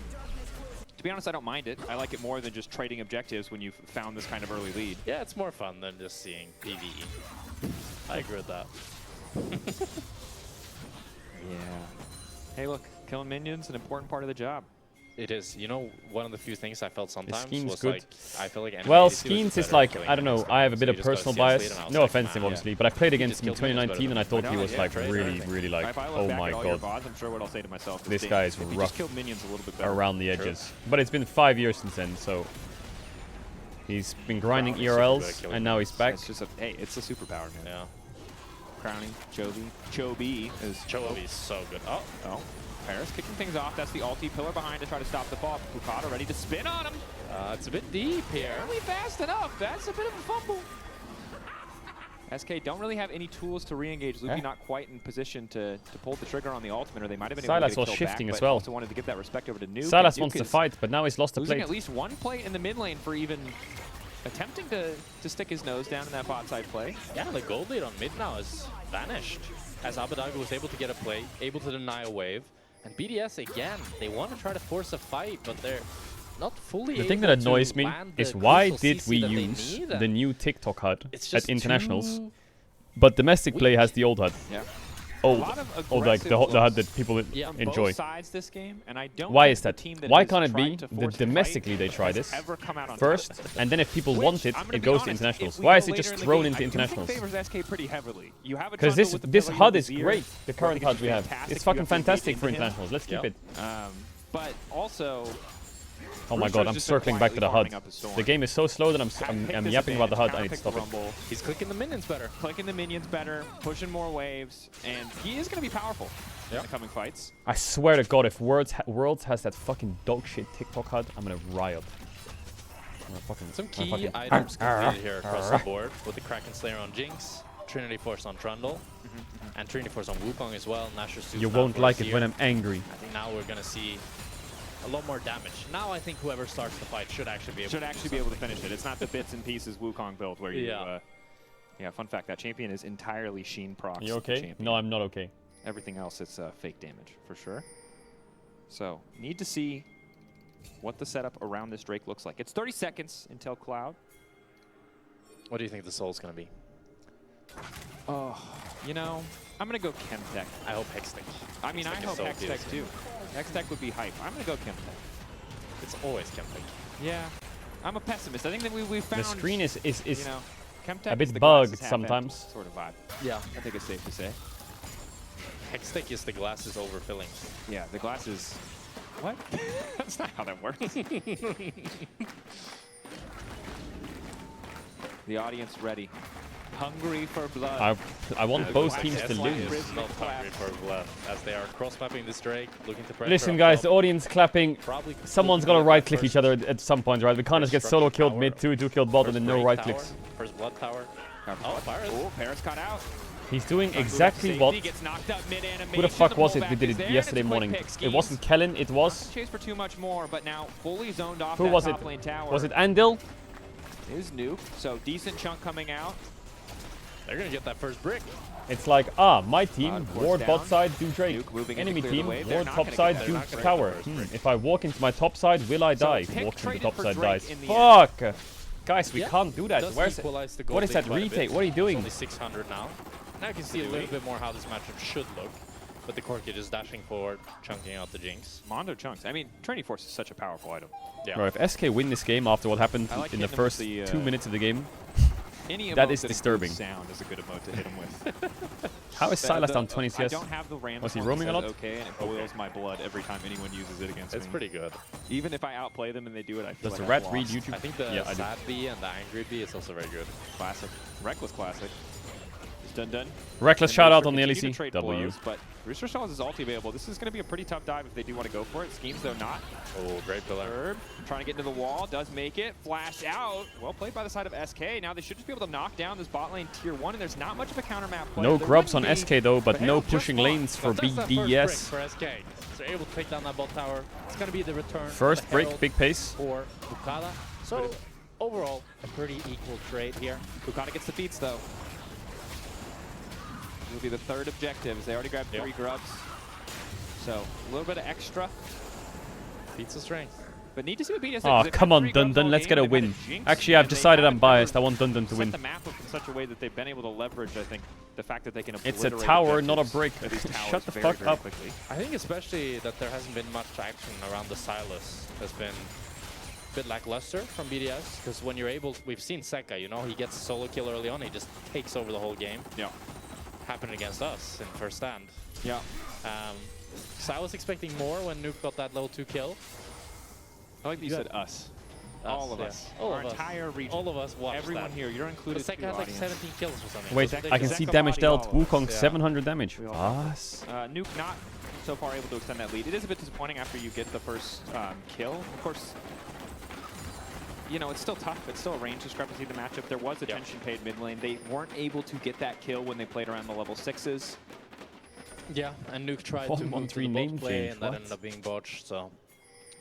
To be honest, I don't mind it. I like it more than just trading objectives when you've found this kind of early lead. Yeah, it's more fun than just seeing PvE. I agree with that. Yeah. Hey, look, killing minions, an important part of the job. It is. You know, one of the few things I felt sometimes Skeens was good. like, I feel like Well, NMADC was Skeens is better like, killing I don't know, against I have a him, bit so of he just got personal CS lead, bias. and I was No like, offense to him, man, obviously, but I played he against just him in killed minions 2019 and I better thought than he me. was Yeah, like trade really, everything. really like, If I look oh back my at all your god. VODs, I'm sure what I'll say to myself is This dang, guy is if you just rough killed minions a little bit better. around the True. edges. But it's been 5 years since then, so he's been grinding ERLs and now he's back. It's just a, hey, it's a superpower, man. Yeah. Crowning, Chobi is so good. Oh. Paris kicking things off. That's the ulti pillar behind to try to stop the fall. Bukata ready to spin on him. It's a bit deep here. Barely fast enough. That's a bit of a fumble. SK don't really have any tools to re-engage. Lupi not quite in position to pull the trigger on the ultimate, or they might have been able to Sylas get a was kill shifting back, as but well. also wanted to give that respect over to Nuke. Sylas Nuke wants to is fight, but now he's lost the losing plate. at least one plate in the mid lane for even attempting to stick his nose down in that bot side play. Yeah, the gold lead on mid now has vanished, as Abbedagge was able to get a play, able to deny a wave. And BDS, again, they want to try to force a fight, but they're not fully The thing able that annoys to me land is the why crucial did CC we that they use need, the and new TikTok HUD it's at just internationals, too but domestic play has the old HUD. Yeah. Old, A lot of old like the HUD that people enjoy. Both sides this game, and I don't Why think is the that? team that Why has can't it tried be to that force the domestically fight they try has this ever come out on first, top? and then if people Which, want it, I'm gonna it be goes to honest, internationals? if we Why go is it later just in the thrown game, into I do internationals? think favors SK pretty heavily. You have a Because jungle with the this Pavilion HUD of is Azir. great, the I current think HUD it's we have. fantastic. It's You fucking have to engage fantastic for into him. internationals. Let's keep it. But also, Oh my Brewster's god, I'm just been circling back to the quietly HUD. farming up a storm. The game is so slow that I'm yapping about the HUD. I need to stop it. He's clicking the minions better. Clicking the minions better, pushing more waves, and he is going to be powerful in the coming fights. I swear to god, if Worlds has that fucking dog shit TikTok HUD, I'm gonna riot. Some key items completed here across the board with the Kraken Slayer on Jinx, Trinity Force on Trundle, and Trinity Force on Wukong as well. Nashor's Suit You now won't for like it Azir. when I'm angry. I think now we're gonna see a lot more damage. Now I think whoever starts the fight should actually be able to finish it. It's not the bits and pieces Wukong build where you. Yeah, fun fact, that champion is entirely Sheen procs. You okay? No, I'm not okay. Everything else, it's fake damage for sure. So, need to see what the setup around this Drake looks like. It's 30 seconds until Cloud. What do you think the soul's gonna be? Oh, you know, I'm gonna go Chemtech. I hope Hextech. I mean, I hope Hextech too. Hextech would be hype. I'm gonna go Chemtech. It's always Chemtech. Yeah, I'm a pessimist. I think that we found The screen is you know, Chemtech a is bit the bugged glasses half sometimes. empty sort of vibe. Yeah, I think it's safe to say. Hextech is the glasses overfilling. Yeah, the glasses. What? That's not how that works. The audience ready. Hungry for blood. I want both teams to lose. Not hungry for blood, as they are cross-mapping this Drake, looking to pressure. Listen up guys, top. the audience clapping. Probably Someone's looking gotta at that right-click first each other at some point, right? We can't just get solo killed mid, two killed bot, and then no break right tower, clicks. First blood tower. Oh, Paris. Oh, Paris got out. He's doing exactly what... Gets knocked up mid-animation. Who the fuck was it? We pullback did is it there, yesterday and it's a quick morning. pick. It wasn't Kellen, it was... Chase for too much more, but now fully zoned off Who that was it? top lane tower. Was it Andil? Is Nuke, so decent chunk coming out. They're gonna get that first brick. It's like, my team, course ward down. bot side, do Drake. Nuke moving in to Enemy clear the team, wave. They're ward not top gonna side, get do that. They're not tower. gonna get that first If I walk into my top side, will I die? pick Walking to traded top for side Drake dies. in the Fuck! Guys, we Yeah, can't do that. does Where's equalize the what gold is that lead quite a retake? bit. What are you doing? It's only 600 now. Now you can see a little bit more how this matchup should look. But the Corki just dashing forward, chunking out the Jinx. Mondo chunks. I mean, Trinity Force is such a powerful item. Yeah. Bro, if SK win this game after what happened I like in the hitting him with first the, 2 minutes of the game, Any that emote is includes disturbing. Sound is a good emote to hit him with. How is Sylas down 20 I CS? don't have the random Was he one that roaming a says lot? Okay, and it boils my blood every time anyone uses it against me. It's pretty good. Even if I outplay them and they do it, I feel Does like the I've rat read lost. YouTube? I think the Yeah, I do. sad B and the angry B is also very good. Classic. Reckless classic. Dun. Reckless And shout out Rooster on the continue to LEC. trade W. blows, but Rooster still has his ulti available. This is going to be a pretty tough dive if they do want to go for it. Schemes, though, not. Oh, great pillar. Herb trying to get into the wall, does make it. Flash out. Well played by the side of SK. Now they should just be able to knock down this bot lane tier 1, and there's not much of a counter map play. No There grubs on wouldn't be, SK though, but no Hail just pushing fine. lanes for That's that first brick BDS. for SK. So they're able to take down that bot tower. It's going to be the return. First of the break, Herald big pace. for Bukala. So overall, a pretty equal trade here. Bukata gets the feats, though. Will be the third objective. They already grabbed 3 grubs. So a little bit of extra. Pizza strength. But need to see what BDS Oh, does. come on, Dun Dun, let's get a win. Actually, I've decided I'm biased. I want Dun Dun to set win. the map up in such a way that they've been able to leverage, I think, the fact that they can It's a obliterate tower, not a objectives brick. with these towers Shut the very, fuck very up. quickly. I think especially that there hasn't been much action around the Sylas has been a bit lackluster from BDS, because when you're able, we've seen Sekka, you know, he gets a solo kill early on, he just takes over the whole game. Yeah. Happened against us in first stand. Yeah. So I was expecting more when Nuke got that level 2 kill. I like that you said us. All of us. All Our of us. entire region. All of us watched Everyone that. here, you're included. Sekka had like 17 kills or something. Wait, I can see damage dealt. Wukong 700 damage. Us. Nuke not so far able to extend that lead. It is a bit disappointing after you get the first kill. Of course, you know, it's still tough. It's still a range discrepancy, the matchup. There was attention paid mid lane. They weren't able to get that kill when they played around the level 6s. Yeah, and Nuke tried to move to the bot play, and that ended up being botched, so...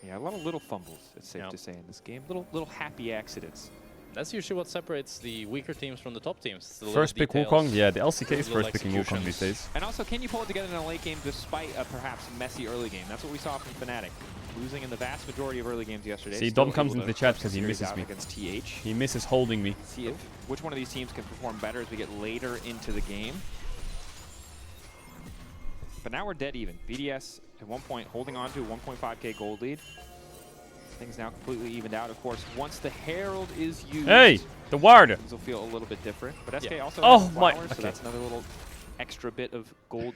Yeah, a lot of little fumbles, it's safe to say, in this game. Little happy accidents. That's usually what separates the weaker teams from the top teams. The first pick Wukong, yeah, the LCK is first picking Wukong these days. And also, can you pull it together in a late game despite a perhaps messy early game? That's what we saw from Fnatic. Losing in the vast majority of early games yesterday. See, Dom comes into the chat because he misses me. Against TH. He misses holding me. See which one of these teams can perform better as we get later into the game. But now we're dead even. BDS at one point holding on to a 1.5k gold lead. Things now completely evened out. Of course, once the Herald is used, hey, the ward. Things will feel a little bit different. But SK also has flowers, so that's another little extra bit of gold.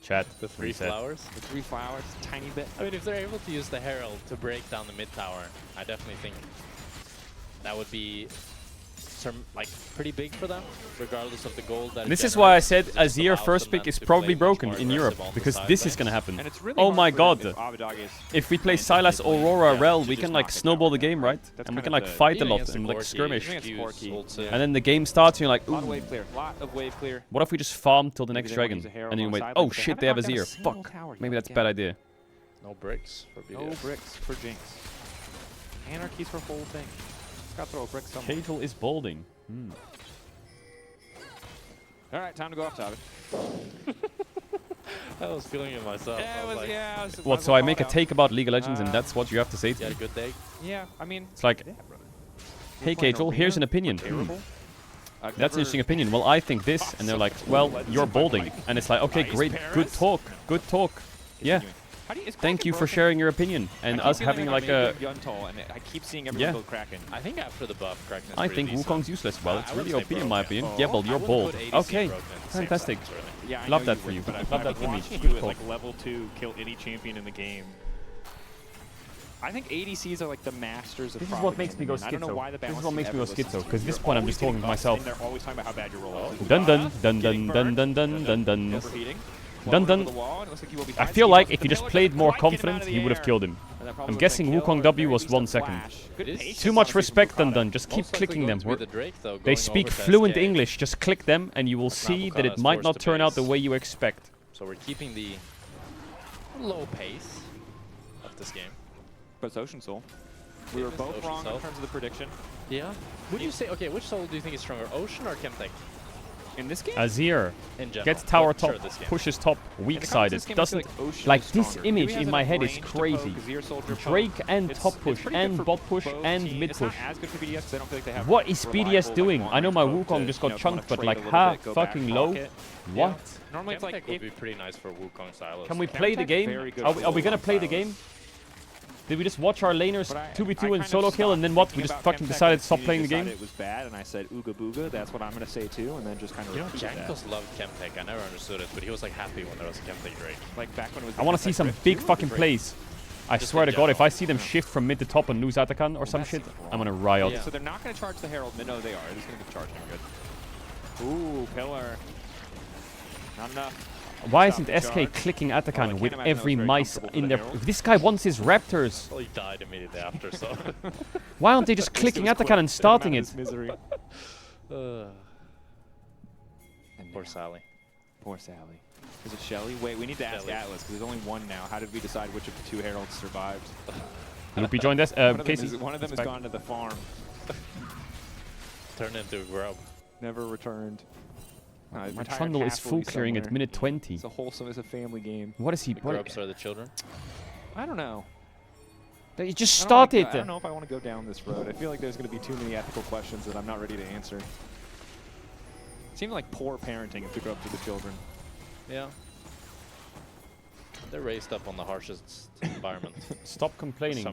Chat. The 3 flowers? The 3 flowers, tiny bit. I mean, if they're able to use the Herald to break down the mid tower, I definitely think that would be like pretty big for them, regardless of the gold that this is why I said Azir first pick is probably broken in Europe, because this is gonna happen. Oh my god. If we play Sylas, Aurora, Rel, we can like snowball the game, right? And we can like fight a lot and like skirmish. And then the game starts and you're like, ooh. Lot of wave clear. What if we just farm till the next dragon? And then you wait, oh shit, they have Azir. Fuck. Maybe that's a bad idea. No bricks for BDS. No bricks for Jinx. Anarchy's for whole thing. Gotta throw a brick somewhere. Caedrel is balding. All right, time to go off topic. I was feeling it myself. Yeah, what, so I make a take about League of Legends and that's what you have to say to me? You had a good day? Yeah, I mean... It's like, hey Caedrel, here's an opinion. That's an interesting opinion. Well, I think this. And they're like, well, you're balding. And it's like, okay, great, good talk. Good talk. Yeah. Thank you for sharing your opinion and us having like a. I keep seeing everyone build Kraken. I think after the buff, Kraken is I think Wukong's useless. Well, it's really OP in my opinion. Yeah, well, you're bold. Okay, fantastic. Yeah, love that for you. Love that for me. Good talk. Like level 2, kill any champion in the game. I think ADCs are like the masters of. This is what makes me go schizo. I don't know why the this is what makes me go schizo. Because at this point I'm just talking to myself. They're always talking about how bad your roll is. Dun dun dun dun dun dun dun dun dun. Dun dun. I feel like if he just played more confident, he would have killed him. I'm guessing Wukong W was 1 second. Too much respect, Dun Dun. Just keep clicking them. They speak fluent English. Just click them, and you will see that it might not turn out the way you expect. So we're keeping the low pace of this game. But it's Ocean Soul. We were both wrong in terms of the prediction. Yeah. Would you say, okay, which soul do you think is stronger, Ocean or Chemtech? In this game? Azir gets tower top, pushes top, weak-sided. Doesn't like this image in my head is crazy. Drake and top push and bot push and mid push. What is BDS doing? I know my Wukong just got chunked, but like fucking low. What? Normally it's like would be pretty nice for Wukong Sylas. Can we play the game? Are we gonna play the game? Did we just watch our laners 2v2 and solo kill, and then what? We just fucking decided to stop playing the game? It was bad, and I said ooga booga. That's what I'm gonna say too, and then just kind of. You know, Jankos loved Chemtech. I never understood it, but he was like happy when there was a Chemtech Drake. Like back when it was. I want to see some big fucking plays. I swear to God, if I see them shift from mid to top and lose Atakan or some shit, I'm gonna riot. Yeah. So they're not gonna charge the Herald. No, they are. They're just gonna get charged. Good. Ooh, pillar. Not enough. Why isn't SK clicking Atakan with every mice in there? If this guy wants his Raptors. Well, he died immediately after, so. Why aren't they just clicking Atakan and starting it? Misery. Poor Sally. Poor Sally. Is it Shelly? Wait, we need to ask Atlas, because there's only one now. How did we decide which of the 2 Heralds survived? Would we join us? Casey? One of them has gone to the farm. Turned into a grub. Never returned. My Trundle is full clearing at minute 20. It's a wholesome, it's a family game. What is he? The grubs are the children? I don't know. You just started. I don't know if I want to go down this road. I feel like there's going to be too many ethical questions that I'm not ready to answer. It seems like poor parenting if the grubs are the children. Yeah. They're raised up on the harshest environment. Stop complaining.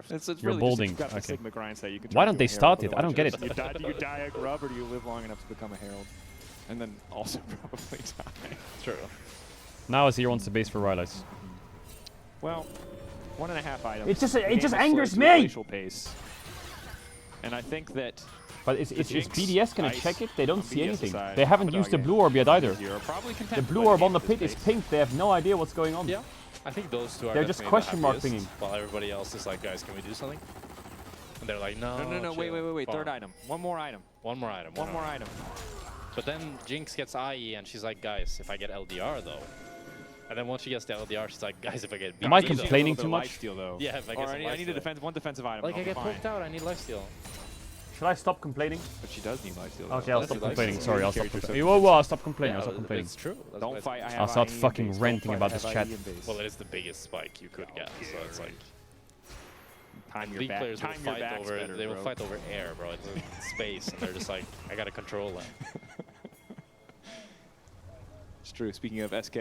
It's You're really balding. Just Okay. Sigma grind set. You can Why don't they start it? I don't get it. Do you die a grub or do you live long enough to become a Herald? And then also probably die. True. Now Azir wants the base for Rylai's. Well, 1.5 items. It just angers me. Pace. And I think that. But is BDS gonna check it? They don't see anything. They haven't used the blue orb yet either. The blue orb on the pit is pink. They have no idea what's going on. Yeah. I think those 2 are. They're just question mark pinging. While everybody else is like, guys, can we do something? And they're like, no. No, wait. Farm. Third item. One more item. One more item. One more item. But then Jinx gets IE and she's like, guys, if I get LDR though. And then once she gets the LDR, she's like, guys, if I get BT Am I complaining too much? Steal, though. Yeah, if I get I need one defensive item. Like I get poked out, I need lifesteal. Should I stop complaining? But she does need lifesteal. Okay, I'll stop complaining. Sorry, I'll stop Carried complaining. Whoa, I'll stop complaining. I'll stop Yeah, complaining. it's true. That's Don't fight. I'll start fucking ranting about this chat. Well, it is the biggest spike you could get, so it's like. Time your League back. players will Time your fight backs over. better, They will bro. fight over air, bro. It's space, and they're just like, I gotta control that. It's true. Speaking of SK,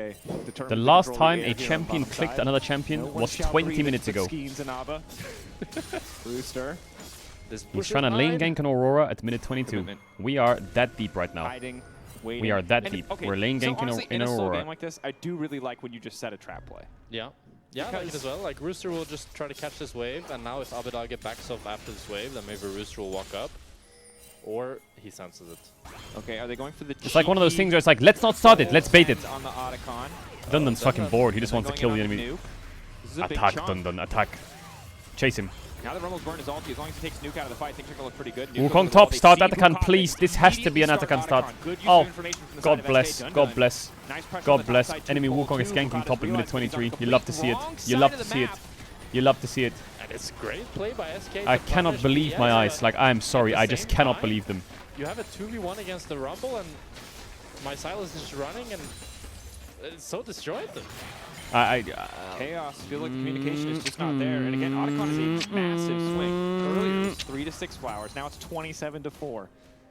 The last time a champion clicked another champion was 20 minutes ago. Rooster. He's trying to lane gank an Aurora at minute 22. We are that deep right now. Hiding, waiting. We are that And, deep. okay, We're lane so ganking honestly, in in a slow Aurora. game like this, I do really like when you just set a trap play. Yeah. Yeah, I like it as well. Like, Rooster will just try to catch this wave, and now if Abidal get backs off after this wave, then maybe Rooster will walk up. Or he senses it. Okay, are they going for the It's like one of those things where it's like, let's not start it, let's bait it. On the Otacon. Dundun's fucking bored, he just wants to kill the Going in enemy. on Nuke. This is a big Attack, chunk. Dundun, attack. Chase him. Now that Rumble's burned his ulti, as long as he takes Nuke out of the fight, things are going to look pretty good. Wukong top, start Atakan, please. This has to be an Atakan start. Oh, God bless, God bless. God bless. Enemy Wukong is ganking top in minute 23. You love to see it. You love to see it. You love to see it. And it's great play by SK. I cannot believe my eyes. Like, I am sorry, I just cannot believe them. You have a 2v1 against the Rumble, and my Silas is just running, and it's so destroyed them. Chaos. Feel like the communication is just not there. And again, Otacon is a massive swing. Earlier it was 3 to 6 flowers. Now it's 27 to 4.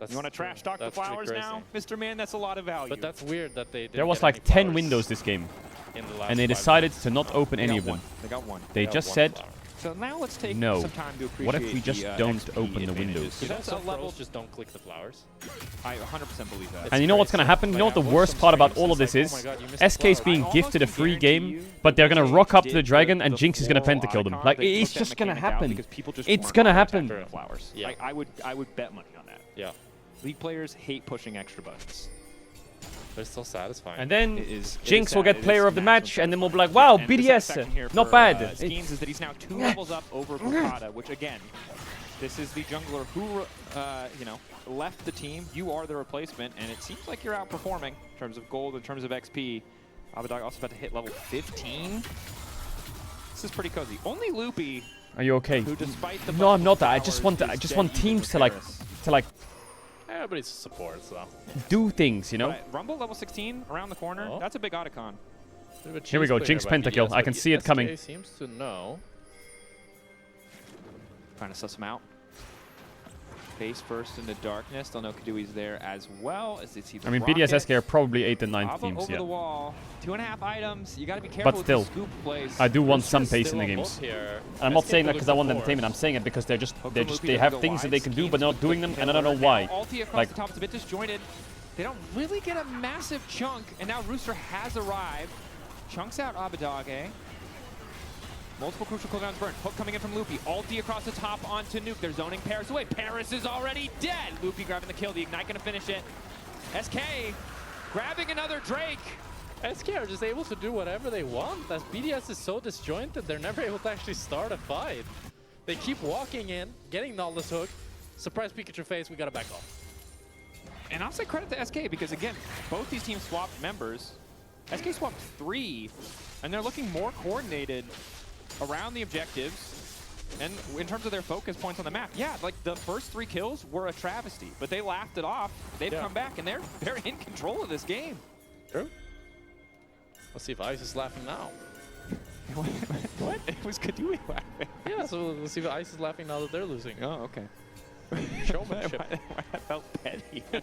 You want to trash talk the flowers now, Mr. Man? That's a lot of value. But that's weird that they. There was like 10 windows this game, and they decided to not open any of them. They got one. They just said, so now let's take no. some time to appreciate What if we just don't open the windows? You know, some levels just don't click the flowers. I 100% believe that. And you know what's going to happen? You know what the worst part about all of this is? SK is being gifted a free game, but they're going to rock up to the dragon and Jinx is going to pentakill them. Like, it's just going to happen. It's going to happen. Flowers. Yeah. Like, I would bet money on that. Yeah. League players hate pushing extra buttons. They're still satisfying. And then Jinx will get player of the match, and then we'll be like, wow, BDS, not bad. Schemes is that he's now 2 levels up over Bukata, which again, this is the jungler who, you know, left the team. You are the replacement, and it seems like you're outperforming in terms of gold, in terms of XP. Abidog also about to hit level 15. This is pretty cozy. Only Loopy. Are you okay? Who, despite the no, I'm not. I just want teams to like Everybody's support, so. do things, you know. Rumble level 16 around the corner. That's a big Otacon. Here we go, Jinx pentakill. I can see it coming. SK seems to know. Trying to suss him out. Face first in the darkness. They'll know Kadui's there as well as they see the I mean, rocket. BDS SK are probably 8th and 9th Ava teams, over yeah. the wall. 2.5 items. You got to be careful But still, with the scoop plays. I do want some pace in the games. And I'm not saying that because I want entertainment. I'm saying it because they have things that they can do, but they're not doing them, and I don't know why. Ulti across Like, the top is a bit disjointed. They don't really get a massive chunk, and now Rooster has arrived. Chunks out Abidage. Multiple crucial cooldowns burned. Hook coming in from Loopy. Ulti across the top onto Nuke. They're zoning Paris away. Paris is already dead. Loopy grabbing the kill. The Ignite gonna finish it. SK grabbing another Drake. SK are just able to do whatever they want. As BDS is so disjointed, they're never able to actually start a fight. They keep walking in, getting Nautilus Hook. Surprise Pikachu face, we gotta back off. And I'll say credit to SK because, again, both these teams swapped members. SK swapped 3, and they're looking more coordinated around the objectives and in terms of their focus points on the map. Yeah, like the first 3 kills were a travesty, but they laughed it off. They've come back, and they're in control of this game. True. Let's see if Ice is laughing now. What? It was Kadui laughing. Yeah, so let's see if Ice is laughing now that they're losing. Oh, okay. Showmanship. I felt petty. I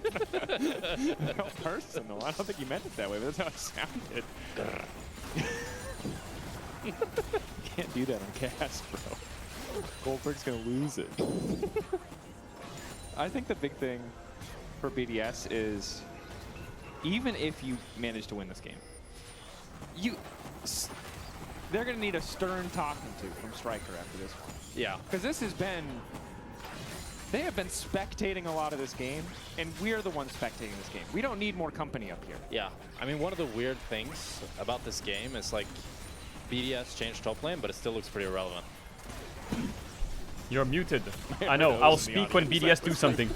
felt personal. I don't think you meant it that way, but that's how it sounded. Can't do that on cast, bro. Goldberg's gonna lose it. I think the big thing for BDS is, even if you manage to win this game, they're gonna need a stern talking to from Striker after this one. Yeah. Because this has been, they have been spectating a lot of this game, and we're the ones spectating this game. We don't need more company up here. Yeah. I mean, one of the weird things about this game is like BDS changed top lane, but it still looks pretty irrelevant. You're muted. I know. I'll speak when BDS do something.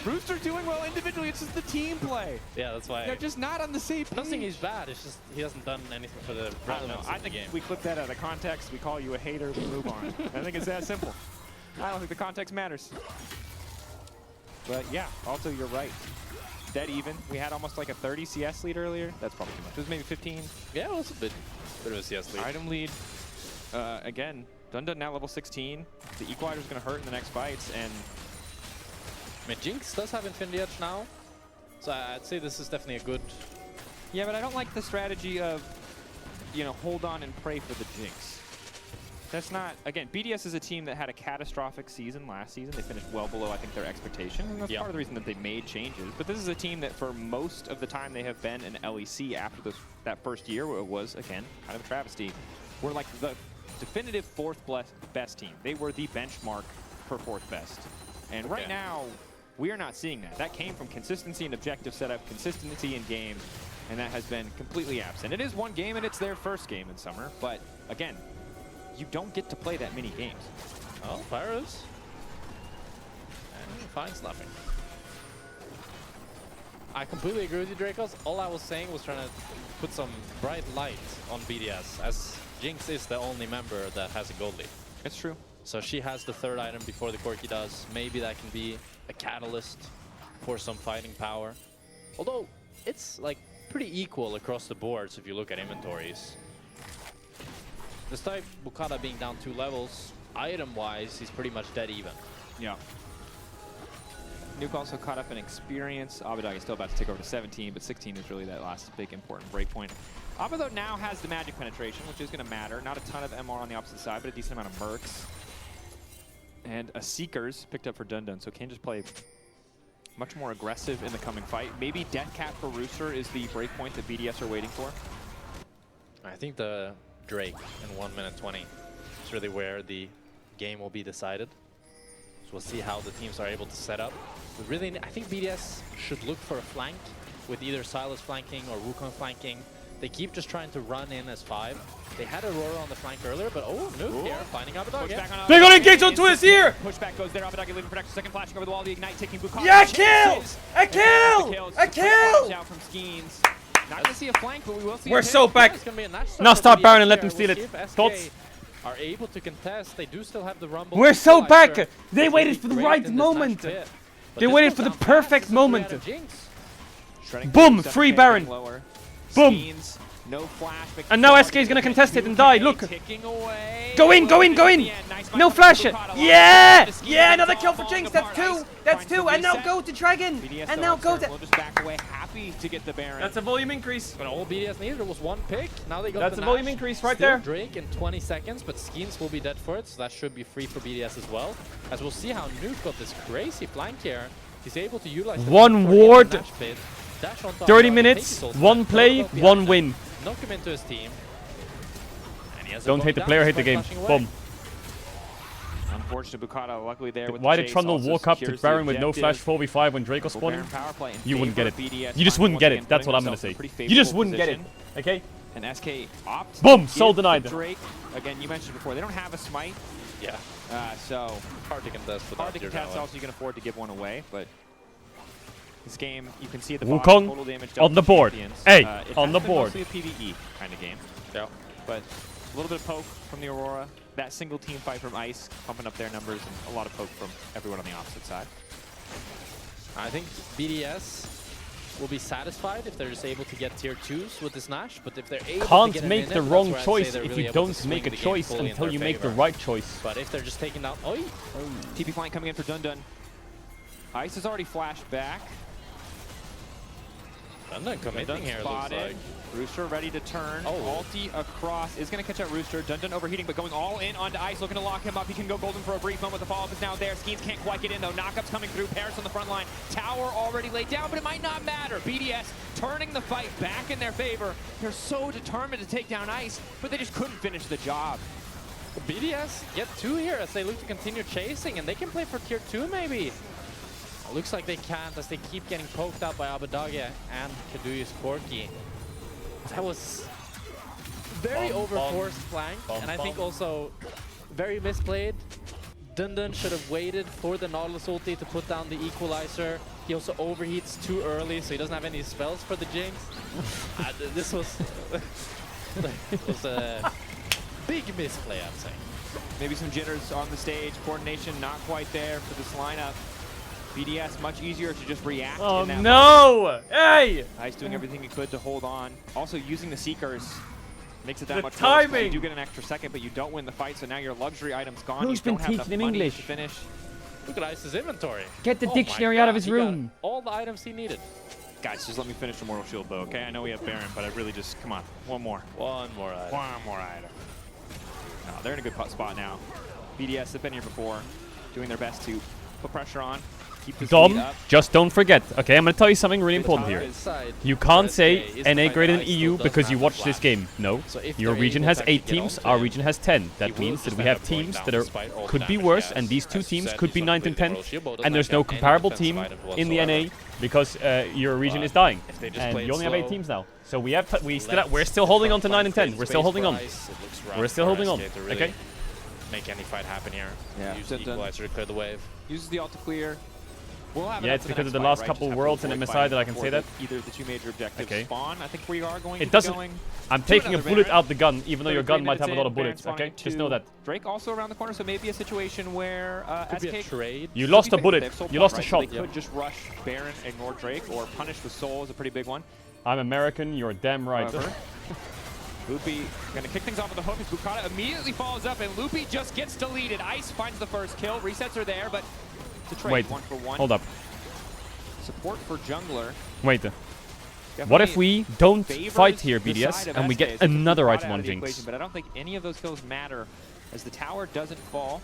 Rooster doing well individually. It's just the team play. Yeah, that's why. They're just not on the same page. I don't think he's bad. It's just he hasn't done anything for the relevance I of the think game. we clip that out of context. We call you a hater. We move on. I think it's that simple. I don't think the context matters. But yeah, also you're right. Dead even. We had almost like a 30 CS lead earlier. That's probably too much. It was maybe 15. Yeah, it was a bit of a CS lead. Item lead. Again, Dundun now level 16. The Equalizer is going to hurt in the next fights, and I mean, Jinx does have Infinity Edge now, so I'd say this is definitely a good. Yeah, but I don't like the strategy of, you know, hold on and pray for the Jinx. That's not, again, BDS is a team that had a catastrophic season last season. They finished well below, I think, their expectations, and that's part of the reason that they made changes. But this is a team that for most of the time they have been an LEC after that first year, where it was, again, kind of a travesty. We're like the definitive fourth best team. They were the benchmark for fourth best. And right now, we are not seeing that. That came from consistency and objective setup, consistency in game, and that has been completely absent. It is one game, and it's their first game in summer, but again, you don't get to play that many games. Oh, Pyros. And he finds nothing. I completely agree with you, Dracos. All I was saying was trying to put some bright light on BDS, as Jinx is the only member that has a gold lead. It's true. So she has the third item before the Corki does. Maybe that can be a catalyst for some fighting power. Although, it's like pretty equal across the boards if you look at inventories. Despite Bukata being down 2 levels, item-wise, he's pretty much dead even. Yeah. Nuke also caught up in experience. Abadog is still about to take over to 17, but 16 is really that last big important breakpoint. Abadog now has the magic penetration, which is going to matter. Not a ton of MR on the opposite side, but a decent amount of mercs. And a Seekers picked up for Dundun, so can just play much more aggressive in the coming fight. Maybe Death Cap for Rooster is the breakpoint that BDS are waiting for. I think the Drake in 1 minute 20 is really where the game will be decided. So we'll see how the teams are able to set up. But really, I think BDS should look for a flank with either Silas flanking or Wukong flanking. They keep just trying to run in as 5. They had Aurora on the flank earlier, but Nuke here, finding Abadog. They're gonna engage onto us here! Pushback goes there, Abadog leaving protection, second flashing over the wall, the Ignite taking Bukata. Yeah, kill! A kill! A kill! Out from Skeens. Not gonna see a flank, but we will see. We're so back. Now start Baron and let them steal it. Thoughts? Are able to contest. They do still have the Rumble. We're so back. They waited for the right moment. They waited for the perfect moment. Boom! Free Baron. Boom! No flash. And now SK is gonna contest it and die. Look. Go in, go in, go in. No flash. Yeah! Yeah, another kill for Jinx. That's 2. That's 2. And now go to Dragon. And now go to. We'll just back away, happy to get the Baron. That's a volume increase. But all BDS needed was 1 pick. Now they got That's the a volume Nash. increase right Still there. Drake in 20 seconds, but Skeens will be dead for it, so that should be free for BDS as well. As we'll see how Nuke got this crazy flank here. He's able to utilize the 1 ward. Dash on top, 30 minutes. 1 play. 1 win. Knock him into his team. And he has Don't hate the player, hate the game. Boom. Unfortunate Bukata, luckily there with Why the did chase, Trundle also walk up to secures Baron the with no flash 4v5 when Draco spawned? Baron power play in You wouldn't get it. favor of BDS, You just finally wouldn't get once it. That's again what I'm gonna putting say. themselves in a You just pretty wouldn't get it. favorable Okay? And SK opts Boom, to soul give denied. to Drake. Again, you mentioned before, they don't have a smite. Yeah. So hard to contest. Hard to contest. Also, you can afford to give one away, but this game, you can see at the Wukong bottom, total damage on the board. champions. Hey, It on has the been board. mostly a PvE kind of game. Yeah. But a little bit of poke from the Aurora. That single team fight from Ice, pumping up their numbers, and a lot of poke from everyone on the opposite side. I think BDS will be satisfied if they're just able to get tier 2s with this Nash, but if they're able to Can't get an make in the it, wrong that's where I'd choice say they're if really you able to don't swing make a the game choice fully in until their you make the favor. right choice. But if they're just taking down... TP flank coming in for Dundun. Ice has already flashed back. Dundun committing here, looks like. Rooster ready to turn. Ulti across is going to catch out Rooster. Dundun overheating, but going all in onto Ice, looking to lock him up. He can go golden for a brief moment. The follow-up is now there. Skeens can't quite get in, though. Knockup's coming through. Paris on the front line. Tower already laid down, but it might not matter. BDS turning the fight back in their favor. They're so determined to take down Ice, but they just couldn't finish the job. BDS get 2 here as they look to continue chasing, and they can play for tier 2 maybe. Looks like they can't as they keep getting poked out by Abadage and Kaduyu's Corki. That was very overforced flank, and I think also very misplayed. Dundun should have waited for the Nautilus ulti to put down the equalizer. He also overheats too early, so he doesn't have any spells for the Jinx. This was, a big misplay, I'd say. Maybe some jitters on the stage. Coordination not quite there for this lineup. BDS much easier to just react. Oh in that no! moment. Hey! Ice doing everything he could to hold on. Also using the Seekers makes it that much timing. worse. You do get an extra second, but you don't win the fight, so now your luxury item's gone. Who's you been don't have enough teaching him money English? to finish. Look at Ice's inventory. Get the Oh dictionary my out God, of his he got room. all the items he needed. Guys, just let me finish the Mortal Shield bow, okay? I know we have Baron, but I really just, come on, one more. One more item. One more item. No, they're in a good spot now. BDS have been here before, doing their best to put pressure on, keep this lead Dom, up. just don't forget, okay? I'm gonna tell you something really important here. You can't say NA greater than EU because you watched this game. No. Your region has 8 teams, our region has 10. That means that we have teams that are could be worse, and these 2 teams could be 9th and 10th, and there's no comparable team in the NA because your region is dying, and you only have 8 teams now. So we have we're still holding on to 9 and 10. We're still holding on. We're still holding on. Okay. Make any fight happen here. Yeah. Use the equalizer to clear the wave. Uses the ult to clear. We'll have Yeah, it's because of the last couple worlds in MSI that I can say that. Either of the 2 major objectives spawn. I think we are going it to doesn't. be going I'm taking a bullet Baron. out the gun, even though your gun might have a lot of Baron bullets. Okay, spawning just know that. Drake also around the corner, so maybe a situation where Could be a SK trade. You lost a bullet. They've sold You one, lost a right? shot. So they could just rush Baron, ignore Drake, or punish with Soul is a pretty big one. I'm American. You're damn right. However, Loopy gonna kick things off with the hook as Bukata immediately follows up, and Loopy just gets deleted. Ice finds the first kill. Resets are there, but it's a trade. Wait. 1 for 1. Hold up. Support for jungler. Wait. What if we don't fight here, BDS, and we get another item on Jinx? But I don't think any of those kills matter as the tower doesn't fall.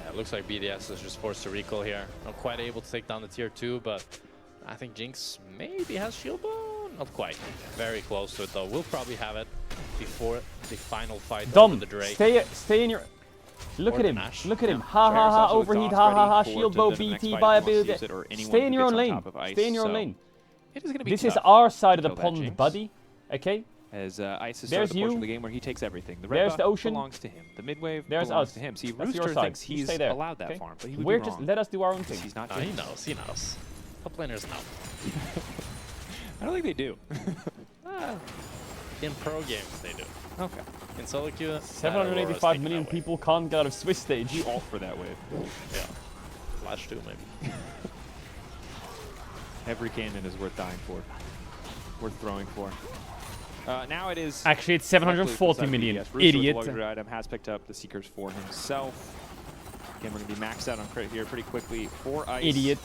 Yeah, it looks like BDS is just forced to recall here. Not quite able to take down the tier 2, but I think Jinx maybe has shield bow. Not quite. Very close to it though. We'll probably have it before the final fight over the Drake. Stay in your... Look at him. Look at him. Ha ha ha, overheat, ha ha ha, shield bow, BT, viability. Stay in your own lane. Stay in your own lane. It is gonna be This tough is our side of the to kill that pond, Jinx. buddy. Okay? As Ice is There's the portion you. of the game where he takes everything. The red There's buff the ocean. belongs to him. The mid wave There's belongs us. to him. See, That's your Rooster side. thinks You he's stay there. allowed that Okay? farm, but he would We're be just wrong. let us do our own thing. He's not He Jinx. knows. He knows. Top laners know. I don't think they do. In pro games, they do. Okay. In solo queue, 785 million people can't get out of Swiss stage. You ult for that wave. Yeah. Flash 2 maybe. Every cannon is worth dying for. Worth throwing for. Now it is... Actually, it's 740 million. Yes, Rooster with the Idiot. luxury item has picked up the Seekers for himself. Again, we're going to be maxed out on crit here pretty quickly for Ice. Idiot.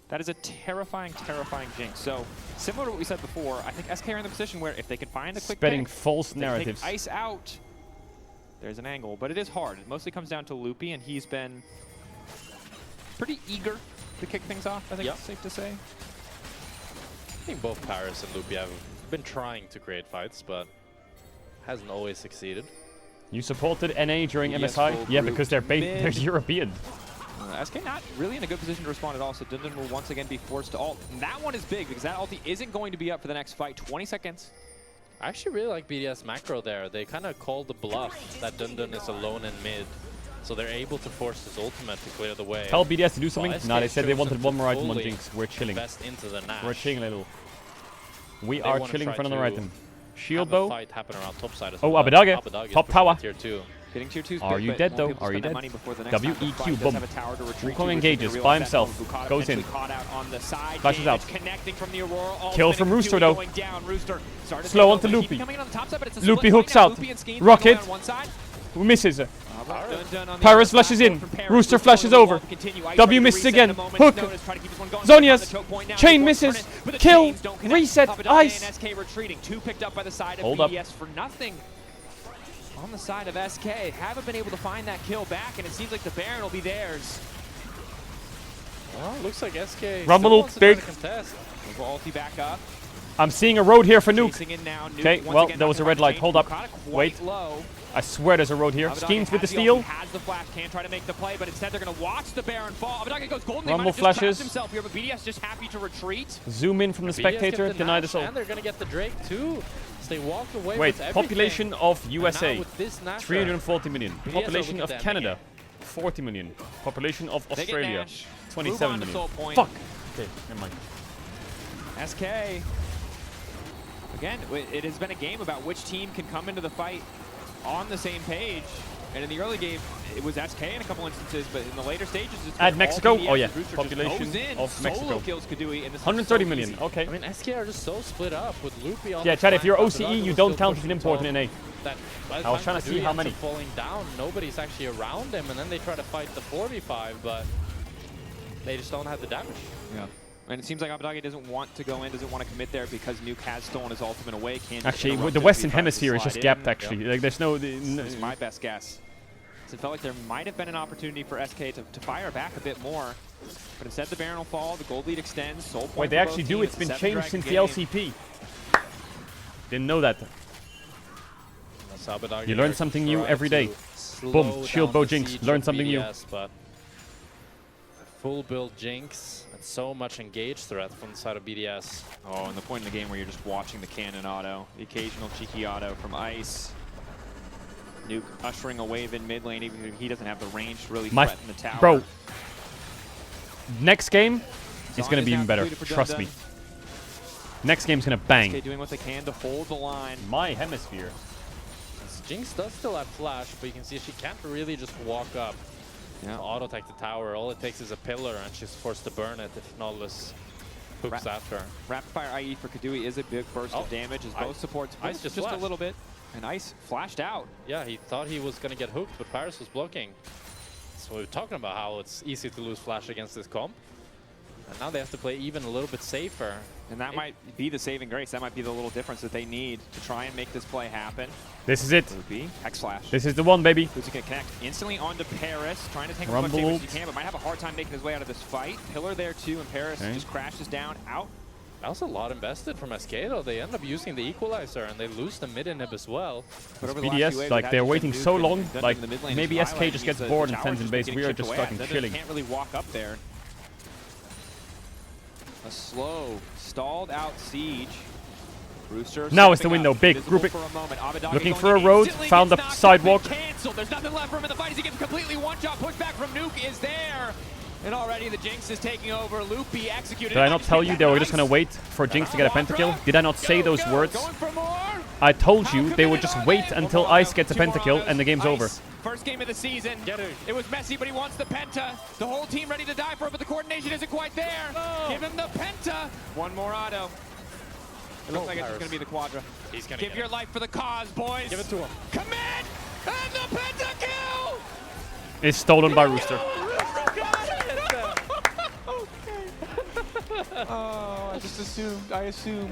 That is a terrifying, terrifying Jinx. So, similar to what we said before, I think SK are in the position where if they can find a quick Spreading pick, false they narratives. take Ice out, there's an angle. But it is hard. It mostly comes down to Loopy, and he's been pretty eager to kick things off, I think it's safe to say. I think both Paris and Loopy have been trying to create fights, but hasn't always succeeded. You supported NA during Yes, MSI? full Yeah, group because they're mid. they're European. SK not really in a good position to respond at all, so Dundun will once again be forced to ult. And that one is big because that ulti isn't going to be up for the next fight. 20 seconds. I actually really like BDS macro there. They kind of called the bluff that Dundun is alone in mid. So they're able to force his ultimate to clear the way. Tell BDS to do something? Well, Nah, they SK said they chose wanted to one more item on fully Jinx. We're chilling. invest into the Nash. We're chilling a little. We They are wanna chilling try for another to item. Shield have a bow. fight happen around top side as Oh, well. Abadage. Abadage is Top pushing tower. to tier 2. Getting tier 2's Are big, you but dead won't though? be able to Are you spend that dead? money before the next time the WEQ, fight does boom. have a tower to retreat Wukong to. engages Realize by that himself. Bukata Goes in. potentially caught out on the side. Flashes out. Connecting from the Aurora. All Kill spinning from to Rooster two, though. going down. Rooster started Slow to onto go, but Loopy. coming in on the top side, but it's a Loopy split hooks right now. out. Loopy and Skeen Rocket. on one side. Misses. Dundun on the Pyrus other flashes side, in. from Paris. Rooster Rooster flashes going over. to continue. Ice W ready to misses reset again. at a moment's Hook. notice, try to keep this one going. Zonia's. On the choke point now. Chain He wants to misses. turn it, but the Kill. chains don't connect. Reset. Abadage Ice. and SK retreating. 2 picked up by the side of Hold up. BDS for nothing. On the side of SK, haven't been able to find that kill back, and it seems like the Baron will be theirs. Well, looks like SK Rumble still wants to try big. to contest. Ulti back up. I'm seeing a road here for Nuke. Chasing in now. Nuke Okay, once well, again there was a knocking red off light. Chain. Hold up. Bukata quite Wait. low. I swear there's a road here. Abadage Skeens with the has steal. ulti, has the flash, can't try to make the play, but instead they're going to watch the Baron fall. Abadage goes golden. Rumble They might have just flashes. trapped himself here, but BDS just happy to retreat. Zoom in from the BDS get spectator. the Deny the Nash, soul. and they're going to get the Drake too. So they walk away Wait, with everything. population of And USA. now with this Nash, 340 million. BDS are Population looking of to Canada. 40 million. Population of They get Australia. Nash. 27 Move on to million. Soul Point. Fuck! Okay, never mind. SK. Again, it has been a game about which team can come into the fight on the same page. And in the early game, it was SK in a couple instances, but in the later stages, it's Add Mexico? BDS Oh yeah, Rooster population just goes in. of Mexico. Solo kills Kadui, and this is 130 so million, easy. okay. I mean, SK are just so split up with Loopy on Yeah, the Chad, if flank, you're Abadagi OCE, you was don't still count as pushing an important top. in A. That by the I was time trying to see Kadui how ends many. up falling down, nobody's actually around him, and then they try to fight the 4v5, but they just don't have the damage. Yeah. And it seems like Abadagi doesn't want to go in, doesn't want to commit there because Nuke has stolen his ultimate away. Can't Actually, the Western Hemisphere is just gapped, actually. Yep. Like, there's no... This is my best guess. So it felt like there might have been an opportunity for SK to fire back a bit more. But instead, the Baron will fall, the gold lead extends, Soul Point Wait, they for actually both do? teams. It's been Seven changed Dragon since the game. LCP. Didn't know that. Abadagi You learn there something to new try every day. to slow Boom, shield down bow the Jinx, siege learn of something new. BDS, but full build Jinx and so much engage threat from the side of BDS. Oh, and the point in the game where you're just watching the cannon auto, the occasional cheeky auto from Ice. Nuke ushering a wave in mid lane, even if he doesn't have the range to really threaten the tower. Bro, next game is Zon going to is be now even better. completed for Trust Dun me. Dun. Next game's going to bang. SK doing what they can to hold the line. My hemisphere. Jinx does still have flash, but you can see she can't really just walk up to auto-tech the tower. All it takes is a pillar, and she's forced to burn it if Nautilus hooks after her. Rapid fire IE for Kadui is a big burst of damage as both supports Ice just flashed. a little bit. And Ice flashed out. Yeah, he thought he was going to get hooked, but Paris was blocking. So we were talking about how it's easy to lose flash against this comp. And now they have to play even a little bit safer. And that might be the saving grace. That might be the little difference that they need to try and make this play happen. This is it. Loopy, Hex Flash. This is the one, baby. Who's going to connect instantly onto Paris, trying to take as much Rumble damage as ult. he can, but might have a hard time making his way out of this fight. Pillar there too, and Paris Okay. just crashes down, out. That was a lot invested from SK though. They end up using the equalizer and they lose the mid inhib as well. But over the last few BDS, waves, like, it they're has waiting been so Nuke long, and Dun like, in the mid lane maybe is SK highlighting just means gets bored and the sends in tower's base. getting We are chipped just away fucking at. chilling. Can't really walk up there. A slow, stalled out siege. Rooster Now is the stepping window. up, Big. invisible Group it. for a moment. Abadagi Looking going for a in, road. instantly Found the gets knocked sidewalk. down, canceled. There's nothing left for him in the fight as he gets completely one-shot pushback from Nuke is there. And already the Jinx is taking over. Loopy executed. Did I not tell you they were just going to wait for Jinx to get a pentakill? Did I not say those words? I told you they would just wait until Ice gets a pentakill and the game's over. First game of the season. It was messy, but he wants the penta. The whole team ready to die for it, but the coordination isn't quite there. Give him the penta. One more auto. It looks like it's just going to be the quadra. He's gonna Give your life for the cause, boys. Give it to him. Commit! And the pentakill! It's stolen by Rooster. Oh, I just assumed. I assumed.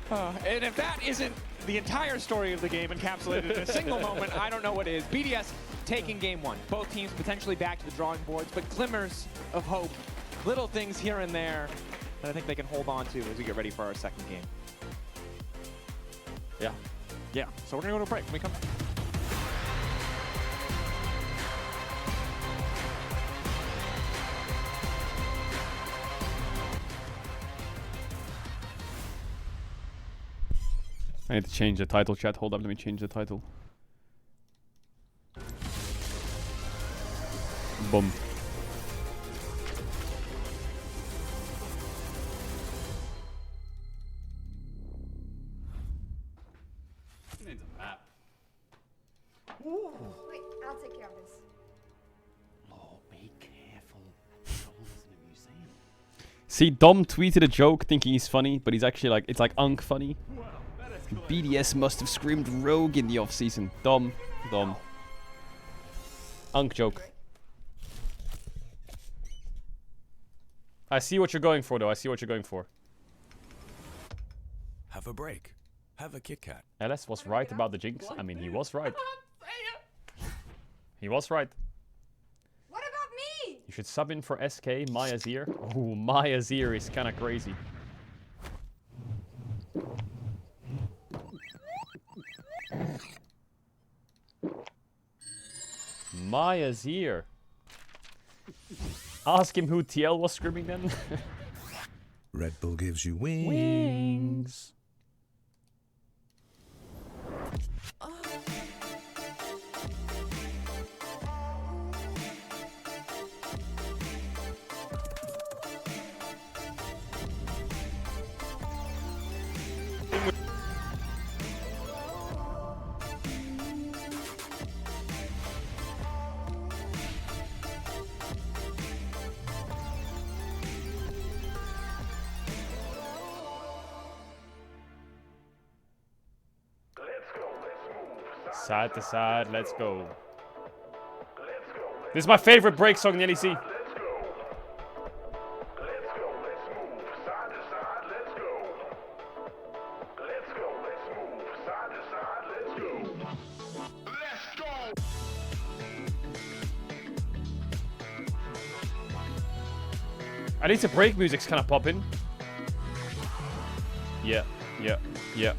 And if that isn't the entire story of the game encapsulated in a single moment, I don't know what is. BDS taking game one. Both teams potentially back to the drawing boards, but glimmers of hope. Little things here and there that I think they can hold on to as we get ready for our second game. Yeah. Yeah. So we're going to go to a break when we come back. I need to change the title, chat. Hold up, let me change the title. Boom. Needs a map. Wait, I'll take care of this. Be careful. Someone's in a museum. See, Dom tweeted a joke thinking he's funny, but he's actually like, it's like Unk funny. BDS must have screamed rogue in the off-season. Dom. Unk joke. I see what you're going for, though. I see what you're going for. Have a break. Have a Kit Kat. LS was right about the Jinx. I mean, he was right. He was right. What about me? You should sub in for SK, Mayazir. Ooh, Mayazir is kind of crazy. Mayazir. Ask him who TL was screaming then. Red Bull gives you wings. Wings. Side to side, let's go. This is my favorite break song in the LEC. At least the break music's kind of popping. Yeah, yeah, yeah.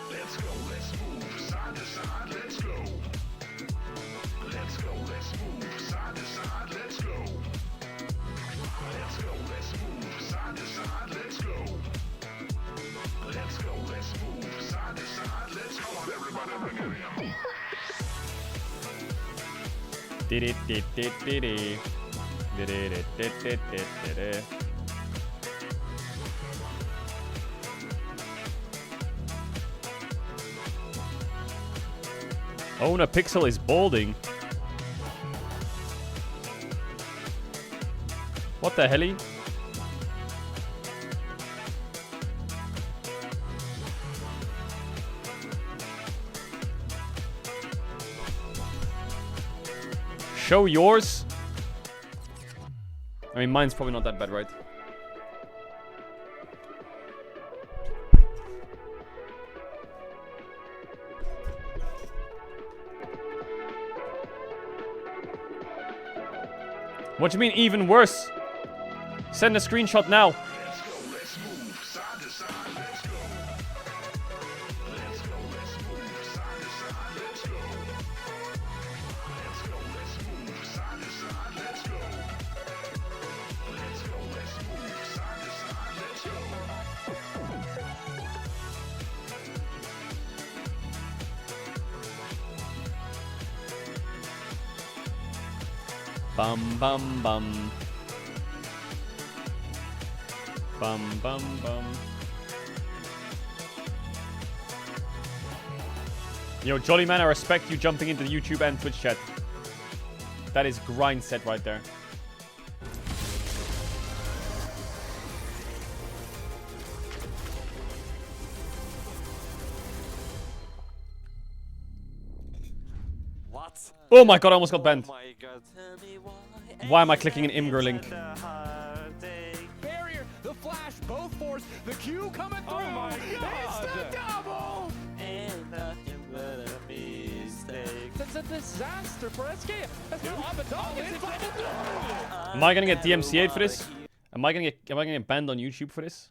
Let's go, let's move side to side, let's go. Let's go, let's move side to side, let's go. Let's go, let's move side to side, let's go. Let's go, let's move side to side, let's go. Everybody bring it in. Ona Pixel is balding. What the hell? Show yours. I mean, mine's probably not that bad, right? What do you mean even worse? Send a screenshot now. Let's go, let's move side to side, let's go. Let's go, let's move side to side, let's go. Let's go, let's move side to side, let's go. Let's go, let's move side to side, let's go. Bum bum bum. Bum bum bum. Yo, Jolly Man, I respect you jumping into the YouTube and Twitch chat. That is grind set right there. What? Oh my god, I almost got banned. Oh my god. Why am I clicking an Imgur link? Barrier, the flash, both force, the Q coming through. Oh my god! It's the double! Ain't nothing but a mistake. That's a disaster for SK. That's not up and down. It's double through. Am I gonna get DMCA'd for this? Am I gonna get banned on YouTube for this?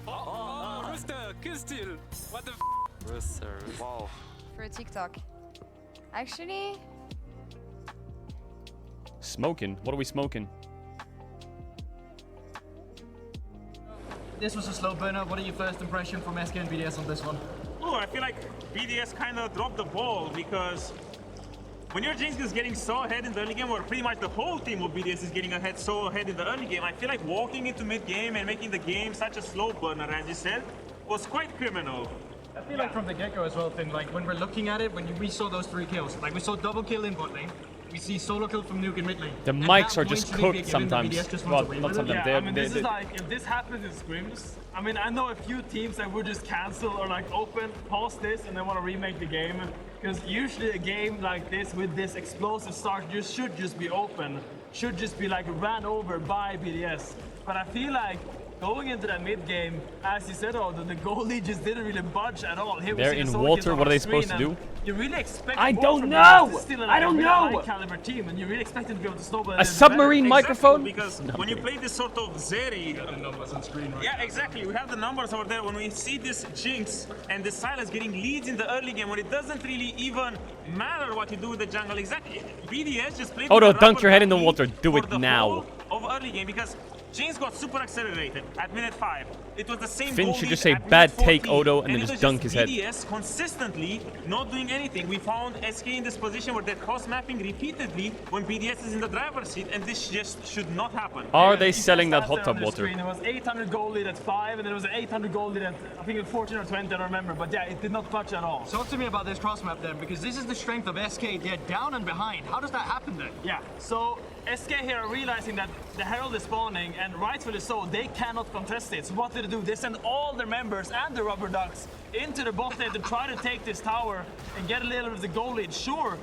Rooster, kill steal. What the Rooster, wow. For a TikTok. Actually, Smoking? What are we smoking? This was a slow burner. What are your first impression from SK and BDS on this one? Oh, I feel like BDS kind of dropped the ball because when your Jinx is getting so ahead in the early game, or pretty much the whole team of BDS is getting so ahead in the early game, I feel like walking into mid game and making the game such a slow burner, as you said, was quite criminal. I feel like from the get-go as well, Finn, like when we're looking at it, when we saw those 3 kills, like we saw double kill in bot lane, we see solo kill from Nuke in mid lane. The mics are just cooked sometimes. Well, not sometimes. Yeah, I mean, this is like, if this happens in scrims, I mean, I know a few teams that would just cancel or like open, pause this, and then want to remake the game. Because usually a game like this with this explosive start should just be open, should just be like ran over by BDS. But I feel like going into that mid game, as you said, the goalie just didn't really budge at all. Here They're in water. What are they supposed to do? You really expect I don't know. I don't know. High caliber team, and you really expect them to be able to snowball. A submarine microphone? Because when you play this sort of Zeri, the numbers on screen right yeah, exactly. We have the numbers over there. When we see this Jinx and the Silas getting leads in the early game, when it doesn't really even matter what you do with the jungle, exactly. BDS just played. Odo, dunk your head in the water. Do it now. Of early game, because Jinx got super accelerated at minute 5. It was the same. Finn goal should lead just say at bad minute take 14, Odo and then just dunk his head. BDS consistently not doing anything. We found SK in this position where they're cross mapping repeatedly when BDS is in the driver's seat, and this just should not happen. Are they selling that hot tub water? It was 800 goal lead at 5, and then it was an 800 goal lead at, I think it was 14 or 20, I don't remember. But yeah, it did not budge at all. Talk to me about this cross map then, because this is the strength of SK. They're down and behind. How does that happen then? Yeah, so SK here are realizing that the Herald is spawning, and rightfully so, they cannot contest it. So what do? They send all their members and the rubber ducks into the bot lane to try to take this tower and get a little bit of the goal lead. Sure,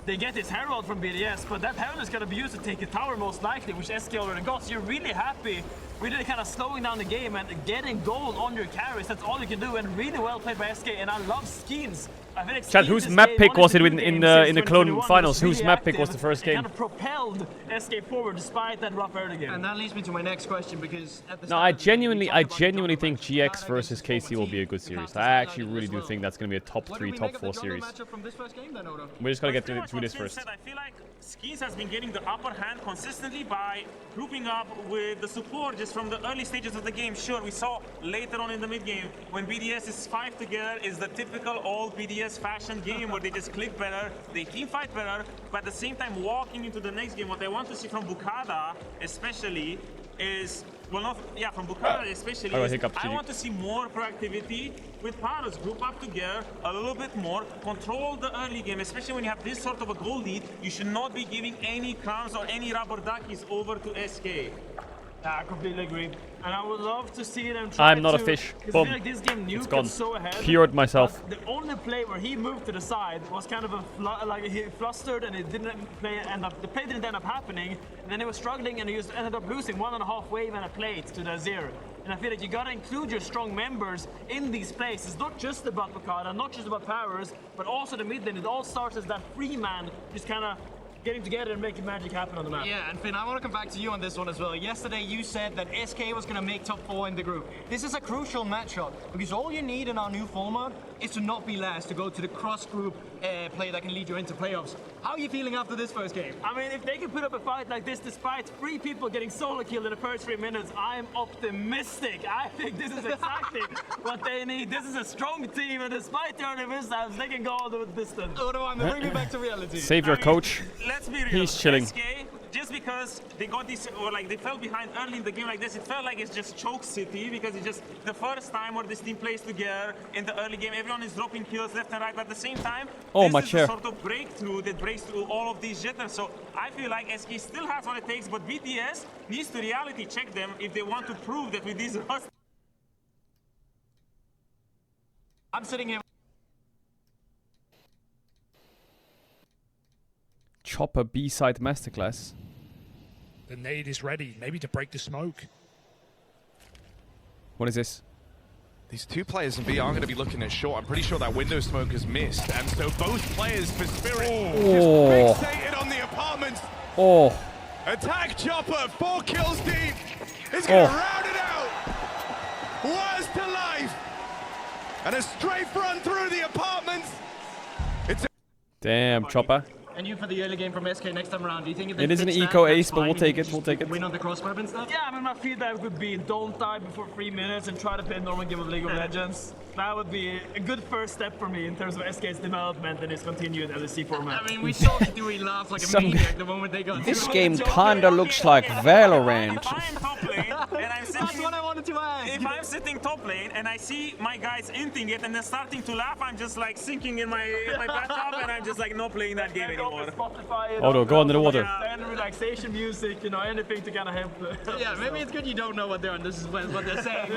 they get this Herald from BDS, but that Herald is going to be used to take a tower most likely, which SK already got. So you're really happy, really kind of slowing down the game and getting gold on your carries. That's all you can do, and really well played by SK. And I love Skeens. I feel like Chad, Skeens whose this map game, pick was it honestly, in since the Clone 2021 finals? was Whose really map pick was active the first and game? kind of propelled SK forward despite that rough early game. And that leads me to my next question, because at the No, start I of the game, we talked about genuinely think GX versus KC will be a good series. I actually really do think that's going to be a top What do 3, we top make of 4 the jungle series. matchup from this first game then, Odo? We just got to get through this first. I feel like Skeens has been getting the upper hand consistently by grouping up with the support just from the early stages of the game. Sure, we saw later on in the mid game when BDS is 5 together is the typical old BDS fashion game where they just click better, they team fight better, but at the same time walking into the next game, what I want to see from Bukada especially is, well, not, yeah, from Bukada especially, I want to see more proactivity with Paros. Group up together a little bit more, control the early game, especially when you have this sort of a goal lead. You should not be giving any crowns or any rubber duckies over to SK. I completely agree. And I would love to see them try I'm not to, a fish. I Boom. feel like this game, Nuke It's gone. was so ahead. Cured myself. The only play where he moved to the side was kind of like he flustered and it didn't the play didn't end up happening. And then he was struggling and he just ended up losing 1.5 wave and a plate to the Azir. And I feel like you gotta include your strong members in these plays. It's not just about Bukada, not just about powers, but also the mid lane. It all starts as that free man just kind of getting together and making magic happen on the map. Yeah, and Finn, I want to come back to you on this one as well. Yesterday you said that SK was going to make top 4 in the group. This is a crucial matchup, because all you need in our new format is to not be last, to go to the cross-group play that can lead you into playoffs. How are you feeling after this first game? I mean, if they can put up a fight like this despite 3 people getting solo killed in the first 3 minutes, I'm optimistic. I think this is exactly what they need. This is a strong team, and despite their early mishaps, they can go all the distance. Odo, I'm bring me back to reality. Save your coach. Let's be real. He's chilling. SK, just because they got this, or like they fell behind early in the game like this, it felt like it's just choke city, because it's just the first time where this team plays together in the early game. Everyone is dropping kills left and right, but at the same time, this is the sort of breakthrough that breaks through all of these jitters. So I feel like SK still has what it takes, but BTS needs to reality check them if they want to prove that with these rosters. I'm sitting here. Chopper B-side masterclass. The nade is ready, maybe to break the smoke. What is this? These 2 players in B are going to be looking at short. I'm pretty sure that window smoke has missed, and so both players for Spirit just fixated on the apartments. Oh. Attack Chopper, 4 kills deep. He's going to round it out. Worst to life. And a strafe run through the apartments. It's Damn, Chopper. And you for the early game from SK next time around, do you think if they It is an fix that, eco that's ace, but fine, we'll you take think it, we'll take it. Win on the cross web and stuff? Yeah, I mean, my feedback would be don't die before 3 minutes and try to play a normal game of League of Legends. That would be a good first step for me in terms of SK's development and its continued LEC format. I mean, we saw Dewey laugh like a maniac the moment they got This through. game kinda looks like Valorant. That's what I wanted to ask. If I'm sitting top lane and I see my guys inting it and then starting to laugh, I'm just like sinking in my bathtub and I'm just like not playing that game anymore. Odo, go under the water. And relaxation music, you know, anything to kind of help. Yeah, maybe it's good you don't know what they're on. This is what they're saying.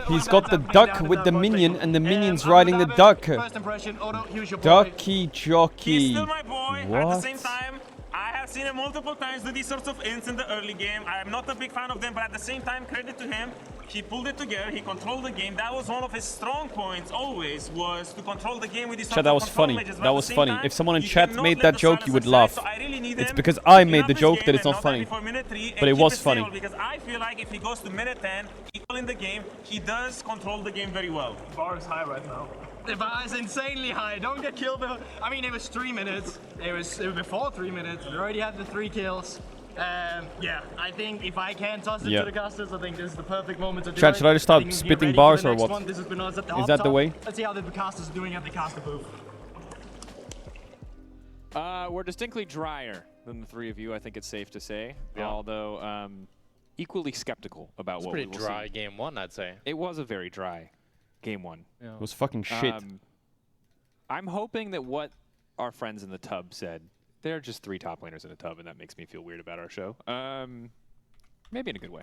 He's got the duck with the minion, and the minion's riding the duck. First impression, Odo, here's your boy. Ducky jockey. He's still my boy. What? At the same time, I have seen him multiple times do these sorts of ints in the early game. I am not a big fan of them, but at the same time, credit to him. He pulled it together, he controlled the game. That was one of his strong points always, was to control the game with his Chat, that was funny. That was funny. If someone in chat made that joke, you would laugh. It's because I made the joke that it's not funny. But it was funny. Because I feel like if he goes to minute 10, equal in the game, he does control the game very well. The bar is high right now. The bar is insanely high. Don't get killed. I mean, it was 3 minutes. It was before 3 minutes. We already had the 3 kills. Yeah, I think if I can toss it to the casters, I think this is the perfect moment to do it. Chat, should I just start spitting bars or what? This is Bernard's at the Is that the way? Let's see how the casters are doing at the caster booth. We're distinctly drier than the 3 of you, I think it's safe to say. Yeah. Although equally skeptical about what we will see. Pretty dry game 1, I'd say. It was a very dry game 1. It was fucking shit. I'm hoping that what our friends in the tub said, they're just 3 top laners in a tub, and that makes me feel weird about our show. Maybe in a good way.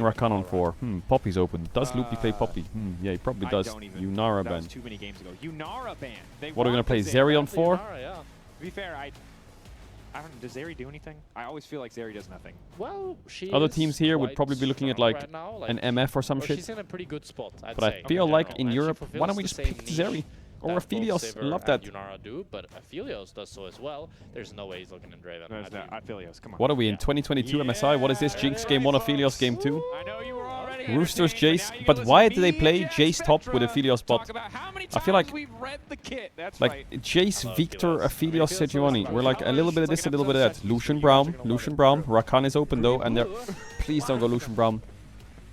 Rakan on 4. Poppy's open. Does Loopy play Poppy? Yeah, he probably does. Yunara That was ban. too many games ago. Yunara ban. What are we gonna play? Zeri on 4? To be fair, I don't. Does Zeri do anything? I always feel like Zeri does nothing. Well, she Other is teams here would quite probably be looking at strong like right now, an MF or some shit. She's in a pretty good spot, I'd But say. I feel in like general, in and she Europe, why don't fulfills we the just same pick niche Zeri? Or that both Aphelios, Sivir love and that. Yunara do, but Aphelios does so as well. There's no way he's looking in Draven. There's that. Aphelios, come on. What are we in 2022 MSI? What is this? Jinx game 1, Aphelios game 2? I know you were already Roosters, entertained, Jace. but now you But get why to do they listen play to me and Jace top with Spectra Aphelios bot? talk about how many I feel like times we've read the kit. That's like right. Jace, Victor, Aphelios, Sejuani. We're like a little bit of this, a little bit of that. Lucian Braum. Rakan is open though, and they're. Please don't go Lucian Braum.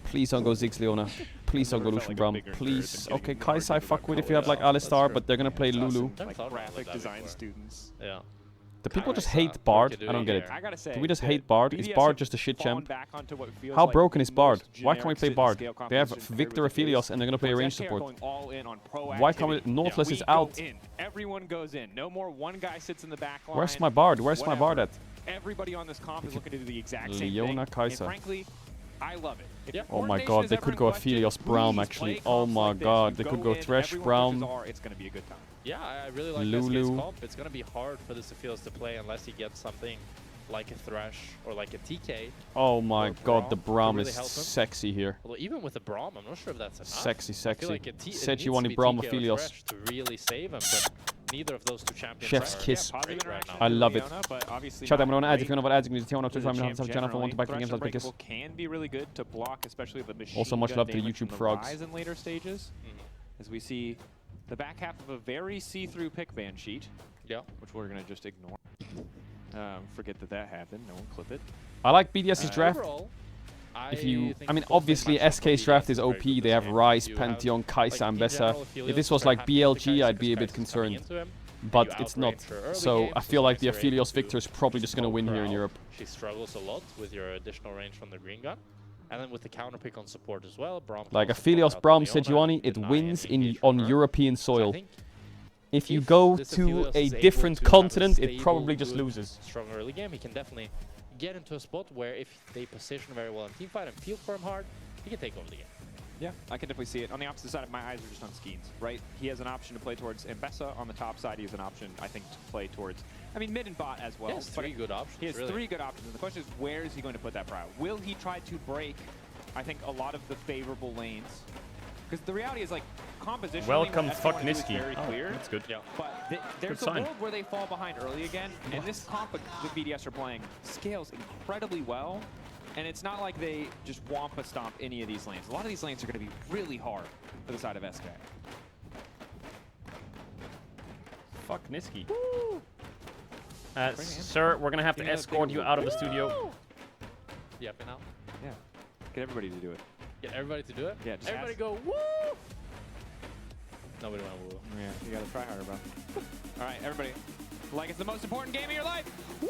Please don't go Ziggs Leona. Please don't go Lucian Braum. Please. Okay, Kaisai fuck with if you have like Alistar, but they're gonna play Lulu. Like graphic design students. Yeah. Do people just hate Bard? I don't get it. I gotta say, Do we just hate Bard? Is BDS Bard have just a shit fallen champ? back onto what feels How like broken the is Bard? most Why can't we generic play sit and Bard? scale They have composition Victor there with Aphelios and they're gonna play a whereas range SK are support. going all in on Why can't we? proactivity. Northless We is go out. in. Everyone goes in. No more one guy sits in the back line. Where's my Bard? Where's my Bard whatever. at? Everybody on this comp is looking to do the exact same Leona thing. Kaisa. And frankly, I love it. If your Oh my coordination god, is they ever could in go question, Aphelios Braum please actually. play Oh comps my like this. god, You they could go go in, Thresh everyone pushes Braum. R, it's going to be a good time. Yeah, I really like Lulu. SK's comp. It's going to be hard for this Aphelios to play unless he gets something like a Thresh or like a TK. Oh my god, the Braum really is help him. sexy here. Although even with the Braum, I'm not sure if that's enough. Sexy, I sexy. feel like it needs to Sejuani be Braum TK or Aphelios. Thresh to really save him, but neither of those two champions Chef's are kiss. great right now. I love it. But obviously Chat, not I'm gonna add if great you know what ads you can do. for the champ Channel for one to back generally. games like Thresh this. Unbreakable can be really good to block, especially the machine Also, much gun love to the damage YouTube from the frogs. Ryze in later stages, as we see the back half of a very see-through pick ban sheet. Yeah. Which we're gonna just ignore. Forget that happened. No one clip it. I like BDS's draft. Overall, If you, I mean, obviously SK's draft is OP. They have Ryze, Pantheon, Kaisa, and Bessa. If this was like BLG, I'd be a bit concerned. But it's not. So I feel like the Aphelios Victor is probably just gonna win here in Europe. She struggles a lot with your additional range from the green gun. And then with the counter pick on support as well, Braum Like Aphelios, Braum, Sejuani, it wins on European soil. If you go to a different continent, it probably just loses. Strong early game, he can definitely get into a spot where if they position very well in teamfight and feel for him hard, he can take over the game. Yeah, I can definitely see it. On the opposite side, my eyes are just on Skeens, right? He has an option to play towards Mbessa. On the top side, he has an option, I think, to play towards, I mean, mid and bot as well. He has three good options, He has really. 3 good options. And the question is, where is he going to put that prow? Will he try to break, I think, a lot of the favorable lanes? Because the reality is, like, composition. Welcome, fuck Niski. Very clear. That's good. Yeah. But there's a sign. world where they fall behind early again, and this comp that BDS are playing scales incredibly well. And it's not like they just wampa stomp any of these lanes. A lot of these lanes are going to be really hard for the side of SK. Fuck Niski. Sir, we're gonna have to escort you out of the studio. Yep, and out. Yeah. Get everybody to do it. Get everybody to do it? Yeah, just everybody ask. go, woo! Nobody went woo. Yeah, you gotta try harder, bro. All right, everybody. Like it's the most important game of your life. Woo!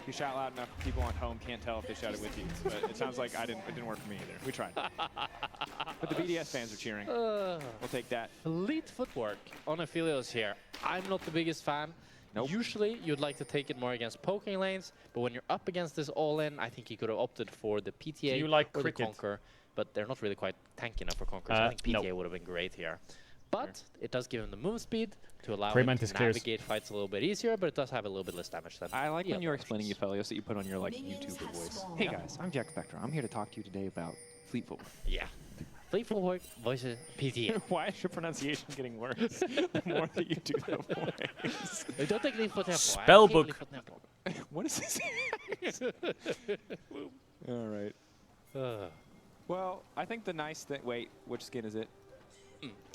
If you shout loud enough, people at home can't tell if they shouted with you. But it sounds like it didn't work for me either. We tried. But the BDS fans are cheering. We'll take that. Fleet footwork on Aphelios here. I'm not the biggest fan. Nope. Usually, you'd like to take it more against poking lanes, but when you're up against this all-in, I think you could have opted for the PTA you like or the cricket? Conquer, but they're not really quite tanky enough for Conquer, so I think PTA would have been great here. But it does give him the move speed to allow him to navigate fights a little bit easier, but it does have a little bit less damage than I like the when you're other explaining Aphelios that you put on your like YouTuber voice. Hey guys, I'm Jack Spectra. I'm here to talk to you today about Fleet Footwork. Yeah. Fleet footwork voices PTA. Why is your pronunciation getting worse the more that you do the voice? Don't take leaf for tempo. Spellbook. What is this? All right. Well, I think the nice thing. Wait, which skin is it?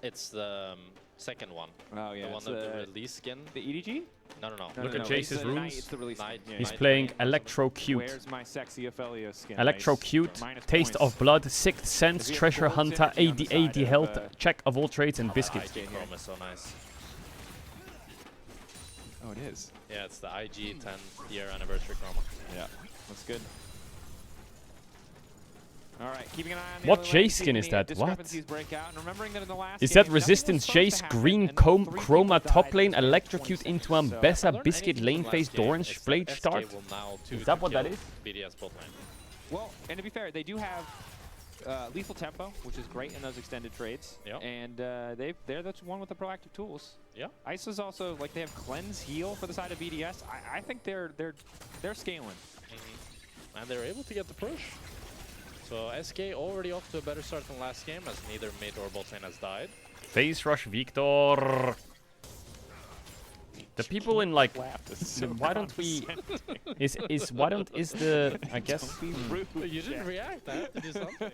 It's the second one. Oh yeah, the one it's the release skin. The EDG? No. Look at Jace's runes. It's the release skin. Yeah, He's Night playing Rain. Electrocute. Where's my sexy Aphelios skin? Electrocute, Minus Taste points. of Blood, Sixth Sense, Does he have Treasure gold Hunter, synergy on the 80 side of, health, check of all trades, and Biscuit. IG Chrome is so nice. Oh, it is. Yeah, it's the IG 10th year anniversary chroma. Yeah, that's good. All right, keeping an eye on the What other J lanes, skin seeing is any that? What? discrepancies break out, and remembering that in the last Is game, that nothing was Resistance supposed to Jace, happen, Green and then Chroma 3 people top died lane, in Electrocute 20 into seconds. So Ambessa, Learn Biscuit, anything lane from phase, last game, Doran's, it's Blade that start? SK will now Is that what that kill is? BDS bot lane. Well, and to be fair, they do have lethal tempo, which is great in those extended trades. Yep. And they're the one with the proactive tools. Yeah. Ice is also like they have cleanse, heal for the side of BDS. I think they're scaling. And they're able to get the push. So So SK already off to a better start than last game, as neither mid or bot lane has died. Face rush Victor. The people in like, why don't we? Is the I guess? You didn't react. I have to do something.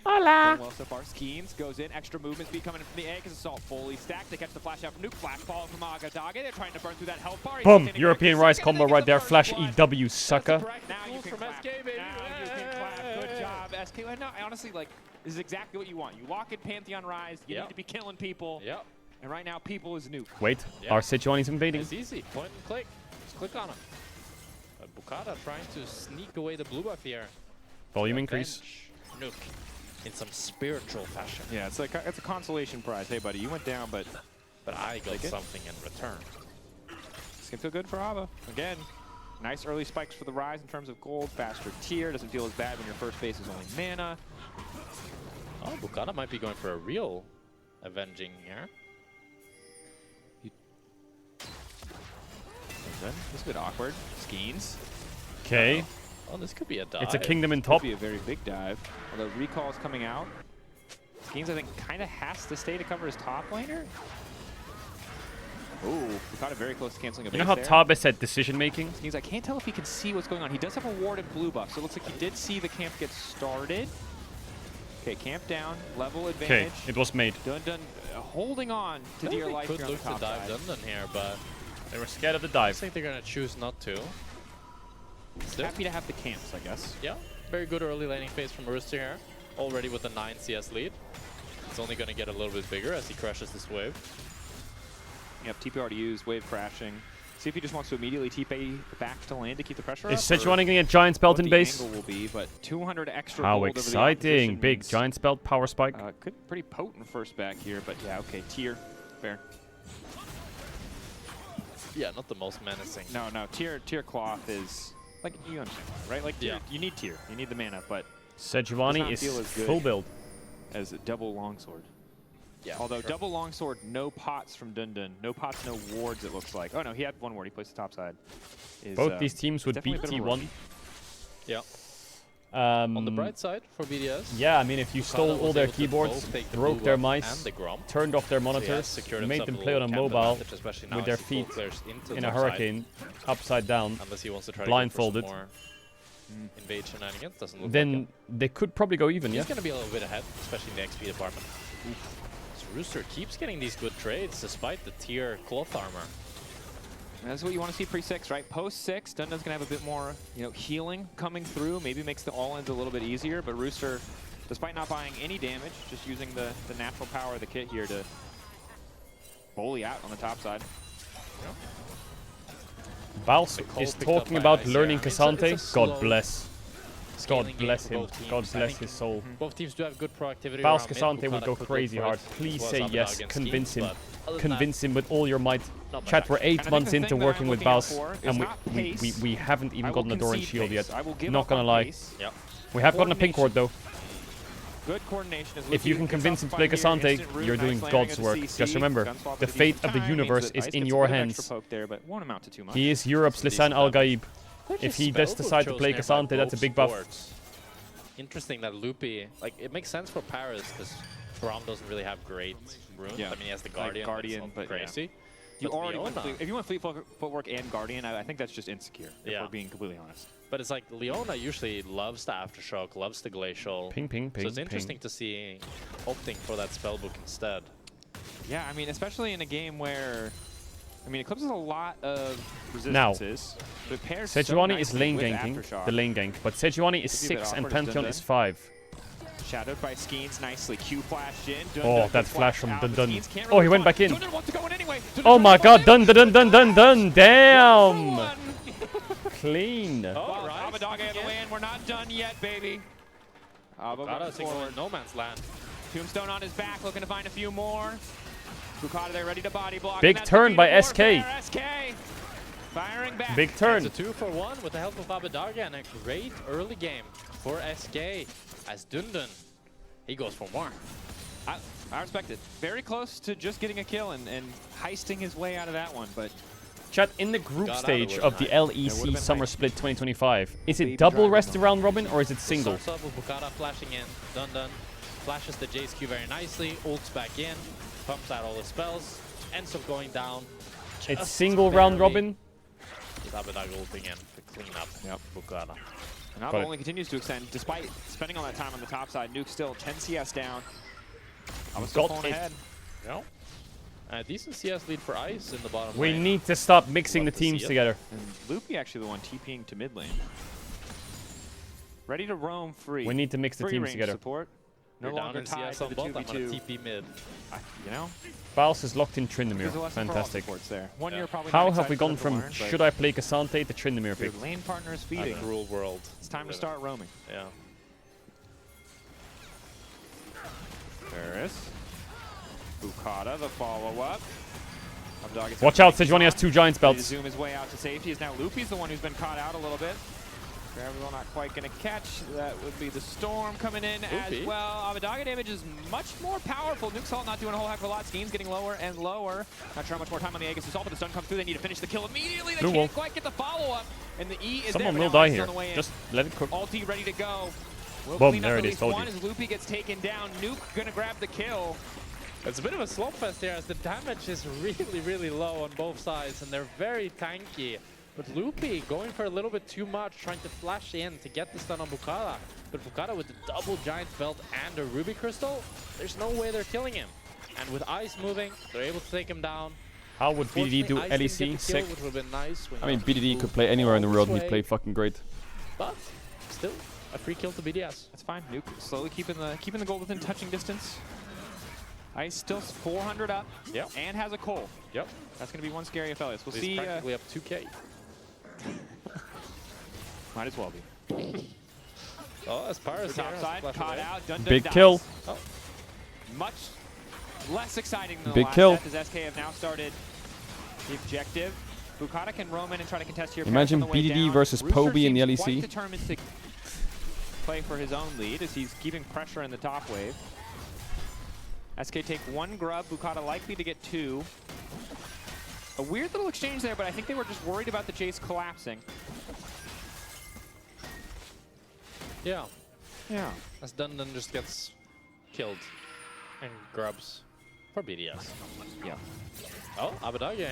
Hola. Well, so far, Skeens goes in. Extra movement speed coming in from the A because Assault fully stacked. They catch the flash out from Nuke. Flash ball from Agadage. They're trying to burn through that health bar. Boom! European Rise combo right there. Flash EW, sucker. Now you can clap. Now you can clap. Good job, SK. No, honestly, like, this is exactly what you want. You lock in Pantheon Rise. You need to be killing people. Yep. And right now, people is Nuke. Wait, our Sejuani's invading. It's easy. Point and click. Just click on him. Bukata trying to sneak away the blue buff here. Volume increase. Nuke. In some spiritual fashion. Yeah, it's like it's a consolation prize. Hey, buddy, you went down, but I got something in return. It's gonna feel good for Ava. Again, nice early spikes for the Rise in terms of gold. Faster tier doesn't feel as bad when your first phase is only mana. Oh, Bukata might be going for a real avenging here. This is a bit awkward. Skeens. Okay. Oh, this could be a dive. It's a kingdom in top. Could be a very big dive. Although recall is coming out. Skeens, I think, kind of has to stay to cover his top laner. Ooh, we got it very close to canceling a base. You know how there. Tab said decision making? Skeens, I can't tell if he can see what's going on. He does have a ward and blue buff, so it looks like he did see the camp get started. Okay, camp down, level advantage. Okay, it was made. Dun holding on to dear life could here on the look to top dive side. Dundun here, but they were scared of the I dive. think they're gonna choose not to. Happy to have the camps, I guess. Yeah, very good early laning phase from Rooster here. Already with a 9 CS lead. It's only gonna get a little bit bigger as he crashes this wave. Yep, TP already used, wave crashing. See if he just wants to immediately TP back to lane to keep the pressure Is up. Sejuani getting a giant spelt in base? Angle will be, but 200 extra How gold over the exciting! opposition Big means, giant spelt power spike. pretty potent first back here, but yeah, okay, tier, fair. Yeah, not the most menacing. No, tier cloth is like you understand, right? Like tier, you need tier, you need the mana, but Sejuani is full build as a double longsword. Yeah. Although double longsword, no pots from Dundun, no pots, no wards. It looks like. Oh no, he had one ward. He placed the top side. Both these teams would beat T1. Yeah. On the bright side for BDS. Yeah, I mean, if you stole all their keyboards, broke their mice, turned off their monitors, made them play on a mobile with their feet in a hurricane, upside down, blindfolded, invade shenanigans, doesn't look then like they could probably go even, He's going to be a little bit ahead, especially in the XP department. So Rooster keeps getting these good trades despite the tier cloth armor. And that's what you want to see pre-6, right? Post-6, Dundun's going to have a bit more, healing coming through. Maybe makes the all-ins a little bit easier, but Rooster, despite not buying any damage, just using the natural power of the kit here to bully out on the top side. Baus is talking about learning Cassante. God bless. God bless him. God bless his soul. Both teams do have good proactivity. Baus Cassante would go crazy hard. Please say yes. Convince him. Convince him with all your might. Chat, we're 8 months into working with Baus, and we haven't even gotten a Doran shield yet. Not gonna lie. We have gotten a pink ward though. Good coordination is if you can convince him to play Cassante, you're doing God's work. Just remember, the fate of the universe is in your hands. He is Europe's Lisan Al-Gaib. If he does decide to play Cassante, that's a big buff. Interesting that Loopy, like, it makes sense for Paris because Throm doesn't really have great runes. I mean, he has the Guardian, but crazy. You already if you want Fleet Footwork and Guardian, I think that's just insecure, if we're being completely honest. But it's like, Leona usually loves the Aftershock, loves the Glacial. Ping, ping, ping, so it's interesting to see opting for that spellbook instead. Yeah, I mean, especially in a game where, I mean, Eclipse has a lot of resistances. Now, Sejuani is lane ganking, the lane gank, but Sejuani is 6 and Pantheon is 5. Shadowed by Skeens nicely. Q flashed in. Oh, that flash from Dundun. Oh, he went back in. Oh my god, Dun. Damn! Clean. Oh, Abadage of the land. We're not done yet, baby. No man's land. Tombstone on his back, looking to find a few more. Bukata there, ready to body block. Big turn by SK. Firing back. Big turn. It's a 2-for-1 with the help of Abadage and a great early game for SK as Dundun. He goes for more. I respect it. Very close to just getting a kill and heisting his way out of that one, but Chat, in the group Got out stage of of the it. LEC Summer Split 2025, is it double rest around Robin or is it single? Starts off with Bukata flashing in. Dun flashes the Jace Q very nicely. Ults back in. Pumps out all the spells. Ends up going down. It's single round Robin. With Abadag ulting in to clean up Bukata. And Abba only continues to extend, despite spending all that time on the top side. Nuke still 10 CS down. I was still pulling ahead. Yep. Decent CS lead for Ice in the bottom We lane. need to stop mixing the teams together. And Loopy actually the one TPing to mid lane. Ready to roam free. We need to mix the free teams range together. Support. No You're longer down in tied CS to on the bot, I'm 2v2. gonna TP mid. You know? Baus is locked in Tryndamere. There's a lesson for all Fantastic. supports there. One year probably How not have we excited for gone them to from learn, but should I play Cassante to Tryndamere your pick? lane partner is feeding. Cruel world. It's time to start roaming. Yeah. Ferris. Bukata, the follow-up. Watch out, Sejuani has 2 Giants Ready to belts. zoom his way out to safety. Is now Loopy's the one who's been caught out a little bit. Gravital not quite going to catch. That would be the Storm coming in as well. Abadaga damage is much more powerful. Nuke Salt not doing a whole heck of a lot. Scheme's getting lower and lower. Not sure how much more time on the Aegis is all, but the stun comes through. They need to finish the kill immediately. They can't quite get the follow-up. And the E is Someone there. will die here. Just let it cook. Ulti ready to go. We'll Boom, clean there up it at is, least told one you. as Loopy gets taken down. Nuke going to grab the kill. It's a bit of a slugfest here as the damage is really, really low on both sides and they're very tanky. But Loopy going for a little bit too much, trying to flash in to get the stun on Bukata. But Bukata with the double Giant Belt and a Ruby Crystal, there's no way they're killing him. And with Ice moving, they're able to take him down. How would BDD do Unfortunately, Ice didn't LEC? get the kill, Sick. which would have been nice when I mean, you BDD could play anywhere in the world and he'd way. play fucking great. But still, a free kill to BDS. That's fine. Nuke slowly keeping the goal within touching distance. Ice still 400 up. Yep. And has a coal. Yep. That's going to be one scary Aphelios. We'll He's see. practically up 2K. Might as well be. Oh, as far as top side, caught out. Dun, Big dies. kill. Oh. Much less exciting than the Big last kill. set, as SK have now started the objective. Bukata can roam in and try to contest here. Imagine on the way BDD down. versus Rooster Poby in the seems LEC. Quite determined to play for his own lead as he's keeping pressure in the top wave. SK take 1 grub, Bukata likely to get 2. A weird little exchange there, but I think they were just worried about the Jace collapsing. Yeah. Yeah. As Dundon just gets killed and grubs for BDS. Yeah. Oh, Abadaga here.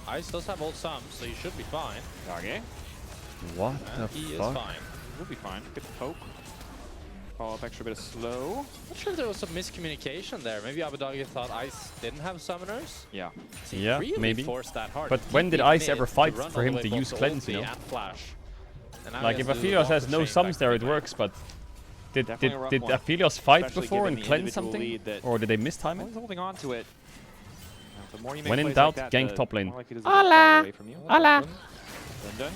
Ice does have ult some, so he should be fine. Dage. What the He fuck? is fine. We'll be fine. Good poke. Follow up extra bit of slow. Not sure if there was some miscommunication there. Maybe Abadaga thought Ice didn't have summoners. Yeah. So he Yeah, really maybe. forced that hard. But He when did beat Ice mid ever to fight run for all him the to way use both cleanse, ulti you know? and flash. And now Like he if has to do the Aphelios has walk no of shame sums back there, to it mid. works, but did Definitely a rough one, Aphelios fight especially before given and the cleanse individual something? lead that- Or did they mistime it? Always holding on to it. The more you make When in plays doubt, like that, gank the top lane. more likely it is to get far Hola! away from you. Hola! Dundun.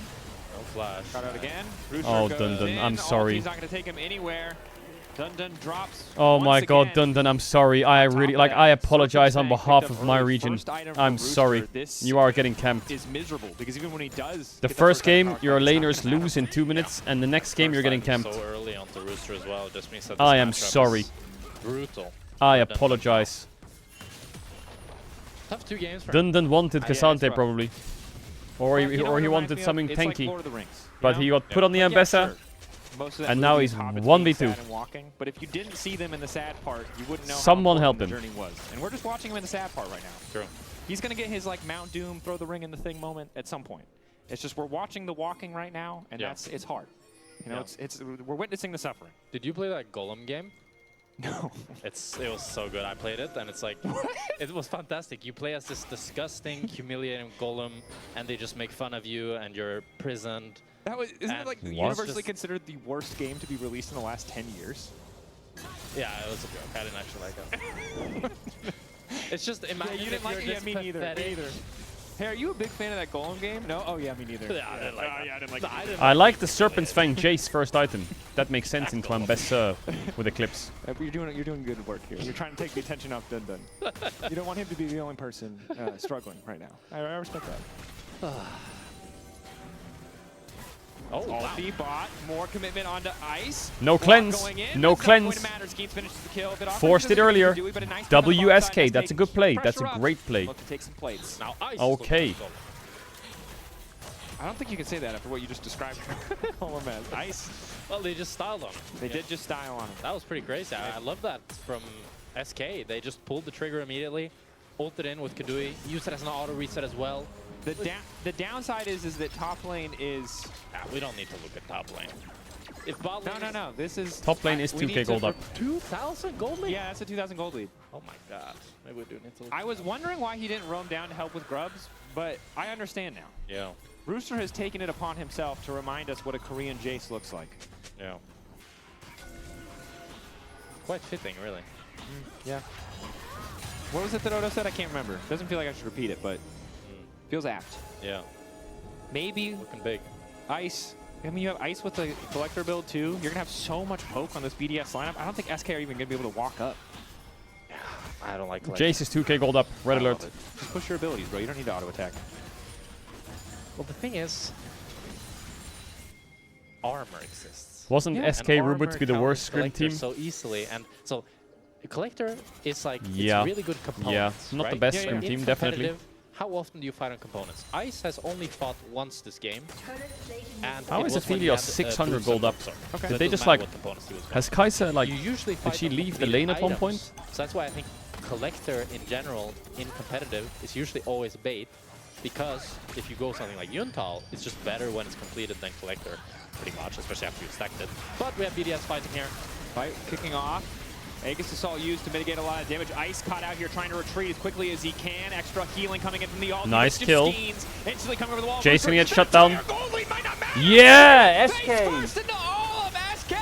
No flash. Got out again. Rooster Oh, goes Dundun, in. I'm sorry. He's not going to take him anywhere. Dundun drops. Oh once my god, again. Dundun, I'm sorry. I really, like, I apologize on behalf of my region. First item from I'm Rooster. sorry. This You are getting camped. is miserable because even when he does The get first item game, card your back, it's not laners gonna lose in 2 minutes, and the next game you're getting camped. So early onto Rooster as well just means that I this am matchup sorry. is brutal. I for Dundun. apologize. Tough 2 games for him. Dundun wanted Yeah, it's Cassante rough. probably. Or Well, he, you know or what he it reminds wanted me of? something It's like tanky. Lord of the Rings, you But know? he got put on the Like, yeah, Ambessa, sure. Most of that and now movie he's is hobbits being 1v2. sad and walking, but if you didn't see them in the sad part, you wouldn't know Someone how help important him. the journey was. And we're just watching him in the sad part right now. True. He's going to get his like Mount Doom, throw the ring in the thing moment at some point. It's just we're watching the walking right now, and Yeah. it's hard. You know, Yeah. we're witnessing the suffering. Did you play that Golem game? No. It was so good. I played it, and it's like, it was fantastic. You play as this disgusting, humiliating golem, and they just make fun of you, and you're imprisoned. Isn't it like What? universally Just- considered the worst game to be released in the last 10 years? Yeah, it was a joke. I didn't actually like it. It's just, imagine you if didn't like you're it? Yeah, this me neither. Me pathetic- neither. Hey, are you a big fan of that Golem game? No? Oh, yeah, me neither. Yeah, I didn't like that. Yeah, I didn't like No, it I either. didn't I like the Serpent's Fang Jace first item. That makes sense in Clanbessa with Eclipse. You're doing good work here. You're trying to take the attention off Dundun. You don't want him to be the only person struggling right now. I respect that. Oh, wow. Ulti bot, more commitment onto Ice. No Block cleanse. going in, No but it's not going cleanse. to matter. Skeets finishes the kill. Bit Forced it doesn't earlier. do it, but a nice pick on the bot WSK, side. that's a SK good play. That's pressure a up. great play. Look to take some plates. Now Ice is Okay. looking I don't think you can say that after what you just described. Oh man, Ice. Well, they just styled on him. They did just style on him. That was pretty crazy. I love that from SK. They just pulled the trigger immediately, ulted in with Kadui, used it as an auto reset as well. The downside is that top lane is... we don't need to look at top lane. If bot lane No. This is... Top lane is 2k gold up. 2,000 gold lead? Yeah, that's a 2,000 gold lead. Oh my god. Maybe we do need to look I was wondering why he didn't roam down to help with Grubs, but I understand now. Yeah. Rooster has taken it upon himself to remind us what a Korean Jace looks like. Yeah. Quite fitting, really. Yeah. What was it that Odo said? I can't remember. Doesn't feel like I should repeat it, but feels apt. Yeah. Maybe looking big. Ice. I mean, you have Ice with the Collector build too. You're gonna have so much poke on this BDS lineup. I don't think SK are even gonna be able to walk up. I don't like Jace is 2k gold up. Red alert. Just push your abilities, bro. You don't need to auto attack. Well, the thing is, armor exists. Wasn't SK rumored to be the worst scrim team? So easily, and so Collector is like Yeah. it's really good components. Yeah, not right? the best scrim team, definitely. How often do you fight on components? Ice has only fought once this game. And How is Aphelios Aphelios 600 gold up? Okay. Did they just like... Has Kai'Sa like... You usually Did fight she on leave the completed lane at one items. point? So that's why I think Collector in general, in competitive, is usually always bait. Because if you go something like Yuntal, it's just better when it's completed than Collector, pretty much, especially after you've stacked it. But we have BDS fighting here. Fight kicking off. Aegis Assault used to mitigate a lot of damage. Ice caught out here trying to retreat as quickly as he can. Extra healing coming in from the ult. Nice kill. Instantly coming over the wall. Jason gonna get shut down. Yeah, SK! Burst into all of SK!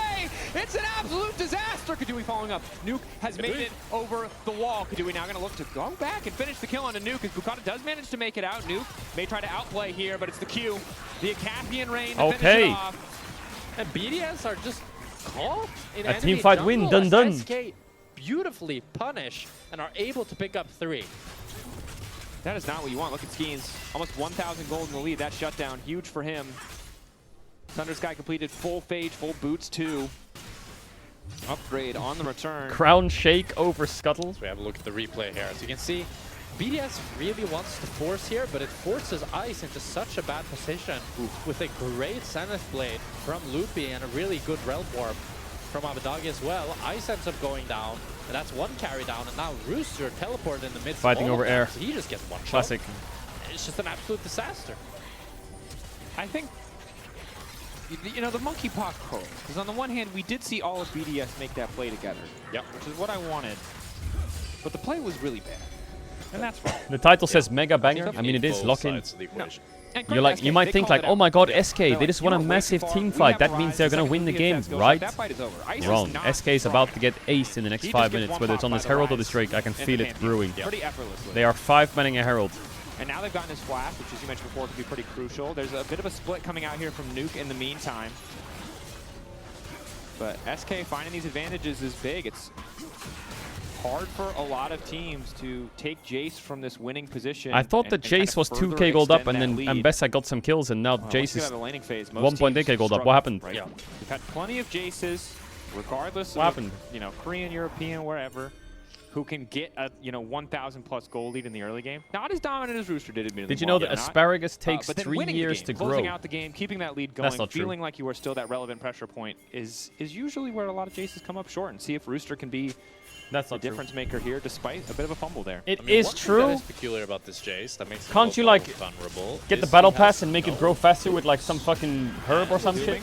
It's an absolute disaster! Kadui following up. Nuke has made it over the wall. Kadui now gonna look to go back and finish the kill on a Nuke as Bukata does manage to make it out. Nuke may try to outplay here, but it's the Q. The Acapian Rain to finish it off. And BDS are just caught in A enemy teamfight jungle win, done as done. SK beautifully punish and are able to pick up 3. That is not what you want. Look at Skeens. Almost 1,000 gold in the lead. That shutdown, huge for him. Thunder Sky completed full phage, full boots too. Upgrade on the return. Crown shake over Scuttle. So we have a look at the replay here. As you can see, BDS really wants to force here, but it forces Ice into such a bad position with a great Zenith Blade from Loopy and a really good Realm Warp from Abadagi as well. Ice ends up going down, and that's one carry down, and now Rooster teleported in the midst Fighting of all over of them, air. so he just gets one Classic. shot. It's just an absolute disaster. I think, you know, the monkeypox code. Because on the one hand, we did see all of BDS make that play together. Yep. Which is what I wanted. But the play was really bad. And that's wrong. The title says Mega Banger. I mean, it is lock-in. You're like, you might think like, oh my god, SK, they just won a massive team fight. That means they're gonna win the game, right? Wrong. SK is about to get aced in the next 5 minutes, whether it's on this Herald or this Drake. I can feel it brewing. Pretty effortlessly. They are 5-manning a Herald. And now they've gotten his flash, which, as you mentioned before, could be pretty crucial. There's a bit of a split coming out here from Nuke in the meantime. But SK finding these advantages is big. It's hard for a lot of teams to take Jace from this winning position. I thought that Jace was 2k gold up, and then Ambessa got some kills, and now Jace is 1.8k gold up. What happened? Right? Yeah. We've had plenty of Jaces, regardless what of happened? You know, Korean, European, wherever, who can get a 1,000 plus gold lead in the early game. Not as dominant as Rooster did, admittedly. Did you know that Asparagus takes but then 3 years to grow? Closing out the game, keeping that lead going, That's not feeling true. like you are still that relevant pressure point is usually where a lot of Jaces come up short, and see if Rooster can be the difference maker here, despite a bit of a fumble there. It is true. That is peculiar about this Jace. That makes Can't you like vulnerable get the battle pass and make it grow faster with like some fucking herb or some shit?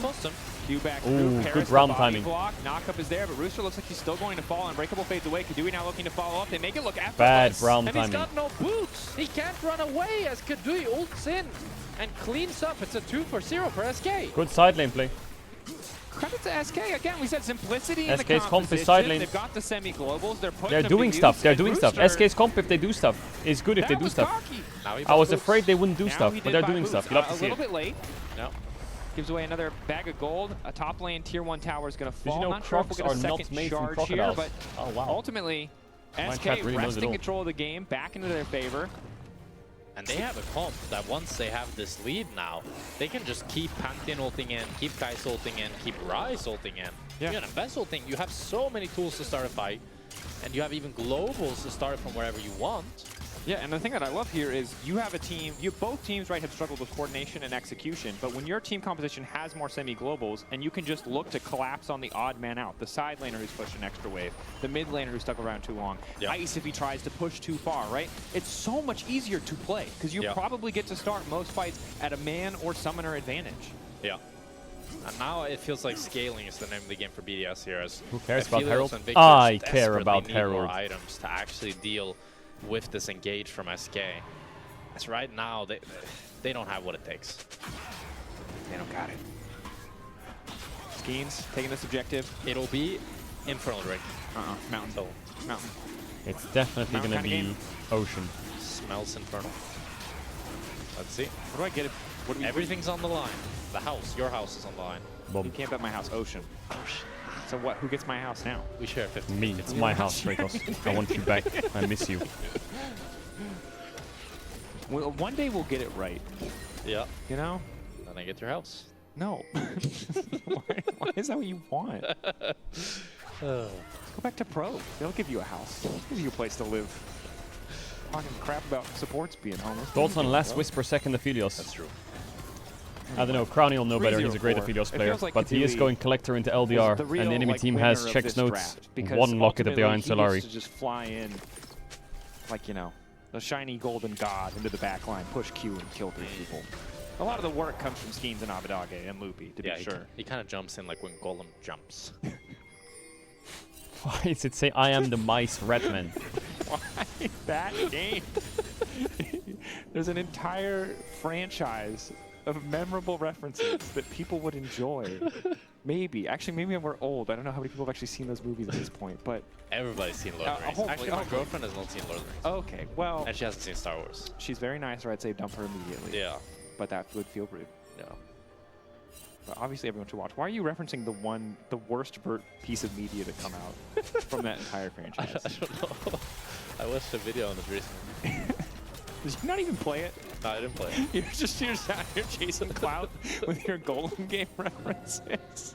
Q back Ooh, through. good round timing. Block. Knockup is there, but Rooster looks like he's still going to fall. Unbreakable fades away. Kadui now looking to follow up. They make it look effortless. Bad round and timing. He's got no boots. He can't run away as Kadui ults in and cleans up. It's a 2 for 0 for SK. Good side lane play. Credit to SK. Again, we said simplicity in the SK's comp is composition. side lane. They've got the semi-globals. They're doing stuff. They're doing stuff. SK's comp, if they do stuff, is good if they do stuff. I was afraid they wouldn't do stuff, but they're doing stuff. You love to see A it. little bit late. No. Gives away another bag of gold. A top lane tier 1 tower is going to fall. Did you know Not sure if crocs we'll get are a not second made from charge here, crocodiles? but Oh, wow. ultimately, My SK chat really knows it wresting all. control of the game back into their favor. And they have a comp that once they have this lead now, they can just keep Pantheon ulting in, keep Kai'Sa ulting in, keep Ryze ulting in. Yeah. You can invest ulting. You have so many tools to start a fight, and you have even globals to start from wherever you want. Yeah, and the thing that I love here is you have a team, both teams, right, have struggled with coordination and execution, but when your team composition has more semi-globals, and you can just look to collapse on the odd man out, the side laner who's pushed an extra wave, the mid laner who's stuck around too long, Ice if he tries to push too far, right? It's so much easier to play, because you probably get to start most fights at a man or summoner advantage. Yeah. And now it feels like scaling is the name of the game for BDS here. As who cares about Herald? And I care about need Herald. More items to actually deal with this engage from SK. As right now, they don't have what it takes. They don't got it. Skeens taking this objective. It'll be Infernal Ring. Mountain. So, Mountain. It's definitely going to be Ocean. Smells Infernal. Let's see. What do I get? What do we, Everything's on the line. The house, your house is on the line. Boom. You can't bet my house, Ocean. So what? Who gets my house now? We share 50. Me. It's my house, Kratos. I want you back. I miss you. Well, one day we'll get it right. Yeah. You know? Then I get your house. No. why is that what you want? Let's go back to pro. They'll give you a house. They'll give you a place to live. Talking crap about supports being homeless. Thoughts on last whisper second Aphelios? That's true. I don't know, Crowny will know better, he's a great Aphelios player, like but he is going Collector into LDR, and the enemy team has checks notes, one Locket of the Iron Solari. To just fly in, like, you know, the shiny golden god into the back line, push Q and kill 3 people. A lot of the work comes from Skeens and Avidage and Loopy, to be sure. He kind of jumps in like when Golem jumps. Why does it say, I am the mice Redman? Why that game? There's an entire franchise of memorable references that people would enjoy. Maybe. Actually, maybe we're old. I don't know how many people have actually seen those movies at this point, but... Everybody's seen Lord of the Rings. Actually, my girlfriend has not seen Lord of the Rings. Okay, well... And she hasn't seen Star Wars. She's very nice, or I'd say dump her immediately. Yeah. But that would feel rude. Yeah. But obviously everyone should watch. Why are you referencing the worst piece of media to come out from that entire franchise? I don't know. I watched a video on this recently. Did you not even play it? No, I didn't play it. You're just out here chasing clout with your Golem game references.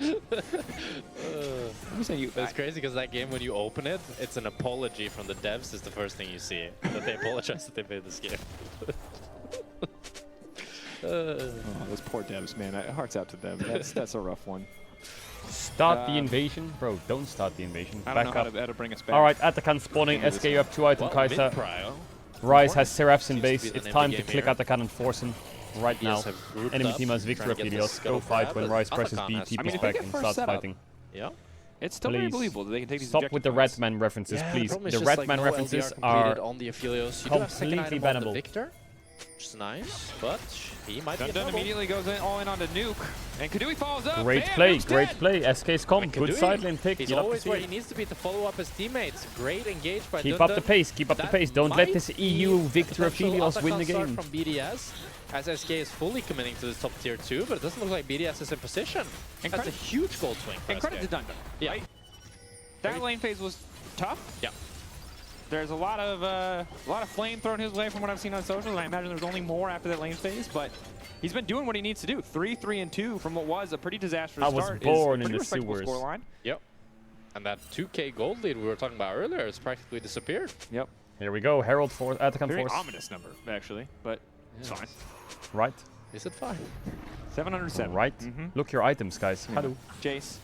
It's crazy because that game, when you open it, it's an apology from the devs is the first thing you see. That they apologize that they made this game. Those poor devs, man. Hearts out to them. That's a rough one. Start the invasion? Bro, don't start the invasion. I don't Back know up. How to bring us back. Alright, Atakan spawning. SK, you have 2 item Kai'Sa. Rise has Seraphs in base. It's time to click Atakan and force him right now. Enemy team has Victor Aphelios. Go fight when Rise presses B, TP's back and starts fighting. Yeah. It's still very believable that they can take these Stop with the Redman references, please. The Redman references are on the Aphelios. You completely bannable. Victor, which is nice, but he might be Dun immediately goes all in on the nuke, and Kadui follows up. Great play, great play. SK's comp, good side lane pick. He's always where he needs to be to follow up his teammates. Great engage by Keep up the pace, keep up the pace. Don't let this EU Victor Aphelios win the game. From BDS, as SK is fully committing to the top tier 2, but it doesn't look like BDS is in position. And that's a huge gold swing for And credit to Dunda. Yeah. Right? That lane phase was tough. Yeah. There's a lot of flame thrown his way from what I've seen on socials, and I imagine there's only more after that lane phase, but he's been doing what he needs to do. 3-3-2 from what was a pretty disastrous start. I was born in the sewers. Scoreline. Yep. And that 2K gold lead we were talking about earlier has practically disappeared. Yep. Here we go. Herald Force, Atakan Very Force. ominous number, actually, but it's fine. Right. Is it fine? 707. Right. Look your items, guys. Yeah. Hello. Jace.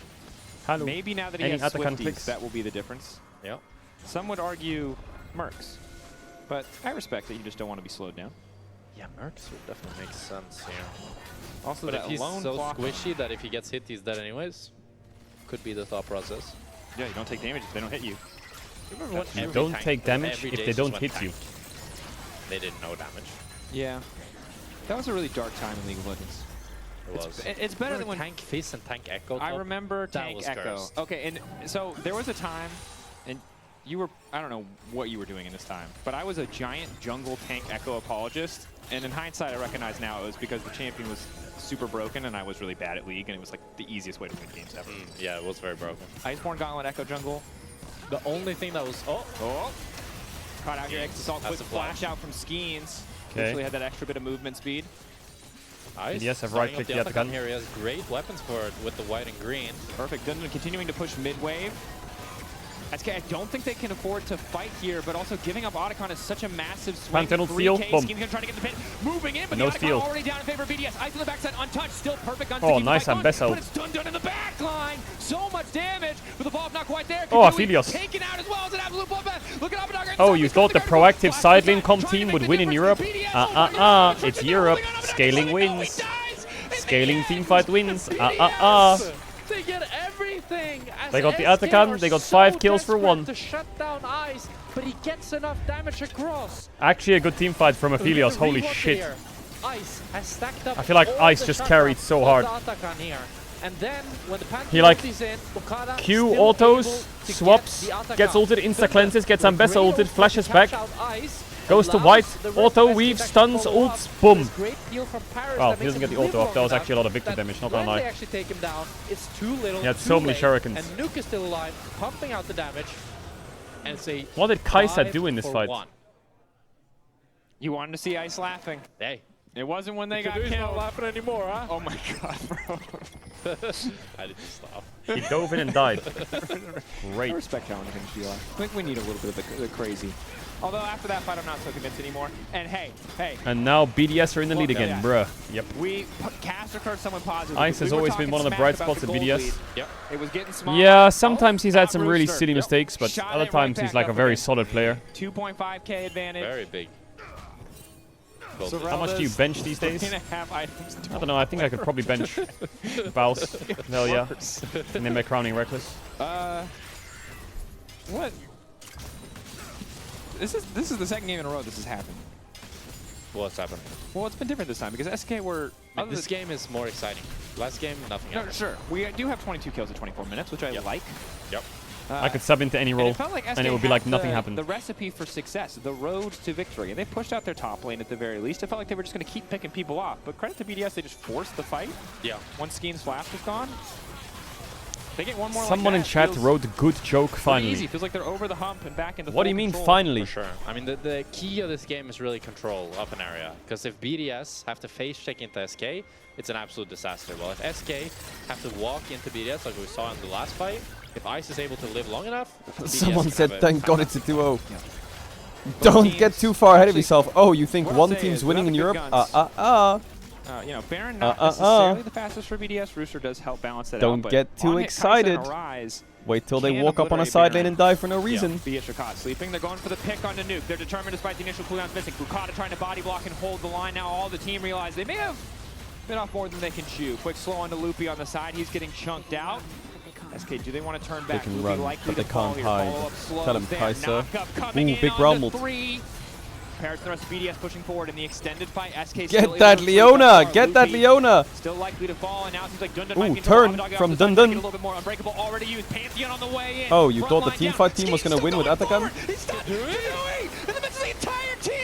Hello. Maybe now that he Any has Atakan Swifties, clicks? that will be the difference. Yeah. Some would argue Mercs, but I respect that you just don't want to be slowed down. Yeah, Mercs would definitely make sense here. Also, but that if he's lone so clock squishy that if he gets hit, he's dead anyways. Could be the thought process. Yeah, you don't take damage if they don't hit you. Remember You don't take damage if they don't hit you. They did no damage. Yeah. That was a really dark time in League of Legends. It was. It's better than when Tank Fizz and Tank Echo. I remember Tank was Echo. cursed. Okay, and so there was a time, and you were, I don't know what you were doing in this time, but I was a giant jungle Tank Echo apologist, and in hindsight I recognize now it was because the champion was super broken and I was really bad at League, and it was like the easiest way to win games ever. Yeah, it was very broken. Iceborne Gauntlet Echo jungle. The only thing that was... Caught out your X Assault, quick flash out from Skeens. Okay. Actually had that extra bit of movement speed. Nice. Yes, I've right-clicked the Atakan. Here he has great weapons for it with the white and green. Perfect. Dundon continuing to push mid wave. SK, I don't think they can afford to fight here, but also giving up Otacon is such a massive swing. Pantheon steal, boom. Scheme gonna try to get the pin, moving in, but No the Otacon steal. already down in favor of BDS. Ice on the backside, untouched, still perfect on Oh, nice Ambessa. but it's done in the back line. So much damage, but the ball not quite there. Oh, Kadui Aphelios. taken out as well as an absolute bloodbath. Look at Abadaga. Oh, you thought the proactive side lane comp team would win in Europe? It's Europe. Scaling wins. Scaling teamfight wins. They get everything. They got the Atakan, they got 5 kills for 1. To shut down Ice, but he gets enough damage across. Actually a good teamfight from Aphelios, holy shit. Ice has stacked up. I feel like all Ice the just shutdowns carried so hard. of the Atakan here. And then when the Pantheon He like ulti's in, Okada Q still autos, able to swaps, get the gets Atakan. ulted, insta cleanses, gets Ambessa ulted, flashes back, Catch out Ice, goes to allows white, the red auto, West weave, to stuns, follow ults, up. boom. This great peel from Paris Wow, that he makes doesn't get him the auto live off. That was long actually a lot of enough victor damage, not gonna when lie. they actually take him down, it's too little. He had too so many late, shurikens. And Nuke is still alive, pumping out the damage. And it's a What did Kaisa 5 do in this for fight? 1. You wanted to see Ice laughing. Hey. It wasn't when they got Kadui's killed. not laughing anymore, huh? Oh my god, bro. I didn't stop. He dove in and died. I Great. respect challenging Sheila. I think we need a little bit of the crazy. Although after that fight, I'm not so convinced anymore. And hey. And now BDS are in the lead again, bruh. Yep. We cast occurred someone positive. Ice has always been one of the bright spots at BDS. Yep. It was getting small. Yeah, sometimes he's had some really Rooster. silly mistakes, but Shot other it times right he's back like a up very again. solid player. 2.5k advantage. Very big. How much do you bench these days? 3.5 items. I don't know, I think I could probably bench Baus. Hell yeah. And then make Crowning Reckless. What? This is the second game in a row this has happened. What's happening? Well, it's been different this time because SK were... This game is more exciting. Last game, nothing No, happened. sure. We do have 22 kills in 24 minutes, which I like. Yep. I could sub into any role, it felt like and SK it would be had like nothing happened. The recipe for success, the road to victory. And they pushed out their top lane at the very least. It felt like they were just going to keep picking people off. But credit to BDS, they just forced the fight. Yeah. Once Skeen's flash was gone. They get one more Someone like in that, chat feels wrote good joke pretty finally. easy. Feels like they're over the hump and back into What do you full mean control. finally? For sure. I mean, the key of this game is really control up an area. Because if BDS have to face check into SK, it's an absolute disaster. Well, if SK have to walk into BDS like we saw in the last fight, if Ice is able to live long enough, BDS Someone can said, have a thank God it's a 2-0. Yeah. Don't get too far ahead of yourself. Oh, you think what I'll one say team's is, winning in without Europe? the good you know, Baron not necessarily the fastest for BDS. Rooster does help balance that out. Don't but get too on hit, excited. Kaisa and Arise Wait till they can walk up on a obliterate side lane Baron. and die for no reason. Yeah. Beatrice sleeping. They're going for the pick on the nuke. They're determined despite the initial cooldowns missing. Bukata trying to body block and hold the line. Now all the team realize they may have been off more than they can chew. Quick slow on to Loopy on the side. He's getting chunked out. SK, do they want to turn back? They can Loopy run, likely but they to fall can't here. hide. Follow-up slows Tell him, there. Kaisa. Knock-up coming in Big on Rumbled. the 3. Parrots and the rest of BDS pushing forward in the extended fight. SK Get that Leona! Get that Leona! Still likely to fall, and now it seems like Dundun Ooh, might be turn from Dundun. A little bit more unbreakable already used. Pantheon on the way in. Oh, you Front thought the line team down. fight team was going to win with Atakan?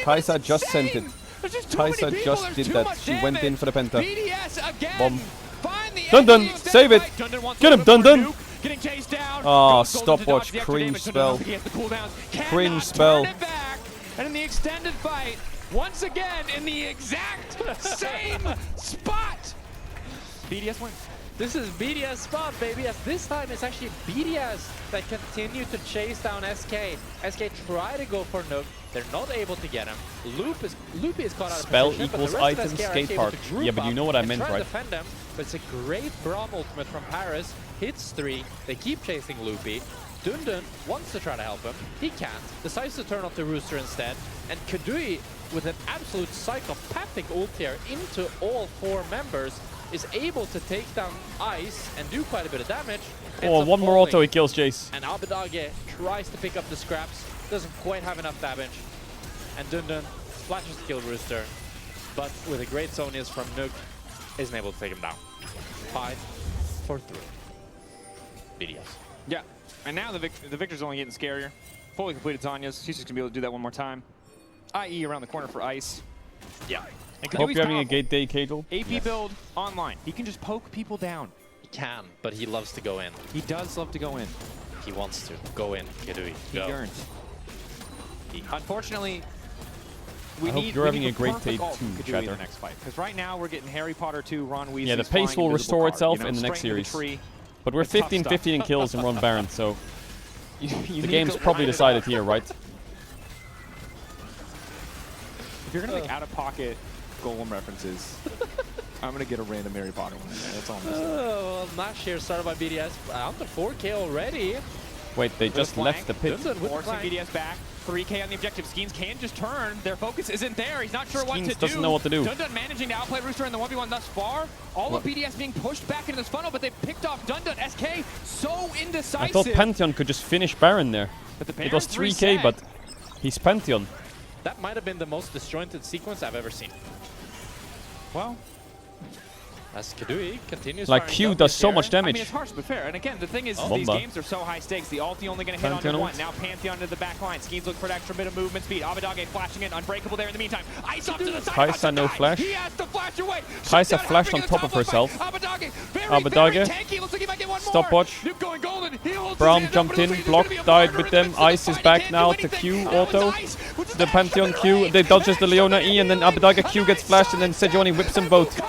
Kaisa just sent it. Kaisa just did that. She went in for the penta. Bomb. Dundun, save it! Get him, Dundun! Getting chased down. Oh, stopwatch, cringe spell. Cringe spell. And in the extended fight, once again in the exact same spot, BDS wins. This is BDS spot, baby. As this time it's actually BDS that continue to chase down SK. SK try to go for Nook. They're not able to get him. Loopy is caught out of Spell position, equals but the rest of item, SK are skate actually able park. to group Yeah, but you up know what I and meant, try to right? defend them. But it's a great Braum ultimate from Paris. Hits 3. They keep chasing Loopy. Dundun wants to try to help him. He can't. Decides to turn off the Rooster instead. And Kadui, with an absolute psychopathic ult here into all 4 members, is able to take down Ice and do quite a bit of damage. Oh, one more auto, he kills Jace. And Abadage tries to pick up the scraps. Doesn't quite have enough damage. And Dundun flashes to kill Rooster. But with a great Zonius from Nook, isn't able to take him down. 5 for 3. BDS. Yeah, and now the Victor's only getting scarier. Fully completed Zanya's. She's just going to be able to do that one more time. IE around the corner for Ice. Yeah. And Hope Kadui's you're having a powerful. great day, Caedrel. AP build online. He can just poke people down. He can, but he loves to go in. He does love to go in. He wants to. Go in, Kadui. He Go. yearns. Unfortunately, I hope you're having a great day ult too, Kadui in the chatter. next fight. Because right now we're getting Harry Potter 2, Ron Weasley. Yeah, the pace will restore itself in the next series. But we're It's tough 15-15 in kills and we're on Baron, so The game's probably decided here, right? If you're gonna make out-of-pocket Golem references, I'm gonna get a random Harry Potter one. That's all I'm gonna say. Well, Nash here started by BDS. Under 4K already. Wait, they just left the pit. Forcing BDS back. 3K on the objective. Skeens can just turn. Their focus isn't there. He's not sure what to do. Doesn't know what to do. Dundun managing to outplay Rooster in the 1v1 thus far. All of BDS being pushed back into this funnel, but they picked off Dundun. SK so indecisive. I thought Pantheon could just finish Baron there. But the it was Baron's 3K, reset. but he's Pantheon. That might have been the most disjointed sequence I've ever seen. Well, as Caedrel continues like firing Q double does so here. much damage. I mean, it's harsh but fair. And again, the thing is, these Bomba. games are so high stakes. The ulti only going to hit Pantheon on one. ult. Now Pantheon to the back line. Skeens look for an extra bit of movement speed. Abadage flashing in. Unbreakable there in the meantime. Ice off to the side. Kaisa no flash. He has to flash away. Kaisa flashed on top of herself. Abadage, Abadage. Looks like he might get one more. Stopwatch. Nuke going golden. He holds Braum his hand up, jumped but it in, looks like blocked, there's gonna be a died with them. murder Ice is back now to Q auto. The Pantheon Q, they dodges the Leona E, and then Abadaga Q gets flashed, and then Sejuani whips them both.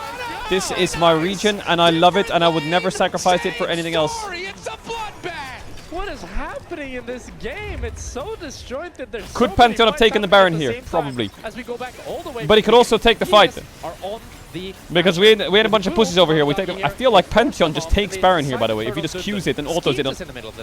This is my region, and I love it, and I would never sacrifice it for anything else. What is happening in this game? It's so disjointed. There's Could so Pantheon many have taken the fights Baron happening here? at the same time. Probably. As we go back all the way But he could also take the fight. Are on the Because we had a bunch of pussies over here. We take them. I feel like Pantheon just takes Baron here, by the way. If he just Qs it and autos it,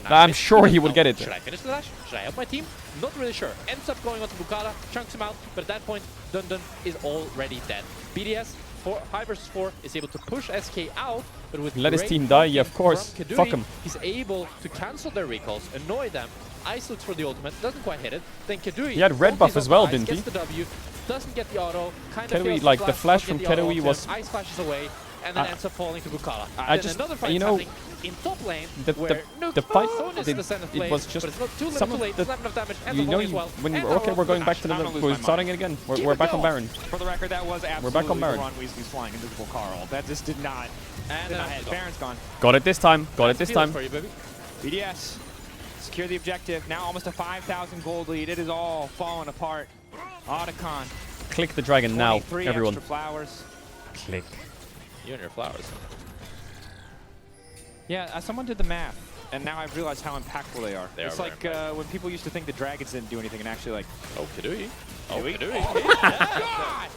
I'm sure he would get it. Should I finish the dash? Should I help my team? Not really sure. Ends up going onto Bukala, chunks him out, but at that point, Dundun is already dead. BDS, 5 versus 4, is able to push SK out, but with Let his great team die, yeah, of from course. Caedrel, Fuck him. He's able to cancel their recalls, annoy them. Ice looks for the ultimate, doesn't quite hit it. Then Caedrel, He had red ultis buff as on well, Ice, didn't he? gets the W, doesn't get the auto, kind Caedrel, of fails like, to the flash don't from get the auto Caedrel onto was- him. Ice flashes away, and then ends up falling to Bukala. I Then just, another fight you know, happening in top lane, the where Nuke fight, bonus the center it flame, was just but it's not too some little of too late. the, It's not enough damage, ends you up know, falling as well. when And you, okay, now we're going back to I'm the, gonna lose we're my starting mind. it again. Keep We're it back on going. Baron. For the record, that was absolutely We're back on Baron. Ron Weasley's flying invisible Carl. That just did not. And did not hit. Baron's gone. Got it this time. Got it this Feel time. for you, baby. BDS secure the objective. Now almost a 5,000 gold lead. It is all falling apart. Otacon. Click the dragon now, 23 everyone. extra flowers. Click. You and your flowers. Yeah, someone did the math, and now I've realized how impactful they are. They it's are like very when people used to think the dragons didn't do anything, and actually like, oh, Caedrel. Oh, we- Caedrel. Oh, God!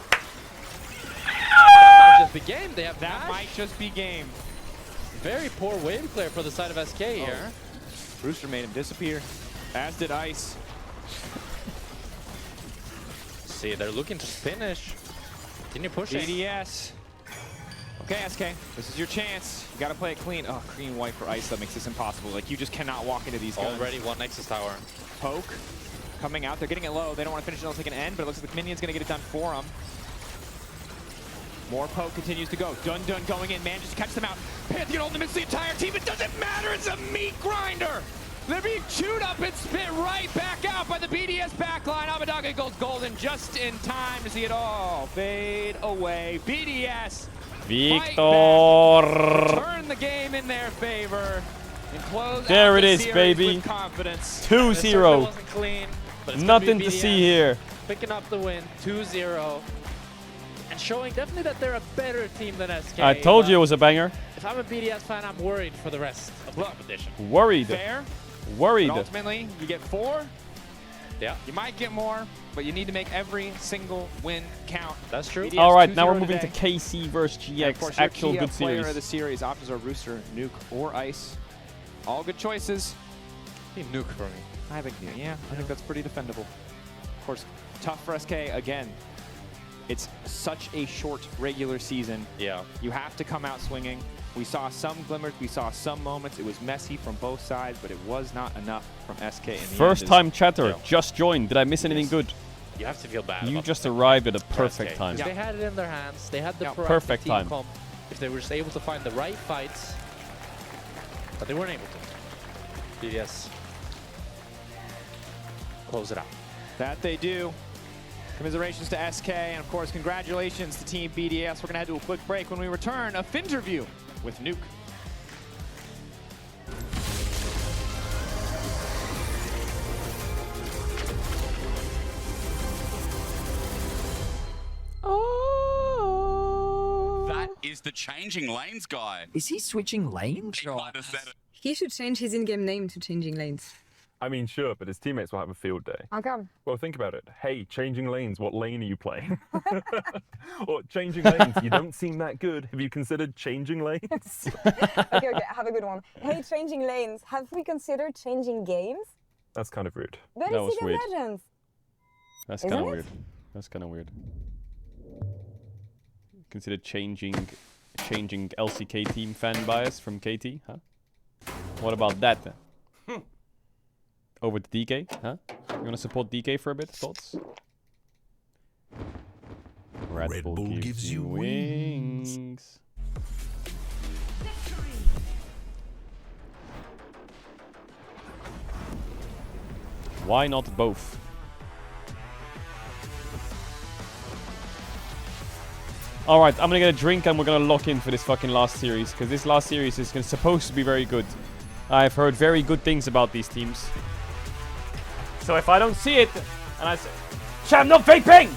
That might just be game. They have that dash. might just be game. Very poor wave clear for the side of SK here. Rooster made him disappear, as did Ice. See, they're looking to finish. Continue pushing. BDS. Okay, SK, this is your chance. You gotta play it clean. Oh, green white for Ice, that makes this impossible. Like, you just cannot walk into these guns. Already one Nexus Tower. Poke coming out. They're getting it low. They don't want to finish it unless they can end, but it looks like the minion's gonna get it done for them. More poke continues to go. Dundun going in, manages to catch them out. Pantheon ultimates the entire team. It doesn't matter. It's a meat grinder. They're being chewed up and spit right back out by the BDS backline. Abadaga goes golden just in time to see it all fade away. BDS Victor. turn the game in their favor and close There out it the is, series baby. with confidence. 2-0. Wasn't clean, but it's gonna Nothing be to BDS see here. Picking up the win, 2-0. And showing definitely that they're a better team than SK. I told you it but was a banger. If I'm a BDS fan, I'm worried for the rest of the competition. Worried. Fair. Worried. But ultimately, you get 4. Yeah. You might get more, but you need to make every single win count. That's true. BDS All right, now 2-0 we're moving to today. KC versus And of GX. course, your Actual key good player series. of the series. Options are Rooster, Nuke, or Ice. All good choices. Nuke for me. I think, yeah, I think that's pretty defendable. Of course, tough for SK again. It's such a short regular season. Yeah. You have to come out swinging. We saw some glimmers, we saw some moments. It was messy from both sides, but it was not enough from SK in the First end. time chatter, just joined. Did I miss anything good? You have to feel bad. You about just the arrived at a for perfect SK. time. They had it in their hands. They had the proactive Perfect team time. comp. If they were just able to find the right fights, but they weren't able to. BDS. Close it out. That they do. Commiserations to SK, and of course, congratulations to Team BDS. We're going to head to a quick break. When we return, a Finterview with Nuke. That is the changing lanes guy. Is he switching lanes? He might have said it. He should change his in-game name to Changing Lanes. I mean, sure, but his teammates will have a field day. How come? Well, think about it. Hey, changing lanes, what lane are you playing? Or changing lanes, you don't seem that good. Have you considered changing lanes? Okay, I have a good one. Hey, changing lanes, have we considered changing games? That's kind of rude. That was is League weird. of Legends. That's Isn't kind of it? weird. That's kind of weird. Consider changing LCK team fan bias from KT, huh? What about that? Over to DK, huh? You wanna support DK for a bit? Thoughts? Red Bull gives you wings. Why not both? Alright, I'm gonna get a drink and we're gonna lock in for this fucking last series. Because this last series is supposed to be very good. I've heard very good things about these teams. So if I don't see it, and I say, I'm not vaping!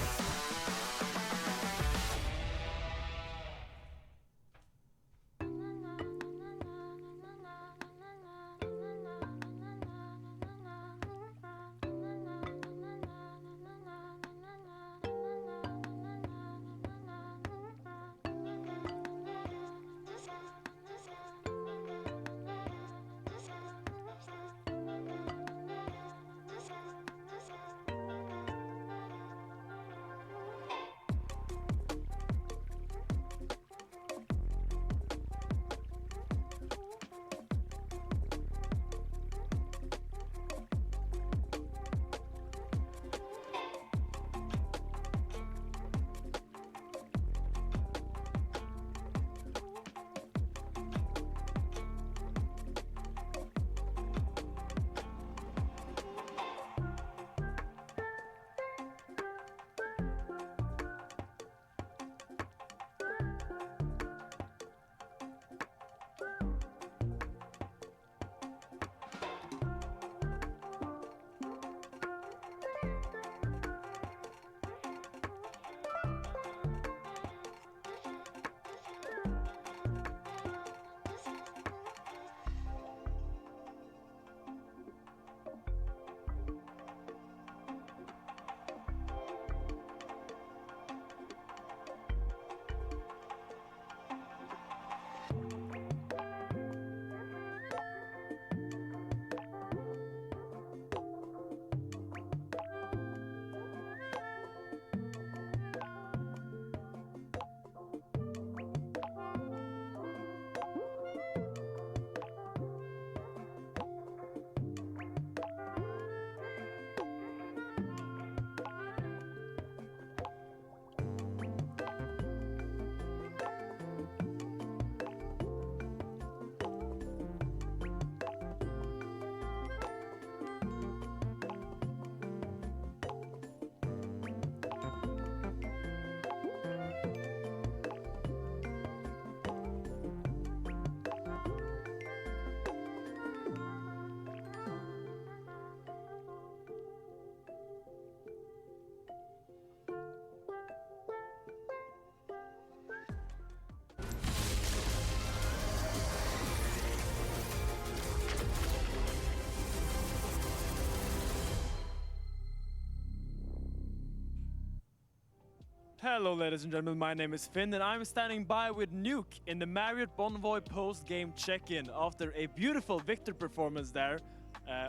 Hello ladies and gentlemen, my name is Finn and I'm standing by with Nuke in the Marriott Bonvoy post-game check-in after a beautiful Victor performance there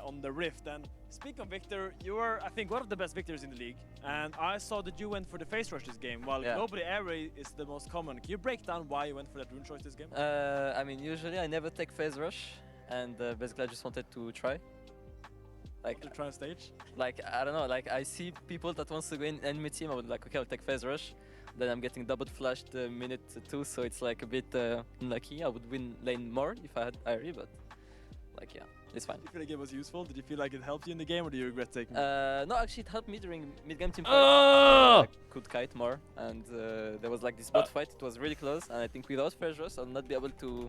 on the Rift. And speaking of Victor, you were, I think, one of the best Victors in the league. And I saw that you went for the face rush this game, while nobody area is the most common. Can you break down why you went for that rune choice this game? I mean, usually I never take phase rush, and basically I just wanted to try. Like to try on stage? Like, I don't know, like I see people that wants to go in enemy team, I would like, okay, I'll take phase rush. Then I'm getting double flashed minute 2, so it's like a bit unlucky. I would win lane more if I had Irie, but like, yeah, it's fine. Did you feel like it was useful? Did you feel like it helped you in the game, or do you regret taking it? No, actually it helped me during mid-game team fight. I could kite more, and there was like this bot fight, it was really close, and I think without phase rush I'll not be able to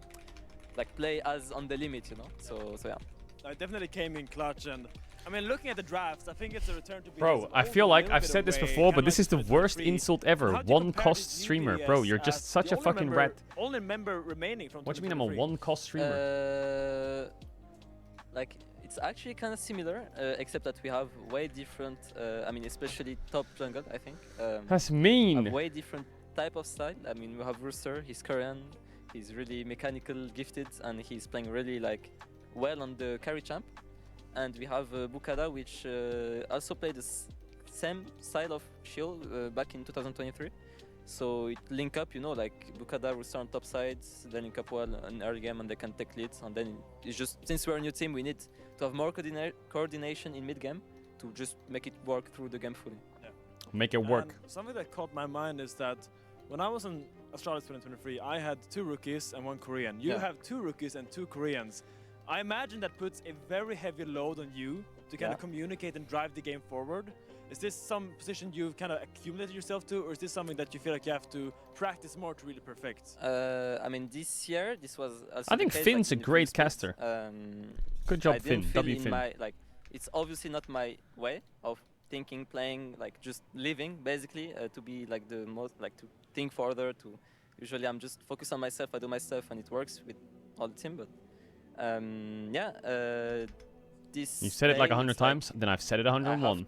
like play as on the limit, you know, so yeah. I definitely came in clutch, and I mean, looking at the drafts, I think it's a return to Bro, I feel like I've said this before, but this is the worst insult ever. One-cost streamer. Bro, you're just such a fucking rat. Only member remaining from What do you mean I'm a one-cost streamer? Like, It's actually kind of similar, except that we have way different. I mean, especially top jungle, I think. That's mean. Have way different type of style. I mean, we have Rooster. He's Korean. He's really mechanical, gifted, and he's playing really like well on the carry champ. And we have Bukada, which also played the same style of shield back in 2023. So it link up, you know, like Bukada, Rooster on top sides, then link up well in early game and they can take leads. And then it's just, since we're a new team, we need to have more coordination in mid game to just make it work through the game fully. Yeah. Make it work. And something that caught my mind is that when I was in Astralis 2023, I had 2 rookies and 1 Korean. You have 2 rookies and 2 Koreans. I imagine that puts a very heavy load on you to kind of communicate and drive the game forward. Is this some position you've kind of accumulated yourself to, or is this something that you feel like you have to practice more to really perfect? I mean, this year, this was also I think the case, Finn's like, a great caster. Good job, I didn't Finn. feel W in Finn. my, like, it's obviously not my way of thinking, playing, like just living, basically, to be like the most, like to think further. To usually I'm just focused on myself. I do my stuff, and it works with all the team. But this. You've said it like 100 it's times, then I've said it 101.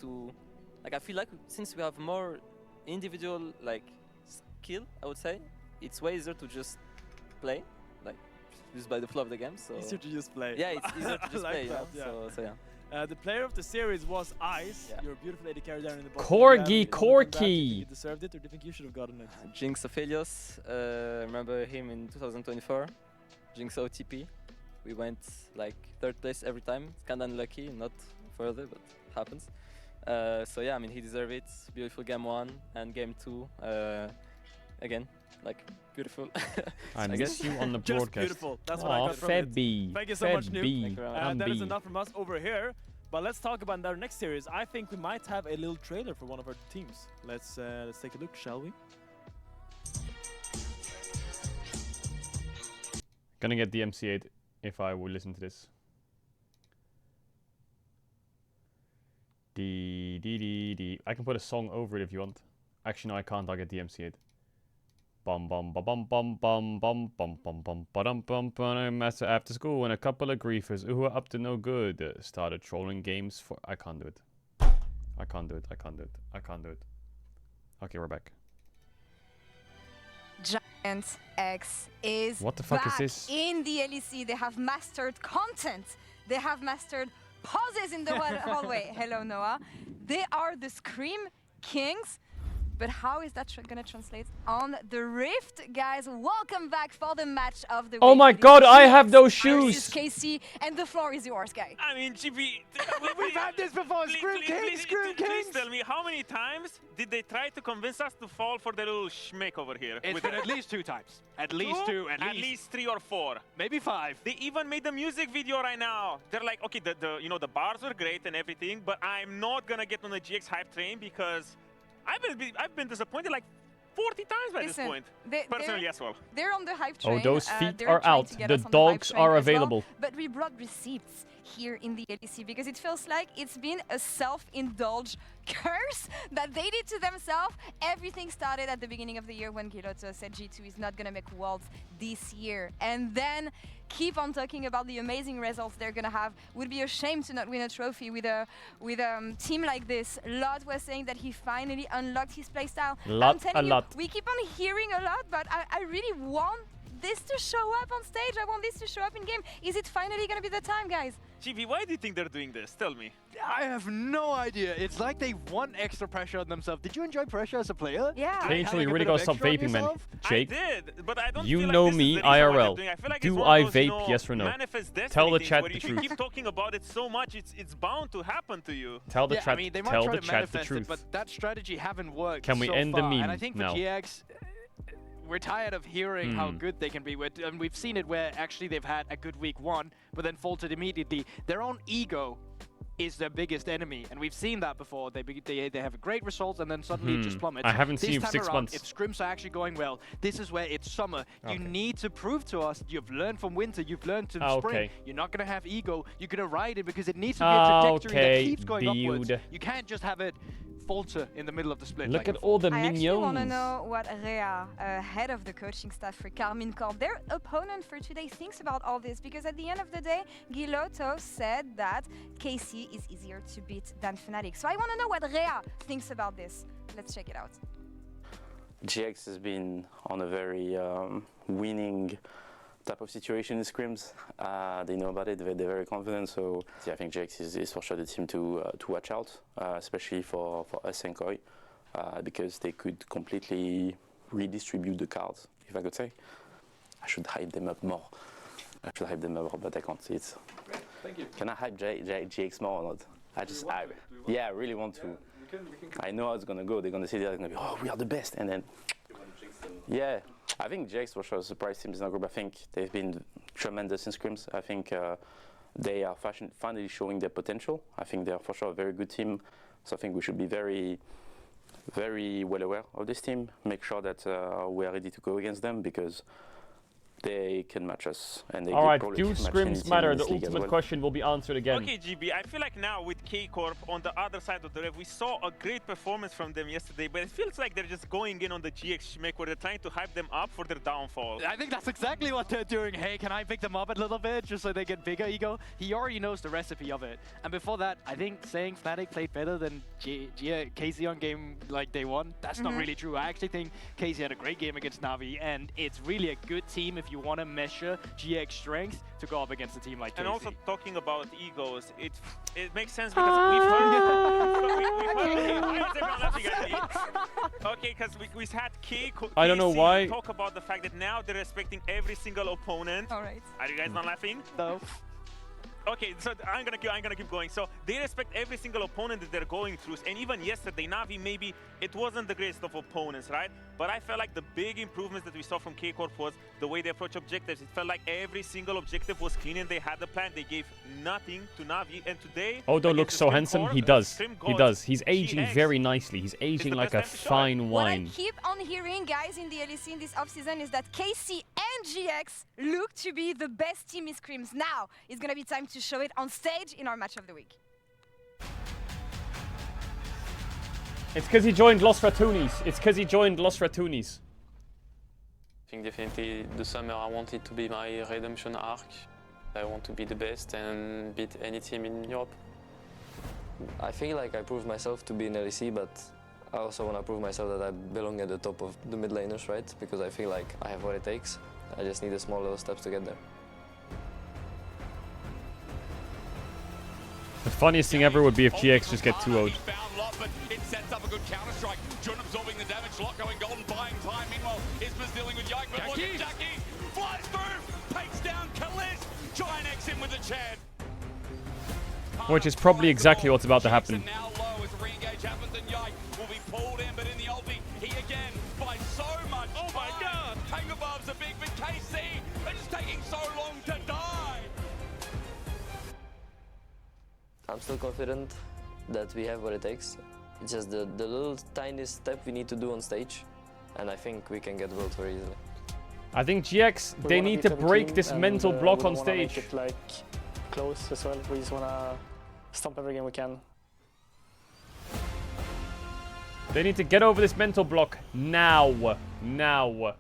Like I feel like since we have more individual like skill, I would say it's way easier to just play, like just by the flow of the game. So easier to just play. Yeah, it's easier to just like play. That, you know? So yeah. The player of the series was Ice. Your beautiful lady carry down in the bottom. Corgi, Corki. Do Corki. you deserved it, or do you think you should have gotten it? Jinx Aphelios. Remember him in 2024. Jinx OTP. We went like 3rd place every time. It's kind of unlucky, not further, but happens. So yeah, I mean, he deserved it. Beautiful game 1 and game 2. Again, like beautiful. I miss you on the Just broadcast. beautiful. That's what I got from it. Thank you so much, Noob. That is enough from us over here. But let's talk about our next series. I think we might have a little trailer for one of our teams. Let's take a look, shall we? Gonna get DMCA'd if I would listen to this. I can put a song over it if you want. Actually, no, I can't. I'll get DMCA'd. Bum bum bum bum bum bum bum bum bum bum bum bum bum. After school, and a couple of griefers who are up to no good started trolling games for. I can't do it. I can't do it. I can't do it. I can't do it. Okay, we're back. Giant X is what the fuck back is this? In the LEC. They have mastered content. They have mastered pauses in the hallway. Hello, Noah. They are the Scream Kings. But how is that going to translate on the Rift? Guys, welcome back for the match of the week. Oh my god, I have those shoes! KC, and the floor is yours, guy. I mean, GP, we've had this before. Scream Kings, Scream Kings. Please tell me, how many times did they try to convince us to fall for the little schmick over here? It's been at least 2 times. At least 2, at least 3 or 4. Maybe 5. They even made the music video right now. They're like, okay, the bars were great and everything, but I'm not gonna get on the GX hype train because I've been disappointed like 40 times by this point. Personally as well. They're on the hype train. Oh, those feet are out. The dogs are available. But we brought receipts here in the LEC because it feels like it's been a self-indulged curse that they did to themselves. Everything started at the beginning of the year when Giotto said G2 is not going to make Worlds this year. And then keep on talking about the amazing results they're going to have. Would be a shame to not win a trophy with a team like this. Lot was saying that he finally unlocked his playstyle. I'm telling you, we keep on hearing a lot, but I really want this to show up on stage. I want this to show up in game. Is it finally going to be the time, guys? GV, why do you think they're doing this? Tell me. I have no idea. It's like they want extra pressure on themselves. Did you enjoy pressure as a player? Yeah. Painfully, you really gotta stop vaping, man. Jake, I did, but I don't you feel know like me, this is the reason why IRL. they're doing. I feel like Do it's I one of those, vape, yes or no? Manifest Tell the destiny chat where the if truth. you keep talking about it so much, it's bound to happen to you. Tell the yeah, chat, I mean, they might tell try the to chat the manifest truth. it, but that strategy haven't worked Can we so end far. the meme And I think for now? GX, we're tired of hearing how good they can be. And we've seen it where actually they've had a good week 1, but then faltered immediately. Their own ego is their biggest enemy, and we've seen that before. They have a great result, and then suddenly it just plummets. I haven't seen you this for time 6 around, months. if scrims are actually going well, this is where it's summer. Okay. You need to prove to us you've learned from winter, you've learned from spring. Okay. You're not going to have ego. You're going to ride it because it needs to be a trajectory that keeps going build. upwards. You can't just have it falter in the middle of the split. Look at all the I minions. actually want to know what Rhea, head of the coaching staff for Carmine Corp, their opponent for today, thinks about all this. Because at the end of the day, Guilotto said that KC is easier to beat than Fnatic. So I want to know what Rhea thinks about this. Let's check it out. GX has been on a very winning type of situation in scrims. They know about it, they're very confident, so yeah, I think GX is for sure the team to watch out, especially for us and Koi, because they could completely redistribute the cards, if I could say. I should hype them up more. But I can't see it. Thank you. Can I hype GX more or not? I really want to. I know how it's gonna go. They're gonna see that, they're gonna be, oh, we are the best, and then yeah, I think GX for sure surprised teams in our group. I think they've been tremendous in scrims. I think they are finally showing their potential. I think they are for sure a very good team. So I think we should be very, very well aware of this team. Make sure that we are ready to go against them because they can match us. And they Alright, probably do can match scrims any matter? team in The this league as ultimate well. question will be answered again. Okay, GB, I feel like now with K-Corp on the other side of the rev, we saw a great performance from them yesterday, but it feels like they're just going in on the GX schmick where they're trying to hype them up for their downfall. I think that's exactly what they're doing. Hey, can I pick them up a little bit just so they get bigger ego? He already knows the recipe of it. And before that, I think saying Fnatic played better than KC on game like day one, that's not really true. I actually think KC had a great game against Na'Vi, and it's really a good team if you want to measure GX strength to go up against a team like KC. And also talking about egos, it makes sense because we've heard okay, because we've had I don't know why. talk about the fact that now they're respecting every single opponent. All right. Are you guys not laughing? No. Okay, so I'm gonna keep going. So they respect every single opponent that they're going through, and even yesterday, Na'Vi maybe it wasn't the greatest of opponents, right? But I felt like the big improvements that we saw from K-Corp was the way they approach objectives. It felt like every single objective was clean and they had a plan. They gave nothing to Na'Vi, and today. Odo looks so handsome. He does. He does. He's aging very nicely. He's aging like a fine wine. What I keep on hearing, guys, in the LEC in this offseason is that KC and GX look to be the best team in scrims. Now it's gonna be time to show it on stage in our match of the week. It's because he joined Los Ratunis. I think definitely the summer I want it to be my redemption arc. I want to be the best and beat any team in Europe. I feel like I proved myself to be in LEC, but I also want to prove myself that I belong at the top of the mid laners, right? Because I feel like I have what it takes. I just need a small little steps to get there. The funniest thing ever would be if GX just get 2-0'd. But it sets up a good counter strike. Jun absorbing the damage, Lot going golden, buying time. Meanwhile, Isma's dealing with Yike, but look at Jackie. Flies through, takes down Kalish. Giant X in with a chance. Which is probably exactly what's about to happen. Now low as the re-engage happens, and Yike will be pulled in, but in the ulti, he again, by so much. Oh my god! Tangabob's a big, but KC are just taking so long to die. I'm still confident that we have what it takes. It's just the little tiny step we need to do on stage, and I think we can get world very easily. I think GX, they need to break this mental block on stage. Make it, like, close as well. We just want to stomp every game we can. They need to get over this mental block now. Now.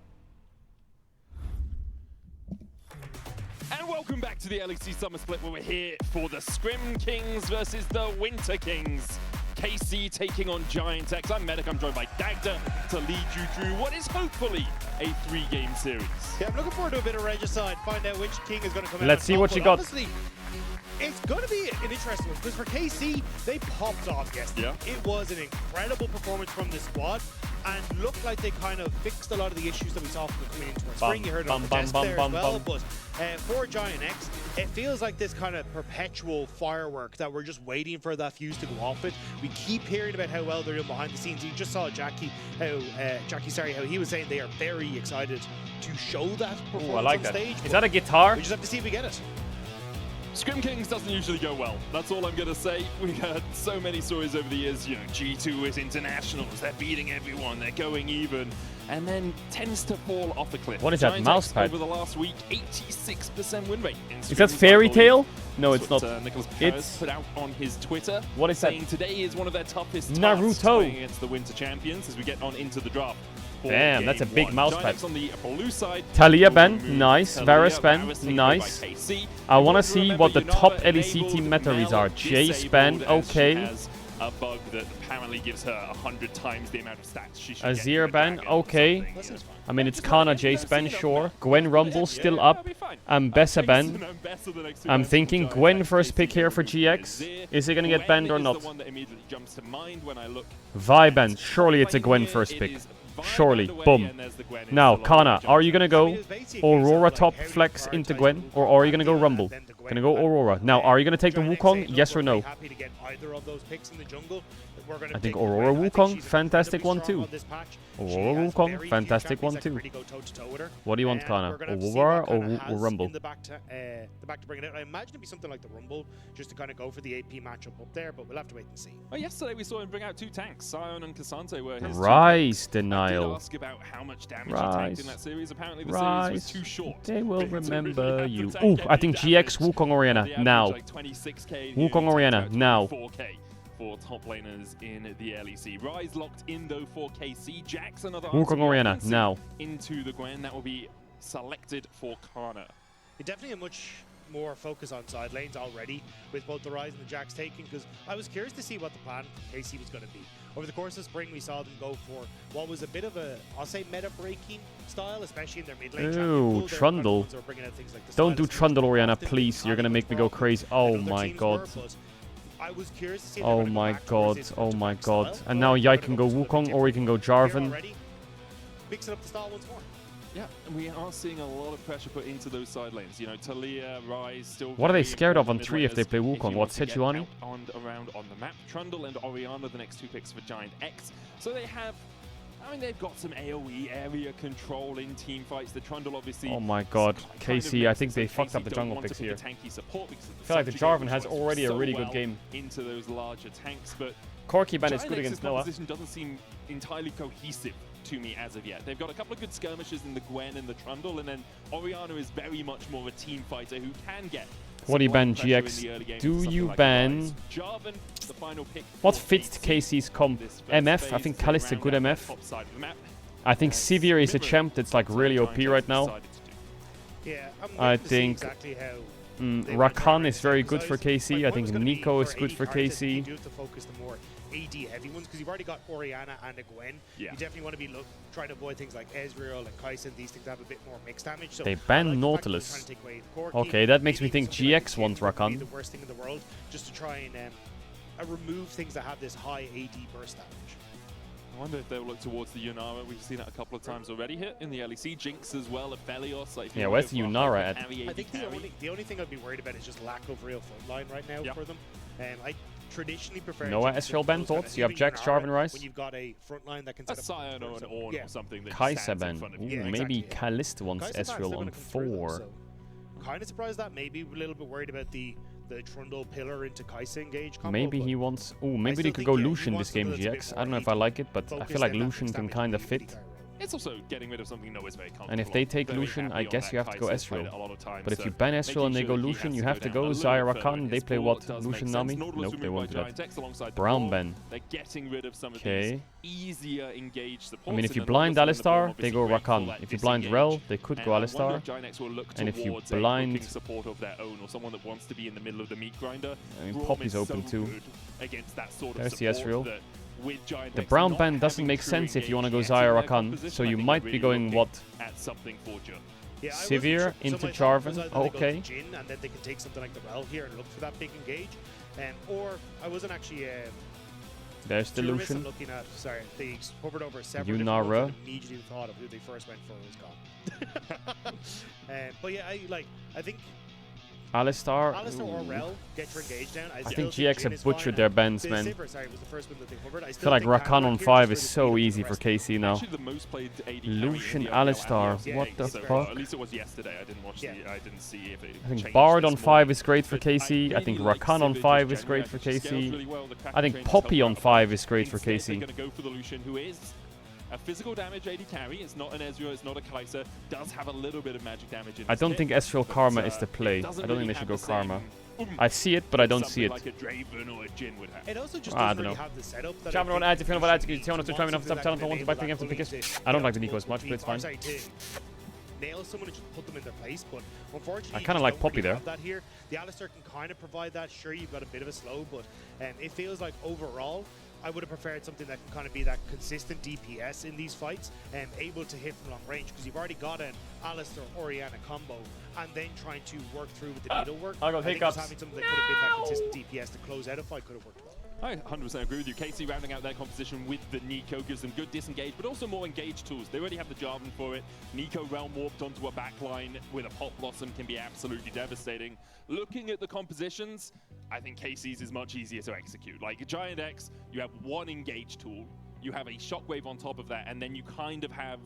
And welcome back to the LEC Summer Split, where we're here for the Scrim Kings versus the Winter Kings. KC taking on Giant X. I'm Medic, I'm joined by Dagda to lead you through what is hopefully a 3-game series. Yeah, I'm looking forward to a bit of regicide, find out which king is going to come out. Let's see what you got. Honestly, it's going to be an interesting one, because for KC, they popped off yesterday. Yeah. It was an incredible performance from the squad, and looked like they kind of fixed a lot of the issues that we saw from coming into spring. You heard it on the desk there as well, but for Giant X, it feels like this kind of perpetual firework that we're just waiting for that fuse to go off it. We keep hearing about how well they're doing behind the scenes. You just saw Jackie, how he was saying they are very excited to show that performance I like on that. stage. Is that a guitar? We just have to see if we get it. Scrim Kings doesn't usually go well. That's all I'm going to say. We've heard so many stories over the years. You know, G2 is internationals. They're beating everyone. They're going even. And then tends to fall off a cliff. What is that, Giant mouse X pad? Over the last week, 86% win rate. Is that Fairy Tale? No, it's not. Nicholas It's put out on his Twitter. What is that? Saying today is one of their toughest tasks Naruto playing against the Winter Champions as we get on into the draft. Damn, that's a big mouse pad. On the blue side, Talia ban, nice. Varus ban, nice. I want to see what the top LEC team meta reads are. Jace ban, okay. A bug that apparently gives her 100 times the amount of stats she should Azir ban, okay. I mean, it's Kana Jace ban, sure. Gwen Rumble still up. Bessa ban. I'm thinking Gwen first pick here for GX. Is he gonna get banned or not? Vi ban, surely it's a Gwen first pick. Surely, boom. Now, Kana, are you gonna go Aurora top flex into Gwen, or are you gonna go Rumble? Gonna go Aurora. Now, are you gonna take the Wukong? Yes or no? I think Aurora Wukong, fantastic one too. Aurora Wukong, fantastic one too. What do you want, Kana? Aurora or Rumble? The back to bring it out. I imagine it'd be something like the Rumble, just to kind of go for the AP matchup up there, but we'll have to wait and see. Well, yesterday we saw him bring out 2 tanks. Sion and Cassante were his Rise I denial. did ask about how much damage he tanked in that series. Apparently the series was too short. They will remember you. Ooh, I think GX Wukong Oriana now. Wukong Oriana now. 4K for top laners in the LEC. Rise locked in though for KC. Jax another Wukong Oriana now. Into the Gwen. That will be selected for Kana. Definitely a much more focus on side lanes already with both the Rise and the Jax taken, because I was curious to see what the plan from KC was going to be. Over the course of spring, we saw them go for what was a bit of a, I'll say, meta-breaking style, especially in their mid lane. Ooh, Trundle. Don't do Trundle, Oriana, please. You're going to make me go crazy. Oh my god. I was curious to see oh my god. Oh my god. And now Yai can go Wukong, or he can go Jarvan. Mixing up the style once more. Yeah, and we are seeing a lot of pressure put into those side lanes. You know, Talia, Rise, still. What are they scared of on 3 if they play Wukong? What, Sejuani? Around on the map. Trundle and Oriana, the next 2 picks for Giant X. So they have. I mean, they've got some AoE area control in team fights. The Trundle obviously. Oh my god. KC, I think they fucked up the jungle picks here. I feel like the Jarvan has already a really good game. Into those larger tanks, but Corki ban is good against Noah. Position doesn't seem entirely cohesive to me as of yet. They've got a couple of good skirmishes in the Gwen and the Trundle, and then Oriana is very much more a team fighter who can get. What do you ban, GX? Do you ban... Jarvan, the final pick. What fits KC's comp? MF? I think Kalist's a good MF. I think Sivir is a champ that's like really OP right now. I think Rakan is very good for KC. I think Nico is good for KC. AD heavy ones, because you've already got Oriana and a Gwen. You definitely want to be trying to avoid things like Ezreal and Kai'Sa. These things have a bit more mixed damage. So they ban Nautilus. Okay, that makes me think GX wants Rakan. The worst thing in the world, just to try and remove things that have this high AD burst damage. I wonder if they'll look towards the Yunara. We've seen that a couple of times already here in the LEC. Jinx as well, Aphelios. Like, yeah, where's the Yunara at? I think the only thing I'd be worried about is just lack of real frontline right now for them. I traditionally prefer Noah Ezreal ban thoughts? You have Jax, Jarvan, Rise? When you've got a frontline that can set up Sion or an Ornn or something that Kai'Sa ban. Ooh, maybe Kalista wants Ezreal on 4. Kind of surprised that. Maybe a little bit worried about the Trundle pillar into Kai'Sa engage combo. Maybe he wants... Ooh, maybe they could go Lucian this game, GX. I don't know if I like it, but I feel like Lucian can kind of fit. It's also getting rid of something Noah's very comfortable. And if they take Lucian, I guess you have to go Ezreal. But if you ban Ezreal and they go Lucian, you have to go Xayah Rakan. They play what? Lucian Nami? Nope, they won't do that. Brown ban. Okay. I mean, if you blind Alistar, they go Rakan. If you blind Rel, they could go Alistar. And if you blind... support of their own or someone that wants to be in the middle of the meat grinder, I mean, Poppy's open too. There's the Ezreal. The The brown ban doesn't make sense if you want to go Xayah Rakan, so you might be going what? Sivir into Jarvan, okay. And then they can take something like the Rel here and look for that big engage. Or I wasn't actually... There's the Lucian. Looking at, sorry, they hovered over several Yunara. and immediately thought of who they first went for was gone. But yeah, I think... Alistar. Alistar or Rel, get your engage down. I think GX have butchered their bans, man. Sivir, sorry, was the first one that they hovered. I feel like Rakan on 5 is so easy for KC now. Lucian Alistar, what the fuck? At least it was yesterday. I didn't watch I didn't see if it I think Bard on 5 is great for KC. I think Rakan on 5 is great for KC. I think Poppy on 5 is great for KC. Going to go for the Lucian, who is a physical damage AD carry. It's not an Ezreal, it's not a Kai'Sa. Does have a little bit of magic damage in I don't think Ezreal Karma is the play. I don't think they should go Karma. I see it, but I don't see it. Like a Draven or a Jhin would have. It also just I doesn't don't really know. have the setup that Champion on ads, if you know about ads, you can tell us to try me off the channel for one to buy things and pick it. I don't like the Nico as much, but it's fine. Nail someone and just put them in their place, but unfortunately, I kind of like Poppy there. have that here. The Alistar can kind of provide that. Sure, you've got a bit of a slow, but it feels like overall, I would have preferred something that can kind of be that consistent DPS in these fights and able to hit from long range, because you've already got an Alistar Orianna combo, and then trying to work through with the needle work. I got think hiccups. just having something that could have been that consistent DPS to close out a fight could have worked well. I 100% agree with you. KC rounding out their composition with the Nico gives them good disengage, but also more engaged tools. They already have the Jarvan for it. Nico realm warped onto a backline with a Pot Blossom can be absolutely devastating. Looking at the compositions, I think KC's is much easier to execute. Like Giant X, you have one engage tool, you have a Shockwave on top of that, and then you kind of have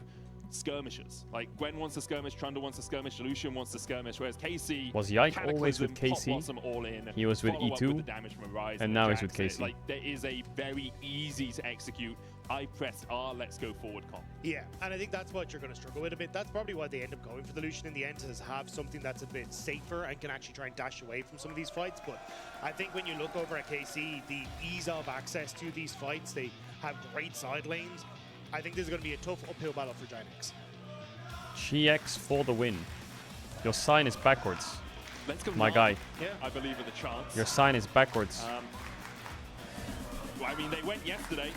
skirmishers. Like Gwen wants to skirmish, Trundle wants to skirmish, Lucian wants to skirmish, whereas KC Was Yike always with KC? All in, He was with follow-up E2, the damage from Arise and now he's with Jax. KC. Like there is a very easy to execute. I press R, let's go forward comp. Yeah, and I think that's what you're going to struggle with a bit. That's probably why they end up going for the Lucian in the end, is have something that's a bit safer and can actually try and dash away from some of these fights. But I think when you look over at KC, the ease of access to these fights, they have great side lanes. I think this is going to be a tough uphill battle for Giant X. GX for the win. Your sign is backwards. Let's go My Na'Vi. guy. Yeah, I believe in the chance. Your sign is backwards. Well, I mean, they went yesterday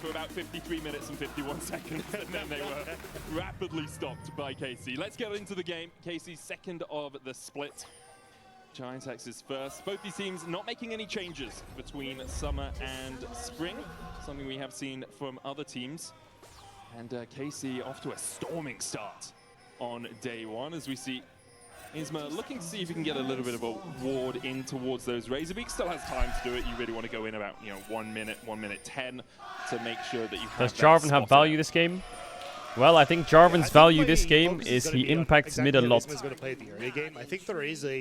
for about 53 minutes and 51 seconds, and then they were rapidly stopped by KC. Let's get into the game. KC's second of the split. Giant X is first. Both these teams not making any changes between summer and spring, something we have seen from other teams. And KC off to a storming start on day one, as we see Isma looking to see if he can get a little bit of a ward in towards those Razorbeaks. Still has time to do it. You really want to go in about 1 minute, 1 minute 10 to make sure that you have. Does Jarvan have value this game? Well, I think Jarvan's value this game is he impacts mid a lot.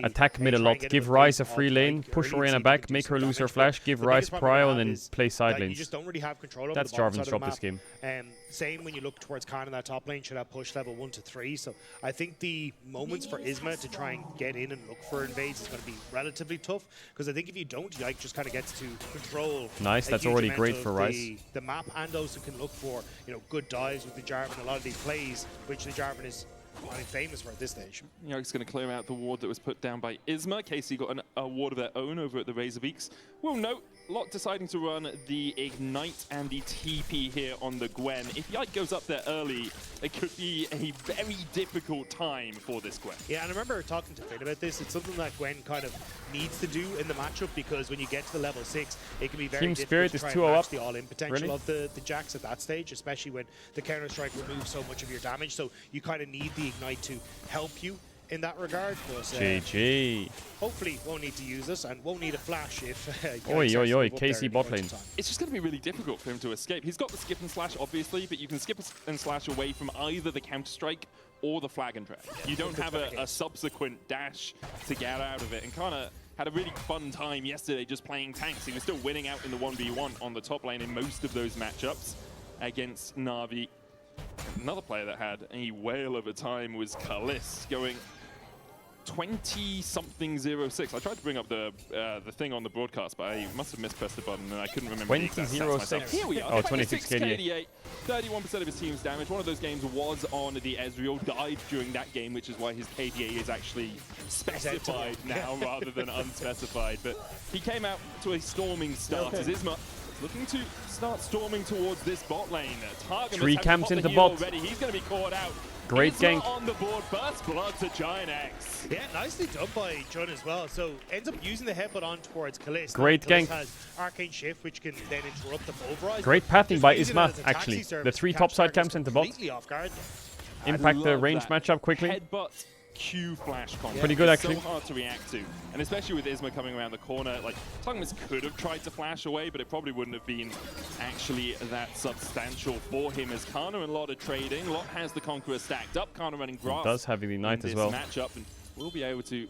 Attack mid a lot, give Ryze a free lane, push Orianna back, make her lose her flash, give Ryze prio, and then play side lanes. You just don't really have control over That's the bottom Jarvan's side of job the this game. Same when you look towards Khan in that top lane, should have push level 1 to 3. So I think the moments for Isma to try and get in and look for invades is going to be relatively tough, because I think if you don't, Yike just kind of gets to control. Nice, that's already great for Ryze. The map, and also can look for good dives with the Jarvan. A lot of these plays, which the Jarvan is famous for at this stage. Yike's going to clear out the ward that was put down by Isma. KC got a ward of their own over at the Razorbeaks. We'll note Lot deciding to run the Ignite and the TP here on the Gwen. If Yike goes up there early, it could be a very difficult time for this Gwen. Yeah, and I remember talking to Finn about this. It's something that Gwen kind of needs to do in the matchup, because when you get to the level 6, it can be very Team difficult Spirit to try is and 2-0 match up. the all-in potential Really? of the Jax at that stage, especially when the Counter-Strike removes so much of your damage. So you kind of need the Ignite to help you in that regard. But, GG. hopefully won't need to use this and won't need a flash if Oi, oi, oi, KC bot lane. It's just going to be really difficult for him to escape. He's got the skip and slash, obviously, but you can skip and slash away from either the Counter-Strike or the Flag and Drag. You don't have a subsequent dash to get out of it, and kind of had a really fun time yesterday just playing tanks. He was still winning out in the 1v1 on the top lane in most of those matchups against Na'Vi. Another player that had a whale of a time was Kalis, going 20-something-06. I tried to bring up the thing on the broadcast, but I must have mispressed the button and I couldn't remember the exact stats myself. Here we are. Oh, 26 KDA. 31% of his team's damage. One of those games was on the Ezreal. Died during that game, which is why his KDA is actually specified now rather than unspecified. But he came out to a storming start as Isma looking to start storming towards this bot lane. Target 3 camps into bot. already. He's going to be caught out. Great Isma gank. on the board. First blood to Giant X. Yeah, nicely done by Jun as well. So ends up using the headbutt on towards Kalis. Great Kalis gank. has Arcane Shift, which can then interrupt the pulverize. Great pathing Just by using it Isma, as a taxi actually. service The to 3 catch topside targets camps into bot. completely off guard. Impact the love range that matchup quickly. Headbutt Q flash combo. Pretty good, It's actually. so hard to react to, and especially with Isma coming around the corner. Like Tungmas could have tried to flash away, but it probably wouldn't have been actually that substantial for him. As Kana and Lot are trading, Lot has the Conqueror stacked up. Kana running Grasp. Does have the Ignite as well. Matchup, and will be able to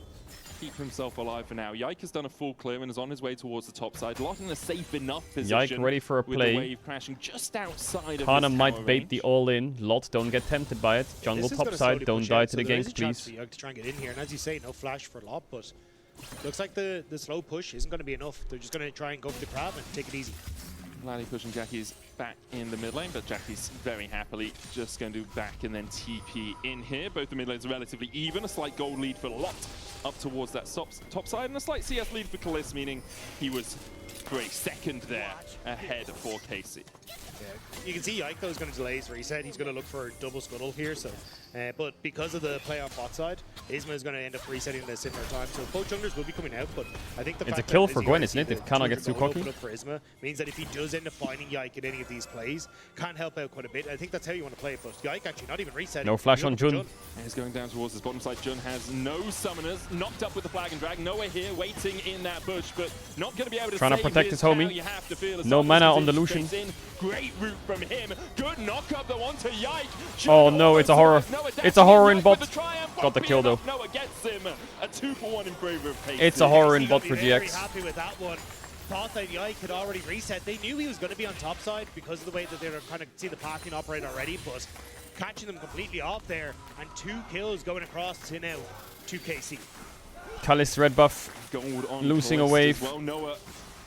keep himself alive for now. Yike has done a full clear and is on his way towards the top side. Lot in a safe enough position. Yike ready for a with play. the wave crashing just outside of Kana his might tower bait range. the all-in. Lot, don't get tempted by it. Jungle This is gonna topside, slowly don't push die out, to the so there is ganks, a chance please. for Yike to try and get in here. And as you say, no flash for Lot, but looks like the slow push isn't going to be enough. They're just going to try and go for the grab and take it easy. Vladdy pushing Jackie's back in the mid lane, but Jackie's very happily just going to back and then TP in here. Both the mid lanes are relatively even. A slight gold lead for Lot up towards that top side, and a slight CS lead for Kalis, meaning he was for a second there ahead for KC. Yeah, you can see Yike is going to delay his reset. He's going to look for a double scuttle here. So, but because of the play on bot side, Isma is going to end up resetting this similar time. So both junglers will be coming out, but I think the it's fact a kill that for Gwen, isn't it? If Kana gets too cocky. For Isma means that if he does end up finding Yike in any of these plays, can help out quite a bit. I think that's how you want to play it. But Yike actually not even resetting. No flash on Jun. He's going down towards his bottom side. Jun has no summoners, knocked up with the flag and drag. Nowhere here, waiting in that bush, but not going to be able to trying to protect his homie. No mana on the Lucian. Great route from him. Good knock up the one to Yike. Oh no, it's a horror. It's a horror in bot. Got the kill though. Noah gets him. A 2-for-1 in favor of KC. It's a horror in bot for Very GX. happy with that one. Thought that Yike had already reset. They knew he was going to be on top side because of the way that they were kind of see the pathing operate already, but catching them completely off there and 2 kills going across to now 2KC. Kalis red buff, losing a wave.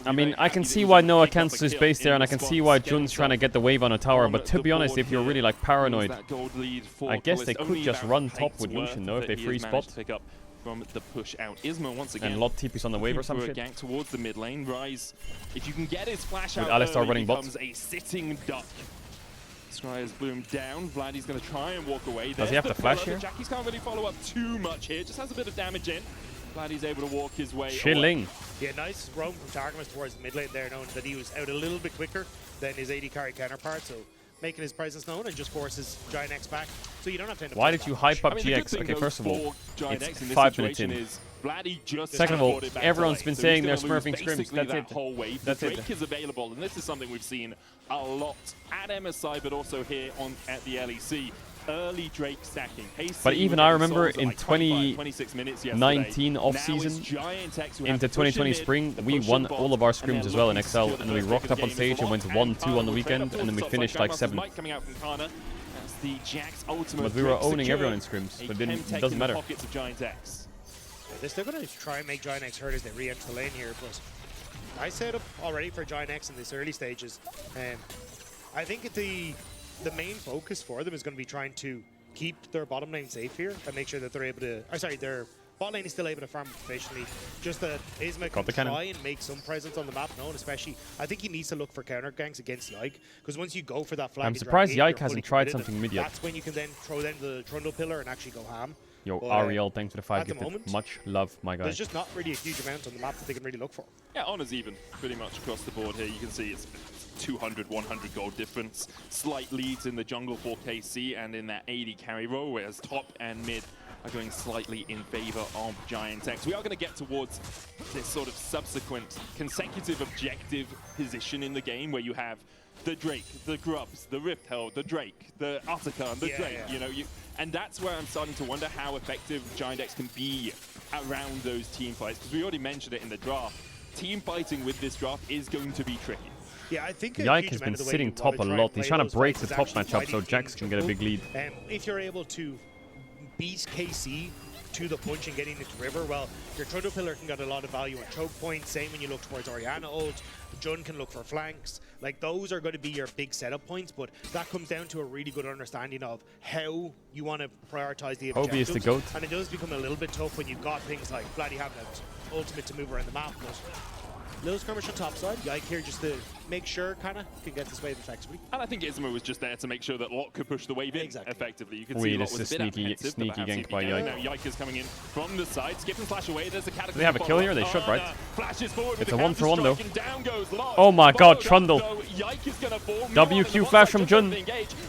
I mean, I can see why Noah cancels his base there, and I can see why Jun's trying to get the wave on a tower, but to be honest, if you're really like paranoid, I guess they could just run top with Lucian, no, if they free spot. From the push out, Isma once again. And Lot TP's on the wave or some shit. Gank towards the mid lane. Rise, if you can get his flash out, Alistar running bot. becomes a sitting duck. Scryer's bloom down. Vladdy's going to try and walk away. Does he have the flash here? Jackie's can't really follow up too much here. Just has a bit of damage in. Vladdy's able to walk his way. Chilling. Yeah, nice roam from Targamas towards the mid lane there, knowing that he was out a little bit quicker than his AD carry counterpart, so making his presence known and just forces Giant X back, so you don't have to end up. Why did you hype up GX? Okay, first of all, it's 5 minutes in. Second of all, everyone's been saying they're smurfing scrims. That's it. That's it. Drake is available, and this is something we've seen a lot at MSI, but also here at the LEC. Early Drake stacking. But even I remember in 2019 off-season into 2020 spring, we won all of our scrims as well in XL, and we rocked up on stage and went 1-2 on the weekend, and then we finished like 7th. But we were owning everyone in scrims, but it doesn't matter. They're still going to try and make Giant X hurt as they re-enter the lane here, but I set up already for Giant X in this early stages. I think the main focus for them is going to be trying to keep their bottom lane safe here and make sure that they're able to, their bot lane is still able to farm efficiently. Just that Isma can try and make some presence on the map known, especially, I think he needs to look for counter ganks against Yike, because once you go for that flag, I'm surprised Yike hasn't tried something mid yet. That's when you can then throw down the Trundle Pillar and actually go ham. Yo, Ariel, thanks for the 5 gifted. Much love, my guy. There's just not really a huge amount on the map that they can really look for. Yeah, honors even pretty much across the board here. You can see it's 200, 100 gold difference. Slight leads in the jungle for KC and in that AD carry role, whereas top and mid are going slightly in favor of Giant X. We are going to get towards this sort of subsequent consecutive objective position in the game where you have the Drake, the Grubs, the Rift Herald, the Drake, the Artican, the Drake, you know, and that's where I'm starting to wonder how effective Giant X can be around those team fights, because we already mentioned it in the draft. Team fighting with this draft is going to be tricky. Yeah, I think Yike has been sitting top a lot. He's trying to break the top matchup so Jax can get a big lead. If you're able to beat KC to the punch and getting into River, well, your Trundle Pillar can get a lot of value on choke points. Same when you look towards Orianna ult. Jun can look for flanks. Like, those are going to be your big setup points, but that comes down to a really good understanding of how you want to prioritize the objectives. Obi is the GOAT. And it does become a little bit tough when you've got things like Vladdy having an ultimate to move around the map, but little skirmish on top side. Yike here just to make sure kind of can get this wave effectively. And I think Isma was just there to make sure that Lot could push the wave in effectively. You could see Lot this was is a bit sneaky gank by Yike. Now Yike is coming in from the side. Skip and flash away. There's a cataclysm. Do they have a kill here? They should, right? Flashes forward. It's a 1-for-1 though. Down goes Lot. Oh my god, Trundle. Yike is gonna fall. WQ flash from Jun.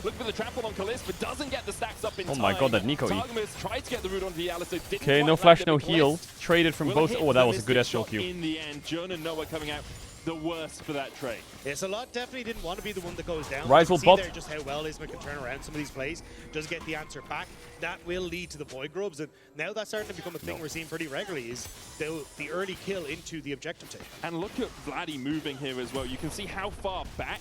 Look for the trample on Kalis, but doesn't get the stacks up in time. Oh my god, that Nico E. Targamas tried to get the root onto the Alistar. Okay, no flash, no heal. Traded from both. Oh, that was a good SLQ. In the end, Jun and Noah coming out the worst for that trade. Yes, a lot definitely didn't want to be the one that goes down. Rise will bot. There just how well Isma can turn around some of these plays. Does get the answer back. That will lead to the Void Grubs, and now that's starting to become a thing we're seeing pretty regularly, is the early kill into the objective take. And look at Vladdy moving here as well. You can see how far back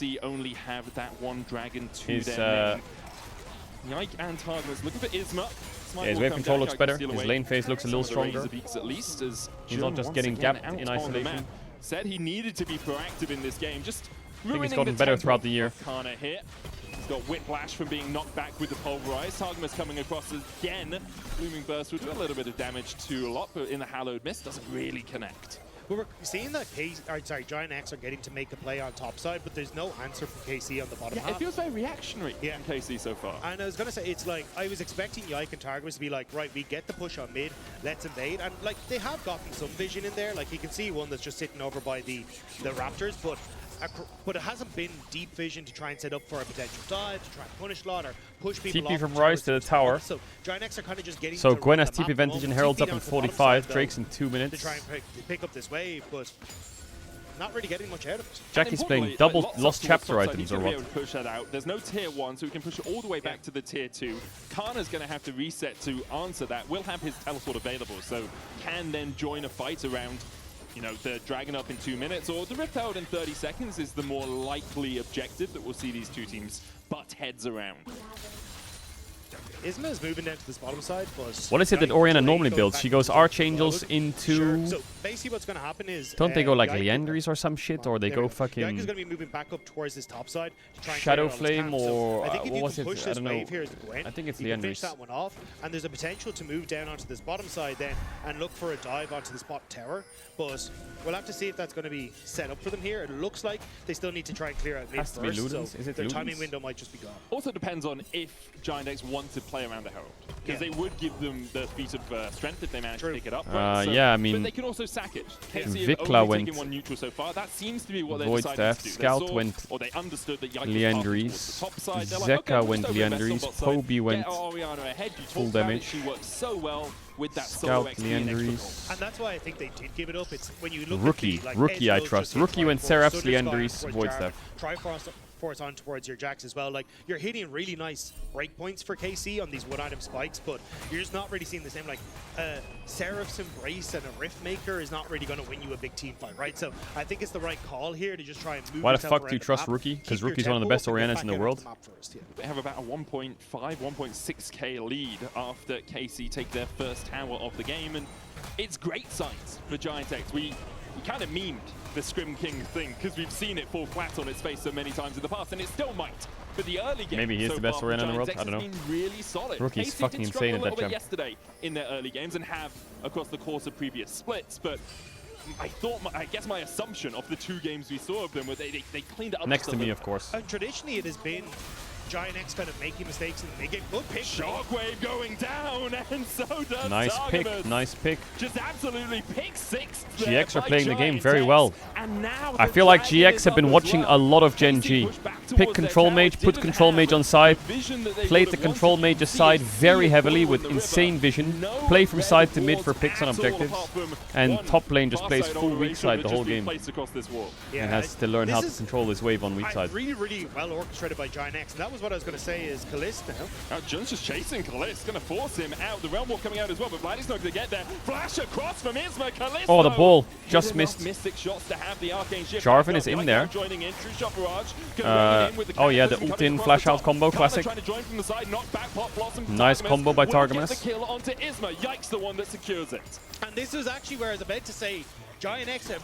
LEC only have that one dragon to He's their name. Yike and Targus looking for Isma. Yeah, his wave control looks better. His lane phase looks a little stronger. At least, as he's not just getting gapped in isolation. Said he needed to be proactive in this game. Just I think he's gotten better throughout the year. Kana hit. He's got whiplash from being knocked back with the pulverize. Targamas coming across again. Blooming burst with a little bit of damage to a lot, but in the hallowed mist doesn't really connect. Well, we're seeing that Giant X are getting to make a play on top side, but there's no answer from KC on the bottom half. It feels very reactionary from KC so far. And I was going to say, it's like, I was expecting Yike and Targus to be like, right, we get the push on mid, let's invade. And like, they have gotten some vision in there. Like, you can see one that's just sitting over by the Raptors, but it hasn't been deep vision to try and set up for a potential dive, to try and punish a lot, or push people TP off from Rise to the tower. So Giant X are kind of just getting So to Gwen run has the TP map advantage and alone. Herald's TP up in down to the bottom 45. side, Drake's though, in 2 minutes. to try and pick up this wave, but not really getting much out of it. Jackie's playing double lost chapter items or what? Push that out. There's no tier 1, so we can push it all the way back to the tier 2. Kana's going to have to reset to answer that. Will have his teleport available, so can then join a fight around, you know, the Dragon up in 2 minutes, or the Rift Herald in 30 seconds is the more likely objective that we'll see these two teams butt heads around. Isma is moving down to this bottom side, but What is it that Orianna normally builds? She goes Archangels into... So basically what's going to happen is... Don't they go like Leandries or some shit, or they go Yike is fucking going to be moving back up towards this top side to try and Shadow clear all his Flame, camps. So or I think if what you was can it? push I this don't know. wave here as Gwen, I think it's you can finish Leandries. that one off, and there's a potential to move down onto this bottom side then and look for a dive onto the spot tower, but we'll have to see if that's going to be set up for them here. It looks like they still need to try and clear out mid Has to be first, so Ludens. Is it their Ludens? timing window might just be gone. Also depends on if Giant X want to play around the Herald, because they would give them the feat of strength if they manage to pick it up. Right? Yeah, I mean, but they can also sack it. KC Vikla have only went taken one neutral so far. That seems to be what they Void decided Staff, to do. Scout they saw, went or they understood that Yike Leandries, top side. Zeka Like, okay, went we'll still invest on Leandries, bot side. Poby went Get Orianna ahead. You full talked about it. damage. She works so well with that Scout, solo XP and extra Leandries. And that's why I think they did give it up. It's when you look Rookie, at the, like, Rookie I Ezreal's trust. just Rookie went Triforce, Seraphs, Thundersky Leandries, towards Void Jarvan, Staff. Triforce on towards your Jax as well. Like, you're hitting really nice breakpoints for KC on these one-item spikes, but you're just not really seeing the same, like, Seraph's Embrace and a Rift Maker is not really going to win you a big team fight, right? So I think it's the right call here to just try and move Why the yourself fuck do around you the trust map, Rookie? Because keep your Rookie's one of the tempo, best and get Oriannas back in the out world. of the map first, yeah. They have about a 1.5, 1.6k lead after KC take their first tower of the game, and it's great signs for Giant X. We kind of memed the Scrim King thing because we've seen it fall flat on its face so many times in the past, and it still might. But the early game, Maybe he is so the best far for Orianna in the Giant world. X I don't know. has been really solid. Rookie's KC fucking did struggle insane a at little that bit jump. yesterday in their early games and have across the course of previous splits, but I guess my assumption of the 2 games we saw of them was they cleaned it up. Next to me, of course. And traditionally, it has been Giant X kind of making mistakes in the mid game. Good pick. Shockwave going down, and so does Nice pick, Targamas. nice pick. Just absolutely pick 6. GX are playing the game very well. And now I feel like GX have been watching a lot of Gen G. Pick Control Mage, put Control Mage on side, played the Control Mage aside very heavily with insane vision, play from side to mid for picks on objectives, and top lane just plays full weak side the whole game. And has to learn how to control his wave on weak side. Really, really well orchestrated by Giant X. And that was what I was going to say is Kalist now. Jun's just chasing Kalist, going to force him out. The Realm Walk coming out as well, but Vladdy's not going to get there. Flash across from Isma. Kalist. Oh, the ball just missed. Mystic shots to have the Arcane Shift. Jarvan is in there. Joining in. True Shot Barrage. Oh yeah, the ult-in flash-out combo, classic. Trying to join from the side, knock back Pop Blossom. Nice combo by Will get Targamas. the kill onto Isma. Yikes, the one that secures it. And this was actually where I was about to say Giant X have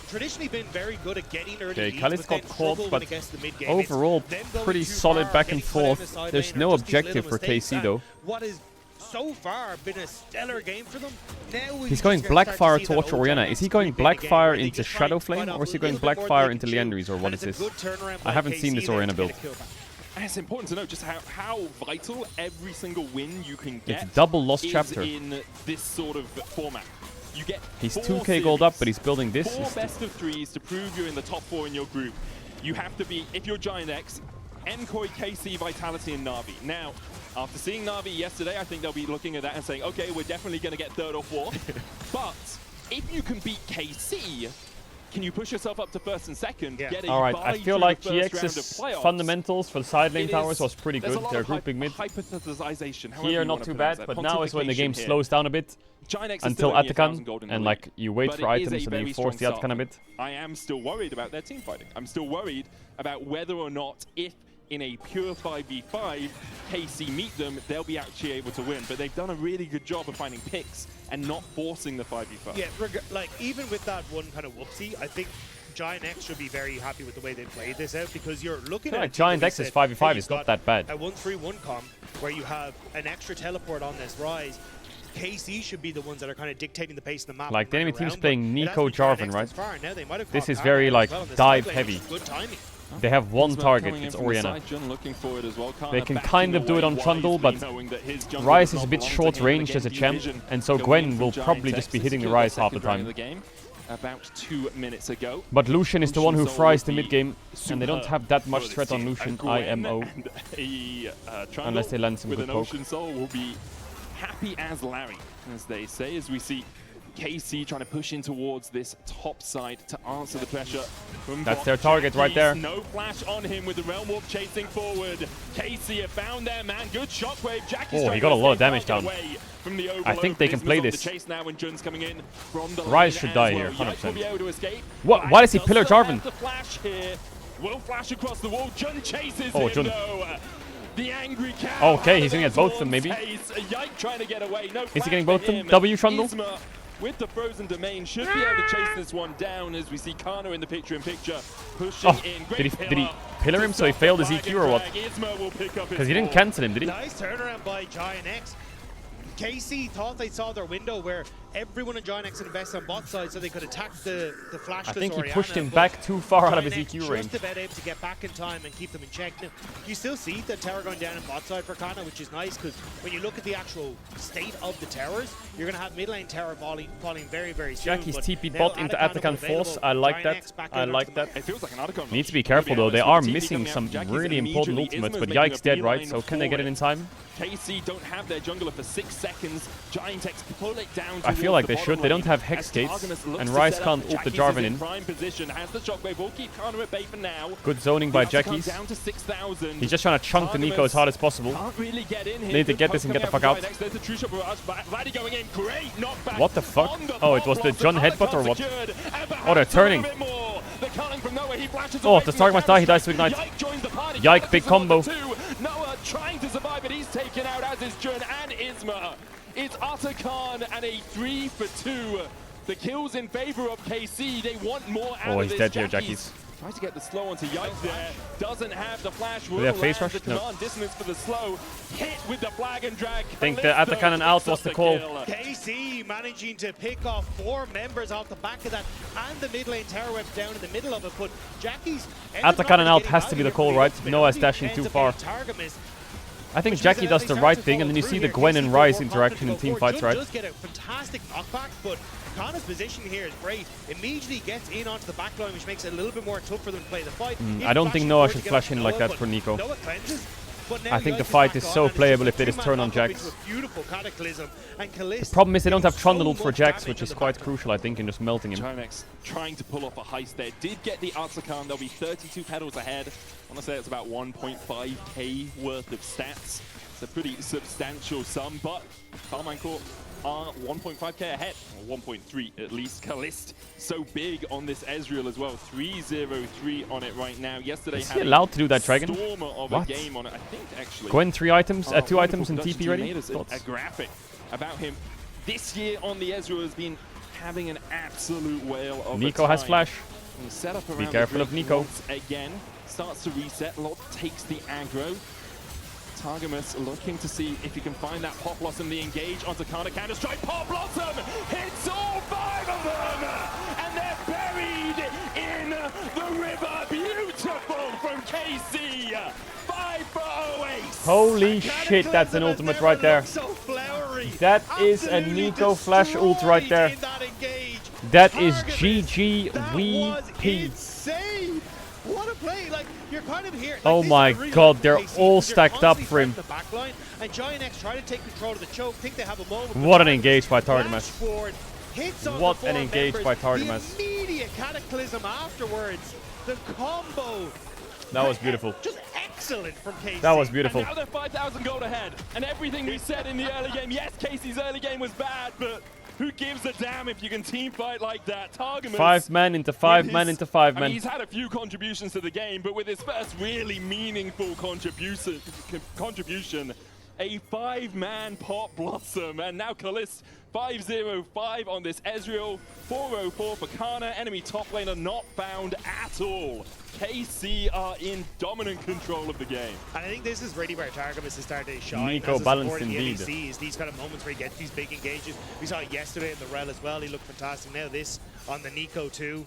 traditionally been very good at getting early Okay, leads, Kalist but got then caught, struggle but when it gets to the mid game. overall It's them going pretty too solid far, back and getting caught in the forth. side There's lane, no or just these objective little for mistakes. KC And though. what is so far been a stellar game for them. Now He's going Blackfire towards Orianna. Is he going Blackfire into Shadow Flame, or is he going Blackfire into Leandries, or what is this? I haven't seen this Orianna build. And it's important to note just how vital every single win you can get It's double lost is chapter. in this sort of format. You get He's 4 2k gold up, series, but he's building this. 4 best of 3s to prove you're in the top 4 in your group. You have to be, if you're Giant X, Nkoi, KC, Vitality, and Na'Vi. Now, after seeing Na'Vi yesterday, I think they'll be looking at that and saying, okay, we're definitely going to get 3rd or 4th. But if you can beat KC, can you push yourself up to 1st and 2nd? Yeah. Get a Alright, I bye feel through like the first round of GX's playoffs? fundamentals for the side lane It towers is- was pretty there's a good. lot They're of grouping mid. Hypothesization, however Here, you not wanna too pronounce bad, that, but now is when the game pontification here. slows down a bit. Giant X is Until still only 1,000 gold Atakan, in the and league, like you wait but for it is items a and then very you force the strong Atakan a start. bit. I am still worried about their team fighting. I'm still worried about whether or not, if in a pure 5v5, KC meet them, they'll be actually able to win. But they've done a really good job of finding picks and not forcing the 5v5. Yeah, like even with that one kind of whoopsie, I think Giant X should be very happy with the way they played this out, because you're looking at Giant X's 5v5 is not that bad. A 1-3-1 comp where you have an extra teleport on this Rise. KC should be the ones that are kind of dictating the pace of the map. Like the enemy team's playing Nico Jarvan, right? This is caught very Caedrel like as well on this dive side lane, heavy. which is good timing. They have one Isma target, coming in it's from the Orianna. side, Jun looking for it as well. They can backing kind of do it on away Trundle, wisely, but knowing that his jungle Rise does is a not bit belong to short him. ranged Again, as a champ, Vision and so going Gwen in will from probably Giant just be X. hitting the This Rise killed half the second round time. of the game about 2 minutes ago. But Lucian is the one who Lucian fries the Soul mid game, and they don't superb have that much for this threat on team. Lucian, And Gwen IMO. and a, Trundle Unless they land some with good an poke. Ocean Soul will be happy as Larry, as they say, as we see KC trying to push in towards this top side to answer the pressure from That's bot. their target right there. No flash on him with the Realm Warp chasing forward. KC have found their man. Good shockwave. Jackie's Oh, he got a lot of damage down. I think they can play this. Chase now when Jun's coming in from the Rise lane should as die well. here, Yikes will be 100%. able to escape. What? Why does he pillar Jarvan? The flash here. Will flash across the wall. Jun chases Oh, him Jun. though. The angry cow. Okay, he's gonna get both of them maybe. Yike trying to get away. No Is he flash getting for both of them? him. W Trundle? Isma with the frozen domain should be able to chase this one down as we see Kana in the picture-in-picture pushing Oh, in. did Great he pillar him so he failed his EQ or what? Isma will pick up Because he didn't cancel him, did he? Nice turnaround by Giant X. KC thought they saw their window where everyone in Giant X invested on bot side so they could attack the flash. I think he pushed him back too far out of his EQ range. Just about able to get back in time and keep them in check. Now, you still see the tower going down in bot side for Kana, which is nice because when you look at the actual state of the towers, you're going to have mid lane tower falling very, very soon. Jackie's but TP now bot into Atakan Atakan Force. I like that. I like that. It feels like an Atakan. Needs to be careful though. They are missing some really important ultimates, but Yike's dead, right? So can they get it in time? KC don't have their jungler for 6 seconds. Giant X pull it down. I feel like they should. They don't have Hex Gates, and Rise can't ult the Jarvan in. Prime position has the shockwave. Will keep Kana at bay for now. Good zoning by Jackie's. Down to 6,000. He's just trying to chunk the Nico as hard as possible. Can't really get in here. Need to get this and get the fuck out. There's the true shot barrage. Vladdy going in. Great knockback. What the fuck? Oh, it was the Jun headbutt or what? Oh, they're turning. Oh, does Target must die? He dies to Ignite. Yike, big combo. Noah trying to survive, but he's taken out, as is Jun and Isma. It's Atakan and a 3 for 2. The kills in favor of KC. They want more out Oh, of he's this. dead here, Jackie's. Tries to get the slow onto Yike there. Doesn't have the flash. Do they have face Land rush? the No. command dissonance for the slow. Hit with the flag and drag. I think the Atakan and out was the call. KC managing to pick off 4 members off the back of that, and the mid lane tower web down in the middle of it. But Jackie's Atakan and out has to be the call, right? Noah's dashing too far. I think Jackie does the right thing, and then you see the Gwen and Rise interaction in team fights, right? Does get a fantastic knockback, but Kana's position here is great. Immediately gets in onto the back line, which makes it a little bit more tough for them to play the fight. I don't think Noah should flash in like that for Nico. I think the fight is so playable if they just turn on Jax. The problem is they don't have Trundle ult for Jax, which is quite crucial, I think, in just melting him. Giant X trying to pull off a heist there. Did get the Atakan. They'll be 32 pedals ahead. I want to say it's about 1.5k worth of stats. It's a pretty substantial sum, but Carmine Corp are 1.5k ahead, or 1.3 at least. Kalist so big on this Ezreal as well. 3-0-3 on it right now. Yesterday Is he allowed to do that, Dragon? stormer of What? a game on it, I think, actually. Gwen 2 items in Wonderful TP production ready? team made us a graphic about him. This year on the Ezreal has been having an absolute whale of Nico a time. has flash. And set up Be around careful the of Drake Nico. once again. Starts to reset. Lot takes the aggro. Targamas looking to see if he can find that Pop Blossom. The engage onto Kana. Counter-strike. Pop Blossom hits all 5 of them! And they're buried in the river. Beautiful from KC. 5 for Oasis. Holy shit, that's an ultimate right there. That is a Nico flash ult right there. That is GG VP. Insane! What a play! Like you're kind of here. Oh my god, they're all stacked up for him. And Giant X try to take control of the choke. Think they have a moment. What an engage by Targamas. Hits on What the an 4 engage members, by Targamas. The immediate cataclysm afterwards. The combo. That was beautiful. Just excellent from KC. That was beautiful. And now they're 5,000 gold ahead. And everything we said in the early game, yes, Casey's early game was bad, but Who gives a damn if you can team fight like that? Targamas. 5 men into 5 men into 5 I men. mean, he's had a few contributions to the game, but with his first really meaningful contribution, a 5-man Pot Blossom, and now Kalist 505 on this Ezreal, 404 for Kana. Enemy top laner not found at all. KC are in dominant control of the game. And I think this is really where Targamas is starting to shine. Nico as a balanced support in the indeed. LECs, these kind of moments where he gets these big engages. We saw it yesterday in the Rel as well. He looked fantastic. Now this on the Nico too.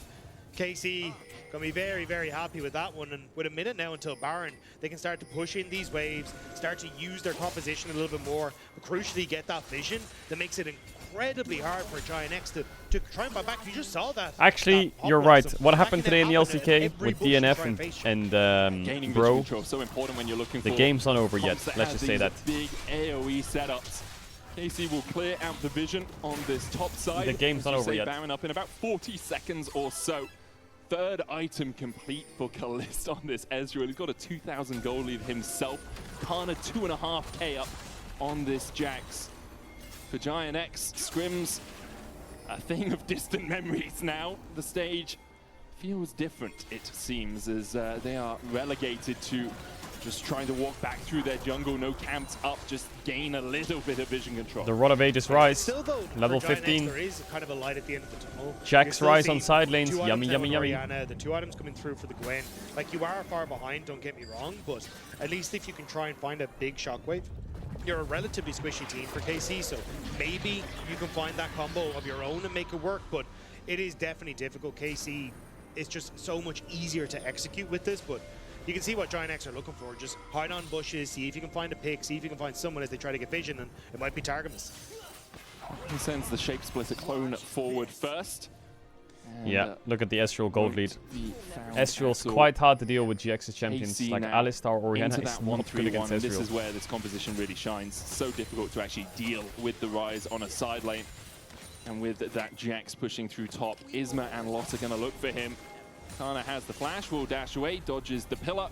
KC gonna be very, very happy with that one. And with a minute now until Baron, they can start to push in these waves, start to use their composition a little bit more, but crucially get that vision that makes it incredibly hard for Giant X to try and buy back. You just saw that. Actually, you're right. What happened today in the LCK with DNF and Gaining Bro, vision control, so important when you're looking the for game's not over yet. comps that Let's have just say these that. Big AoE setups. KC will clear out the vision on this top side. The game's not over yet. Baron up in about 40 seconds or so. Third item complete for Kalist on this Ezreal. He's got a 2,000 gold lead himself. Kana 2.5k up on this Jax. For Giant X, scrims a thing of distant memories now. The stage feels different, it seems, as they are relegated to just trying to walk back through their jungle, no camps up, just gain a little bit of vision control. The Rod of Ages rise, Still, though, level for Giant X, 15. there is kind of a light at the end of the tunnel. Jax You're still rise on seeing side lanes, 2 yummy, items yummy, now yummy. with Orianna, the 2 items coming through for the Gwen. Like, you are far behind, don't get me wrong, but at least if you can try and find a big shockwave, you're a relatively squishy team for KC, so maybe you can find that combo of your own and make it work, but it is definitely difficult. KC is just so much easier to execute with this, but you can see what Giant X are looking for. Just hide on bushes, see if you can find a pick, see if you can find someone as they try to get vision, and it might be Targamas. He sends the Shape Splitter clone forward first. And, Yeah, look at the Ezreal gold lead. Ezreal's Axel. quite hard to deal with GX's champions, KC like now Alistar or Orianna. into It's that not good 1-3-1, against and this Ezreal. is where this composition really shines. So difficult to actually deal with the rise on a side lane. And with that Jax pushing through top, Isma and Lot are going to look for him. Kana has the flash, will dash away, dodges the pillar,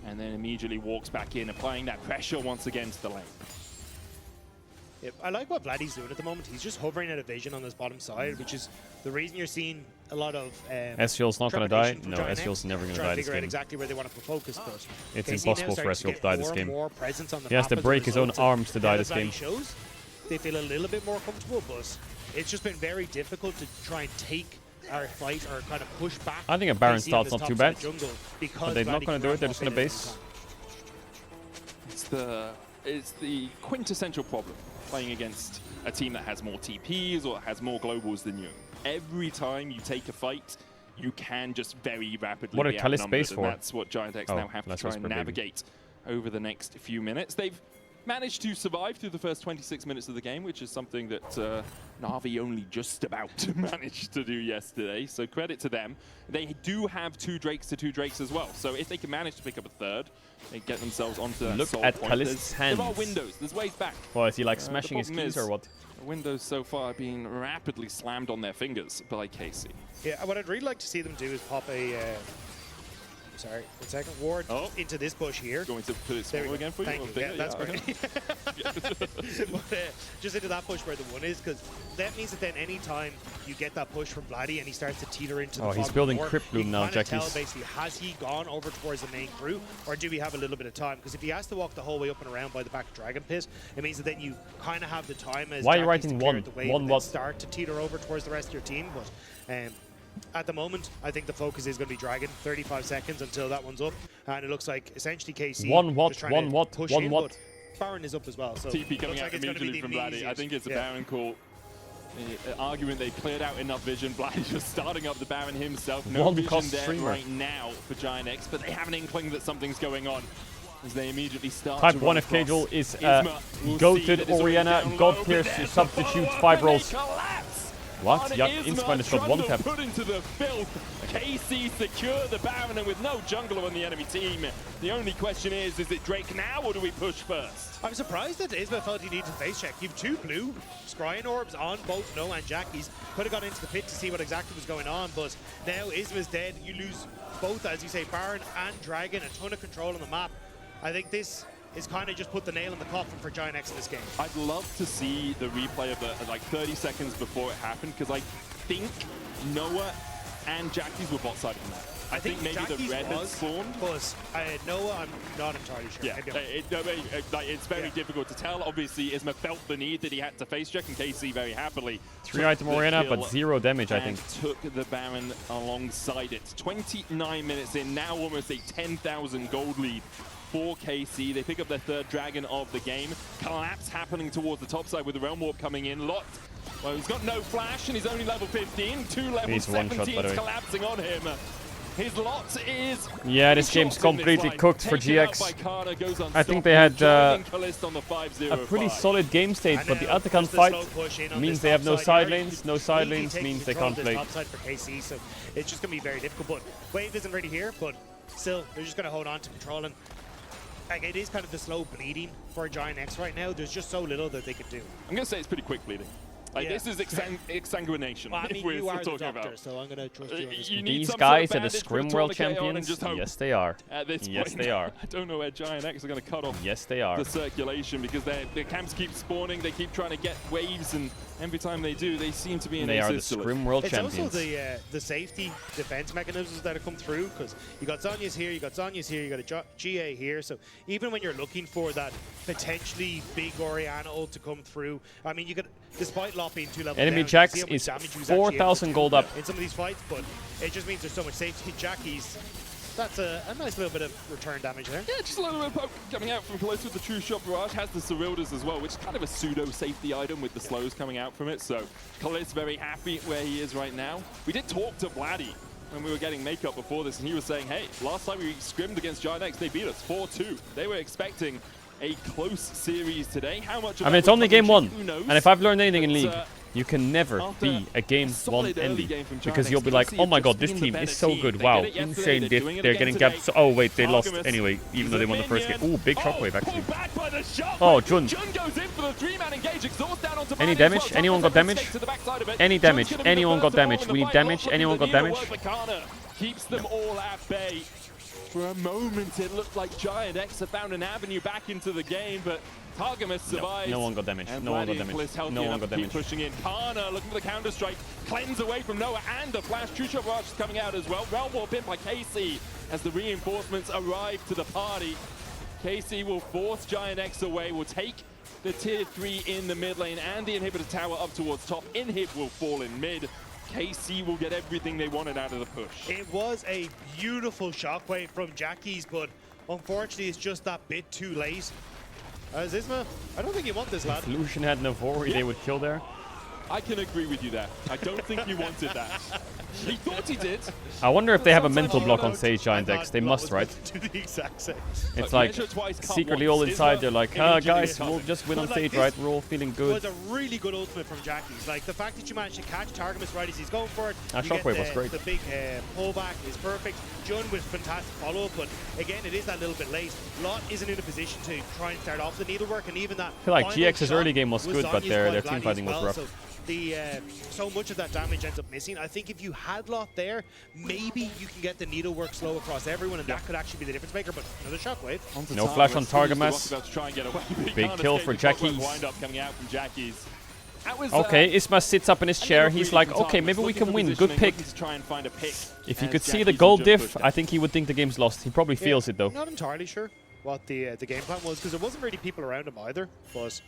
and then immediately walks back in, applying that pressure once again to the lane. Yep, I like what Vladdy's doing at the moment. He's just hovering at a vision on this bottom side, which is the reason you're seeing a lot of Ezreal's not going to die. trepidation from No, Giant X, Ezreal's never going to trying die to this figure out game. exactly where they want to put focus, but It's KC impossible now for starting Ezreal to get die this more and game. more presence on the He has map to as a break his own result of arms to die how this the game. Vladdy shows. They feel a little bit more comfortable, but it's just been very difficult to try and take our fight or kind of push back. I think a Baron KC on start's this not too top bad, side jungle because but they're not Vladdy going can to do it. ramp They're up just going in to at base. any time. It's the quintessential problem playing against a team that has more TPs or has more globals than you. Every time you take a fight, you can just very rapidly What be did Kalist outnumbered, base and for? that's what Giant X Oh, now have to that's try what's and per baby. navigate over the next few minutes. They've managed to survive through the first 26 minutes of the game, which is something that Na'Vi only just about managed to do yesterday, so credit to them. They do have 2 Drakes to 2 Drakes as well, so if they can manage to pick up a third, they get themselves onto that Look soul at point. Kalist's hands. There are windows, there's ways back. Well, is he like The smashing his problem keys is, or what? the windows so far being rapidly slammed on their fingers by KC. Yeah, what I'd really like to see them do is pop a sorry, the second ward into this bush here. Going to put it There we smaller go. again for you? Thank or you. bigger? Yeah, that's okay. great. But, just into that push where the 1 is, because that means that then any time you get that push from Vladdy and he starts to teeter into the Oh, he's fog building more, Crypt you Bloom can now, kinda tell Jackie's. basically, has he gone over towards the main crew, or do we have a little bit of time? Because if he has to walk the whole way up and around by the back Dragon Pit, it means that then you kind of have the time as Why are you Jackie's to writing clear one? out the wave One and what? then start to teeter over towards the rest of your team. But at the moment, I think the focus is going to be Dragon. 35 seconds until that one's up, and it looks like essentially KC. One what? just trying One to what? push One in, what? but Baron is up as well. So TP coming looks out like it's gonna be immediately from the Vladdy. I easiest. think it's a Yeah. Baron call. Arguing they cleared out enough vision. Vladdy just starting up the Baron himself. No One vision cost there streamer. right now for Giant X, but they have an inkling that something's going on as they immediately start Type to 1 run if Caedrel across. is Isma will see goated that it's already Orianna, down God low, Pierce but there's substitutes the 5 follow-up, rolls. and they collapse What? on Yeah, Isma. Inspired has got 1 Trundle tap. put into the filth. KC secure the Baron, and with no jungler on the enemy team, the only question is it Drake now or do we push first? I'm surprised that Isma felt he needed to face check. You've 2 blue scrying orbs on both No and Jackie's. Could have got into the pit to see what exactly was going on, but now Isma's dead. You lose both, as you say, Baron and Dragon, a ton of control on the map. I think this is kind of just put the nail in the coffin for Giant X in this game. I'd love to see the replay of the like 30 seconds before it happened, because I think Noah and Jackie's were bot side in that. I think maybe Jackie's the red had spawned. Was Noah, I'm not entirely sure. Yeah, it's very difficult to tell. Obviously, Isma felt the need that he had to face check, and KC very happily 3-item arena, but 0 damage, I think. Took the Baron alongside it. 29 minutes in, now almost a 10,000 gold lead for KC. They pick up their 3rd dragon of the game. Collapse happening towards the top side with the Realm Warp coming in. Lot. Well, he's got no flash, and he's only level 15. 2 level 17s collapsing on him. His lot is... Yeah, this game's completely cooked for GX. I think they had a pretty solid game state, but the Atakan fight means they have no side lanes. No side lanes means they can't play. Top side for KC, so it's just going to be very difficult. But Wave isn't really here, but still, they're just going to hold on to control. And like, it is kind of the slow bleeding for Giant X right now. There's just so little that they can do. I'm going to say it's pretty quick bleeding. Like, this is exsanguination. Well, I mean, if we're you are talking the doctor, about. so I'm going to trust you on this one. These guys are the Scrim World Champions. Yes, they are. At this yes, point, they are. I don't know where Giant X are going to cut off. Yes, they are. The circulation, because their camps keep spawning. They keep trying to get waves, and every time they do, they seem to be in They are the Scrim World Champions. It's also the safety defense mechanisms that have come through, because you got Zhonya's here, you got Zhonya's here, you got a GA here. So even when you're looking for that potentially big Orianna ult to come through, I mean, you could, despite Lot being 2 levels Enemy down, Jax is 4,000 gold up in some of these fights, but it just means there's so much safety. Jackie's, that's a nice little bit of return damage there. Yeah, just a little bit of poke coming out from close with the True Shot Barrage. Has the Serildas as well, which is kind of a pseudo-safety item with the slows coming out from it. So Kaliss very happy where he is right now. We did talk to Vladdy when we were getting makeup before this, and he was saying, hey, last time we scrimmed against Giant X, they beat us 4-2. They were expecting a close series today. How much of I mean, that it's only will game come in? 1. Who knows? And if I've learned anything in But, League, you can never be a game 1 solid early envy. game from Because Giant you'll X. be like, KC oh my have god, just this been the team better is so team. good. They Wow, did it yesterday, insane they're diff. doing it They're again getting today. gapped. So, oh wait, they lost Targamas anyway, even though they won the first game. minion. Ooh, big shockwave actually. Pulled back by the shot. Oh, Jun. Jun goes in for the 3-man engage. Exhaust down onto Any Vladdy as damage? well. Anyone got damage? To the backside of it. Any Jun's damage? gonna be the Anyone first got to fall damage? in the We need fight. damage? Lot Anyone looking got for the damage? needle work, but Kana keeps them all at bay. For a moment, it looked like Giant X have found an avenue back into the game, but Targamas survives. No one got damage. And No one got Vladdy and damage. Kaliss healthy No one enough got to keep damage. pushing in. Kana looking for the counter strike. Cleanse away from Noah, and the flash. True Shot Barrage is coming out as well. Realm Warp in by KC as the reinforcements arrive to the party. KC will force Giant X away, will take the tier 3 in the mid lane and the inhibitor tower up towards top. Inhib will fall in mid. KC will get everything they wanted out of the push. It was a beautiful shockwave from Jackie's, but unfortunately it's just that bit too late. Isma, I don't think you want this, lad. If Lucian had Navori, they would kill there. I can agree with you there. I don't think you wanted that. He thought he did. I wonder if they have a mental block on Sage Giant X. They must, right? Do the exact same. It's like secretly all inside. They're like, guys, we'll just win on stage, right? We're all feeling good. It was a really good ultimate from Jackie's. Like the fact that you managed to catch Targamas right as he's going for it. Shockwave was great. The big pullback is perfect. Jun with fantastic follow-up, but again, it is that little bit late. Lot isn't in a position to try and start off the needlework, and even that. I feel like final GX's shot early game was good, but Zonya's their by team Vladdy fighting as was well, rough. so so much of that damage ends up missing. I think if you had Lot there, maybe you can get the needlework slow across everyone, and that could actually be the difference maker. But another shockwave. No flash on Targamas. Big Big kill for Jackie's. Wind up coming out from Jackie's. Okay, Isma sits up in his chair. He's like, okay, maybe we can win. Good pick. If you could see the gold diff, I think he would think the game's lost. He probably feels it though. Not entirely sure what the game plan was, because there wasn't really people around him either. But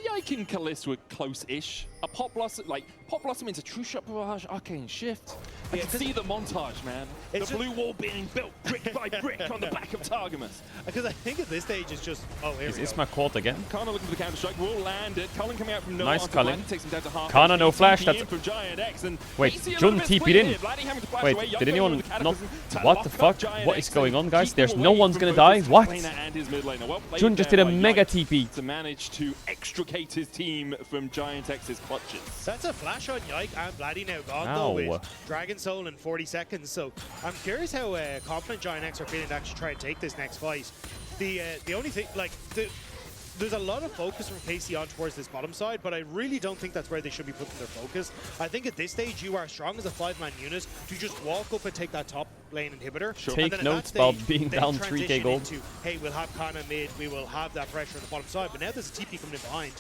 Yike and Kaliss were close-ish. A Pop Blossom into True Shot Barrage, Arcane Shift. I can see the montage, man. The blue wall being built brick by brick on the back of Targamas. Because I think at this stage it's just, oh, here Is we go. Isma caught again? Kana looking for the counter strike, will land it. Cullen coming out from Noah. Nice Cullen. Takes him down to half. Kana no flash. That's That's from Giant X, and wait, Jun TP'd in. Wait, did anyone not? What the fuck? What is going on, guys? There's no one's gonna die. What? Jun just did a mega TP to manage to extricate his team from Giant X's clutches. That's a flash on Yike and Vladdy now gone though with Dragon Soul in 40 seconds. So I'm curious how confident Giant X are feeling to actually try and take this next fight. The only thing, like there's a lot of focus from KC on towards this bottom side, but I really don't think that's where they should be putting their focus. I think at this stage, you are strong as a 5-man unit to just walk up and take that top lane inhibitor. Sure. Take notes about being down 3k gold. Into, hey, we'll have Kana mid, we will have that pressure on the bottom side, but now there's a TP coming in behind.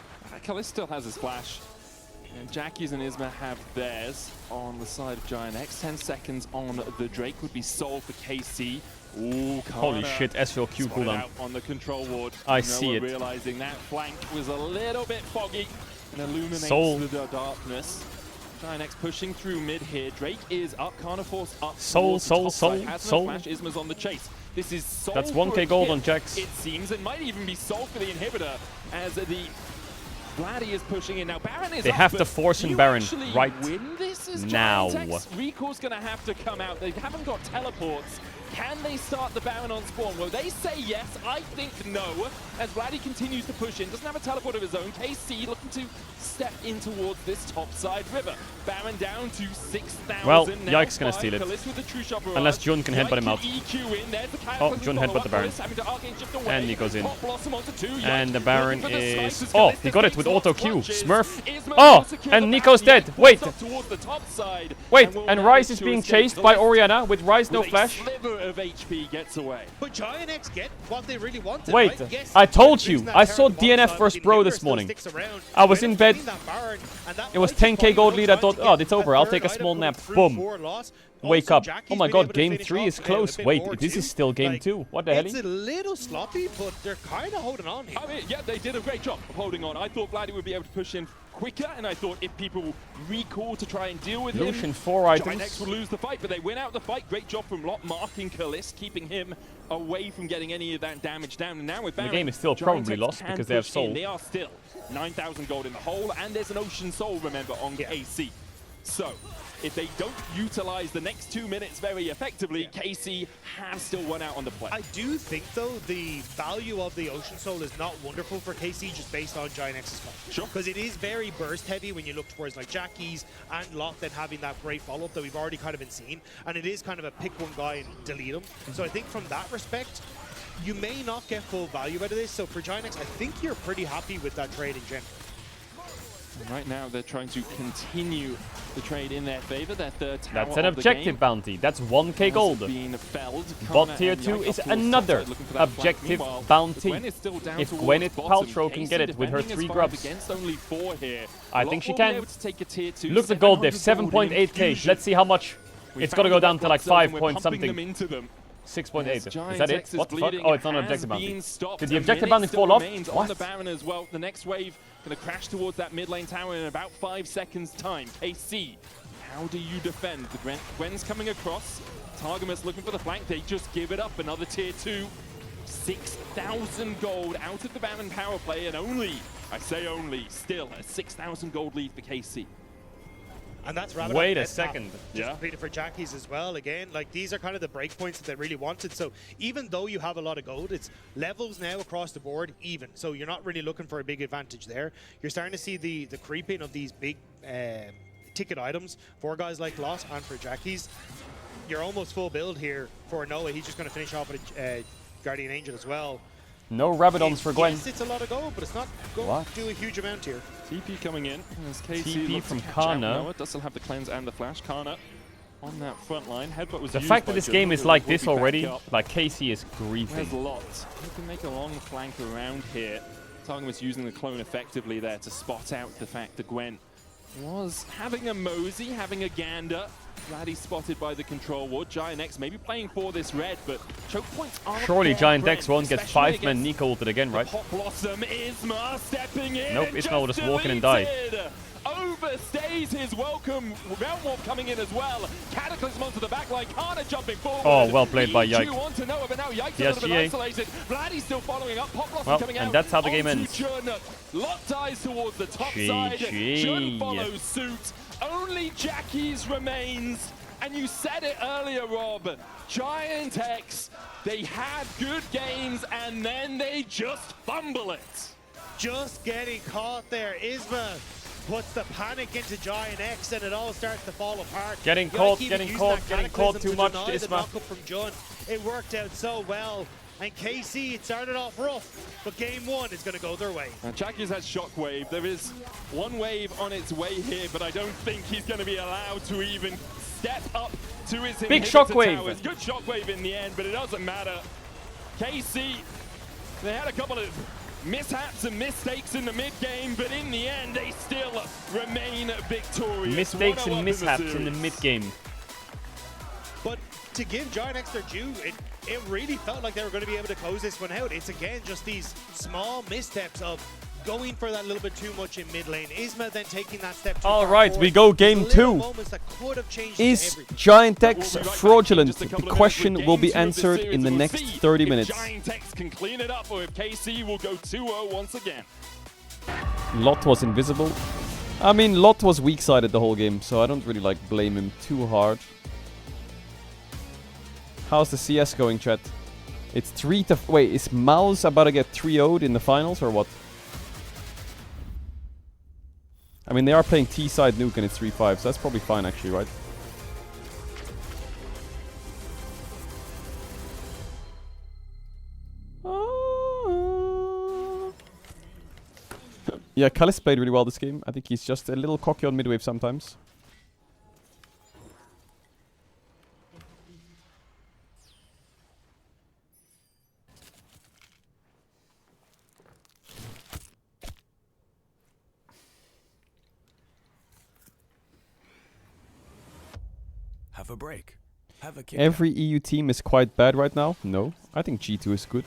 Kalist still has his flash. And Jackie's and Isma have theirs on the side of Giant X. 10 seconds on the Drake would be sold for KC. Ooh, holy shit, SVLQ cooldown. On the control ward. I see it. Realizing that flank was a little bit foggy and illuminates the darkness. Giant X pushing through mid here. Drake is up, Carniforce up. Soul. Flash, Isma's on the chase. This is Soul. That's 1k gold on Jax. It seems it might even be Soul for the inhibitor as the Vladdy is pushing in now. Baron is They have to force in Baron right now. Recall's going to have to come out. They haven't got teleports. Can they start the Baron on spawn? Well, they say yes. I think no. As Vladdy continues to push in, doesn't have a teleport of his own. KC looking to step in towards this top side river. Baron down to 6,000. Well, Yike's gonna steal it. Unless Jun can headbutt him out. Oh, Jun headbutt the Baron. And he goes in. And the Baron is... Oh, he got it with auto Q. Smurf. Oh, and Nico's dead. Wait. Wait, and Ryze is being chased by Orianna with Ryze no flash. Of HP gets away. But Giant X get what they really wanted. Wait, right? Yes, I told you. I saw DNF versus Bro this morning. I was in bed. It was 10k gold lead. I thought, oh, it's over. I'll take a small nap. Boom. Wake up. Oh my god, game 3 is close. Wait, this is still game 2. What the hell? It's a little sloppy, but they're kind of holding on here. I mean, yeah, they did a great job of holding on. I thought Vladdy would be able to push in quicker, and I thought if people recall to try and deal with Lucian, him, 4 items. Giant X would lose the fight, but they win out the fight. Great job from Lot marking Kalist, keeping him away from getting any of that damage down. And now with Baron, the game is still probably lost because they have Soul. They are still 9,000 gold in the hole, and there's an Ocean Soul, remember, on KC. So, if they don't utilize the next 2 minutes very effectively, KC have still won out on the play. I do think, though, the value of the Ocean Soul is not wonderful for KC just based on Giant X's comp. Sure. Because it is very burst heavy when you look towards like Jackie's and Lot then having that great follow-up that we've already kind of been seeing. And it is kind of a pick one guy and delete him. So I think from that respect, you may not get full value out of this. So for Giant X, I think you're pretty happy with that trade in general. And right now, they're trying to continue the trade in their favor. Their third tower That's an objective bounty. That's 1k gold. Bot tier 2 is another objective bounty. If Gwyneth Paltrow can get it with her 3 grubs. I think she can. Look at the gold diff, 7.8k. Let's see how much. It's got to go down to like 5 point something. 6.8. Is that it? What the fuck? Oh, it's not an objective bounty. Did the objective bounty fall off? On the Baron as well. The next wave going to crash towards that mid lane tower in about 5 seconds time. KC, how do you defend? The Gwen's coming across. Targamas looking for the flank. They just give it up. Another tier 2. 6,000 gold out of the Baron power play, and only, I say only, still a 6,000 gold lead for KC. And that's rather Wait a second. Just completed for Jackie's as well. Again, like these are kind of the breakpoints that they really wanted. So even though you have a lot of gold, it's levels now across the board even. So you're not really looking for a big advantage there. You're starting to see the creeping of these big ticket items for guys like Lot and for Jackie's. You're almost full build here for Noah. He's just going to finish off with a Guardian Angel as well. No Rabadons for Gwen. Yes, it's a lot of gold, but it's not going to do a huge amount here. TP coming in. As KC TP from Kana. Noah does still have the cleanse and the flash. Kana on that front line. Headbutt was the fact that this game is like this already, like KC is griefing. There's lots. You can make a long flank around here. Targamas using the clone effectively there to spot out the fact that Gwen was having a mosey, having a gander. Vladdy spotted by the control ward. Giant X maybe playing for this red, but choke points are surely Giant X won't get 5-man Nico ulted again, right? Hot Blossom, Isma stepping in. Nope, Isma will just walk in and die. Overstays his welcome. Realm Warp coming in as well. Cataclysm onto the backline. Kana jumping forward. Oh, well played by Yike. To Noah, but now Yike's a little bit isolated. Vladdy's still following up. Hot Blossom coming out. And that's how the game ends. Lot dies towards the top side. Jun follows suit. Only Jackie's remains. And you said it earlier, Rob. Giant X, they had good games and then they just fumble it. Just getting caught there. Isma puts the panic into Giant X, and it all starts to fall apart. Getting caught too much this map. From Jun. It worked out so well. And KC, it started off rough, but game one is going to go their way. And Jackie's has Shockwave. There is one wave on its way here, but I don't think he's going to be allowed to even step up to his big inhibitor Shockwave. towers. Good Shockwave in the end, but it doesn't matter. KC, they had a couple of mishaps and mistakes in the mid-game, but in the end, they still remain victorious. Mistakes and mishaps in the mid-game. But to give Giant X their due, it really felt like they were going to be able to close this one out. It's again just these small missteps of going for that little bit too much in mid lane. Isma then taking that step too far Alright, we go game 2. Is Giant X fraudulent? The question will be answered in the next 30 minutes. Giant X can clean it up, or if KC will go 2-0 once again. Lot was invisible. I mean, Lot was weak-sided the whole game, so I don't really like blame him too hard. How's the CS going, chat? It's 3 to... Wait, is Mouse about to get 3-0'd in the finals or what? I mean, they are playing T-side nuke and it's 3-5, so that's probably fine actually, right? Yeah, Kalis played really well this game. I think he's just a little cocky on midwave sometimes. Have a break. Have a kick. Every EU team is quite bad right now. No, I think G2 is good.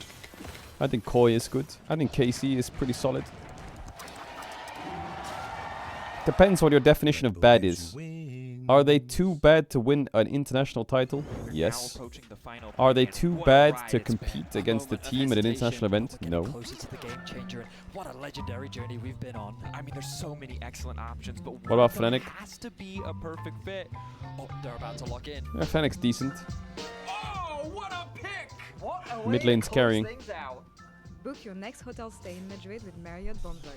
I think Koi is good. I think KC is pretty solid. Depends what your definition of bad is. Are they too bad to win an international title? Yes. Are they too bad to compete against the team at an international event? No. Closer to the game changer. What a legendary journey we've been on. I mean, there's so many excellent options, but what about Fnatic? Has to be a perfect fit. Oh, they're about to lock in. Yeah, Fnatic's decent. Oh, what a pick! What a Mid lane's carrying. Book your next hotel stay in Madrid with Marriott Bonvoy.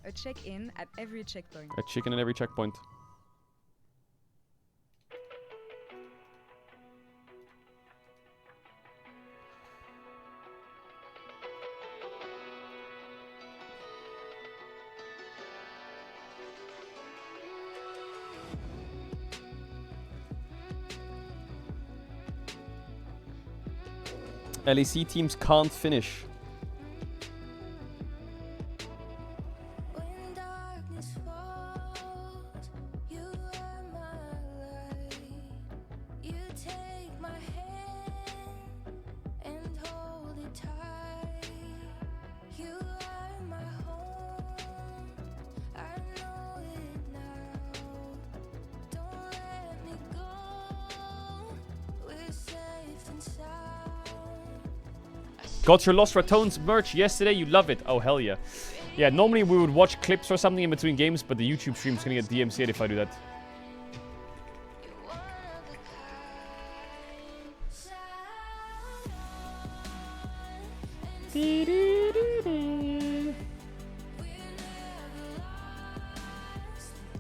A check-in at every checkpoint. A chicken at every checkpoint. LEC teams can't finish. Got your Lost Ratones merch yesterday, you love it. Oh, hell yeah. Yeah, normally we would watch clips or something in between games, but the YouTube stream's gonna get DMCA'd if I do that.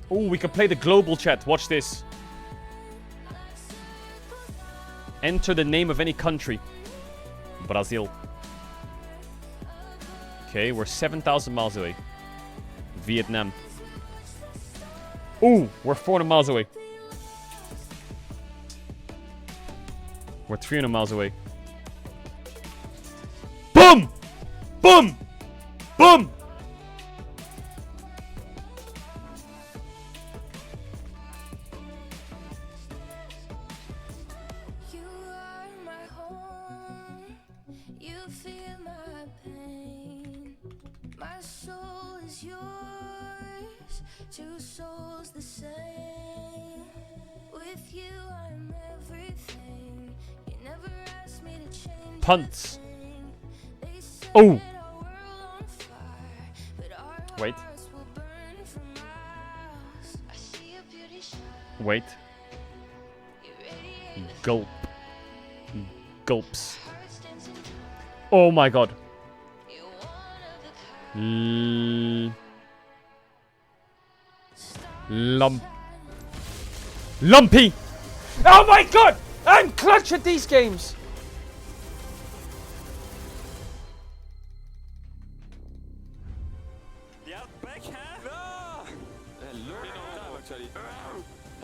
Oh, we can play the global chat. Watch this. Enter the name of any country. Brazil. Okay, we're 7,000 miles away. Vietnam. Ooh, we're 400 miles away. We're 300 miles away. Boom! Boom! Boom! Punts. Oh. Wait. Wait. Gulp. Gulps. Oh my god. Lumpy! Oh my god! I'm clutch at these games! Yeah, backhand! No! Hello, actually.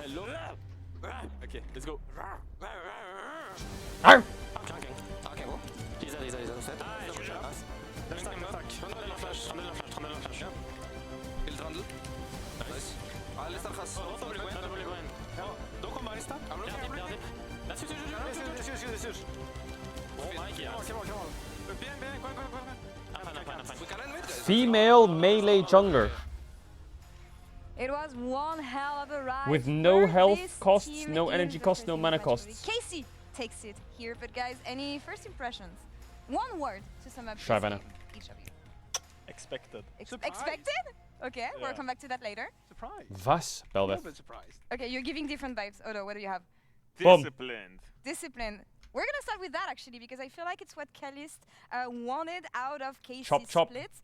Hello? Okay, let's go. Arr! Flanking. Ok, bon. Lisa, set. Nice. Lista الخاص. Då kommer Arista. Female melee jungler. It was one hell of a ride. With no for health this costs, team no in energy the costs, first no game mana match. costs. Casey takes it here, but guys, any first impressions? One word to sum up this Shyvana. game, each of you. Expected. Expected? Okay, we'll come back to that later. Surprise. Was, Belveth. Surprised. Okay, you're giving different vibes. Odo, what do you have? Boom. Disciplined. Discipline. We're gonna start with that actually because I feel like it's what Calist wanted out of Casey's Chop, chop. splits.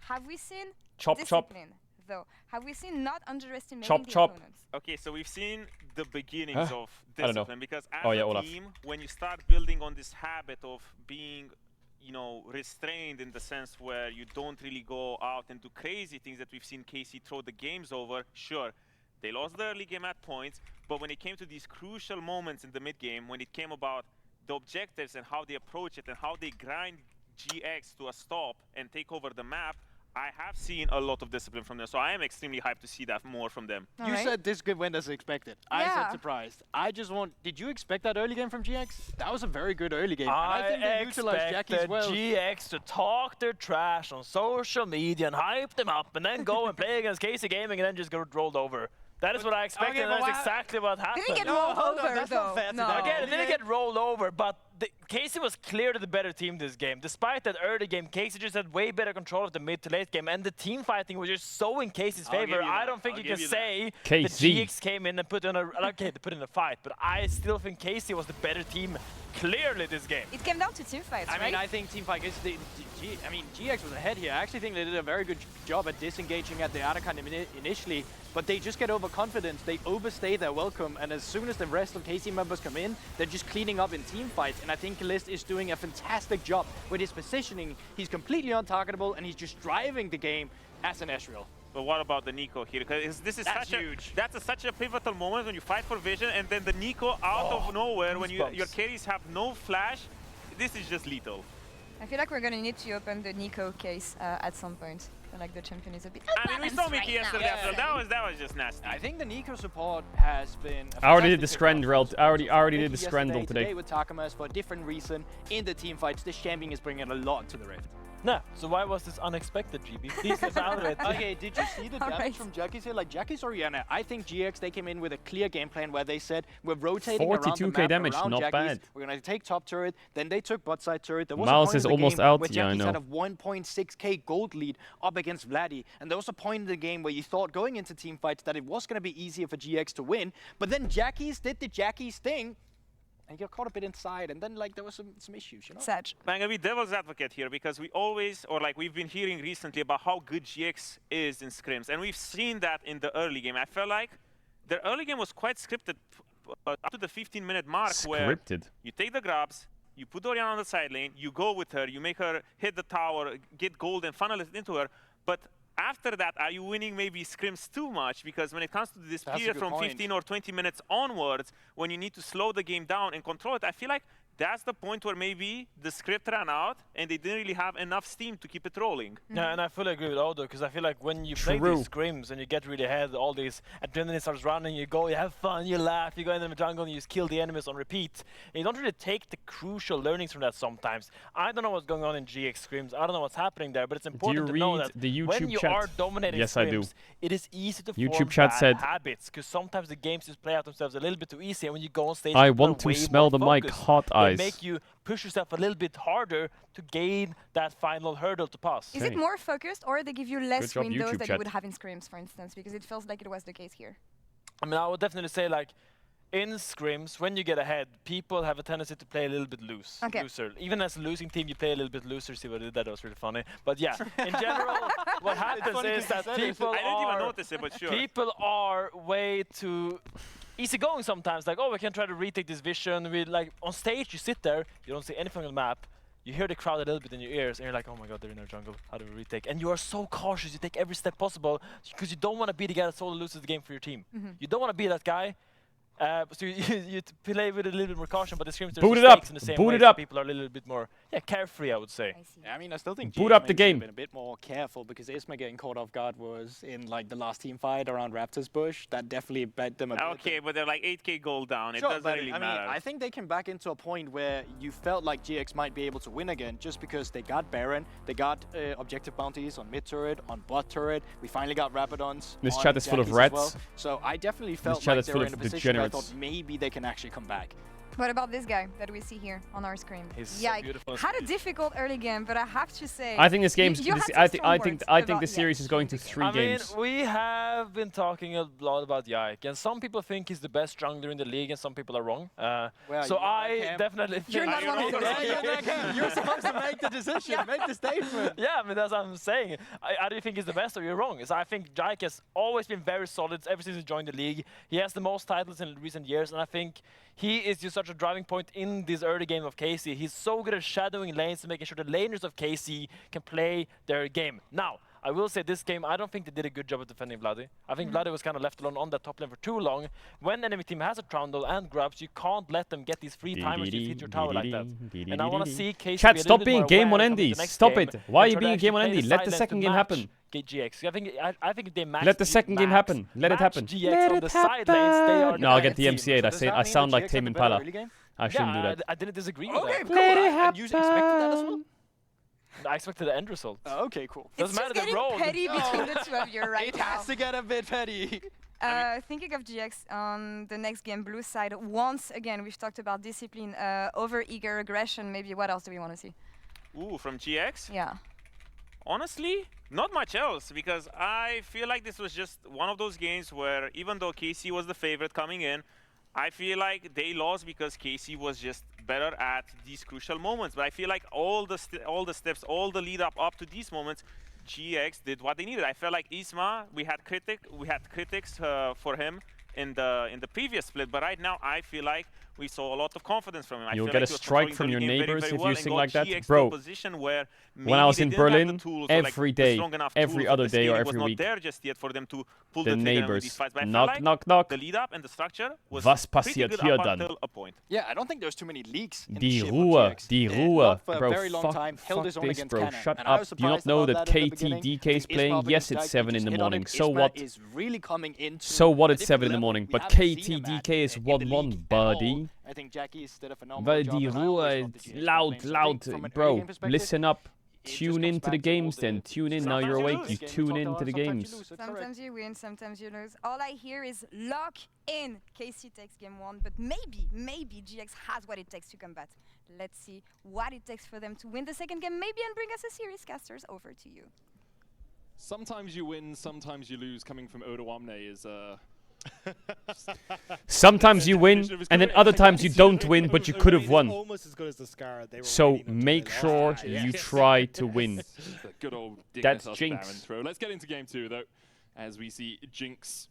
Have we seen Chop, chop. discipline though? Have we seen not underestimating Chop, the chop. opponents? Okay, so we've seen the beginnings Huh? of I don't know. discipline because as Oh, yeah, a Olaf. team, when you start building on this habit of being, you know, restrained in the sense where you don't really go out and do crazy things that we've seen KC throw the games over, sure, they lost the early game at points, but when it came to these crucial moments in the mid game, when it came about the objectives and how they approach it and how they grind GX to a stop and take over the map, I have seen a lot of discipline from them, so I am extremely hyped to see that more from them. You said this good went as expected. I said surprised. I just want. Did you expect that early game from GX? That was a very good early game. And I think they utilized Jackie as well. GX to talk their trash on social media and hype them up, and then go and play against Casey Gaming and then just get rolled over. That is what I expected, and that's exactly what happened. Didn't get rolled over though. Again, it didn't get rolled over, but Casey was clearly the better team this game. Despite that early game, Casey just had way better control of the mid to late game, and the team fighting was just so in Casey's favor. I don't think you can say that GX came in and put in okay, they put in a fight, but I still think Casey was the better team clearly this game. It came down to team fights, I mean, I think Teamfight is GX was ahead here. I actually think they did a very good job at disengaging at the Arakan initially, but they just get overconfident. They overstay their welcome, and as soon as the rest of KC members come in, they're just cleaning up in team fights. And I think List is doing a fantastic job with his positioning. He's completely untargetable, and he's just driving the game as an Ezreal. But what about the Nico here? Because this is That's such huge. such a pivotal moment when you fight for vision, and then the Nico out of nowhere when your carries have no flash. This is just lethal. I feel like we're gonna need to open the Nico case at some point. I feel like the champion is a bit. I mean, we saw Mickey yesterday. That was just nasty. I think the Nico support has been. I already did the Scrandrel. I already did the Scrandle today with Takamas for a different reason. In the team fights, this champion is bringing a lot to the Rift. No, so why was this unexpected, GB? Please get out of it. Okay, did you see the damage from Jackie's here? Like, Jackie's Oriana, I think GX, they came in with a clear game plan where they said, we're rotating around the 42k map damage, around not Jackie's. bad. We're going to take top turret, then they took bot side turret. There was Miles a point is in the almost game out, where yeah, I Jackie's know. had a 1.6k gold lead up against Vladdy. And there was a point in the game where you thought going into team fights that it was going to be easier for GX to win. But then Jackie's did the Jackie's thing. And you got caught a bit inside, and then like there was some issues, you know. Sag. I'm gonna be devil's advocate here because we always, or like we've been hearing recently about how good GX is in scrims, and we've seen that in the early game. I felt like the early game was quite scripted up to the 15-minute mark, where you take the grabs, you put Oriana on the side lane, you go with her, you make her hit the tower, get gold, and funnel it into her, but after that, are you winning maybe scrims too much? Because when it comes to this period from 15 or 20 minutes onwards, when you need to slow the game down and control it, I feel like that's the point where maybe the script ran out and they didn't really have enough steam to keep it rolling. Yeah, and I fully agree with Odo, because I feel like when you play these scrims and you get really ahead, all these adrenaline starts running, you go, you have fun, you laugh, you go into the jungle and you just kill the enemies on repeat. And you don't really take the crucial learnings from that sometimes. I don't know what's going on in GX scrims, I don't know what's happening there, but it's important to know that the YouTube when you chat? are dominating Yes, scrims, I do. it is easy to YouTube form chat bad said, habits, because sometimes the games just play out themselves a little bit too easy, and when you go on stage, I people want are to way smell more the mic, focused. hot They eyes. make you push yourself a little bit harder to gain that final hurdle to pass. Is it more focused, or they give you less job, windows YouTube that chat. you would have in scrims, for instance? Because it feels like it was the case here. I mean, I would definitely say like, in scrims, when you get ahead, people have a tendency to play a little bit looser. Even as a losing team, you play a little bit looser. See what I did? That was really funny. But yeah, in general, what happens is that people I didn't even notice it, but sure. People are way too easygoing sometimes. Like, oh, we can try to retake this vision. We like on stage, you sit there, you don't see anything on the map. You hear the crowd a little bit in your ears, and you're like, oh my god, they're in our jungle. How do we retake? And you are so cautious. You take every step possible because you don't want to be the guy that solo loses the game for your team. You don't want to be that guy. So you play with a little bit more caution, but the scrims boot it up. In the same boot way, it up. So people are a little bit more carefree, I would say. I mean, I still think boot up the game. Been a bit more careful because Isma getting caught off guard was in like the last team fight around Raptors Bush. That definitely bet them a bit. Okay, but they're like 8k gold down. It doesn't really matter. I mean, I think they came back into a point where you felt like GX might be able to win again just because they got Baron, they got objective bounties on mid turret, on bot turret. We finally got Rapidons. This chat is full of rats. Well. So I definitely felt like they were in a position where I thought maybe they can actually come back. What about this guy that we see here on our screen? He's yeah, so beautiful. Had a difficult early game, but I have to say, I think this game's. I think the series is going to 3 games. I mean, we have been talking a lot about Yike, and some people think he's the best jungler in the league, and some people are wrong. So I definitely think you're not one of those. You're supposed to make the decision, make the statement. Yeah, I mean that's what I'm saying. I do think he's the best, or you're wrong. So I think Yike has always been very solid ever since he joined the league. He has the most titles in recent years, and I think he is just such a driving point in this early game of KC. He's so good at shadowing lanes and making sure the laners of KC can play their game. Now, I will say this game, I don't think they did a good job of defending Vladdy. I think Vladdy was kind of left alone on that top lane for too long. When the enemy team has a Trundle and grabs, you can't let them get these free timers to hit your tower like that. And I want to see KC Chat, stop being game on Endy. Stop it. Why are you being game on Endy? Let the second game happen. GX. I think if they match let the second game happen. Let it happen. GX on the side lanes, they are no, I'll get the MC8. I sound like Tame Impala. I shouldn't do that. I didn't disagree with that. Cool. And you expected that as well? I expected the end result. Okay, cool. Doesn't matter the road. It's getting petty between the two of you right it now. It has to get a bit petty. Thinking of GX on the next game, blue side, once again, we've talked about discipline, over-eager aggression. Maybe what else do we want to see? Ooh, from GX? Yeah. Honestly, not much else, because I feel like this was just one of those games where even though KC was the favorite coming in, I feel like they lost because KC was just better at these crucial moments. But I feel like all the steps, all the lead up to these moments, GX did what they needed. I felt like Isma, we had critics for him in the previous split, but right now I feel like we saw a lot of confidence from him. You'll get a strike from your neighbors if you sing like that, GX bro. When I was in Berlin, every day, every other day or every week, there just yet for them to pull the neighbors knock, knock. The lead up and the structure was Was passiert hier dann? Yeah, I don't think there's too many leaks. Die Ruhe, bro. Fuck this, bro. Shut up. Do you not know that KTDK is playing? Yes, it's 7 in the morning. So what? So what? It's 7 in the morning. But KTDK is 1-1, buddy. I think Jackie did a phenomenal job. Die Ruhe, loud, bro. Listen up. Tune into the games then. Tune in, now you're awake. You tune into the games. Sometimes you win, sometimes you lose. All I hear is lock in. KC takes game 1, but maybe GX has what it takes to combat. Let's see what it takes for them to win the second game, maybe, and bring us a series. Casters, over to you. Sometimes you win, sometimes you lose. Coming from Oda Wamne is sometimes you win, and then other times you don't win, but you could have won. So make sure you try to win. Good old That's Jinx. Throw. Let's get into game 2 though, as we see Jinx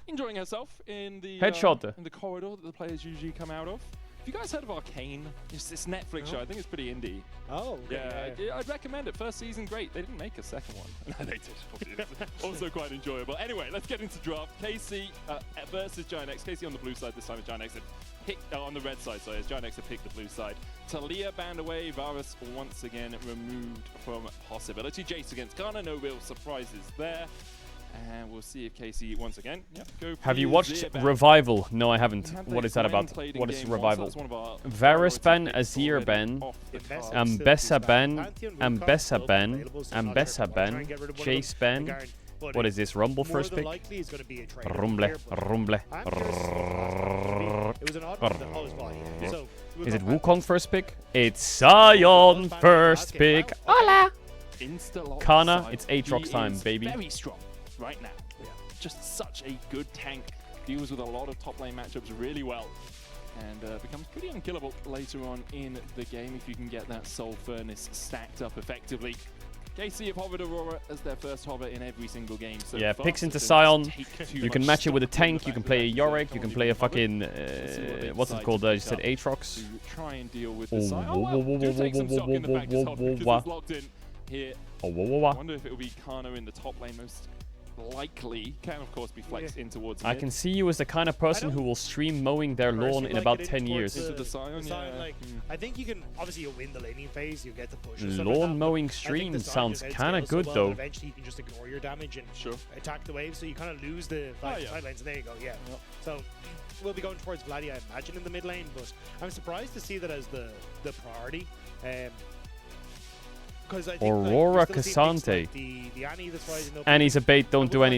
enjoying herself in the headshot in the corridor that the players usually come out of. Have you guys heard of Arcane? It's this Netflix show. I think it's pretty indie. Oh, okay. Yeah, I'd recommend it. First season, great. They didn't make a second one. No, they did. Also quite enjoyable. Anyway, let's get into draft. KC versus Giant X. KC on the blue side this time. Giant X picked on the red side. So as Giant X have picked the blue side. Talia banned away. Varus once again removed from possibility. Jace against Ghana. No real surprises there. And we'll see if KC once again. Yep, have you watched Revival? No, I haven't. What is that about? What is Revival? Varus ban, Azir ban, Ambessa ban, Ambessa ban, Ambessa ban, Chase ban. What is this? Rumble first pick? Rumble. Is it Wukong first pick? It's Sion first pick. Hola! Kana, it's Aatrox time, baby. Very strong right now. Yeah. Just such a good tank deals with a lot of top lane matchups really well, and becomes pretty unkillable later on in the game if you can get that Soul Furnace stacked up effectively. KC have hovered Aurora as their first hover in every single game. So Yeah, far, picks into so Sion. take You can match it with a tank. You can play a Yorick. You can play a fucking what's it called? You said Aatrox. Try and deal with the Sion. Oh, well, do take some stock in the fact as well because it's locked in here. I wonder if it will be Kano in the top lane most likely. Can of course be flexed in towards I mid. can see you as the kind of person who will stream mowing their lawn in about 10 years. Into the Sion, like, I think you can, obviously you'll win the laning phase, you get the push. Lawn mowing stream sounds kind of good though. Eventually you can just ignore your damage and attack the wave, so you kind of lose the side lanes, and there you go, So we'll be going towards Vladdy, I imagine, in the mid lane, but I'm surprised to see that as the priority. Aurora Cassante. Annie's a bait, don't do any.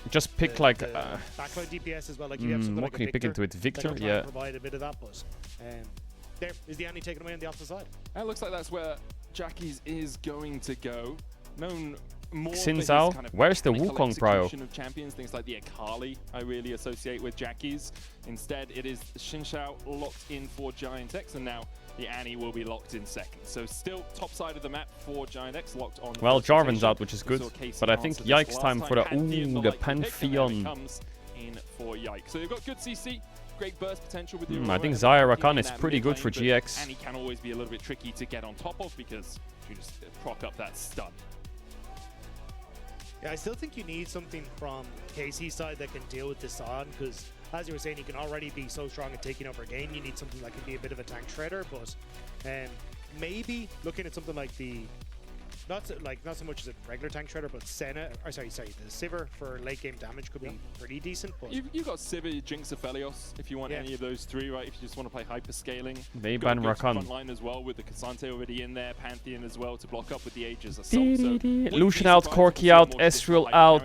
Just pick like backline DPS as well, like you have something what like can you pick into it? Victor? Yeah. Provide a bit of that buzz. There is the Annie taken away on the opposite side. And it looks like that's where Jackie's is going to go. Known more Xin for his Zhao? kind of Where's the technical Wukong prio? execution of champions, things like the Akali I really associate with Jackie's. Instead, it is Xin Zhao locked in for Giant X, and now the Annie will be locked in second. So still top side of the map for Giant X, locked on. Well, first Jarvan's rotation. out, which is good. We saw Casey But I think answer this Yikes last time for the Pantheon, the like pick, and Pantheon. then it comes in for Yikes. So they've got good CC. Great burst potential with the I Aurora, think and Zaya then Rakan in is that pretty mid good lane, for but GX. Annie can always be a little bit tricky to get on top of because you just proc up that stun. Yeah, I still think you need something from KC's side that can deal with the Sion, because as you were saying, you can already be so strong at taking over a game. You need something that can be a bit of a tank shredder, but maybe looking at something like the not so much as a regular tank shredder, but Senna, or sorry, the Sivir for late game damage could be pretty decent. But You've got Sivir, Jinx, Aphelios if you want any of those three, right? If you just want to play hyper scaling. They You've got ban a good Rakan. front line as well with the Cassante already in there, Pantheon as well to block up with the Aegis Assault. Lucian out, Corki out, Ezreal out,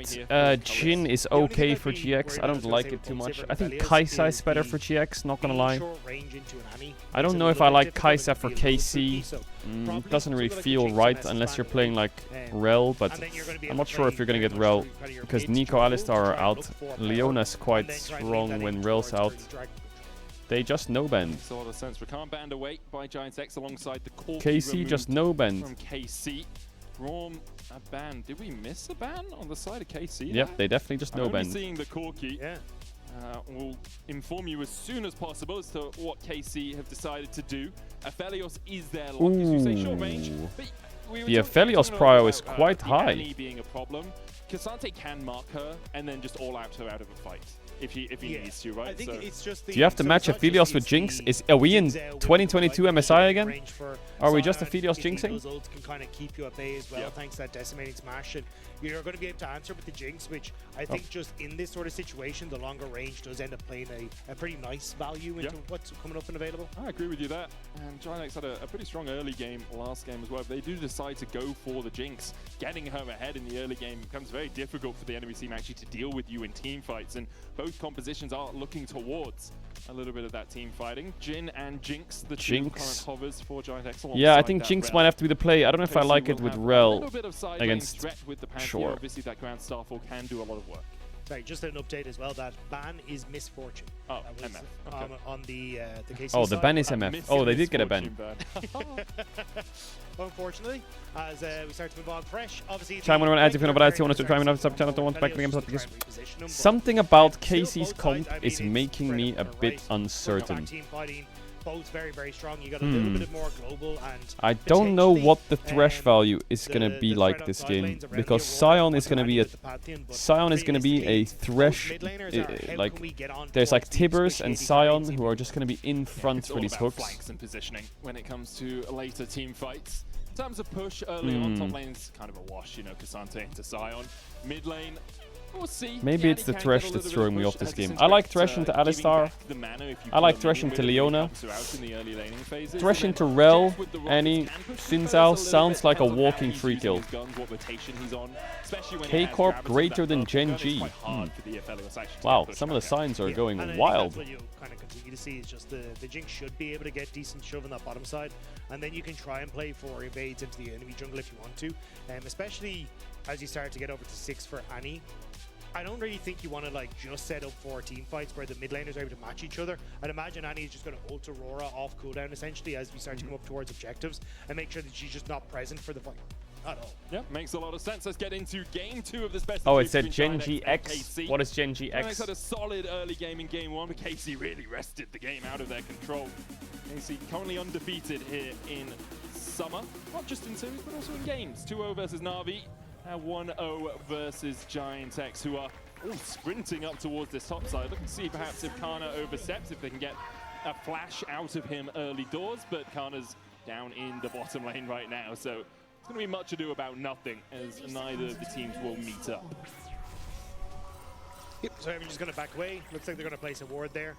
Jhin is okay for GX. I don't like it too much. I think Kaisa is better for GX, not gonna lie. I don't know if I like Kaisa for KC. Doesn't really feel right unless you're playing like Rel, but I'm not sure if you're gonna get Rel because Nico Alistar are out. Leona's quite strong when Rel's out. They just no-bend. Makes a lot of sense. Rakan banned away by Giants X alongside the Corki KC just no-bend. from KC. Braum a ban. Did we miss a ban on the side of KC? Yep, they definitely just no-bend. Seeing the Corki. Yeah. We'll inform you as soon as possible as to what KC have decided to do. Aphelios is their lock, as you say, short range. But The Aphelios prio is quite high. Annie being a problem. Cassante can mark her and then just all out her out of a fight if he needs to, right? I think it's just Do you have to match Aphelios with Jinx? Are we in 2022 MSI again? Are we just Aphelios jinxing? Those ults can kind of keep you at bay as well, thanks to that decimating smash, and you're going to be able to answer with the Jinx, which I think just in this sort of situation, the longer range does end up playing a pretty nice value into what's coming up and available. I agree with you there. And Giant X had a pretty strong early game last game as well. If they do decide to go for the Jinx, getting her ahead in the early game becomes very difficult for the enemy team actually to deal with you in team fights. And both compositions are looking towards a little bit of that team fighting. Jhin and Jinx, the two current hovers for Giant X. Yeah, I think Jinx might have to be the play. I don't know if I like it with Rel against Sure. Obviously, that Grand Starfall can do a lot of work. Sorry, just an update as well. That ban is Misfortune. Oh, that was MF. Okay. On the KC Oh, the side. ban is MF. Oh, they did get a ban. Unfortunately, as we start to move on fresh, obviously. Chime on ads if you know about it. You want to subscribe and sub channel. Don't want to back the game because something about KC's comp is making me a bit uncertain. Both very, very strong. You got a little bit more global and I don't know what the thresh value is gonna be like this game because Sion is gonna be a thresh. Like there's like Tibbers and Sion who are just gonna be in front for these hooks. Flanks and positioning when it comes to later team fights. In terms of push early on, top lane's kind of a wash, you know, Cassante into Sion. Mid lane, we'll see. Maybe it's the Thresh that's throwing me off this game. I like Thresh into Alistar. I like Thresh into Leona. Thresh into Rel, Annie, Xin Zhao sounds like a walking free kill. K-Corp greater than Gen G. Wow, some of the signs are going wild. What you kind of continue to see is just the Jinx should be able to get decent shove on that bottom side, and then you can try and play for invades into the enemy jungle if you want to, especially as you start to get over to 6 for Annie. I don't really think you want to like just set up 4 team fights where the mid laners are able to match each other. I'd imagine Annie is just going to ult Aurora off cooldown essentially as we start to come up towards objectives and make sure that she's just not present for the fight at all. Yeah, makes a lot of sense. Let's get into game 2 of this best. Oh, it said Genji X. What is Genji X? X? Had a solid early game in game 1, but KC really wrested the game out of their control. KC currently undefeated here in summer, not just in series, but also in games. 2-0 versus Na'Vi. 1-0 versus Giant X, who are all sprinting up towards this top side. Looking to see perhaps if Kana oversteps, if they can get a flash out of him early doors, but Kana's down in the bottom lane right now, so it's going to be much ado about nothing, as neither of the teams will meet up. Yep, so everyone's just going to back away. Looks like they're going to place a ward there,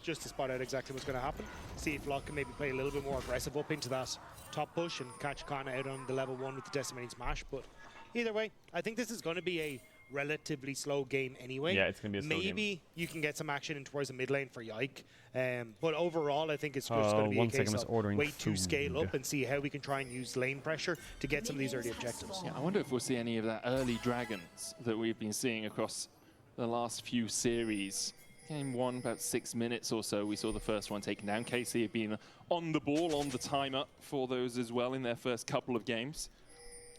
just to spot out exactly what's going to happen. See if Flock can maybe play a little bit more aggressive up into that top push and catch Kana out on the level 1 with the Decimating Smash. But either way, I think this is going to be a relatively slow game anyway. Yeah, it's going to be a slow game. Maybe you can get some action in towards the mid lane for Yike. But overall, I think it's just going to be a case of wait to scale up and see how we can try and use lane pressure to get some of these early objectives. Yeah, I wonder if we'll see any of that early dragons that we've been seeing across the last few series. Game 1, about 6 minutes or so, we saw the first one taken down. KC have been on the ball, on the timer for those as well in their first couple of games.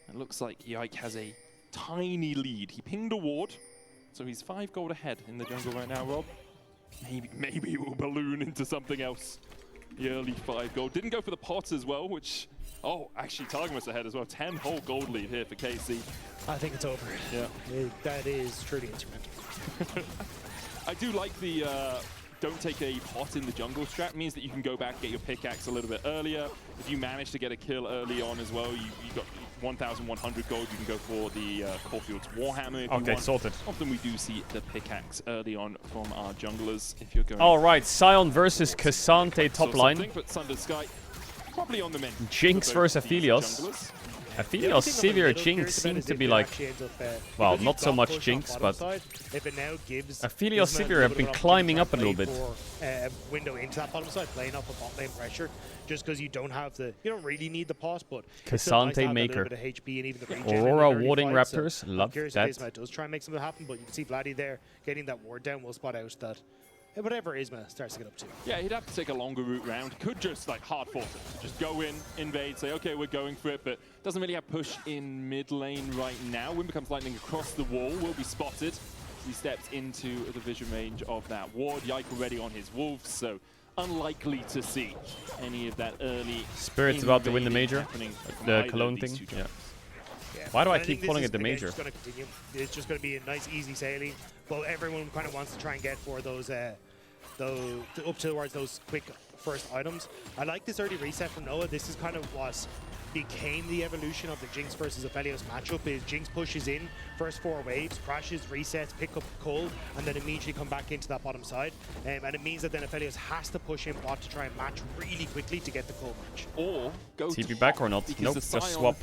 It looks like Yike has a tiny lead. He pinged a ward, so he's 5 gold ahead in the jungle right now, Rob. Maybe he will balloon into something else. The early 5 gold. Didn't go for the pot as well, which... Oh, actually, Targamas ahead as well. 10 whole gold lead here for KC. I think it's over. Yeah. That is truly instrumental. I do like the don't take a pot in the jungle strat. It means that you can go back, get your pickaxe a little bit earlier. If you manage to get a kill early on as well, you got 1,100 gold. You can go for the Caulfield's Warhammer if you want. Sorted. Often we do see the pickaxe early on from our junglers if you're going. All right, Sion versus Cassante top line. But Thunder Sky probably on the menu. Jinx versus Aphelios. Aphelios Sivir Jinx seems to be like, well, not so much Jinx, but Aphelios Sivir have been climbing up a little bit. Window into that bottom side, playing off a bot lane pressure, just because you don't really need the pot, but Cassante Maker. Aurora warding Raptors, love that. Isma does try and make something happen, but you can see Vladdy there getting that ward down will spot out that whatever Isma starts to get up to. Yeah, he'd have to take a longer route round. Could just like hard force it. Just go in, invade, say, okay, we're going for it, but doesn't really have push in mid lane right now. Wind becomes lightning across the wall, will be spotted. He steps into the vision range of that ward. Yike already on his wolves, so unlikely to see any of that early. Spirit's about to win the major, the Cologne thing. Yeah. Why do I keep calling it the major? It's just going to be a nice, easy sailing. But everyone kind of wants to try and get for those, up towards those quick first items. I like this early reset from Noah. This is kind of what became the evolution of the Jinx versus Aphelios matchup. Is Jinx pushes in, first 4 waves, crashes, resets, pick up cold, and then immediately come back into that bottom side. And it means that then Aphelios has to push in bot to try and match really quickly to get the cold match. Or go TP back or not? Nope, just swap.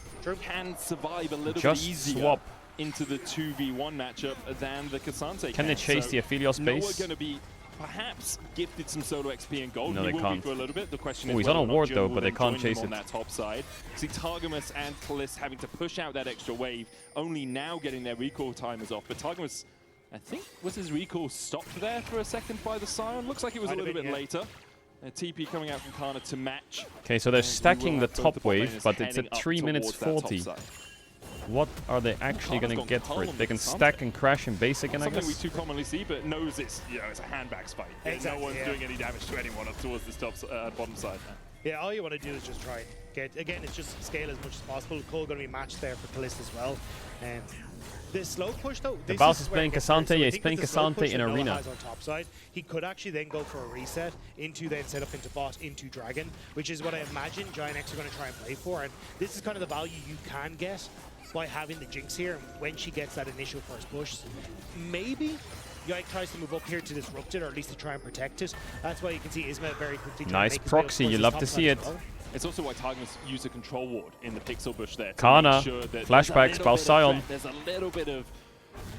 Can survive a little bit Just easier swap into the 2v1 matchup than the Cassante Can they chase the Aphelios base? Noah going to be perhaps gifted some solo XP and gold. No, they will can't. Be for a little bit. The question is is he's on a ward though, but they can't join chase him it. On that top side. See Targamas and Kalist having to push out that extra wave, only now getting their recall timers off. But Targamas, I think, was his recall stopped there for a second by the Sion? Looks like it was a little bit later. TP coming out from Kana to match. Okay, so they're stacking the top wave, but it's at 3 minutes 40. What are they actually going to get for it? They can stack and crash in base again, I guess? Something we too commonly see, but knows it's, it's a handbags fight. Exactly, no one's doing any damage to anyone up towards this top bottom side now. Yeah, all you want to do is just try and get, again, it's just scale as much as possible. Cole going to be matched there for Kalist as well. And the slow push though, the boss is playing Cassante, yeah, he's playing Cassante in Arena. On top side, he could actually then go for a reset into then set up into bot, into Dragon, which is what I imagine Giant X are going to try and play for. And this is kind of the value you can get by having the Jinx here, and when she gets that initial first push, maybe Yike tries to move up here to disrupt it, or at least to try and protect it. That's why you can see Isma very quickly. Nice proxy, you love to see it. It's also why Targamas used a control ward in the pixel bush there. Kana, sure flashbacks, Bow Sion. There's a little bit of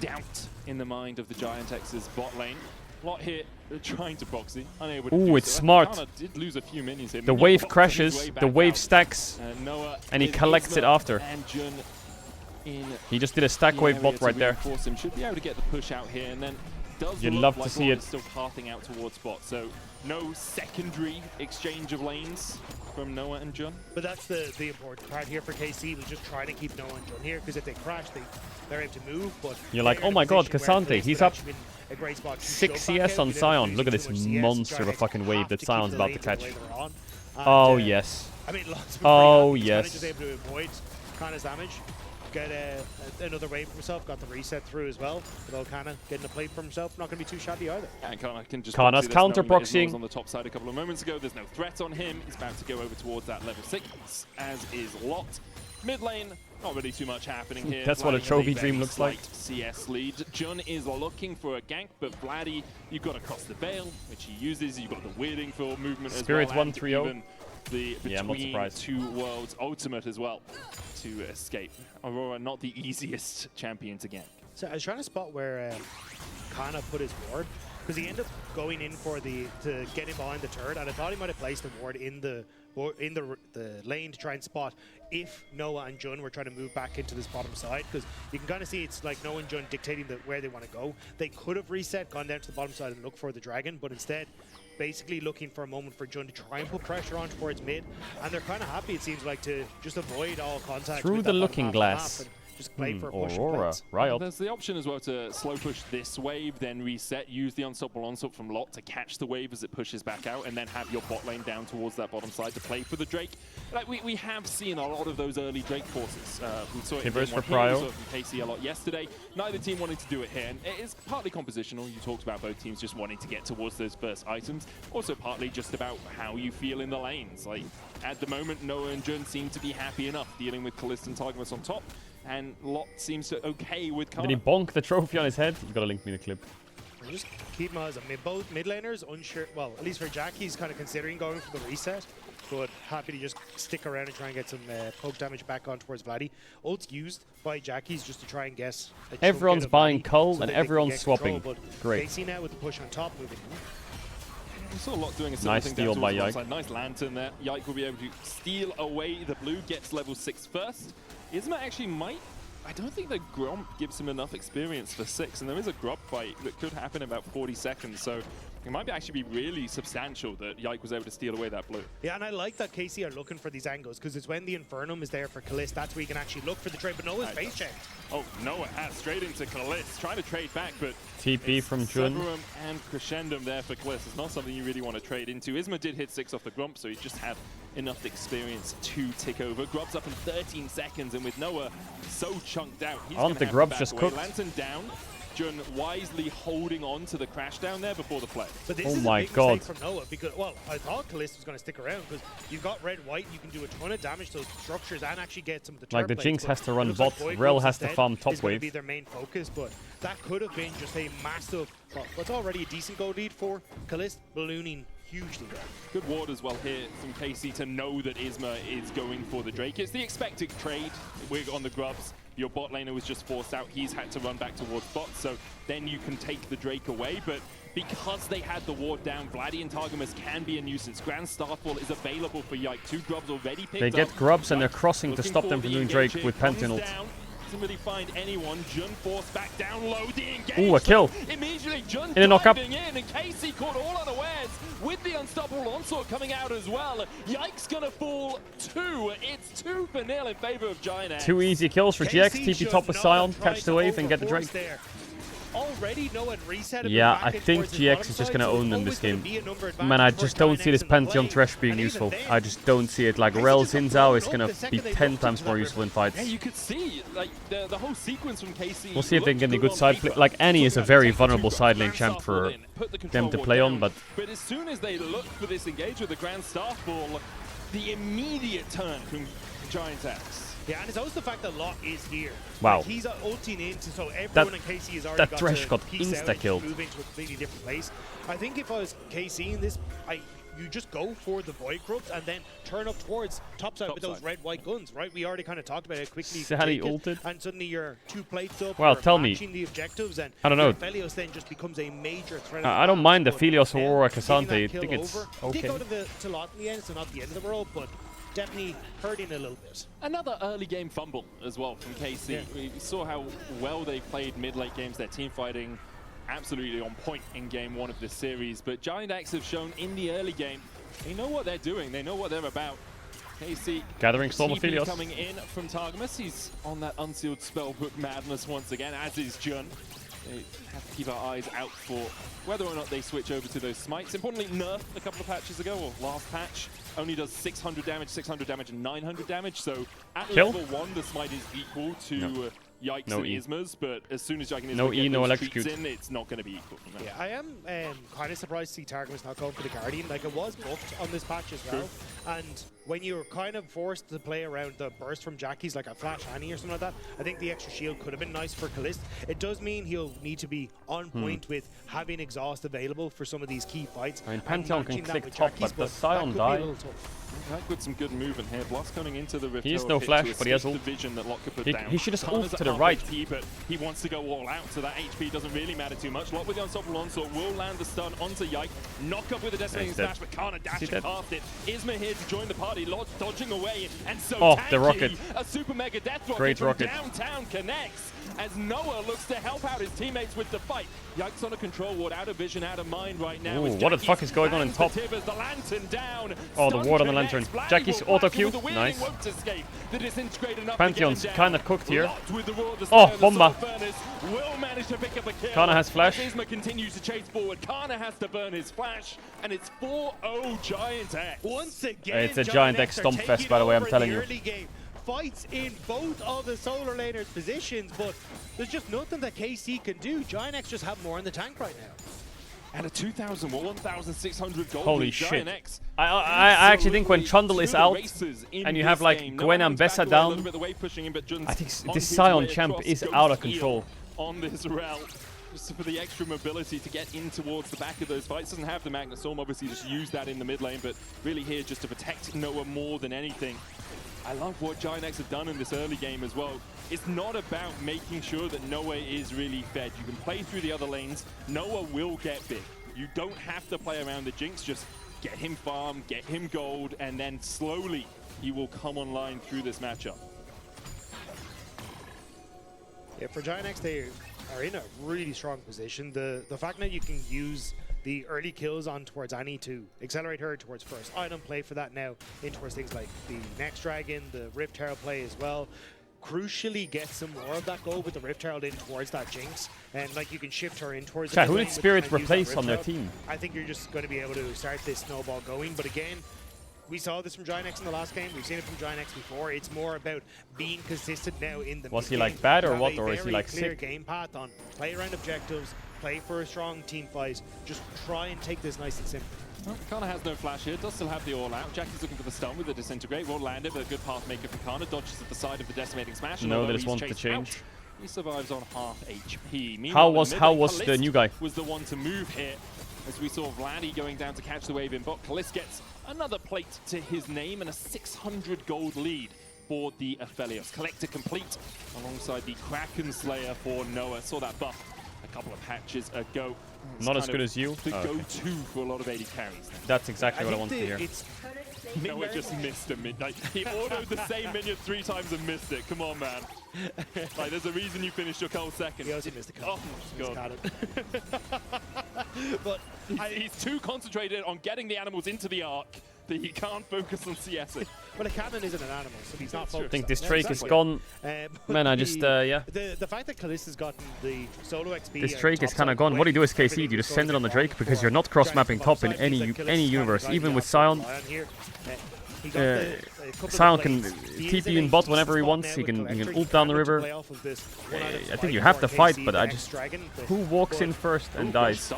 doubt in the mind of the Giant X's bot lane. Lot here trying to proxy, unable to Ooh, it's smart. Kana did lose a few minions here. The wave crashes, the wave stacks, and he collects it after. And Jun in He just did a stack the wave area bot to right there. reinforce him. Should be able to get the push out here, and then does You'd look love like to see Lord it. is still pathing out towards bot, so no secondary exchange of lanes from Noah and Jun. But that's the important part here for KC, was just trying to keep Noah and Jun here, because if they crash, they're able to move. But You're like, they're in oh a my god, position where Cassante, Kalista he's would up actually been a great spot to 6 shove back CS out on without Sion. losing Look at too this much CS. monster of a Giant fucking wave have that to keep Sion's the about to lanes the catch. way they're on. Oh, And, yes. I mean, lots of Oh, he's yes. kind of just able to avoid Kana's damage. Get another wave for himself, got the reset through as well. Without Kana getting a plate for himself, not going to be too shabby either. And Kana can just Kana's counter-proxying. was on the top side a couple of moments ago. There's no threat on him. He's about to go over towards that level 6, as is Lot. Mid lane, not really too much happening here. That's what a Vladdy trophy has a dream very looks like. slight CS lead. Jun is looking for a gank, but Vladdy, you've got across the veil, which he uses. You've got the weirding for movement Spirit as well. 130. And the Yeah, I'm not between surprised. two worlds ultimate as well to escape. Aurora, not the easiest champion to gank. So I was trying to spot where Kana put his ward, because he ended up going in for to get him behind the turret, and I thought he might have placed the ward in the lane to try and spot if Noah and Jun were trying to move back into this bottom side, because you can kind of see it's like Noah and Jun dictating where they want to go. They could have reset, gone down to the bottom side and look for the dragon, but instead basically looking for a moment for Jun to try and put pressure on towards mid, and they're kind of happy, it seems like, to just avoid all contact Through with the that looking bottom glass. half and just play for a push and Aurora, plates. Riot. There's the option as well to slow push this wave, then reset, use the unstoppable onslaught from Lot to catch the wave as it pushes back out, and then have your bot lane down towards that bottom side to play for the Drake. Like we have seen a lot of those early Drake forces. We saw it in Tibbers game for one here, we Prio. saw it from KC a lot yesterday. Neither team wanting to do it here, and it is partly compositional. You talked about both teams just wanting to get towards those first items. Also partly just about how you feel in the lanes. Like at the moment, Noah and Jun seem to be happy enough dealing with Kalista and Targamas on top. And Lot seems to okay with Kana. Did he bonk the trophy on his head? You've got to link me the clip. Just keep my eyes on both mid laners, unsure. Well, at least for Jack, he's kind of considering going for the reset, but happy to just stick around and try and get some poke damage back on towards Vladdy. Ult's used by Jackie's just to try and guess. Everyone's buying Cull and everyone's swapping. Great. KC now with the push on top moving in. We saw Lot doing a similar Nice thing steal down by towards Yike. the nice lantern there. Yike will be able to steal away the blue, gets level 6 first. Isma actually might. I don't think the Gromp gives him enough experience for 6, and there is a Gromp fight that could happen in about 40 seconds, so it might actually be really substantial that Yike was able to steal away that blue. Yeah, and I like that KC are looking for these angles, because it's when the Infernum is there for Kalist, that's where you can actually look for the trade, but Noah's face checked. Oh, Noah has straight into Kalist, trying to trade back, but TP from Jun. Severum and Crescendum there for Kalist. It's not something you really want to trade into. Isma did hit 6 off the Grump, so he just had enough experience to tick over. Grub's up in 13 seconds, and with Noah so chunked out, he's Aren't the Grubs just cooked? Lantern down. Jun wisely holding on to the crash down there before the play. But this Oh is my a big God. mistake from Noah, because, well, I thought Kalista was going to stick around, because you've got red-white, you can do a ton of damage to those structures and actually get some of the Like the turret Jinx plates, has to but run it looks bot, Void Rel Grubs has to instead farm top is going to wave. be their main focus, but that could have been just a massive, well, what's already a decent goal lead for Kalista, ballooning hugely. Good ward as well here from KC to know that Isma is going for the Drake. It's the expected trade. We're on the Grubs. Your bot laner was just forced out. He's had to run back towards bot, so then you can take the Drake away. But because they had the ward down, Vladdy and Targamas can be a nuisance. Grand Starfall is available for Yike. 2 Grubs already picked They up. get Grubs and they're Yike crossing to looking stop for them from the doing engage Drake here. with Comes Pantheon ult. down. Doesn't really find anyone. Jun forced back down low. The engage. Ooh, a kill. Immediately Jun In a knockup. diving in, and KC caught all unawares with the unstoppable onslaught coming out as well. Yike's gonna fall 2. It's 2-0 in favor of Giant X. 2 easy kills for GX, KC TP should top with not Sion, have tried catch the to wave and get the overforce Drake. there. Already Noah had reset him Yeah, back I in think towards his GX bottom is just side, going to so own them always this gonna game. be a number Man, I advantage just for don't Giant see this X in the Pantheon lane. Thresh being And even useful. then, I just don't see it. Like, KC Rel just got Xin Zhao blown is up going the to second be they 10 bumped times into more that useful in river. fights. Yeah, you could see like the whole sequence from KC. We'll see if they can get a looked good on side play. paper. Like, Annie is a Talking very about vulnerable taking side two lane Grand champ for Starfall in, put the them control to ward play on, down. but as soon as they look for this engage with the Grand Starfall, the immediate turn from Giant X. Yeah, and it's also the fact that Lot is here. Wow. Like, he's ulting in, so everyone in KC has already that got Thresh to got peace out insta-killed. and move into a completely different place. I think if I was KC in this, you just go for the Void Grubs and then turn up towards topside with those red-white guns, right? We already kind of talked about how quickly you can Sadly take it, ulted. and suddenly you're 2 plates up, Well, you're tell me. matching the objectives, and I don't know. Aphelios then just becomes a major threat. I don't mind the Phelios Aurora Getting Cassante. that I kill think it's over. okay. Did go to Lot in the end, so not the end of the world, but definitely hurting a little bit. Another early game fumble as well from KC. Yeah. We saw how well they played mid-late games. Their team fighting absolutely on point in game 1 of this series. But Giant X have shown in the early game, they know what they're doing. They know what they're about. KC gathering Stormophilios coming in from Targamas. He's on that unsealed spellbook madness once again, as is Jun. They have to keep our eyes out for whether or not they switch over to those smites. Importantly, nerf a couple of patches ago, or last patch, only does 600 damage, and 900 damage. So at level 1, the smite is equal to Yikes and Ismas, but as soon as I can electrocute in, it's not going to be equal. No. Yeah, I am kind of surprised to see Targamas not going for the Guardian. Like, it was buffed on this patch as well. And when you're kind of forced to play around the burst from Jackie's, like a Flash Annie or something like that, I think the extra shield could have been nice for Kalist. It does mean he'll need to be on point with having exhaust available for some of these key fights. I mean, Pantheon can click top, but does Sion die? That with some good movement here. Blast coming into the Rift. He has no flash, but he has the vision that Locke could put down. He should just ult to the half right. HP, but he wants to go all out, so that HP doesn't really matter too much. Locke with the unstoppable onslaught will land the stun onto Yike. Knock up with a decimating smash, but Kana dashing past it. Isma here to join the party. Locke dodging away, and so Tanky, the rocket. A super mega death rocket Great from rocket. downtown connects as Noah looks to help out his teammates with the fight. Yike's on a control ward, out of vision, out of mind right now. Ooh, what the fuck is going on in top? The lantern down. Oh, the ward on the lantern. Jackie's auto Q. Nice. Pantheon's kind of cooked here. Oh, Bomba. Kana has flash. Isma continues to chase forward. Kana has to burn his flash, and it's 4-0 Giant X. Once again, it's a Giant X stomp fest, by the way, I'm telling you. Fights in both of the solar laners' positions, but there's just nothing that KC can do. Giant X just have more in the tank right now. And a 2,000 or 1,600 gold. Holy shit. I actually think when Trundle is out and you have like Gwen and Bessa down, I think this Sion champ is out of control. On this rel, just for the extra mobility to get in towards the back of those fights. Doesn't have the Magnet Storm, obviously just use that in the mid lane, but really here just to protect Noah more than anything. I love what Giant X have done in this early game as well. It's not about making sure that Noah is really fed. You can play through the other lanes. Noah will get big. You don't have to play around the Jinx. Just get him farm, get him gold, and then slowly he will come online through this matchup. Yeah, for Giant X, they are in a really strong position. The fact that you can use the early kills on towards Annie to accelerate her towards first item play for that now in towards things like the Next Dragon, the Rift Herald play as well. Crucially get some more of that goal with the Rift Herald in towards that Jinx, and like you can shift her in towards who did Spirit replace on their team? I think you're just going to be able to start this snowball going, but again, we saw this from Giant X in the last game. We've seen it from Giant X before. It's more about being consistent now in the Was he like bad or what, or is he like clear sick? Game path on play around objectives, play for a strong team fight. Just try and take this nice and simple. Well, Kana has no flash here, does still have the all out. Jackie's looking for the stun with the disintegrate. Won't land it, but a good path maker from Kana. Dodges at the side of the decimating smash. No, they just wanted to change. He survives on half HP. How was the new guy? Was the one to move here, as we saw Vladdy going down to catch the wave in bot. Kalist gets another plate to his name and a 600 gold lead for the Aphelios. Collector complete alongside the Kraken Slayer for Noah. Saw that buff a couple of patches ago. It's Not as good as you. The go-to for a lot of AD carries. now. That's exactly what I wanted to hear. Noah just missed a mid. Like, he autoed the same minion 3 times and missed it. Come on, man. Like, there's a reason you finished your cull second. He also missed a cull. Oh, God. But he's too concentrated on getting the animals into the arc that he can't focus on CSing. Well, a cannon isn't an animal, so he's not focused. I think this on. Drake is gone. Man, I just, yeah. The fact that Kalist has gotten the solo XP. This Drake is kind of gone. What do you do as KC? Do you just send it on the Drake? Because you're not cross-mapping top in any universe. Even with Sion. Sion can TP in bot whenever he wants. He can ult down the river. I think you have to fight, but I just... Who walks in first and dies?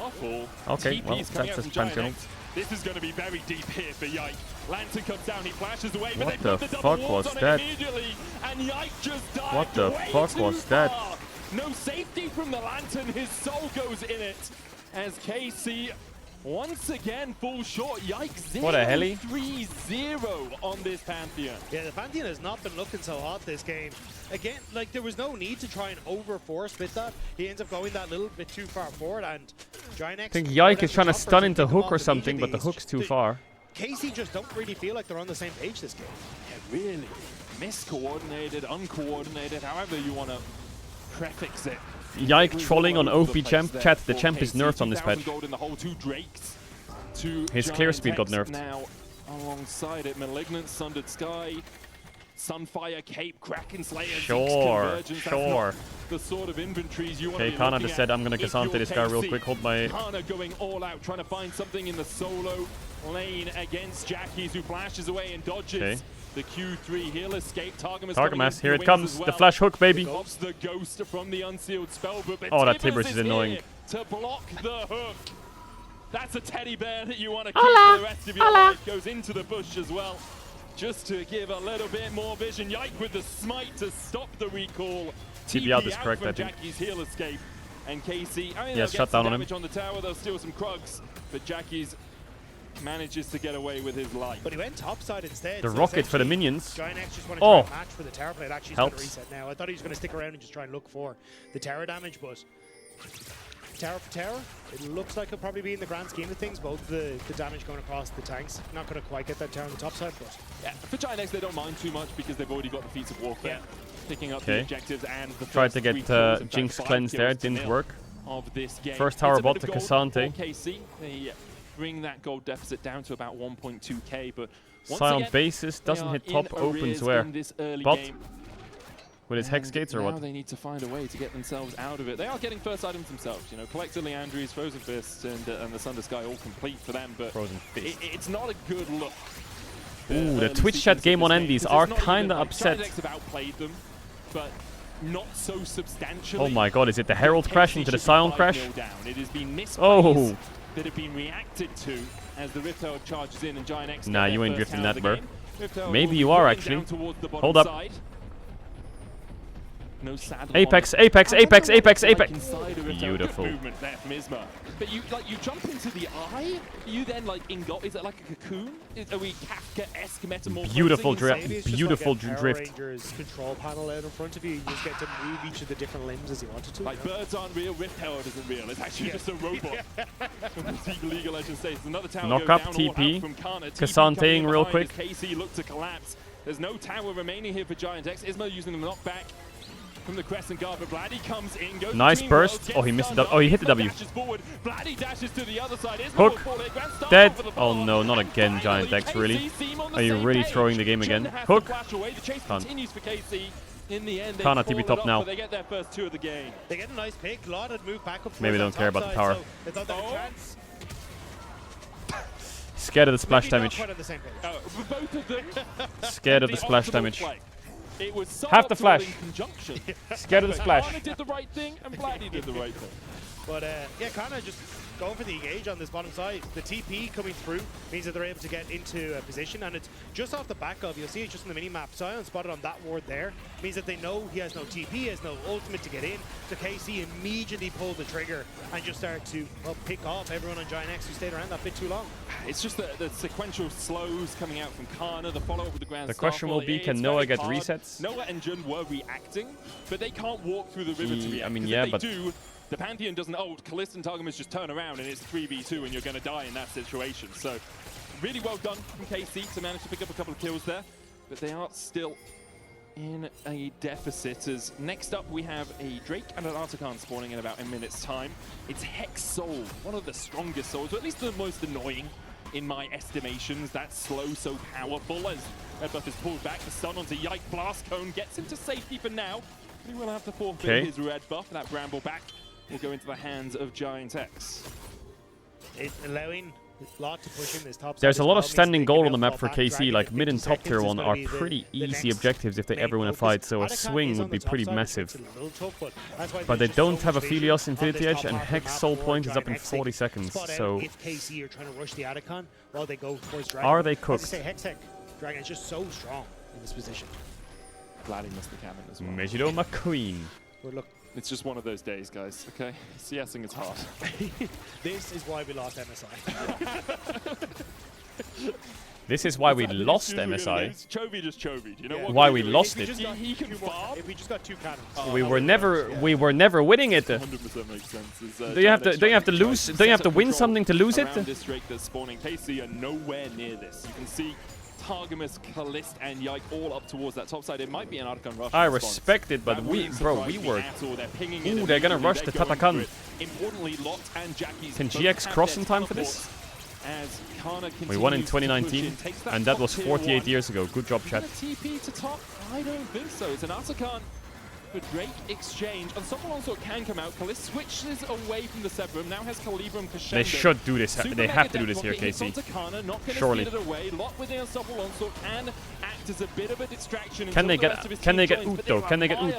Okay, well, that's just Pantheon. This is going to be very deep here for Yike. Lantern comes down, he flashes away, but What they the put the fuck double was wards on that? him immediately, and Yike just died. What the way fuck too was that? far. No safety from the Lantern, his soul goes in it, as KC once again falls short. Yike What a heli. 0-3-0 on this Pantheon. Yeah, the Pantheon has not been looking so hot this game. Again, like, there was no need to try and over-force with that. He ends up going that little bit too far forward, and Giant X... I think Yike is trying to stun into hook or something, but the hook's too far. KC just don't really feel like they're on the same page this game. Yeah, really. Miscoordinated, uncoordinated, however you want to prefix it. Yike trolling on OP champ. Chat, the champ is nerfed on this patch. His clear speed got nerfed. Now, alongside it, Malignant, Sundered Sky, Sunfire, Cape, Kraken Slayer, Sure. the sort of inventories you want Okay, to be Kana looking just said, at I'm gonna if Cassante you're this guy real KC. quick. Hold my... Kana going all out, trying to find something in the solo lane against Jackies, who flashes away and dodges. Okay. The Q3 he'll escape. Targamas, here it comes. The flash hook, baby. Pops the ghost from the unsealed spellbook. But Oh, that Tibbers Tibbers is annoying. here to block the hook. That's a teddy bear that you want to keep for the rest of your life. Goes into the bush as well, just to give a little bit more vision. Yike with the smite to stop the recall. TP out is out correct, from I think. Jackie's heal escape. And KC, I mean, Yes, they'll shut get some down on him. damage on the tower. They'll steal some Krugs, but Jackie's manages to get away with his life. But he went topside instead. The so rocket for the essentially, minions. Giant X just wanted to try and match for the tower plate. Actually, he's going to Helps. reset now. I thought he was going to stick around and just try and look for the tower damage, but tower for tower, it looks like it'll probably be in the grand scheme of things. Both the damage going across the tanks. Not going to quite get that tower on the top side, but yeah, for Giant X, they don't mind too much because they've already got the feats of warfare. Picking up the objectives and the Tried to first get 3 kills, in Jinx fact, 5 cleanse there, kills to didn't nil work. Of this game. First tower It's a bot bit to of gold Cassante. for KC. They bring that gold deficit down to about 1.2k, but once Silent again, Basis they doesn't are hit in top opens arrears where? in this early Bot? game. With his Hex Gates or Now what? they need to find a way to get themselves out of it. They are getting first items themselves, you know, collectively Andrews, Frozen Fist, and the Thunder Sky all complete for them, but Frozen Fist. It's not a good look. Ooh, the Twitch chat game on Envies are kinda upset. Giant X have outplayed them, but not so substantially. Oh my god, is it the Herald crash into the Scion crash? It has been misplays Oh! that have been reacted to as the Rift Herald charges in and Giant X. Nah, get you their ain't first drifting tower that, of bro. the game. Rift Herald Maybe will you be are moving actually. down towards the bottom Hold up. side. No saddle Apex, on it. Apex, I wonder Apex, what Apex, it's like Apex. inside of Rift Herald. Good Beautiful. movement there from Isma. But you jump into the eye. You then is it like a cocoon? Are we Kafka-esque metamorphosing? Beautiful drift. maybe it's just Beautiful like a Power drift. Ranger's control panel out in front of you. You just get to move each of the different limbs as you wanted to. Like birds aren't real, Rift Herald isn't real. It's actually just a robot. From League of Legends states. Another tower Knock goes up, down all TP. out from Kana. Cassante coming in real behind quick. as KC look to collapse. There's no tower remaining here for Giant X. Isma using the knockback from the Crescent Guard, but Vladdy comes in, goes Nice between burst. worlds, Oh, he gets missed the stunned W. Oh, he up, hit the W. dashes forward. Vladdy dashes to the other side. Isma Hook. will fall in. Grand Star Dead. for the Oh fall. no, not again, Giant X, really? Are you really throwing the game again? Shouldn't have Hook. to flash away. The chase Done. continues for KC. In the end, they Kana call TP it top off, now. but they get their first 2 of the game. They get a nice pick. Lot had moved back up. Maybe towards don't care that about the top tower. side, so they thought they had a chance. Scared of the splash Maybe not damage. quite on the same page. Both of them. Scared of the splash optimal damage. play. It was Have the suboptimal flash. in conjunction. Scared of the splash. Kana did the right thing and Vladdy did the right thing. But yeah, Kana just going for the engage on this bottom side. The TP coming through means that they're able to get into a position, and it's just off the back of, you'll see it just in the mini-map, Sion spotted on that ward there, means that they know he has no TP, he has no ultimate to get in, so KC immediately pulled the trigger and just started to, well, pick off everyone on Giant X who stayed around that bit too long. It's just the sequential slows coming out from Kana, the follow-up with the Grand The Star question will Fall. be, can It's Noah very get hard. resets? Noah and Jun were reacting, but they can't walk through the river to react. I mean, 'cause yeah, if but they do, the Pantheon doesn't, Kalista and Targamas just turn around and it's 3v2 and you're going to die in that situation. So, really well done from KC to manage to pick up a couple of kills there, but they are still in a deficit. As next up we have a Drake and an Artican spawning in about a minute's time. It's Hex Soul, one of the strongest souls, or at least the most annoying in my estimations. That slow, so powerful as Red Buff is pulled back. The stun onto Yike Blast Cone gets him to safety for now. He will have to forfeit his Red Buff. That Bramble back will go into the hands of Giant X. It's allowing a lot to push in this top There's side a as lot well, of means standing they gold can on the now map fall for back, KC, dragging like it mid and 50 top tier seconds 1 is are gonna be pretty the easy next objectives if they main ever win a focus. fight, so a Artican swing is would on be the top pretty side, which massive. makes it a little tough, but that's why But they there's just so don't have a much vision Philios on Infinity this Edge, top and half of the Hex map Soul for Point is up in Giant X. 40 seconds, Spot out so... if KC are trying to rush the Artican while they go towards Dragon. Are they As I cooked? say, Hextech Dragon is just so strong in this position. Vladdy missed the cannon as well. Mejido McQueen. Look, it's just one of those days, guys, okay? CSing is hard. This is why we lost MSI. This is why we lost MSI. Chovy just Chovy. You know what? Why we lost it. He can farm. If we just got 2 cannons. We were never winning it. 100% makes sense. Do you have to lose? Do you have to win something to lose it? This Drake that's spawning. KC are nowhere near this. You can see Targamas, Kalist, and Yike all up towards that top side. It might be an Archon rush. I respect it, but we were. Ooh, they're gonna rush the Tatakan. Can GX cross in time for this? We won in 2019, and that was 48 years ago. Good job, chat. TP to top? I don't think so. It's an Archon. The Drake exchange. Unstoppable Onslaught can come out. Kalist switches away from the Severum. Now has Calibrum Crescendo. They should do this. They have to do this here, KC. Surely. Lock with the Unstoppable Onslaught can act as a bit of a distraction. Can they get Oot though? Can they get Oot?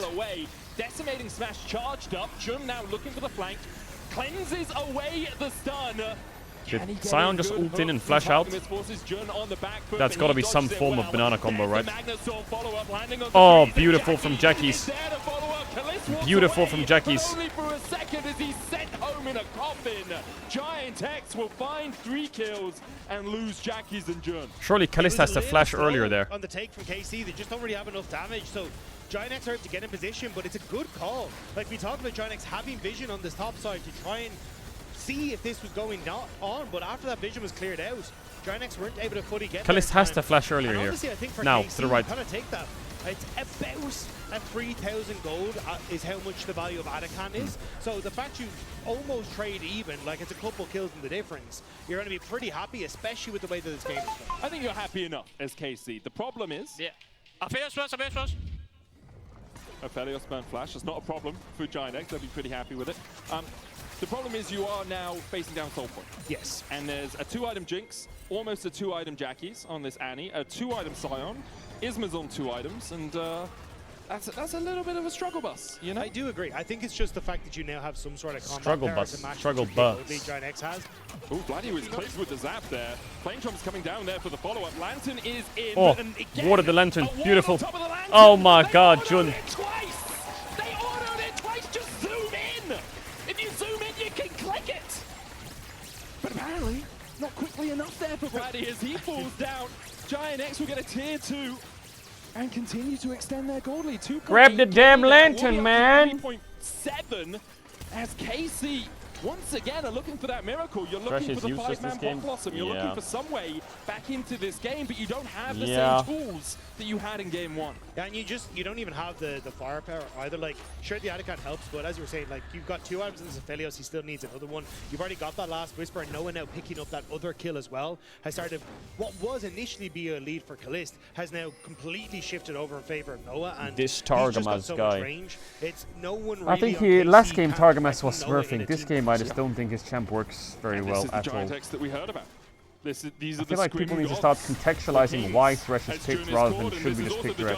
Decimating Smash charged up. Jun now looking for the flank. Cleanses away the stun. Did Sion just ult in and flash out? That's got to be some form of banana combo, right? Oh, beautiful from Jackies. Beautiful from Jackies. Only for a second as he's sent home in a coffin. Giant X will find 3 kills and lose Jackies and Jun. Surely Kalist has to flash earlier there. On the take from KC, they just don't really have enough damage, so Giant X are to get in position, but it's a good call. Like we talked about Giant X having vision on this top side to try and see if this was going on, but after that vision was cleared out, Giant X weren't able to fully get Kalist has to flash earlier and here. honestly, I think for Now, KC, to the right. kind of take that. It's about 3,000 gold is how much the value of Adakan is. So the fact you almost trade even, like it's a couple kills in the difference, you're going to be pretty happy, especially with the way that this game is going. I think you're happy enough as KC. The problem is... Yeah. Aphelios flash. Aphelios burn flash is not a problem for Giant X. They'll be pretty happy with it. The problem is you are now facing down Soul Point. Yes. And there's a 2-item Jinx, almost a 2-item Jackies on this Annie, a 2-item Sion, Isma's on 2 items, and that's a little bit of a struggle bus, you know? I do agree. I think it's just the fact that you now have some sort of combat struggle power bus. to match Struggle bus. Giant X has. Ooh, Vladdy was placed with the zap there. Flame Trump's coming down there for the follow-up. Lantern is in. Oh, water the lantern. Beautiful. Oh my god, Jun. But apparently, not quickly enough there for Vladdy as he falls down. Giant X will get a tier 2 and continue to extend their gold lead. Grab the damn lantern, man. 3.7 as KC once again are looking for that miracle. You're looking for the 5-man Pop Blossom. You're looking for some way back into this game, but you don't have the same tools that you had in game 1. Yeah, and you don't even have the firepower either. Like, sure, the Adakan helps, but as you were saying, like, you've got 2 items in this Aphelios, he still needs another one. You've already got that last Whisper, and Noah now picking up that other kill as well. Has started what was initially be a lead for Kalist, has now completely shifted over in favor of Noah, and this Targamas so guy. range. It's no one really I think last game Targamas was smurfing. This game I just don't think his champ works very well at all. That we heard about. I feel like people need to start contextualizing why Thresh is picked rather than should we just pick Thresh.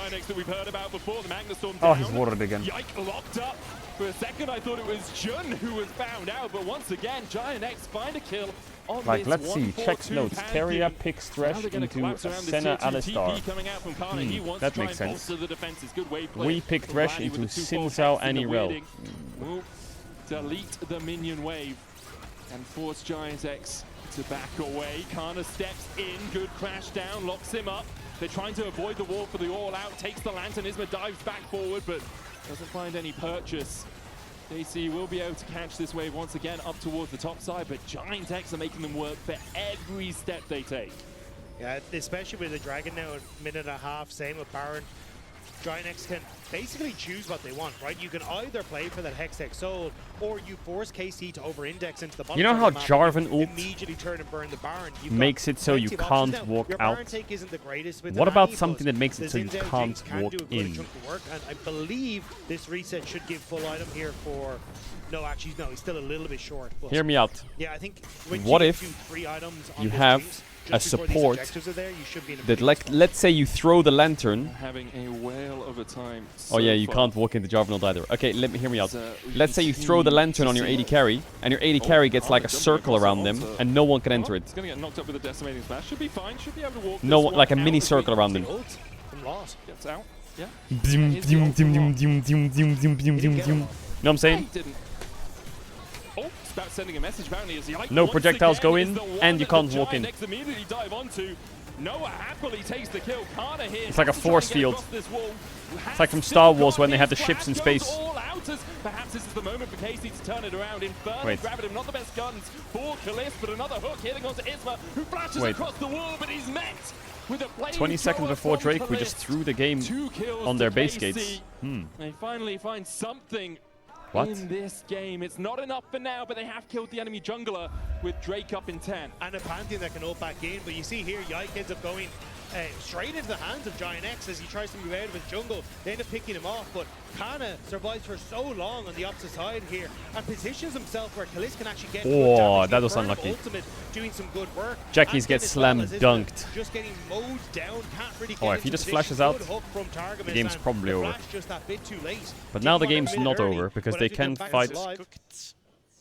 Oh, he's watered again. Yike locked up. For a second I thought it was Jun who was found out, but once again Giant X find a kill on like, this let's see, check notes. Keria picks Thresh into Senna Alistar. That makes sense. We pick Thresh into Sinzao Anirel. Delete the minion wave and force Giant X to back away. Kana steps in, good crash down, locks him up. They're trying to avoid the wall for the all-out, takes the lantern, Isma dives back forward, but doesn't find any purchase. JC will be able to catch this wave once again up towards the top side, but Giant X are making them work for every step they take. Yeah, especially with the Dragon now, a minute and a half, same with Baron. Giant X can basically choose what they want, right? You can either play for that Hextech Soul, or you force KC to over-index into the bottom. You know how Jarvan ult immediately turn and burn the Baron. makes it so you can't walk out? What about something that makes it so you can't walk in? And I believe this reset should give full item here for... No, actually, no, he's still a little bit short. But hear me out. Yeah, I think when what you if do 3 items on you this have Jinx, a support that, like, let's say you throw the lantern. Having a whale of a time. Oh yeah, you can't walk into Jarvan ult either. Okay, hear me out. Let's say you throw the lantern on your AD carry, and your AD carry gets like a circle around them, and no one can enter it. It's gonna get knocked up with a decimating smash. Should be fine. Should be able to walk. No one, like a mini circle around them. Gets out. Yeah. You know what I'm saying? Oh, about sending a message. Apparently, as Yike No projectiles go in, and you can't walk in. Immediately dive onto. Noah happily takes the kill. Kana here. It's like a force field. It's like from Star Wars when they have the ships in space. Perhaps this is the moment for KC to turn it around. Inferno grabbing him, not the best guns for Kalist, but another hook hitting onto Isma, who flashes across the wall, but he's met with a flame. 20 seconds before Drake, we just threw the game on their base gates. They finally find something in this game. It's not enough for now, but they have killed the enemy jungler with Drake up in 10. And a Pantheon that can ult back in, but you see here, Yike ends up going straight into the hands of Giant X as he tries to move out of his jungle. They end up picking him off, but Kana survives for so long on the opposite side here and positions himself where Kalist can actually get that was unlucky. Ultimate, doing some good work. Jackies get slam dunked. Just getting mowed down, can't really get if he just flashes out, the game's probably over. Just that bit too late. But now the game's not over because they can fight.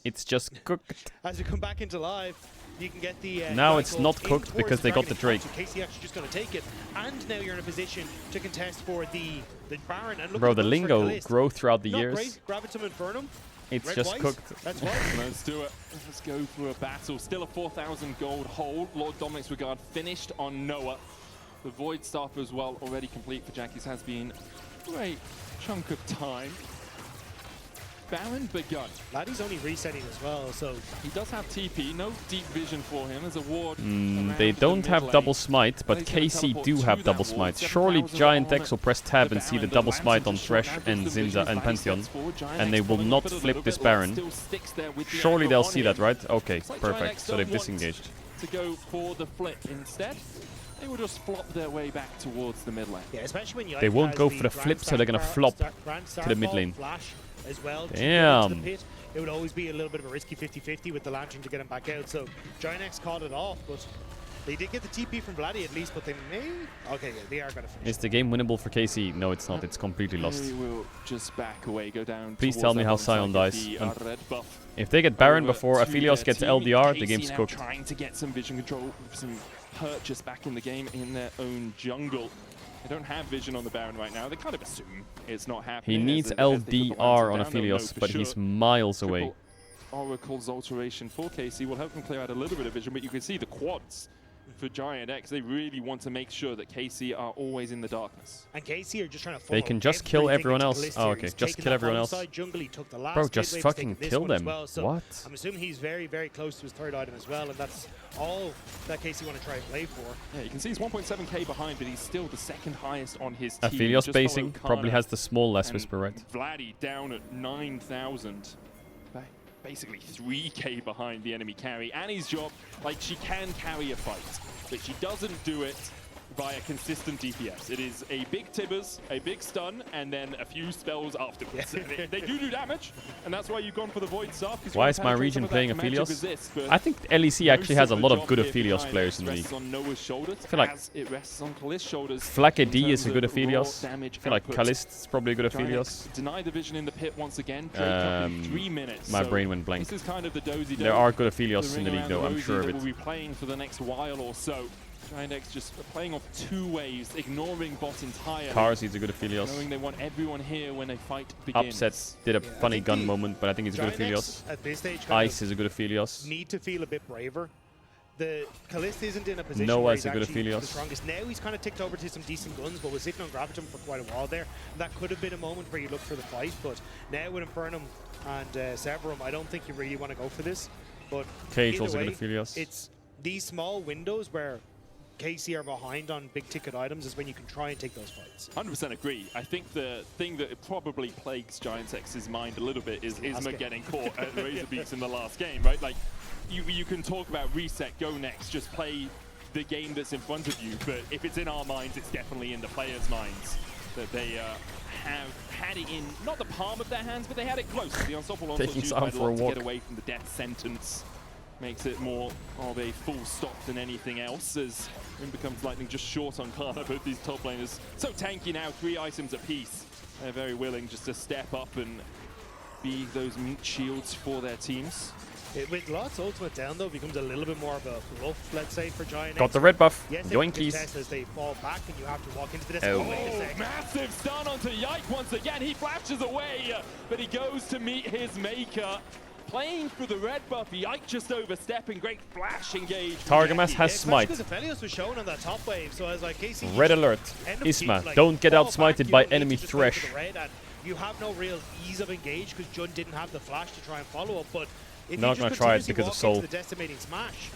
It's just cooked. As you come back into live, you can get the now it's not cooked because they got the Drake. So KC actually just going to take it, and now you're in a position to contest for the Baron. And look, bro, the lingo grow throughout the years. Great. Gravitum Infernum. It's just cooked. That's right. Let's do it. Let's go for a battle. Still a 4,000 gold hold. Lord Dominic's Regard finished on Noah. The Void Staff as well already complete for Jackies has been a great chunk of time. Baron begun. Laddie's only resetting as well, so he does have TP. No deep vision for him as a ward. They don't have double smite, but KC do have double smite. Surely Giant X will press tab and see the double smite on Thresh and Zinza and Pantheon, and they will not flip this Baron. Surely they'll see that, right? Okay, perfect. So they've disengaged. To go for the flip instead. They will just flop their way back towards the mid lane. Yeah, especially when they won't go for the flip, so they're gonna flop to the mid lane. As well. Damn. It would always be a little bit of a risky 50-50 with the Lantern to get him back out. So Giant X called it off, but they did get the TP from Vladdy at least, but they may... Okay, yeah, they are going to finish. Is the game winnable for KC? No, it's not. It's completely lost. They will just back away, go down. Please tell me how Sion dies. If they get Baron before Aphelios gets LDR, the game's cooked. Trying to get some vision control, some purchase back in the game in their own jungle. They don't have vision on the Baron right now. They kind of assume it's not happening. He needs LDR on Aphelios, but he's miles away. Oracle's alteration for KC will help them clear out a little bit of vision, but you can see the quads for Giant X. They really want to make sure that KC are always in the darkness. And KC are just trying to they can just kill everyone else. Oh, okay. Just kill everyone else. Bro, just fucking kill them. Well, so what? I'm assuming he's very, very close to his third item as well, and that's all that KC want to try and play for. Yeah, you can see he's 1.7k behind, but he's still the second highest on his team. Aphelios basing probably has the small Last Whisper, right? Vladdy down at 9,000. Basically 3k behind the enemy carry. Annie's job, like, she can carry a fight, but she doesn't do it via consistent DPS. It is a big Tibbers, a big stun, and then a few spells afterwards. They do damage, and that's why you've gone for the Void Staff. Why is my region playing Aphelios? I think LEC actually has a lot of good Aphelios players in the league. I feel like it rests on Kalist's shoulders. Flak AD is a good Aphelios. I feel like Kalist's probably a good Aphelios. Deny the vision in the pit once again. 3 minutes. My brain went blank. This is kind of the dozy there are good Aphelios in the league, though. I'm sure of it. We'll be playing for the next while or so. Giant X just playing off 2 waves, ignoring bot entirely. Karzi's a good Aphelios. Knowing they want everyone here when a fight begins. Upset did a funny gun moment, but I think he's a good Aphelios. At this stage, Ice is a good Aphelios. Need to feel a bit braver. The Kalist isn't in a position Noah's where he's a good actually Aphelios. the strongest. Now he's kind of ticked over to some decent guns, but was sitting on Gravitum for quite a while there. That could have been a moment where you look for the fight, but now with Infernum and Severum, I don't think you really want to go for this. But Caedrel's a good Aphelios. It's these small windows where KC are behind on big ticket items is when you can try and take those fights. 100% agree. I think the thing that probably plagues Giant X's mind a little bit is Isma getting caught at Razor Beaks in the last game, right? Like, you can talk about reset, go next, just play the game that's in front of you, but if it's in our minds, it's definitely in the players' minds that they have had it in, not the palm of their hands, but they had it close. The Unstoppable Onslaught used quite a lot to get away from the death sentence. Makes it more of a full stop than anything else, as Rim becomes lightning just short on Kana. Both these top laners so tanky now, 3 items apiece. They're very willing just to step up and be those meat shields for their teams. With Lot's ultimate down, though, becomes a little bit more of a bluff, let's say, for Giant X. Got the red buff. Yes, Yoinkies. As they fall back and you have to walk into this. Oh, massive stun onto Yike once again. He flashes away, but he goes to meet his maker. playing for the red buff. Yike just overstepping. Great flash engage. Targamas has smite. Because Aphelios was shown on that top wave, so I was like, KC, Red alert. Isma, don't get outsmited by enemy Thresh. You have no real ease of engage because Jun didn't have the flash to try and follow up, but if Not you gonna just try it continuously because of walk Soul. into the decimating smash,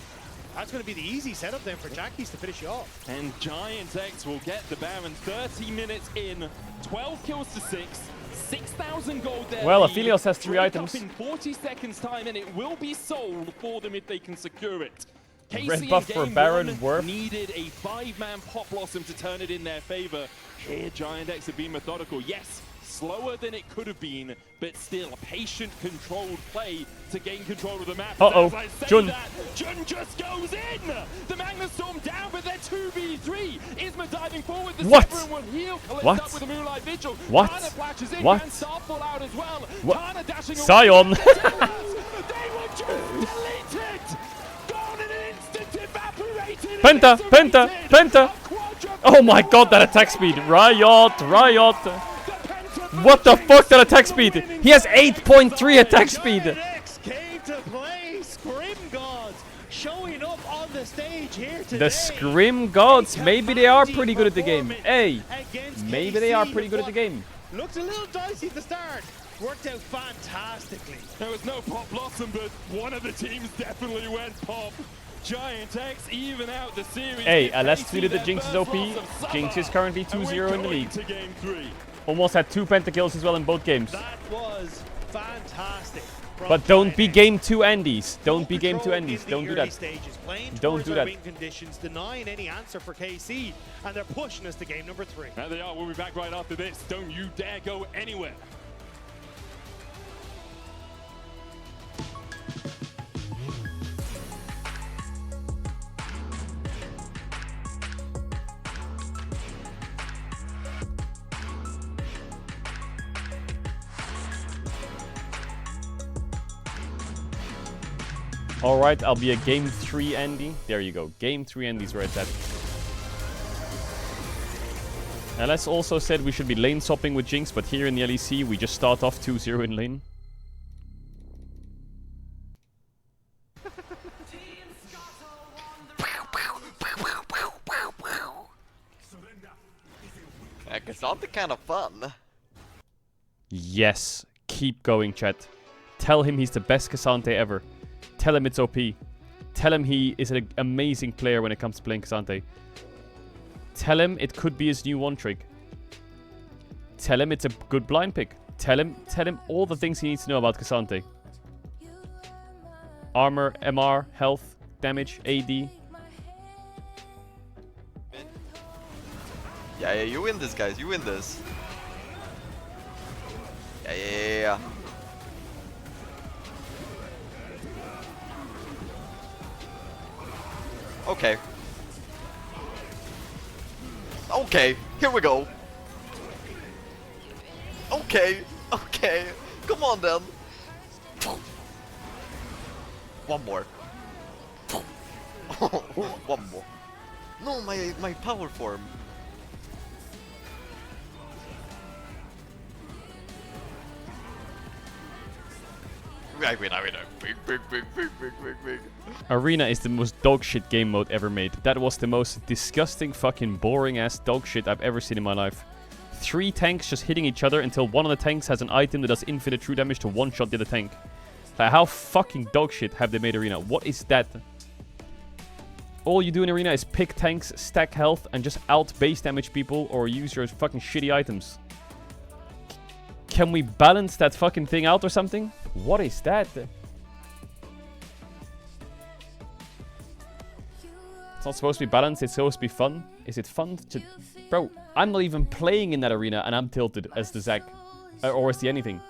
that's going to be the easy setup then for Jackies to finish you off. And Giant X will get the Baron 30 minutes in. 12 kills to 6. 6,000 gold there. Well, Aphelios has 3 Break up items. in 40 seconds time, and it will be sold for them if they can secure it. Red KC buff in for game Baron one worth. needed a 5-man Pop Blossom to turn it in their favor. Here, Giant X have been methodical. Yes, slower than it could have been, but still patient, controlled play to gain control of the map. Uh-oh, As I say Jun. that, Jun just goes in! The Magnus Storm down, but they're 2v3. Isma diving forward. The What? Severin will heal. Collects What? up with a Moonlight Vigil. What? Tana flashes in. What? And Starfall out as well. What? Tana dashing away. Sion! They were just deleted! Gone in an instant, evaporated. Penta! Penta! Penta! Oh my god, that attack speed! Riot! Riot! What the fuck, that attack speed? He has 8.3 attack speed! X came to play. Scrim Gods showing up on the stage here today. The Scrim Gods, maybe they are pretty good at the game. Hey, maybe they are pretty good at the game. Looked a little dicey at the start. Worked out fantastically. There was no Pop Blossom, but one of the teams definitely went Pop. Giant X even out the series. Hey, Aless tweeted that Jinx is OP. Jinx is currently 2-0 in the league. To game 3. Almost had 2 pentakills as well in both games. That was fantastic. But don't be game 2 Andes. Don't be game 2 Andes. Don't do that. Don't do that. Conditions, denying any answer for KC, and they're pushing us to game number 3. There they are. We'll be back right after this. Don't you dare go anywhere. Alright, I'll be a game 3 Andy. There you go. Game 3 Andy's where it's at. Aless also said we should be lane swapping with Jinx, but here in the LEC we just start off 2-0 in lane. Cassandra kind of fun. Yes. Keep going, chat. Tell him he's the best Cassandra ever. Tell him it's OP. Tell him he is an amazing player when it comes to playing Cassandra. Tell him it could be his new one trick. Tell him it's a good blind pick. Tell him all the things he needs to know about Cassandra. Armor, MR, health, damage, AD. Yeah, you win this, guys. You win this. Yeah. Okay. Okay, here we go. Okay. Come on then. One more. One more. No, my power form. I win. Big. Arena is the most dogshit game mode ever made. That was the most disgusting, fucking boring ass dogshit I've ever seen in my life. 3 tanks just hitting each other until one of the tanks has an item that does infinite true damage to one-shot the other tank. Like, how fucking dogshit have they made Arena? What is that? All you do in Arena is pick tanks, stack health, and just out-base damage people or use your fucking shitty items. Can we balance that fucking thing out or something? What is that? It's not supposed to be balanced, it's supposed to be fun. Is it fun to... Bro, I'm not even playing in that arena and I'm tilted as the Zac. Or as the anything.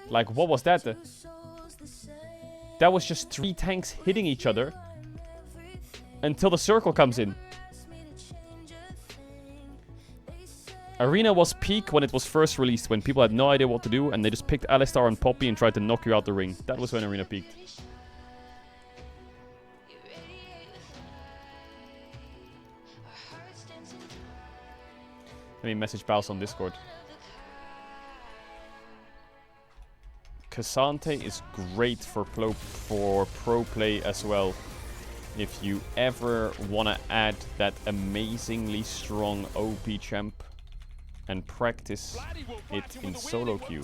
Like, what was that? That was just 3 tanks hitting each other until the circle comes in. Arena was peak when it was first released, when people had no idea what to do and they just picked Alistar and Poppy and tried to knock you out the ring. That was when Arena peaked. Let me message Baus on Discord. Cassante is great for pro play as well. If you ever want to add that amazingly strong OP champ and practice it in solo queue,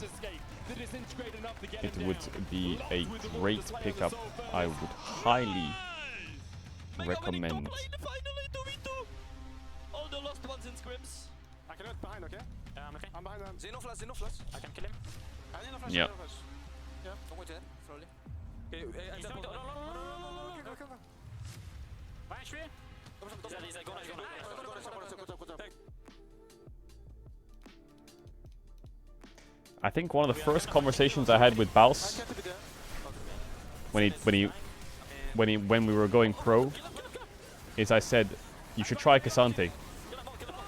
it would be a great pickup. I would highly recommend. All the lost ones in scrims. I can hit behind, okay? Yeah, I'm behind them. Xenoflash. I can kill him. Yeah. Yeah, don't wait there, slowly. Okay, no. I think one of the first conversations I had with Baus when we were going pro is I said you should try Cassante,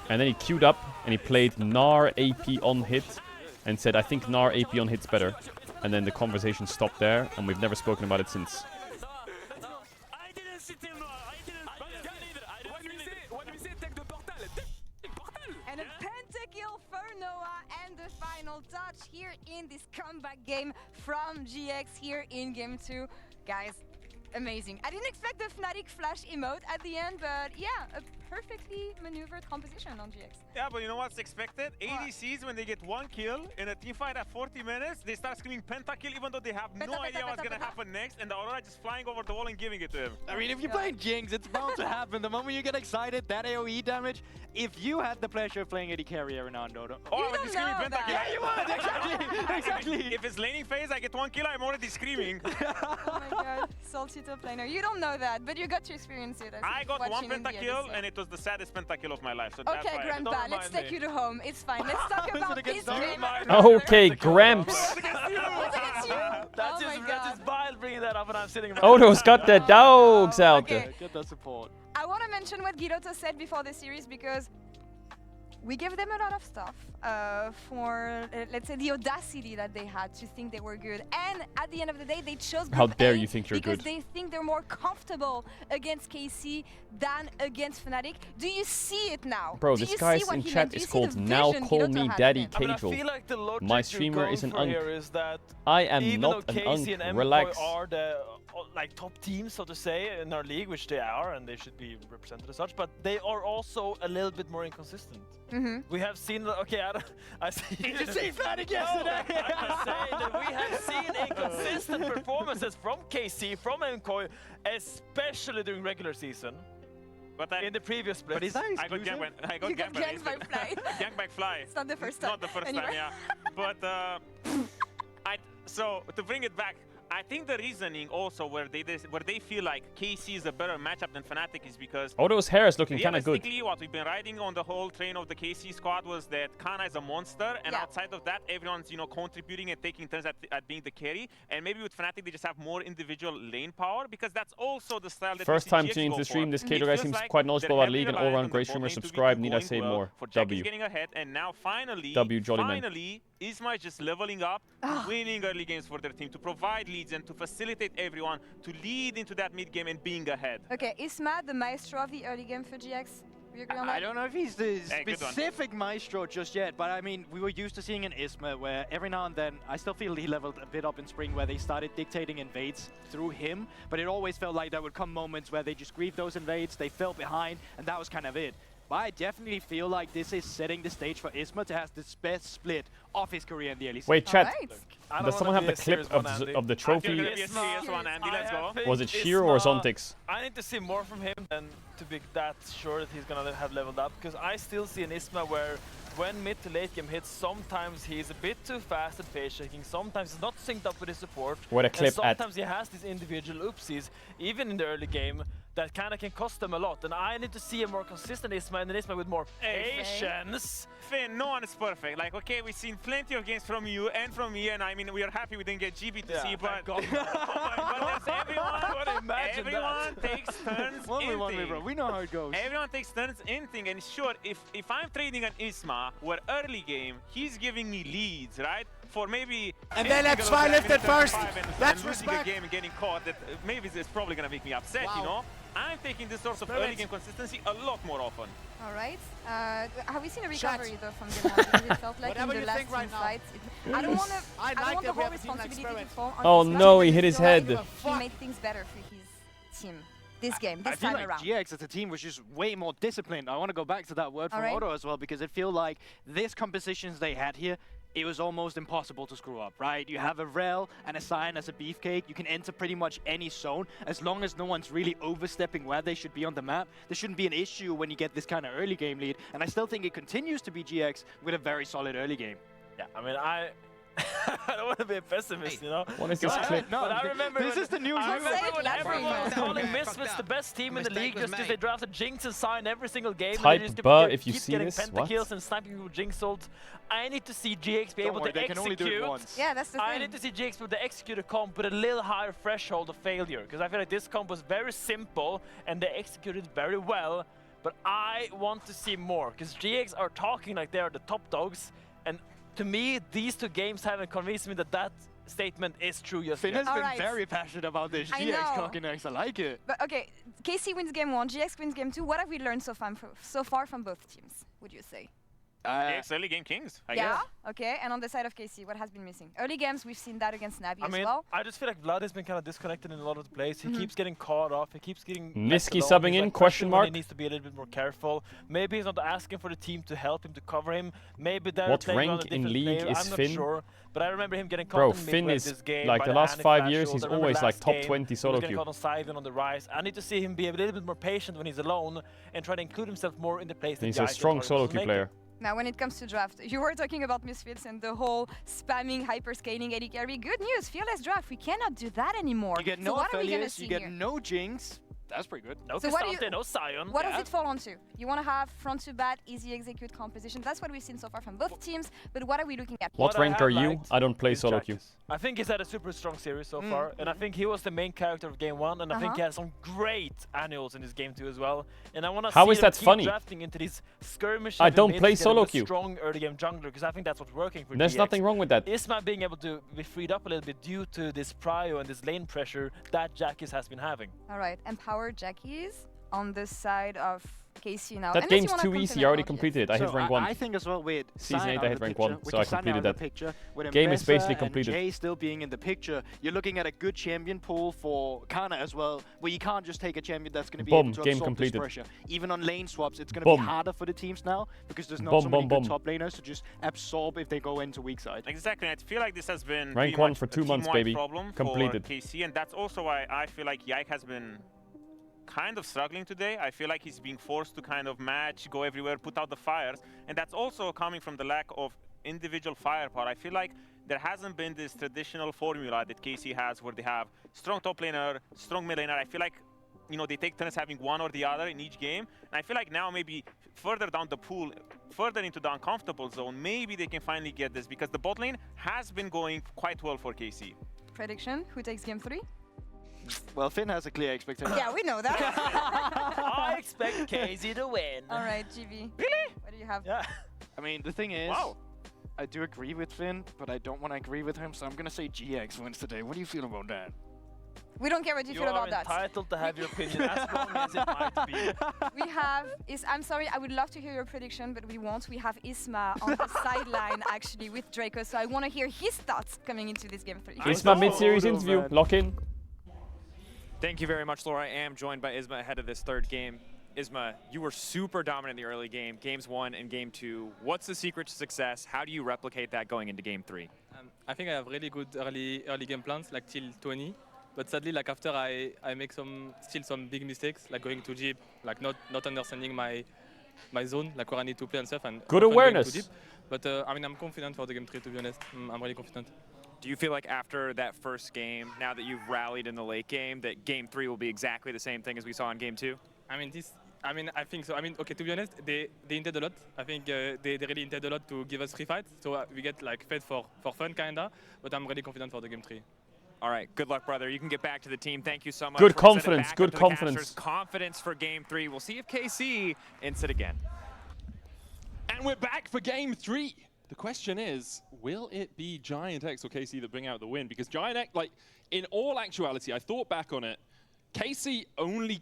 and then he queued up and he played Gnar AP on hit and said I think Gnar AP on hit's better, and then the conversation stopped there and we've never spoken about it since. And a pentakill for Noah and the final touch here in this comeback game from GX here in game 2. Guys, amazing. I didn't expect the Fnatic flash emote at the end, but yeah, a perfectly maneuvered composition on GX. Yeah, but you know what's expected? ADCs, when they get 1 kill in a teamfight at 40 minutes, they start screaming pentakill even though they have no idea what's going to happen next, and the Aurora just flying over the wall and giving it to him. I mean, if you're playing Jinx, it's bound to happen. The moment you get excited, that AoE damage, if you had the pleasure of playing AD carry every now and then. Oh, I'm screaming pentakill. Yeah, you would! Exactly! If it's laning phase, I get 1 kill, I'm already screaming. Oh my god, salty top laner. You don't know that, but you got to experience it. I got 1 pentakill, and it was the saddest pentakill of my life. So okay, that's Grandpa, let's take you to home. It's fine. Let's talk about this game. Okay, Gramps. That's just vile bringing that up, and I'm sitting around. Odo's got the dogs out there. Get the support. I want to mention what Giroto said before the series because we gave them a lot of stuff for, let's say, the audacity that they had to think they were good. And at the end of the day, they chose Group How dare A you think you're because good? they think they're more comfortable against KC than against Fnatic. Do you see it now? Bro, Do this you guy see what in he chat meant? Do is you see called the Now vision Call Giroto Me has Daddy then? I mean, I Caedrel. feel like the logic My you're streamer going is an for unk. here is that I am even not though an KC unk. and Relax. are the like top teams, so to say, in our league, which they are, and they should be represented as such, but they are also a little bit more inconsistent. We have seen, okay, I see. Did you see Fnatic yesterday? I say that we have seen inconsistent performances from KC, from MKOI, especially during regular season. But in the previous splits. But is that I got ganked by Fly. Ganked by Fly. It's not the first time. Not the first time, yeah. But so to bring it back, I think the reasoning also where they feel like KC is a better matchup than Fnatic is because Odo's hair is looking kind of good. realistically, what we've been riding on the whole train of the KC squad was that Kana is a monster, and outside of that, everyone's contributing and taking turns at being the carry. And maybe with Fnatic, they just have more individual lane power because that's also the style that First we see time GX tuning go into the stream, for. this It Caedrel guy feels seems like quite knowledgeable they're about League and heavily all-round reliant great on the streamer. bot lane to be Subscribe, need I going say well, more? For Jack is W. getting ahead, and now finally, W, jolly man. Isma is just leveling up, winning early games for their team, to provide leads and to facilitate everyone to lead into that mid game and being ahead. Okay, Isma, the maestro of the early game for GX. We agree on that? I don't know if he's the specific maestro just yet, but I mean, we were used to seeing an Isma where every now and then, I still feel he leveled a bit up in Spring where they started dictating invades through him, but it always felt like there would come moments where they just grieved those invades, they fell behind, and that was kind of it. But I definitely feel like this is setting the stage for Isma to have this best split of his career in the early season. Wait, chat. Does someone have the clip of the trophy? Was it Sheer or Zontix? I need to see more from him than to be that sure that he's gonna have leveled up, because I still see an Isma where when mid to late game hits, sometimes he's a bit too fast at phase shaking, sometimes he's not synced up with his support, What a clip and sometimes he has these individual oopsies, even in the early game, that kind of can cost them a lot. And I need to see a more consistent Isma and an Isma with more patience. Finn, no one is perfect. Like, okay, we've seen plenty of games from you and from me, and I mean, we are happy we didn't get GB to see, but everyone takes turns in bro. We know how it goes. Everyone takes turns in thing, and sure, if I'm trading an Isma, where early game, he's giving me leads, right? For maybe... And then let's try lift it first. That's losing a game and getting caught, that maybe it's probably going to make me upset, you know? I'm taking this sort of early game consistency a lot more often. All right. Have we seen a recovery though from game 1? Because it felt like in the last team fights. I don't want the whole responsibility to fall on Oh his no, back, he because hit his I feel head. like he made things better for his team this game, this I feel time like around. GX as a team was just way more disciplined. I want to go back to that word from Otto as well, because it feels like these compositions they had here, it was almost impossible to screw up, right? You have a Rel and a Sion as a beefcake. You can enter pretty much any zone as long as no one's really overstepping where they should be on the map. There shouldn't be an issue when you get this kind of early game lead. And I still think it continues to be GX with a very solid early game. Yeah, I mean, I don't want to be a pessimist, you know. What is this clip? No, but I remember this is the news. I remember when everyone was calling Misfits the best team in the league just because they drafted Jinx and Sion every single game. Type and they buh just if you keep see getting this. pentakills What? and sniping people with Jinx ults. I need to see GX be able worry, to they can only do it once. Yeah, that's the I thing. need to see GX with the executor comp with a little higher threshold of failure, because I feel like this comp was very simple and they executed very well. But I want to see more, because GX are talking like they are the top dogs, and to me, these two games haven't convinced me that that statement is true yet. Finn has been very passionate about this I GX know. talking next. I like it. But okay, KC wins game 1, GX wins game 2. What have we learned so far from both teams, would you say? GX early game kings, I yeah, guess. okay. And on the side of KC, what has been missing? Early games, we've seen that against Navi I as mean, well. I just feel like Vlad has been kind of disconnected in a lot of the plays. He keeps getting caught off. He keeps getting Niski left alone. subbing He's, in, like, question pressured when mark. He needs to be a little bit more careful. Maybe he's not asking for the team to help him, to cover him. Maybe they're What playing on a rank in different league player. is I'm not Finn? sure. But I remember him getting caught Bro, in Finn mid-wave is this game like by the the last Hanif 5 flash years. ult. He's I remember always like last top game, 20 he solo was getting queue. caught on Sidon on the rise. I need to see him be a little bit more patient when he's alone and try to include himself more in the plays. He's that a Yike strong and solo Tarkus queue make. player. Now, when it comes to draft, you were talking about Misfits and the whole spamming, hyper-scaling AD carry. Good news, fearless draft. We cannot do that anymore. You get so no what are we gonna affiliates, see you get here? no Jinx. That's pretty good. No So what do Cristante, you- no Sion. What does it fall onto? You want to have front to back, easy execute composition. That's what we've seen so far from both teams. But what are we looking at? What I rank have are you? liked I don't play is solo queue. Jackis. I think he's had a super strong series so far, and I think he was the main character of game 1, and I think he has some great annuals in his game 2 as well. And I want to How see is them that keep funny? drafting into these skirmishes. I in don't mid play to get solo a queue. strong early game jungler, because I think that's what's working for There's GX. nothing wrong with that. Isma being able to be freed up a little bit due to this prio and this lane pressure that Jackis has been having. All right, empower Jackies on the side of KC now. That Unless you game's wanna too continue easy. I already on, yes. completed it. I hit So rank 1. I think as well with Season Sion 8, out I of hit the rank picture, 1, with so I Cassandra completed out of that. the picture, with Game is Mbessa basically and completed. Jay still being in the picture, you're looking at a good champion pool for Kana as well, where you can't just take a champion that's going to be Boom, able to game absorb completed. this pressure. Even on lane swaps, it's going to Boom. be harder for the teams now because there's not Boom, so many boom, good boom. top laners to just absorb if they go into weak side. Exactly, I feel like this has been Rank pretty 1 much for a 2 months, team-wide baby. problem Completed. for KC, and that's also why I feel like Yike has been kind of struggling today. I feel like he's being forced to kind of match, go everywhere, put out the fires, and that's also coming from the lack of individual firepower. I feel like there hasn't been this traditional formula that KC has where they have strong top laner, strong mid laner. I feel like, you know, they take turns having one or the other in each game. And I feel like now maybe further down the pool, further into the uncomfortable zone, maybe they can finally get this, because the bot lane has been going quite well for KC. Prediction, who takes game 3? Well, Finn has a clear expectation. Yeah, we know that. I expect KZ to win. All right, GB. Really? What do you have? Yeah. I mean, the thing is, I do agree with Finn, but I don't want to agree with him, so I'm going to say GX wins today. What do you feel about that? We don't care what you feel about that. You are entitled to have your opinion as wrong as it might be. We have I'm sorry, I would love to hear your prediction, but we won't. We have Isma on the sideline actually with Draco, so I want to hear his thoughts coming into this game 3. Isma mid-series interview. Lock in. Thank you very much, Laura. I am joined by Isma ahead of this third game. Isma, you were super dominant in the early game, games 1 and game 2. What's the secret to success? How do you replicate that going into game 3? I think I have really good early game plans, like till 20. But sadly, like after I make still some big mistakes, like going too deep, like not understanding my zone, like where I need to play and stuff. And good often going awareness. too deep. But I mean, I'm confident for the game 3, to be honest. I'm really confident. Do you feel like after that first game, now that you've rallied in the late game, that game 3 will be exactly the same thing as we saw in game 2? I think so. I mean, okay, to be honest, they hinted a lot. I think they really hinted a lot to give us free fights. So we get like fed for fun, kinda. But I'm really confident for the game 3. All right, good luck, brother. You can get back to the team. Thank you so much. Good We're gonna send it confidence, back good up to the confidence. casters. Confidence for game 3. We'll see if KC ins it again. And we're back for game 3. The question is, will it be Giant X or KC that bring out the win? Because Giant X, like, in all actuality, I thought back on it, KC only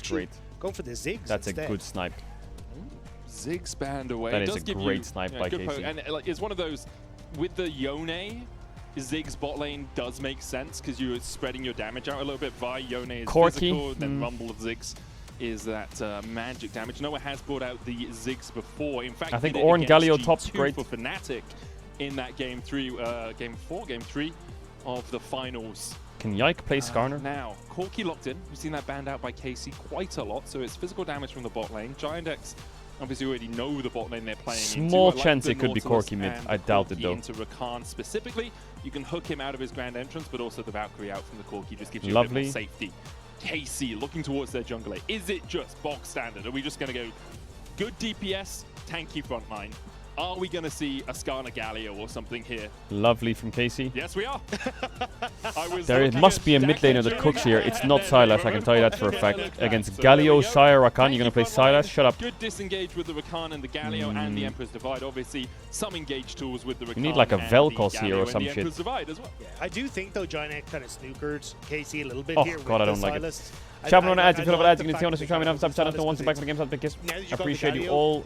was great. Go for the Ziggs That's instead. a good snipe. Ziggs banned away. That It is does a give great you, snipe yeah, by good KC. And like, it's one of those, with the Yone, Ziggs bot lane does make sense because you're spreading your damage out a little bit. Vi, Yone is Corky. physical, then Rumble of Ziggs is that magic damage. Noah has brought out the Ziggs before. In fact, I think did it Ornn against Galio G2 top's great. for Fnatic in that game 3, game 4, game 3 of the finals. Can Yike play Skarner? Now, Corki locked in. We've seen that banned out by KC quite a lot, so it's physical damage from the bot lane. Giant X obviously already know the bot lane they're playing Small into. chance the it could be Nautilus Corki mid. and I doubt it Corki though. Into Rakan specifically, you can hook him out of his grand entrance, but also the Valkyrie out from the Corki just gives you a bit more safety. KC looking towards their jungle lane. Is it just box standard? Are we just going to go good DPS, tanky frontline? Are we going to see a Skarner Galio or something here? Lovely from Casey. Yes, we are. There must be a mid laner that cooks here. It's not Sylas, I can tell you that for a fact. Against Galio, Sire, Rakan, you're going to play Sylas? Shut up. Good disengage with the Rakan and the Galio and the Emperor's Divide. Obviously, some engage tools with the Rakan. You need like a Vel'Koz here or some shit. Emperor's Divide as well. Yeah, I do think though Giant X kind of snookered KC a little bit Oh here. god, I don't like it. Chat on ads, if you love ads, you can see on us, try me now, channel, no one back for the games, big kiss. I appreciate you all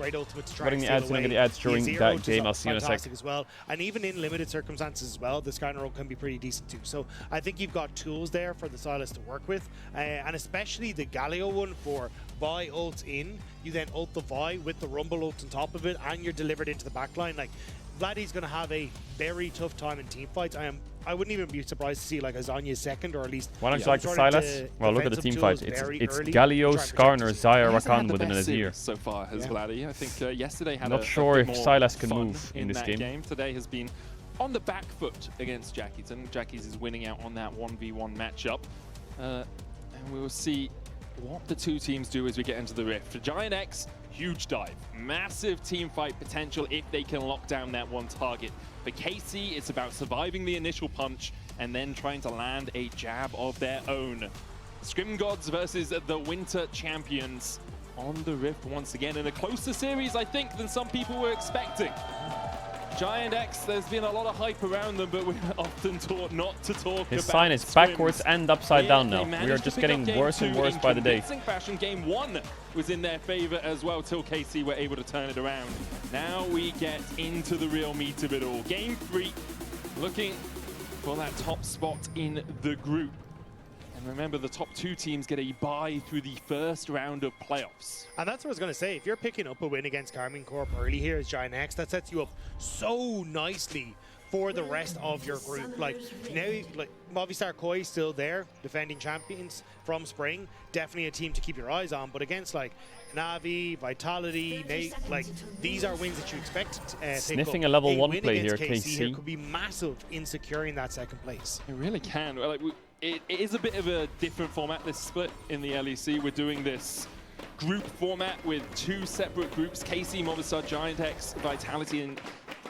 running the ads, and the ads during that game. I'll see you in a sec. As well. And even in limited circumstances as well, this kind of role can be pretty decent too. So I think you've got tools there for the Sylas to work with, and especially the Galio one for Vi ults in, you then ult the Vi with the Rumble ult on top of it, and you're delivered into the backline. Like, Vladdy's going to have a very tough time in team fights. I wouldn't even be surprised to see like a Zanya second, or at least. Why don't you like the Sylas? Well, look at the team fight. It's Galio, Skarner, Zyre, Rakan within an Azir. So far has Vladdy. I think yesterday had not sure if Sylas can move in this game. Today has been on the back foot against Jackies, and Jackies is winning out on that 1v1 matchup. And we will see what the two teams do as we get into the Rift. For Giant X, huge dive. Massive team fight potential if they can lock down that one target. For KC, it's about surviving the initial punch and then trying to land a jab of their own. Scrim Gods versus the Winter Champions on the Rift once again in a closer series, I think, than some people were expecting. Giant X, there's been a lot of hype around them, but we're often taught not to talk His about sign is scrims. backwards and upside down now. They We are just getting worse and worse by the day. Fashion. Game 1 was in their favor as well, till KC were able to turn it around. Now we get into the real meat of it all. Game 3, looking for that top spot in the group. And remember, the top two teams get a bye through the first round of playoffs. And that's what I was going to say. If you're picking up a win against Karmine Corp early here as Giant X, that sets you up so nicely for the rest of your group. Like now, like Movistar Koi still there, defending champions from Spring. Definitely a team to keep your eyes on. But against like Navi, Vitality, Nate, like these are wins that you expect to Sniffing a level 1 play here, KC. Here could be massive in securing that second place. It really can. Like, it is a bit of a different format, this split in the LEC. We're doing this group format with two separate groups, KC, Movistar, Giant X, Vitality, and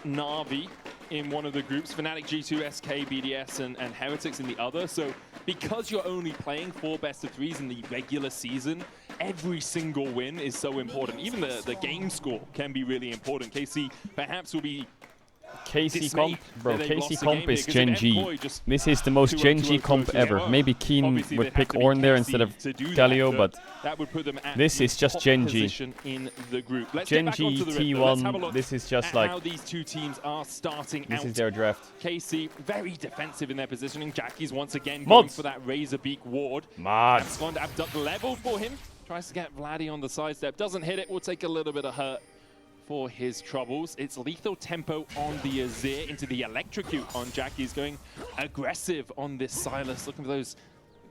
Navi in one of the groups, Fnatic, G2, SK, BDS, and Heretics in the other. So because you're only playing 4 best-of-3s in the regular season, every single win is so important. Even the game score can be really important. KC perhaps will be KC comp, bro, KC comp is Gen G. This is the most Gen G comp ever. Maybe Keen would pick Ornn there instead of Galio, but this is just Gen G. Gen G T1, this is just like, how these two teams are starting this out. is their draft. KC very defensive in their positioning. Jackie's once again going for that Razorbeak ward. That's gone to abduct level for him. Tries to get Vladdy on the sidestep. Doesn't hit it. Will take a little bit of hurt for his troubles. It's lethal tempo on the Azir into the electrocute on Jackie's, going aggressive on this Sylas, looking for those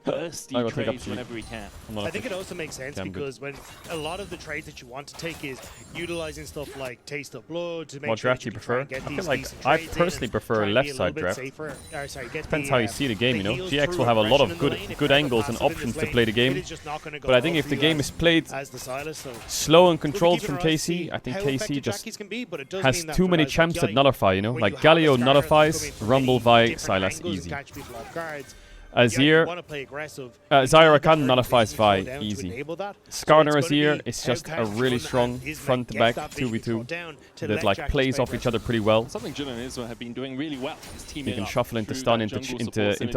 bursty trades whenever he can. I think it also makes sense because when a lot of the trades that you want to take is utilizing stuff like Taste of Blood to make what sure draft you you prefer? get I these feel like decent I trades personally in prefer a and left try side and be a draft. little bit safer, Depends how you see the game, you know. heals GX through will have a lot of aggression in the lane. good If angles you're and passive in options this to lane, play the game. it is just not gonna go But I think well if for the you game is played as the Sylas, so slow and we'll be controlled keeping from our eyes to see KC, I think how KC effective just Jackies can be, but it does has mean that too for many guys champs like that Yike, nullify, you know. where Like you have a Galio Skarner nullifies, coming from Rumble, many Vi, different Sylas, angles easy. and catch people off guards. Azir, want to play aggressive. Zyra Khan nullifies Vi, easy. So Skarner it's gonna Azir be is how just a can really Jun strong and Isma front-to-back get that vision 2v2 down to that let like Jackies plays play off each other pretty well. Something Jun and Isma have been doing really well. His team You can shuffle into stun, into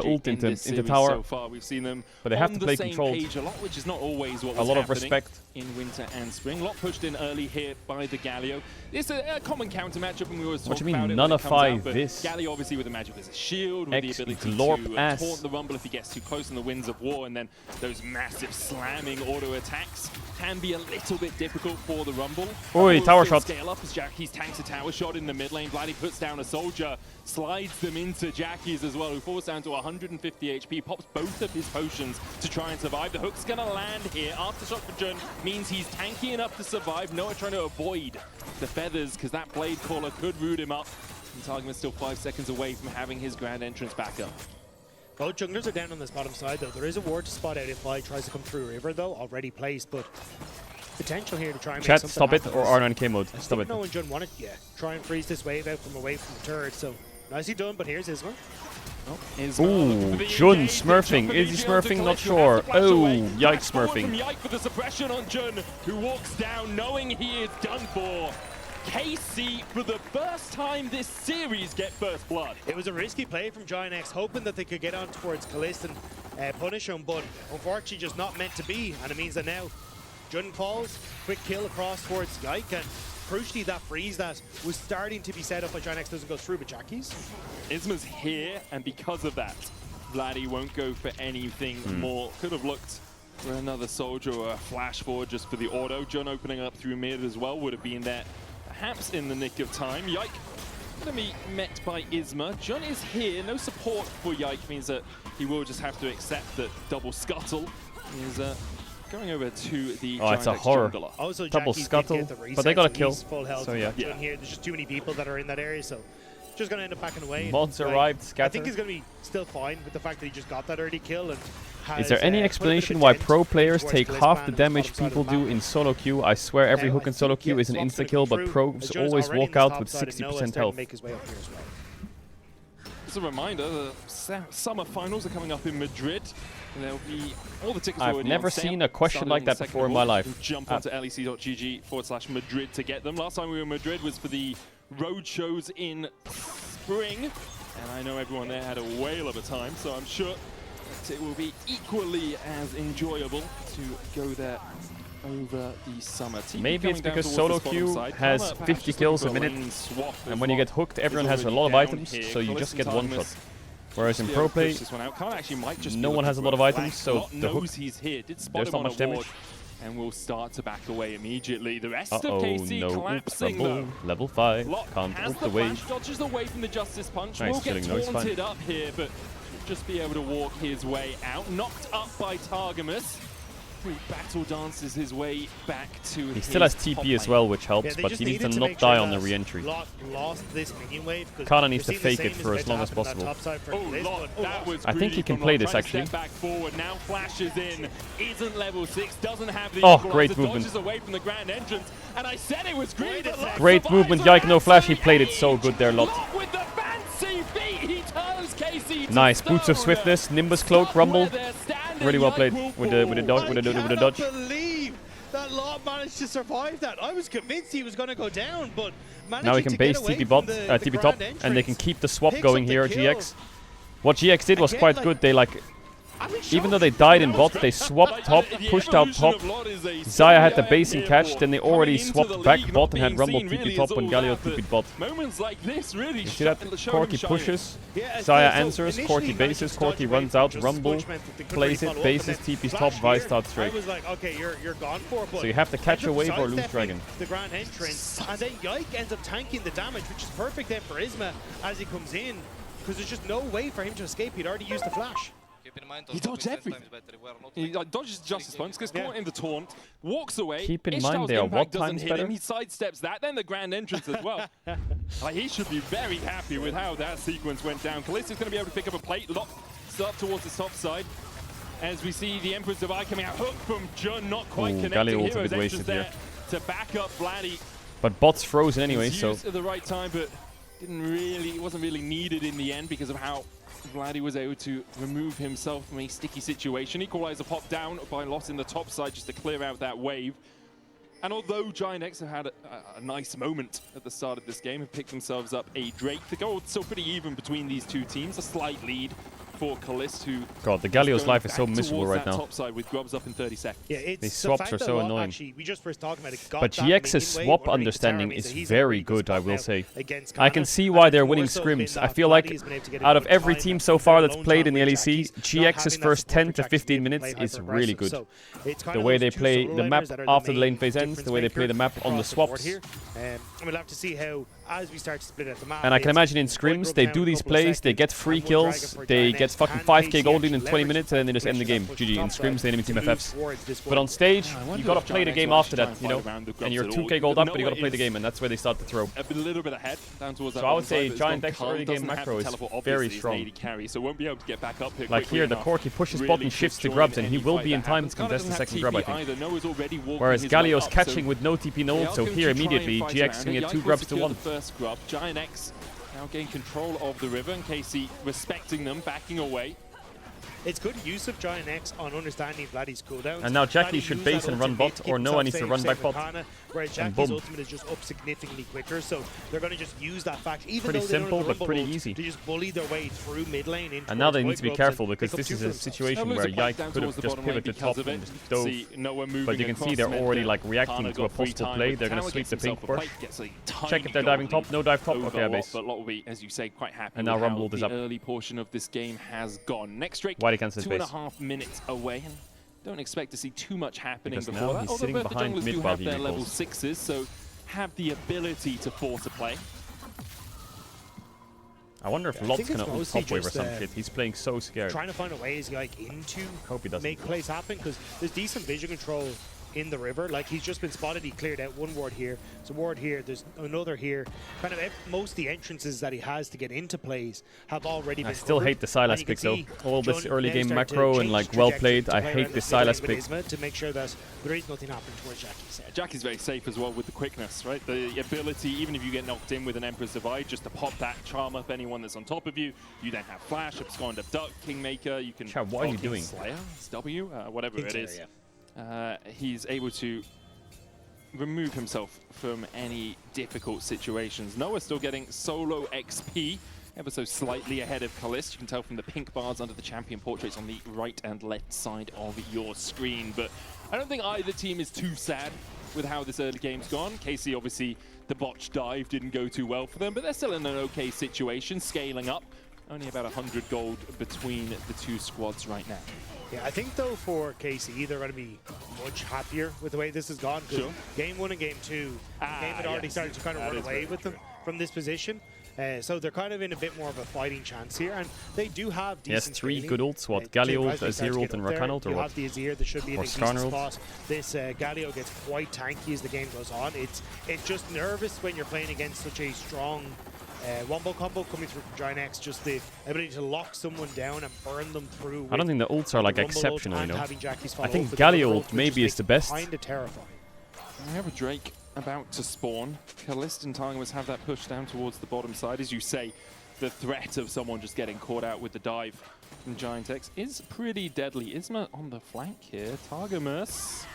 ult, into tower. So far, we've seen them But they have on to play the same controlled. page a lot, which is not always what A was lot of happening respect. in winter and spring. A lot pushed in early here by the Galio. It's a common counter matchup, and we always talk What do you mean about it when it comes nullify out, but this? Galio obviously with the magic of his shield, with X the ability glorp to ass. taunt the Rumble if he gets too close in the Winds of War, and then those massive slamming auto attacks can be a little bit difficult for the Rumble. Oi, tower shot. Scale up as Jackie's tanks a tower shot in the mid lane. Vladdy puts down a soldier, slides them into Jackie's as well, who falls down to 150 HP, pops both of his potions to try and survive. The hook's gonna land here. Aftershock for Jun means he's tanky enough to survive. Noah trying to avoid the feathers because that Blade Caller could root him up. And Targamas still 5 seconds away from having his grand entrance back up. Both junglers are down on this bottom side though. There is a ward to spot out if Fly tries to come through River though, already placed, but potential here to try and make Chat, something stop it, happen. or R9K mode. Stop it. No one Jun wanted, yeah. Try and freeze this wave out from away from the turret, so nicely done, but here's Isma. Ooh, Jun smurfing. Is he smurfing? Not sure. Oh, yikes smurfing. Yike for the suppression on Jun, who walks down knowing he is done for. KC, for the first time this series, get first blood. It was a risky play from Giant X, hoping that they could get on towards Kalist and punish him, but unfortunately just not meant to be, and it means that now Jun falls, quick kill across towards Yike, and crucially that freeze that was starting to be set up by Giant X doesn't go through, but Jackie's. Isma's here, and because of that, Vladdy won't go for anything more. Could have looked for another soldier or a flash forward just for the auto. Jun opening up through mid as well would have been there, perhaps in the nick of time. Yike going to be met by Isma. Jun is here. No support for Yike means that he will just have to accept that double scuttle is going over to the it's a horror. Also, double Jackie's scuttle, did get the reset, but they got a so kill. he's full health. So yeah. Jun here, there's just too many people that are in that area, so just going to end up backing away. Mods and, arrived, I scatter. think he's going to be still fine with the fact that he just got that early kill. And Is there any explanation why pro players take half the damage people do in solo queue? I swear every hook in solo queue is an insta-kill, but pros always walk out with 60% health. As a reminder, the summer finals are coming up in Madrid. And there'll be all the tickets I've already never on sale. seen a question like that before in my life. Jump onto lec.gg/Madrid to get them. Last time we were in Madrid was for the road shows in spring. And I know everyone there had a whale of a time, so I'm sure that it will be equally as enjoyable to go there over the summer. Maybe it's because solo queue has 50 kills a minute, and when you get hooked, everyone has a lot of items, so you just get one shot. Whereas in pro play, no one has a lot of items, so the hook, there's not much damage. And we'll start to back away immediately. The rest Uh-oh, of KC no. collapsing though. Level 5, Lot can't has ult the away. flash, dodges away from the Justice Punch. Nice, Will get chilling, no, taunted up here, but should just be able to walk his way out. Knocked up by Targamas, who battle dances his way back to He still has TP as well, which helps, but he needs to not die on the re-entry. Kana needs to fake it for as long as possible. I think he can play this actually. Back forward, now flashes in, isn't level 6, doesn't have the Great movement. dodges away from the grand entrance, and I said it was green, but Lot Great movement, Yike, no flash, he played it so good there, Lot. with the fancy feet, he turns KC to Nice, Boots of Swiftness, Nimbus Cloak, Rumble. Really well played with the dodge. I cannot believe that Lot managed to survive that. I was convinced he was going to go down, but now he can base TP bot, TP top, and they can keep the swap going here, GX. What GX did was quite good. They even though they died in bot, they swapped top, pushed out top. Xayah had the base in catch, then they already swapped back bot and had Rumble TP top and Galio TP bot. Moments like this really You see that? Corki pushes, Xayah answers, Corki bases, Corki runs out, Rumble plays it, bases, TP's top, Vi starts straight. I was like, okay, you're gone for, but So you have to catch a wave or lose Dragon. The grand entrance, and then Yike ends up tanking the damage, which is perfect then for Isma as he comes in, because there's just no way for him to escape. He'd already used the flash. He dodged everything. He dodges Justice Punch, gets caught in the taunt, walks away. Keep in Ishtal's mind they are impact what doesn't times hit better? him. He sidesteps that, then the grand entrance as well. He should be very happy with how that sequence went down. Kallista's going to be able to pick up a plate, lock up towards the top side. As we see the Emperor's Divide coming out, hook from Jun, not quite connecting. Galio ult's a Hero's bit wasted entrance here. there to back up Vladdy. But bot's frozen anyway, It was so used at the right time, but it wasn't really needed in the end because of how Vladdy was able to remove himself from a sticky situation. Equalizer pop down by Lot in the top side just to clear out that wave. And although Giant X have had a nice moment at the start of this game, have picked themselves up a Drake, the goal is still pretty even between these two teams, a slight lead for Calist, who God, the Galio's life is so back miserable towards right that now. top side with Grubs up in 30 seconds. Yeah, it's These the swaps fact are that so a lot, annoying. Actually, we just first talking about it. But GX's swap understanding is very good, I will say. I can see why they're winning scrims. I feel like out of every team so far that's played in the LEC, GX's first 10 to 15 minutes is really good. The way they play the map after the lane phase ends, the way they play the map on the swaps. And we'll have to see how, as we start to split out the map. And I can imagine in scrims, they do these plays, they get free kills, they get fucking 5k gold in 20 minutes, and then they just end the game. GG. In scrims, the enemy team FFs. But on stage, you gotta play the game after that, you know? And you're 2k gold up, but you gotta play the game, and that's where they start to throw. A little bit ahead, down towards that. So I would say Giant X early game macro is very strong. Carry, so won't be able to get back up here like here, the Corki pushes bottom, shifts to grubs, and he will be in time to contest the second grub, I think. Whereas Galio's catching with no TP, no ult, so here immediately GX can get 2 grubs to 1. First grub. Giant X now gain control of the river, and KC respecting them, backing away. It's good use of Giant X on understanding Vladdy's cooldowns. And now Jackie should base and run bot, or Noah needs to run back bot. Whereas Jackie's ultimate is just up significantly quicker, so they're going to just use that fact. Even pretty though simple, but pretty easy. To just bully their way through mid lane. And now they need to be careful, because this is a situation where Yike could have just pivoted top and just dove. But you can see they're already like reacting to a possible play. They're going to sweep the pink first. Check if they're diving top. No dive top. Okay, I base. But Lot will be, as you say, quite happy. And now Rumble is up. The early portion of this game has gone. Next Drake, Why they cancel space? 2.5 minutes away, and don't expect to see too much happening because before now that. he's sitting Although behind the junglers mid do while have he their level recalls. 6s, so have the ability to force a play. I wonder if Lot's gonna ult top wave or some shit. He's playing so scared. Trying to find a way like into Hope he doesn't. make plays happen, because there's decent vision control in the river. Like, he's just been spotted. He cleared out one ward here. There's a ward here. There's another here. Kind of most of the entrances that he has to get into plays have already been I still covered. hate the Sylas pick though. All this John early now game starting to macro and change like well trajectory played. to I play hate around this mid lane Sylas with pick. Isma to make sure that there is nothing happening towards Jackie. Jackie's very safe as well with the quickness, right? The ability, even if you get knocked in with an Emperor's Divide, just to pop that, charm up anyone that's on top of you. You then have Flash, Abscond, Abduct, Kingmaker. You can. Chat, what are you doing? Slayer, it's W, whatever it is. Yeah. He's able to remove himself from any difficult situations. Noah's still getting solo XP, ever so slightly ahead of Calist. You can tell from the pink bars under the champion portraits on the right and left side of your screen. But I don't think either team is too sad with how this early game's gone. KC, obviously, the botch dive didn't go too well for them, but they're still in an okay situation, scaling up. Only about 100 gold between the two squads right now. Yeah, I think though for KC, they're going to be much happier with the way this has gone. Sure. Game 1 and Game 2, the game had already started to kind of run away with them from this position. So they're kind of in a bit more of a fighting chance here, and they do have decent. Yes, 3 scaling. good ults. What? Galio ult, As they start Azir to ult, get and up there, Rakan ult, or you what? have the Azir that should be in Or a decent Skarner ult. spot. This Galio gets quite tanky as the game goes on. It's just nervous when you're playing against such a strong wombo combo coming through from Giant X. Just the ability to lock someone down and burn them through. I don't think the ults are like Rumble ult exceptional, you and know. having Jackie's I follow think up with the Galio Rumble ult ult, maybe which is the best. Kind of terrifying. We have a Drake about to spawn. Calist and Targamas have that push down towards the bottom side. As you say, the threat of someone just getting caught out with the dive from Giant X is pretty deadly. Isma on the flank here. Targamas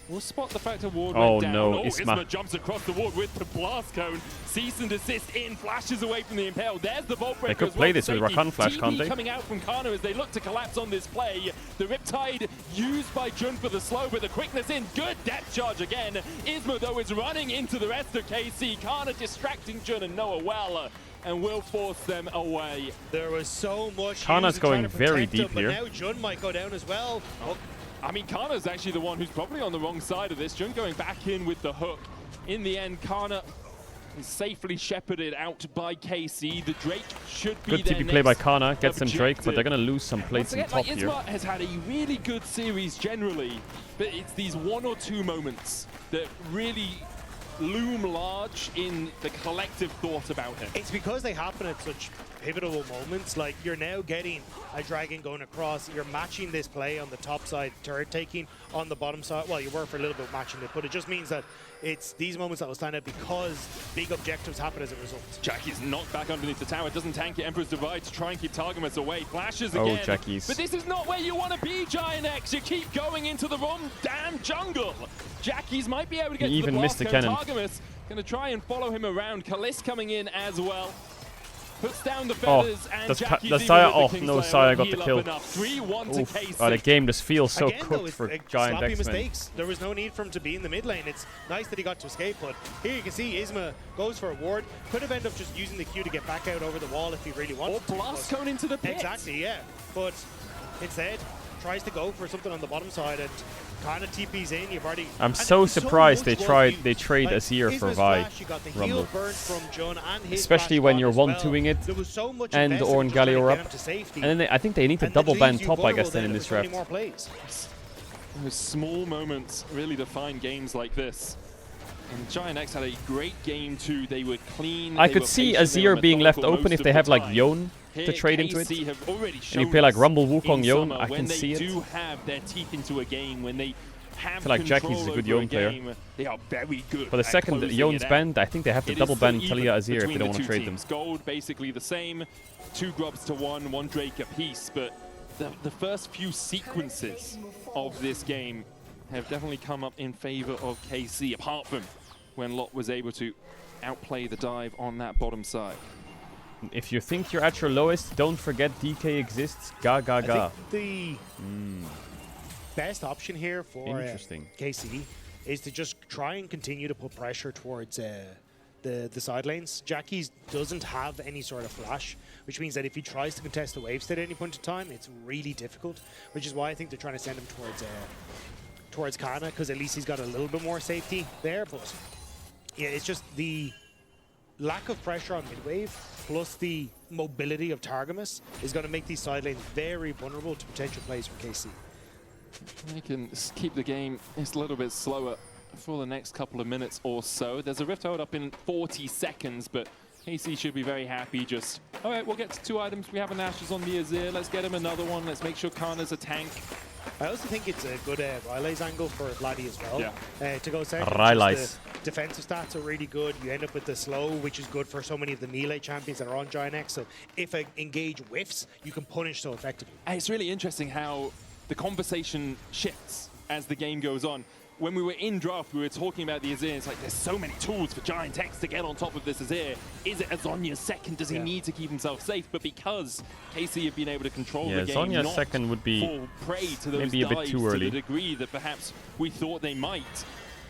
will spot the fact a ward went down. No, Isma jumps across the ward with the blast cone. Cease and desist in, flashes away from the Impale. There's the Vault Breaker. They could as play well this for with safety. Rakan Flash, TP can't they? coming out from Kana as they look to collapse on this play. The Riptide used by Jun for the slow, but the quickness in. Good depth charge again. Isma, though, is running into the rest of KC. Kana distracting Jun and Noah well, and will force them away. There was so much. Kana's used to try going to very protect him, deep but here. now Jun might go down as well. Oh, I mean, Kana's actually the one who's probably on the wrong side of this. Jun going back in with the hook. In the end, Kana is safely shepherded out by KC. The Drake should be Good their TP play by next Kana, gets them Drake, but objective. they're going to lose some plates in Once top again, here. Isma has had a really good series generally, but it's these 1 or 2 moments that really loom large in the collective thought about him. It's because they happen at such pivotal moments. Like, you're now getting a dragon going across. You're matching this play on the top side, turret taking on the bottom side. Well, you were for a little bit matching it, but it just means that it's these moments that will stand out because big objectives happen as a result. Jackie's knocked back underneath the tower, doesn't tank it. Emperor's Divide to try and keep Targamas away. Flashes Oh, again. Jackie's. But this is not where you want to be, Giant X. You keep going into the wrong damn jungle. Jackie's might be able to get He to the even missed blast the cone. cannon. Targamas going to try and follow him around. Calist coming in as well. Puts down the Oh, feathers, and does Jackie's does even Saya? with the Oh Kingslayer no, Saya got the heal up kill. enough. 3-1 to Oof. KC. Oh, the game just feels so Again, though, cooked it's for like Giant sloppy X-Men. mistakes. There was no need for him to be in the mid lane. It's nice that he got to escape, but here you can see Isma goes for a ward. Could have ended up just using the Q to get back out over the wall if he really wanted Or blast going into the pit. Exactly, yeah. But instead, tries to go for something on the bottom side and kind of TP's in. You've already. I'm so surprised they trade Azir for Vi Rumble. Especially when you're 1-2ing it and Ornn Galio up. And then I think they need to double ban top, I guess, then in this draft. Those small moments really define games like this. And Giant X had a great game too. They were clean. I could see Azir being left open if they have like Yone to trade into it. And you play like Rumble Wukong Yone, I can see it. When they do have their teeth into a game, when they have I feel like Jackie's a good Yone player. they are very good. But the second Yone's banned, I think they have to double ban Talia Azir if they don't want to trade them. Gold basically the same, 2 grubs to 1 Drake apiece, but the first few sequences of this game have definitely come up in favor of KC, apart from when Lot was able to outplay the dive on that bottom side. If you think you're at your lowest, don't forget DK exists. Ga ga ga. I think the best option here for KC is to just try and continue to put pressure towards the side lanes. Jackie's doesn't have any sort of flash, which means that if he tries to contest the wave state at any point in time, it's really difficult, which is why I think they're trying to send him towards Kana, because at least he's got a little bit more safety there. But yeah, it's just the lack of pressure on mid-wave plus the mobility of Targamas is going to make these side lanes very vulnerable to potential plays from KC. They can keep the game just a little bit slower for the next couple of minutes or so. There's a Rift hold up in 40 seconds, but KC should be very happy. Just, all right, we'll get to 2 items. We have an Ashes on the Azir. Let's get him another one. Let's make sure Kana's a tank. I also think it's a good Riley's angle for Vladdy as well. Yeah. To go second, Riley's defensive stats are really good. You end up with the slow, which is good for so many of the melee champions that are on Giant X. So if I engage whiffs, you can punish so effectively. And it's really interesting how the conversation shifts as the game goes on. When we were in draft, we were talking about the Azir. It's like, there's so many tools for Giant X to get on top of this Azir. Is it Azonya's second? Does he need to keep himself safe? But because KC have been able to control the game, Azonya's second would be fall prey to those maybe a bit dives too early. to the degree that perhaps we thought they might.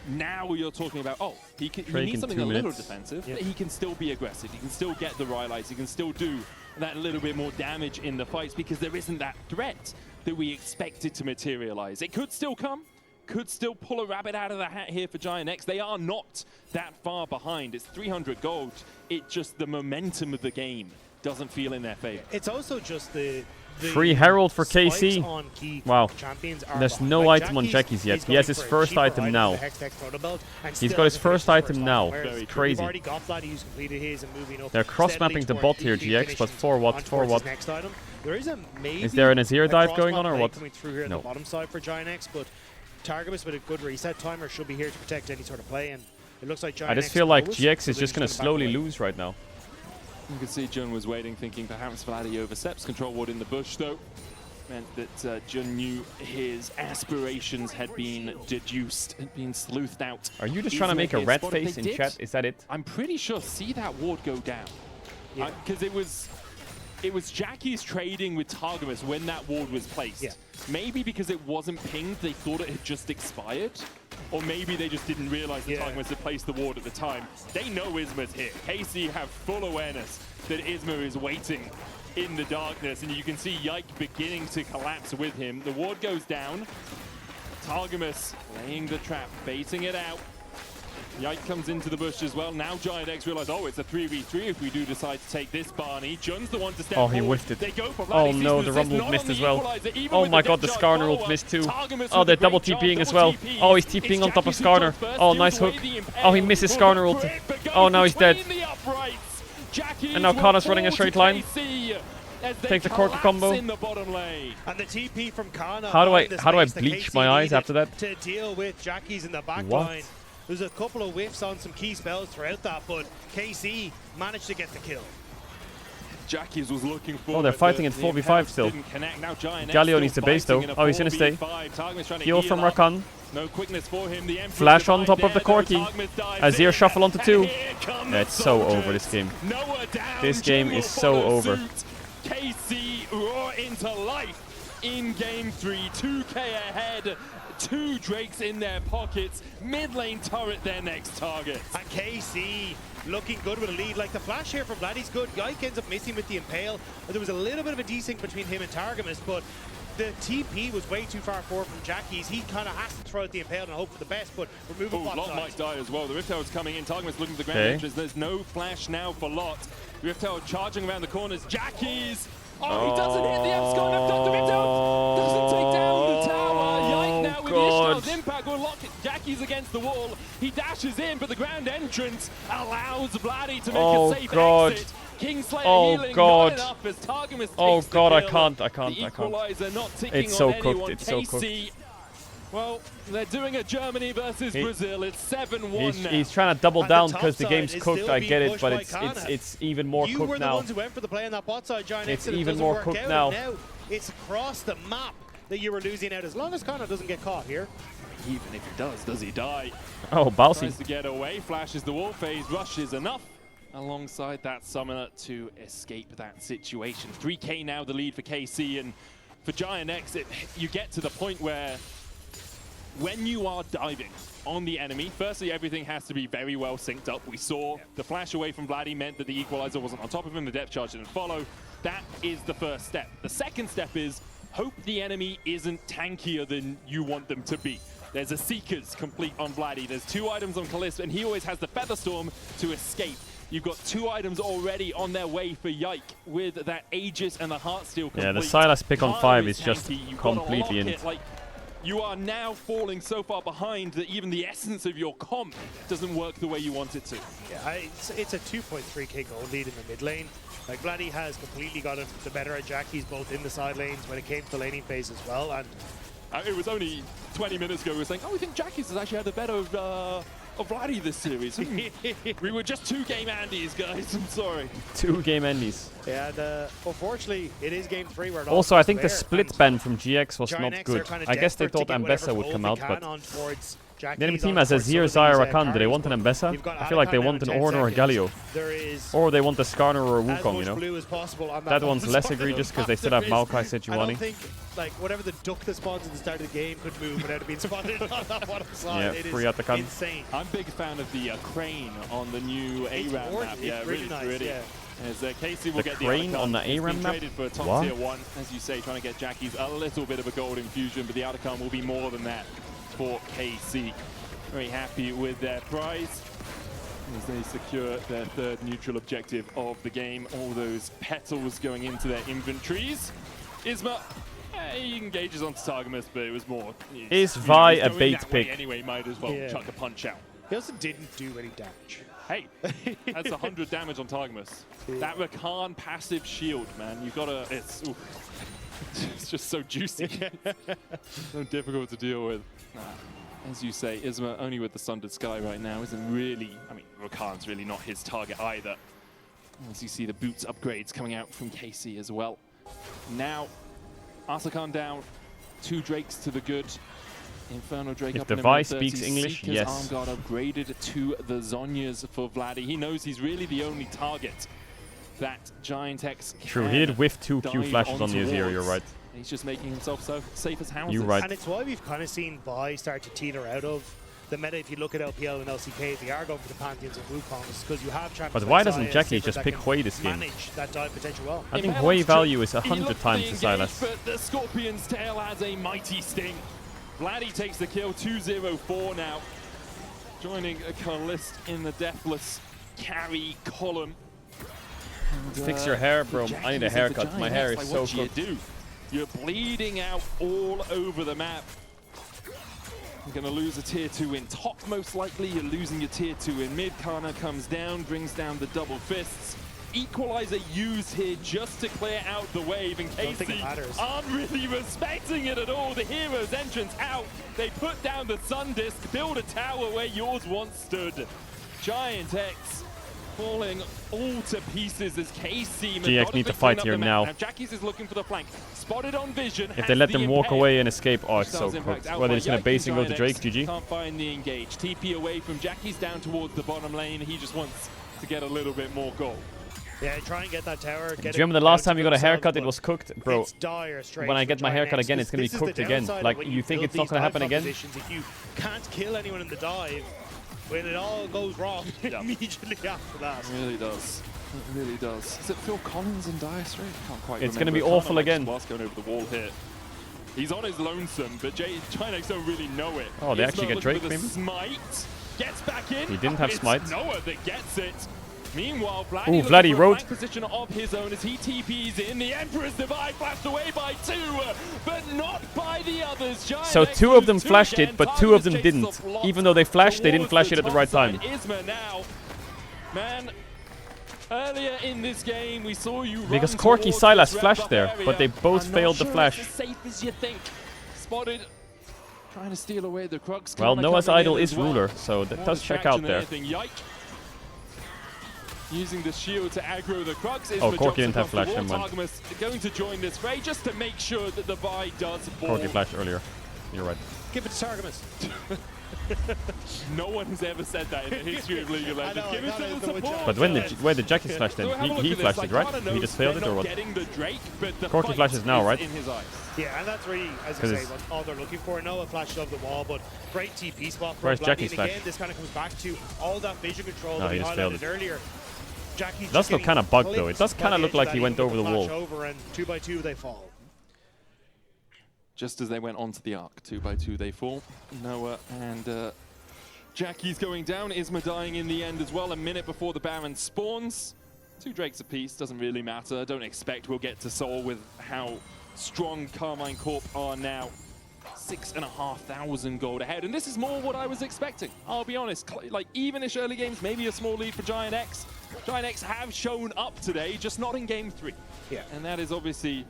Now you're talking about, oh, he needs something a little defensive, but he can still be aggressive. He can still get the Rylai's. He can still do that little bit more damage in the fights because there isn't that threat that we expected to materialize. It could still come. Could still pull a rabbit out of the hat here for Giant X. They are not that far behind. It's 300 gold. It just, the momentum of the game doesn't feel in their favor. It's also just the free Herald for KC. Wow. There's no like item on Jackie's yet. He has his first item now. He's got his first item now. Crazy. They're cross-mapping the bot here, GX, but for what? For what? Is there an Azir dive going on or what? No. Bottom side for Giant X, but Targamas with a good reset timer should be here to protect any sort of play, and it looks like Giant I just X feel like knows, GX so is they're just going to gonna slowly back away. lose right now. You can see Jun was waiting, thinking perhaps Vladdy oversteps control ward in the bush, though. Meant that Jun knew his aspirations had been deduced, had been sleuthed out. Are you just trying to make a red face in chat? Is that it? I'm pretty sure. See that ward go down. Because it was Jackie's trading with Targamas when that ward was placed. Maybe because it wasn't pinged, they thought it had just expired. Or maybe they just didn't realize that Targamas had placed the ward at the time. They know Isma's here. KC have full awareness that Isma is waiting in the darkness, and you can see Yike beginning to collapse with him. The ward goes down. Targamas laying the trap, baiting it out. Yike comes into the bush as well. Now Giant X realize, oh, it's a 3v3 if we do decide to take this Barney. Jun's the one to step Oh, he forward. whiffed it. They go for Oh Vladdy. no, the Rumble Not missed on as the well. equalizer, even Oh with my the god, the Death Skarner ult follow-up. missed too. Targamas Oh, with they're a double great job, TPing as double well. TP. Oh, he's It's TPing on top of Jackie's who Skarner. goes first, Oh, deals nice away hook. the Oh, he impale, misses pulls Skarner the ult. grip, but goes Oh, now he's dead. between the uprights. Jackie's And now will Kana's running a fall straight to line. KC as they Takes a corker collapse combo. in the bottom lane. And the TP from Kana. How do I space that bleach KC my eyes needed after that? To deal with Jackie's in the back What? line. There's a couple of whiffs on some key spells throughout that, but KC managed to get the kill. Jackie's was looking for. Oh, they're fighting in 4v5 still. Galio needs to base though. Oh, he's gonna stay. Heal from Rakan. No quickness for him. The Flash on top of the Corki. Azir shuffle onto 2. Yeah, it's so over this game. This game is so over. KC roar into life in game 3. 2k ahead. 2 Drakes in their pockets. Mid lane turret their next target. And KC looking good with a lead. Like the flash here from Vladdy's good. Yike ends up missing with the Impale. There was a little bit of a desync between him and Targamas, but the TP was way too far forward from Jackie's. He kind of has to throw out the Impale and hope for the best, but we're moving bot Lot side. might die as well. The Rift Tower's coming in. Targamas looking for the ground entrance. There's no flash now for Lot. Rift Tower charging around the corners. Jackie's. Oh, he doesn't hit the F score. The Rift Tower doesn't take down the tower. Yike now with Ishtar's impact will lock it. Jackie's against the wall. He dashes in, but the ground entrance allows Vladdy to make a safe exit. Kingslayer healing not enough as Targamas takes the kill. I can't. The equalizer not ticking It's so on cooked. anyone. It's so cooked. KC, well, they're doing a Germany versus Brazil. It's 7-1 now. He's trying to double down because the game's cooked. I get it, but it's even more cooked now. You were the ones who went for the play on that bot side, Giant. It's even more cooked now. It's across the map that you were losing out. As long as Kana doesn't get caught here. Even if he does he die? Oh, Balsi. Tries to get away, flashes the wall phase, rushes enough alongside that summoner to escape that situation. 3k now the lead for KC, and for Giant X, you get to the point where when you are diving on the enemy, firstly, everything has to be very well synced up. We saw the flash away from Vladdy meant that the equalizer wasn't on top of him, the depth charge didn't follow. That is the first step. The second step is hope the enemy isn't tankier than you want them to be. There's a Seekers complete on Vladdy. There's 2 items on Kalista, and he always has the Featherstorm to escape. You've got 2 items already on their way for Yike with that Aegis and the Heartsteel complete. Yeah, the Sylas pick on 5 is just completely in it. Like, you are now falling so far behind that even the essence of your comp doesn't work the way you want it to. Yeah, it's a 2.3k gold lead in the mid lane. Like, Vladdy has completely got the better at Jackie's both in the side lanes when it came to the laning phase as well. And it was only 20 minutes ago we were saying, oh, we think Jackie's has actually had the better of Vladdy this series. We were just 2-game Andes, guys. I'm sorry. 2-game Andes. Yeah, and unfortunately, it is game 3 where it also, I think the split ban from GX was not good. I guess they thought Ambessa would come out, but the enemy team has Azir, Zyra, Rakan. Do they want an Ambessa? I feel like they want an Ornn or a Galio. Or they want a Skarner or a Wukong, you know? That one's less egregious because they still have Maokai Sejuani. I don't think, like, whatever the duck that spawns at the start of the game could move without it being spotted on that bottom side. Yeah, it free is at the can. insane. I'm a big fan of the crane on the new ARAM map. Yeah, really nice, yeah. As KC will get the crane on the He's ARAM been map? traded for a top What? tier 1, as you say, trying to get Jackie's a little bit of a gold infusion, but the outcome will be more than that for KC. Very happy with their prize as they secure their 3rd neutral objective of the game. All those petals going into their inventories. Isma, he engages onto Targamas, but it was more. Is Vi a bait pick? Anyway, might as well chuck a punch out. He also didn't do any damage. Hey, that's 100 damage on Targamas. That Rakan passive shield, man. You gotta. It's just so juicy. So difficult to deal with. As you say, Isma only with the Sundered Sky right now isn't really. I mean, Rakan's really not his target either. As you see the boots upgrades coming out from KC as well. Now, Arsakan down. 2 Drakes to the good. Inferno Drake if up the in Vi 30. speaks English, Seeker's yes. Arm Guard upgraded to the Zhonyas for Vladdy. He knows he's really the only target that Giant X can. True, he did whiff 2 Q flashes on the Azir, you're right. He's just making himself so safe as houses. You're right. And it's why we've kind of seen Vi start to teeter out of the meta. If you look at LPL and LCK, they are going for the Pantheons and Wukongs because you have champions. But why like doesn't Xayah, Jackie Sivir just that pick can Hwei this game? manage that dive potential well. I think Hwei value is 100 times to Sylas. But the Scorpion's tail has a mighty sting. Vladdy takes the kill, 2-0-4 now. Joining a Kalist in the Deathless carry column. And, Fix your hair, bro. I need a haircut. My hair is like, so what cooked. do you do? You're bleeding out all over the map. You're going to lose a tier 2 in top, most likely. You're losing your tier 2 in mid. Kana comes down, brings down the double fists. Equalizer used here just to clear out the wave, and KC aren't really respecting it at all. The hero's entrance out. They put down the Sun Disc, build a tower where yours once stood. Giant X falling all to pieces as KC GX need to fight here now. Jackie's is looking for the flank. Spotted on vision. If they let them walk away and escape, oh, it's so cooked. Well, they're just going to base and go to Drake, GG. Can't find the engage. TP away from Jackie's down towards the bottom lane. He just wants to get a little bit more gold. Yeah, try and get that tower. Do you remember the last time you got a haircut, it was cooked? Bro, it's dire when I get my haircut again, it's going to be cooked again. Like, you think it's not going to happen again? If you can't kill anyone in the dive, when it all goes wrong immediately after that. It really does. It really does. Is it Phil Collins in Dire Straits? I can't quite It's remember. going to be awful again. Going over the wall here. He's on his lonesome, but Ginex don't really know it. Oh, they actually get Drake, maybe? Smite. Gets back in. He didn't have smite. It's Noah that gets it. Meanwhile, Ooh, Vladdy rode. Position of his own as he TPs in. The Emperor's Divide flashed away by 2, but not by the others. So 2 of them flashed it, but 2 of them didn't. Even though they flashed, they didn't flash it at the right time. Isma now. Man, earlier in this game, we saw you because Corky Silas flashed there, but they both failed the flash. As safe as you think. Spotted. Trying to steal away the Crux. Well, Noah's idol is ruler, so that does check out there. Using the shield to aggro the Crux. Oh, Corky didn't have flash, never mind. Going to join this fray just to make sure that the Vi does fall. Corky flashed earlier. You're right. Give it to Targamas. No one has ever said that in the history of League of Legends. Give it to the support. But where did Jackie flash then? He flashed it, right? He just failed it or what? Corky flashes now, right? Yeah, and that's really, as I say, what all they're looking for. Noah flashes over the wall, but great TP spot from Where's Jackie's Vladdy. flash? Again, this kind of comes back to all that vision control No, that we he just failed highlighted it. earlier. Jackie's It does look kind of bugged though. It does kind of look like he went over the wall. Over and 2 by 2 they fall. Just as they went onto the arc, 2 by 2 they fall. Noah and Jackie's going down. Isma dying in the end as well. A minute before the Baron spawns. 2 Drakes apiece, doesn't really matter. Don't expect we'll get to Seoul with how strong Carmine Corp are now. 6,500 gold ahead, and this is more what I was expecting. I'll be honest, like even-ish early games, maybe a small lead for Giant X. Giant X have shown up today, just not in game 3. Yeah. And that is obviously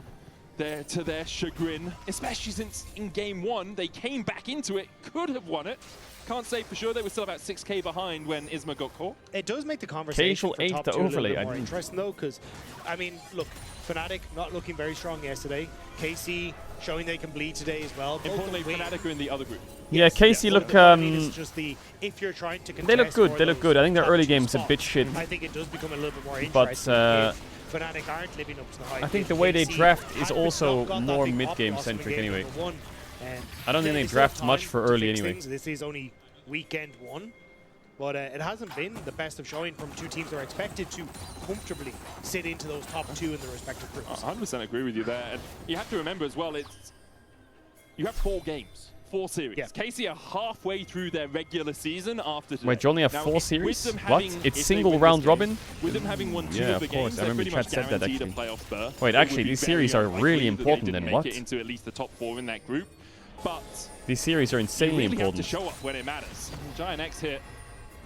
to their chagrin, especially since in game 1 they came back into it, could have won it. Can't say for sure, they were still about 6k behind when Isma got caught. It does make the conversation for top 2 a little bit more interesting though, because, I mean, look, Fnatic not looking very strong yesterday. KC showing they can bleed today as well. Importantly, Fnatic are in the other group. Yeah, KC look, it's just the, if you're trying to they look good, they look good. I think their early game's a bit shit. I think it does become a little bit more but, interesting if Fnatic aren't living up to the hype. I think the way they draft is also more mid-game centric anyway. I don't think they draft much for early anyway. This is only weekend 1, but it hasn't been the best of showing from 2 teams that are expected to comfortably sit into those top 2 in their respective groups. 100% agree with you there. And you have to remember as well, you have 4 games, 4 series. Yeah. KC are halfway through their regular season after today. Wait, you only have now, 4 series? What? Having, It's single round robin? With them having won 2 yeah, of the of course. games, I remember pretty Chat much said that guaranteed actually. a playoff berth. Wait, It actually, would be these very series are unlikely really that they important didn't then, make what? it into at least the top 4 in that group. But these series are insanely you really important. have to show up when it matters. Giant X here,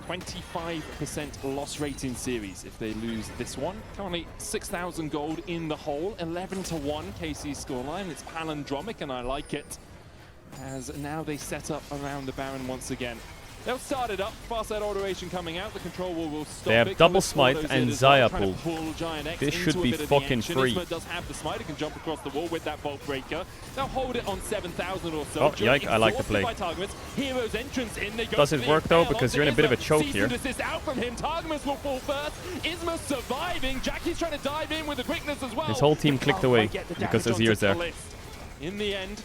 25% loss rate in series if they lose this one. Currently 6,000 gold in the hole, 11-1 KC scoreline. It's palindromic and I like it. As now they set up around the Baron once again. They'll start it up, fast side alteration coming out, the control will stop. They have it. double Kalist smite follows and it as well, Xayah trying to pull. pull Giant X This into should a be bit of the fucking action. free. Isma does have the smite, it can jump across the wall with that bolt breaker. They'll hold it on 7,000 or so. Oh, yike, I like the play. Heroes entrance in, they go Does it work though? Because you're in a bit of a choke here. Cease out from him. Targamas will fall first. Isma surviving. Jackie's trying to dive in with the quickness as well. His whole team clicked away because Azir's there. In the end,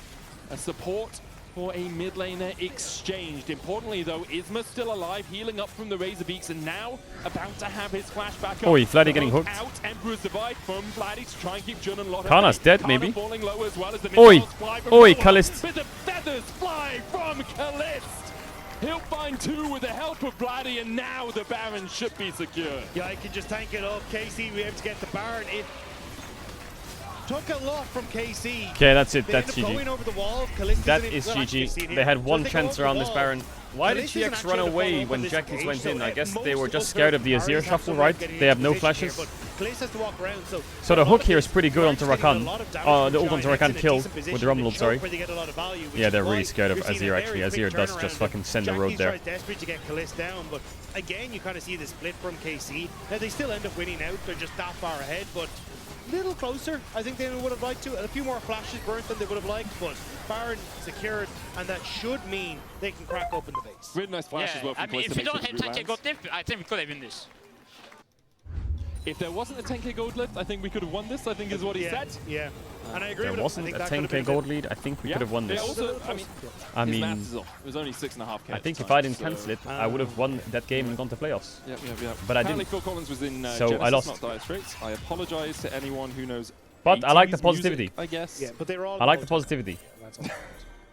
a support for a mid laner exchanged. Importantly though, Isma's still alive, healing up from the Razor Beaks, and now about to have his flash back up. Oi, Vladdy getting hooked. Out, Emperor's Divide from Vladdy to try and keep Jun and Lotta. Kana's dead, maybe. Falling low as well as the Oi, missiles fly from oi, Noah. Kalist. But the feathers fly from Kalist. He'll find 2 with the help of Vladdy, and now the Baron should be secure. Yeah, I can just tank it up. KC, we have to get the Baron. It took a lot from KC. Okay, that's it. They That's ended up going GG. over the wall. Kalist That isn't is well, actually, GG. seen They here. had So one if they go chance over around the this wall, Baron. Why did Kalist isn't GX actually run able to away follow up when on this Jackie's engage, went so in? I guess they were most just of scared of the Azir Paris have shuffle, to right? get They have no into position flashes. here, but Kalist has to walk around, So the hook here is pretty good onto They're actually getting Rakan. a lot of damage The from ult onto Giant X Rakan in a killed decent with position the to Rumble, choke sorry. where they get a lot of value, which Yeah, is they're why really scared of you're seeing a Azir very actually. quick Azir does turnaround. just fucking send the road Jackie there. tries desperately to get Kalist down, but again, you kind of see the split from KC. Now, they still end up winning out. They're just that far ahead, but a little closer, I think they would have liked to. A few more flashes burnt than they would have liked, but Baron secured, and that should mean they can crack open the base. Really nice flash as well from Close if to we make don't sure have the 10k rebounds. gold lift, I think we could have won this. If there wasn't a 10k gold lift, I think we could have won this, I think is what he said. Yeah, and I agree There with wasn't him. a 10k gold lead. I think we could have won this. Also, I his mean, maths is off. It was only 6.5k. I think if I didn't cancel it, I would have won that game and gone to playoffs. Yep. But I Apparently didn't. Phil Collins was in So Genesis, I lost. not Dire Straits. I apologize to anyone who knows. But I like the 80s positivity. music, I guess. Yeah, but they were all. I like the positivity.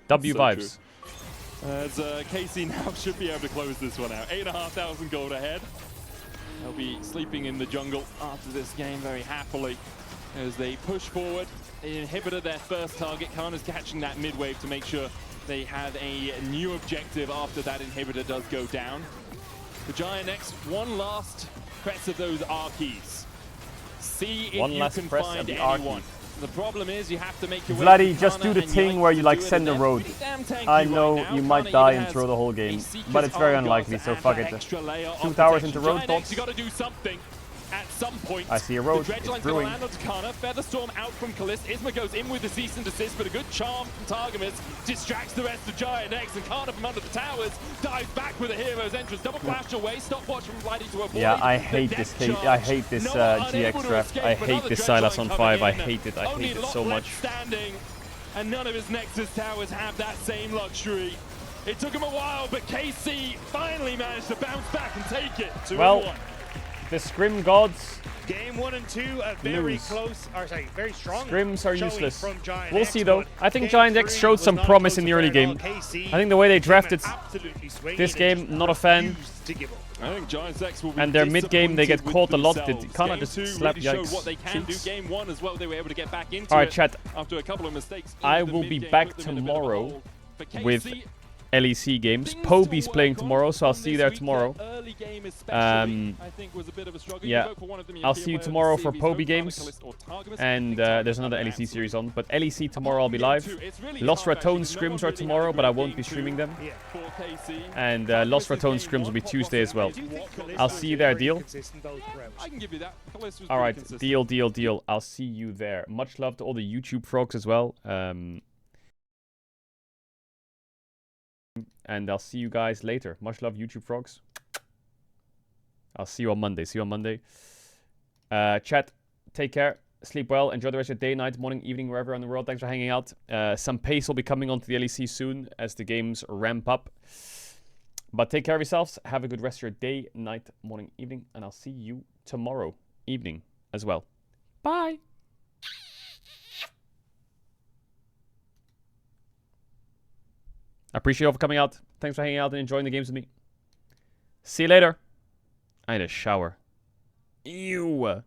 W So vibes. true. As KC now should be able to close this one out. 8,500 gold ahead. They'll be sleeping in the jungle after this game very happily as they push forward. Inhibitor their first target. Kana's catching that mid-wave to make sure they have a new objective after that inhibitor does go down. The Giant X, one last press of those R keys. See if One you last can press find of the R anyone. key. The problem is you have to make your way Vladdy, to just Kana, do the and thing you where you to like do it send a in road. pretty damn tanky I right know now. you might Kana die even and has throw the whole game, a Seeker's but it's very Arm unlikely, Guard so to fuck add it. that extra layer of 2 towers protection. into road Giant X, bots. you got to do something at some point. I see a road. The It's Dredgeline's going to brewing. land onto Kana. Featherstorm out from Kalist. Isma goes in with the cease and desist, but a good charm from Targamas distracts the rest of Giant X, and Kana from under the towers dives back with a hero's entrance. Double flash away. Stopwatch from Vladdy to avoid. Yeah, I the hate death this charge. I hate this Noah GX unable to draft. escape, I but hate another this Dredgeline Silas on coming 5. I in. hate it. I Only hate it Lot so left much. standing, and none of his Nexus towers have that same luxury. It took him a while, but KC finally managed to bounce back and take it. 2-1. Well, the Scrim gods. Game 1 and 2, a very Lose. close, or sorry, very strong. Scrims are showing useless. from Giant We'll X, see though. but I think game Giant X 3 showed was some not promise close in the affair early at all. game. KC I think the way they came in drafted absolutely swinging this and game, just not a fan. refused to give up. I think Giants X will be And their mid-game, they get disappointed caught a with lot. themselves. Did Kana Game just 2 slap really showed Yikes what they can cheeks? do. Game 1 as well, they were able to get back into Alright, it chat. after a couple of mistakes. I into the will be mid-game, back put them in a bit of a tomorrow hole. For with KC, LEC games. Poby's playing tomorrow, so I'll see you there tomorrow. early game especially, I think was a bit of a struggle. You Yeah, vote for one of them, you I'll appear see you where tomorrow the for CVs Poby vote, games, Kalist or Targamas. and there's another LEC series on. But LEC tomorrow I'll be live. Lost Raton scrims are tomorrow, but I won't be streaming them. And Lost Raton scrims will be Tuesday as well. I'll see you there, deal? I can give you that. Kalist was Alright, pretty deal, deal, deal. I'll see you there. Much love to all the YouTube frogs as well. And I'll see you guys later. Much love, YouTube frogs. I'll see you on Monday. See you on Monday. Chat, take care. Sleep well. Enjoy the rest of your day, night, morning, evening, wherever in the world. Thanks for hanging out. Some pace will be coming onto the LEC soon as the games ramp up. But take care of yourselves. Have a good rest of your day, night, morning, evening. And I'll see you tomorrow evening as well. Bye. I appreciate you all for coming out. Thanks for hanging out and enjoying the games with me. See you later. I need a shower. Ew.